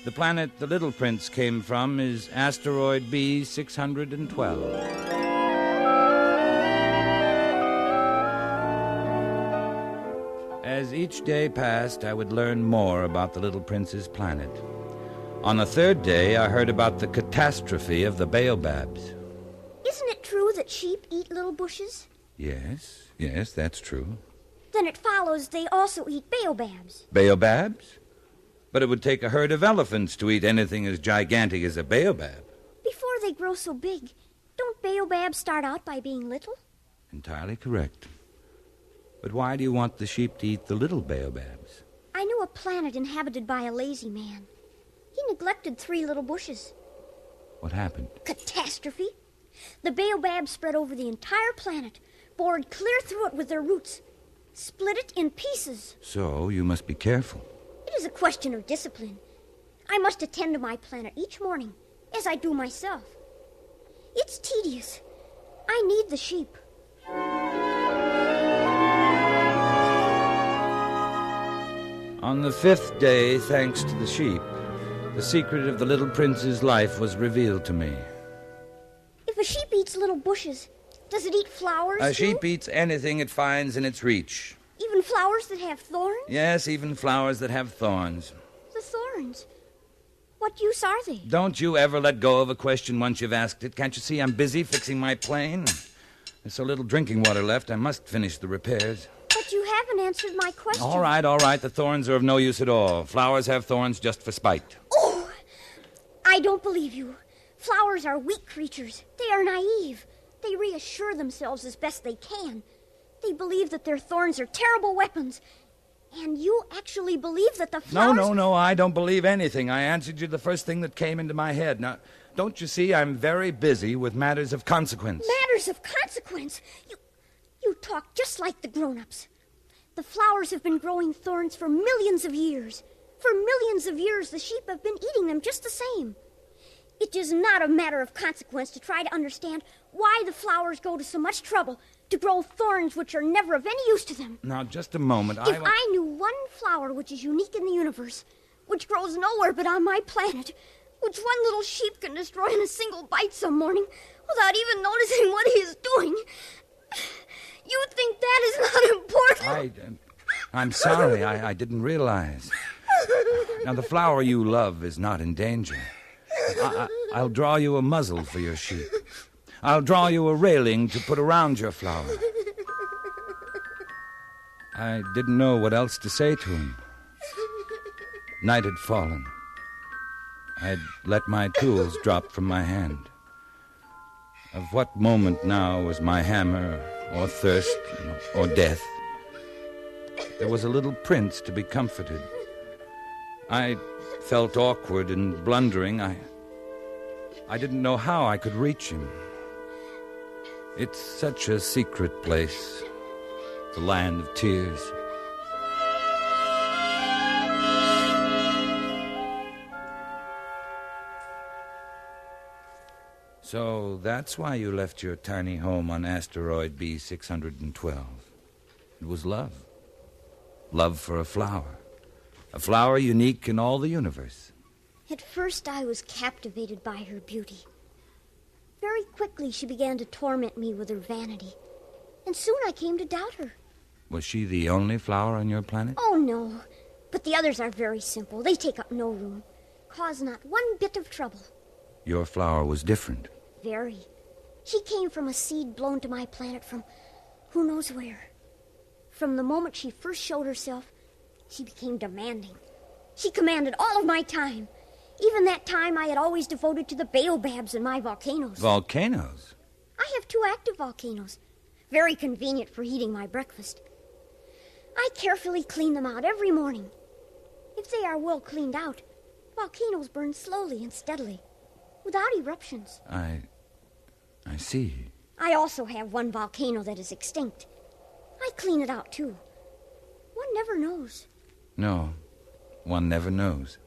The planet the little prince came from is asteroid B612. As As each day passed, I would learn more about the little prince's planet. On the third day, I heard about the catastrophe of the baobabs. Isn't it true that sheep eat little bushes? Yes, that's true. Then it follows they also eat baobabs. Baobabs? But it would take a herd of elephants to eat anything as gigantic as a baobab. Before they grow so big, don't baobabs start out by being little? Entirely correct. But why do you want the sheep to eat the little baobabs? I knew a planet inhabited by a lazy man. He neglected 3 little bushes. What happened? Catastrophe. The baobabs spread over the entire planet, bored clear through it with their roots, split it in pieces. So you must be careful. It is a question of discipline. I must attend to my planet each morning, as I do myself. It's tedious. I need the sheep. On the 5th day, thanks to the sheep, the secret of the little prince's life was revealed to me. If a sheep eats little bushes, does it eat flowers, A too? sheep eats anything it finds in its reach. Even flowers that have thorns? Yes, even flowers that have thorns. The thorns. What use are they? Don't you ever let go of a question once you've asked it. Can't you see I'm busy fixing my plane? There's so little drinking water left, I must finish the repairs. But you haven't answered my question. All right. The thorns are of no use at all. Flowers have thorns just for spite. Oh! I don't believe you. Flowers are weak creatures. They are naive. They reassure themselves as best they can. They believe that their thorns are terrible weapons. And you actually believe that the flowers... No, I don't believe anything. I answered you the first thing that came into my head. Now, don't you see I'm very busy with matters of consequence? Matters of consequence? You talk just like the grown-ups. The flowers have been growing thorns for millions of years. For millions of years, the sheep have been eating them just the same. It is not a matter of consequence to try to understand why the flowers go to so much trouble to grow thorns which are never of any use to them. Now, just a moment. If I knew one flower which is unique in the universe, which grows nowhere but on my planet, which one little sheep can destroy in a single bite some morning without even noticing what he is doing, you think that is not important? I'm sorry. I didn't realize. Now, the flower you love is not in danger. I'll draw you a muzzle for your sheep. I'll draw you a railing to put around your flower. I didn't know what else to say to him. Night had fallen. I'd let my tools drop from my hand. Of what moment now was my hammer, or thirst, or death? There was a little prince to be comforted. I felt awkward and blundering. I didn't know how I could reach him. It's such a secret place, the land of tears. So that's why you left your tiny home on asteroid B612. It was love. Love for a flower unique in all the universe. At first I was captivated by her beauty. Very quickly she began to torment me with her vanity, and soon I came to doubt her. Was she the only flower on your planet? Oh, no, but the others are very simple. They take up no room, cause not one bit of trouble. Your flower was different. Very. She came from a seed blown to my planet from who knows where. From the moment she first showed herself, she became demanding. She commanded all of my time. Even that time I had always devoted to the baobabs and my volcanoes. Volcanoes? I have 2 active volcanoes. Very convenient for heating my breakfast. I carefully clean them out every morning. If they are well cleaned out, volcanoes burn slowly and steadily, without eruptions. I see. I also have one volcano that is extinct. I clean it out, too. One never knows. No, one never knows.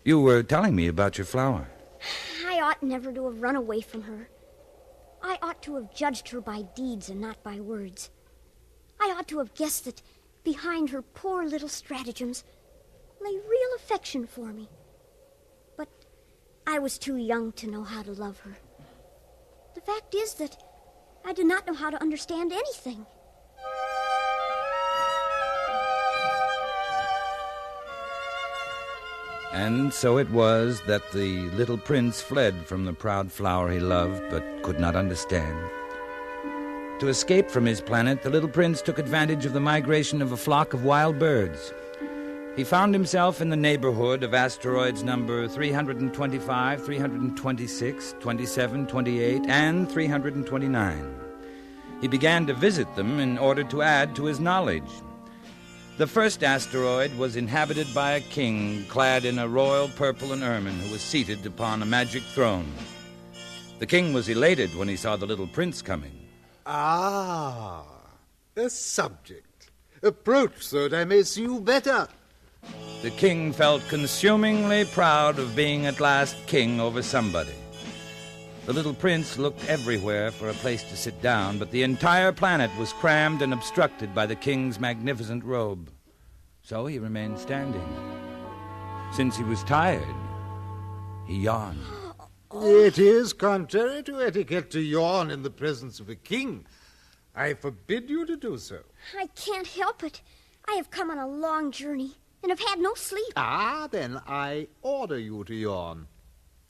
You were telling me about your flower. I ought never to have run away from her. I ought to have judged her by deeds and not by words. I ought to have guessed that behind her poor little stratagems lay real affection for me. But I was too young to know how to love her. The fact is that I did not know how to understand anything. And so it was that the little prince fled from the proud flower he loved but could not understand. To escape from his planet, the little prince took advantage of the migration of a flock of wild birds. He found himself in the neighborhood of asteroids number 325, 326, 27, 28, and 329. He began to visit them in order to add to his knowledge. The first asteroid was inhabited by a king clad in a royal purple and ermine who was seated upon a magic throne. The king was elated when he saw the little prince coming. Ah, a subject. Approach so that I may see you better. The king felt consumingly proud of being at last king over somebody. The little prince looked everywhere for a place to sit down, but the entire planet was crammed and obstructed by the king's magnificent robe. So he remained standing. Since he was tired, he yawned. It is contrary to etiquette to yawn in the presence of a king. I forbid you to do so. I can't help it. I have come on a long journey and have had no sleep. Ah, then I order you to yawn.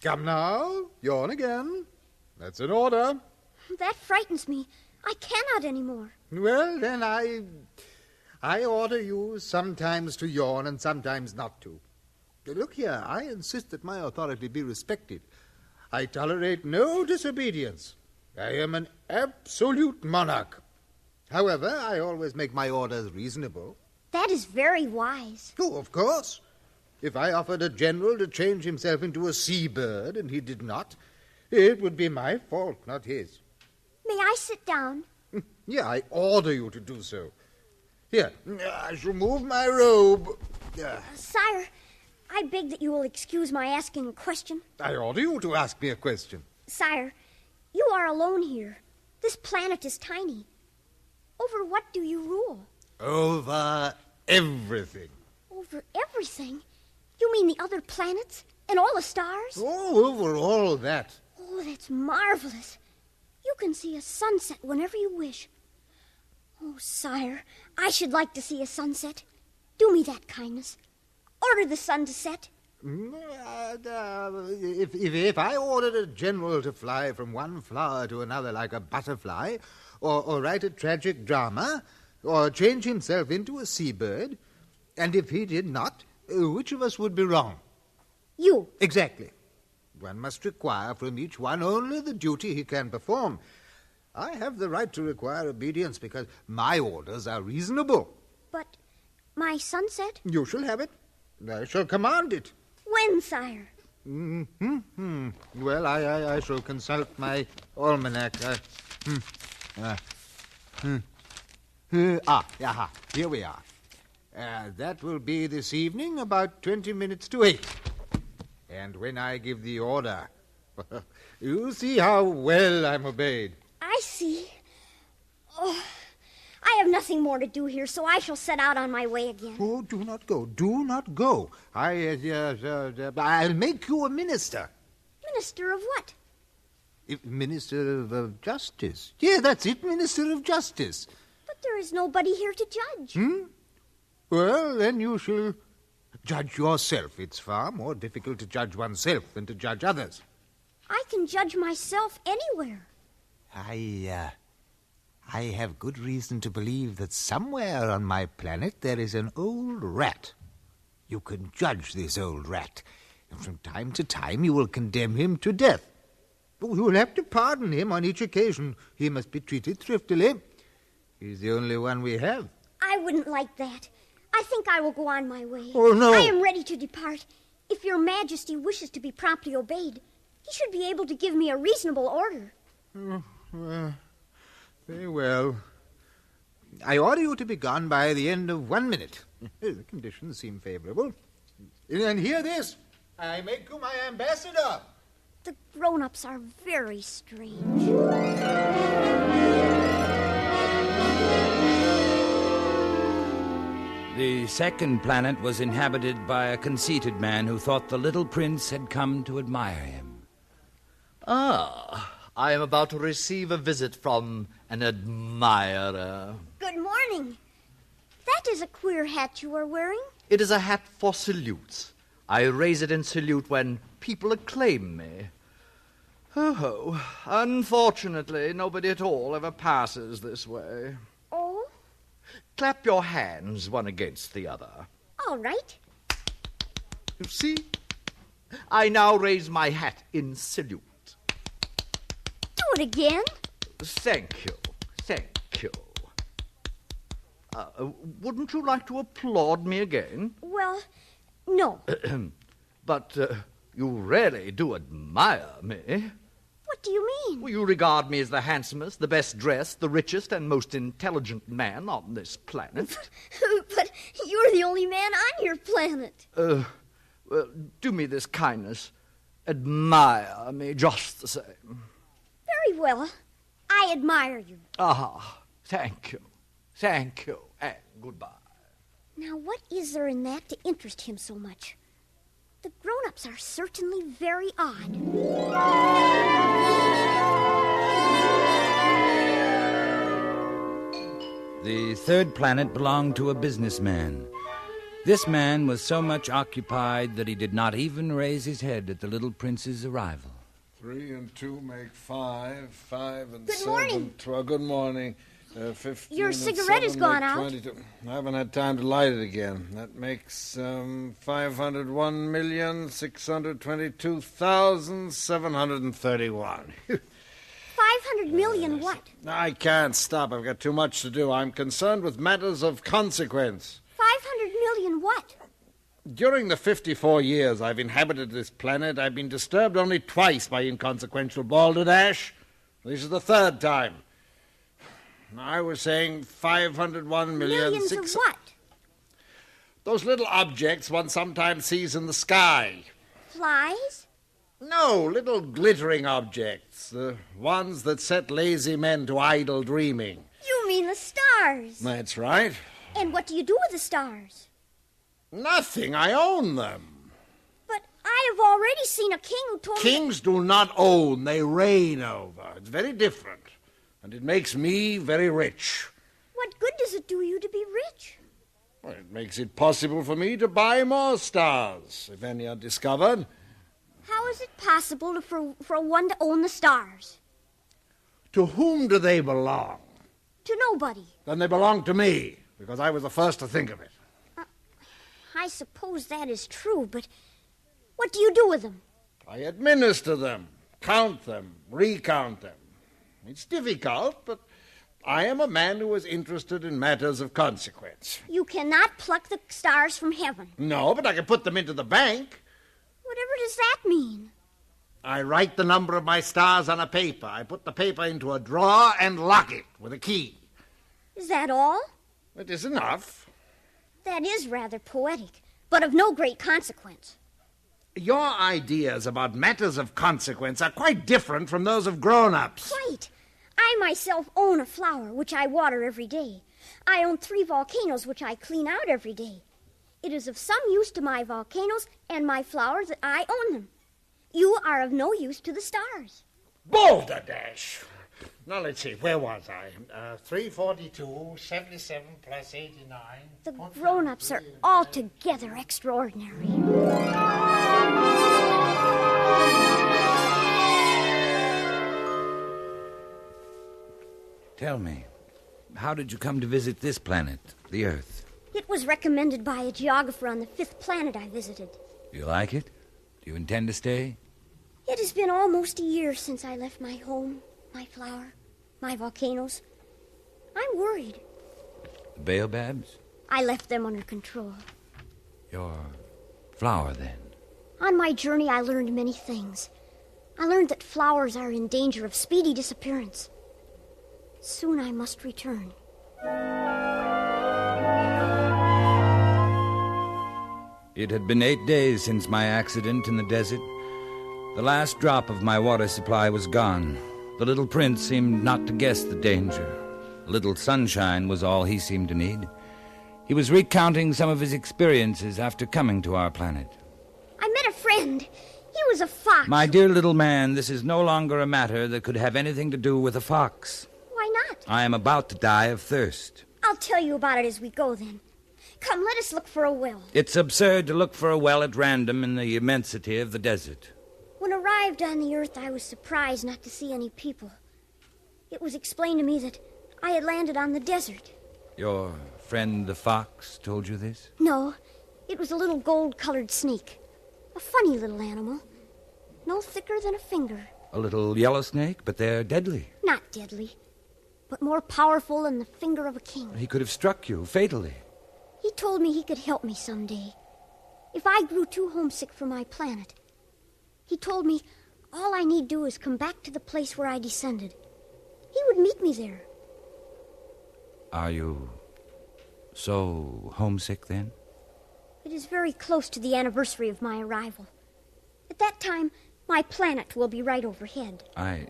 Come now, yawn again. That's an order. That frightens me. I cannot anymore. Well, then I order you sometimes to yawn and sometimes not to. Look here, I insist that my authority be respected. I tolerate no disobedience. I am an absolute monarch. However, I always make my orders reasonable. That is very wise. Oh, of course. If I offered a general to change himself into a seabird and he did not, it would be my fault, not his. May I sit down? Yeah, I order you to do so. Here, I shall move my robe. Sire, I beg that you will excuse my asking a question. I order you to ask me a question. Sire, you are alone here. This planet is tiny. Over what do you rule? Over everything. Over everything? You mean the other planets and all the stars? Oh, over all that. Oh, that's marvelous. You can see a sunset whenever you wish. Oh, sire, I should like to see a sunset. Do me that kindness. Order the sun to set. If I ordered a general to fly from one flower to another like a butterfly, or write a tragic drama, or change himself into a seabird, and if he did not, which of us would be wrong? You. Exactly. One must require from each one only the duty he can perform. I have the right to require obedience because my orders are reasonable. But my sunset? You shall have it. I shall command it. When, sire? Well, I shall consult my almanac. Here we are. That will be this evening, about 20 minutes to 8. And when I give the order, you see how well I'm obeyed. I see. Oh, I have nothing more to do here, so I shall set out on my way again. Oh, do not go. Do not go. I'll make you a minister. Minister of what? Minister of Justice. Yeah, that's it, Minister of Justice. But there is nobody here to judge. Well, then you shall judge yourself. It's far more difficult to judge oneself than to judge others. I can judge myself anywhere. I have good reason to believe that somewhere on my planet there is an old rat. You can judge this old rat, and from time to time you will condemn him to death. But you will have to pardon him on each occasion. He must be treated thriftily. He's the only one we have. I wouldn't like that. I think I will go on my way. Oh, no. I am ready to depart. If your Majesty wishes to be promptly obeyed, he should be able to give me a reasonable order. Very well. I order you to be gone by the end of 1 minute. The conditions seem favorable. And hear this. I make you my ambassador. The grown-ups are very strange. The second planet was inhabited by a conceited man who thought the little prince had come to admire him. I am about to receive a visit from an admirer. Good morning. That is a queer hat you are wearing. It is a hat for salutes. I raise it in salute when people acclaim me. Oh, unfortunately, nobody at all ever passes this way. Oh? Clap your hands one against the other. All right. You see? I now raise my hat in salute. Do it again. Thank you. Thank you. Wouldn't you like to applaud me again? Well, no. But you really do admire me. What do you mean? Well, you regard me as the handsomest, the best dressed, the richest, and most intelligent man on this planet. But you're the only man on your planet. Well, do me this kindness. Admire me just the same. Very well. I admire you. Ah, thank you. Thank you, and goodbye. Now, what is there in that to interest him so much? The grown-ups are certainly very odd. The third planet belonged to a businessman. This man was so much occupied that he did not even raise his head at the little prince's arrival. 3 and 2 make 5. 5 and Good 7. morning. 12. Good morning. 15 Your and cigarette 7 has gone make out. 22. I haven't had time to light it again. That makes 501,622,731. 500 million what? I can't stop. I've got too much to do. I'm concerned with matters of consequence. 500 million what? During the 54 years I've inhabited this planet, I've been disturbed only twice by inconsequential balderdash. This is the third time. I was saying 501 million... Millions of what? Those little objects one sometimes sees in the sky. Flies? No, little glittering objects. The ones that set lazy men to idle dreaming. You mean the stars. That's right. And what do you do with the stars? Nothing. I own them. But I have already seen a king who told me... Kings do not own. They reign over. It's very different. And it makes me very rich. What good does it do you to be rich? Well, it makes it possible for me to buy more stars, if any are discovered. How is it possible for one to own the stars? To whom do they belong? To nobody. Then they belong to me, because I was the first to think of it. I suppose that is true, but what do you do with them? I administer them, count them, recount them. It's difficult, but I am a man who is interested in matters of consequence. You cannot pluck the stars from heaven. No, but I can put them into the bank. Whatever does that mean? I write the number of my stars on a paper. I put the paper into a drawer and lock it with a key. Is that all? It is enough. That is rather poetic, but of no great consequence. Your ideas about matters of consequence are quite different from those of grown-ups. Quite. I myself own a flower, which I water every day. I own 3 volcanoes, which I clean out every day. It is of some use to my volcanoes and my flowers that I own them. You are of no use to the stars. Balderdash! Now, let's see, where was I? 342, 77 plus 89... The grown-ups are altogether extraordinary. Tell me, how did you come to visit this planet, the Earth? It was recommended by a geographer on the 5th planet I visited. Do you like it? Do you intend to stay? It has been almost a year since I left my home, my flower, my volcanoes. I'm worried. The baobabs? I left them under control. Your flower, then? On my journey, I learned many things. I learned that flowers are in danger of speedy disappearance. Soon I must return. It had been 8 days since my accident in the desert. The last drop of my water supply was gone. The little prince seemed not to guess the danger. A little sunshine was all he seemed to need. He was recounting some of his experiences after coming to our planet. I met a friend. He was a fox. My dear little man, this is no longer a matter that could have anything to do with a fox. Why not? I am about to die of thirst. I'll tell you about it as we go, then. Come, let us look for a well. It's absurd to look for a well at random in the immensity of the desert. When arrived on the earth, I was surprised not to see any people. It was explained to me that I had landed on the desert. Your friend the fox told you this? No, it was a little gold-colored snake. A funny little animal. No thicker than a finger. A little yellow snake, but they're deadly. Not deadly, but more powerful than the finger of a king. He could have struck you fatally. He told me he could help me someday. If I grew too homesick for my planet. He told me all I need do is come back to the place where I descended. He would meet me there. Are you so homesick then? It is very close to the anniversary of my arrival. At that time, my planet will be right overhead. I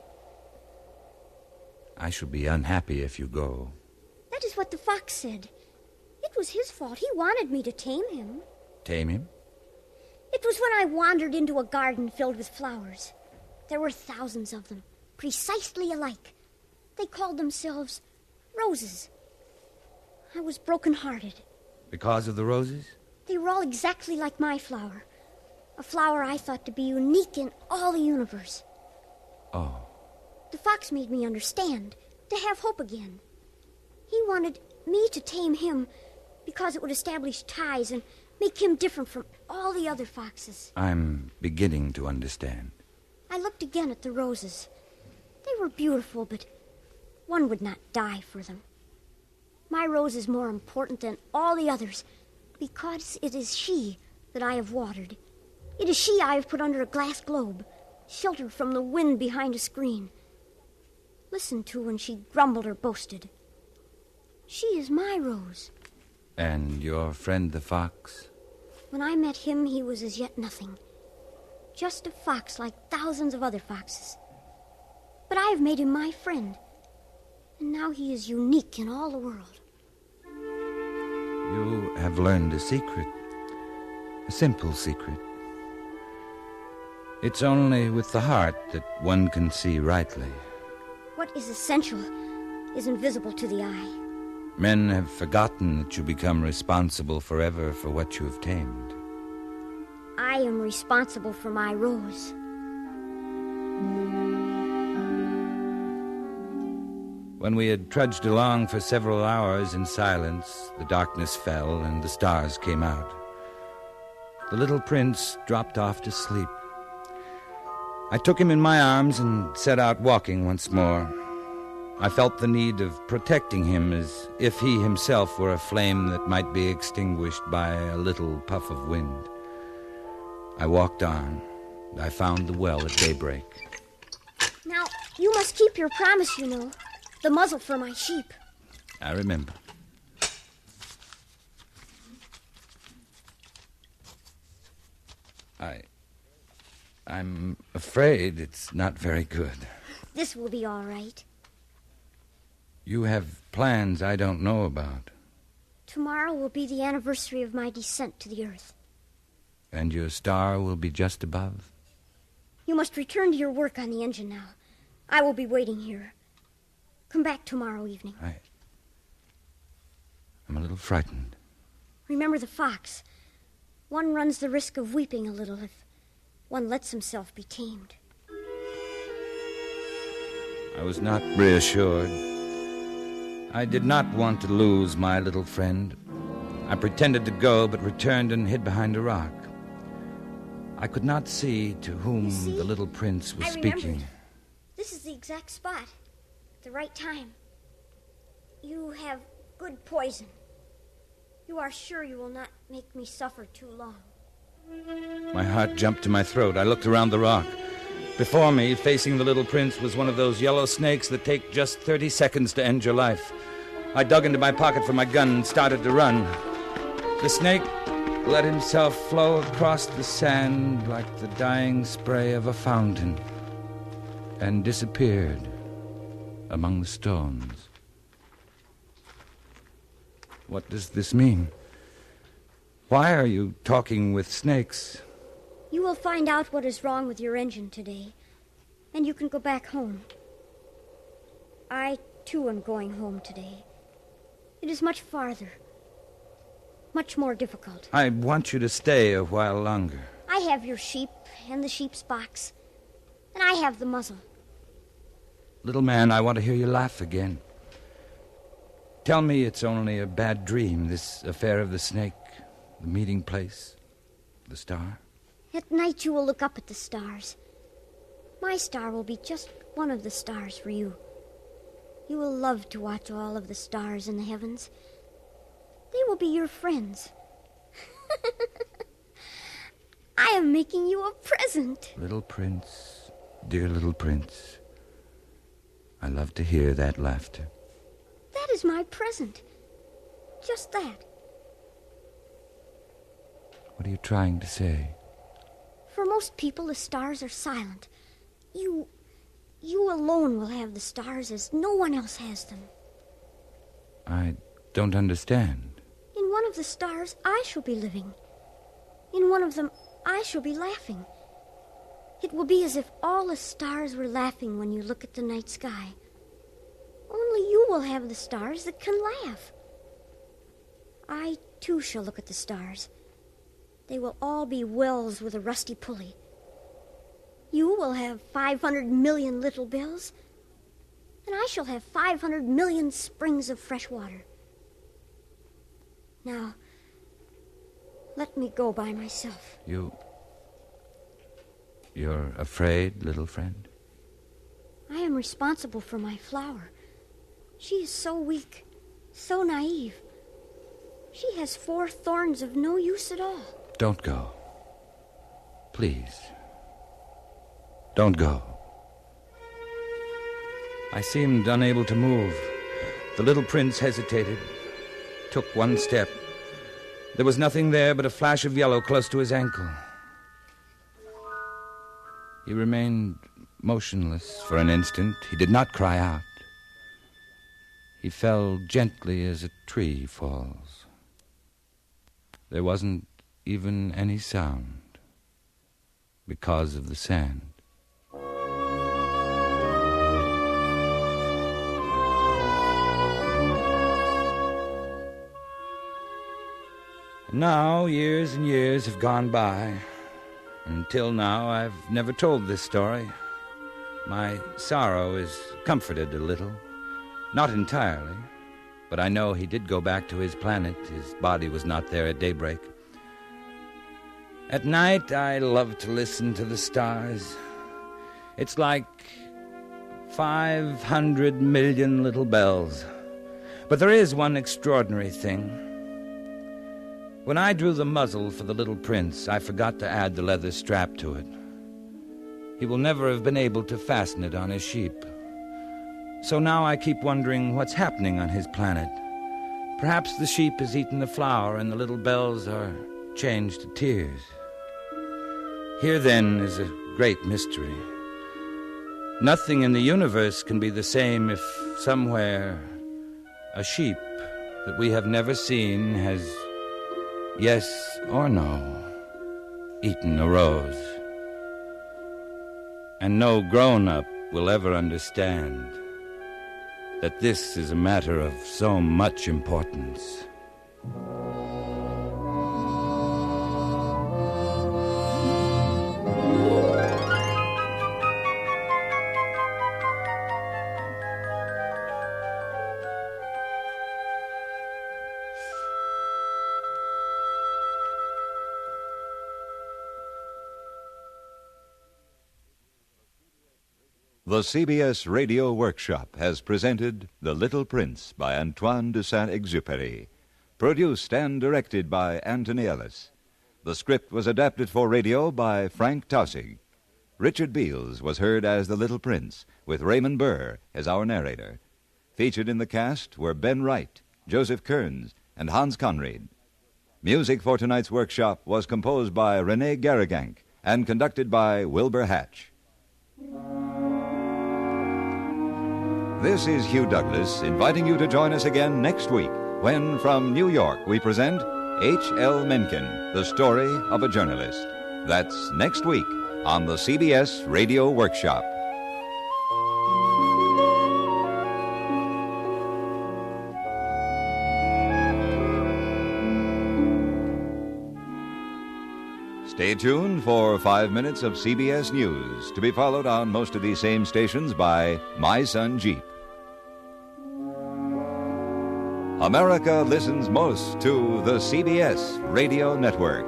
shall be unhappy if you go. That is what the fox said. It was his fault. He wanted me to tame him. Tame him? It was when I wandered into a garden filled with flowers. There were thousands of them, precisely alike. They called themselves roses. I was broken-hearted. Because of the roses? They were all exactly like my flower. A flower I thought to be unique in all the universe. Oh. The fox made me understand, to have hope again. He wanted me to tame him because it would establish ties and make him different from all the other foxes. I'm beginning to understand. I looked again at the roses. They were beautiful, but one would not die for them. My rose is more important than all the others because it is she that I have watered. It is she I have put under a glass globe, sheltered from the wind behind a screen. Listened to when she grumbled or boasted. She is my rose. And your friend the fox? When I met him, he was as yet nothing. Just a fox like thousands of other foxes. But I have made him my friend. And now he is unique in all the world. You have learned a secret. A simple secret. It's only with the heart that one can see rightly. What is essential is invisible to the eye. Men have forgotten that you become responsible forever for what you have tamed. I am responsible for my rose. When we had trudged along for several hours in silence, the darkness fell and the stars came out. The little prince dropped off to sleep. I took him in my arms and set out walking once more. I felt the need of protecting him as if he himself were a flame that might be extinguished by a little puff of wind. I walked on. I found the well at daybreak. Now, you must keep your promise, you know. The muzzle for my sheep. I remember. I'm afraid it's not very good. This will be all right. You have plans I don't know about. Tomorrow will be the anniversary of my descent to the earth. And your star will be just above? You must return to your work on the engine now. I will be waiting here. Come back tomorrow evening. I'm a little frightened. Remember the fox. One runs the risk of weeping a little if one lets himself be tamed. I was not reassured. I did not want to lose my little friend. I pretended to go, but returned and hid behind a rock. I could not see to whom the little prince was speaking. This is the exact spot. At the right time. You have good poison. You are sure you will not make me suffer too long. My heart jumped to my throat. I looked around the rock. Before me, facing the little prince, was one of those yellow snakes that take just 30 seconds to end your life. I dug into my pocket for my gun and started to run. The snake let himself flow across the sand like the dying spray of a fountain and disappeared among the stones. What does this mean? Why are you talking with snakes? You will find out what is wrong with your engine today, and you can go back home. I, too, am going home today. It is much farther. Much more difficult. I want you to stay a while longer. I have your sheep and the sheep's box. And I have the muzzle. Little man, I want to hear you laugh again. Tell me it's only a bad dream, this affair of the snake, the meeting place, the star. At night you will look up at the stars. My star will be just one of the stars for you. You will love to watch all of the stars in the heavens. They will be your friends. I am making you a present. Little prince, dear little prince. I love to hear that laughter. That is my present. Just that. What are you trying to say? For most people, the stars are silent. You alone will have the stars as no one else has them. I don't understand. In one of the stars, I shall be living. In one of them, I shall be laughing. It will be as if all the stars were laughing when you look at the night sky. Only you will have the stars that can laugh. I, too, shall look at the stars. They will all be wells with a rusty pulley. You will have 500 million little bells, and I shall have 500 million springs of fresh water. Now, let me go by myself. You're afraid, little friend? I am responsible for my flower. She is so weak, so naive. She has 4 thorns of no use at all. Don't go. Please. Don't go. I seemed unable to move. The little prince hesitated, took one step. There was nothing there but a flash of yellow close to his ankle. He remained motionless for an instant. He did not cry out. He fell gently as a tree falls. There wasn't even any sound because of the sand. Now, years and years have gone by. Until now, I've never told this story. My sorrow is comforted a little. Not entirely, but I know he did go back to his planet. His body was not there at daybreak. At night, I love to listen to the stars. It's like 500 million little bells. But there is one extraordinary thing. When I drew the muzzle for the little prince, I forgot to add the leather strap to it. He will never have been able to fasten it on his sheep. So now I keep wondering what's happening on his planet. Perhaps the sheep has eaten the flour and the little bells are changed to tears. Here, then, is a great mystery. Nothing in the universe can be the same if somewhere a sheep that we have never seen has, yes or no, eaten a rose. And no grown-up will ever understand that this is a matter of so much importance. The CBS Radio Workshop has presented The Little Prince by Antoine de Saint-Exupéry, produced and directed by Anthony Ellis. The script was adapted for radio by Frank Tausig. Richard Beals was heard as the Little Prince, with Raymond Burr as our narrator. Featured in the cast were Ben Wright, Joseph Kearns, and Hans Conried. Music for tonight's workshop was composed by René Garrigank and conducted by Wilbur Hatch. This is Hugh Douglas inviting you to join us again next week when, from New York, we present H.L. Mencken, The Story of a Journalist. That's next week on the CBS Radio Workshop. Stay tuned for 5 minutes of CBS News, to be followed on most of these same stations by My Son Jeep. America listens most to the CBS Radio Network.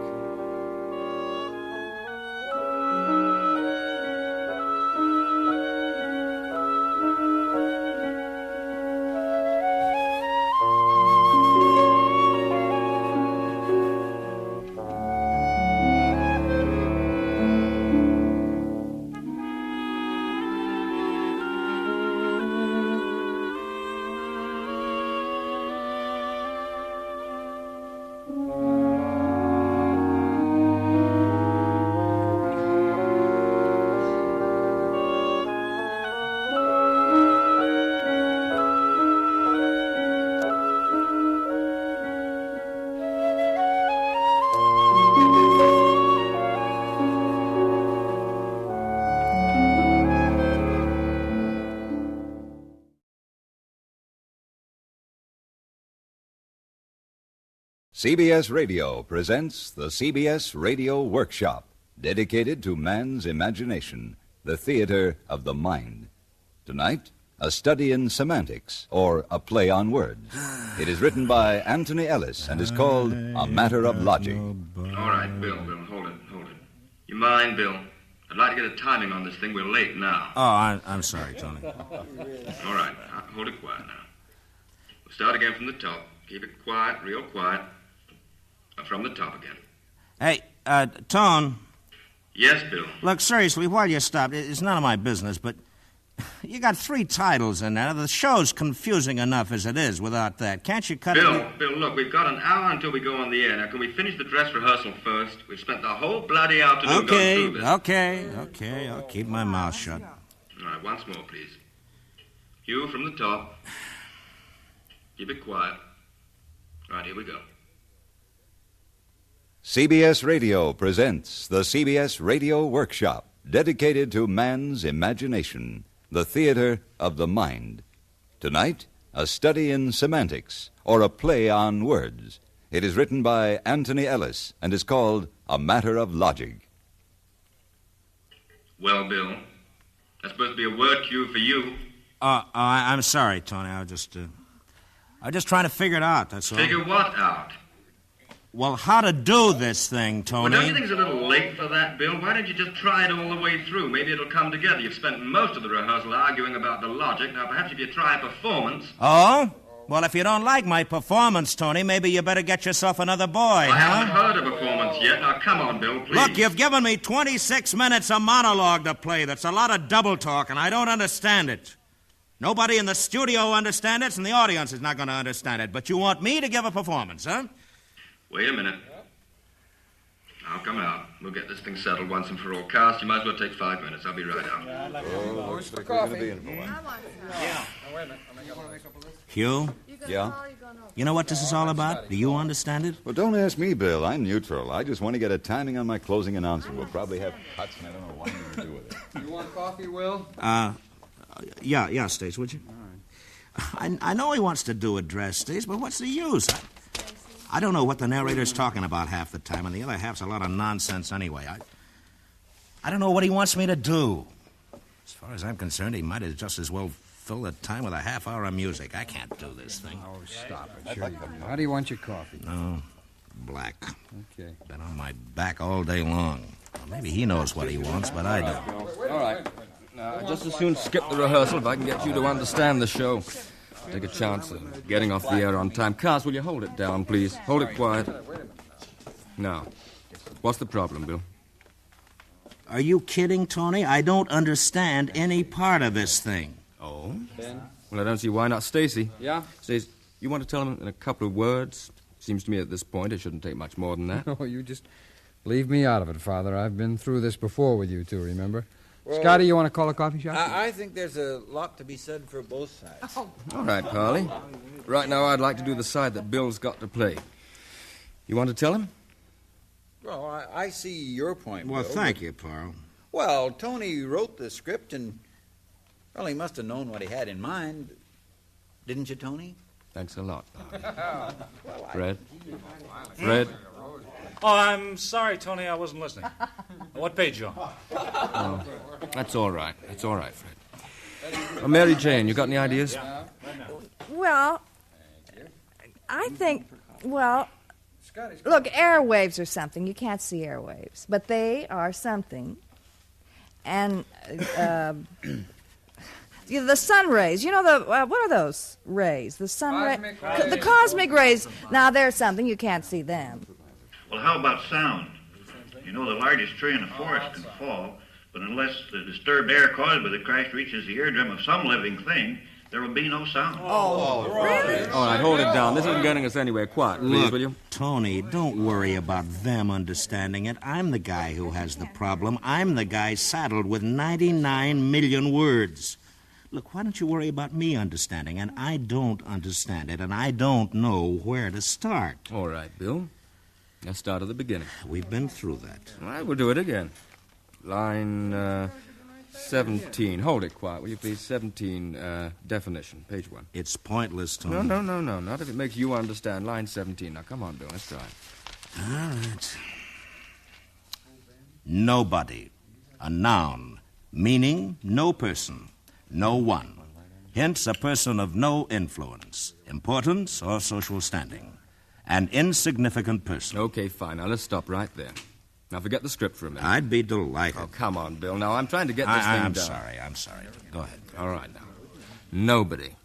CBS Radio presents the CBS Radio Workshop, dedicated to man's imagination, the theater of the mind. Tonight, a study in semantics, or a play on words. It is written by Anthony Ellis and is called A Matter of Logic. All right, Bill, hold it. You mind, Bill? I'd like to get a timing on this thing. We're late now. Oh, I'm sorry, Tony. All right, hold it quiet now. We'll start again from the top. Keep it quiet, real quiet. From the top again. Hey, Tone. Yes, Bill. Look, seriously, while you stop, it's none of my business, but you got 3 titles in there. The show's confusing enough as it is without that. Can't you cut it? Bill, look, we've got an hour until we go on the air. Now, can we finish the dress rehearsal first? We've spent the whole bloody afternoon going through this. Okay. I'll keep my mouth shut. All right, once more, please. Cue from the top. Keep it quiet. All right, here we go. CBS Radio presents the CBS Radio Workshop, dedicated to man's imagination, the theater of the mind. Tonight, a study in semantics, or a play on words. It is written by Anthony Ellis and is called A Matter of Logic. Well, Bill, that's supposed to be a word cue for you. I'm sorry, Tony. I was just trying to figure it out, that's all. Figure what out? Well, how to do this thing, Tony. Well, don't you think it's a little late for that, Bill? Why don't you just try it all the way through? Maybe it'll come together. You've spent most of the rehearsal arguing about the logic. Now, perhaps if you try a performance... Oh? Well, if you don't like my performance, Tony, maybe you better get yourself another boy, I haven't heard a performance yet. Now, come on, Bill, please. Look, you've given me 26 minutes of monologue to play. That's a lot of double talk, and I don't understand it. Nobody in the studio understands it, and the audience is not going to understand it. But you want me to give a performance, huh? Wait a minute. I'll come out. We'll get this thing settled once and for all. Cast, you might as well take 5 minutes. I'll be right out. Where's the coffee? Yeah. Hugh? Yeah? You know what this is all about? Do you understand it? Well, don't ask me, Bill. I'm neutral. I just want to get a timing on my closing announcement. We'll probably have cuts, and I don't know what I'm going to do with it. You want coffee, Will? Yeah, Stace, would you? All right. I know he wants to do a dress, Stace, but what's the use? I don't know what the narrator's talking about half the time, and the other half's a lot of nonsense anyway. I don't know what he wants me to do. As far as I'm concerned, he might have just as well filled the time with a half hour of music. I can't do this thing. Oh, stop it. Sure you can. How do you want your coffee? No, black. Okay. Been on my back all day long. Well, maybe he knows what he wants, but I don't. All right. Now, just as soon skip the rehearsal if I can get you to understand the show. Take a chance of getting off the air on time. Cast, will you hold it down, please? Hold it quiet. Now, what's the problem, Bill? Are you kidding, Tony? I don't understand any part of this thing. Oh? Well, I don't see why not. Stacy. Yeah? Stacy, you want to tell him in a couple of words? Seems to me at this point it shouldn't take much more than that. Oh, you just leave me out of it, Father. I've been through this before with you two, remember? Well, Scotty, you want to call a coffee shop? I think there's a lot to be said for both sides. All right, Carly. Right now, I'd like to do the side that Bill's got to play. You want to tell him? Well, I see your point, Well, Bill, thank you, Parle. Well, Tony wrote the script, and, well, he must have known what he had in mind. Didn't you, Tony? Thanks a lot. Well, Fred? Fred? Oh, I'm sorry, Tony, I wasn't listening. What page you on? Oh, that's all right. It's all right, Fred. Mary Jane, you got any ideas? Well, I think, well, look, airwaves are something. You can't see airwaves, but they are something. And the sun rays, you know, what are those rays? The sun rays. The cosmic rays. Now, they're something. You can't see them. Well, how about sound? You know, the largest tree in the forest can fall, but unless the disturbed air caused by the crash reaches the eardrum of some living thing, there will be no sound. Oh, really? All right, hold it down. This isn't getting us anywhere. Quiet, please, Look, will you? Tony, don't worry about them understanding it. I'm the guy who has the problem. I'm the guy saddled with 99 million words. Look, why don't you worry about me understanding? And I don't understand it, and I don't know where to start. All right, Bill. Let's start at the beginning. We've been through that. All right, we'll do it again. Line 17. Hold it quiet, will you please? 17, definition, page 1. It's pointless, Tony. No. Not if it makes you understand. Line 17. Now, come on, Bill. Let's try it. All right. Nobody. A noun. Meaning, no person. No one. Hence, a person of no influence, importance, or social standing. An insignificant person. Okay, fine. Now, let's stop right there. Now, forget the script for a minute. I'd be delighted. Oh, come on, Bill. Now, I'm trying to get this thing I'm down. I'm sorry. Go ahead. All right, now. Nobody.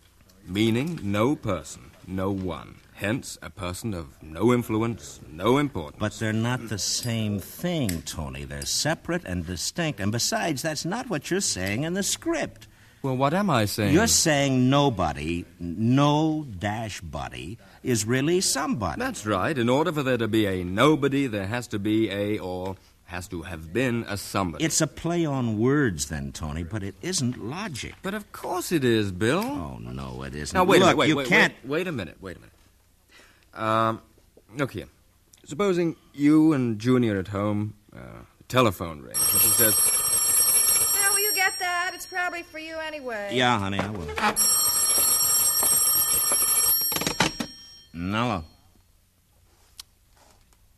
Meaning, no person. No one. Hence, a person of no influence, no importance. But they're not the same thing, Tony. They're separate and distinct. And besides, that's not what you're saying in the script. Well, what am I saying? You're saying nobody, no-body, is really somebody. That's right. In order for there to be a nobody, there has to be has to have been a somebody. It's a play on words, then, Tony, but it isn't logic. But of course it is, Bill. Oh, no, it isn't. Now, wait Look, a minute. you can't... Wait a minute. Look here. Supposing you and Junior at home, telephone rings. Something says... Now, will you get that? It's probably for you anyway. Yeah, honey, I will. Hello.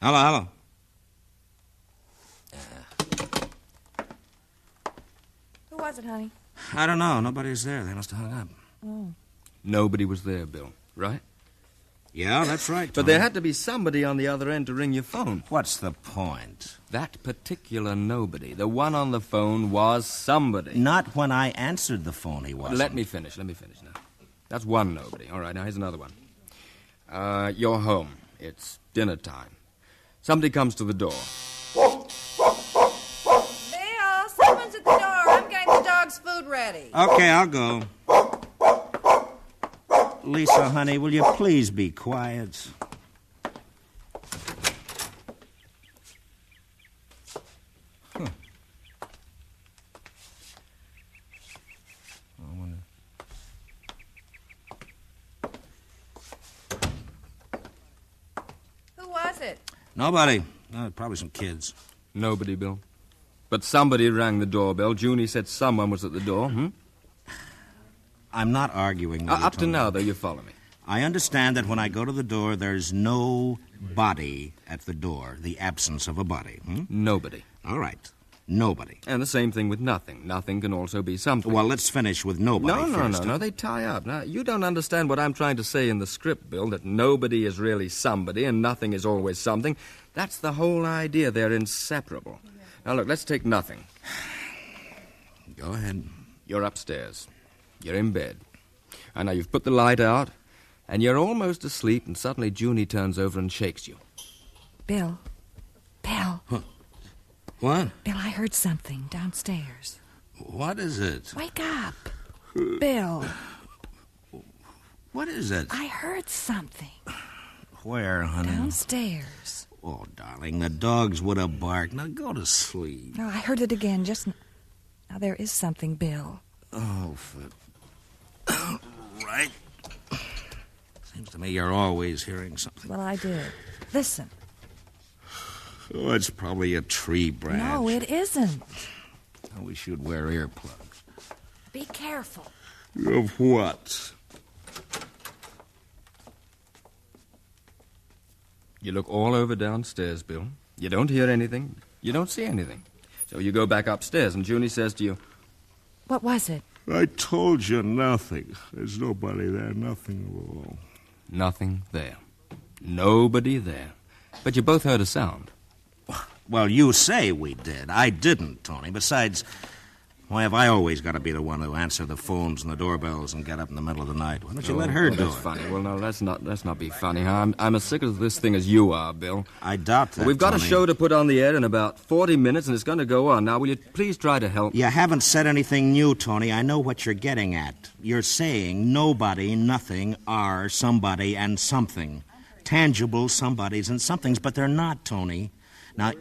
Hello. Who was it, honey? I don't know. Nobody's there. They must have hung up. Oh. Nobody was there, Bill, right? Yeah, that's right, Tony. But there had to be somebody on the other end to ring your phone. What's the point? That particular nobody, the one on the phone, was somebody. Not when I answered the phone, he wasn't. Let me finish now. That's one nobody. All right, now here's another one. You're home. It's dinner time. Somebody comes to the door. Bill, someone's at the door. I'm getting the dog's food ready. Okay, I'll go. Lisa, honey, will you please be quiet? Huh. I wonder... Who was it? Nobody. Probably some kids. Nobody, Bill. But somebody rang the doorbell. Junie said someone was at the door, I'm not arguing with you, up to now, though, you follow me. I understand that when I go to the door, there's no body at the door, the absence of a body. Nobody. All right. Nobody. And the same thing with nothing. Nothing can also be something. Well, let's finish with nobody first. No, they tie up. Now, you don't understand what I'm trying to say in the script, Bill, that nobody is really somebody and nothing is always something. That's the whole idea. They're inseparable. Now, look, let's take nothing. Go ahead. You're upstairs. You're in bed. And now you've put the light out, and you're almost asleep, and suddenly Junie turns over and shakes you. Bill. Huh. What? Bill, I heard something downstairs. What is it? Wake up. Bill. What is it? I heard something. Where, honey? Downstairs. Oh, darling, the dogs would have barked. Now go to sleep. No, I heard it again just now. There is something, Bill. Oh, right. Seems to me you're always hearing something. Well, I did. Listen. Oh, it's probably a tree branch. No, it isn't. Oh, we should wear earplugs. Be careful. Of what? You look all over downstairs, Bill. You don't hear anything. You don't see anything. So you go back upstairs, and Junie says to you... What was it? I told you nothing. There's nobody there, nothing at all. Nothing there. Nobody there. But you both heard a sound. Well, you say we did. I didn't, Tony. Besides, why have I always got to be the one to answer the phones and the doorbells and get up in the middle of the night? Why don't you let her do that's it? Funny. Well, no, let's not be funny, huh? I'm as sick of this thing as you are, Bill. I doubt that, We've got Tony. a show to put on the air in about 40 minutes, and it's going to go on. Now, will you please try to help? You haven't said anything new, Tony. I know what you're getting at. You're saying nobody, nothing, are somebody and something. Tangible somebodies and somethings, but they're not, Tony. Now,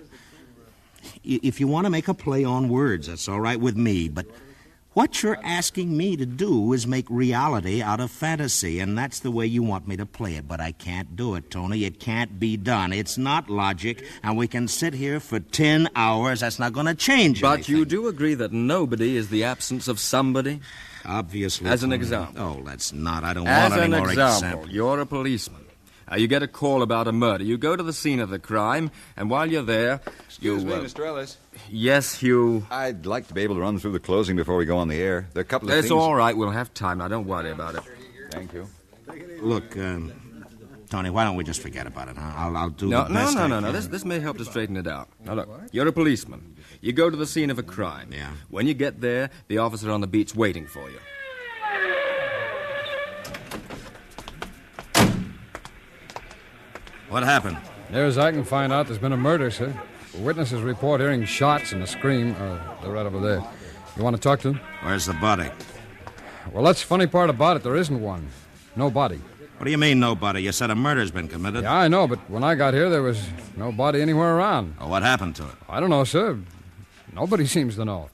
if you want to make a play on words, that's all right with me, but what you're asking me to do is make reality out of fantasy, and that's the way you want me to play it. But I can't do it, Tony. It can't be done. It's not logic, and we can sit here for 10 hours. That's not going to change anything. But you do agree that nobody is the absence of somebody? Obviously. As an Tony. example. Oh, that's not. I don't want any more As an example, you're a policeman. You get a call about a murder. You go to the scene of the crime, and while you're there... Excuse me, Mr. Ellis. Yes, Hugh? I'd like to be able to run through the closing before we go on the air. There are a couple of things... It's all right. We'll have time. Now, don't worry about it. Thank you. Look, Tony, why don't we just forget about it, huh? I'll do No. the best I can. This may help to straighten it out. Now, look, you're a policeman. You go to the scene of a crime. Yeah. When you get there, the officer on the beat's waiting for you. What happened? Near as I can find out, there's been a murder, sir. Witnesses report hearing shots and a scream. They're right over there. You want to talk to them? Where's the body? Well, that's the funny part about it. There isn't one. No body. What do you mean, nobody? You said a murder's been committed. Yeah, I know, but when I got here, there was no body anywhere around. Oh, what happened to it? I don't know, sir. Nobody seems to know.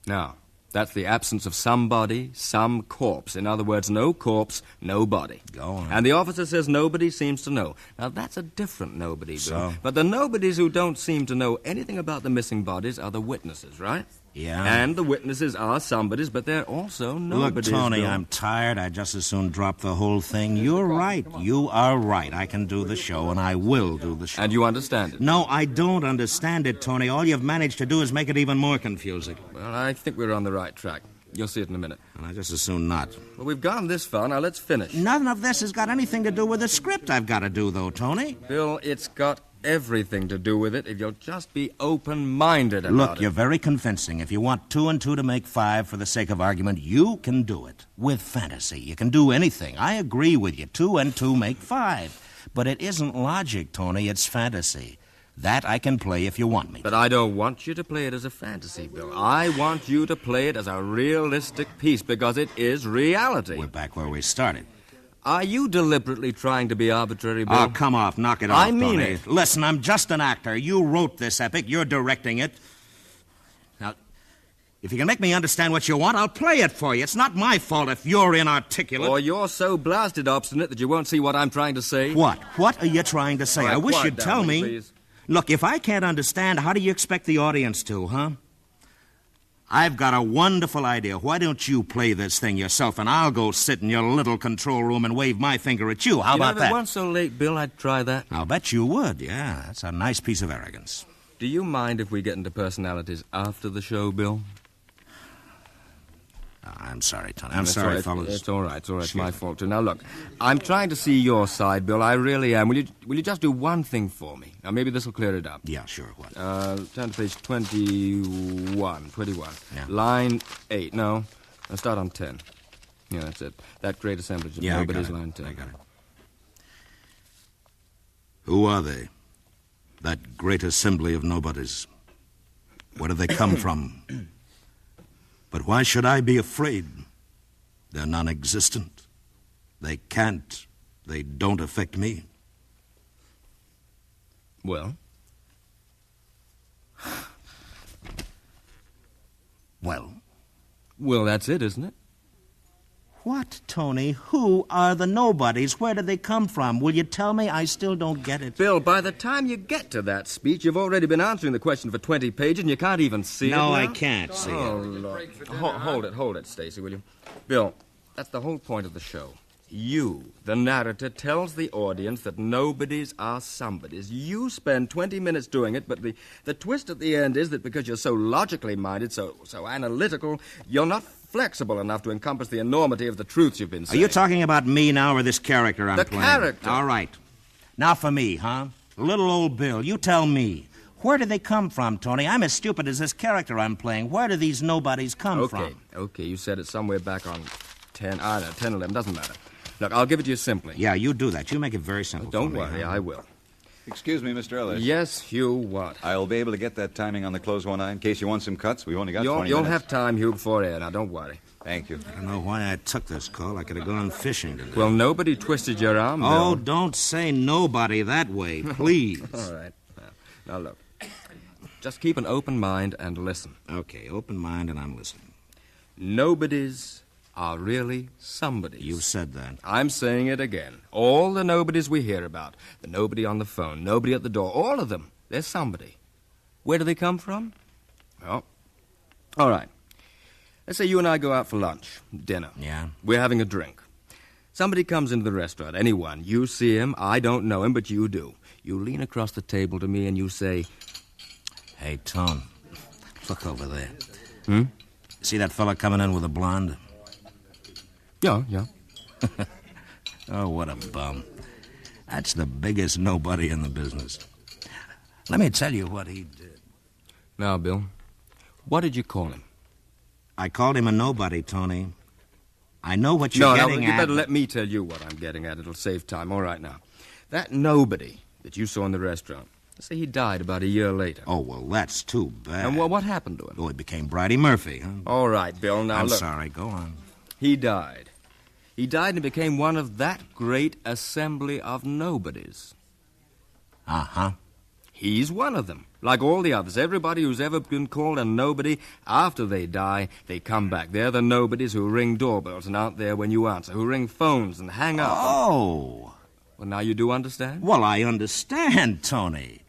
Now, that's the absence of somebody, some corpse. In other words, no corpse, no body. Go on. And the officer says nobody seems to know. Now, that's a different nobody, Bill. So? But the nobodies who don't seem to know anything about the missing bodies are the witnesses, right? Yeah. And the witnesses are somebodies, but they're also nobodies. Look, Tony, Bill. I'm tired. I'd just as soon drop the whole thing. You're right. You are right. I can do the show, and I will do the show. And you understand it? No, I don't understand it, Tony. All you've managed to do is make it even more confusing. Well, I think we're on the right track. You'll see it in a minute. And I just as soon not. Well, we've gone this far. Now, let's finish. None of this has got anything to do with the script I've got to do, though, Tony. Bill, it's got everything to do with it if you'll just be open-minded about it. Look, you're very convincing. If you want 2 and 2 to make 5 for the sake of argument, you can do it. With fantasy, you can do anything. I agree with you. 2 and 2 make 5. But it isn't logic, Tony. It's fantasy. That I can play if you want me. But I don't want you to play it as a fantasy, Bill. I want you to play it as a realistic piece because it is reality. We're back where we started. Are you deliberately trying to be arbitrary, Bill? Oh, come off. Knock it off, I mean Tony. it. Listen, I'm just an actor. You wrote this epic. You're directing it. Now, if you can make me understand what you want, I'll play it for you. It's not my fault if you're inarticulate. Or you're so blasted obstinate that you won't see what I'm trying to say. What? What are you trying to say? All right, I wish quiet you'd down, tell will me. you, please? Look, if I can't understand, how do you expect the audience to, huh? I've got a wonderful idea. Why don't you play this thing yourself, and I'll go sit in your little control room and wave my finger at you. How about If that? it weren't so late, Bill, I'd try that. I'll bet you would, yeah. That's a nice piece of arrogance. Do you mind if we get into personalities after the show, Bill? I'm sorry, Tony. I'm That's sorry, all right. fellas. It's all right. It's all right. It's my fault, too. Now, look, I'm trying to see your side, Bill. I really am. Will you just do one thing for me? Now, maybe this will clear it up. Yeah, sure. What? Turn to page 21. 21. Yeah. Line 8. No. I'll start on 10. Yeah, that's it. That great assemblage of Yeah, nobodies, I got it. line 10. I got it. Who are they? That great assembly of nobodies. Where do they come from? But why should I be afraid? They're non-existent. They can't. They don't affect me. Well? Well? Well, that's it, isn't it? What, Tony? Who are the nobodies? Where do they come from? Will you tell me? I still don't get it. Bill, by the time you get to that speech, you've already been answering the question for 20 pages, and you can't even see it No, now? I can't see Oh, it. Lord. Hold it, Stacy, will you? Bill, that's the whole point of the show. You, the narrator, tells the audience that nobodies are somebodies. You spend 20 minutes doing it, but the twist at the end is that because you're so logically minded, so analytical, you're not flexible enough to encompass the enormity of the truths you've been saying. Are you talking about me now or this character I'm playing? The character. All right. Now for me, huh? Little old Bill, you tell me. Where do they come from, Tony? I'm as stupid as this character I'm playing. Where do these nobodies come from? Okay, you said it somewhere back on 10, 11, doesn't matter. Look, I'll give it to you simply. Yeah, you do that. You make it very simple. Don't worry, I will. Excuse me, Mr. Ellis. Yes, Hugh, what? I'll be able to get that timing on the close one eye in case you want some cuts. We've only got 20 minutes. You'll have time, Hugh, before air. Now, don't worry. Thank you. I don't know why I took this call. I could have gone fishing today. Well, nobody twisted your arm, Bill. Oh, don't say nobody that way, please. All right. Now, look. Just keep an open mind and listen. Okay, open mind and I'm listening. Nobodies are really somebodies. You said that. I'm saying it again. All the nobodies we hear about, the nobody on the phone, nobody at the door, all of them, they're somebody. Where do they come from? Well, all right. Let's say you and I go out for lunch, dinner. Yeah? We're having a drink. Somebody comes into the restaurant, anyone. You see him, I don't know him, but you do. You lean across the table to me and you say, "Hey, Tone, look over there. See that fella coming in with a blonde?" Yeah. Oh, what a bum. That's the biggest nobody in the business. Let me tell you what he did. Now, Bill, what did you call him? I called him a nobody, Tony. I know what you're getting at. No, you better let me tell you what I'm getting at. It'll save time. All right, now. That nobody that you saw in the restaurant, let's say he died about a year later. Oh, well, that's too bad. And what happened to him? Oh, he became Bridie Murphy, huh? All right, Bill, now I'm look. sorry, go on. He died. He died and became one of that great assembly of nobodies. Uh-huh. He's one of them. Like all the others, everybody who's ever been called a nobody, after they die, they come back. They're the nobodies who ring doorbells and aren't there when you answer, who ring phones and hang up. Oh. Well, now you do understand? Well, I understand, Tony.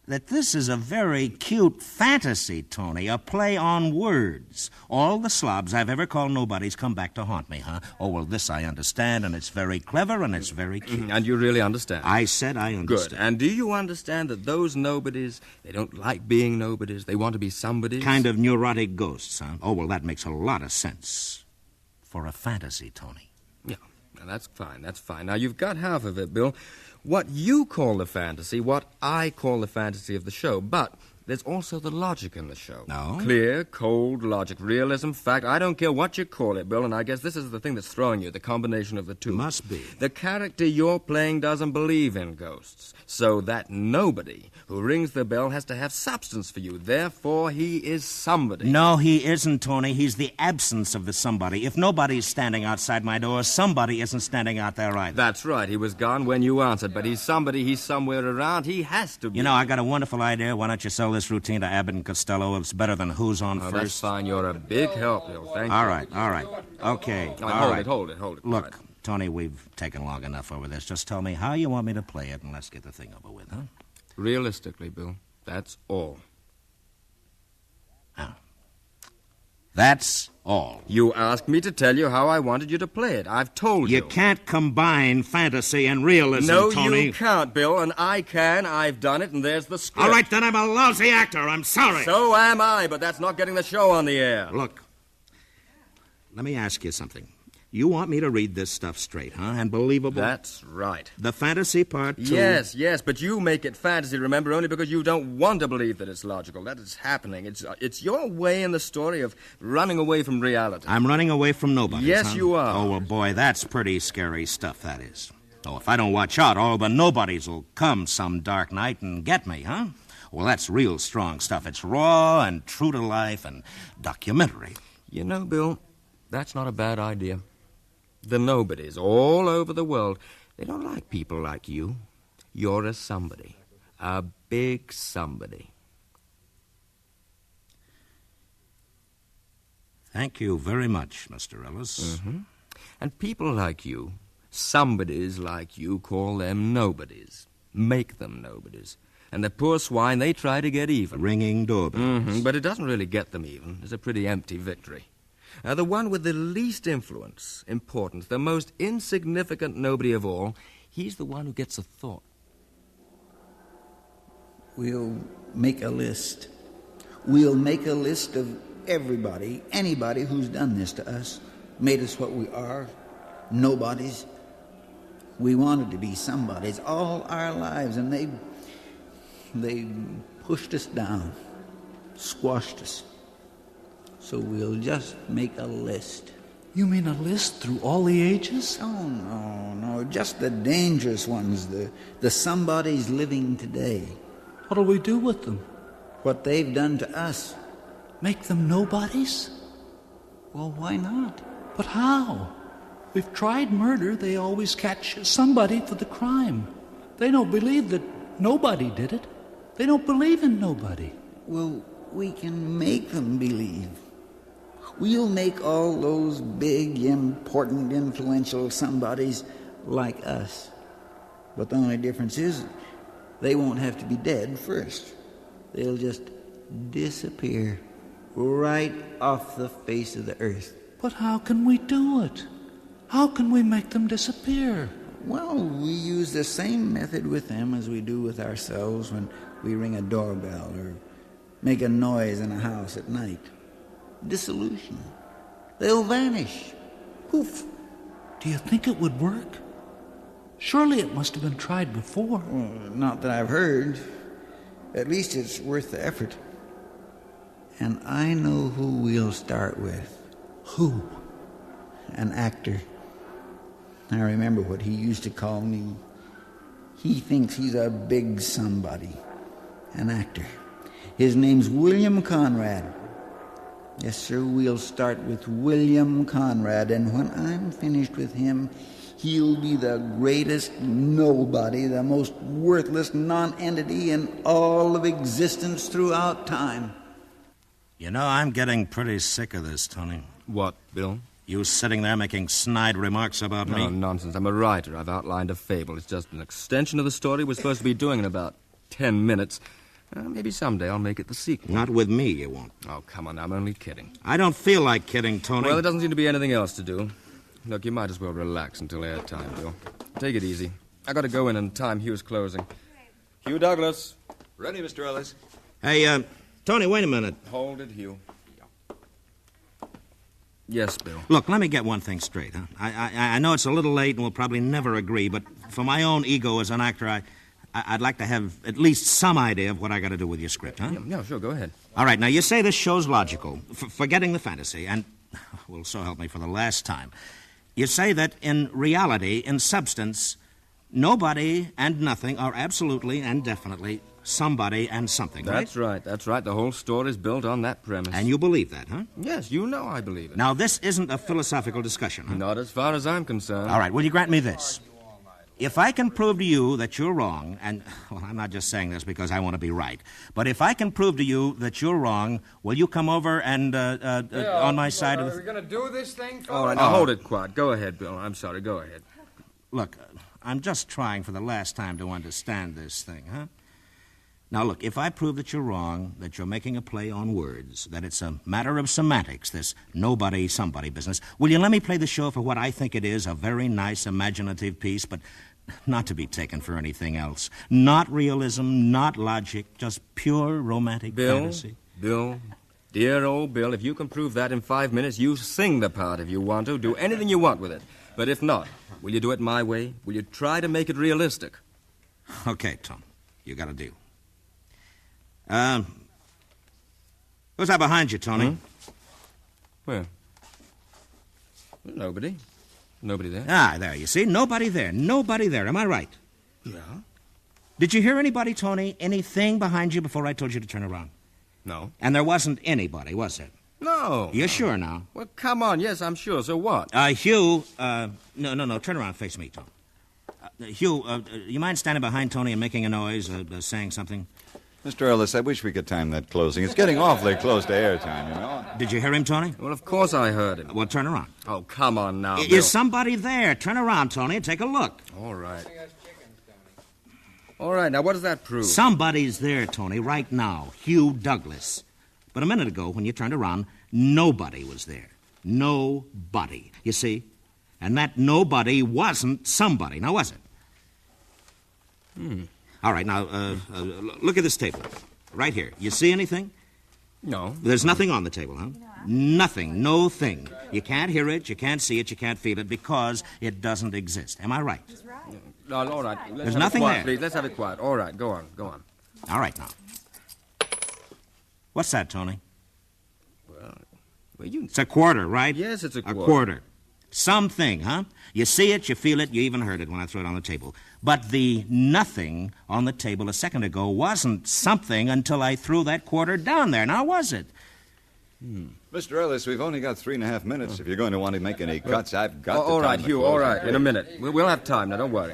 That this is a very cute fantasy, Tony, a play on words. All the slobs I've ever called nobodies come back to haunt me, huh? Oh, well, this I understand, and it's very clever, and it's very cute. And you really understand? I said I understand. Good. And do you understand that those nobodies, they don't like being nobodies, they want to be somebodies? Kind of neurotic ghosts, huh? Oh, well, that makes a lot of sense. For a fantasy, Tony. Yeah, that's fine. Now, you've got half of it, Bill. What you call the fantasy, what I call the fantasy of the show. But there's also the logic in the show. No? Clear, cold logic, realism, fact. I don't care what you call it, Bill, and I guess this is the thing that's throwing you, the combination of the two. Must be. The character you're playing doesn't believe in ghosts. So that nobody who rings the bell has to have substance for you. Therefore, he is somebody. No, he isn't, Tony. He's the absence of the somebody. If nobody's standing outside my door, somebody isn't standing out there either. That's right. He was gone when you answered, but he's somebody. He's somewhere around. He has to be. You know, I got a wonderful idea. Why don't you sell this routine to Abbott and Costello? It's better than Who's on First. That's fine. You're a big help, Bill. Thank you. All right. Okay. Hold it. Look, Tony, we've taken long enough over this. Just tell me how you want me to play it, and let's get the thing over with, huh? Realistically, Bill, that's all. That's all. You asked me to tell you how I wanted you to play it. I've told you. You can't combine fantasy and realism, No, Tony. you can't, Bill, and I can. I've done it, and there's the script. All right, then I'm a lousy actor. I'm sorry. So am I, but that's not getting the show on the air. Look, let me ask you something. You want me to read this stuff straight, huh? And believable? That's right. The fantasy part, too? Yes, but you make it fantasy, remember, only because you don't want to believe that it's logical, that it's happening. It's your way in the story of running away from reality. I'm running away from nobody. Yes, you are. Oh, well, boy, that's pretty scary stuff, that is. Oh, if I don't watch out, all the nobodies will come some dark night and get me, huh? Well, that's real strong stuff. It's raw and true to life and documentary. You know, Bill, that's not a bad idea. The nobodies all over the world, they don't like people like you. You're a somebody. A big somebody. Thank you very much, Mr. Ellis. Mm-hmm. And people like you, somebodies like you, call them nobodies. Make them nobodies. And the poor swine, they try to get even. Ringing doorbells. Mm-hmm. But it doesn't really get them even. It's a pretty empty victory. The one with the least influence, importance, the most insignificant nobody of all, he's the one who gets a thought. We'll make a list. We'll make a list of everybody, anybody who's done this to us, made us what we are, nobodies. We wanted to be somebodies all our lives, and they pushed us down, squashed us. So we'll just make a list. You mean a list through all the ages? Oh, no, just the dangerous ones, the somebodies living today. What'll we do with them? What they've done to us. Make them nobodies? Well, why not? But how? We've tried murder. They always catch somebody for the crime. They don't believe that nobody did it. They don't believe in nobody. Well, we can make them believe. We'll make all those big, important, influential somebodies like us. But the only difference is they won't have to be dead first. They'll just disappear right off the face of the earth. But how can we do it? How can we make them disappear? Well, we use the same method with them as we do with ourselves when we ring a doorbell or make a noise in a house at night. Dissolution. They'll vanish. Poof. Do you think it would work? Surely it must have been tried before. Well, not that I've heard. At least it's worth the effort. And I know who we'll start with. Who? An actor. I remember what he used to call me. He thinks he's a big somebody. An actor. His name's William Conrad. Yes, sir, we'll start with William Conrad, and when I'm finished with him, he'll be the greatest nobody, the most worthless nonentity in all of existence throughout time. You know, I'm getting pretty sick of this, Tony. What, Bill? You sitting there making snide remarks about me? No, nonsense. I'm a writer. I've outlined a fable. It's just an extension of the story we're supposed to be doing in about 10 minutes. Maybe someday I'll make it the sequel. Not with me, you won't. Oh, come on, I'm only kidding. I don't feel like kidding, Tony. Well, there doesn't seem to be anything else to do. Look, you might as well relax until airtime, Bill. Take it easy. I got to go in time Hugh's closing. Hugh Douglas. Ready, Mr. Ellis. Hey, Tony, wait a minute. Hold it, Hugh. Yes, Bill. Look, let me get one thing straight, huh? I know it's a little late and we'll probably never agree, but for my own ego as an actor, I'd like to have at least some idea of what I got to do with your script, huh? Yeah, sure, go ahead. All right, now you say this show's logical, forgetting the fantasy, and, well, so help me for the last time. You say that in reality, in substance, nobody and nothing are absolutely and definitely somebody and something, That's right, that's right. The whole story's built on that premise. And you believe that, huh? Yes, you know I believe it. Now, this isn't a philosophical discussion, huh? Not as far as I'm concerned. All right, will you grant me this? If I can prove to you that you're wrong, and, well, I'm not just saying this because I want to be right, but if I can prove to you that you're wrong, will you come over and, on my side of the... Are we going to do this thing, fellas? All right, now hold it quiet. Go ahead, Bill. I'm sorry, go ahead. Look, I'm just trying for the last time to understand this thing, huh? Now, look, if I prove that you're wrong, that you're making a play on words, that it's a matter of semantics, this nobody-somebody business, will you let me play the show for what I think it is, a very nice, imaginative piece, but not to be taken for anything else. Not realism, not logic, just pure romantic fantasy. Bill, dear old Bill, if you can prove that in 5 minutes, you sing the part if you want to. Do anything you want with it. But if not, will you do it my way? Will you try to make it realistic? Okay, Tom, you got a deal. Who's that behind you, Tony? Where? Nobody. Nobody there. Ah, there, you see? Nobody there. Nobody there. Am I right? Yeah. Did you hear anybody, Tony? Anything behind you before I told you to turn around? No. And there wasn't anybody, was there? No. You're sure now? Well, come on. Yes, I'm sure. So what? Hugh, no. Turn around. Face me, Tom. Hugh, you mind standing behind Tony and making a noise, saying something? Mr. Ellis, I wish we could time that closing. It's getting awfully close to airtime, you know. Did you hear him, Tony? Well, of course I heard him. Well, turn around. Oh, come on now, Bill. Is somebody there? Turn around, Tony, and take a look. All right. All right, now what does that prove? Somebody's there, Tony, right now. Hugh Douglas. But a minute ago, when you turned around, nobody was there. Nobody. You see? And that nobody wasn't somebody. Now, was it? All right, now, look at this table. Right here. You see anything? No. There's nothing on the table, huh? Nothing. No thing. You can't hear it, you can't see it, you can't feel it because it doesn't exist. Am I right? No, all right. There's nothing there. Please, let's have it quiet. All right, go on. All right, now. What's that, Tony? Well, It's a quarter, right? Yes, it's a quarter. A quarter. Something, huh? You see it, you feel it, you even heard it when I threw it on the table. But the nothing on the table a second ago wasn't something until I threw that quarter down there. Now, was it? Mr. Ellis, we've only got 3.5 minutes. If you're going to want to make any cuts, I've got all right, Hugh, all right. In a minute. We'll have time now, don't worry.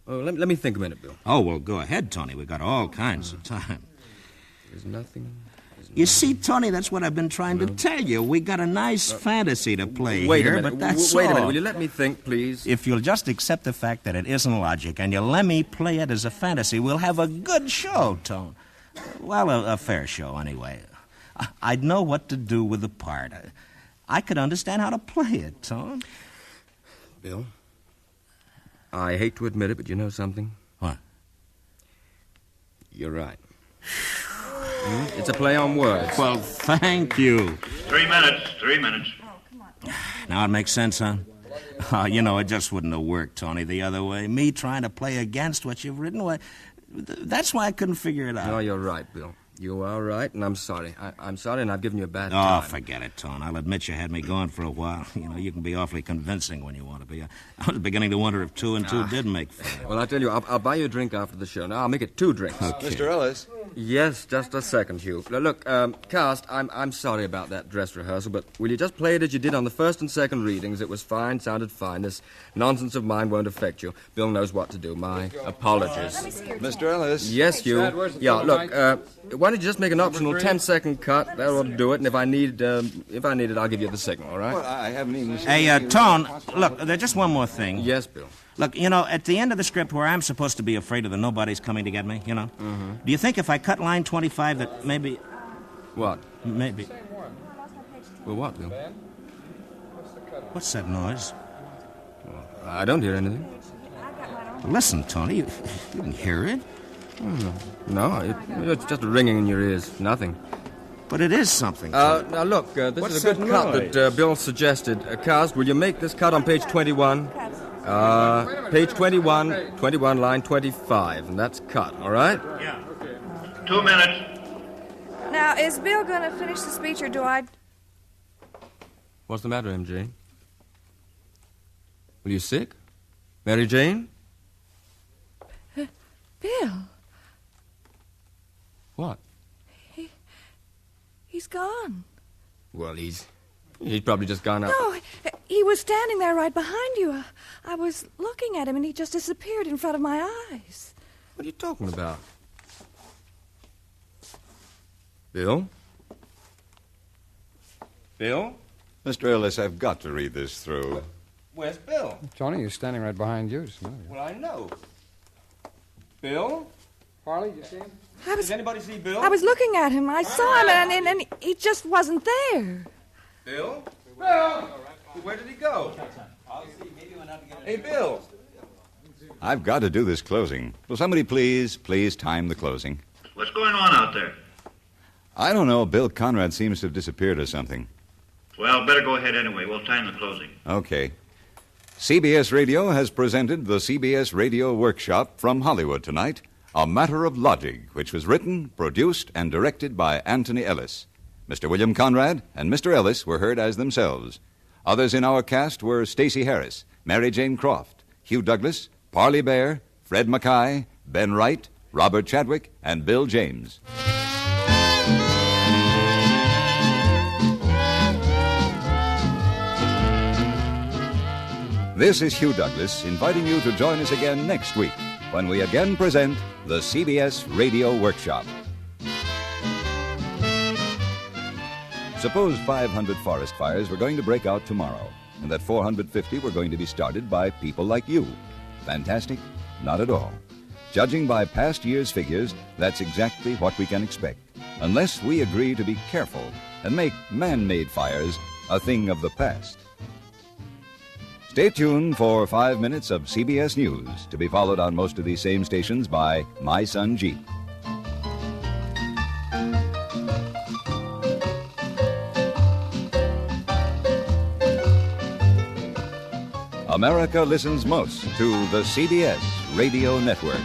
Let me think a minute, Bill. Oh, well, go ahead, Tony. We've got all kinds of time. There's nothing. You see, Tony, that's what I've been trying to tell you. We got a nice fantasy to play wait here, a minute. but that's Wait all. a minute. Will you let me think, please? If you'll just accept the fact that it isn't logic and you let me play it as a fantasy, we'll have a good show, Tone. Well, a fair show, anyway. I'd know what to do with the part. I could understand how to play it, Tone. Bill, I hate to admit it, but you know something? What? You're right. It's a play on words. Well, thank you. 3 minutes. 3 minutes. Now it makes sense, huh? It just wouldn't have worked, Tony, the other way. Me trying to play against what you've written, that's why I couldn't figure it out. No, you're right, Bill. You are right, and I'm sorry. I'm sorry, and I've given you a bad time. Oh, forget it, Tone. I'll admit you had me going for a while. You can be awfully convincing when you want to be. I was beginning to wonder if 2 and 2 did make 4. Well, I'll tell you, I'll buy you a drink after the show. Now, I'll make it 2 drinks. Okay. Mr. Ellis? Yes, just a second, Hugh. Look, Cast, I'm sorry about that dress rehearsal, but will you just play it as you did on the first and second readings? It was fine, sounded fine. This nonsense of mine won't affect you. Bill knows what to do. My apologies. Mr. Ellis? Yes, Hugh. Yeah, look, why don't you just make an optional 10-second cut? That ought to do it, and if I need it, I'll give you the signal, all right? Well, I haven't even... Hey, Tone, look, there's just one more thing. Yes, Bill. Look, at the end of the script where I'm supposed to be afraid of the nobodies coming to get me, do you think if I cut line 25 that maybe... What? Maybe... Well, what, Bill? What's that noise? Well, I don't hear anything. Listen, Tony, you didn't hear it? No, it's just a ringing in your ears. Nothing. But it is something. Now, look, this What's is a good cut that Bill suggested. Cast, will you make this cut on page 21? Page 21, line 25, and that's cut, all right? Yeah. 2 minutes. Now, is Bill going to finish the speech, or do I... What's the matter, MJ? Are you sick? Mary Jane? Bill. What? He's gone. Well, he's probably just gone out. No, he was standing there right behind you. I was looking at him, and he just disappeared in front of my eyes. What are you talking about? Bill? Bill? Mr. Ellis, I've got to read this through. Where's Bill? Tony, he's standing right behind you. Well, I know. Bill? Harley, you see him? Did anybody see Bill? I was looking at him. I saw him, and he just wasn't there. Bill? Bill! Where did he go? Hey, Bill! I've got to do this closing. Will somebody please time the closing? What's going on out there? I don't know. Bill Conrad seems to have disappeared or something. Well, better go ahead anyway. We'll time the closing. Okay. CBS Radio has presented the CBS Radio Workshop from Hollywood tonight, A Matter of Logic, which was written, produced, and directed by Anthony Ellis. Mr. William Conrad and Mr. Ellis were heard as themselves. Others in our cast were Stacey Harris, Mary Jane Croft, Hugh Douglas, Parley Bear, Fred Mackay, Ben Wright, Robert Chadwick, and Bill James. This is Hugh Douglas inviting you to join us again next week when we again present the CBS Radio Workshop. Suppose 500 forest fires were going to break out tomorrow, and that 450 were going to be started by people like you. Fantastic? Not at all. Judging by past year's figures, that's exactly what we can expect. unless we agree to be careful and make man-made fires a thing of the past. Stay tuned for 5 minutes of CBS News, to be followed on most of these same stations by My Son Jeep. America listens most to the CBS Radio Network.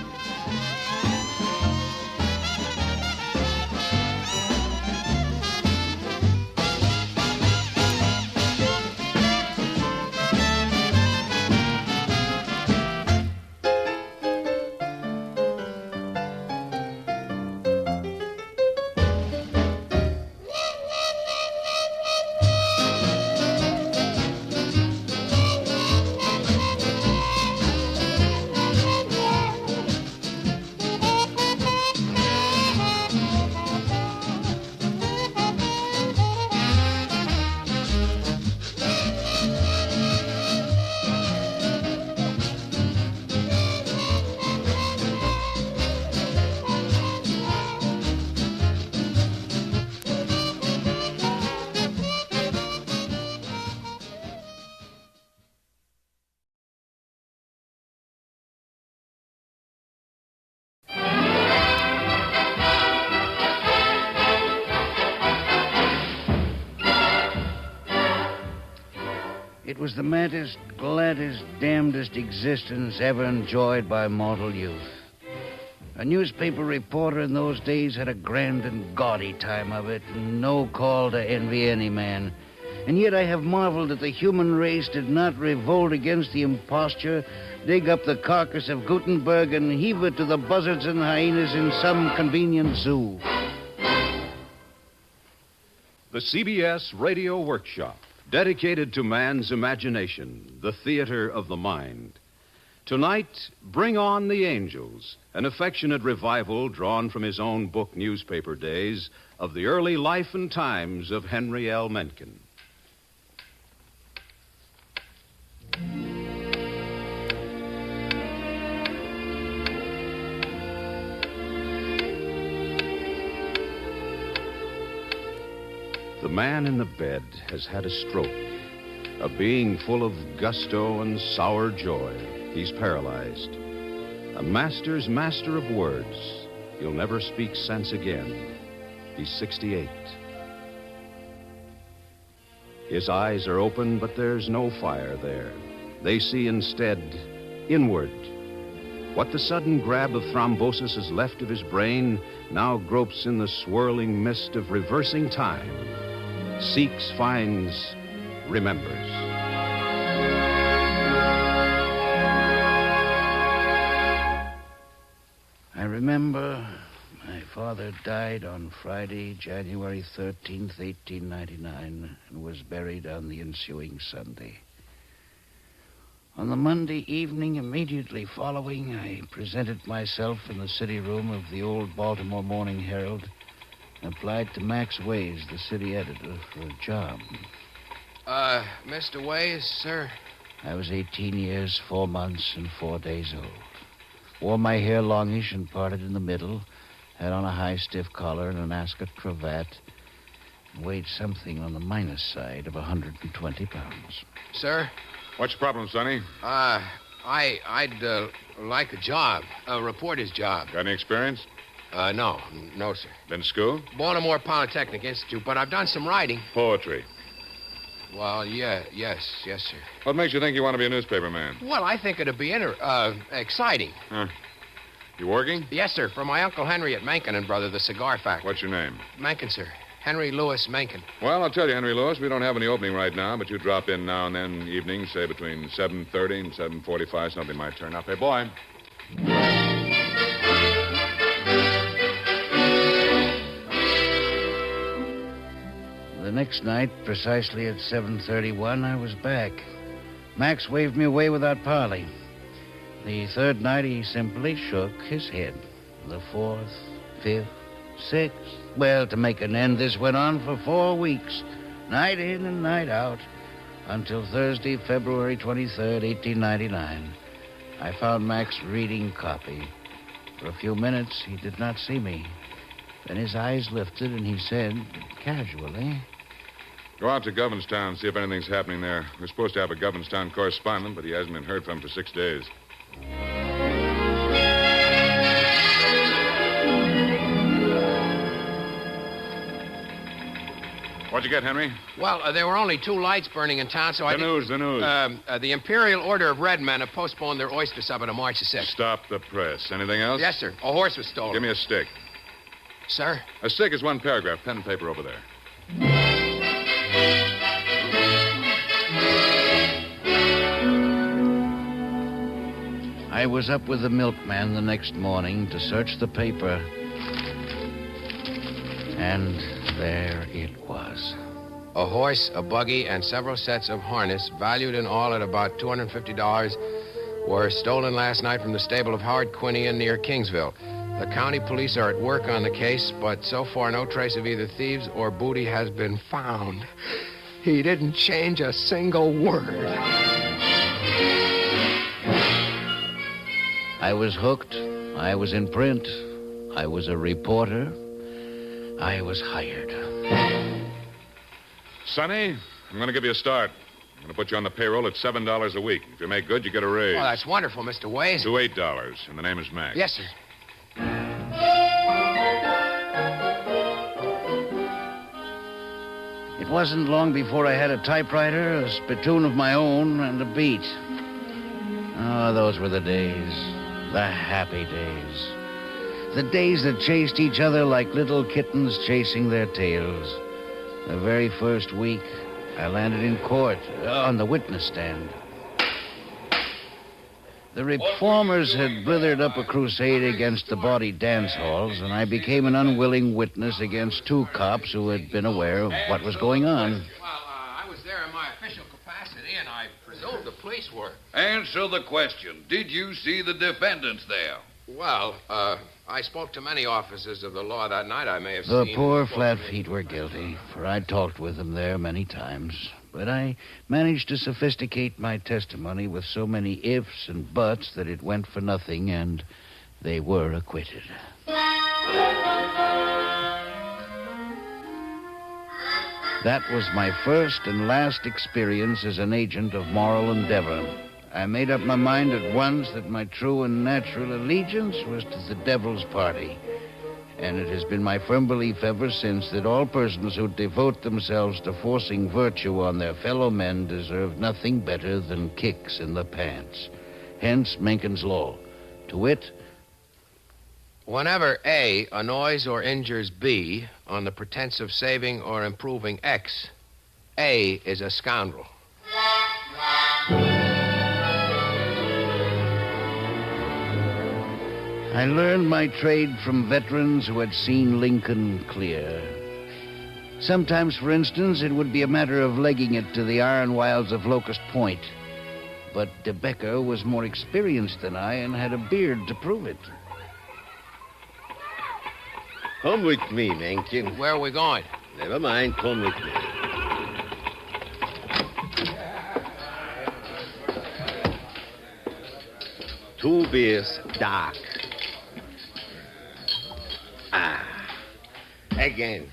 It was the maddest, gladdest, damnedest existence ever enjoyed by mortal youth. A newspaper reporter in those days had a grand and gaudy time of it, and no call to envy any man. And yet I have marveled that the human race did not revolt against the imposture, dig up the carcass of Gutenberg, and heave it to the buzzards and hyenas in some convenient zoo. The CBS Radio Workshop, dedicated to man's imagination, the theater of the mind. Tonight, Bring On the Angels, an affectionate revival drawn from his own book newspaper days of the early life and times of Henry L. Mencken. The man in the bed has had a stroke. A being full of gusto and sour joy. He's paralyzed. A master's master of words. He'll never speak sense again. He's 68. His eyes are open, but there's no fire there. They see instead inward. What the sudden grab of thrombosis is left of his brain now gropes in the swirling mist of reversing time. Seeks, finds, remembers. I remember my father died on Friday, January 13th, 1899, and was buried on the ensuing Sunday. On the Monday evening immediately following, I presented myself in the city room of the old Baltimore Morning Herald and applied to Max Ways, the city editor, for a job. Mr. Ways, sir? I was 18 years, 4 months, and 4 days old. Wore my hair longish and parted in the middle, had on a high, stiff collar and an ascot cravat, and weighed something on the minus side of 120 pounds. Sir? What's your problem, Sonny? I'd like a job, a reporter's job. Got any experience? No, sir. Been to school? Baltimore Polytechnic Institute, but I've done some writing. Poetry. Well, yes, sir. What makes you think you want to be a newspaper man? Well, I think it'd be exciting. Huh. You working? Yes, sir, for my Uncle Henry at Mencken and Brother, the cigar factory. What's your name? Mencken, sir. Henry Lewis Mencken. Well, I'll tell you, Henry Lewis, we don't have any opening right now, but you drop in now and then evenings, say between 7:30 and 7:45, something might turn up. Hey, boy. The next night, precisely at 7:31, I was back. Max waved me away without parley. The third night, he simply shook his head. The fourth, fifth, sixth. Well, to make an end, this went on for 4 weeks, night in and night out, until Thursday, February 23rd, 1899. I found Max reading copy. For a few minutes, he did not see me. Then his eyes lifted, and he said, casually, Go out to Governorstown, see if anything's happening there. We're supposed to have a Governorstown correspondent, but he hasn't been heard from for 6 days. What'd you get, Henry? Well, there were only 2 lights burning in town, so The news. The Imperial Order of Red Men have postponed their oyster supper to March the 6th. Stop the press. Anything else? Yes, sir. A horse was stolen. Give me a stick. Sir? A stick is 1 paragraph. Pen and paper over there. I was up with the milkman the next morning to search the paper. And there it was. A horse, a buggy, and several sets of harness, valued in all at about $250, were stolen last night from the stable of Howard Quinian near Kingsville. The county police are at work on the case, but so far no trace of either thieves or booty has been found. He didn't change a single word. I was hooked. I was in print. I was a reporter. I was hired. Sonny, I'm going to give you a start. I'm going to put you on the payroll at $7 a week. If you make good, you get a raise. Oh, that's wonderful, Mr. Ways. To $8, and the name is Mac. Yes, sir. It wasn't long before I had a typewriter, a spittoon of my own, and a beat. Oh, those were the days. The happy days. The days that chased each other like little kittens chasing their tails. The very first week, I landed in court, on the witness stand. The reformers had blithered up a crusade against the bawdy dance halls, and I became an unwilling witness against 2 cops who had been aware of what was going on. Well, I was there in my official capacity, and I presume the police were. Answer the question. Did you see the defendants there? Well, I spoke to many officers of the law that night. I may have The seen... poor flat feet were guilty, for I'd talked with them there many times. But I managed to sophisticate my testimony with so many ifs and buts that it went for nothing, and they were acquitted. That was my first and last experience as an agent of moral endeavor. I made up my mind at once that my true and natural allegiance was to the devil's party. And it has been my firm belief ever since that all persons who devote themselves to forcing virtue on their fellow men deserve nothing better than kicks in the pants. Hence Mencken's law. To wit, Whenever A annoys or injures B on the pretense of saving or improving X, A is a scoundrel. I learned my trade from veterans who had seen Lincoln clear. Sometimes, for instance, it would be a matter of legging it to the iron wilds of Locust Point. But De Becker was more experienced than I and had a beard to prove it. Come with me, Mencken. Where are we going? Never mind, come with me. Two beers, dark. Again.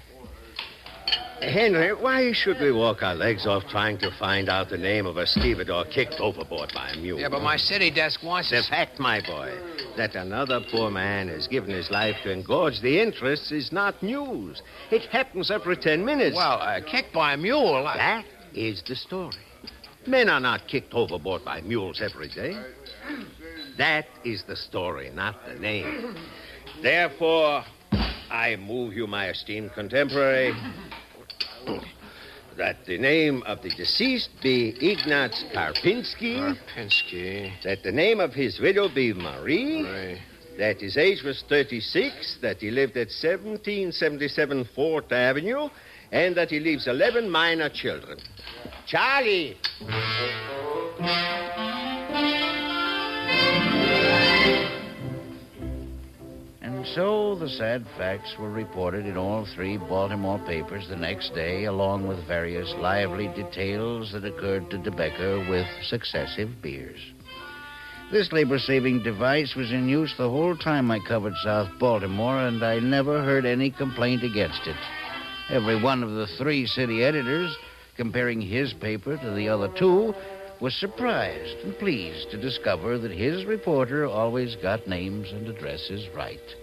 Henry, why should we walk our legs off trying to find out the name of a stevedore kicked overboard by a mule? Yeah, but my city desk wants The us... fact, my boy, that another poor man has given his life to engorge the interests is not news. It happens every 10 minutes. Well, kicked by a mule... That is the story. Men are not kicked overboard by mules every day. That is the story, not the name. Therefore, I move you, my esteemed contemporary, that the name of the deceased be Ignaz Karpinski. Karpinski. That the name of his widow be Marie. That his age was 36. That he lived at 1777 4th Avenue. And that he leaves 11 minor children. Charlie! And so the sad facts were reported in all 3 Baltimore papers the next day, along with various lively details that occurred to De Becker with successive beers. This labor-saving device was in use the whole time I covered South Baltimore, and I never heard any complaint against it. Every one of the 3 city editors, comparing his paper to the other 2, was surprised and pleased to discover that his reporter always got names and addresses right.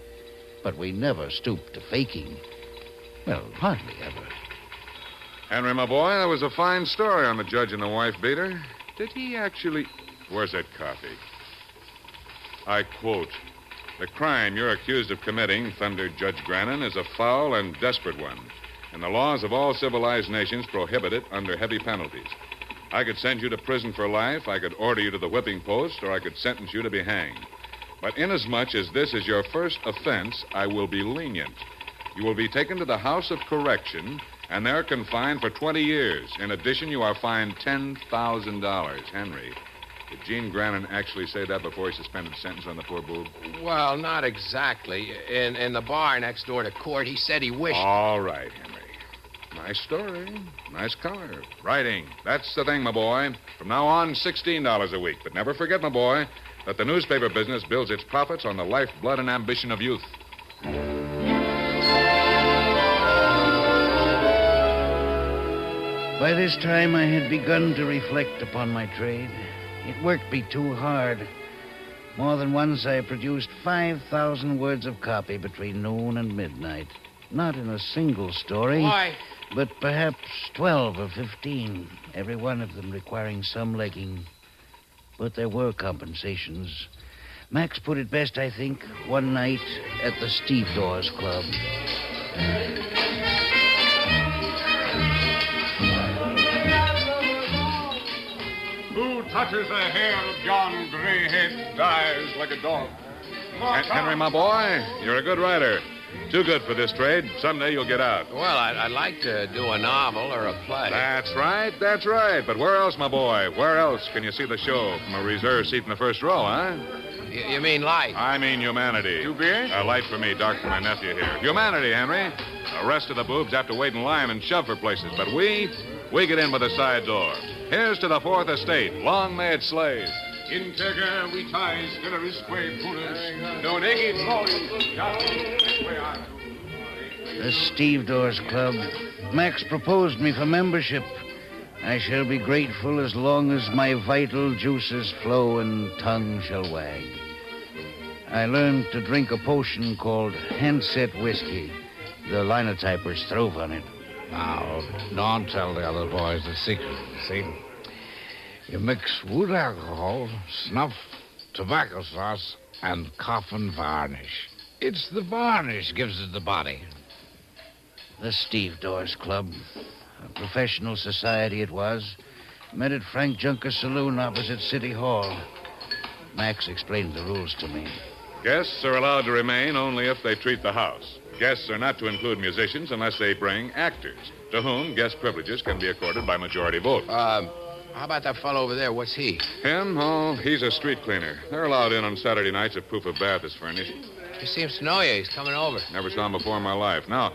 But we never stooped to faking. Well, hardly ever. Henry, my boy, that was a fine story on the judge and the wife beater. Did he actually... Where's that copy? I quote, "The crime you're accused of committing," thundered Judge Grannon, "is a foul and desperate one, and the laws of all civilized nations prohibit it under heavy penalties. I could send you to prison for life, I could order you to the whipping post, or I could sentence you to be hanged. But inasmuch as this is your first offense, I will be lenient. You will be taken to the House of Correction and there confined for 20 years. In addition, you are fined $10,000. Henry, did Gene Grannon actually say that before he suspended the sentence on the poor boob? Well, not exactly. In the bar next door to court, he said he wished... All right, Henry. Nice story. Nice color. Writing. That's the thing, my boy. From now on, $16 a week. But never forget, my boy, that the newspaper business builds its profits on the lifeblood and ambition of youth. By this time, I had begun to reflect upon my trade. It worked me too hard. More than once, I produced 5,000 words of copy between noon and midnight. Not in a single story. Why? But perhaps 12 or 15, every one of them requiring some legging. But there were compensations. Max put it best, I think, one night at the Stevedores Club. Who touches the hair of John Greyhead dies like a dog. Henry, my boy, you're a good writer. Too good for this trade. Someday you'll get out. Well, I'd like to do a novel or a play. That's right. But where else, my boy? Where else can you see the show from a reserved seat in the first row, huh? You mean light? I mean humanity. 2 beers? Light for me, dark for my nephew here. Humanity, Henry. The rest of the boobs have to wait in line and shove for places, but we get in by the side door. Here's to the Fourth Estate. Long may it slave. Integer vitae scelerisque punis, non egit The Stevedores Club. Max proposed me for membership. I shall be grateful as long as my vital juices flow and tongue shall wag. I learned to drink a potion called handset whiskey. The linotypers throve on it. Now, don't tell the other boys the secret, see? You mix wood alcohol, snuff, tobacco sauce, and coffin varnish. It's the varnish gives it the body. The Stevedores Club. A professional society it was. Met at Frank Junker's saloon opposite City Hall. Max explained the rules to me. Guests are allowed to remain only if they treat the house. Guests are not to include musicians unless they bring actors, to whom guest privileges can be accorded by majority vote. How about that fellow over there? What's he? Him? Oh, he's a street cleaner. They're allowed in on Saturday nights if proof of bath is furnished. He seems to know you. He's coming over. Never saw him before in my life. Now,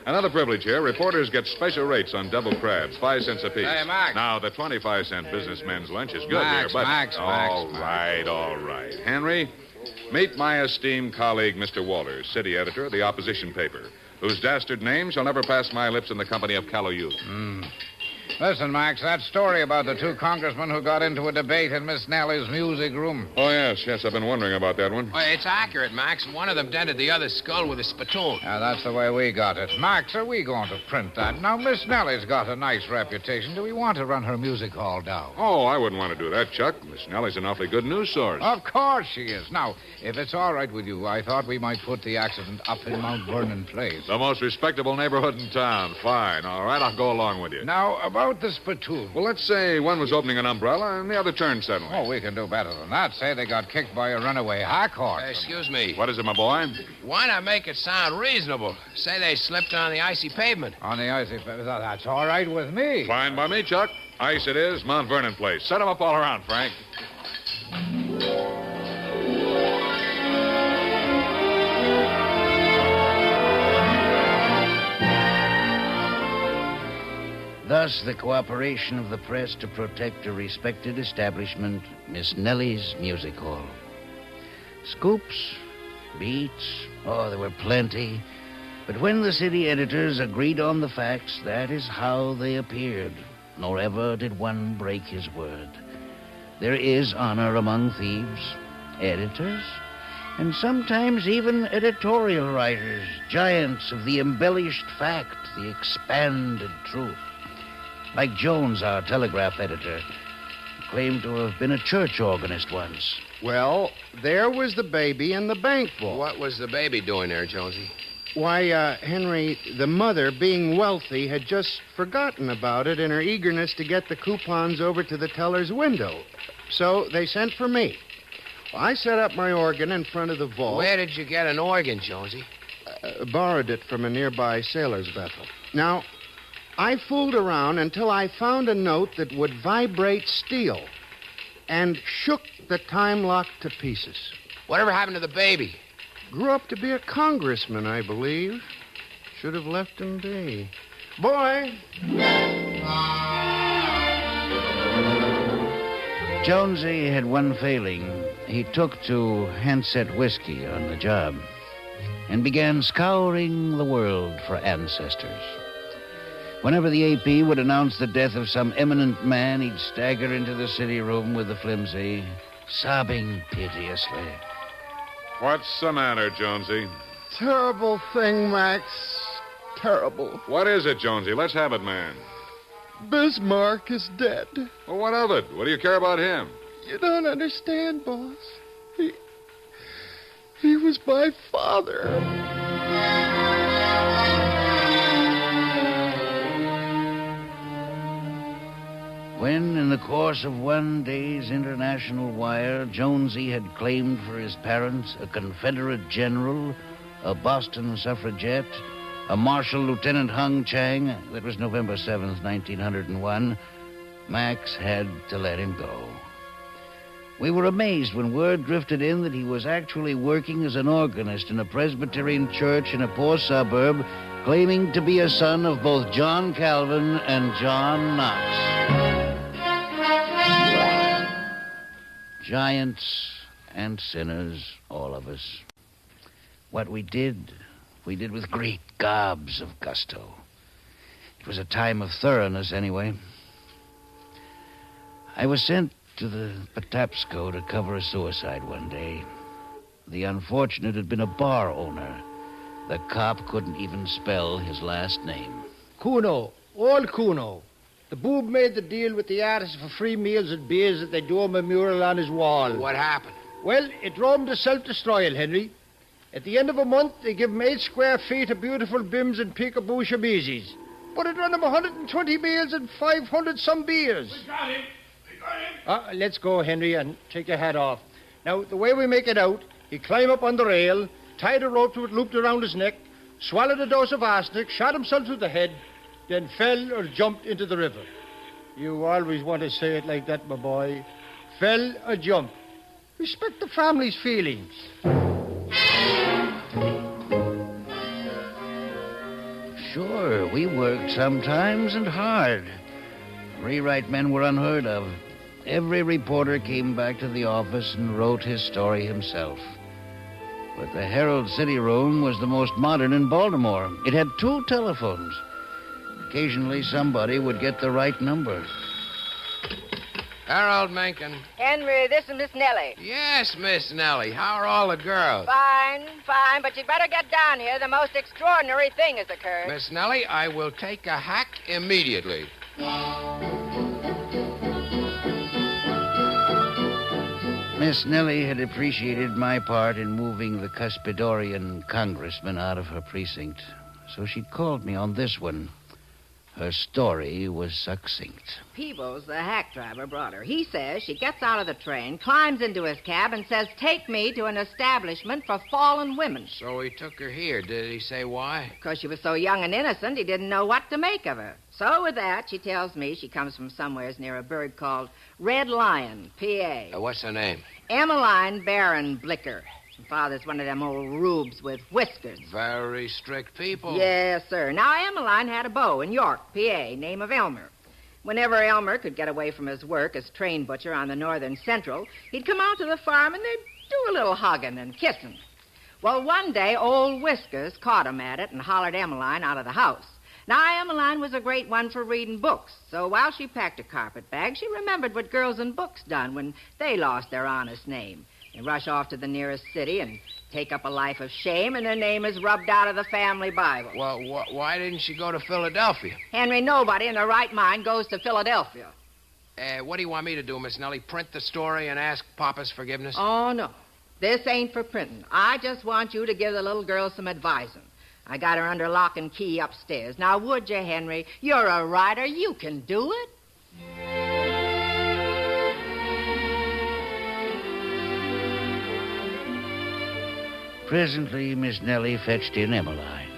another privilege here. Reporters get special rates on double crabs, 5 cents apiece. Hey, Max. Now, the 25-cent businessman's lunch is good Max, here, but... Max. All right. Henry, meet my esteemed colleague, Mr. Walters, city editor of the opposition paper, whose dastard name shall never pass my lips in the company of callow youth. Listen, Max, that story about the 2 congressmen who got into a debate in Miss Nellie's music room. Oh, yes, I've been wondering about that one. Well, it's accurate, Max. One of them dented the other's skull with a spittoon. Yeah, that's the way we got it. Max, are we going to print that? Now, Miss Nellie's got a nice reputation. Do we want to run her music hall down? Oh, I wouldn't want to do that, Chuck. Miss Nellie's an awfully good news source. Of course she is. Now, if it's all right with you, I thought we might put the accident up in Mount Vernon Place. The most respectable neighborhood in town. Fine. All right, I'll go along with you. Now, about the spittoon. Well, let's say one was opening an umbrella and the other turned suddenly. Oh, we can do better than that. Say they got kicked by a runaway hack horse. Excuse me. What is it, my boy? Why not make it sound reasonable? Say they slipped on the icy pavement. On the icy pavement? That's all right with me. Fine by me, Chuck. Ice it is, Mount Vernon Place. Set them up all around, Frank. The plus the cooperation of the press to protect a respected establishment, Miss Nellie's Music Hall. Scoops, beats, there were plenty. But when the city editors agreed on the facts, that is how they appeared, nor ever did one break his word. There is honor among thieves, editors, and sometimes even editorial writers, giants of the embellished fact, the expanded truth. Like Jones, our telegraph editor, claimed to have been a church organist once. Well, there was the baby in the bank vault. What was the baby doing there, Jonesy? Why, Henry, the mother, being wealthy, had just forgotten about it in her eagerness to get the coupons over to the teller's window. So they sent for me. I set up my organ in front of the vault. Where did you get an organ, Jonesy? Borrowed it from a nearby sailor's vessel. Now, I fooled around until I found a note that would vibrate steel and shook the time lock to pieces. Whatever happened to the baby? Grew up to be a congressman, I believe. Should have left him be. Boy! Jonesy had one failing. He took to Handset whiskey on the job and began scouring the world for ancestors. Whenever the AP would announce the death of some eminent man, he'd stagger into the city room with the flimsy, sobbing piteously. What's the matter, Jonesy? Terrible thing, Max. Terrible. What is it, Jonesy? Let's have it, man. Bismarck is dead. Well, what of it? What do you care about him? You don't understand, boss. He was my father. When, in the course of one day's international wire, Jonesy had claimed for his parents a Confederate general, a Boston suffragette, a Marshal Lieutenant Hung Chang, that was November 7th, 1901, Max had to let him go. We were amazed when word drifted in that he was actually working as an organist in a Presbyterian church in a poor suburb, claiming to be a son of both John Calvin and John Knox. Giants and sinners, all of us. What we did with great gobs of gusto. It was a time of thoroughness, anyway. I was sent to the Patapsco to cover a suicide one day. The unfortunate had been a bar owner. The cop couldn't even spell his last name. Kuno, old Kuno. The boob made the deal with the artist for free meals and beers that they do him a mural on his wall. What happened? Well, it drove him to self-destroyal, Henry. At the end of a month, they give him 8 square feet of beautiful bims and peekaboo chemises. But it run him 120 meals and 500 some beers. We got him. Let's go, Henry, and take your hat off. Now, the way we make it out, he climbed up on the rail, tied a rope to it looped around his neck, swallowed a dose of arsenic, shot himself through the head, then fell or jumped into the river. You always want to say it like that, my boy. Fell or jumped. Respect the family's feelings. Sure, we worked sometimes and hard. Rewrite men were unheard of. Every reporter came back to the office and wrote his story himself. But the Herald City Room was the most modern in Baltimore. It had 2 telephones. Occasionally, somebody would get the right number. Harold Mencken. Henry, this is Miss Nellie. Yes, Miss Nellie. How are all the girls? Fine, but you'd better get down here. The most extraordinary thing has occurred. Miss Nellie, I will take a hack immediately. Miss Nellie had appreciated my part in moving the cuspidorian congressman out of her precinct, so she'd called me on this one. Her story was succinct. Peebles, the hack driver, brought her. He says she gets out of the train, climbs into his cab, and says, "Take me to an establishment for fallen women." So he took her here. Did he say why? Because she was so young and innocent, he didn't know what to make of her. So with that, she tells me she comes from somewheres near a burg called Red Lion, PA. What's her name? Emmeline Barron Blicker. Her father's one of them old rubes with whiskers. Very strict people. Yes, sir. Now, Emmeline had a beau in York, PA, name of Elmer. Whenever Elmer could get away from his work as train butcher on the Northern Central, he'd come out to the farm and they'd do a little hugging and kissing. Well, one day, old Whiskers caught him at it and hollered Emmeline out of the house. Now, Emmeline was a great one for reading books, so while she packed a carpet bag, she remembered what girls in books done when they lost their honest name. They rush off to the nearest city and take up a life of shame, and their name is rubbed out of the family Bible. Well, why didn't she go to Philadelphia? Henry, nobody in their right mind goes to Philadelphia. What do you want me to do, Miss Nellie? Print the story and ask Papa's forgiveness? Oh, no. This ain't for printing. I just want you to give the little girl some advising. I got her under lock and key upstairs. Now, would you, Henry? You're a writer. You can do it. Presently, Miss Nellie fetched in Emmeline.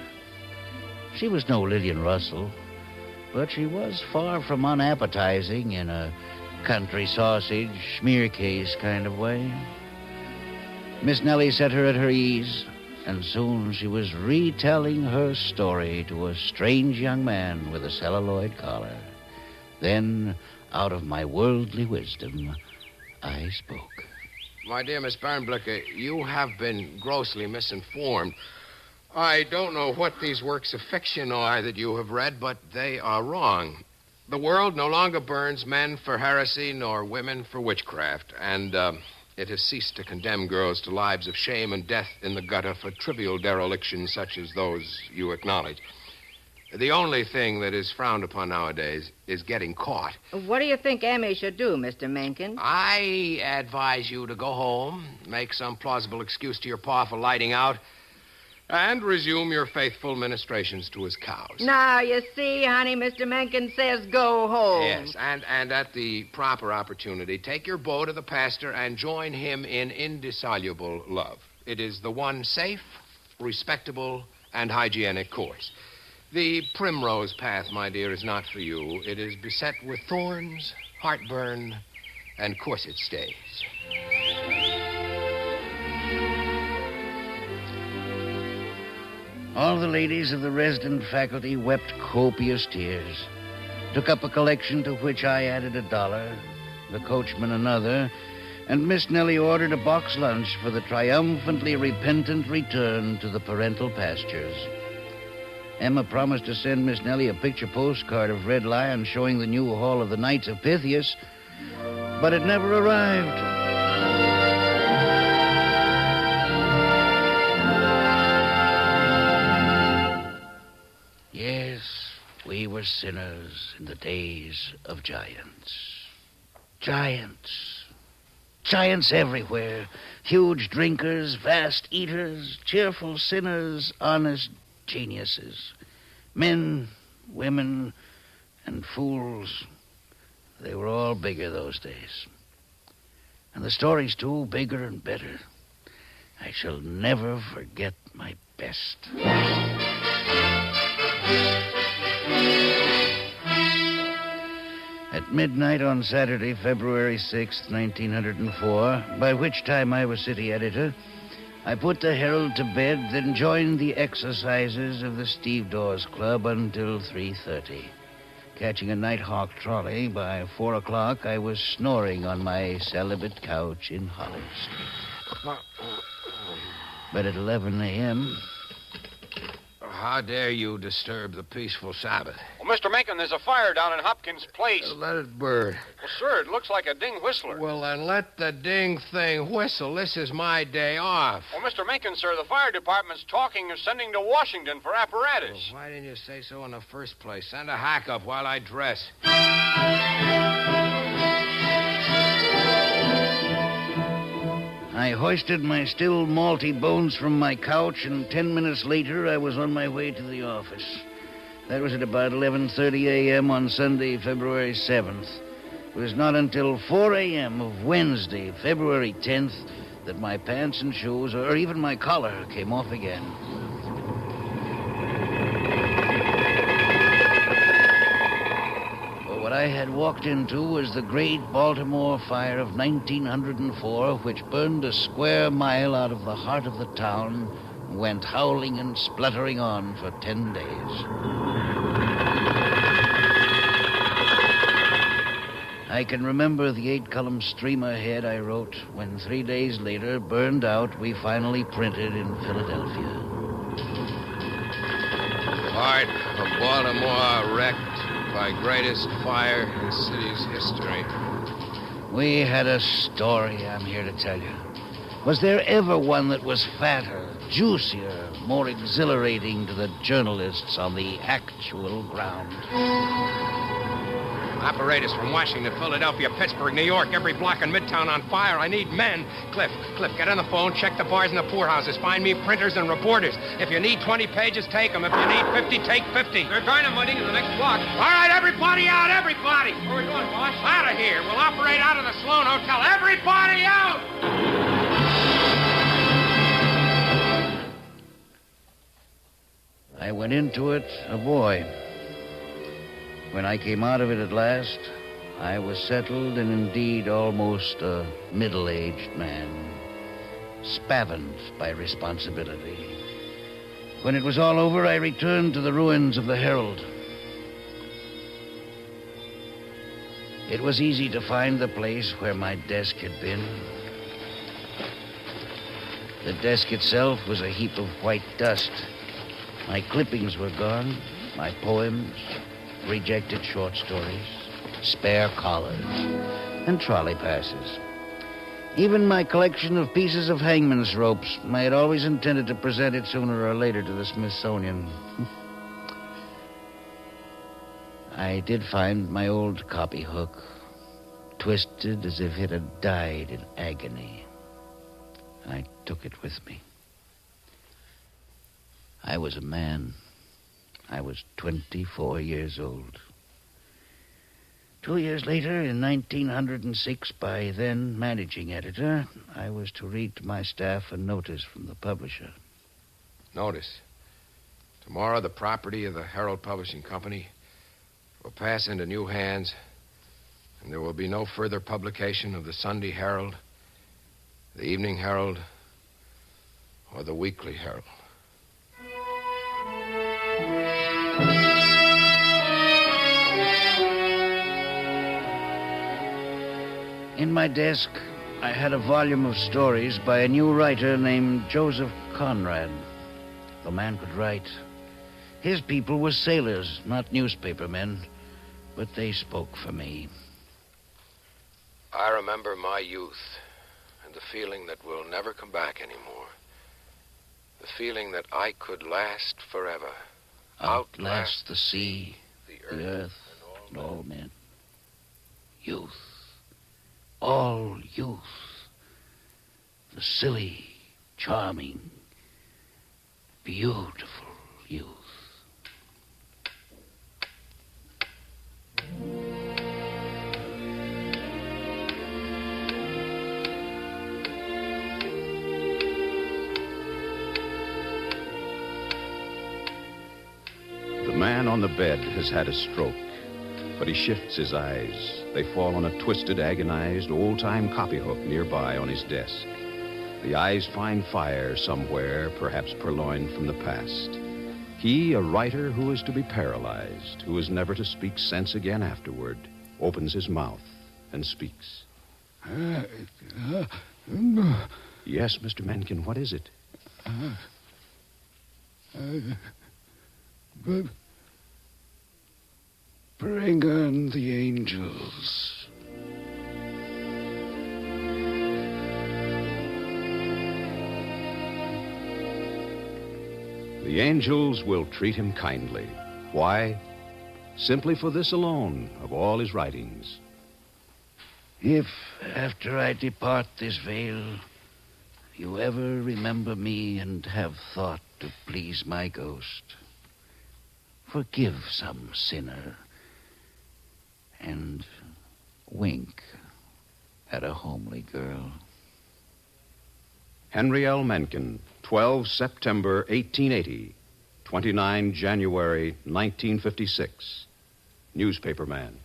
She was no Lillian Russell, but she was far from unappetizing in a country sausage, smear case kind of way. Miss Nellie set her at her ease, and soon she was retelling her story to a strange young man with a celluloid collar. Then, out of my worldly wisdom, I spoke. My dear Miss Barnblicker, you have been grossly misinformed. I don't know what these works of fiction are that you have read, but they are wrong. The world no longer burns men for heresy nor women for witchcraft, and it has ceased to condemn girls to lives of shame and death in the gutter for trivial derelictions such as those you acknowledge. The only thing that is frowned upon nowadays is getting caught. What do you think Emmy should do, Mr. Mencken? I advise you to go home, make some plausible excuse to your pa for lighting out, and resume your faithful ministrations to his cows. Now, you see, honey, Mr. Mencken says go home. Yes, and at the proper opportunity, take your bow to the pastor and join him in indissoluble love. It is the one safe, respectable, and hygienic course. The primrose path, my dear, is not for you. It is beset with thorns, heartburn, and corset stays. All the ladies of the resident faculty wept copious tears, took up a collection to which I added $1, the coachman another, and Miss Nellie ordered a box lunch for the triumphantly repentant return to the parental pastures. Emma promised to send Miss Nellie a picture postcard of Red Lion showing the new hall of the Knights of Pythias, but it never arrived. Yes, we were sinners in the days of giants. Giants. Giants everywhere. Huge drinkers, vast eaters, cheerful sinners, honest geniuses. Men, women, and fools. They were all bigger those days. And the stories, too, bigger and better. I shall never forget my best. At midnight on Saturday, February 6th, 1904, by which time I was city editor, I put the Herald to bed, then joined the exercises of the Steve Dawes Club until 3:30. Catching a Nighthawk trolley, by 4 o'clock, I was snoring on my celibate couch in Holly Street. But at 11 a.m., How dare you disturb the peaceful Sabbath? Well, Mr. Mencken, there's a fire down in Hopkins Place. Let it burn. Well, sir, it looks like a ding whistler. Well, then let the ding thing whistle. This is my day off. Well, Mr. Mencken, sir, the fire department's talking of sending to Washington for apparatus. Well, why didn't you say so in the first place? Send a hack up while I dress. I hoisted my still malty bones from my couch, and 10 minutes later, I was on my way to the office. That was at about 11:30 a.m. on Sunday, February 7th. It was not until 4 a.m. of Wednesday, February 10th, that my pants and shoes, or even my collar, came off again. What I had walked into was the great Baltimore fire of 1904, which burned a square mile out of the heart of the town and went howling and spluttering on for 10 days. I can remember the 8-column streamer head I wrote when 3 days later, burned out, we finally printed in Philadelphia. Part of Baltimore wrecked by greatest fire in city's history. We had a story, I'm here to tell you. Was there ever one that was fatter, juicier, more exhilarating to the journalists on the actual ground? Apparatus from Washington, Philadelphia, Pittsburgh, New York, every block in Midtown on fire. I need men. Cliff, get on the phone, check the bars and the poorhouses. Find me printers and reporters. If you need 20 pages, take them. If you need 50, take 50. They're dynamiting in the next block. All right, everybody out, everybody. Where are we going, boss? Out of here. We'll operate out of the Sloan Hotel. Everybody out! I went into it a boy. When I came out of it at last, I was settled and indeed almost a middle-aged man, spavined by responsibility. When it was all over, I returned to the ruins of the Herald. It was easy to find the place where my desk had been. The desk itself was a heap of white dust. My clippings were gone, my poems, rejected short stories, spare collars, and trolley passes. Even my collection of pieces of hangman's ropes, I had always intended to present it sooner or later to the Smithsonian. I did find my old copy hook, twisted as if it had died in agony. I took it with me. I was a man. I was 24 years old. 2 years later, in 1906, by then managing editor, I was to read to my staff a notice from the publisher. Notice. Tomorrow, the property of the Herald Publishing Company will pass into new hands, and there will be no further publication of the Sunday Herald, the Evening Herald, or the Weekly Herald. In my desk, I had a volume of stories by a new writer named Joseph Conrad. The man could write. His people were sailors, not newspaper men, but they spoke for me. I remember my youth and the feeling that will never come back anymore. The feeling that I could last forever. Outlast the sea, the earth, and all men. Youth. All youth. The silly, charming, beautiful youth. The man on the bed has had a stroke, but he shifts his eyes. They fall on a twisted, agonized, old-time copyhook nearby on his desk. The eyes find fire somewhere, perhaps purloined from the past. He, a writer who is to be paralyzed, who is never to speak sense again afterward, opens his mouth and speaks. Yes, Mr. Mencken, what is it? Bring on the angels. The angels will treat him kindly. Why? Simply for this alone of all his writings. If, after I depart this vale, you ever remember me and have thought to please my ghost, forgive some sinner and wink at a homely girl. Henry L. Mencken, 12 September 1880, 29 January 1956. Newspaperman.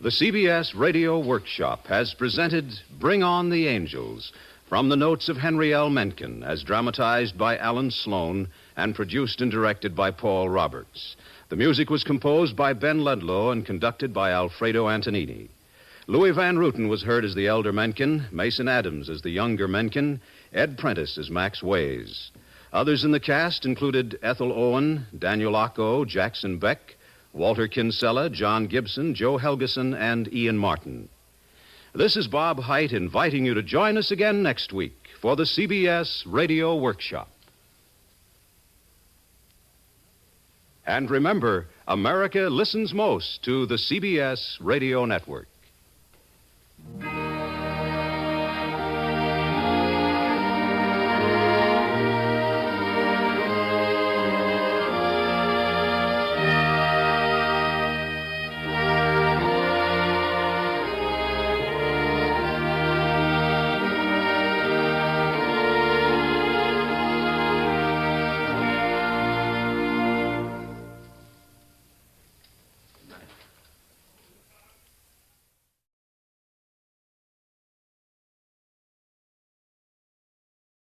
The CBS Radio Workshop has presented Bring On the Angels from the notes of Henry L. Mencken, as dramatized by Alan Sloan and produced and directed by Paul Roberts. The music was composed by Ben Ludlow and conducted by Alfredo Antonini. Louis Van Ruten was heard as the elder Mencken, Mason Adams as the younger Mencken, Ed Prentice as Max Ways. Others in the cast included Ethel Owen, Daniel Ocko, Jackson Beck, Walter Kinsella, John Gibson, Joe Helgeson, and Ian Martin. This is Bob Hite inviting you to join us again next week for the CBS Radio Workshop. And remember, America listens most to the CBS Radio Network.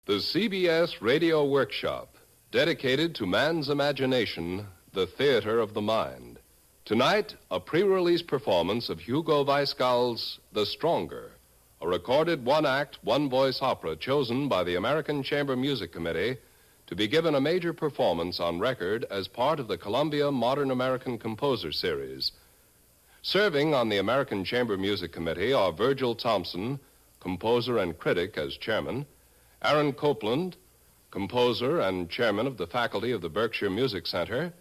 The CBS Radio Workshop, dedicated to man's imagination, the theater of the mind. Tonight, a pre-release performance of Hugo Weisgall's The Stronger, a recorded one-act, one-voice opera chosen by the American Chamber Music Committee to be given a major performance on record as part of the Columbia Modern American Composer Series. Serving on the American Chamber Music Committee are Virgil Thompson, composer and critic as chairman, Aaron Copeland, composer and chairman of the faculty of the Berkshire Music Center,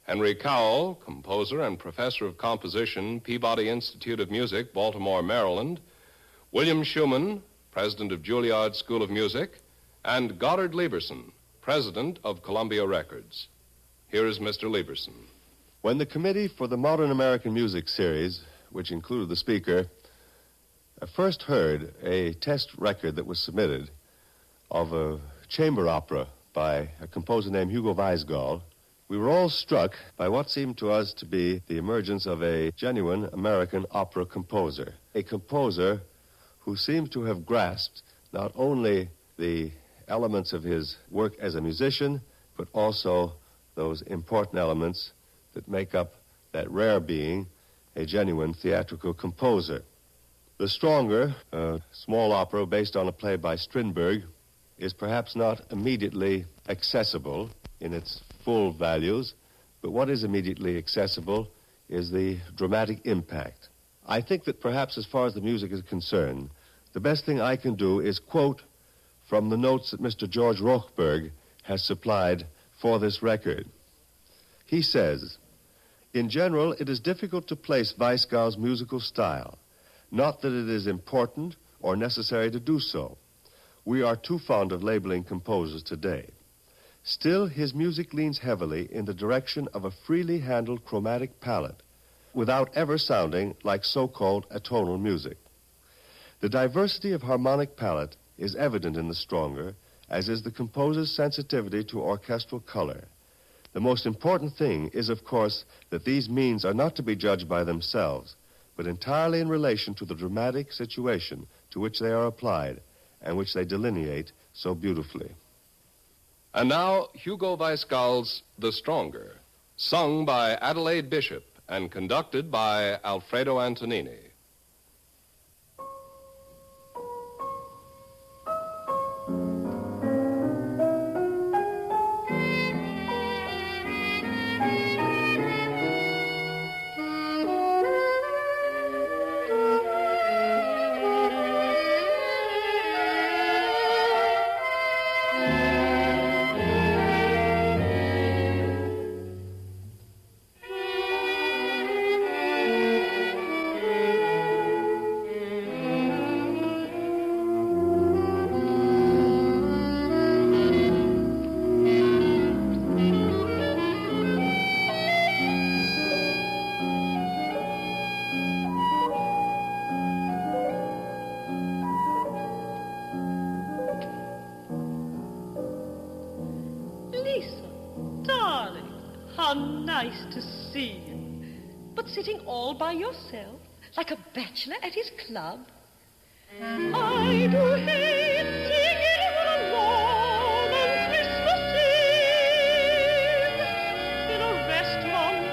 Henry Cowell, composer and professor of composition, Peabody Institute of Music, Baltimore, Maryland, William Schumann, president of Juilliard School of Music, and Goddard Lieberson, president of Columbia Records. Here is Mr. Lieberson. When the Committee for the Modern American Music Series, which included the speaker, first heard a test record that was submitted of a chamber opera by a composer named Hugo Weisgall, we were all struck by what seemed to us to be the emergence of a genuine American opera composer. A composer who seemed to have grasped not only the elements of his work as a musician, but also those important elements that make up that rare being, a genuine theatrical composer. The Stronger, a small opera based on a play by Strindberg, is perhaps not immediately accessible in its full values, but what is immediately accessible is the dramatic impact. I think that perhaps as far as the music is concerned, the best thing I can do is quote from the notes that Mr. George Rochberg has supplied for this record. He says, "In general, it is difficult to place Weisgall's musical style, not that it is important or necessary to do so. We are too fond of labeling composers today. Still, his music leans heavily in the direction of a freely handled chromatic palette, without ever sounding like so-called atonal music. The diversity of harmonic palette is evident in The Stronger, as is the composer's sensitivity to orchestral color. The most important thing is, of course, that these means are not to be judged by themselves, but entirely in relation to the dramatic situation to which they are applied, and which they delineate so beautifully." And now, Hugo Weisgall's The Stronger, sung by Adelaide Bishop and conducted by Alfredo Antonini. How nice to see you. But sitting all by yourself? like a bachelor at his club. I do hate singing alone on Christmas Eve in a restaurant.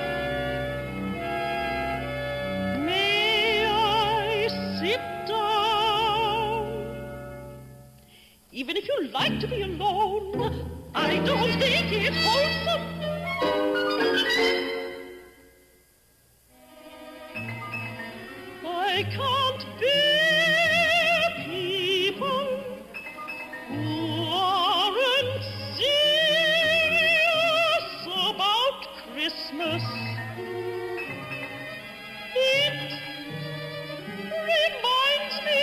May I sit down? Even if you like to be alone, I don't think it's wholesome. I can't bear people who aren't serious about Christmas. It reminds me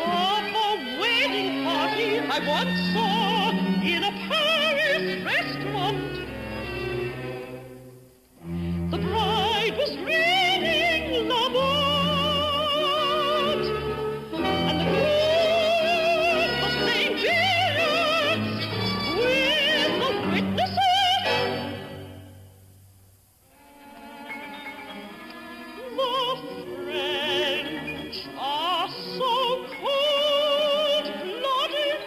of a wedding party I once saw in a Paris restaurant. The bride was reading La Mode, and the groom was playing billiards with the witnesses. The French are so cold-blooded,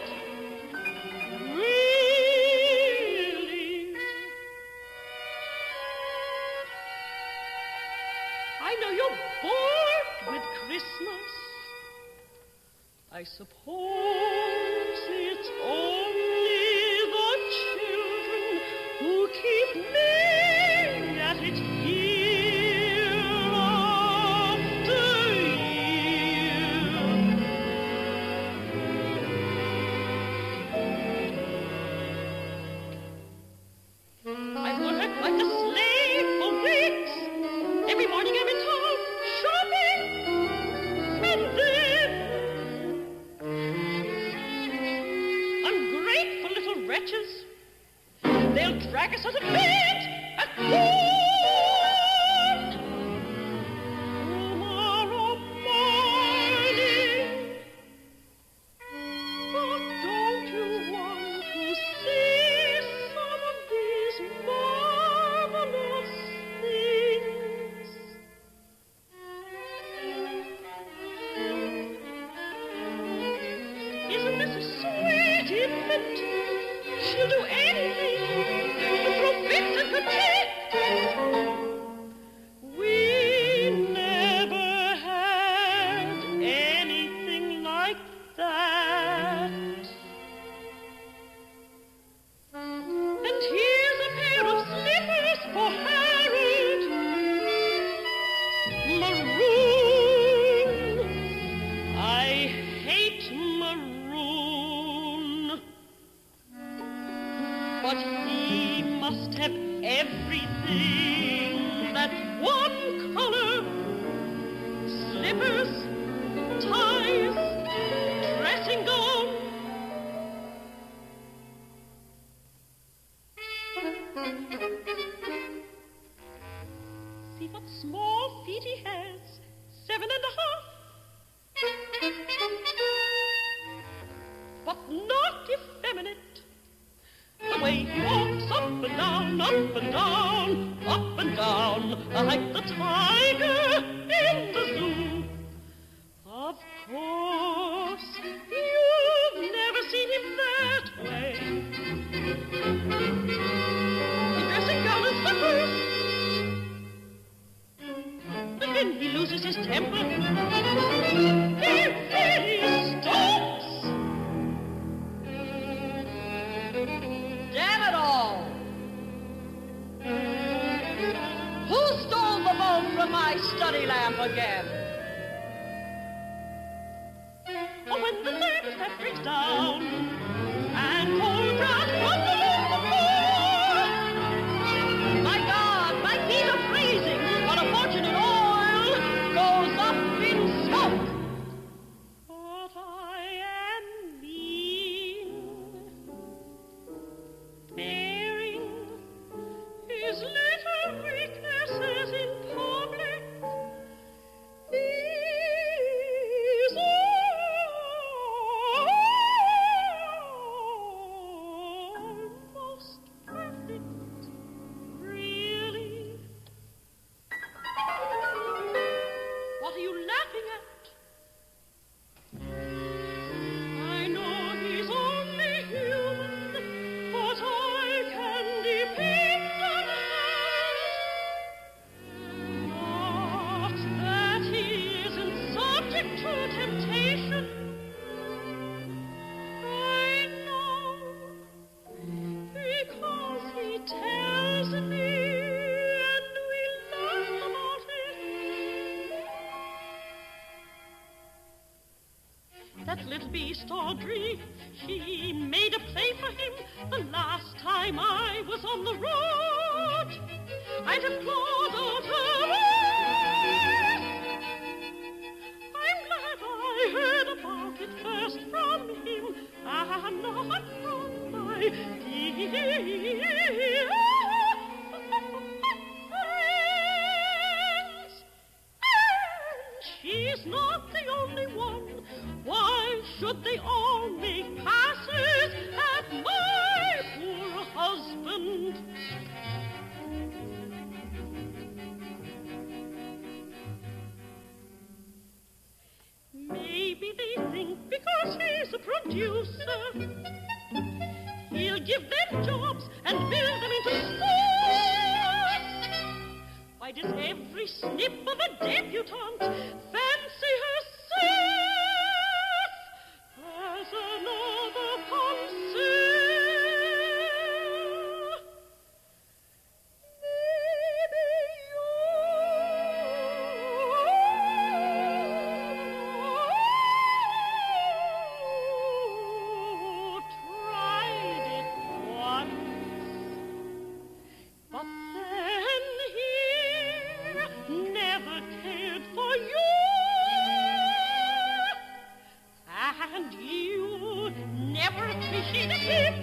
really. I know you're bored with Christmas. I suppose it's only the children who keep me at it year after year. I've worked like a slave for weeks. Every morning I'm in town shopping, and then ungrateful little wretches, they'll drag us out of bed at dawn. Tomorrow morning, but don't you want to see some of these marvelous things? Isn't this a sweet infant? She'll do anything but throw fits and protect. We never had anything like that. And here's a pair of slippers for Harold. Maroon. I hate maroon. But he must have everything. That one color. Slippers, ties, dressing gown. See what small feet he has. 7.5. But not effeminate. The way he walks up and down, up and down, up and down, like the tiger in the zoo. Of course, you've never seen him that way. In dressing gown and slippers. But when he loses his temper, he really stops. Damn it all! Who stole the bulb from my study lamp again? Oh, when the lamp that breaks down and cold brown crumbles on the floor. My God, my feet are freezing, but a fortune in oil goes up in smoke. But I am mean. Bearing his little weaknesses in public is all that little beast Audrey. She made a play for him the last time I was on the road. I'd have clawed out her eyes. I'm glad I heard about it first from him, and not from my dear friends. And she's not the only one. Why should they all make passes at my poor husband? Maybe they think because he's a producer, he'll give them jobs and build them into schools. Why does every snip of a debutante fancy herself as another conceal? Maybe you tried it once, but then he never cared for you, and you never appreciated him.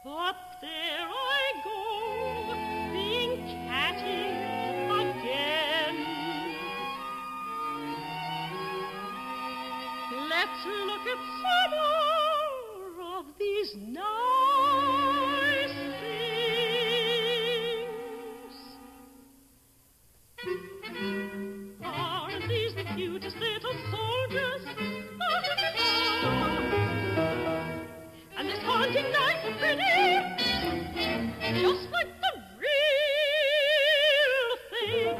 But there I go, being catty again. Let's look at some more of these nice things. Aren't these the cutest little soldiers? And this hunting knife pretty, just like the real thing.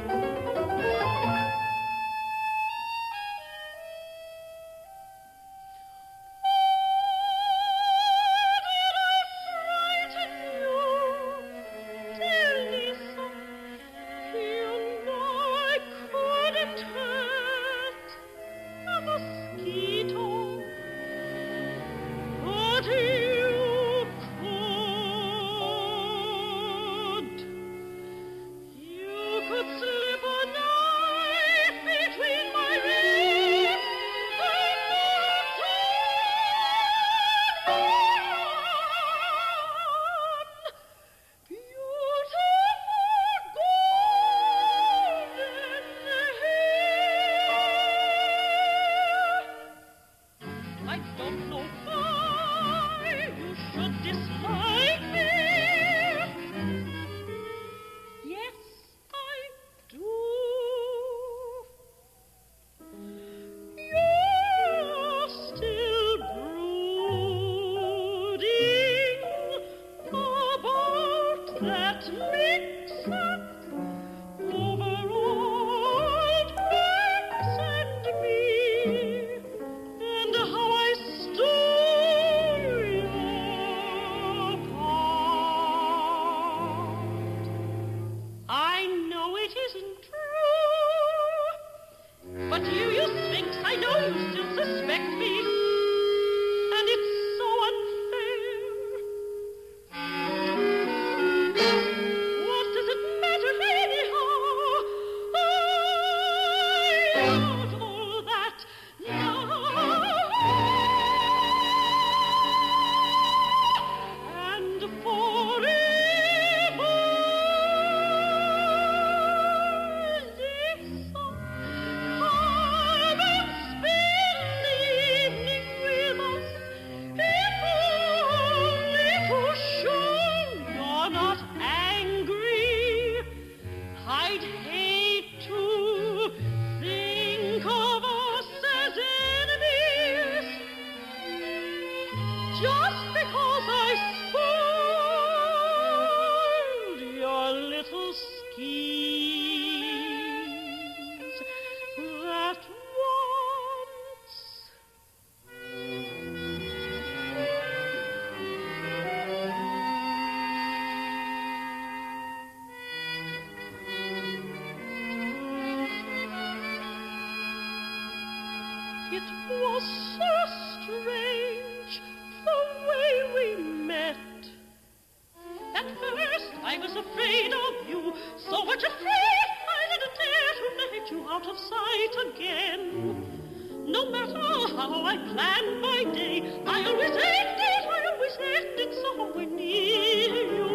matter how I plan my day, I always end it somewhere near you.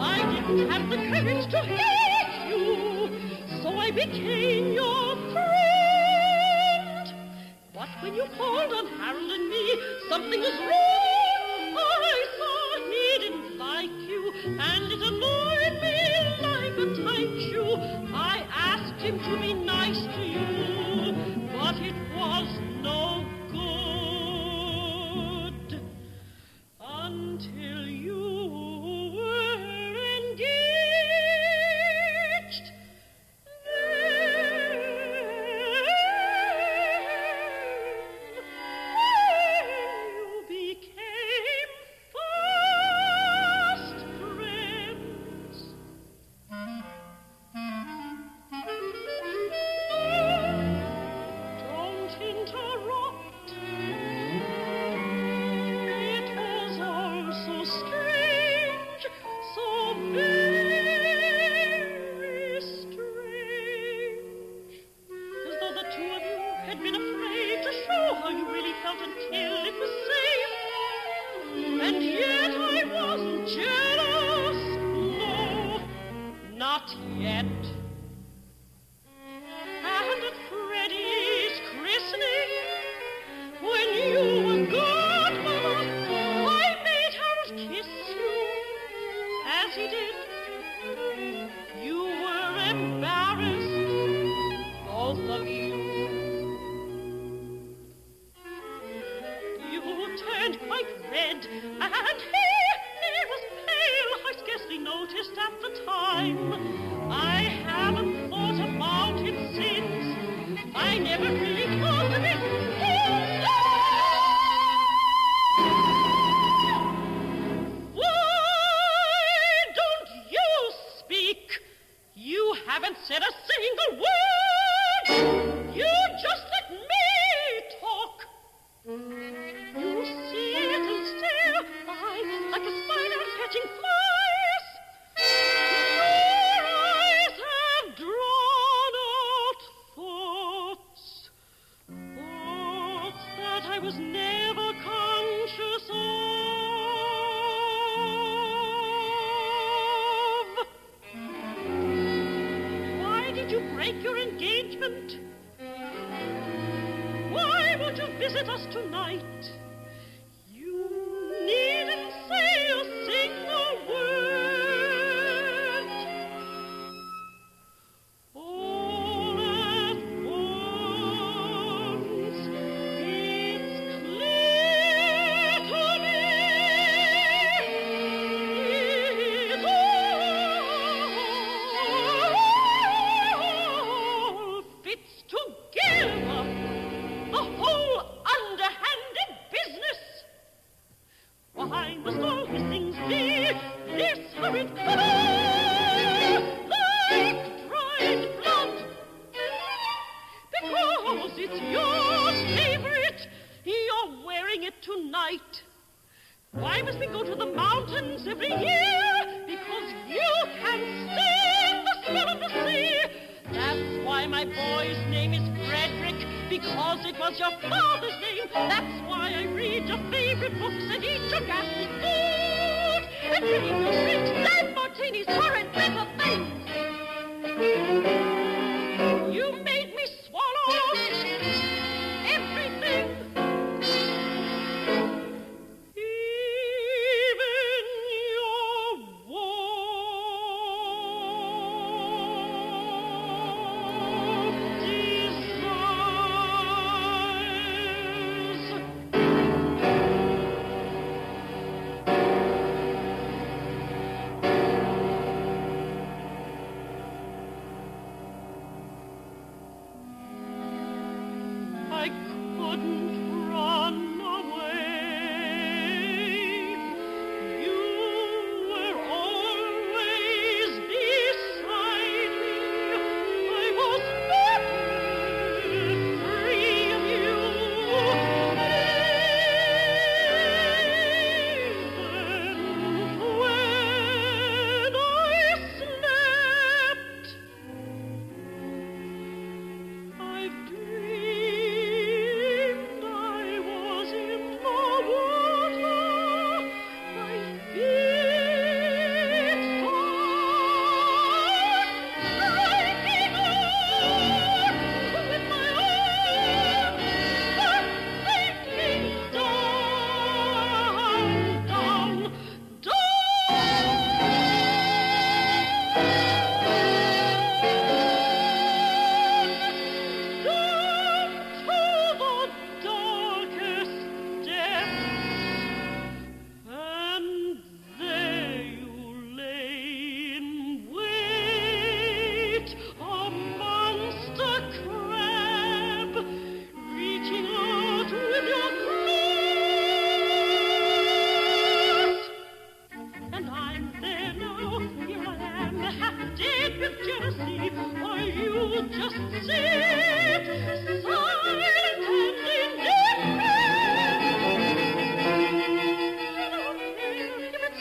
I didn't have the courage to hate you, so I became your friend. But when you called on Harold and me, something was wrong. I saw he didn't like you, and it annoyed me like a tight shoe. I asked him to be nice to you, but it was no good until you were engaged. You became fast friends. Don't interrupt. It was all so strange, so very strange. As though the two of you had been afraid to show how you really felt until it was safe. And yet I wasn't jealous. No, not yet. And at Freddie's christening, when you were godmother, I made Harold kiss you, as he did. You were embarrassed, both of you. You turned quite red, and he was pale. I scarcely noticed at the time. I haven't thought about it since. I never really thought of it. Why don't you speak? You haven't said a single word. You just let me talk. You sit and stare, like a spider catching flies. Your eyes have drawn out thoughts that I was never conscious of. Why did you break your engagement? Why won't you visit us tonight? You needn't say a single word. All at once, it's clear to me. It all fits together. The whole underhanded business. Why must all these things be this hurried color, like dried blood? Because it's your favorite, you're wearing it tonight. Why must we go to the mountains every year? Because you can stand the smell of the sea. That's why my boy's name is Frederick, because it was your father's name. That's why I read your favorite books and eat your ghastly food and drink your drinks and martinis, horrid bitter things. You made me swallow everything. Even your desires.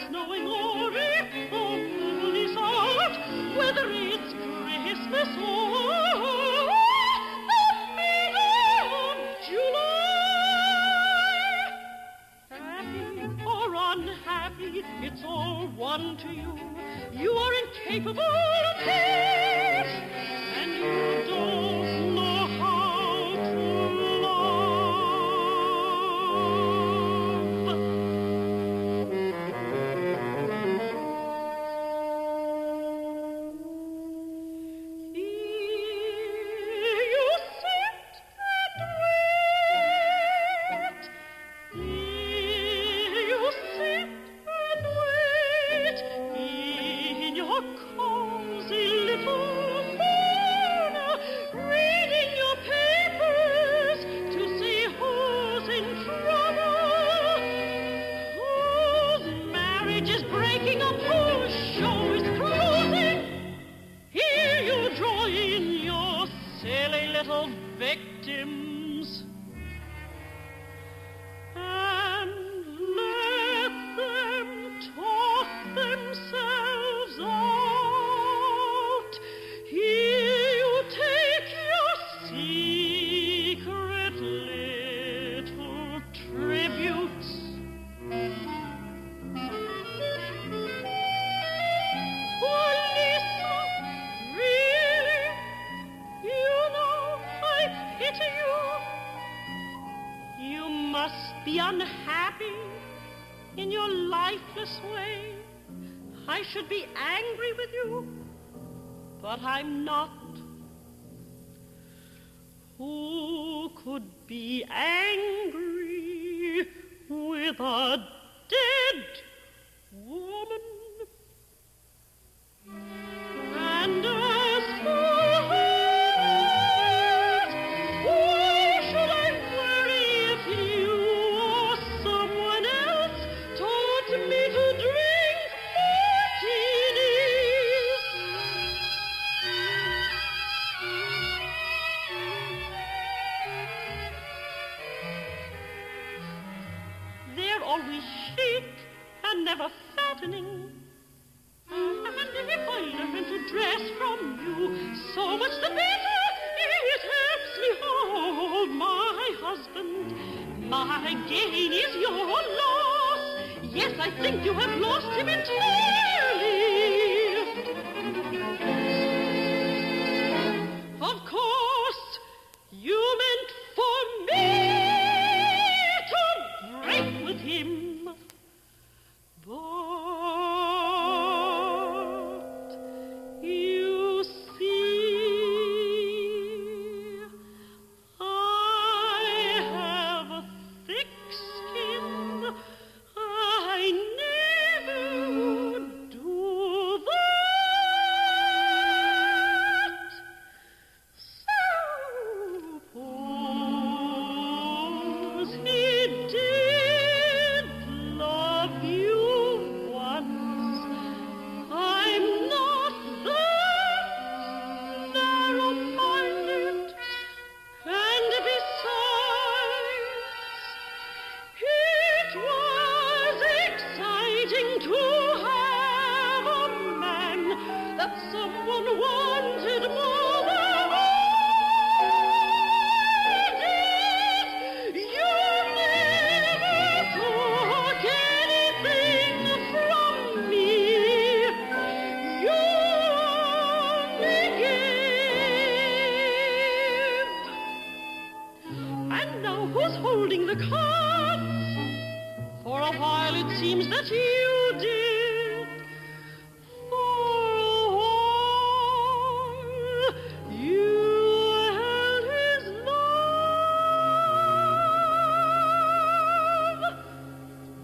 snowing or if the moon is out, whether it's Christmas or the middle of July. Happy or unhappy, it's all one to you. You are incapable of hate, and you don't know how to love. Here you sit and wait. Here you sit and wait in your cozy little corner, reading your papers to see who's in trouble, whose marriage is breaking up, whose show is closing. Here you draw in your silly little victims and let them talk themselves out. Here you take your secret little tributes. Oh, Lisa, really? You know I pity you. You must be unhappy in your lifeless way. I should be angry with you, but I'm not. Who could be angry with a dead woman? And as for that, why should I worry if you or someone else taught me to drink martinis? They're always chic and never fattening. And if I learn to dress from you, so much the better. It helps me hold my husband. My gain is your loss. Yes, I think you have lost him entirely. Of course, you meant for me to break with him. But you see, I have a thick skin. I never would do that. Suppose he did love you once. I'm not that narrow-minded. And besides, it was exciting to have a man that someone wanted more than I did. You never took anything from me. You only gave. And now who's holding the cards? For a while it seems that you did. For a while you held his love,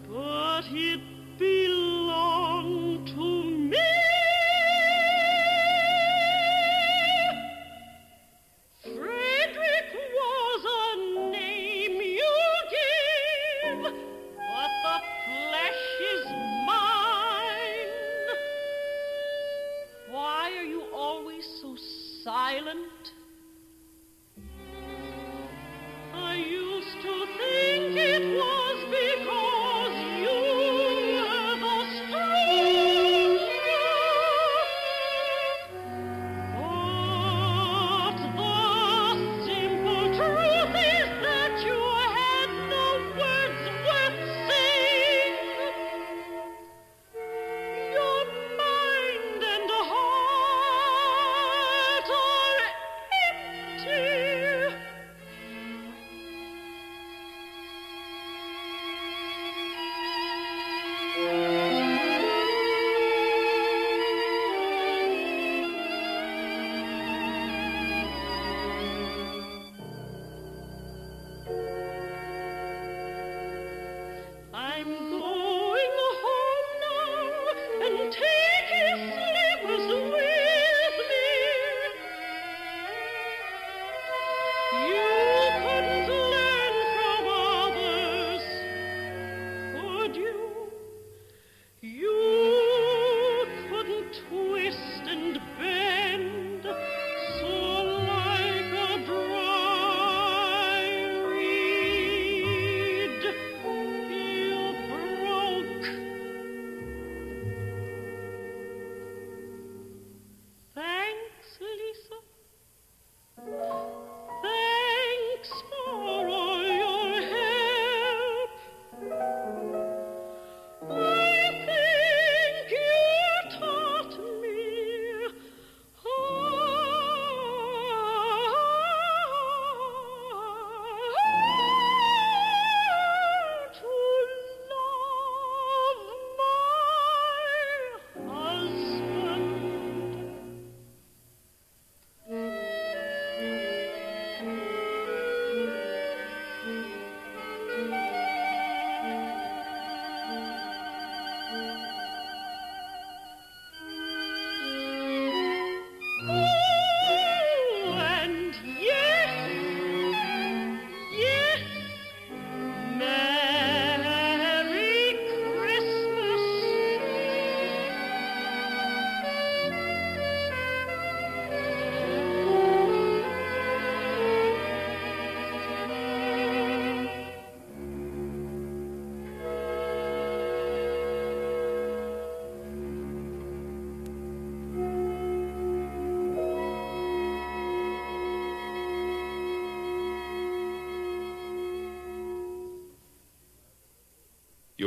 but it belonged to me. Frederick was a name you gave, but the flesh is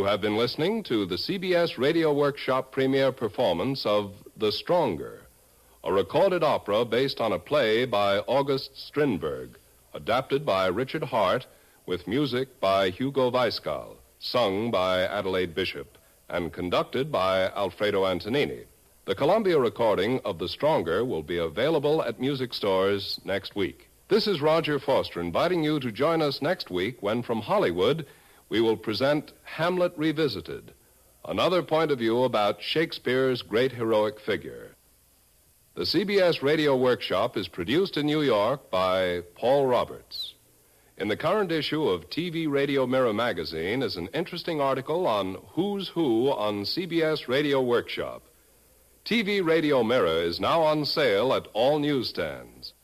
have been listening to the CBS Radio Workshop premiere performance of The Stronger, a recorded opera based on a play by August Strindberg, adapted by Richard Hart, with music by Hugo Weisskall, sung by Adelaide Bishop, and conducted by Alfredo Antonini. The Columbia recording of The Stronger will be available at music stores next week. This is Roger Foster inviting you to join us next week when, from Hollywood, we will present Hamlet Revisited, another point of view about Shakespeare's great heroic figure. The CBS Radio Workshop is produced in New York by Paul Roberts. In the current issue of TV Radio Mirror magazine is an interesting article on Who's Who on CBS Radio Workshop. TV Radio Mirror is now on sale at all newsstands.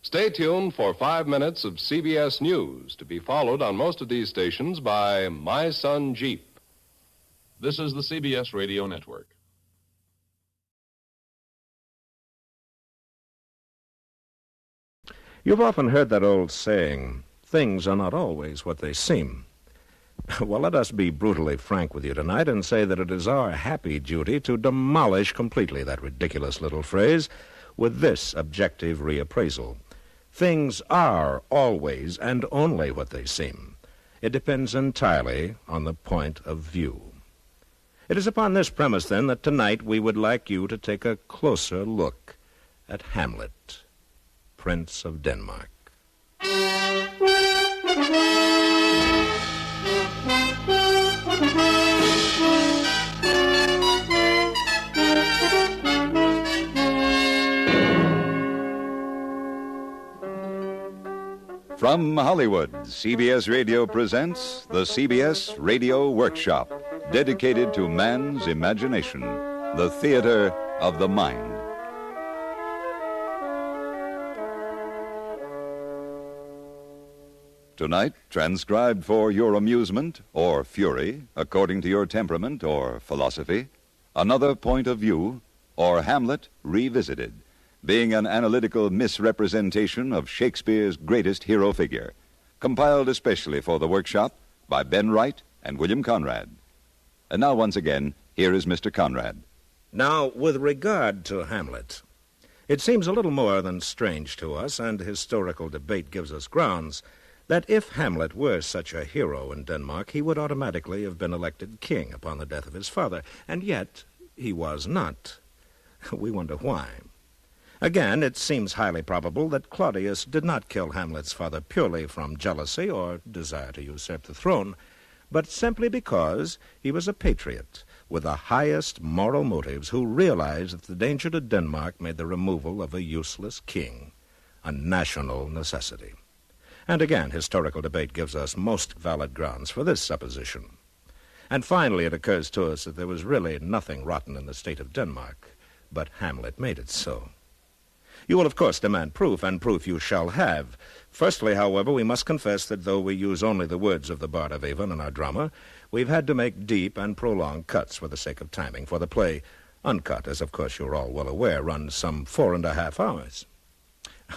Stay tuned for 5 minutes of CBS News, to be followed on most of these stations by My Son Jeep. This is the CBS Radio Network. You've often heard that old saying, things are not always what they seem. Well, let us be brutally frank with you tonight and say that it is our happy duty to demolish completely that ridiculous little phrase with this objective reappraisal. Things are always and only what they seem. It depends entirely on the point of view. It is upon this premise, then, that tonight we would like you to take a closer look at Hamlet, Prince of Denmark. From Hollywood, CBS Radio presents the CBS Radio Workshop, dedicated to man's imagination, the theater of the mind. Tonight, transcribed for your amusement or fury, according to your temperament or philosophy, another point of view, or Hamlet Revisited, being an analytical misrepresentation of Shakespeare's greatest hero figure, compiled especially for the workshop by Ben Wright and William Conrad. And now, once again, here is Mr. Conrad. Now, with regard to Hamlet, it seems a little more than strange to us, and historical debate gives us grounds, that if Hamlet were such a hero in Denmark, he would automatically have been elected king upon the death of his father. And yet, he was not. We wonder why. Again, it seems highly probable that Claudius did not kill Hamlet's father purely from jealousy or desire to usurp the throne, but simply because he was a patriot with the highest moral motives who realized that the danger to Denmark made the removal of a useless king a national necessity. And again, historical debate gives us most valid grounds for this supposition. And finally, it occurs to us that there was really nothing rotten in the state of Denmark, but Hamlet made it so. You will, of course, demand proof, and proof you shall have. Firstly, however, we must confess that though we use only the words of the Bard of Avon in our drama, we've had to make deep and prolonged cuts for the sake of timing, for the play, uncut, as of course you're all well aware, runs some 4.5 hours.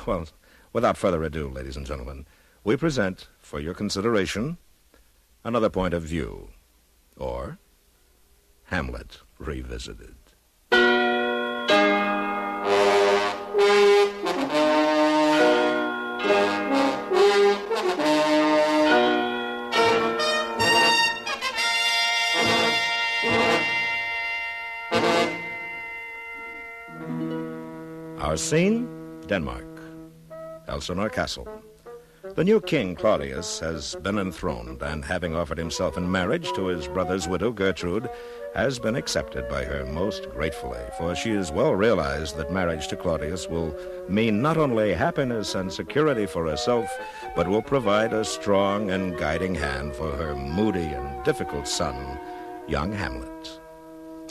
Well, without further ado, ladies and gentlemen, we present, for your consideration, another point of view, or Hamlet Revisited. Our scene, Denmark, Elsinore Castle. The new king, Claudius, has been enthroned, and having offered himself in marriage to his brother's widow, Gertrude, has been accepted by her most gratefully, for she has well realized that marriage to Claudius will mean not only happiness and security for herself, but will provide a strong and guiding hand for her moody and difficult son, young Hamlet.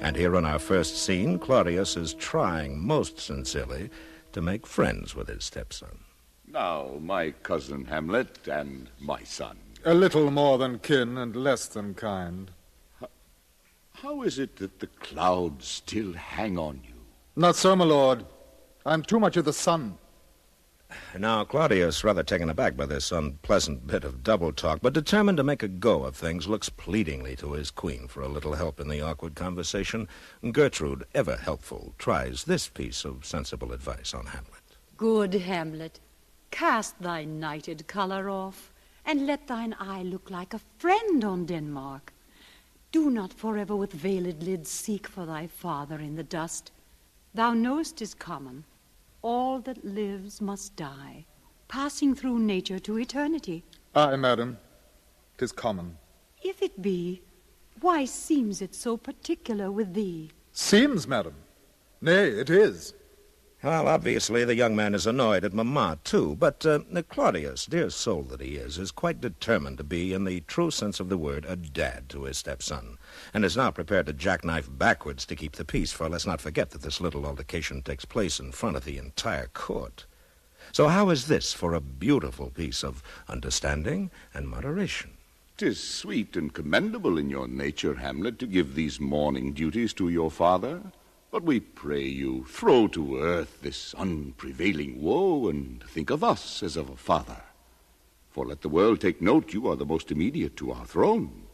And here in our first scene, Claudius is trying most sincerely to make friends with his stepson. Now, my cousin Hamlet and my son. A little more than kin and less than kind. How is it that the clouds still hang on you? Not so, my lord. I'm too much of the sun. Now, Claudius, rather taken aback by this unpleasant bit of double talk, but determined to make a go of things, looks pleadingly to his queen for a little help in the awkward conversation. Gertrude, ever helpful, tries this piece of sensible advice on Hamlet. Good Hamlet, cast thy nighted colour off, and let thine eye look like a friend on Denmark. Do not forever with veiled lids seek for thy father in the dust. Thou know'st 'tis common. All that lives must die, passing through nature to eternity. Aye, madam, 'tis common. If it be, why seems it so particular with thee? Seems, madam? Nay, it is. Well, obviously the young man is annoyed at Mamma, too, but Claudius, dear soul that he is quite determined to be, in the true sense of the word, a dad to his stepson, and is now prepared to jackknife backwards to keep the peace, for let's not forget that this little altercation takes place in front of the entire court. So how is this for a beautiful piece of understanding and moderation? 'Tis sweet and commendable in your nature, Hamlet, to give these mourning duties to your father. But we pray you, throw to earth this unprevailing woe, and think of us as of a father. For let the world take note, you are the most immediate to our throne,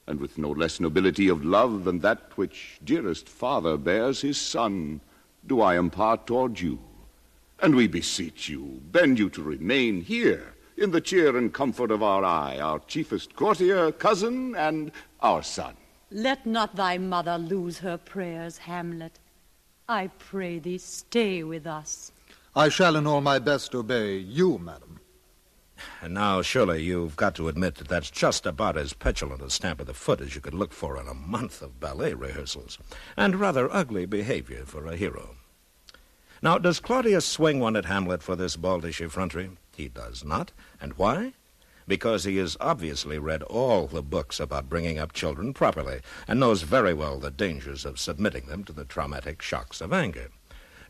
and with no less nobility of love than that which dearest father bears his son, do I impart toward you. And we beseech you, bend you to remain here, in the cheer and comfort of our eye, our chiefest courtier, cousin, and our son. Let not thy mother lose her prayers, Hamlet. I pray thee, stay with us. I shall in all my best obey you, madam. And now, surely you've got to admit that that's just about as petulant a stamp of the foot as you could look for in a month of ballet rehearsals, and rather ugly behavior for a hero. Now, does Claudius swing one at Hamlet for this baldish effrontery? He does not. And why? Because he has obviously read all the books about bringing up children properly and knows very well the dangers of submitting them to the traumatic shocks of anger.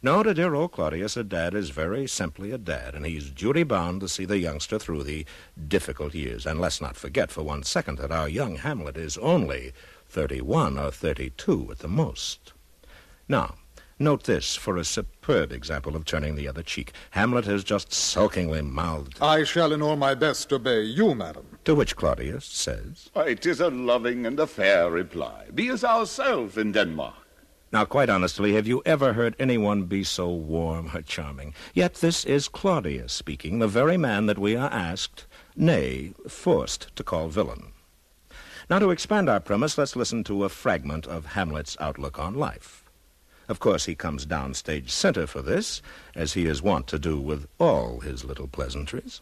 No, to dear old Claudius, a dad is very simply a dad, and he's duty-bound to see the youngster through the difficult years. And let's not forget for 1 second that our young Hamlet is only 31 or 32 at the most. Now, note this for a superb example of turning the other cheek. Hamlet has just sulkingly mouthed, I shall in all my best obey you, madam. To which Claudius says, Why, 'tis a loving and a fair reply. Be as ourselves in Denmark. Now, quite honestly, have you ever heard anyone be so warm or charming? Yet this is Claudius speaking, the very man that we are asked, nay, forced to call villain. Now, to expand our premise, let's listen to a fragment of Hamlet's outlook on life. Of course, he comes down stage center for this, as he is wont to do with all his little pleasantries.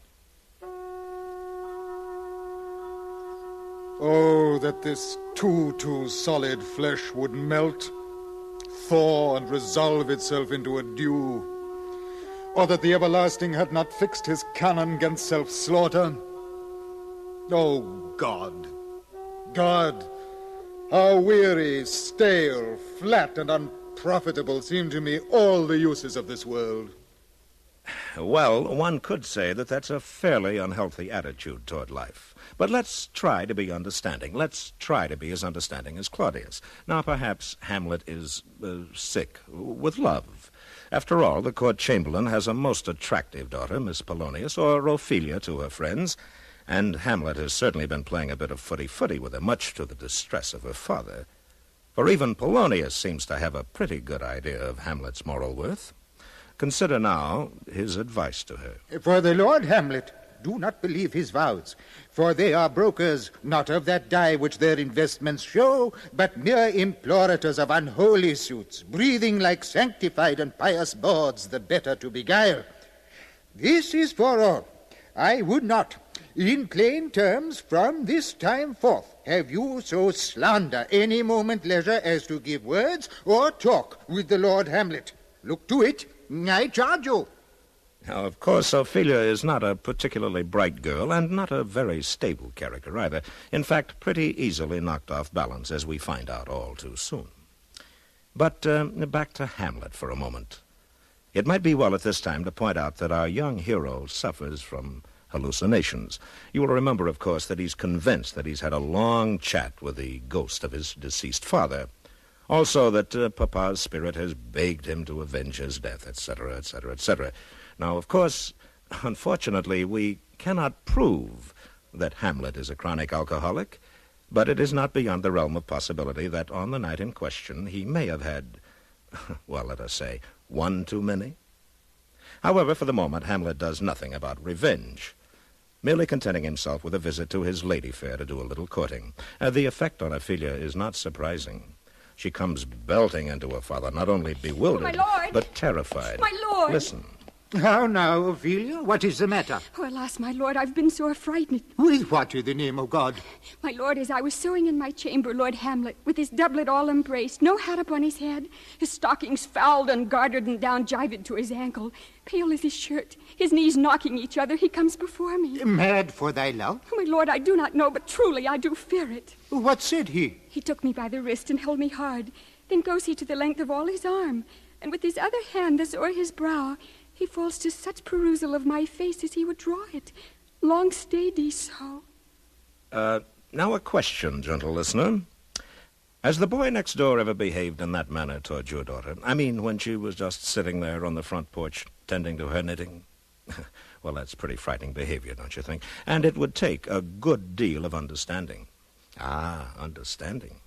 Oh, that this too solid flesh would melt, thaw and resolve itself into a dew, or that the everlasting had not fixed his cannon against self-slaughter. Oh, God, how weary, stale, flat, and unprofitable seem to me all the uses of this world. Well, one could say that that's a fairly unhealthy attitude toward life. But let's try to be understanding. Let's try to be as understanding as Claudius. Now, perhaps Hamlet is sick with love. After all, the court chamberlain has a most attractive daughter, Miss Polonius, or Ophelia to her friends, and Hamlet has certainly been playing a bit of footy-footy with her, much to the distress of her father. For even Polonius seems to have a pretty good idea of Hamlet's moral worth. Consider now his advice to her. For the Lord Hamlet, do not believe his vows, for they are brokers, not of that dye which their investments show, but mere implorators of unholy suits, breathing like sanctified and pious bawds, the better to beguile. This is for all. I would not, in plain terms, from this time forth, have you so slander any moment leisure as to give words or talk with the Lord Hamlet. Look to it, I charge you. Now, of course, Ophelia is not a particularly bright girl and not a very stable character either. In fact, pretty easily knocked off balance, as we find out all too soon. But back to Hamlet for a moment. It might be well at this time to point out that our young hero suffers from hallucinations. You will remember, of course, that he's convinced that he's had a long chat with the ghost of his deceased father. Also that Papa's spirit has begged him to avenge his death, etc., etc., etc. Now, of course, Unfortunately, we cannot prove that Hamlet is a chronic alcoholic, but it is not beyond the realm of possibility that on the night in question he may have had, well, let us say, one too many. However, for the moment, Hamlet does nothing about revenge, merely contenting himself with a visit to his lady fair to do a little courting. The effect on Ophelia is not surprising. She comes belting into her father, not only bewildered, My lord! but terrified. My lord! Listen. How now, Ophelia? What is the matter? Oh, alas, my lord, I've been sore frightened. With what, in the name of God? My lord, as I was sewing in my chamber, Lord Hamlet, with his doublet all embraced, no hat upon his head, his stockings fouled and gartered and down jived to his ankle, pale as his shirt, his knees knocking each other, he comes before me. Mad for thy love? Oh, my lord, I do not know, but truly I do fear it. What said he? He took me by the wrist and held me hard. Then goes he to the length of all his arm, and with his other hand as o'er his brow, he falls to such perusal of my face as he would draw it. Long stayed he so. Now a question, gentle listener. Has the boy next door ever behaved in that manner toward your daughter? I mean, when she was just sitting there on the front porch, tending to her knitting? Well, that's pretty frightening behavior, don't you think? And it would take a good deal of understanding. Ah, understanding.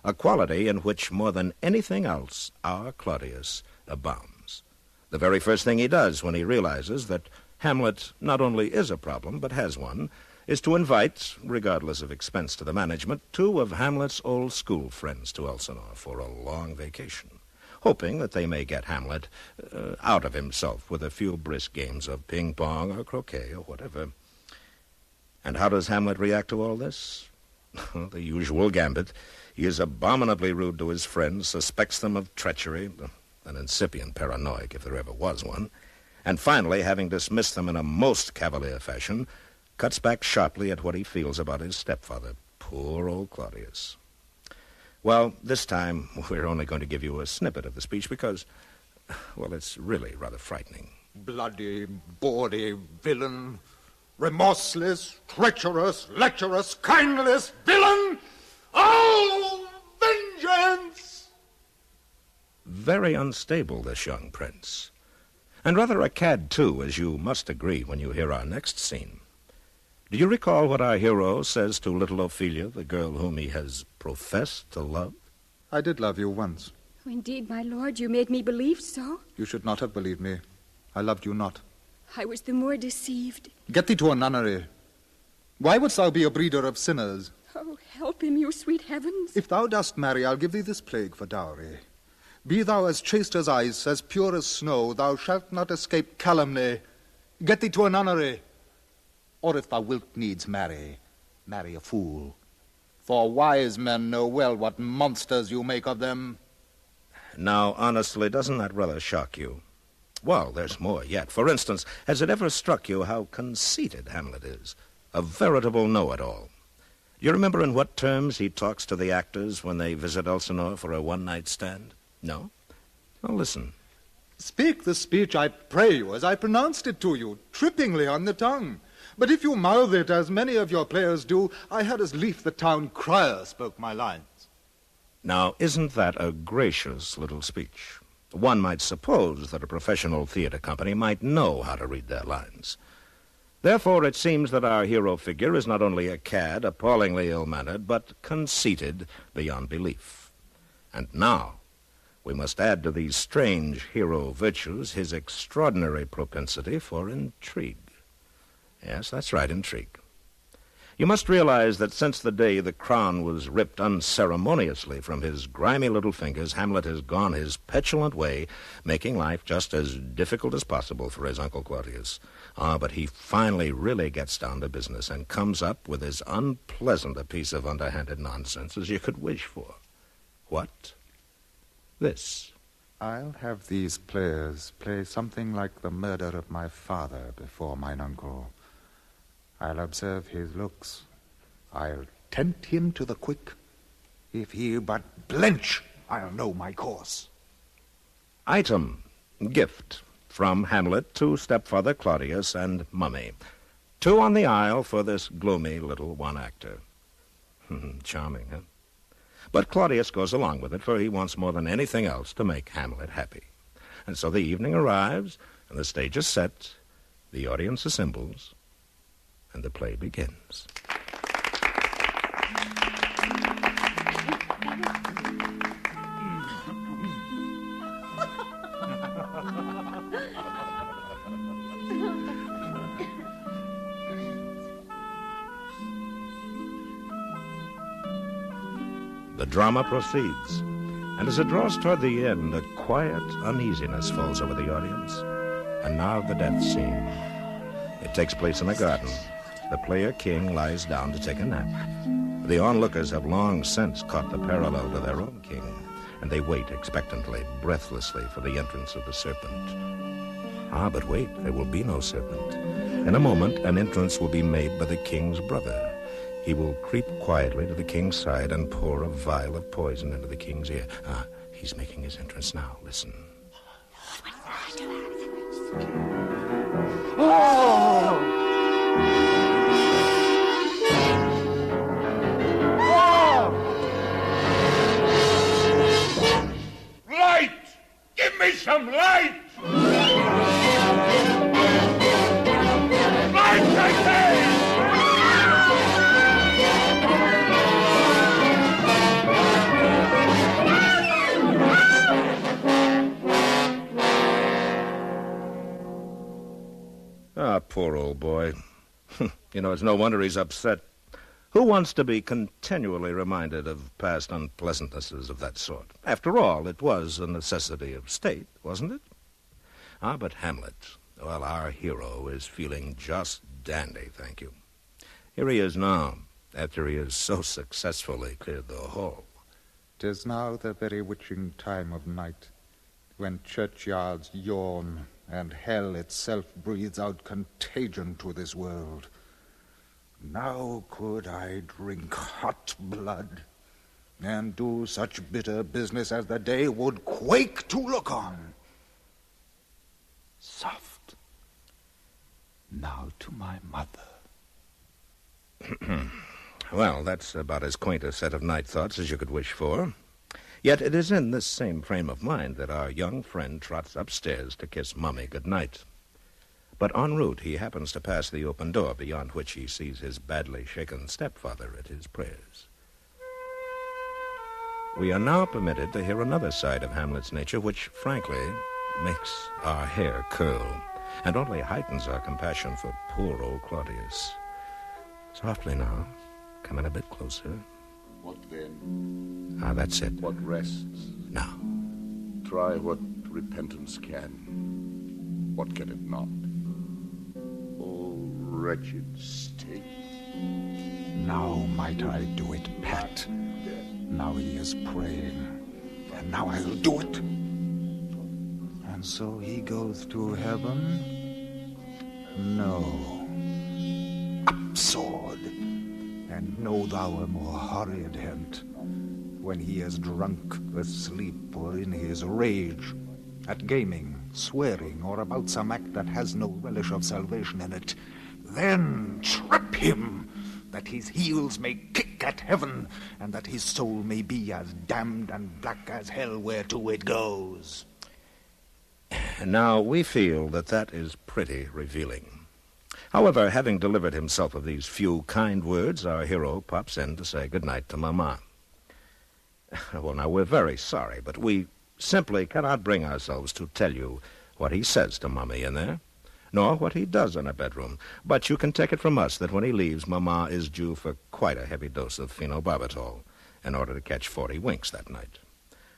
A quality in which, more than anything else, our Claudius abounds. The very first thing he does when he realizes that Hamlet not only is a problem, but has one, is to invite, regardless of expense to the management, 2 of Hamlet's old school friends to Elsinore for a long vacation, hoping that they may get Hamlet out of himself with a few brisk games of ping-pong or croquet or whatever. And how does Hamlet react to all this? The usual gambit. He is abominably rude to his friends, suspects them of treachery, an incipient paranoic if there ever was one, and finally, having dismissed them in a most cavalier fashion, cuts back sharply at what he feels about his stepfather. Poor old Claudius. Well, this time we're only going to give you a snippet of the speech because, well, it's really rather frightening. Bloody, bawdy villain, remorseless, treacherous, lecherous, kindless villain! Oh, vengeance! Very unstable, this young prince. And rather a cad, too, as you must agree when you hear our next scene. Do you recall what our hero says to little Ophelia, the girl whom he has professed to love? I did love you once. Oh, indeed, my lord, you made me believe so. You should not have believed me. I loved you not. I was the more deceived. Get thee to a nunnery. Why wouldst thou be a breeder of sinners? Oh, help him, you sweet heavens. If thou dost marry, I'll give thee this plague for dowry. Be thou as chaste as ice, as pure as snow, thou shalt not escape calumny. Get thee to a nunnery. Or if thou wilt needs marry, marry a fool. For wise men know well what monsters you make of them. Now, honestly, doesn't that rather shock you? Well, there's more yet. For instance, has it ever struck you how conceited Hamlet is? A veritable know-it-all. Do you remember in what terms he talks to the actors when they visit Elsinore for a one-night stand? No? Well, listen. Speak the speech, I pray you, as I pronounced it to you, trippingly on the tongue. But if you mouth it, as many of your players do, I had as lief the town crier spoke my lines. Now, isn't that a gracious little speech? One might suppose that a professional theater company might know how to read their lines. Therefore, it seems that our hero figure is not only a cad, appallingly ill-mannered, but conceited beyond belief. And now, we must add to these strange hero virtues his extraordinary propensity for intrigue. Yes, that's right, intrigue. You must realize that since the day the crown was ripped unceremoniously from his grimy little fingers, Hamlet has gone his petulant way, making life just as difficult as possible for his Uncle Claudius. But he finally really gets down to business and comes up with as unpleasant a piece of underhanded nonsense as you could wish for. What? This. I'll have these players play something like the murder of my father before mine uncle. I'll observe his looks. I'll tempt him to the quick. If he but blench, I'll know my course. Item, gift from Hamlet to stepfather Claudius and Mummy. 2 on the aisle for this gloomy little one-actor. Charming, huh? But Claudius goes along with it, for he wants more than anything else to make Hamlet happy. And so the evening arrives, and the stage is set, The audience assembles, and the play begins. The drama proceeds, and as it draws toward the end, a quiet uneasiness falls over the audience. And now the death scene. It takes place in a garden. The player king lies down to take a nap. The onlookers have long since caught the parallel to their own king, and they wait expectantly, breathlessly, for the entrance of the serpent. Ah, but wait, there will be no serpent. In a moment, an entrance will be made by the king's brother. He will creep quietly to the king's side and pour a vial of poison into the king's ear. Ah, he's making his entrance now. Listen. Oh! Light! Give me some light! Light, I say! Ah, poor old boy. You know, it's no wonder he's upset. Who wants to be continually reminded of past unpleasantnesses of that sort? After all, it was a necessity of state, wasn't it? Ah, but Hamlet, well, our hero is feeling just dandy, thank you. Here he is now, after he has so successfully cleared the hall. 'Tis now the very witching time of night, when churchyards yawn and hell itself breathes out contagion to this world. Now could I drink hot blood and do such bitter business as the day would quake to look on. Soft. Now to my mother. Well, that's about as quaint a set of night thoughts as you could wish for. Yet it is in this same frame of mind that our young friend trots upstairs to kiss Mummy good night. But en route, he happens to pass the open door, beyond which he sees his badly shaken stepfather at his prayers. We are now permitted to hear another side of Hamlet's nature, which, frankly, makes our hair curl, and only heightens our compassion for poor old Claudius. Softly now, come in a bit closer. What then? Ah, that's it. What rests? Now. Try what repentance can. What can it not? Oh, wretched state. Now might I do it, Pat. Now he is praying, and now I'll do it. And so he goes to heaven? No. Up, sword, and know thou a more horrid hint, when he is drunk, asleep, or in his rage, at gaming, swearing, or about some act that has no relish of salvation in it, then trip him, that his heels may kick at heaven, and that his soul may be as damned and black as hell whereto it goes. Now, we feel that is pretty revealing. However, having delivered himself of these few kind words, our hero pops in to say goodnight to Mama. Well, now, we're very sorry, but we simply cannot bring ourselves to tell you what he says to Mummy in there, nor what he does in her bedroom. But you can take it from us that when he leaves, Mama is due for quite a heavy dose of phenobarbital in order to catch 40 winks that night.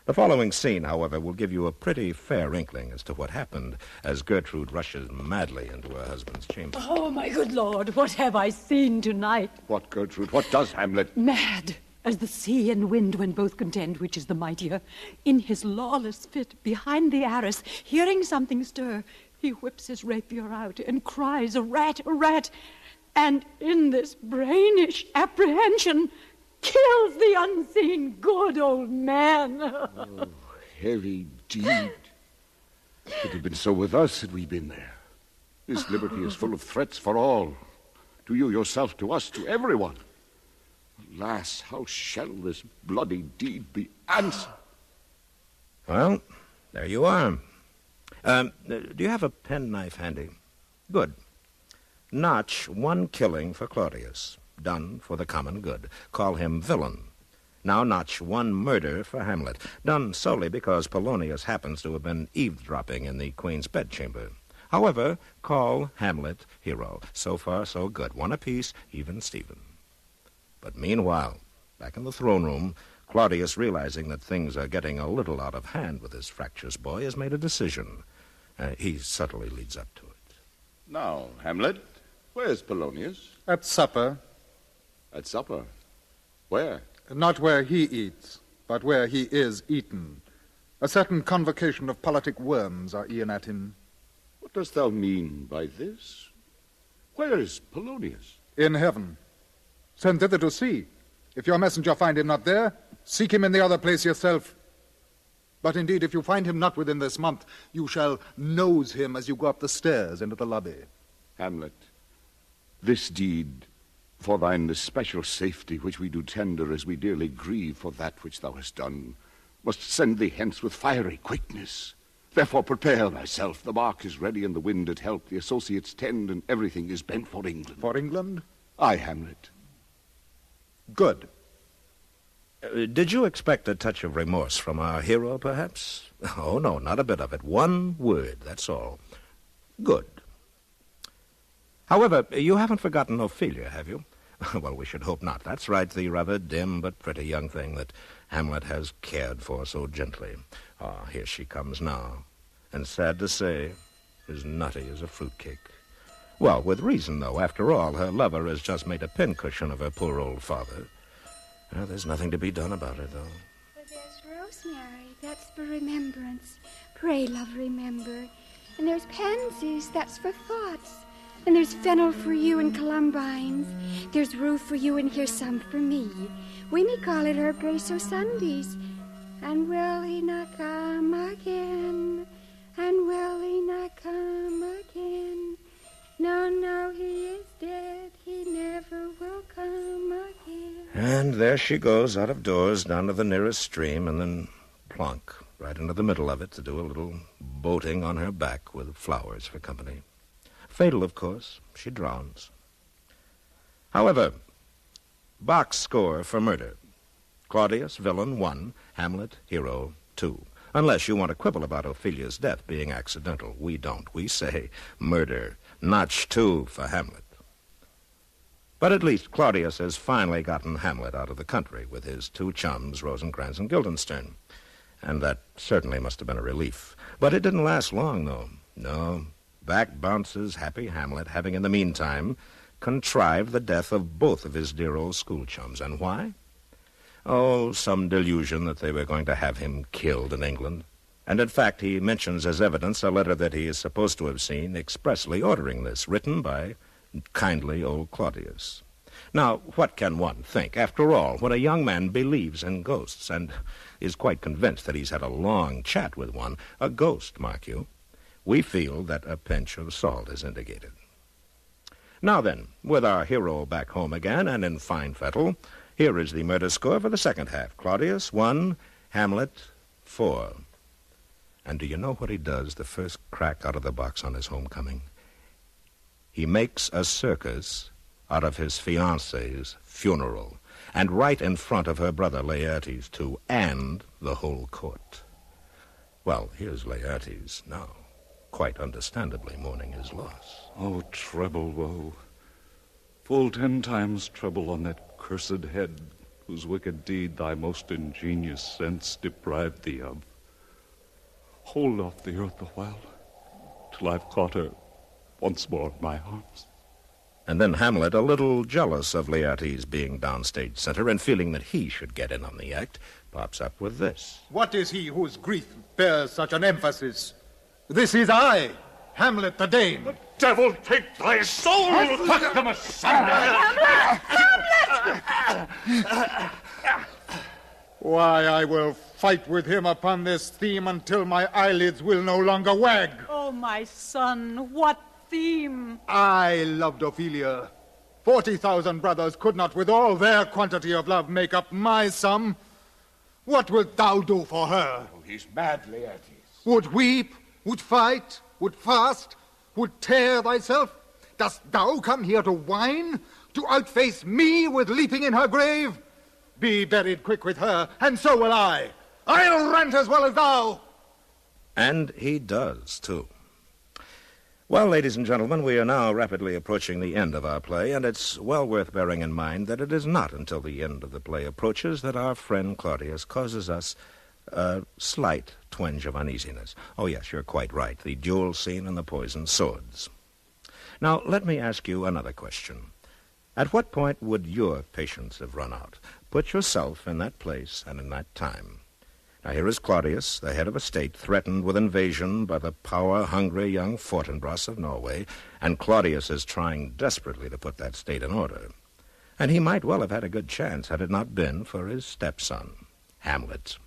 The following scene, however, will give you a pretty fair inkling as to what happened as Gertrude rushes madly into her husband's chamber. Oh, my good Lord, what have I seen tonight? What, Gertrude? What does Hamlet? Mad as the sea and wind when both contend which is the mightier. In his lawless fit, behind the arras, hearing something stir, he whips his rapier out and cries, "A rat, a rat!" And in this brainish apprehension, kills the unseen good old man. Oh, heavy deed. It had been so with us had we been there. This liberty is full of threats for all. To you yourself, to us, to everyone. Alas, how shall this bloody deed be answered? Well, there you are. Do you have a penknife handy? Good. Notch one killing for Claudius, done for the common good. Call him villain. Now notch one murder for Hamlet, done solely because Polonius happens to have been eavesdropping in the Queen's bedchamber. However, call Hamlet hero. So far, so good. One apiece, even Stephen. But meanwhile, back in the throne room, Claudius, realizing that things are getting a little out of hand with his fractious boy, has made a decision. He subtly leads up to it. Now, Hamlet, where's Polonius? At supper. At supper? Where? Not where he eats, but where he is eaten. A certain convocation of politic worms are e'en at him. What dost thou mean by this? Where is Polonius? In heaven. Send thither to see. If your messenger find him not there, seek him in the other place yourself. But indeed, if you find him not within this month, you shall nose him as you go up the stairs into the lobby. Hamlet, this deed, for thine especial safety, which we do tender as we dearly grieve for that which thou hast done, must send thee hence with fiery quickness. Therefore prepare thyself. The bark is ready and the wind at help. The associates tend and everything is bent for England. For England? Aye, Hamlet. Good. Did you expect a touch of remorse from our hero, perhaps? Oh, no, not a bit of it. One word, that's all. Good. However, you haven't forgotten Ophelia, have you? Well, we should hope not. That's right, the rather dim but pretty young thing that Hamlet has cared for so gently. Ah, here she comes now. And sad to say, as nutty as a fruitcake. Well, with reason, though. After all, her lover has just made a pincushion of her poor old father. Well, there's nothing to be done about it, though. But there's rosemary. That's for remembrance. Pray, love, remember. And there's pansies. That's for thoughts. And there's fennel for you and columbines. There's rue for you and here's some for me. We may call it our grace o' Sundays. And will he not come again? And will he not come again? No, no, he is dead. He never will come again. And there she goes out of doors down to the nearest stream and then plunk right into the middle of it to do a little boating on her back with flowers for company. Fatal, of course. She drowns. However, box score for murder. Claudius, villain, 1. Hamlet, hero, 2. Unless you want to quibble about Ophelia's death being accidental. We don't. We say murder. Notch 2 for Hamlet. But at least Claudius has finally gotten Hamlet out of the country with his 2 chums, Rosencrantz and Guildenstern. And that certainly must have been a relief. But it didn't last long, though. No. Back bounces happy Hamlet, having in the meantime contrived the death of both of his dear old school chums. And why? Oh, some delusion that they were going to have him killed in England. And in fact, he mentions as evidence a letter that he is supposed to have seen expressly ordering this, written by kindly old Claudius. Now, what can one think? After all, when a young man believes in ghosts and is quite convinced that he's had a long chat with one, a ghost, mark you, we feel that a pinch of salt is indicated. Now then, with our hero back home again and in fine fettle, here is the murder score for the second half. Claudius, 1, Hamlet, 4. And do you know what he does the first crack out of the box on his homecoming? He makes a circus out of his fiancée's funeral, and right in front of her brother Laertes, too, and the whole court. Well, here's Laertes now, quite understandably mourning his loss. Oh, treble woe, full 10 times treble on that cursed head, whose wicked deed thy most ingenious sense deprived thee of. Hold off the earth a while, till I've caught her once more in my arms. And then Hamlet, a little jealous of Laertes being downstage center and feeling that he should get in on the act, pops up with this. What is he whose grief bears such an emphasis? This is I, Hamlet the Dane. The devil take thy soul! Cut them asunder! Hamlet! Why, I will fight with him upon this theme until my eyelids will no longer wag. Oh, my son, what theme? I loved Ophelia. 40,000 brothers could not with all their quantity of love make up my sum. What wilt thou do for her? Oh, he's mad, Laertes. Would weep, would fight, would fast, would tear thyself? Dost thou come here to whine? To outface me with leaping in her grave? Be buried quick with her, and so will I. I'll rant as well as thou. And he does, too. Well, ladies and gentlemen, we are now rapidly approaching the end of our play, and it's well worth bearing in mind that it is not until the end of the play approaches that our friend Claudius causes us a slight twinge of uneasiness. Oh, yes, you're quite right. The duel scene and the poisoned swords. Now, let me ask you another question. At what point would your patience have run out? Put yourself in that place and in that time. Now, here is Claudius, the head of a state, threatened with invasion by the power-hungry young Fortinbras of Norway, and Claudius is trying desperately to put that state in order. And he might well have had a good chance had it not been for his stepson, Hamlet.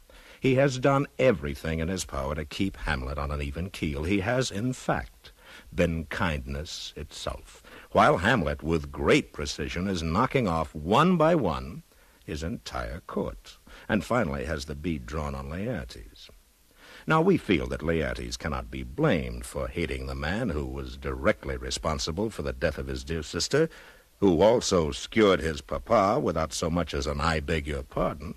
He has done everything in his power to keep Hamlet on an even keel. He has, in fact, been kindness itself, while Hamlet, with great precision, is knocking off one by one his entire court, and finally has the bead drawn on Laertes. Now, we feel that Laertes cannot be blamed for hating the man who was directly responsible for the death of his dear sister, who also skewered his papa without so much as an "I beg your pardon."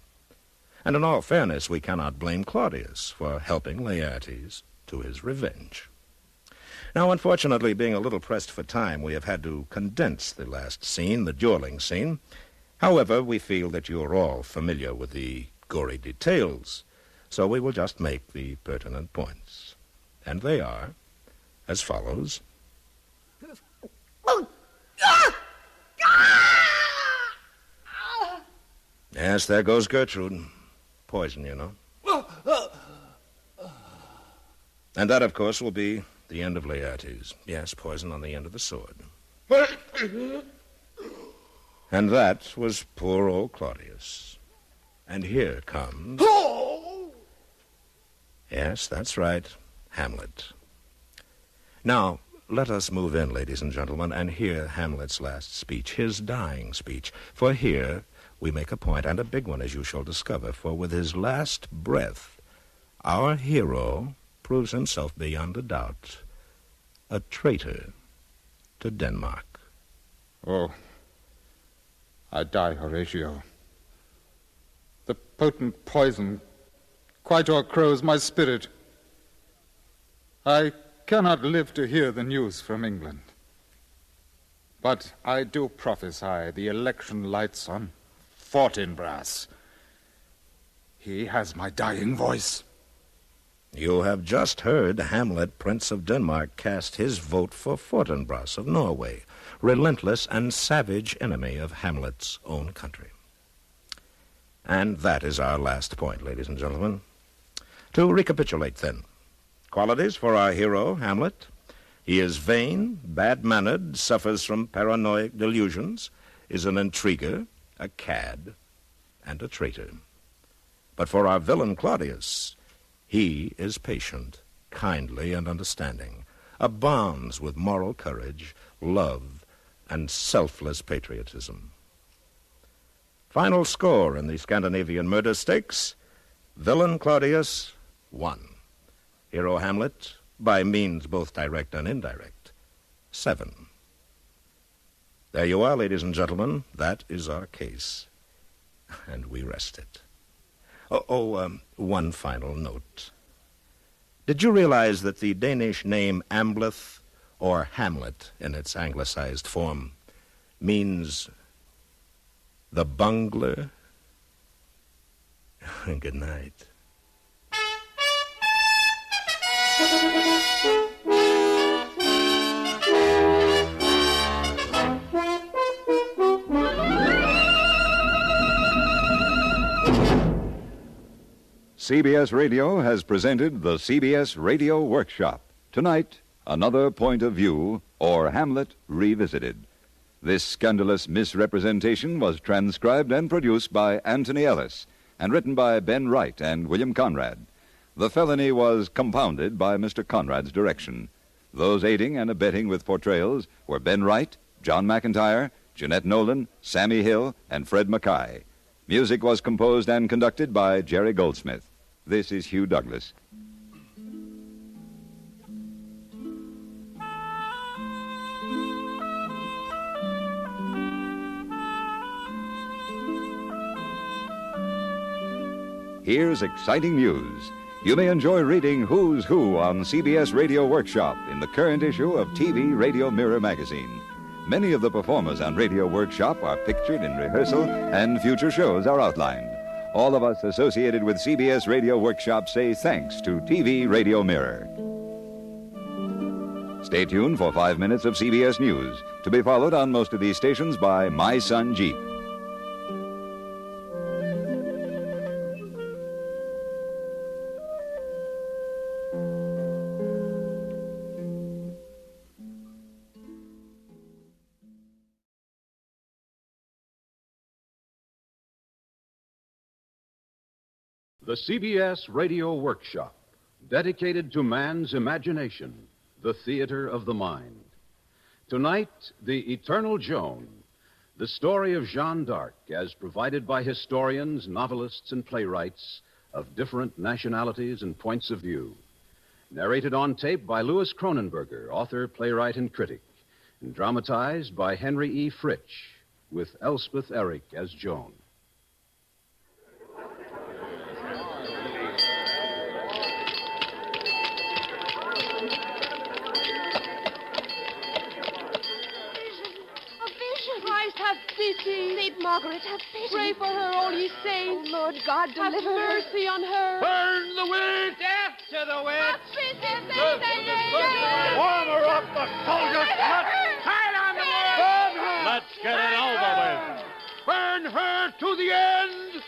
And in all fairness, we cannot blame Claudius for helping Laertes to his revenge. Now, unfortunately, being a little pressed for time, we have had to condense the last scene, the dueling scene. However, we feel that you're all familiar with the gory details, so we will just make the pertinent points. And they are as follows. Yes, there goes Gertrude. Poison, you know. And that, of course, will be the end of Laertes. Yes, poison on the end of the sword. And that was poor old Claudius. And here comes... Yes, that's right, Hamlet. Now, let us move in, ladies and gentlemen, and hear Hamlet's last speech, his dying speech. For here we make a point, and a big one, as you shall discover, for with his last breath, our hero proves himself beyond a doubt a traitor to Denmark. Oh, I die, Horatio. The potent poison quite o'ercrows my spirit. I cannot live to hear the news from England. But I do prophesy the election lights on Fortinbras. He has my dying voice. You have just heard Hamlet, Prince of Denmark, cast his vote for Fortinbras of Norway, relentless and savage enemy of Hamlet's own country. And that is our last point, ladies and gentlemen. To recapitulate, then, qualities for our hero, Hamlet. He is vain, bad-mannered, suffers from paranoid delusions, is an intriguer, a cad, and a traitor. But for our villain, Claudius, he is patient, kindly, and understanding, abounds with moral courage, love, and selfless patriotism. Final score in the Scandinavian murder stakes, villain Claudius, 1. Hero Hamlet, by means both direct and indirect, 7. There you are, ladies and gentlemen. That is our case. And we rest it. One final note. Did you realize that the Danish name Ambleth, or Hamlet in its anglicized form, means the bungler? Good night. CBS Radio has presented the CBS Radio Workshop. Tonight, Another Point of View, or Hamlet Revisited. This scandalous misrepresentation was transcribed and produced by Anthony Ellis and written by Ben Wright and William Conrad. The felony was compounded by Mr. Conrad's direction. Those aiding and abetting with portrayals were Ben Wright, John McIntyre, Jeanette Nolan, Sammy Hill, and Fred Mackay. Music was composed and conducted by Jerry Goldsmith. This is Hugh Douglas. here's exciting news. You may enjoy reading Who's Who on CBS Radio Workshop in the current issue of TV Radio Mirror magazine. Many of the performers on Radio Workshop are pictured in rehearsal, and future shows are outlined. All of us associated with CBS Radio Workshop say thanks to TV Radio Mirror. Stay tuned for 5 minutes of CBS News, to be followed on most of these stations by My Son Jeep. The CBS Radio Workshop, dedicated to man's imagination, the theater of the mind. Tonight, The Eternal Joan, the story of Jeanne d'Arc as provided by historians, novelists, and playwrights of different nationalities and points of view. Narrated on tape by Louis Cronenberger, author, playwright, and critic, and dramatized by Henry E. Fritsch, with Elspeth Eric as Joan. Saint Margaret, have pity. Pray for her, all ye saints. Oh, Lord God, deliver her. Have mercy on her. Burn the witch! Death to the witch! Have pity, warm her up, the soldiers! Hide on the witch! Burn her! Let's get it over with. Burn her to the end!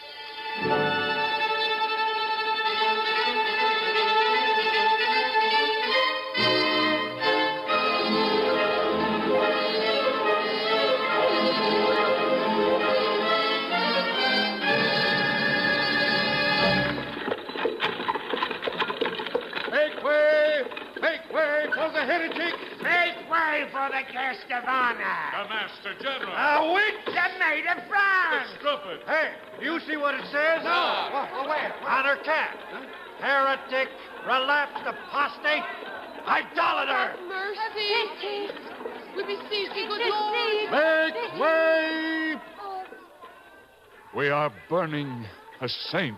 Make way for the guest of honor. The Master General. A witch, a maid of France. It's stupid. Hey, do you see what it says? No. Where? On her cap. Heretic, relapsed, apostate, idolater. Have mercy. We beseech thee, good Lord. Make way! We are burning a saint.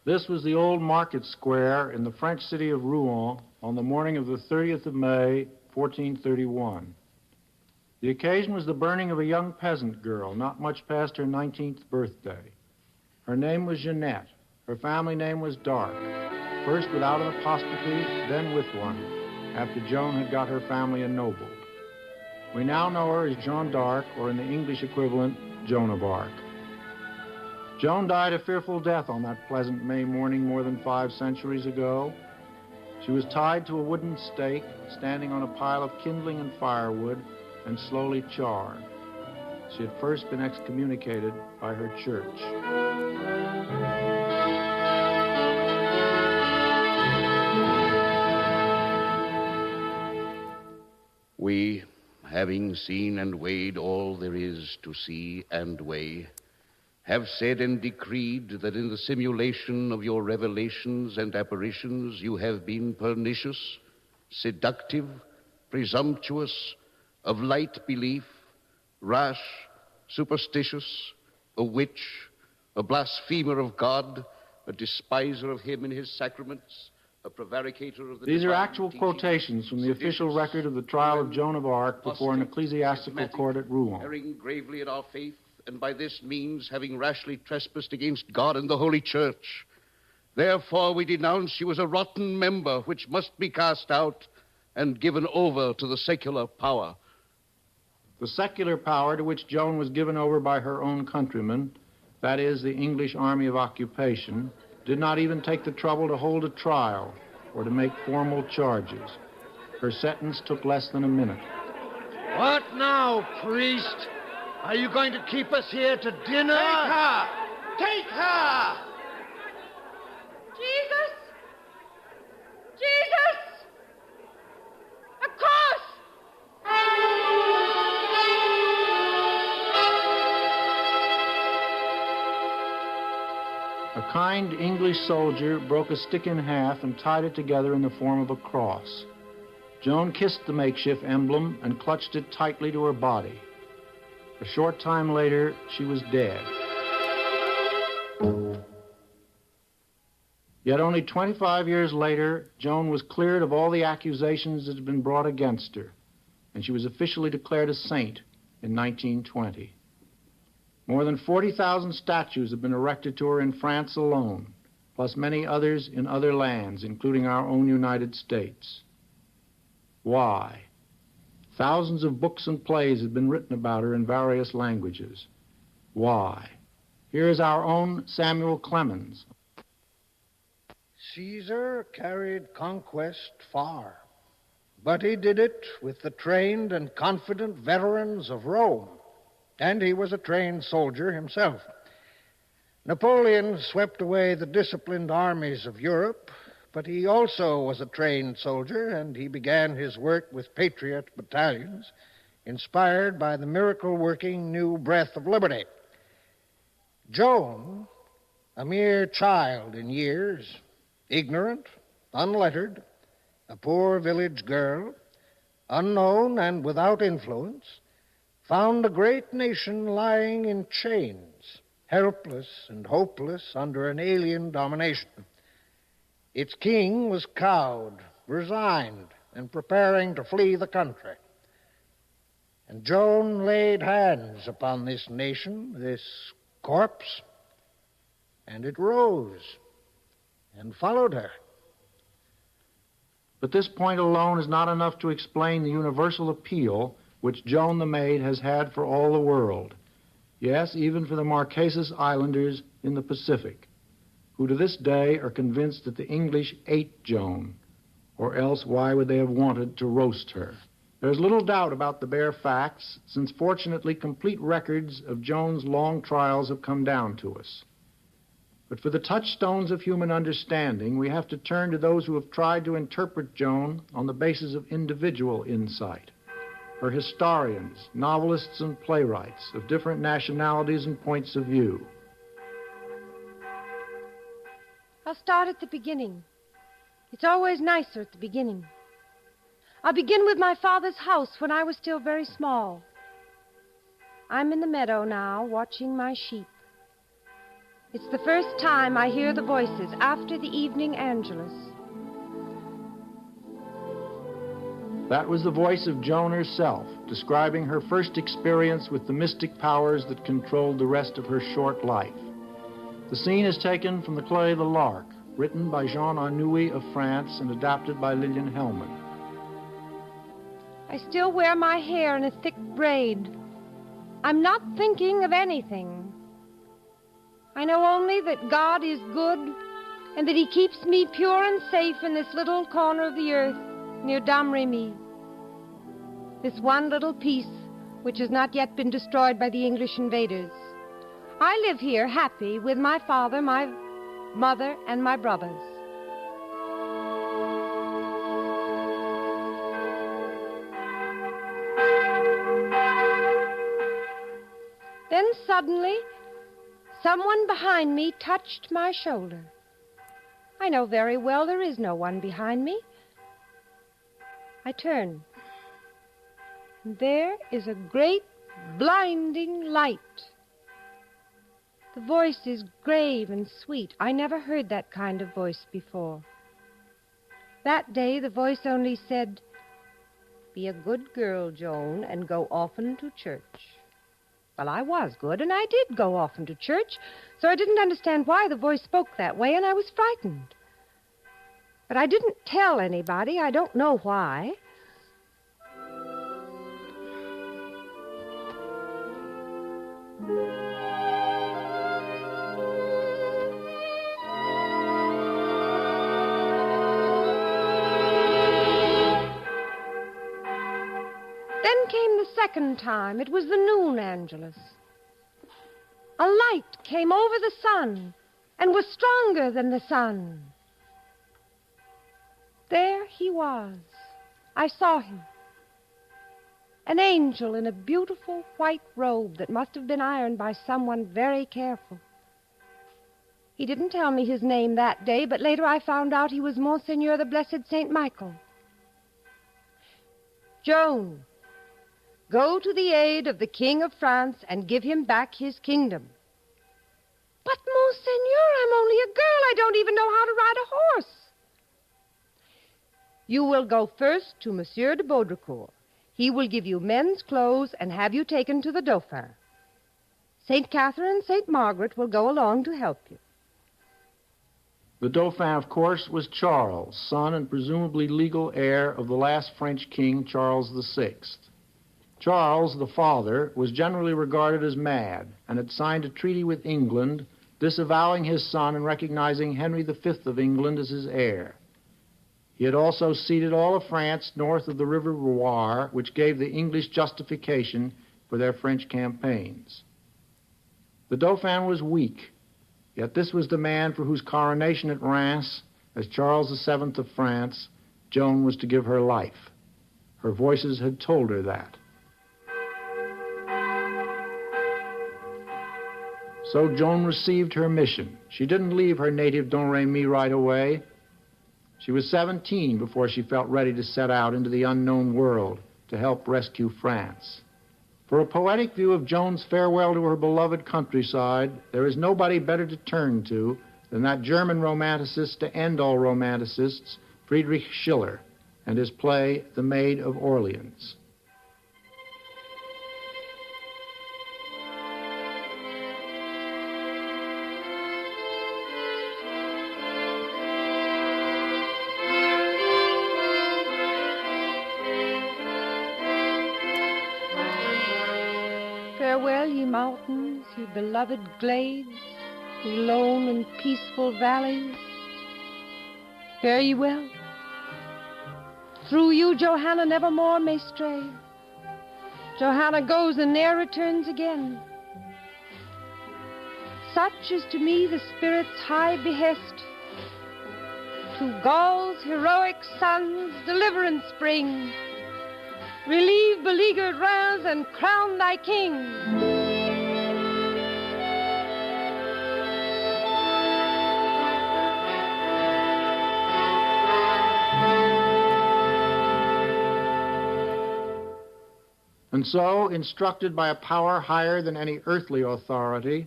This was the old market square in the French city of Rouen on the morning of the 30th of May, 1431. The occasion was the burning of a young peasant girl, not much past her 19th birthday. Her name was Jeanette. Her family name was d'Arc, first without an apostrophe, then with one, after Joan had got her family ennobled. We now know her as Jeanne d'Arc, or in the English equivalent, Joan of Arc. Joan died a fearful death on that pleasant May morning more than 5 centuries ago. She was tied to a wooden stake, standing on a pile of kindling and firewood, and slowly charred. She had first been excommunicated by her church. We, having seen and weighed all there is to see and weigh, have said and decreed that in the simulation of your revelations and apparitions you have been pernicious, seductive, presumptuous, of light belief, rash, superstitious, a witch, a blasphemer of God, a despiser of him and his sacraments, a prevaricator of the These are divine actual teaching, quotations from the official record of the trial of Joan of Arc before an ecclesiastical court at Rouen. erring gravely in our faith, and by this means having rashly trespassed against God and the Holy Church. Therefore we denounce you as a rotten member which must be cast out and given over to the secular power. The secular power to which Joan was given over by her own countrymen, that is, the English Army of Occupation, did not even take the trouble to hold a trial or to make formal charges. Her sentence took less than a minute. What now, priest? Are you going to keep us here to dinner? Take her! Take her! Jesus! Jesus! A cross! A A kind English soldier broke a stick in half and tied it together in the form of a cross. Joan kissed the makeshift emblem and clutched it tightly to her body. A short time later, she was dead. Yet only 25 years later, Joan was cleared of all the accusations that had been brought against her, and she was officially declared a saint in 1920. More than 40,000 statues have been erected to her in France alone, plus many others in other lands, including our own United States. Why? Thousands of books and plays have been written about her in various languages. Why? Here is our own Samuel Clemens. Caesar carried conquest far, but he did it with the trained and confident veterans of Rome, and he was a trained soldier himself. Napoleon swept away the disciplined armies of Europe, but he also was a trained soldier, and he began his work with patriot battalions, inspired by the miracle-working new breath of liberty. Joan, a mere child in years, ignorant, unlettered, a poor village girl, unknown and without influence, found a great nation lying in chains, helpless and hopeless under an alien domination. Its king was cowed, resigned, and preparing to flee the country. And Joan laid hands upon this nation, this corpse, and it rose and followed her. But this point alone is not enough to explain the universal appeal which Joan the Maid has had for all the world. Yes, even for the Marquesas Islanders in the Pacific, who to this day are convinced that the English ate Joan, or else why would they have wanted to roast her? There's little doubt about the bare facts, since fortunately complete records of Joan's long trials have come down to us. But for the touchstones of human understanding, we have to turn to those who have tried to interpret Joan on the basis of individual insight. Her historians, novelists, and playwrights of different nationalities and points of view. I'll start at the beginning. It's always nicer at the beginning. I'll begin with my father's house when I was still very small. I'm in the meadow now, watching my sheep. It's the first time I hear the voices after the evening Angelus. That was the voice of Joan herself, describing her first experience with the mystic powers that controlled the rest of her short life. The scene is taken from the play The Lark, written by Jean Arnoux of France and adapted by Lillian Hellman. I still wear my hair in a thick braid. I'm not thinking of anything. I know only that God is good and that he keeps me pure and safe in this little corner of the earth near Dame Remy. This one little piece which has not yet been destroyed by the English invaders. I live here happy with my father, my mother, and my brothers. Then suddenly, someone behind me touched my shoulder. I know very well there is no one behind me. I turn. And there is a great blinding light. The voice is grave and sweet. I never heard that kind of voice before. That day the voice only said, "Be a good girl, Joan, and go often to church." Well, I was good, and I did go often to church, so I didn't understand why the voice spoke that way, and I was frightened. But I didn't tell anybody. I don't know why. Then came the second time. It was the noon Angelus. A light came over the sun and was stronger than the sun. There he was. I saw him. An angel in a beautiful white robe that must have been ironed by someone very careful. He didn't tell me his name that day, but later I found out he was Monseigneur the Blessed Saint Michael. Joan, go to the aid of the King of France and give him back his kingdom. But, Monseigneur, I'm only a girl. I don't even know how to ride a horse. You will go first to Monsieur de Baudricourt. He will give you men's clothes and have you taken to the Dauphin. St. Catherine and St. Margaret will go along to help you. The Dauphin, of course, was Charles, son and presumably legal heir of the last French king, Charles VI. Charles, the father, was generally regarded as mad and had signed a treaty with England disavowing his son and recognizing Henry V of England as his heir. He had also ceded all of France north of the River Loire, which gave the English justification for their French campaigns. The Dauphin was weak, yet this was the man for whose coronation at Reims, as Charles VII of France, Joan was to give her life. Her voices had told her that. So Joan received her mission. She didn't leave her native Domremy right away. She was 17 before she felt ready to set out into the unknown world to help rescue France. For a poetic view of Joan's farewell to her beloved countryside, there is nobody better to turn to than that German romanticist to end all romanticists, Friedrich Schiller, and his play, The Maid of Orleans. Farewell, ye mountains, ye beloved glades, ye lone and peaceful valleys. Fare ye well. Through you, Johanna nevermore may stray. Johanna goes and ne'er returns again. Such is to me the Spirit's high behest. To Gaul's heroic sons deliverance bring. Relieve beleaguered Reims and crown thy king. And so, instructed by a power higher than any earthly authority,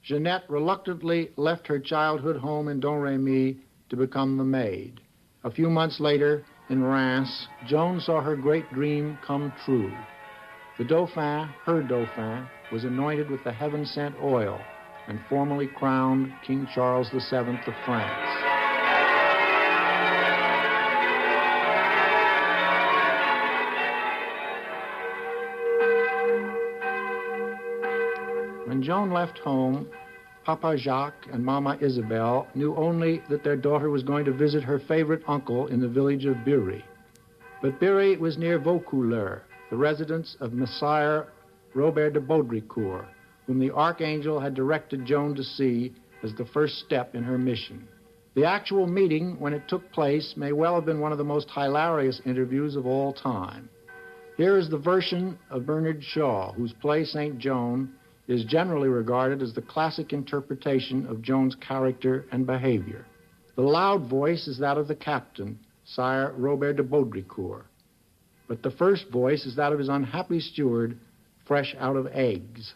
Jeanette reluctantly left her childhood home in Domremy to become the maid. A few months later, in Reims, Joan saw her great dream come true. The Dauphin, her Dauphin, was anointed with the heaven-sent oil and formally crowned King Charles VII of France. When Joan left home, Papa Jacques and Mama Isabel knew only that their daughter was going to visit her favorite uncle in the village of Bury. But Bury was near Vaucouleurs, the residence of Messire Robert de Baudricourt, whom the Archangel had directed Joan to see as the first step in her mission. The actual meeting, when it took place, may well have been one of the most hilarious interviews of all time. Here is the version of Bernard Shaw, whose play St. Joan is generally regarded as the classic interpretation of Joan's character and behavior. The loud voice is that of the captain, Sire Robert de Baudricourt. But the first voice is that of his unhappy steward, fresh out of eggs.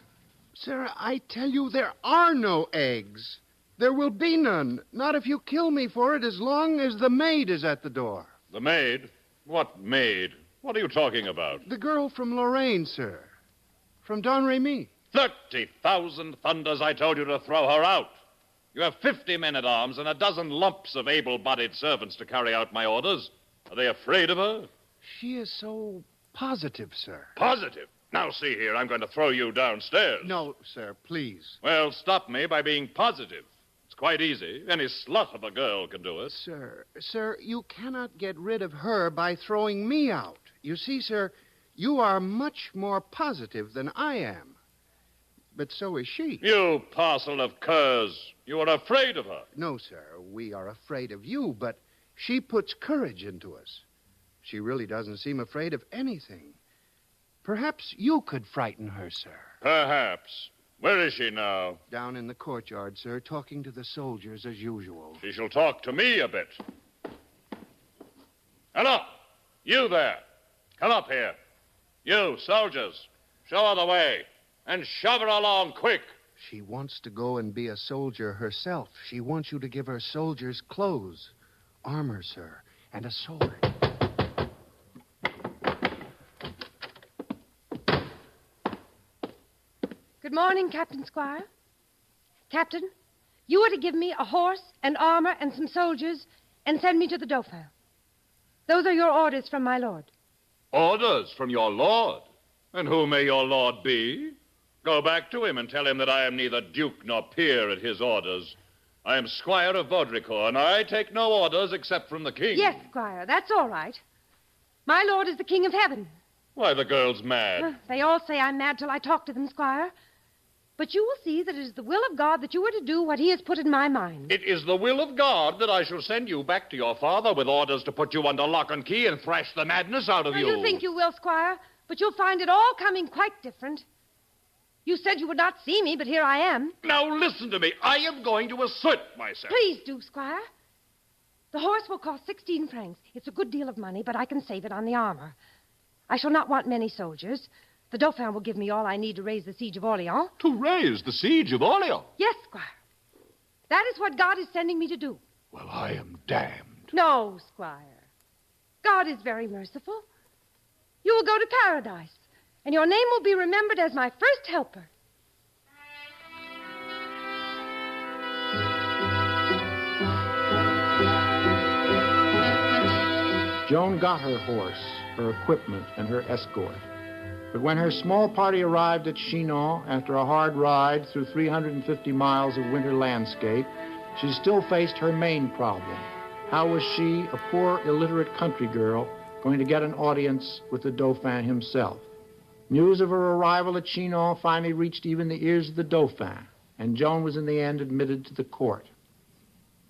Sir, I tell you, there are no eggs. There will be none. Not if you kill me for it, as long as the maid is at the door. The maid? What maid? What are you talking about? The girl from Lorraine, sir. From Domremy. 30,000 thunders, I told you to throw her out. You have 50 men-at-arms and a dozen lumps of able-bodied servants to carry out my orders. Are they afraid of her? She is so positive, sir. Positive? Now, see here, I'm going to throw you downstairs. No, sir, please. Well, stop me by being positive. It's quite easy. Any slut of a girl can do it. Sir, you cannot get rid of her by throwing me out. You see, sir, you are much more positive than I am. But so is she. You parcel of curs. You are afraid of her. No, sir, we are afraid of you, but she puts courage into us. She really doesn't seem afraid of anything. Perhaps you could frighten her, sir. Perhaps. Where is she now? Down in the courtyard, sir, talking to the soldiers as usual. She shall talk to me a bit. Hello! You there! Come up here. You, soldiers, show her the way. And shove her along quick. She wants to go and be a soldier herself. She wants you to give her soldiers' clothes, armor, sir, and a sword. Good morning, Captain Squire. Captain, you are to give me a horse and armor and some soldiers and send me to the Dauphin. Those are your orders from my lord. Orders from your lord? And who may your lord be? Go back to him and tell him that I am neither duke nor peer at his orders. I am Squire of Vaudricourt, and I take no orders except from the king. Yes, Squire, that's all right. My lord is the King of Heaven. Why, the girl's mad. They all say I'm mad till I talk to them, Squire. But you will see that it is the will of God that you are to do what he has put in my mind. It is the will of God that I shall send you back to your father with orders to put you under lock and key and thrash the madness out of you. You think you will, Squire, but you'll find it all coming quite different. You said you would not see me, but here I am. Now listen to me. I am going to assert myself. Please do, Squire. The horse will cost 16 francs. It's a good deal of money, but I can save it on the armor. I shall not want many soldiers. The Dauphin will give me all I need to raise the siege of Orleans. To raise the siege of Orleans? Yes, Squire. That is what God is sending me to do. Well, I am damned. No, Squire. God is very merciful. You will go to paradise, and your name will be remembered as my first helper. Joan got her horse, her equipment, and her escort. But when her small party arrived at Chinon after a hard ride through 350 miles of winter landscape, she still faced her main problem. How was she, a poor, illiterate country girl, going to get an audience with the Dauphin himself? News of her arrival at Chinon finally reached even the ears of the Dauphin, and Joan was in the end admitted to the court.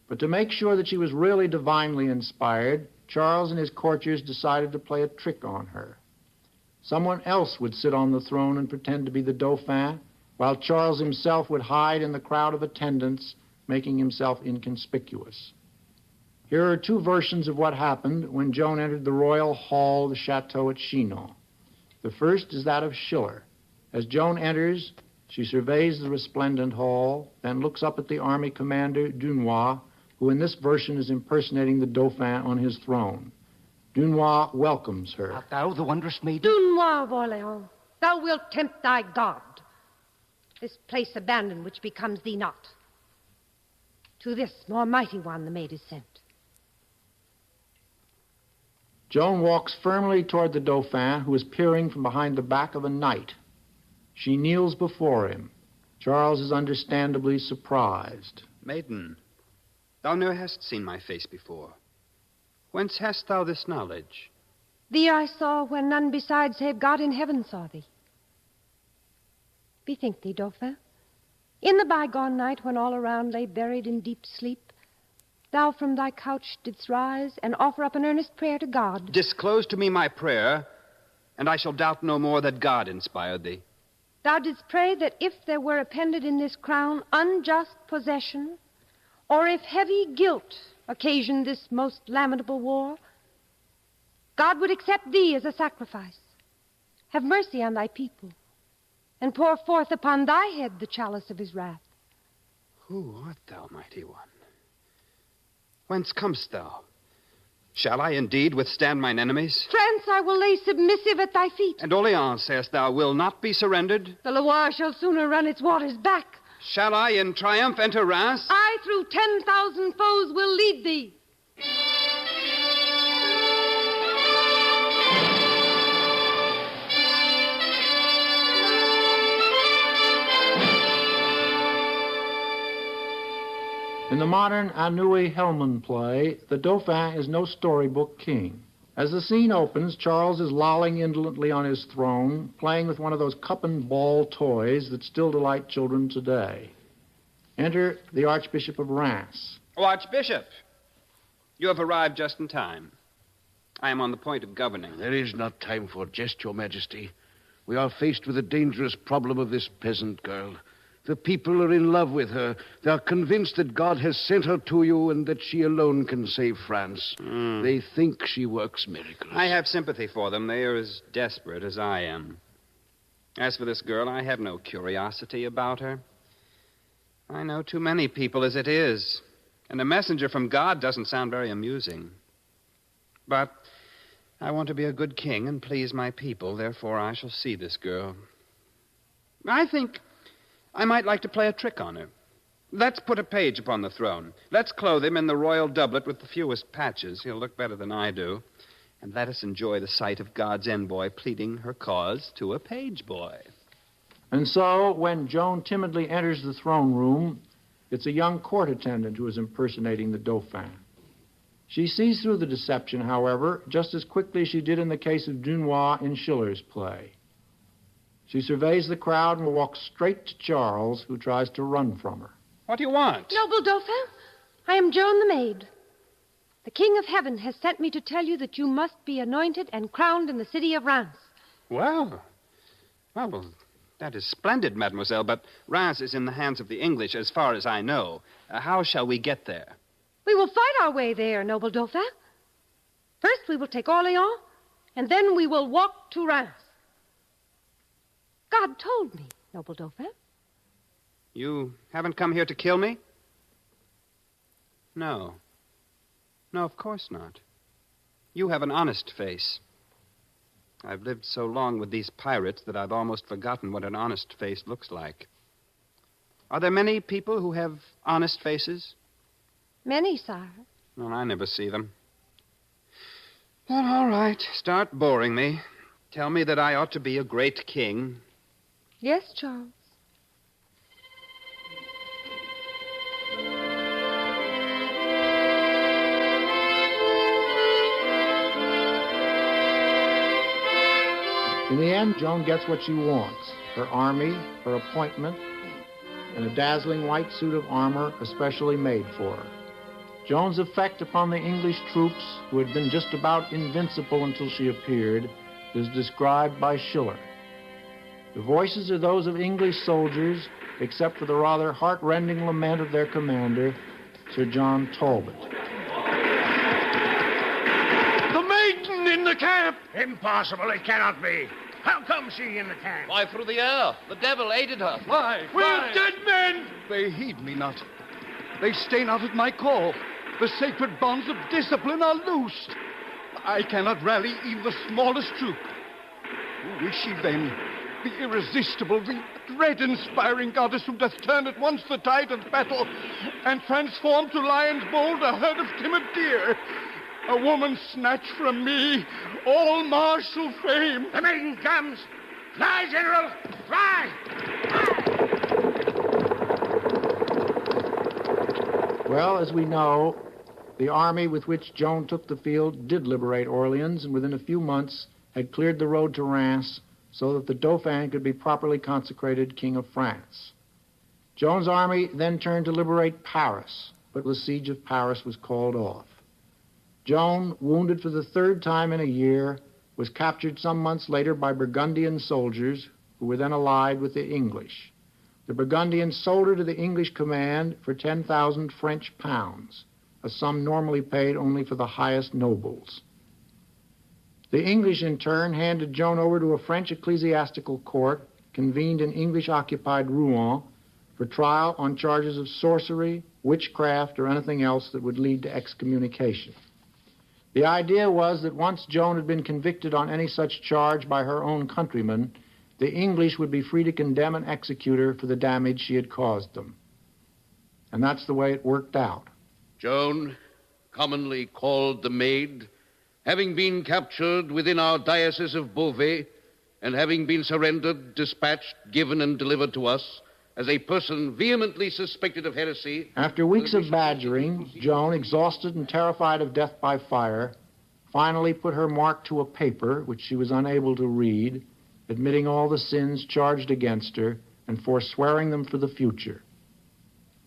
But to make sure that she was really divinely inspired, Charles and his courtiers decided to play a trick on her. Someone else would sit on the throne and pretend to be the Dauphin, while Charles himself would hide in the crowd of attendants, making himself inconspicuous. Here are two versions of what happened when Joan entered the royal hall of the chateau at Chinon. The first is that of Schiller. As Joan enters, she surveys the resplendent hall, then looks up at the army commander, Dunois, who in this version is impersonating the Dauphin on his throne. Dunois welcomes her. Art thou the wondrous maiden? Dunois of Orleans, thou wilt tempt thy God. This place abandon which becomes thee not. To this more mighty one the maid is sent. Joan walks firmly toward the Dauphin, who is peering from behind the back of a knight. She kneels before him. Charles is understandably surprised. Maiden, thou ne'er hast seen my face before. Whence hast thou this knowledge? Thee I saw when none beside save God in heaven saw thee. Bethink thee, Dauphin, in the bygone night when all around lay buried in deep sleep, thou from thy couch didst rise and offer up an earnest prayer to God. Disclose to me my prayer, and I shall doubt no more that God inspired thee. Thou didst pray that if there were appended in this crown unjust possession, or if heavy guilt occasioned this most lamentable war, God would accept thee as a sacrifice, have mercy on thy people, and pour forth upon thy head the chalice of his wrath. Who art thou, mighty one? Whence comest thou? Shall I indeed withstand mine enemies? France I will lay submissive at thy feet. And Orleans, sayest thou, will not be surrendered? The Loire shall sooner run its waters back. Shall I in triumph enter Reims? I through 10,000 foes will lead thee. In the modern Anouilh Hellman play, the Dauphin is no storybook king. As the scene opens, Charles is lolling indolently on his throne, playing with one of those cup and ball toys that still delight children today. Enter the Archbishop of Reims. Oh, Archbishop, you have arrived just in time. I am on the point of governing. There is not time for jest, Your Majesty. We are faced with the dangerous problem of this peasant girl. The people are in love with her. They're convinced that God has sent her to you and that she alone can save France. They think she works miracles. I have sympathy for them. They are as desperate as I am. As for this girl, I have no curiosity about her. I know too many people as it is. And a messenger from God doesn't sound very amusing. But I want to be a good king and please my people. Therefore, I shall see this girl. I think I might like to play a trick on her. Let's put a page upon the throne. Let's clothe him in the royal doublet with the fewest patches. He'll look better than I do. And let us enjoy the sight of God's envoy pleading her cause to a page boy. And so, when Joan timidly enters the throne room, it's a young court attendant who is impersonating the Dauphin. She sees through the deception, however, just as quickly as she did in the case of Dunois in Schiller's play. She surveys the crowd and walks straight to Charles, who tries to run from her. What do you want? Noble Dauphin, I am Joan the maid. The King of Heaven has sent me to tell you that you must be anointed and crowned in the city of Reims. Well, that is splendid, mademoiselle, but Reims is in the hands of the English, as far as I know. How shall we get there? We will fight our way there, Noble Dauphin. First, we will take Orleans, and then we will walk to Reims. God told me, Noble Dauphin. You haven't come here to kill me? No. No, of course not. You have an honest face. I've lived so long with these pirates that I've almost forgotten what an honest face looks like. Are there many people who have honest faces? Many, sire. Well, I never see them. But all right, start boring me. Tell me that I ought to be a great king. Yes, Charles. In the end, Joan gets what she wants. Her army, her appointment, and a dazzling white suit of armor especially made for her. Joan's effect upon the English troops, who had been just about invincible until she appeared, is described by Schiller. The voices are those of English soldiers, except for the rather heart-rending lament of their commander, Sir John Talbot. The maiden in the camp! Impossible, it cannot be. How comes she in the camp? Why, through the air. The devil aided her. Why? We're dead men! They heed me not. They stay not at my call. The sacred bonds of discipline are loosed. I cannot rally even the smallest troop. Who is she then? The irresistible, the dread-inspiring goddess who doth turn at once the tide of battle and transform to lion's bold a herd of timid deer. A woman snatched from me all martial fame. The maiden comes. Fly, General, fly! Well, as we know, the army with which Joan took the field did liberate Orleans, and within a few months had cleared the road to Reims so that the Dauphin could be properly consecrated King of France. Joan's army then turned to liberate Paris, but the siege of Paris was called off. Joan, wounded for the third time in a year, was captured some months later by Burgundian soldiers who were then allied with the English. The Burgundians sold her to the English command for 10,000 French pounds, a sum normally paid only for the highest nobles. The English, in turn, handed Joan over to a French ecclesiastical court convened in English-occupied Rouen for trial on charges of sorcery, witchcraft, or anything else that would lead to excommunication. The idea was that once Joan had been convicted on any such charge by her own countrymen, the English would be free to condemn and execute her for the damage she had caused them. And that's the way it worked out. Joan, commonly called the Maid, having been captured within our diocese of Beauvais, and having been surrendered, dispatched, given, and delivered to us as a person vehemently suspected of heresy. After weeks of badgering, Joan, exhausted and terrified of death by fire, finally put her mark to a paper which she was unable to read, admitting all the sins charged against her and forswearing them for the future.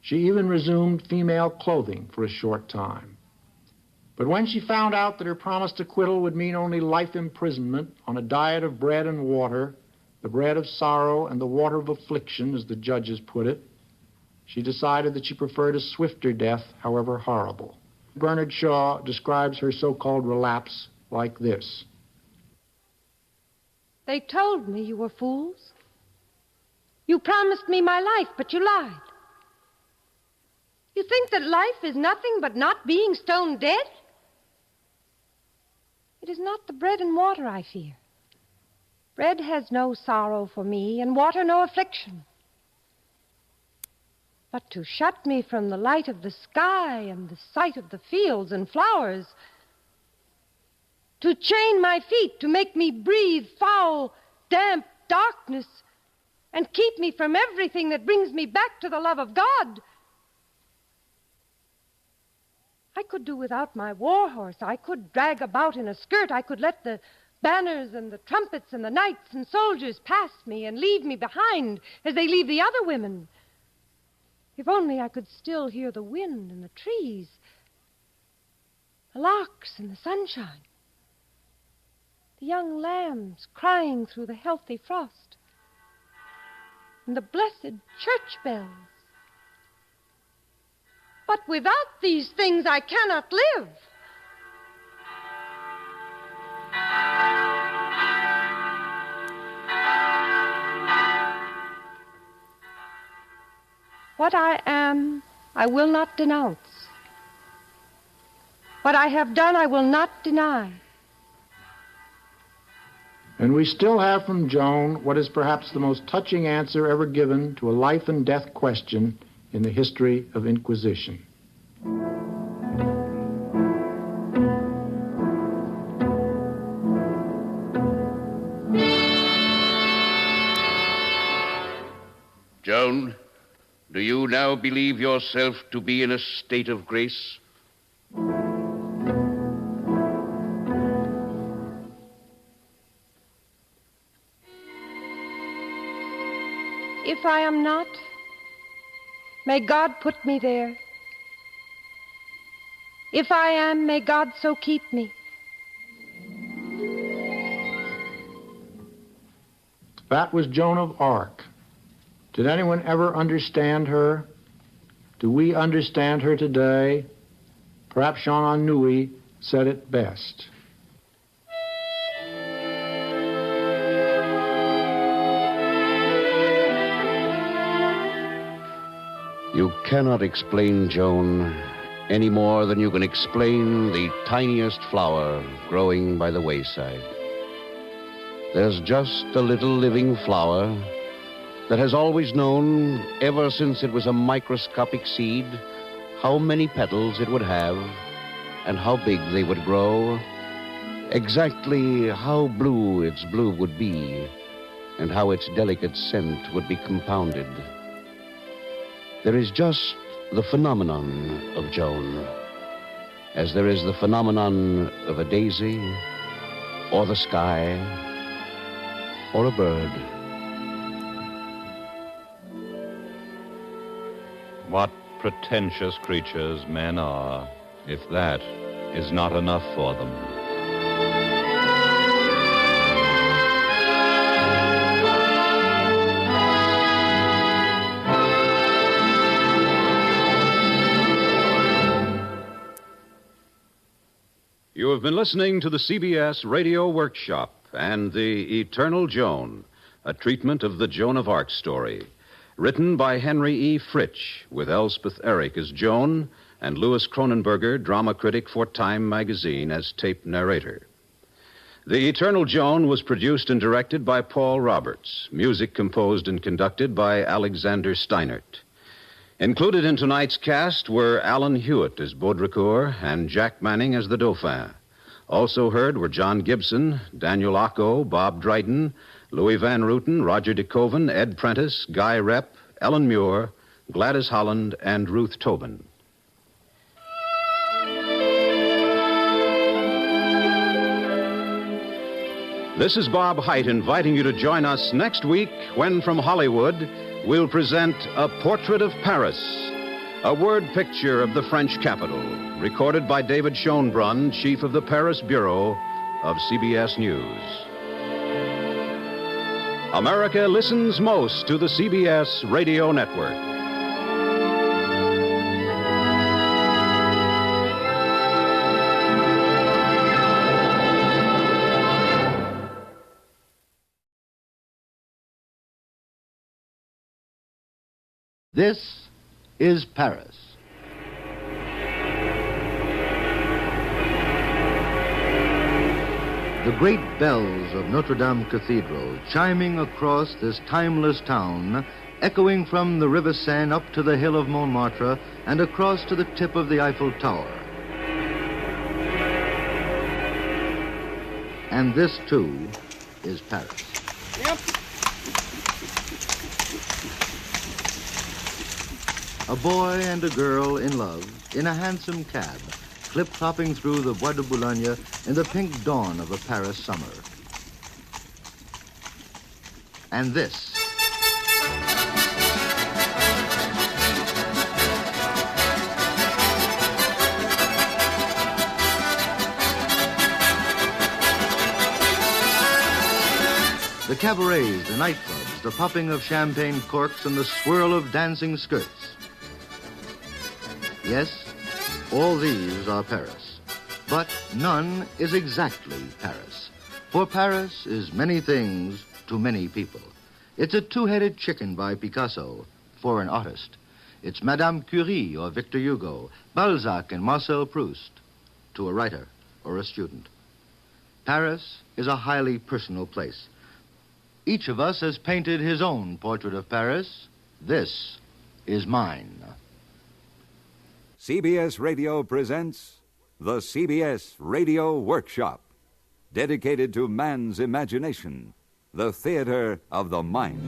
She even resumed female clothing for a short time. But when she found out that her promised acquittal would mean only life imprisonment on a diet of bread and water, the bread of sorrow and the water of affliction, as the judges put it, she decided that she preferred a swifter death, however horrible. Bernard Shaw describes her so-called relapse like this. They told me you were fools. You promised me my life, but you lied. You think that life is nothing but not being stone dead? It is not the bread and water I fear. Bread has no sorrow for me, and water no affliction. But to shut me from the light of the sky and the sight of the fields and flowers, to chain my feet, to make me breathe foul, damp darkness, and keep me from everything that brings me back to the love of God. I could do without my war horse. I could drag about in a skirt. I could let the banners and the trumpets and the knights and soldiers pass me and leave me behind as they leave the other women. If only I could still hear the wind and the trees, the larks and the sunshine, the young lambs crying through the healthy frost, and the blessed church bells. But without these things I cannot live. What I am, I will not denounce. What I have done, I will not deny. And we still have from Joan what is perhaps the most touching answer ever given to a life and death question in the history of Inquisition. Joan, do you now believe yourself to be in a state of grace? If I am not, may God put me there. If I am, may God so keep me. That was Joan of Arc. Did anyone ever understand her? Do we understand her today? Perhaps Jean Anouilh said it best. You cannot explain Joan any more than you can explain the tiniest flower growing by the wayside. There's just a little living flower that has always known, ever since it was a microscopic seed, how many petals it would have and how big they would grow, exactly how blue its blue would be, and how its delicate scent would be compounded. There is just the phenomenon of Joan, as there is the phenomenon of a daisy, or the sky, or a bird. What pretentious creatures men are, if that is not enough for them. You have been listening to the CBS Radio Workshop and The Eternal Joan, a treatment of the Joan of Arc story. Written by Henry E. Fritsch, with Elspeth Eric as Joan and Louis Kronenberger, drama critic for Time magazine, as tape narrator. The Eternal Joan was produced and directed by Paul Roberts, music composed and conducted by Alexander Steinert. Included in tonight's cast were Alan Hewitt as Baudricourt and Jack Manning as the Dauphin. Also heard were John Gibson, Daniel Ocko, Bob Dryden, Louis Van Rooten, Roger DeKoven, Ed Prentice, Guy Repp, Ellen Muir, Gladys Holland, and Ruth Tobin. This is Bob Hite inviting you to join us next week when, from Hollywood, we'll present A Portrait of Paris, a word picture of the French capital, recorded by David Schoenbrunn, chief of the Paris bureau of CBS News. America listens most to the CBS Radio Network. This is Paris. The great bells of Notre Dame Cathedral chiming across this timeless town, echoing from the River Seine up to the hill of Montmartre and across to the tip of the Eiffel Tower. And this, too, is Paris. Yep. A boy and a girl in love in a handsome cab, clip-clopping through the Bois de Boulogne in the pink dawn of a Paris summer. And this the cabarets, the nightclubs, the popping of champagne corks, and the swirl of dancing skirts. Yes, all these are Paris. But none is exactly Paris. For Paris is many things to many people. It's a two-headed chicken by Picasso, for an artist. It's Madame Curie or Victor Hugo, Balzac and Marcel Proust, to a writer or a student. Paris is a highly personal place. Each of us has painted his own portrait of Paris. This is mine. CBS Radio presents the CBS Radio Workshop, dedicated to man's imagination, the theater of the mind.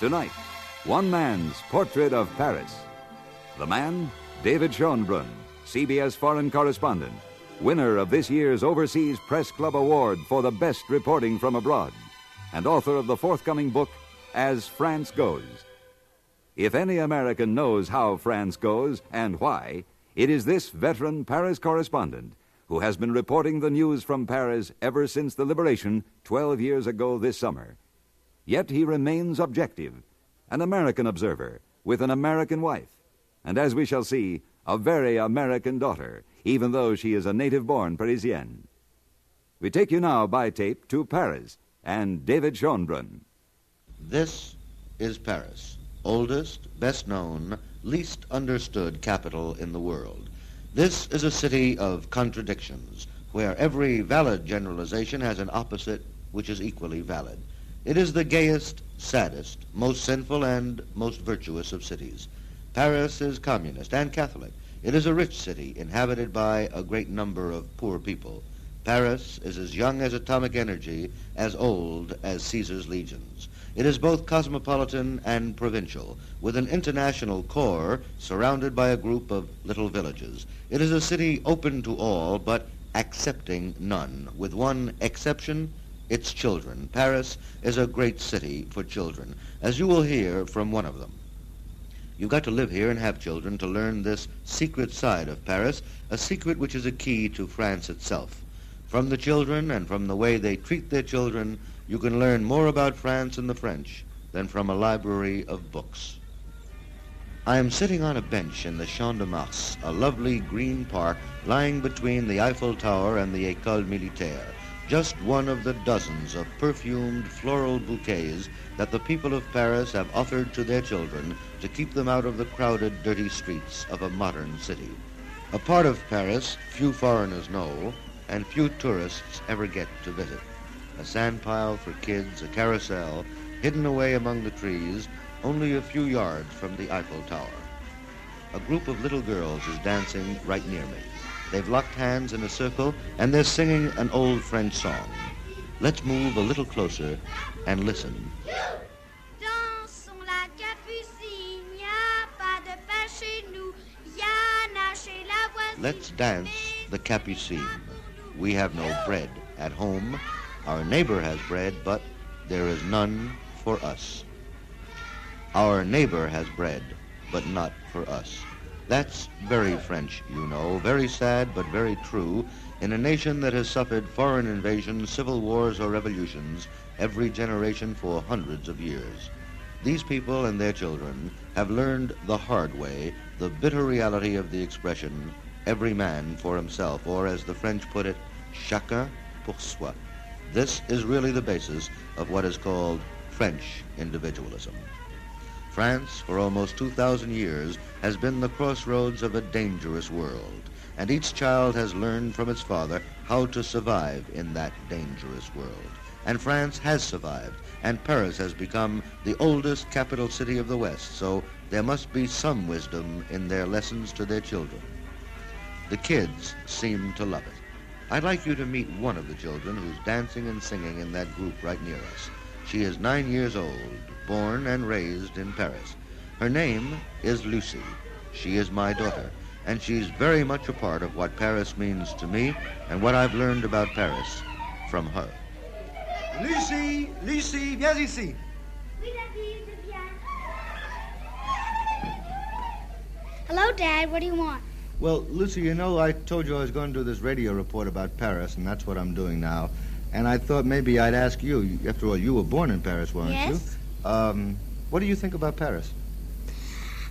Tonight, one man's portrait of Paris. The man, David Schoenbrunn, CBS foreign correspondent, winner of this year's Overseas Press Club Award for the best reporting from abroad, and author of the forthcoming book, As France Goes. If any American knows how France goes and why, it is this veteran Paris correspondent who has been reporting the news from Paris ever since the liberation 12 years ago this summer. Yet he remains objective, an American observer with an American wife, and as we shall see, a very American daughter, even though she is a native-born Parisienne. We take you now by tape to Paris and David Schoenbrunn. This is Paris, oldest, best known, least understood capital in the world. This is a city of contradictions, where every valid generalization has an opposite which is equally valid. It is the gayest, saddest, most sinful, and most virtuous of cities. Paris is communist and Catholic. It is a rich city inhabited by a great number of poor people. Paris is as young as atomic energy, as old as Caesar's legions. It is both cosmopolitan and provincial, with an international core surrounded by a group of little villages. It is a city open to all, but accepting none, with one exception: its children. Paris is a great city for children, as you will hear from one of them. You've got to live here and have children to learn this secret side of Paris, a secret which is a key to France itself. From the children and from the way they treat their children, you can learn more about France and the French than from a library of books. I am sitting on a bench in the Champ de Mars, a lovely green park lying between the Eiffel Tower and the École Militaire, just one of the dozens of perfumed floral bouquets that the people of Paris have offered to their children to keep them out of the crowded, dirty streets of a modern city. A part of Paris few foreigners know and few tourists ever get to visit. A sand pile for kids, a carousel, hidden away among the trees, only a few yards from the Eiffel Tower. A group of little girls is dancing right near me. They've locked hands in a circle, and they're singing an old French song. Let's move a little closer and listen. Let's dance the Capucine. We have no bread at home. Our neighbor has bread, but there is none for us. Our neighbor has bread, but not for us. That's very French, you know, very sad but very true, in a nation that has suffered foreign invasions, civil wars, or revolutions every generation for hundreds of years. These people and their children have learned the hard way the bitter reality of the expression, every man for himself, or as the French put it, chacun pour soi. This is really the basis of what is called French individualism. France, for almost 2,000 years, has been the crossroads of a dangerous world, and each child has learned from its father how to survive in that dangerous world. And France has survived, and Paris has become the oldest capital city of the West, so there must be some wisdom in their lessons to their children. The kids seem to love it. I'd like you to meet one of the children who's dancing and singing in that group right near us. She is 9 years old, born and raised in Paris. Her name is Lucy. She is my daughter, and she's very much a part of what Paris means to me and what I've learned about Paris from her. Lucy, Lucy, viens ici. Hello, Dad. What do you want? Well, Lucy, you know, I told you I was going to do this radio report about Paris, and that's what I'm doing now. And I thought maybe I'd ask you. After all, you were born in Paris, weren't Yes. you? What do you think about Paris?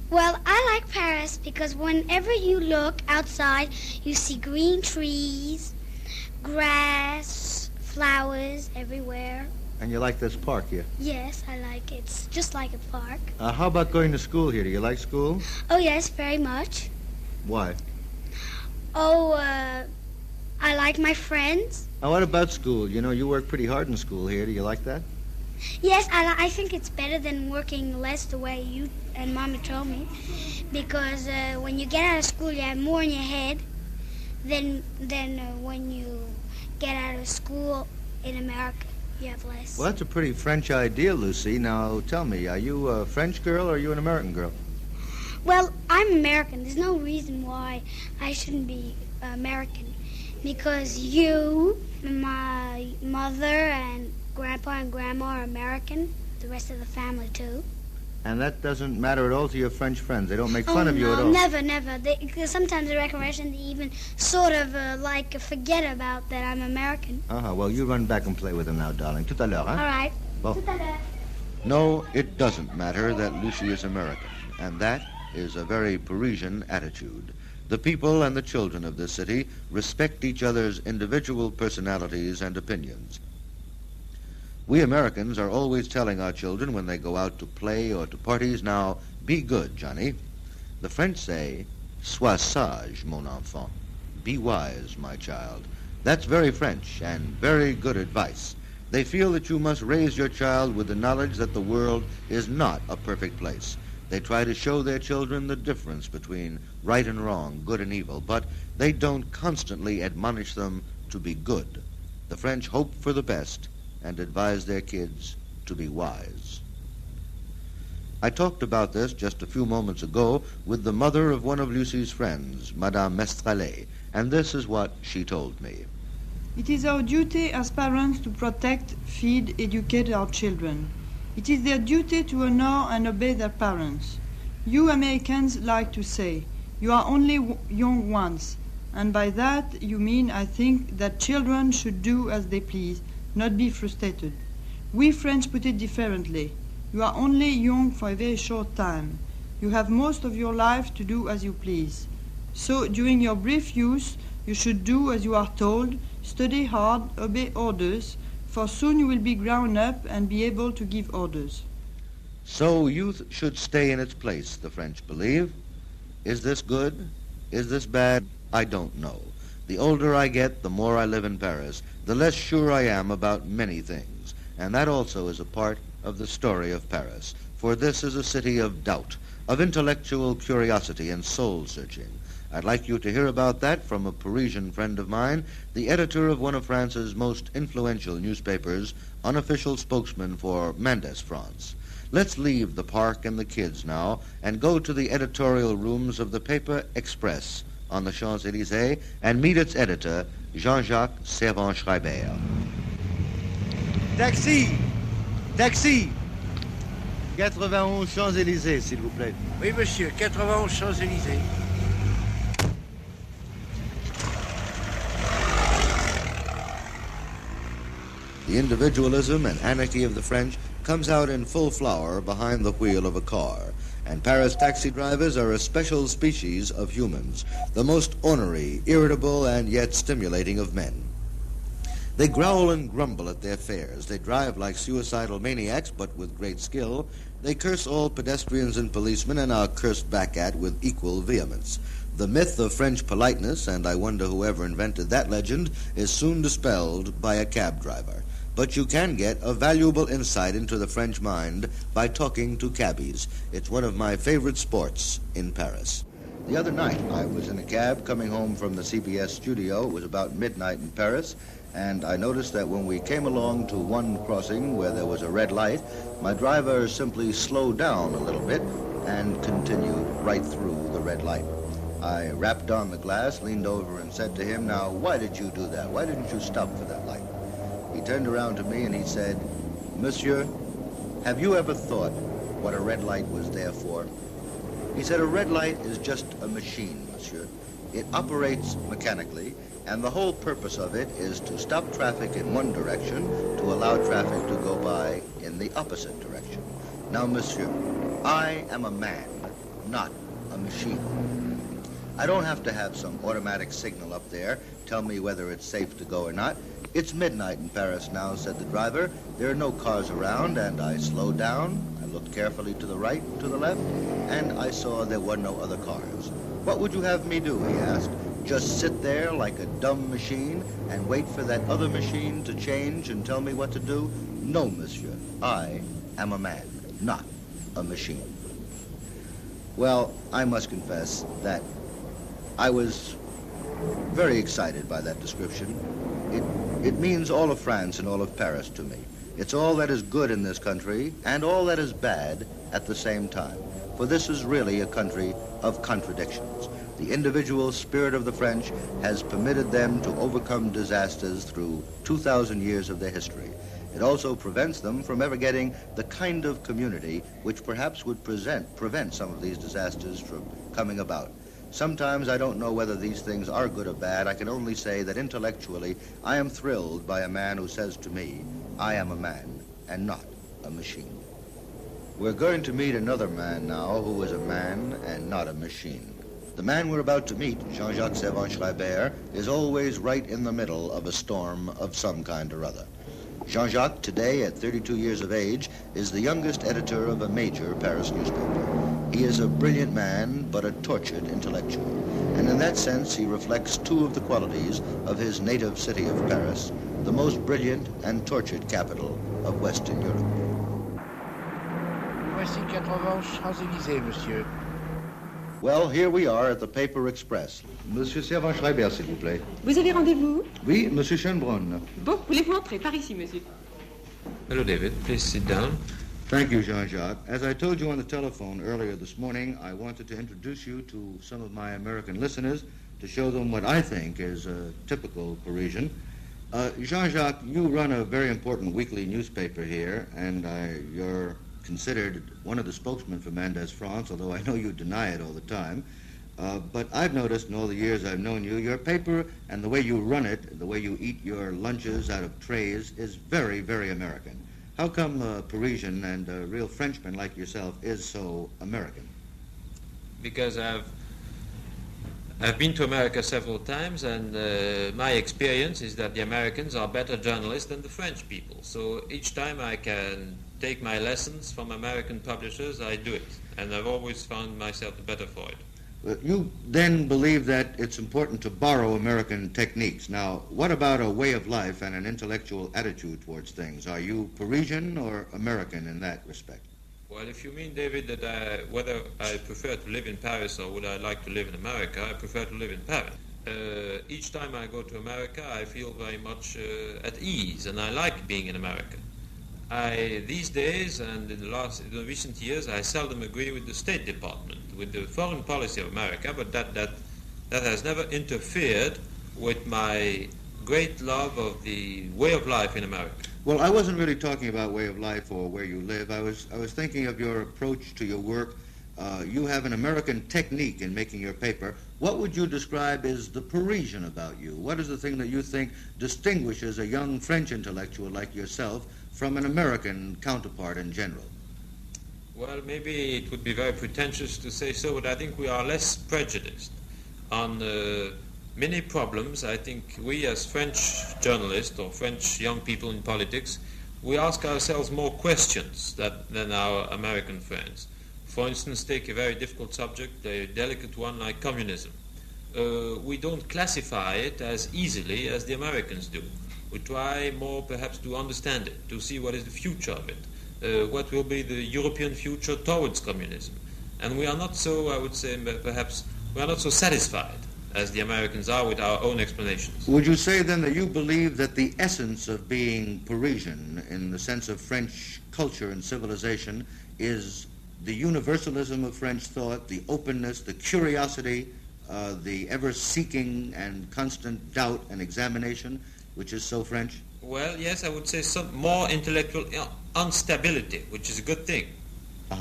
Well, I like Paris because whenever you look outside, you see green trees, grass, flowers everywhere. And you like this park here? Yes, I like it. It's just like a park. How about going to school here? Do you like school? Oh, yes, very much. Why? Oh, I like my friends. Now, what about school? You know, you work pretty hard in school here. Do you like that? Yes, I think it's better than working less the way you and Mommy told me. Because when you get out of school, you have more in your head than when you get out of school in America. You have less. Well, that's a pretty French idea, Lucy. Now, tell me, are you a French girl or are you an American girl? Well, I'm American. There's no reason why I shouldn't be American. Because you, my mother, and Grandpa and Grandma are American. The rest of the family, too. And that doesn't matter at all to your French friends. They don't make fun of you at all. Never, never. Because sometimes I reckon they even sort of forget about that I'm American. Well, you run back and play with them now, darling. Tout à l'heure, huh? All right. Bon. Tout à l'heure. No, it doesn't matter that Lucy is American, and that is a very Parisian attitude. The people and the children of this city respect each other's individual personalities and opinions. We Americans are always telling our children when they go out to play or to parties, now, be good, Johnny. The French say, sois sage, mon enfant. Be wise, my child. That's very French and very good advice. They feel that you must raise your child with the knowledge that the world is not a perfect place. They try to show their children the difference between right and wrong, good and evil, but they don't constantly admonish them to be good. The French hope for the best and advise their kids to be wise. I talked about this just a few moments ago with the mother of one of Lucy's friends, Madame Mestrallet, and this is what she told me. It is our duty as parents to protect, feed, educate our children. It is their duty to honor and obey their parents. You Americans like to say, you are only young once, and by that you mean, I think, that children should do as they please, not be frustrated. We French put it differently. You are only young for a very short time. You have most of your life to do as you please. So during your brief youth, you should do as you are told, study hard, obey orders, for soon you will be grown up and be able to give orders. So youth should stay in its place, the French believe. Is this good? Is this bad? I don't know. The older I get, the more I live in Paris, the less sure I am about many things. And that also is a part of the story of Paris. For this is a city of doubt, of intellectual curiosity and soul-searching. I'd like you to hear about that from a Parisian friend of mine, the editor of one of France's most influential newspapers, unofficial spokesman for Mendes France. Let's leave the park and the kids now and go to the editorial rooms of the paper Express on the Champs-Élysées and meet its editor, Jean-Jacques Servan-Schreiber. Taxi! Taxi! 91 Champs-Élysées, s'il vous plaît. Oui, monsieur, 91 Champs-Élysées. The individualism and anarchy of the French comes out in full flower behind the wheel of a car, and Paris taxi drivers are a special species of humans, the most ornery, irritable, and yet stimulating of men. They growl and grumble at their fares. They drive like suicidal maniacs, but with great skill. They curse all pedestrians and policemen and are cursed back at with equal vehemence. The myth of French politeness, and I wonder whoever invented that legend, is soon dispelled by a cab driver. But you can get a valuable insight into the French mind by talking to cabbies. It's one of my favorite sports in Paris. The other night, I was in a cab coming home from the CBS studio. It was about midnight in Paris, and I noticed that when we came along to one crossing where there was a red light, my driver simply slowed down a little bit and continued right through the red light. I rapped on the glass, leaned over and said to him, "Now, why did you do that? Why didn't you stop for that light?" He turned around to me and he said, "Monsieur, have you ever thought what a red light was there for?" He said, "A red light is just a machine, monsieur. It operates mechanically, and the whole purpose of it is to stop traffic in one direction to allow traffic to go by in the opposite direction. Now, monsieur, I am a man, not a machine. I don't have to have some automatic signal up there tell me whether it's safe to go or not. It's midnight in Paris now," said the driver. "There are no cars around," and I slowed down. I looked carefully to the right and to the left, and I saw there were no other cars. "What would you have me do?" he asked. "Just sit there like a dumb machine and wait for that other machine to change and tell me what to do? No, monsieur. I am a man, not a machine." Well, I must confess that I was very excited by that description. It means all of France and all of Paris to me. It's all that is good in this country and all that is bad at the same time. For this is really a country of contradictions. The individual spirit of the French has permitted them to overcome disasters through 2,000 years of their history. It also prevents them from ever getting the kind of community which perhaps would prevent some of these disasters from coming about. Sometimes I don't know whether these things are good or bad. I can only say that intellectually I am thrilled by a man who says to me, "I am a man and not a machine." We're going to meet another man now who is a man and not a machine. The man we're about to meet, Jean-Jacques Servan-Schreiber, is always right in the middle of a storm of some kind or other. Jean-Jacques, today at 32 years of age, is the youngest editor of a major Paris newspaper. He is a brilliant man, but a tortured intellectual. And in that sense, he reflects two of the qualities of his native city of Paris, the most brilliant and tortured capital of Western Europe. Voici 80 Champs-Élysées, monsieur. Well, here we are at the Paper Express. Monsieur Servan-Schreiber, s'il vous plaît. Vous avez rendez-vous? Oui, monsieur Schönbrunn. Bon, voulez-vous entrer par ici, monsieur? Hello, David. Please sit down. Thank you, Jean-Jacques. As I told you on the telephone earlier this morning, I wanted to introduce you to some of my American listeners to show them what I think is a typical Parisian. Jean-Jacques, you run a very important weekly newspaper here, and you're considered one of the spokesmen for Mendez France, although I know you deny it all the time. But I've noticed in all the years I've known you, your paper and the way you run it, the way you eat your lunches out of trays is very, very American. How come a Parisian and a real Frenchman like yourself is so American? Because I've been to America several times, and my experience is that the Americans are better journalists than the French people. So each time I can take my lessons from American publishers, I do it. And I've always found myself the better for it. You then believe that it's important to borrow American techniques. Now, what about a way of life and an intellectual attitude towards things? Are you Parisian or American in that respect? Well, if you mean, David, that whether I prefer to live in Paris or would I like to live in America, I prefer to live in Paris. Each time I go to America, I feel very much at ease, and I like being in America. These days and in the recent years, I seldom agree with the State Department, with the foreign policy of America, but that has never interfered with my great love of the way of life in America. Well, I wasn't really talking about way of life or where you live. I was thinking of your approach to your work. You have an American technique in making your paper. What would you describe as the Parisian about you? What is the thing that you think distinguishes a young French intellectual like yourself from an American counterpart in general? Well, maybe it would be very pretentious to say so, but I think we are less prejudiced on many problems. I think we as French journalists or French young people in politics, we ask ourselves more questions than our American friends. For instance, take a very difficult subject, a delicate one like communism. We don't classify it as easily as the Americans do. We try more perhaps to understand it, to see what is the future of it, what will be the European future towards communism. And we are not so, I would say, perhaps, we are not so satisfied as the Americans are with our own explanations. Would you say then that you believe that the essence of being Parisian in the sense of French culture and civilization is the universalism of French thought, the openness, the curiosity, the ever-seeking and constant doubt and examination, which is so French? Well, yes, I would say some more intellectual instability, which is a good thing.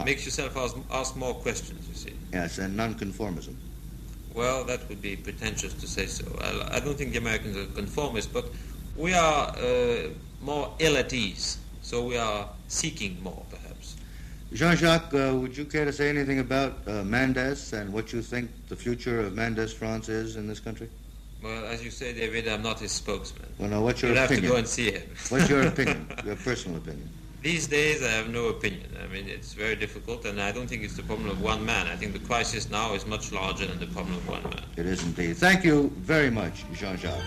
Makes yourself ask more questions, you see. Yes, and nonconformism. Well, that would be pretentious to say so. I don't think the Americans are conformists, but we are more ill at ease, so we are seeking more, perhaps. Jean-Jacques, would you care to say anything about Mendes and what you think the future of Mendes France is in this country? Well, as you say, David, I'm not his spokesman. Well, now, what's your You'll opinion? have to go and see him. What's your opinion, your personal opinion? These days, I have no opinion. I mean, it's very difficult, and I don't think it's the problem of one man. I think the crisis now is much larger than the problem of one man. It is indeed. Thank you very much, Jean-Jacques.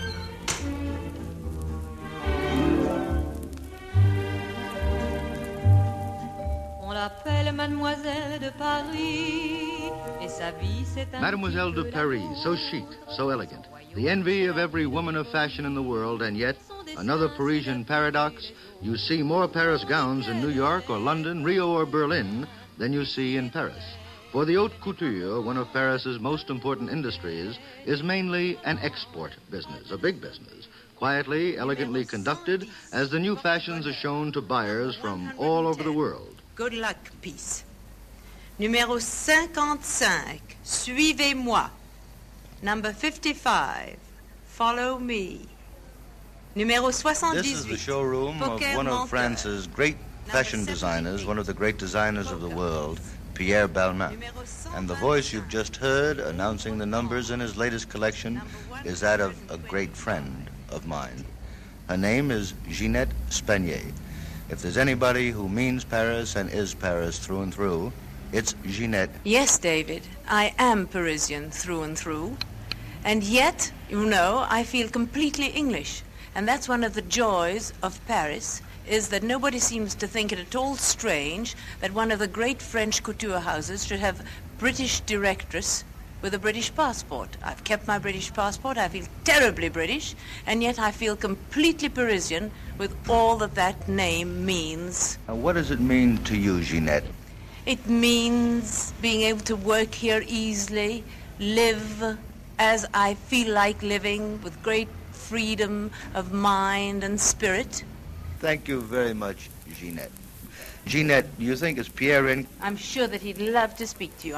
On l'appelle Mademoiselle de Paris, et sa vie c'est un... Mademoiselle de Paris, so chic, so elegant, the envy of every woman of fashion in the world, and yet, another Parisian paradox, you see more Paris gowns in New York or London, Rio or Berlin than you see in Paris. For the haute couture, one of Paris's most important industries, is mainly an export business, a big business, quietly, elegantly conducted, as the new fashions are shown to buyers from all over the world. Good luck, peace. Numéro 55, suivez-moi. Number 55, follow me. Numéro 78. This is the showroom of one of France's great fashion designers, one of the great designers of the world, Pierre Balmain. And the voice you've just heard announcing the numbers in his latest collection is that of a great friend of mine. Her name is Ginette Spanier. If there's anybody who means Paris and is Paris through and through, it's Ginette. Yes, David, I am Parisian through and through. And yet, you know, I feel completely English. And that's one of the joys of Paris, is that nobody seems to think it at all strange that one of the great French couture houses should have British directress with a British passport. I've kept my British passport. I feel terribly British, and yet I feel completely Parisian with all that that name means. What does it mean to you, Ginette? It means being able to work here easily, live as I feel like living, with great freedom of mind and spirit. Thank you very much, Ginette. Ginette, do you think it's Pierre in? I'm sure that he'd love to speak to you.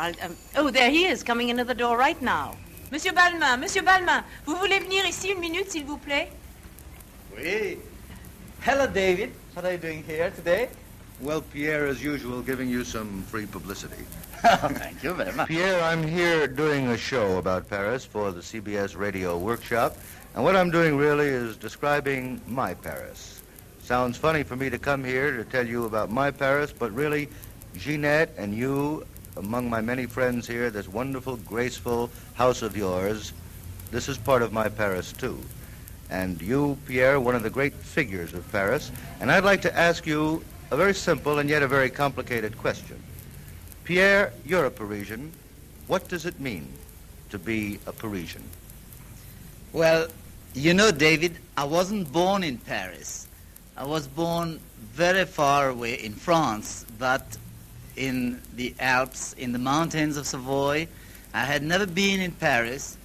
Oh, there he is, coming into the door right now. Monsieur Balmain, vous voulez venir ici une minute, s'il vous plaît? Oui. Hello, David. What are you doing here today? Well, Pierre, as usual, giving you some free publicity. Thank you very much. Pierre, I'm here doing a show about Paris for the CBS Radio Workshop, and what I'm doing really is describing my Paris. Sounds funny for me to come here to tell you about my Paris, but really, Ginette and you, among my many friends here, this wonderful, graceful house of yours, this is part of my Paris, too. And you, Pierre, one of the great figures of Paris, and I'd like to ask you a very simple and yet a very complicated question. Pierre, you're a Parisian. What does it mean to be a Parisian? Well, you know, David, I wasn't born in Paris. I was born very far away in France, but in the Alps, in the mountains of Savoy. I had never been in Paris.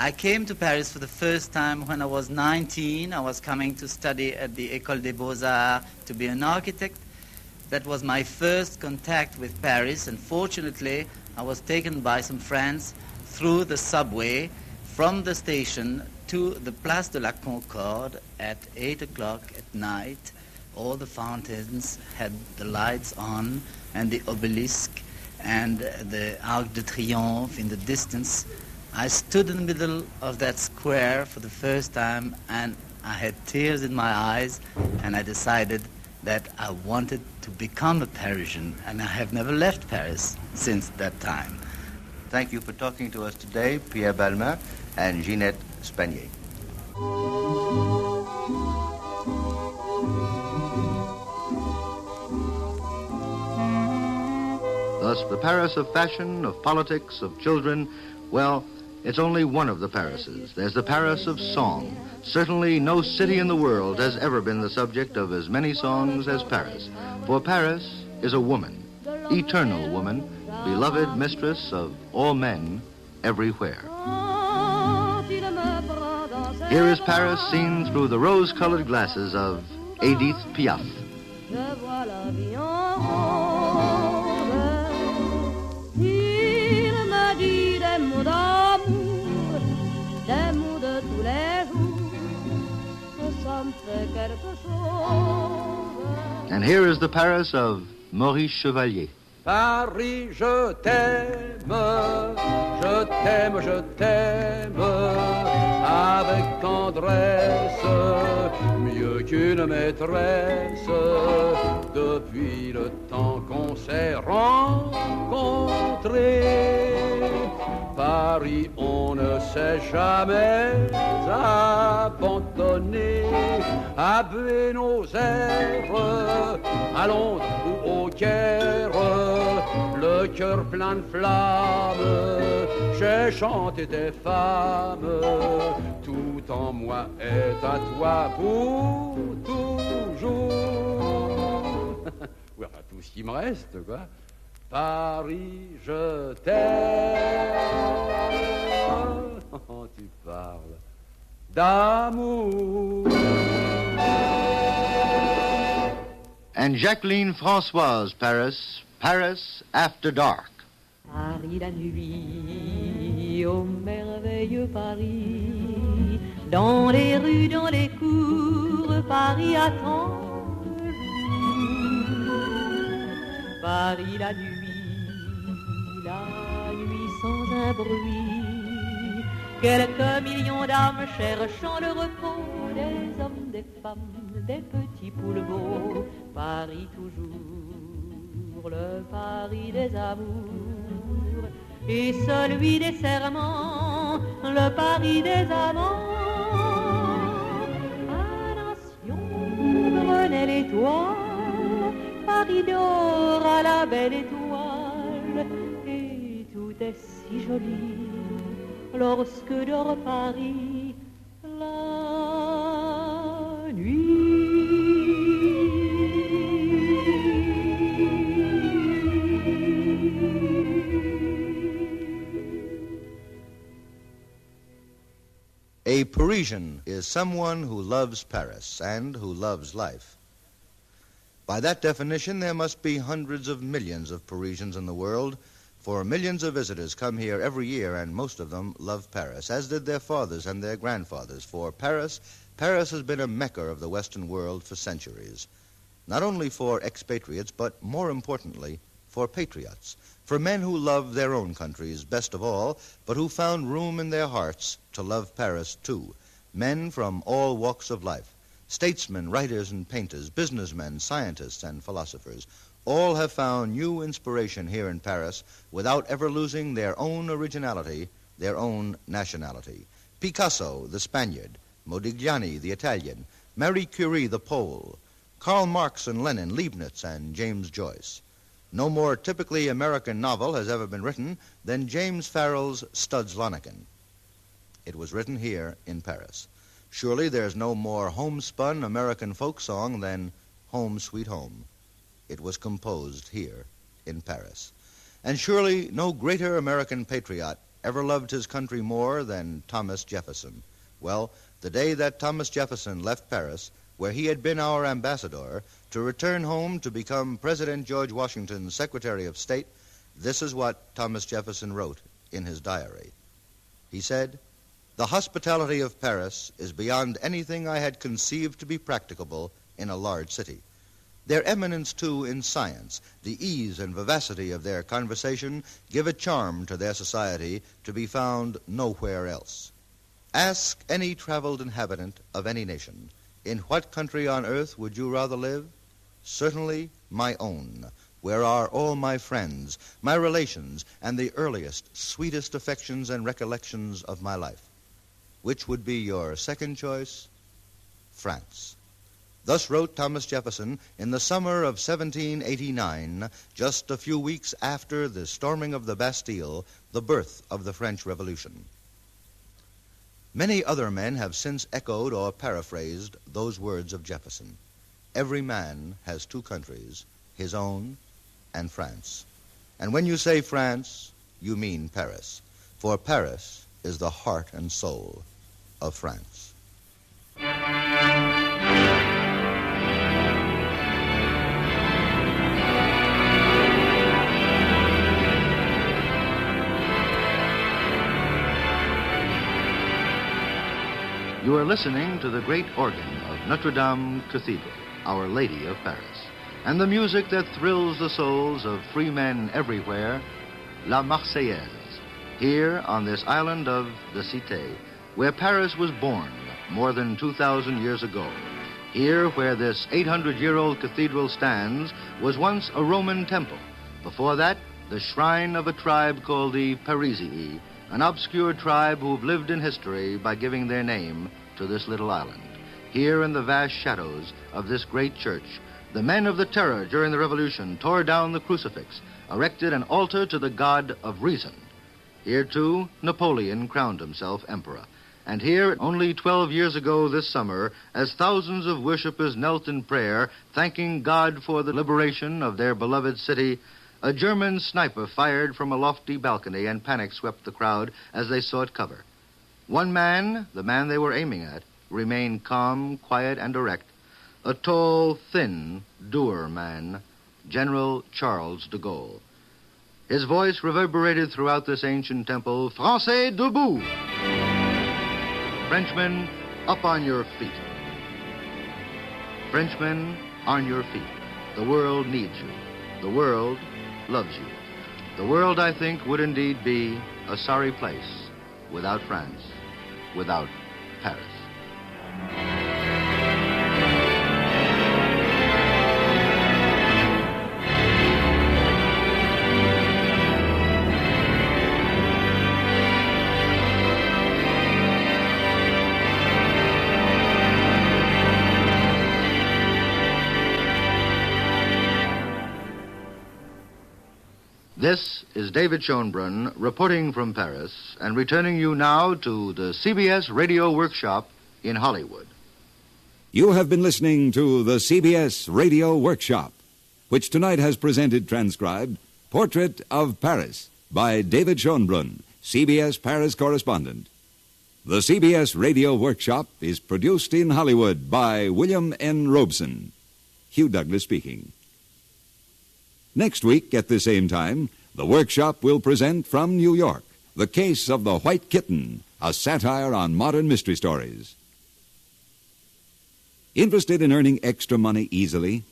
I came to Paris for the first time when I was 19. I was coming to study at the École des Beaux-Arts to be an architect. That was my first contact with Paris, and fortunately I was taken by some friends through the subway from the station to the Place de la Concorde at 8 o'clock at night. All the fountains had the lights on, and the obelisk and the Arc de Triomphe in the distance. I stood in the middle of that square for the first time, and I had tears in my eyes, and I decided that I wanted to become a Parisian, and I have never left Paris since that time. Thank you for talking to us today, Pierre Balmain and Ginette Spanier. Thus, the Paris of fashion, of politics, of children, well, it's only one of the Parises. There's the Paris of song. Certainly no city in the world has ever been the subject of as many songs as Paris. For Paris is a woman, eternal woman, beloved mistress of all men everywhere. Here is Paris seen through the rose-colored glasses of Edith Piaf. And here is the Paris of Maurice Chevalier. Paris, je t'aime, je t'aime, je t'aime, avec tendresse, mieux qu'une maîtresse, depuis le temps qu'on s'est rencontrés. Paris, on ne s'est jamais abandonné à Buenos Aires, à Londres ou au Caire, le cœur plein de flammes, j'ai chanté tes femmes, tout en moi est à toi pour toujours. Oui, enfin, tout ce qui me reste, quoi. Paris, je t'aime. Oh, tu parles d'amour. And Jacqueline Françoise' Paris, Paris After Dark. Paris la nuit, ô merveilleux Paris, dans les rues, dans les cours, Paris attend. Paris la nuit sans un bruit, quelques millions d'âmes cherchant le repos, des hommes, des femmes, des petits poules-beaux. Paris toujours, le Paris des amours, et celui des serments, le Paris des amants. À Nation brûlait l'étoile, Paris d'or à la belle étoile, et tout est si joli lorsque dort Paris la nuit. A Parisian is someone who loves Paris and who loves life. By that definition, there must be hundreds of millions of Parisians in the world, for millions of visitors come here every year, and most of them love Paris, as did their fathers and their grandfathers. For Paris has been a mecca of the Western world for centuries, not only for expatriates, but more importantly, for patriots, for men who love their own countries best of all, but who found room in their hearts to love Paris too, men from all walks of life. Statesmen, writers and painters, businessmen, scientists and philosophers, all have found new inspiration here in Paris without ever losing their own originality, their own nationality. Picasso, the Spaniard, Modigliani, the Italian, Marie Curie, the Pole, Karl Marx and Lenin, Leibniz and James Joyce. No more typically American novel has ever been written than James Farrell's Studs Lonigan. It was written here in Paris. Surely there's no more homespun American folk song than Home Sweet Home. It was composed here in Paris. And surely no greater American patriot ever loved his country more than Thomas Jefferson? Well, the day that Thomas Jefferson left Paris, where he had been our ambassador, to return home to become President George Washington's Secretary of State, this is what Thomas Jefferson wrote in his diary. He said, "The hospitality of Paris is beyond anything I had conceived to be practicable in a large city. Their eminence, too, in science, the ease and vivacity of their conversation give a charm to their society to be found nowhere else. Ask any traveled inhabitant of any nation, in what country on earth would you rather live? Certainly my own, where are all my friends, my relations, and the earliest, sweetest affections and recollections of my life. Which would be your second choice? France." Thus wrote Thomas Jefferson in the summer of 1789, just a few weeks after the storming of the Bastille, the birth of the French Revolution. Many other men have since echoed or paraphrased those words of Jefferson. Every man has two countries, his own and France. And when you say France, you mean Paris, for Paris is the heart and soul of France. You are listening to the great organ of Notre Dame Cathedral, Our Lady of Paris, and the music that thrills the souls of free men everywhere, La Marseillaise, here on this island of the Cité, where Paris was born more than 2,000 years ago. Here, where this 800-year-old cathedral stands, was once a Roman temple. Before that, the shrine of a tribe called the Parisii, an obscure tribe who've lived in history by giving their name to this little island. Here in the vast shadows of this great church, the men of the Terror during the Revolution tore down the crucifix, erected an altar to the god of reason. Here, too, Napoleon crowned himself emperor. And here, only 12 years ago this summer, as thousands of worshippers knelt in prayer, thanking God for the liberation of their beloved city, a German sniper fired from a lofty balcony and panic swept the crowd as they sought cover. One man, the man they were aiming at, remained calm, quiet, and erect. A tall, thin, dour man, General Charles de Gaulle. His voice reverberated throughout this ancient temple, "Français debout!" Frenchmen, up on your feet. Frenchmen, on your feet. The world needs you. The world loves you. The world, I think, would indeed be a sorry place without France, without Paris. This is David Schoenbrunn reporting from Paris and returning you now to the CBS Radio Workshop in Hollywood. You have been listening to the CBS Radio Workshop, which tonight has presented transcribed Portrait of Paris by David Schoenbrunn, CBS Paris correspondent. The CBS Radio Workshop is produced in Hollywood by William N. Robeson. Hugh Douglas speaking. Next week, at the same time, the workshop will present from New York, The Case of the White Kitten, a satire on modern mystery stories. Interested in earning extra money easily?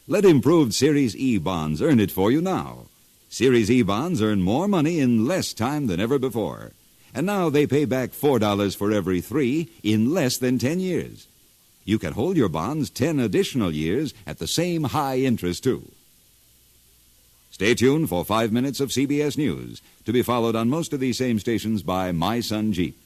Let improved Series E bonds earn it for you now. Series E bonds earn more money in less time than ever before. And now they pay back $4 for every 3 in less than 10 years. You can hold your bonds 10 additional years at the same high interest, too. Stay tuned for 5 minutes of CBS News, to be followed on most of these same stations by My Son Jeep.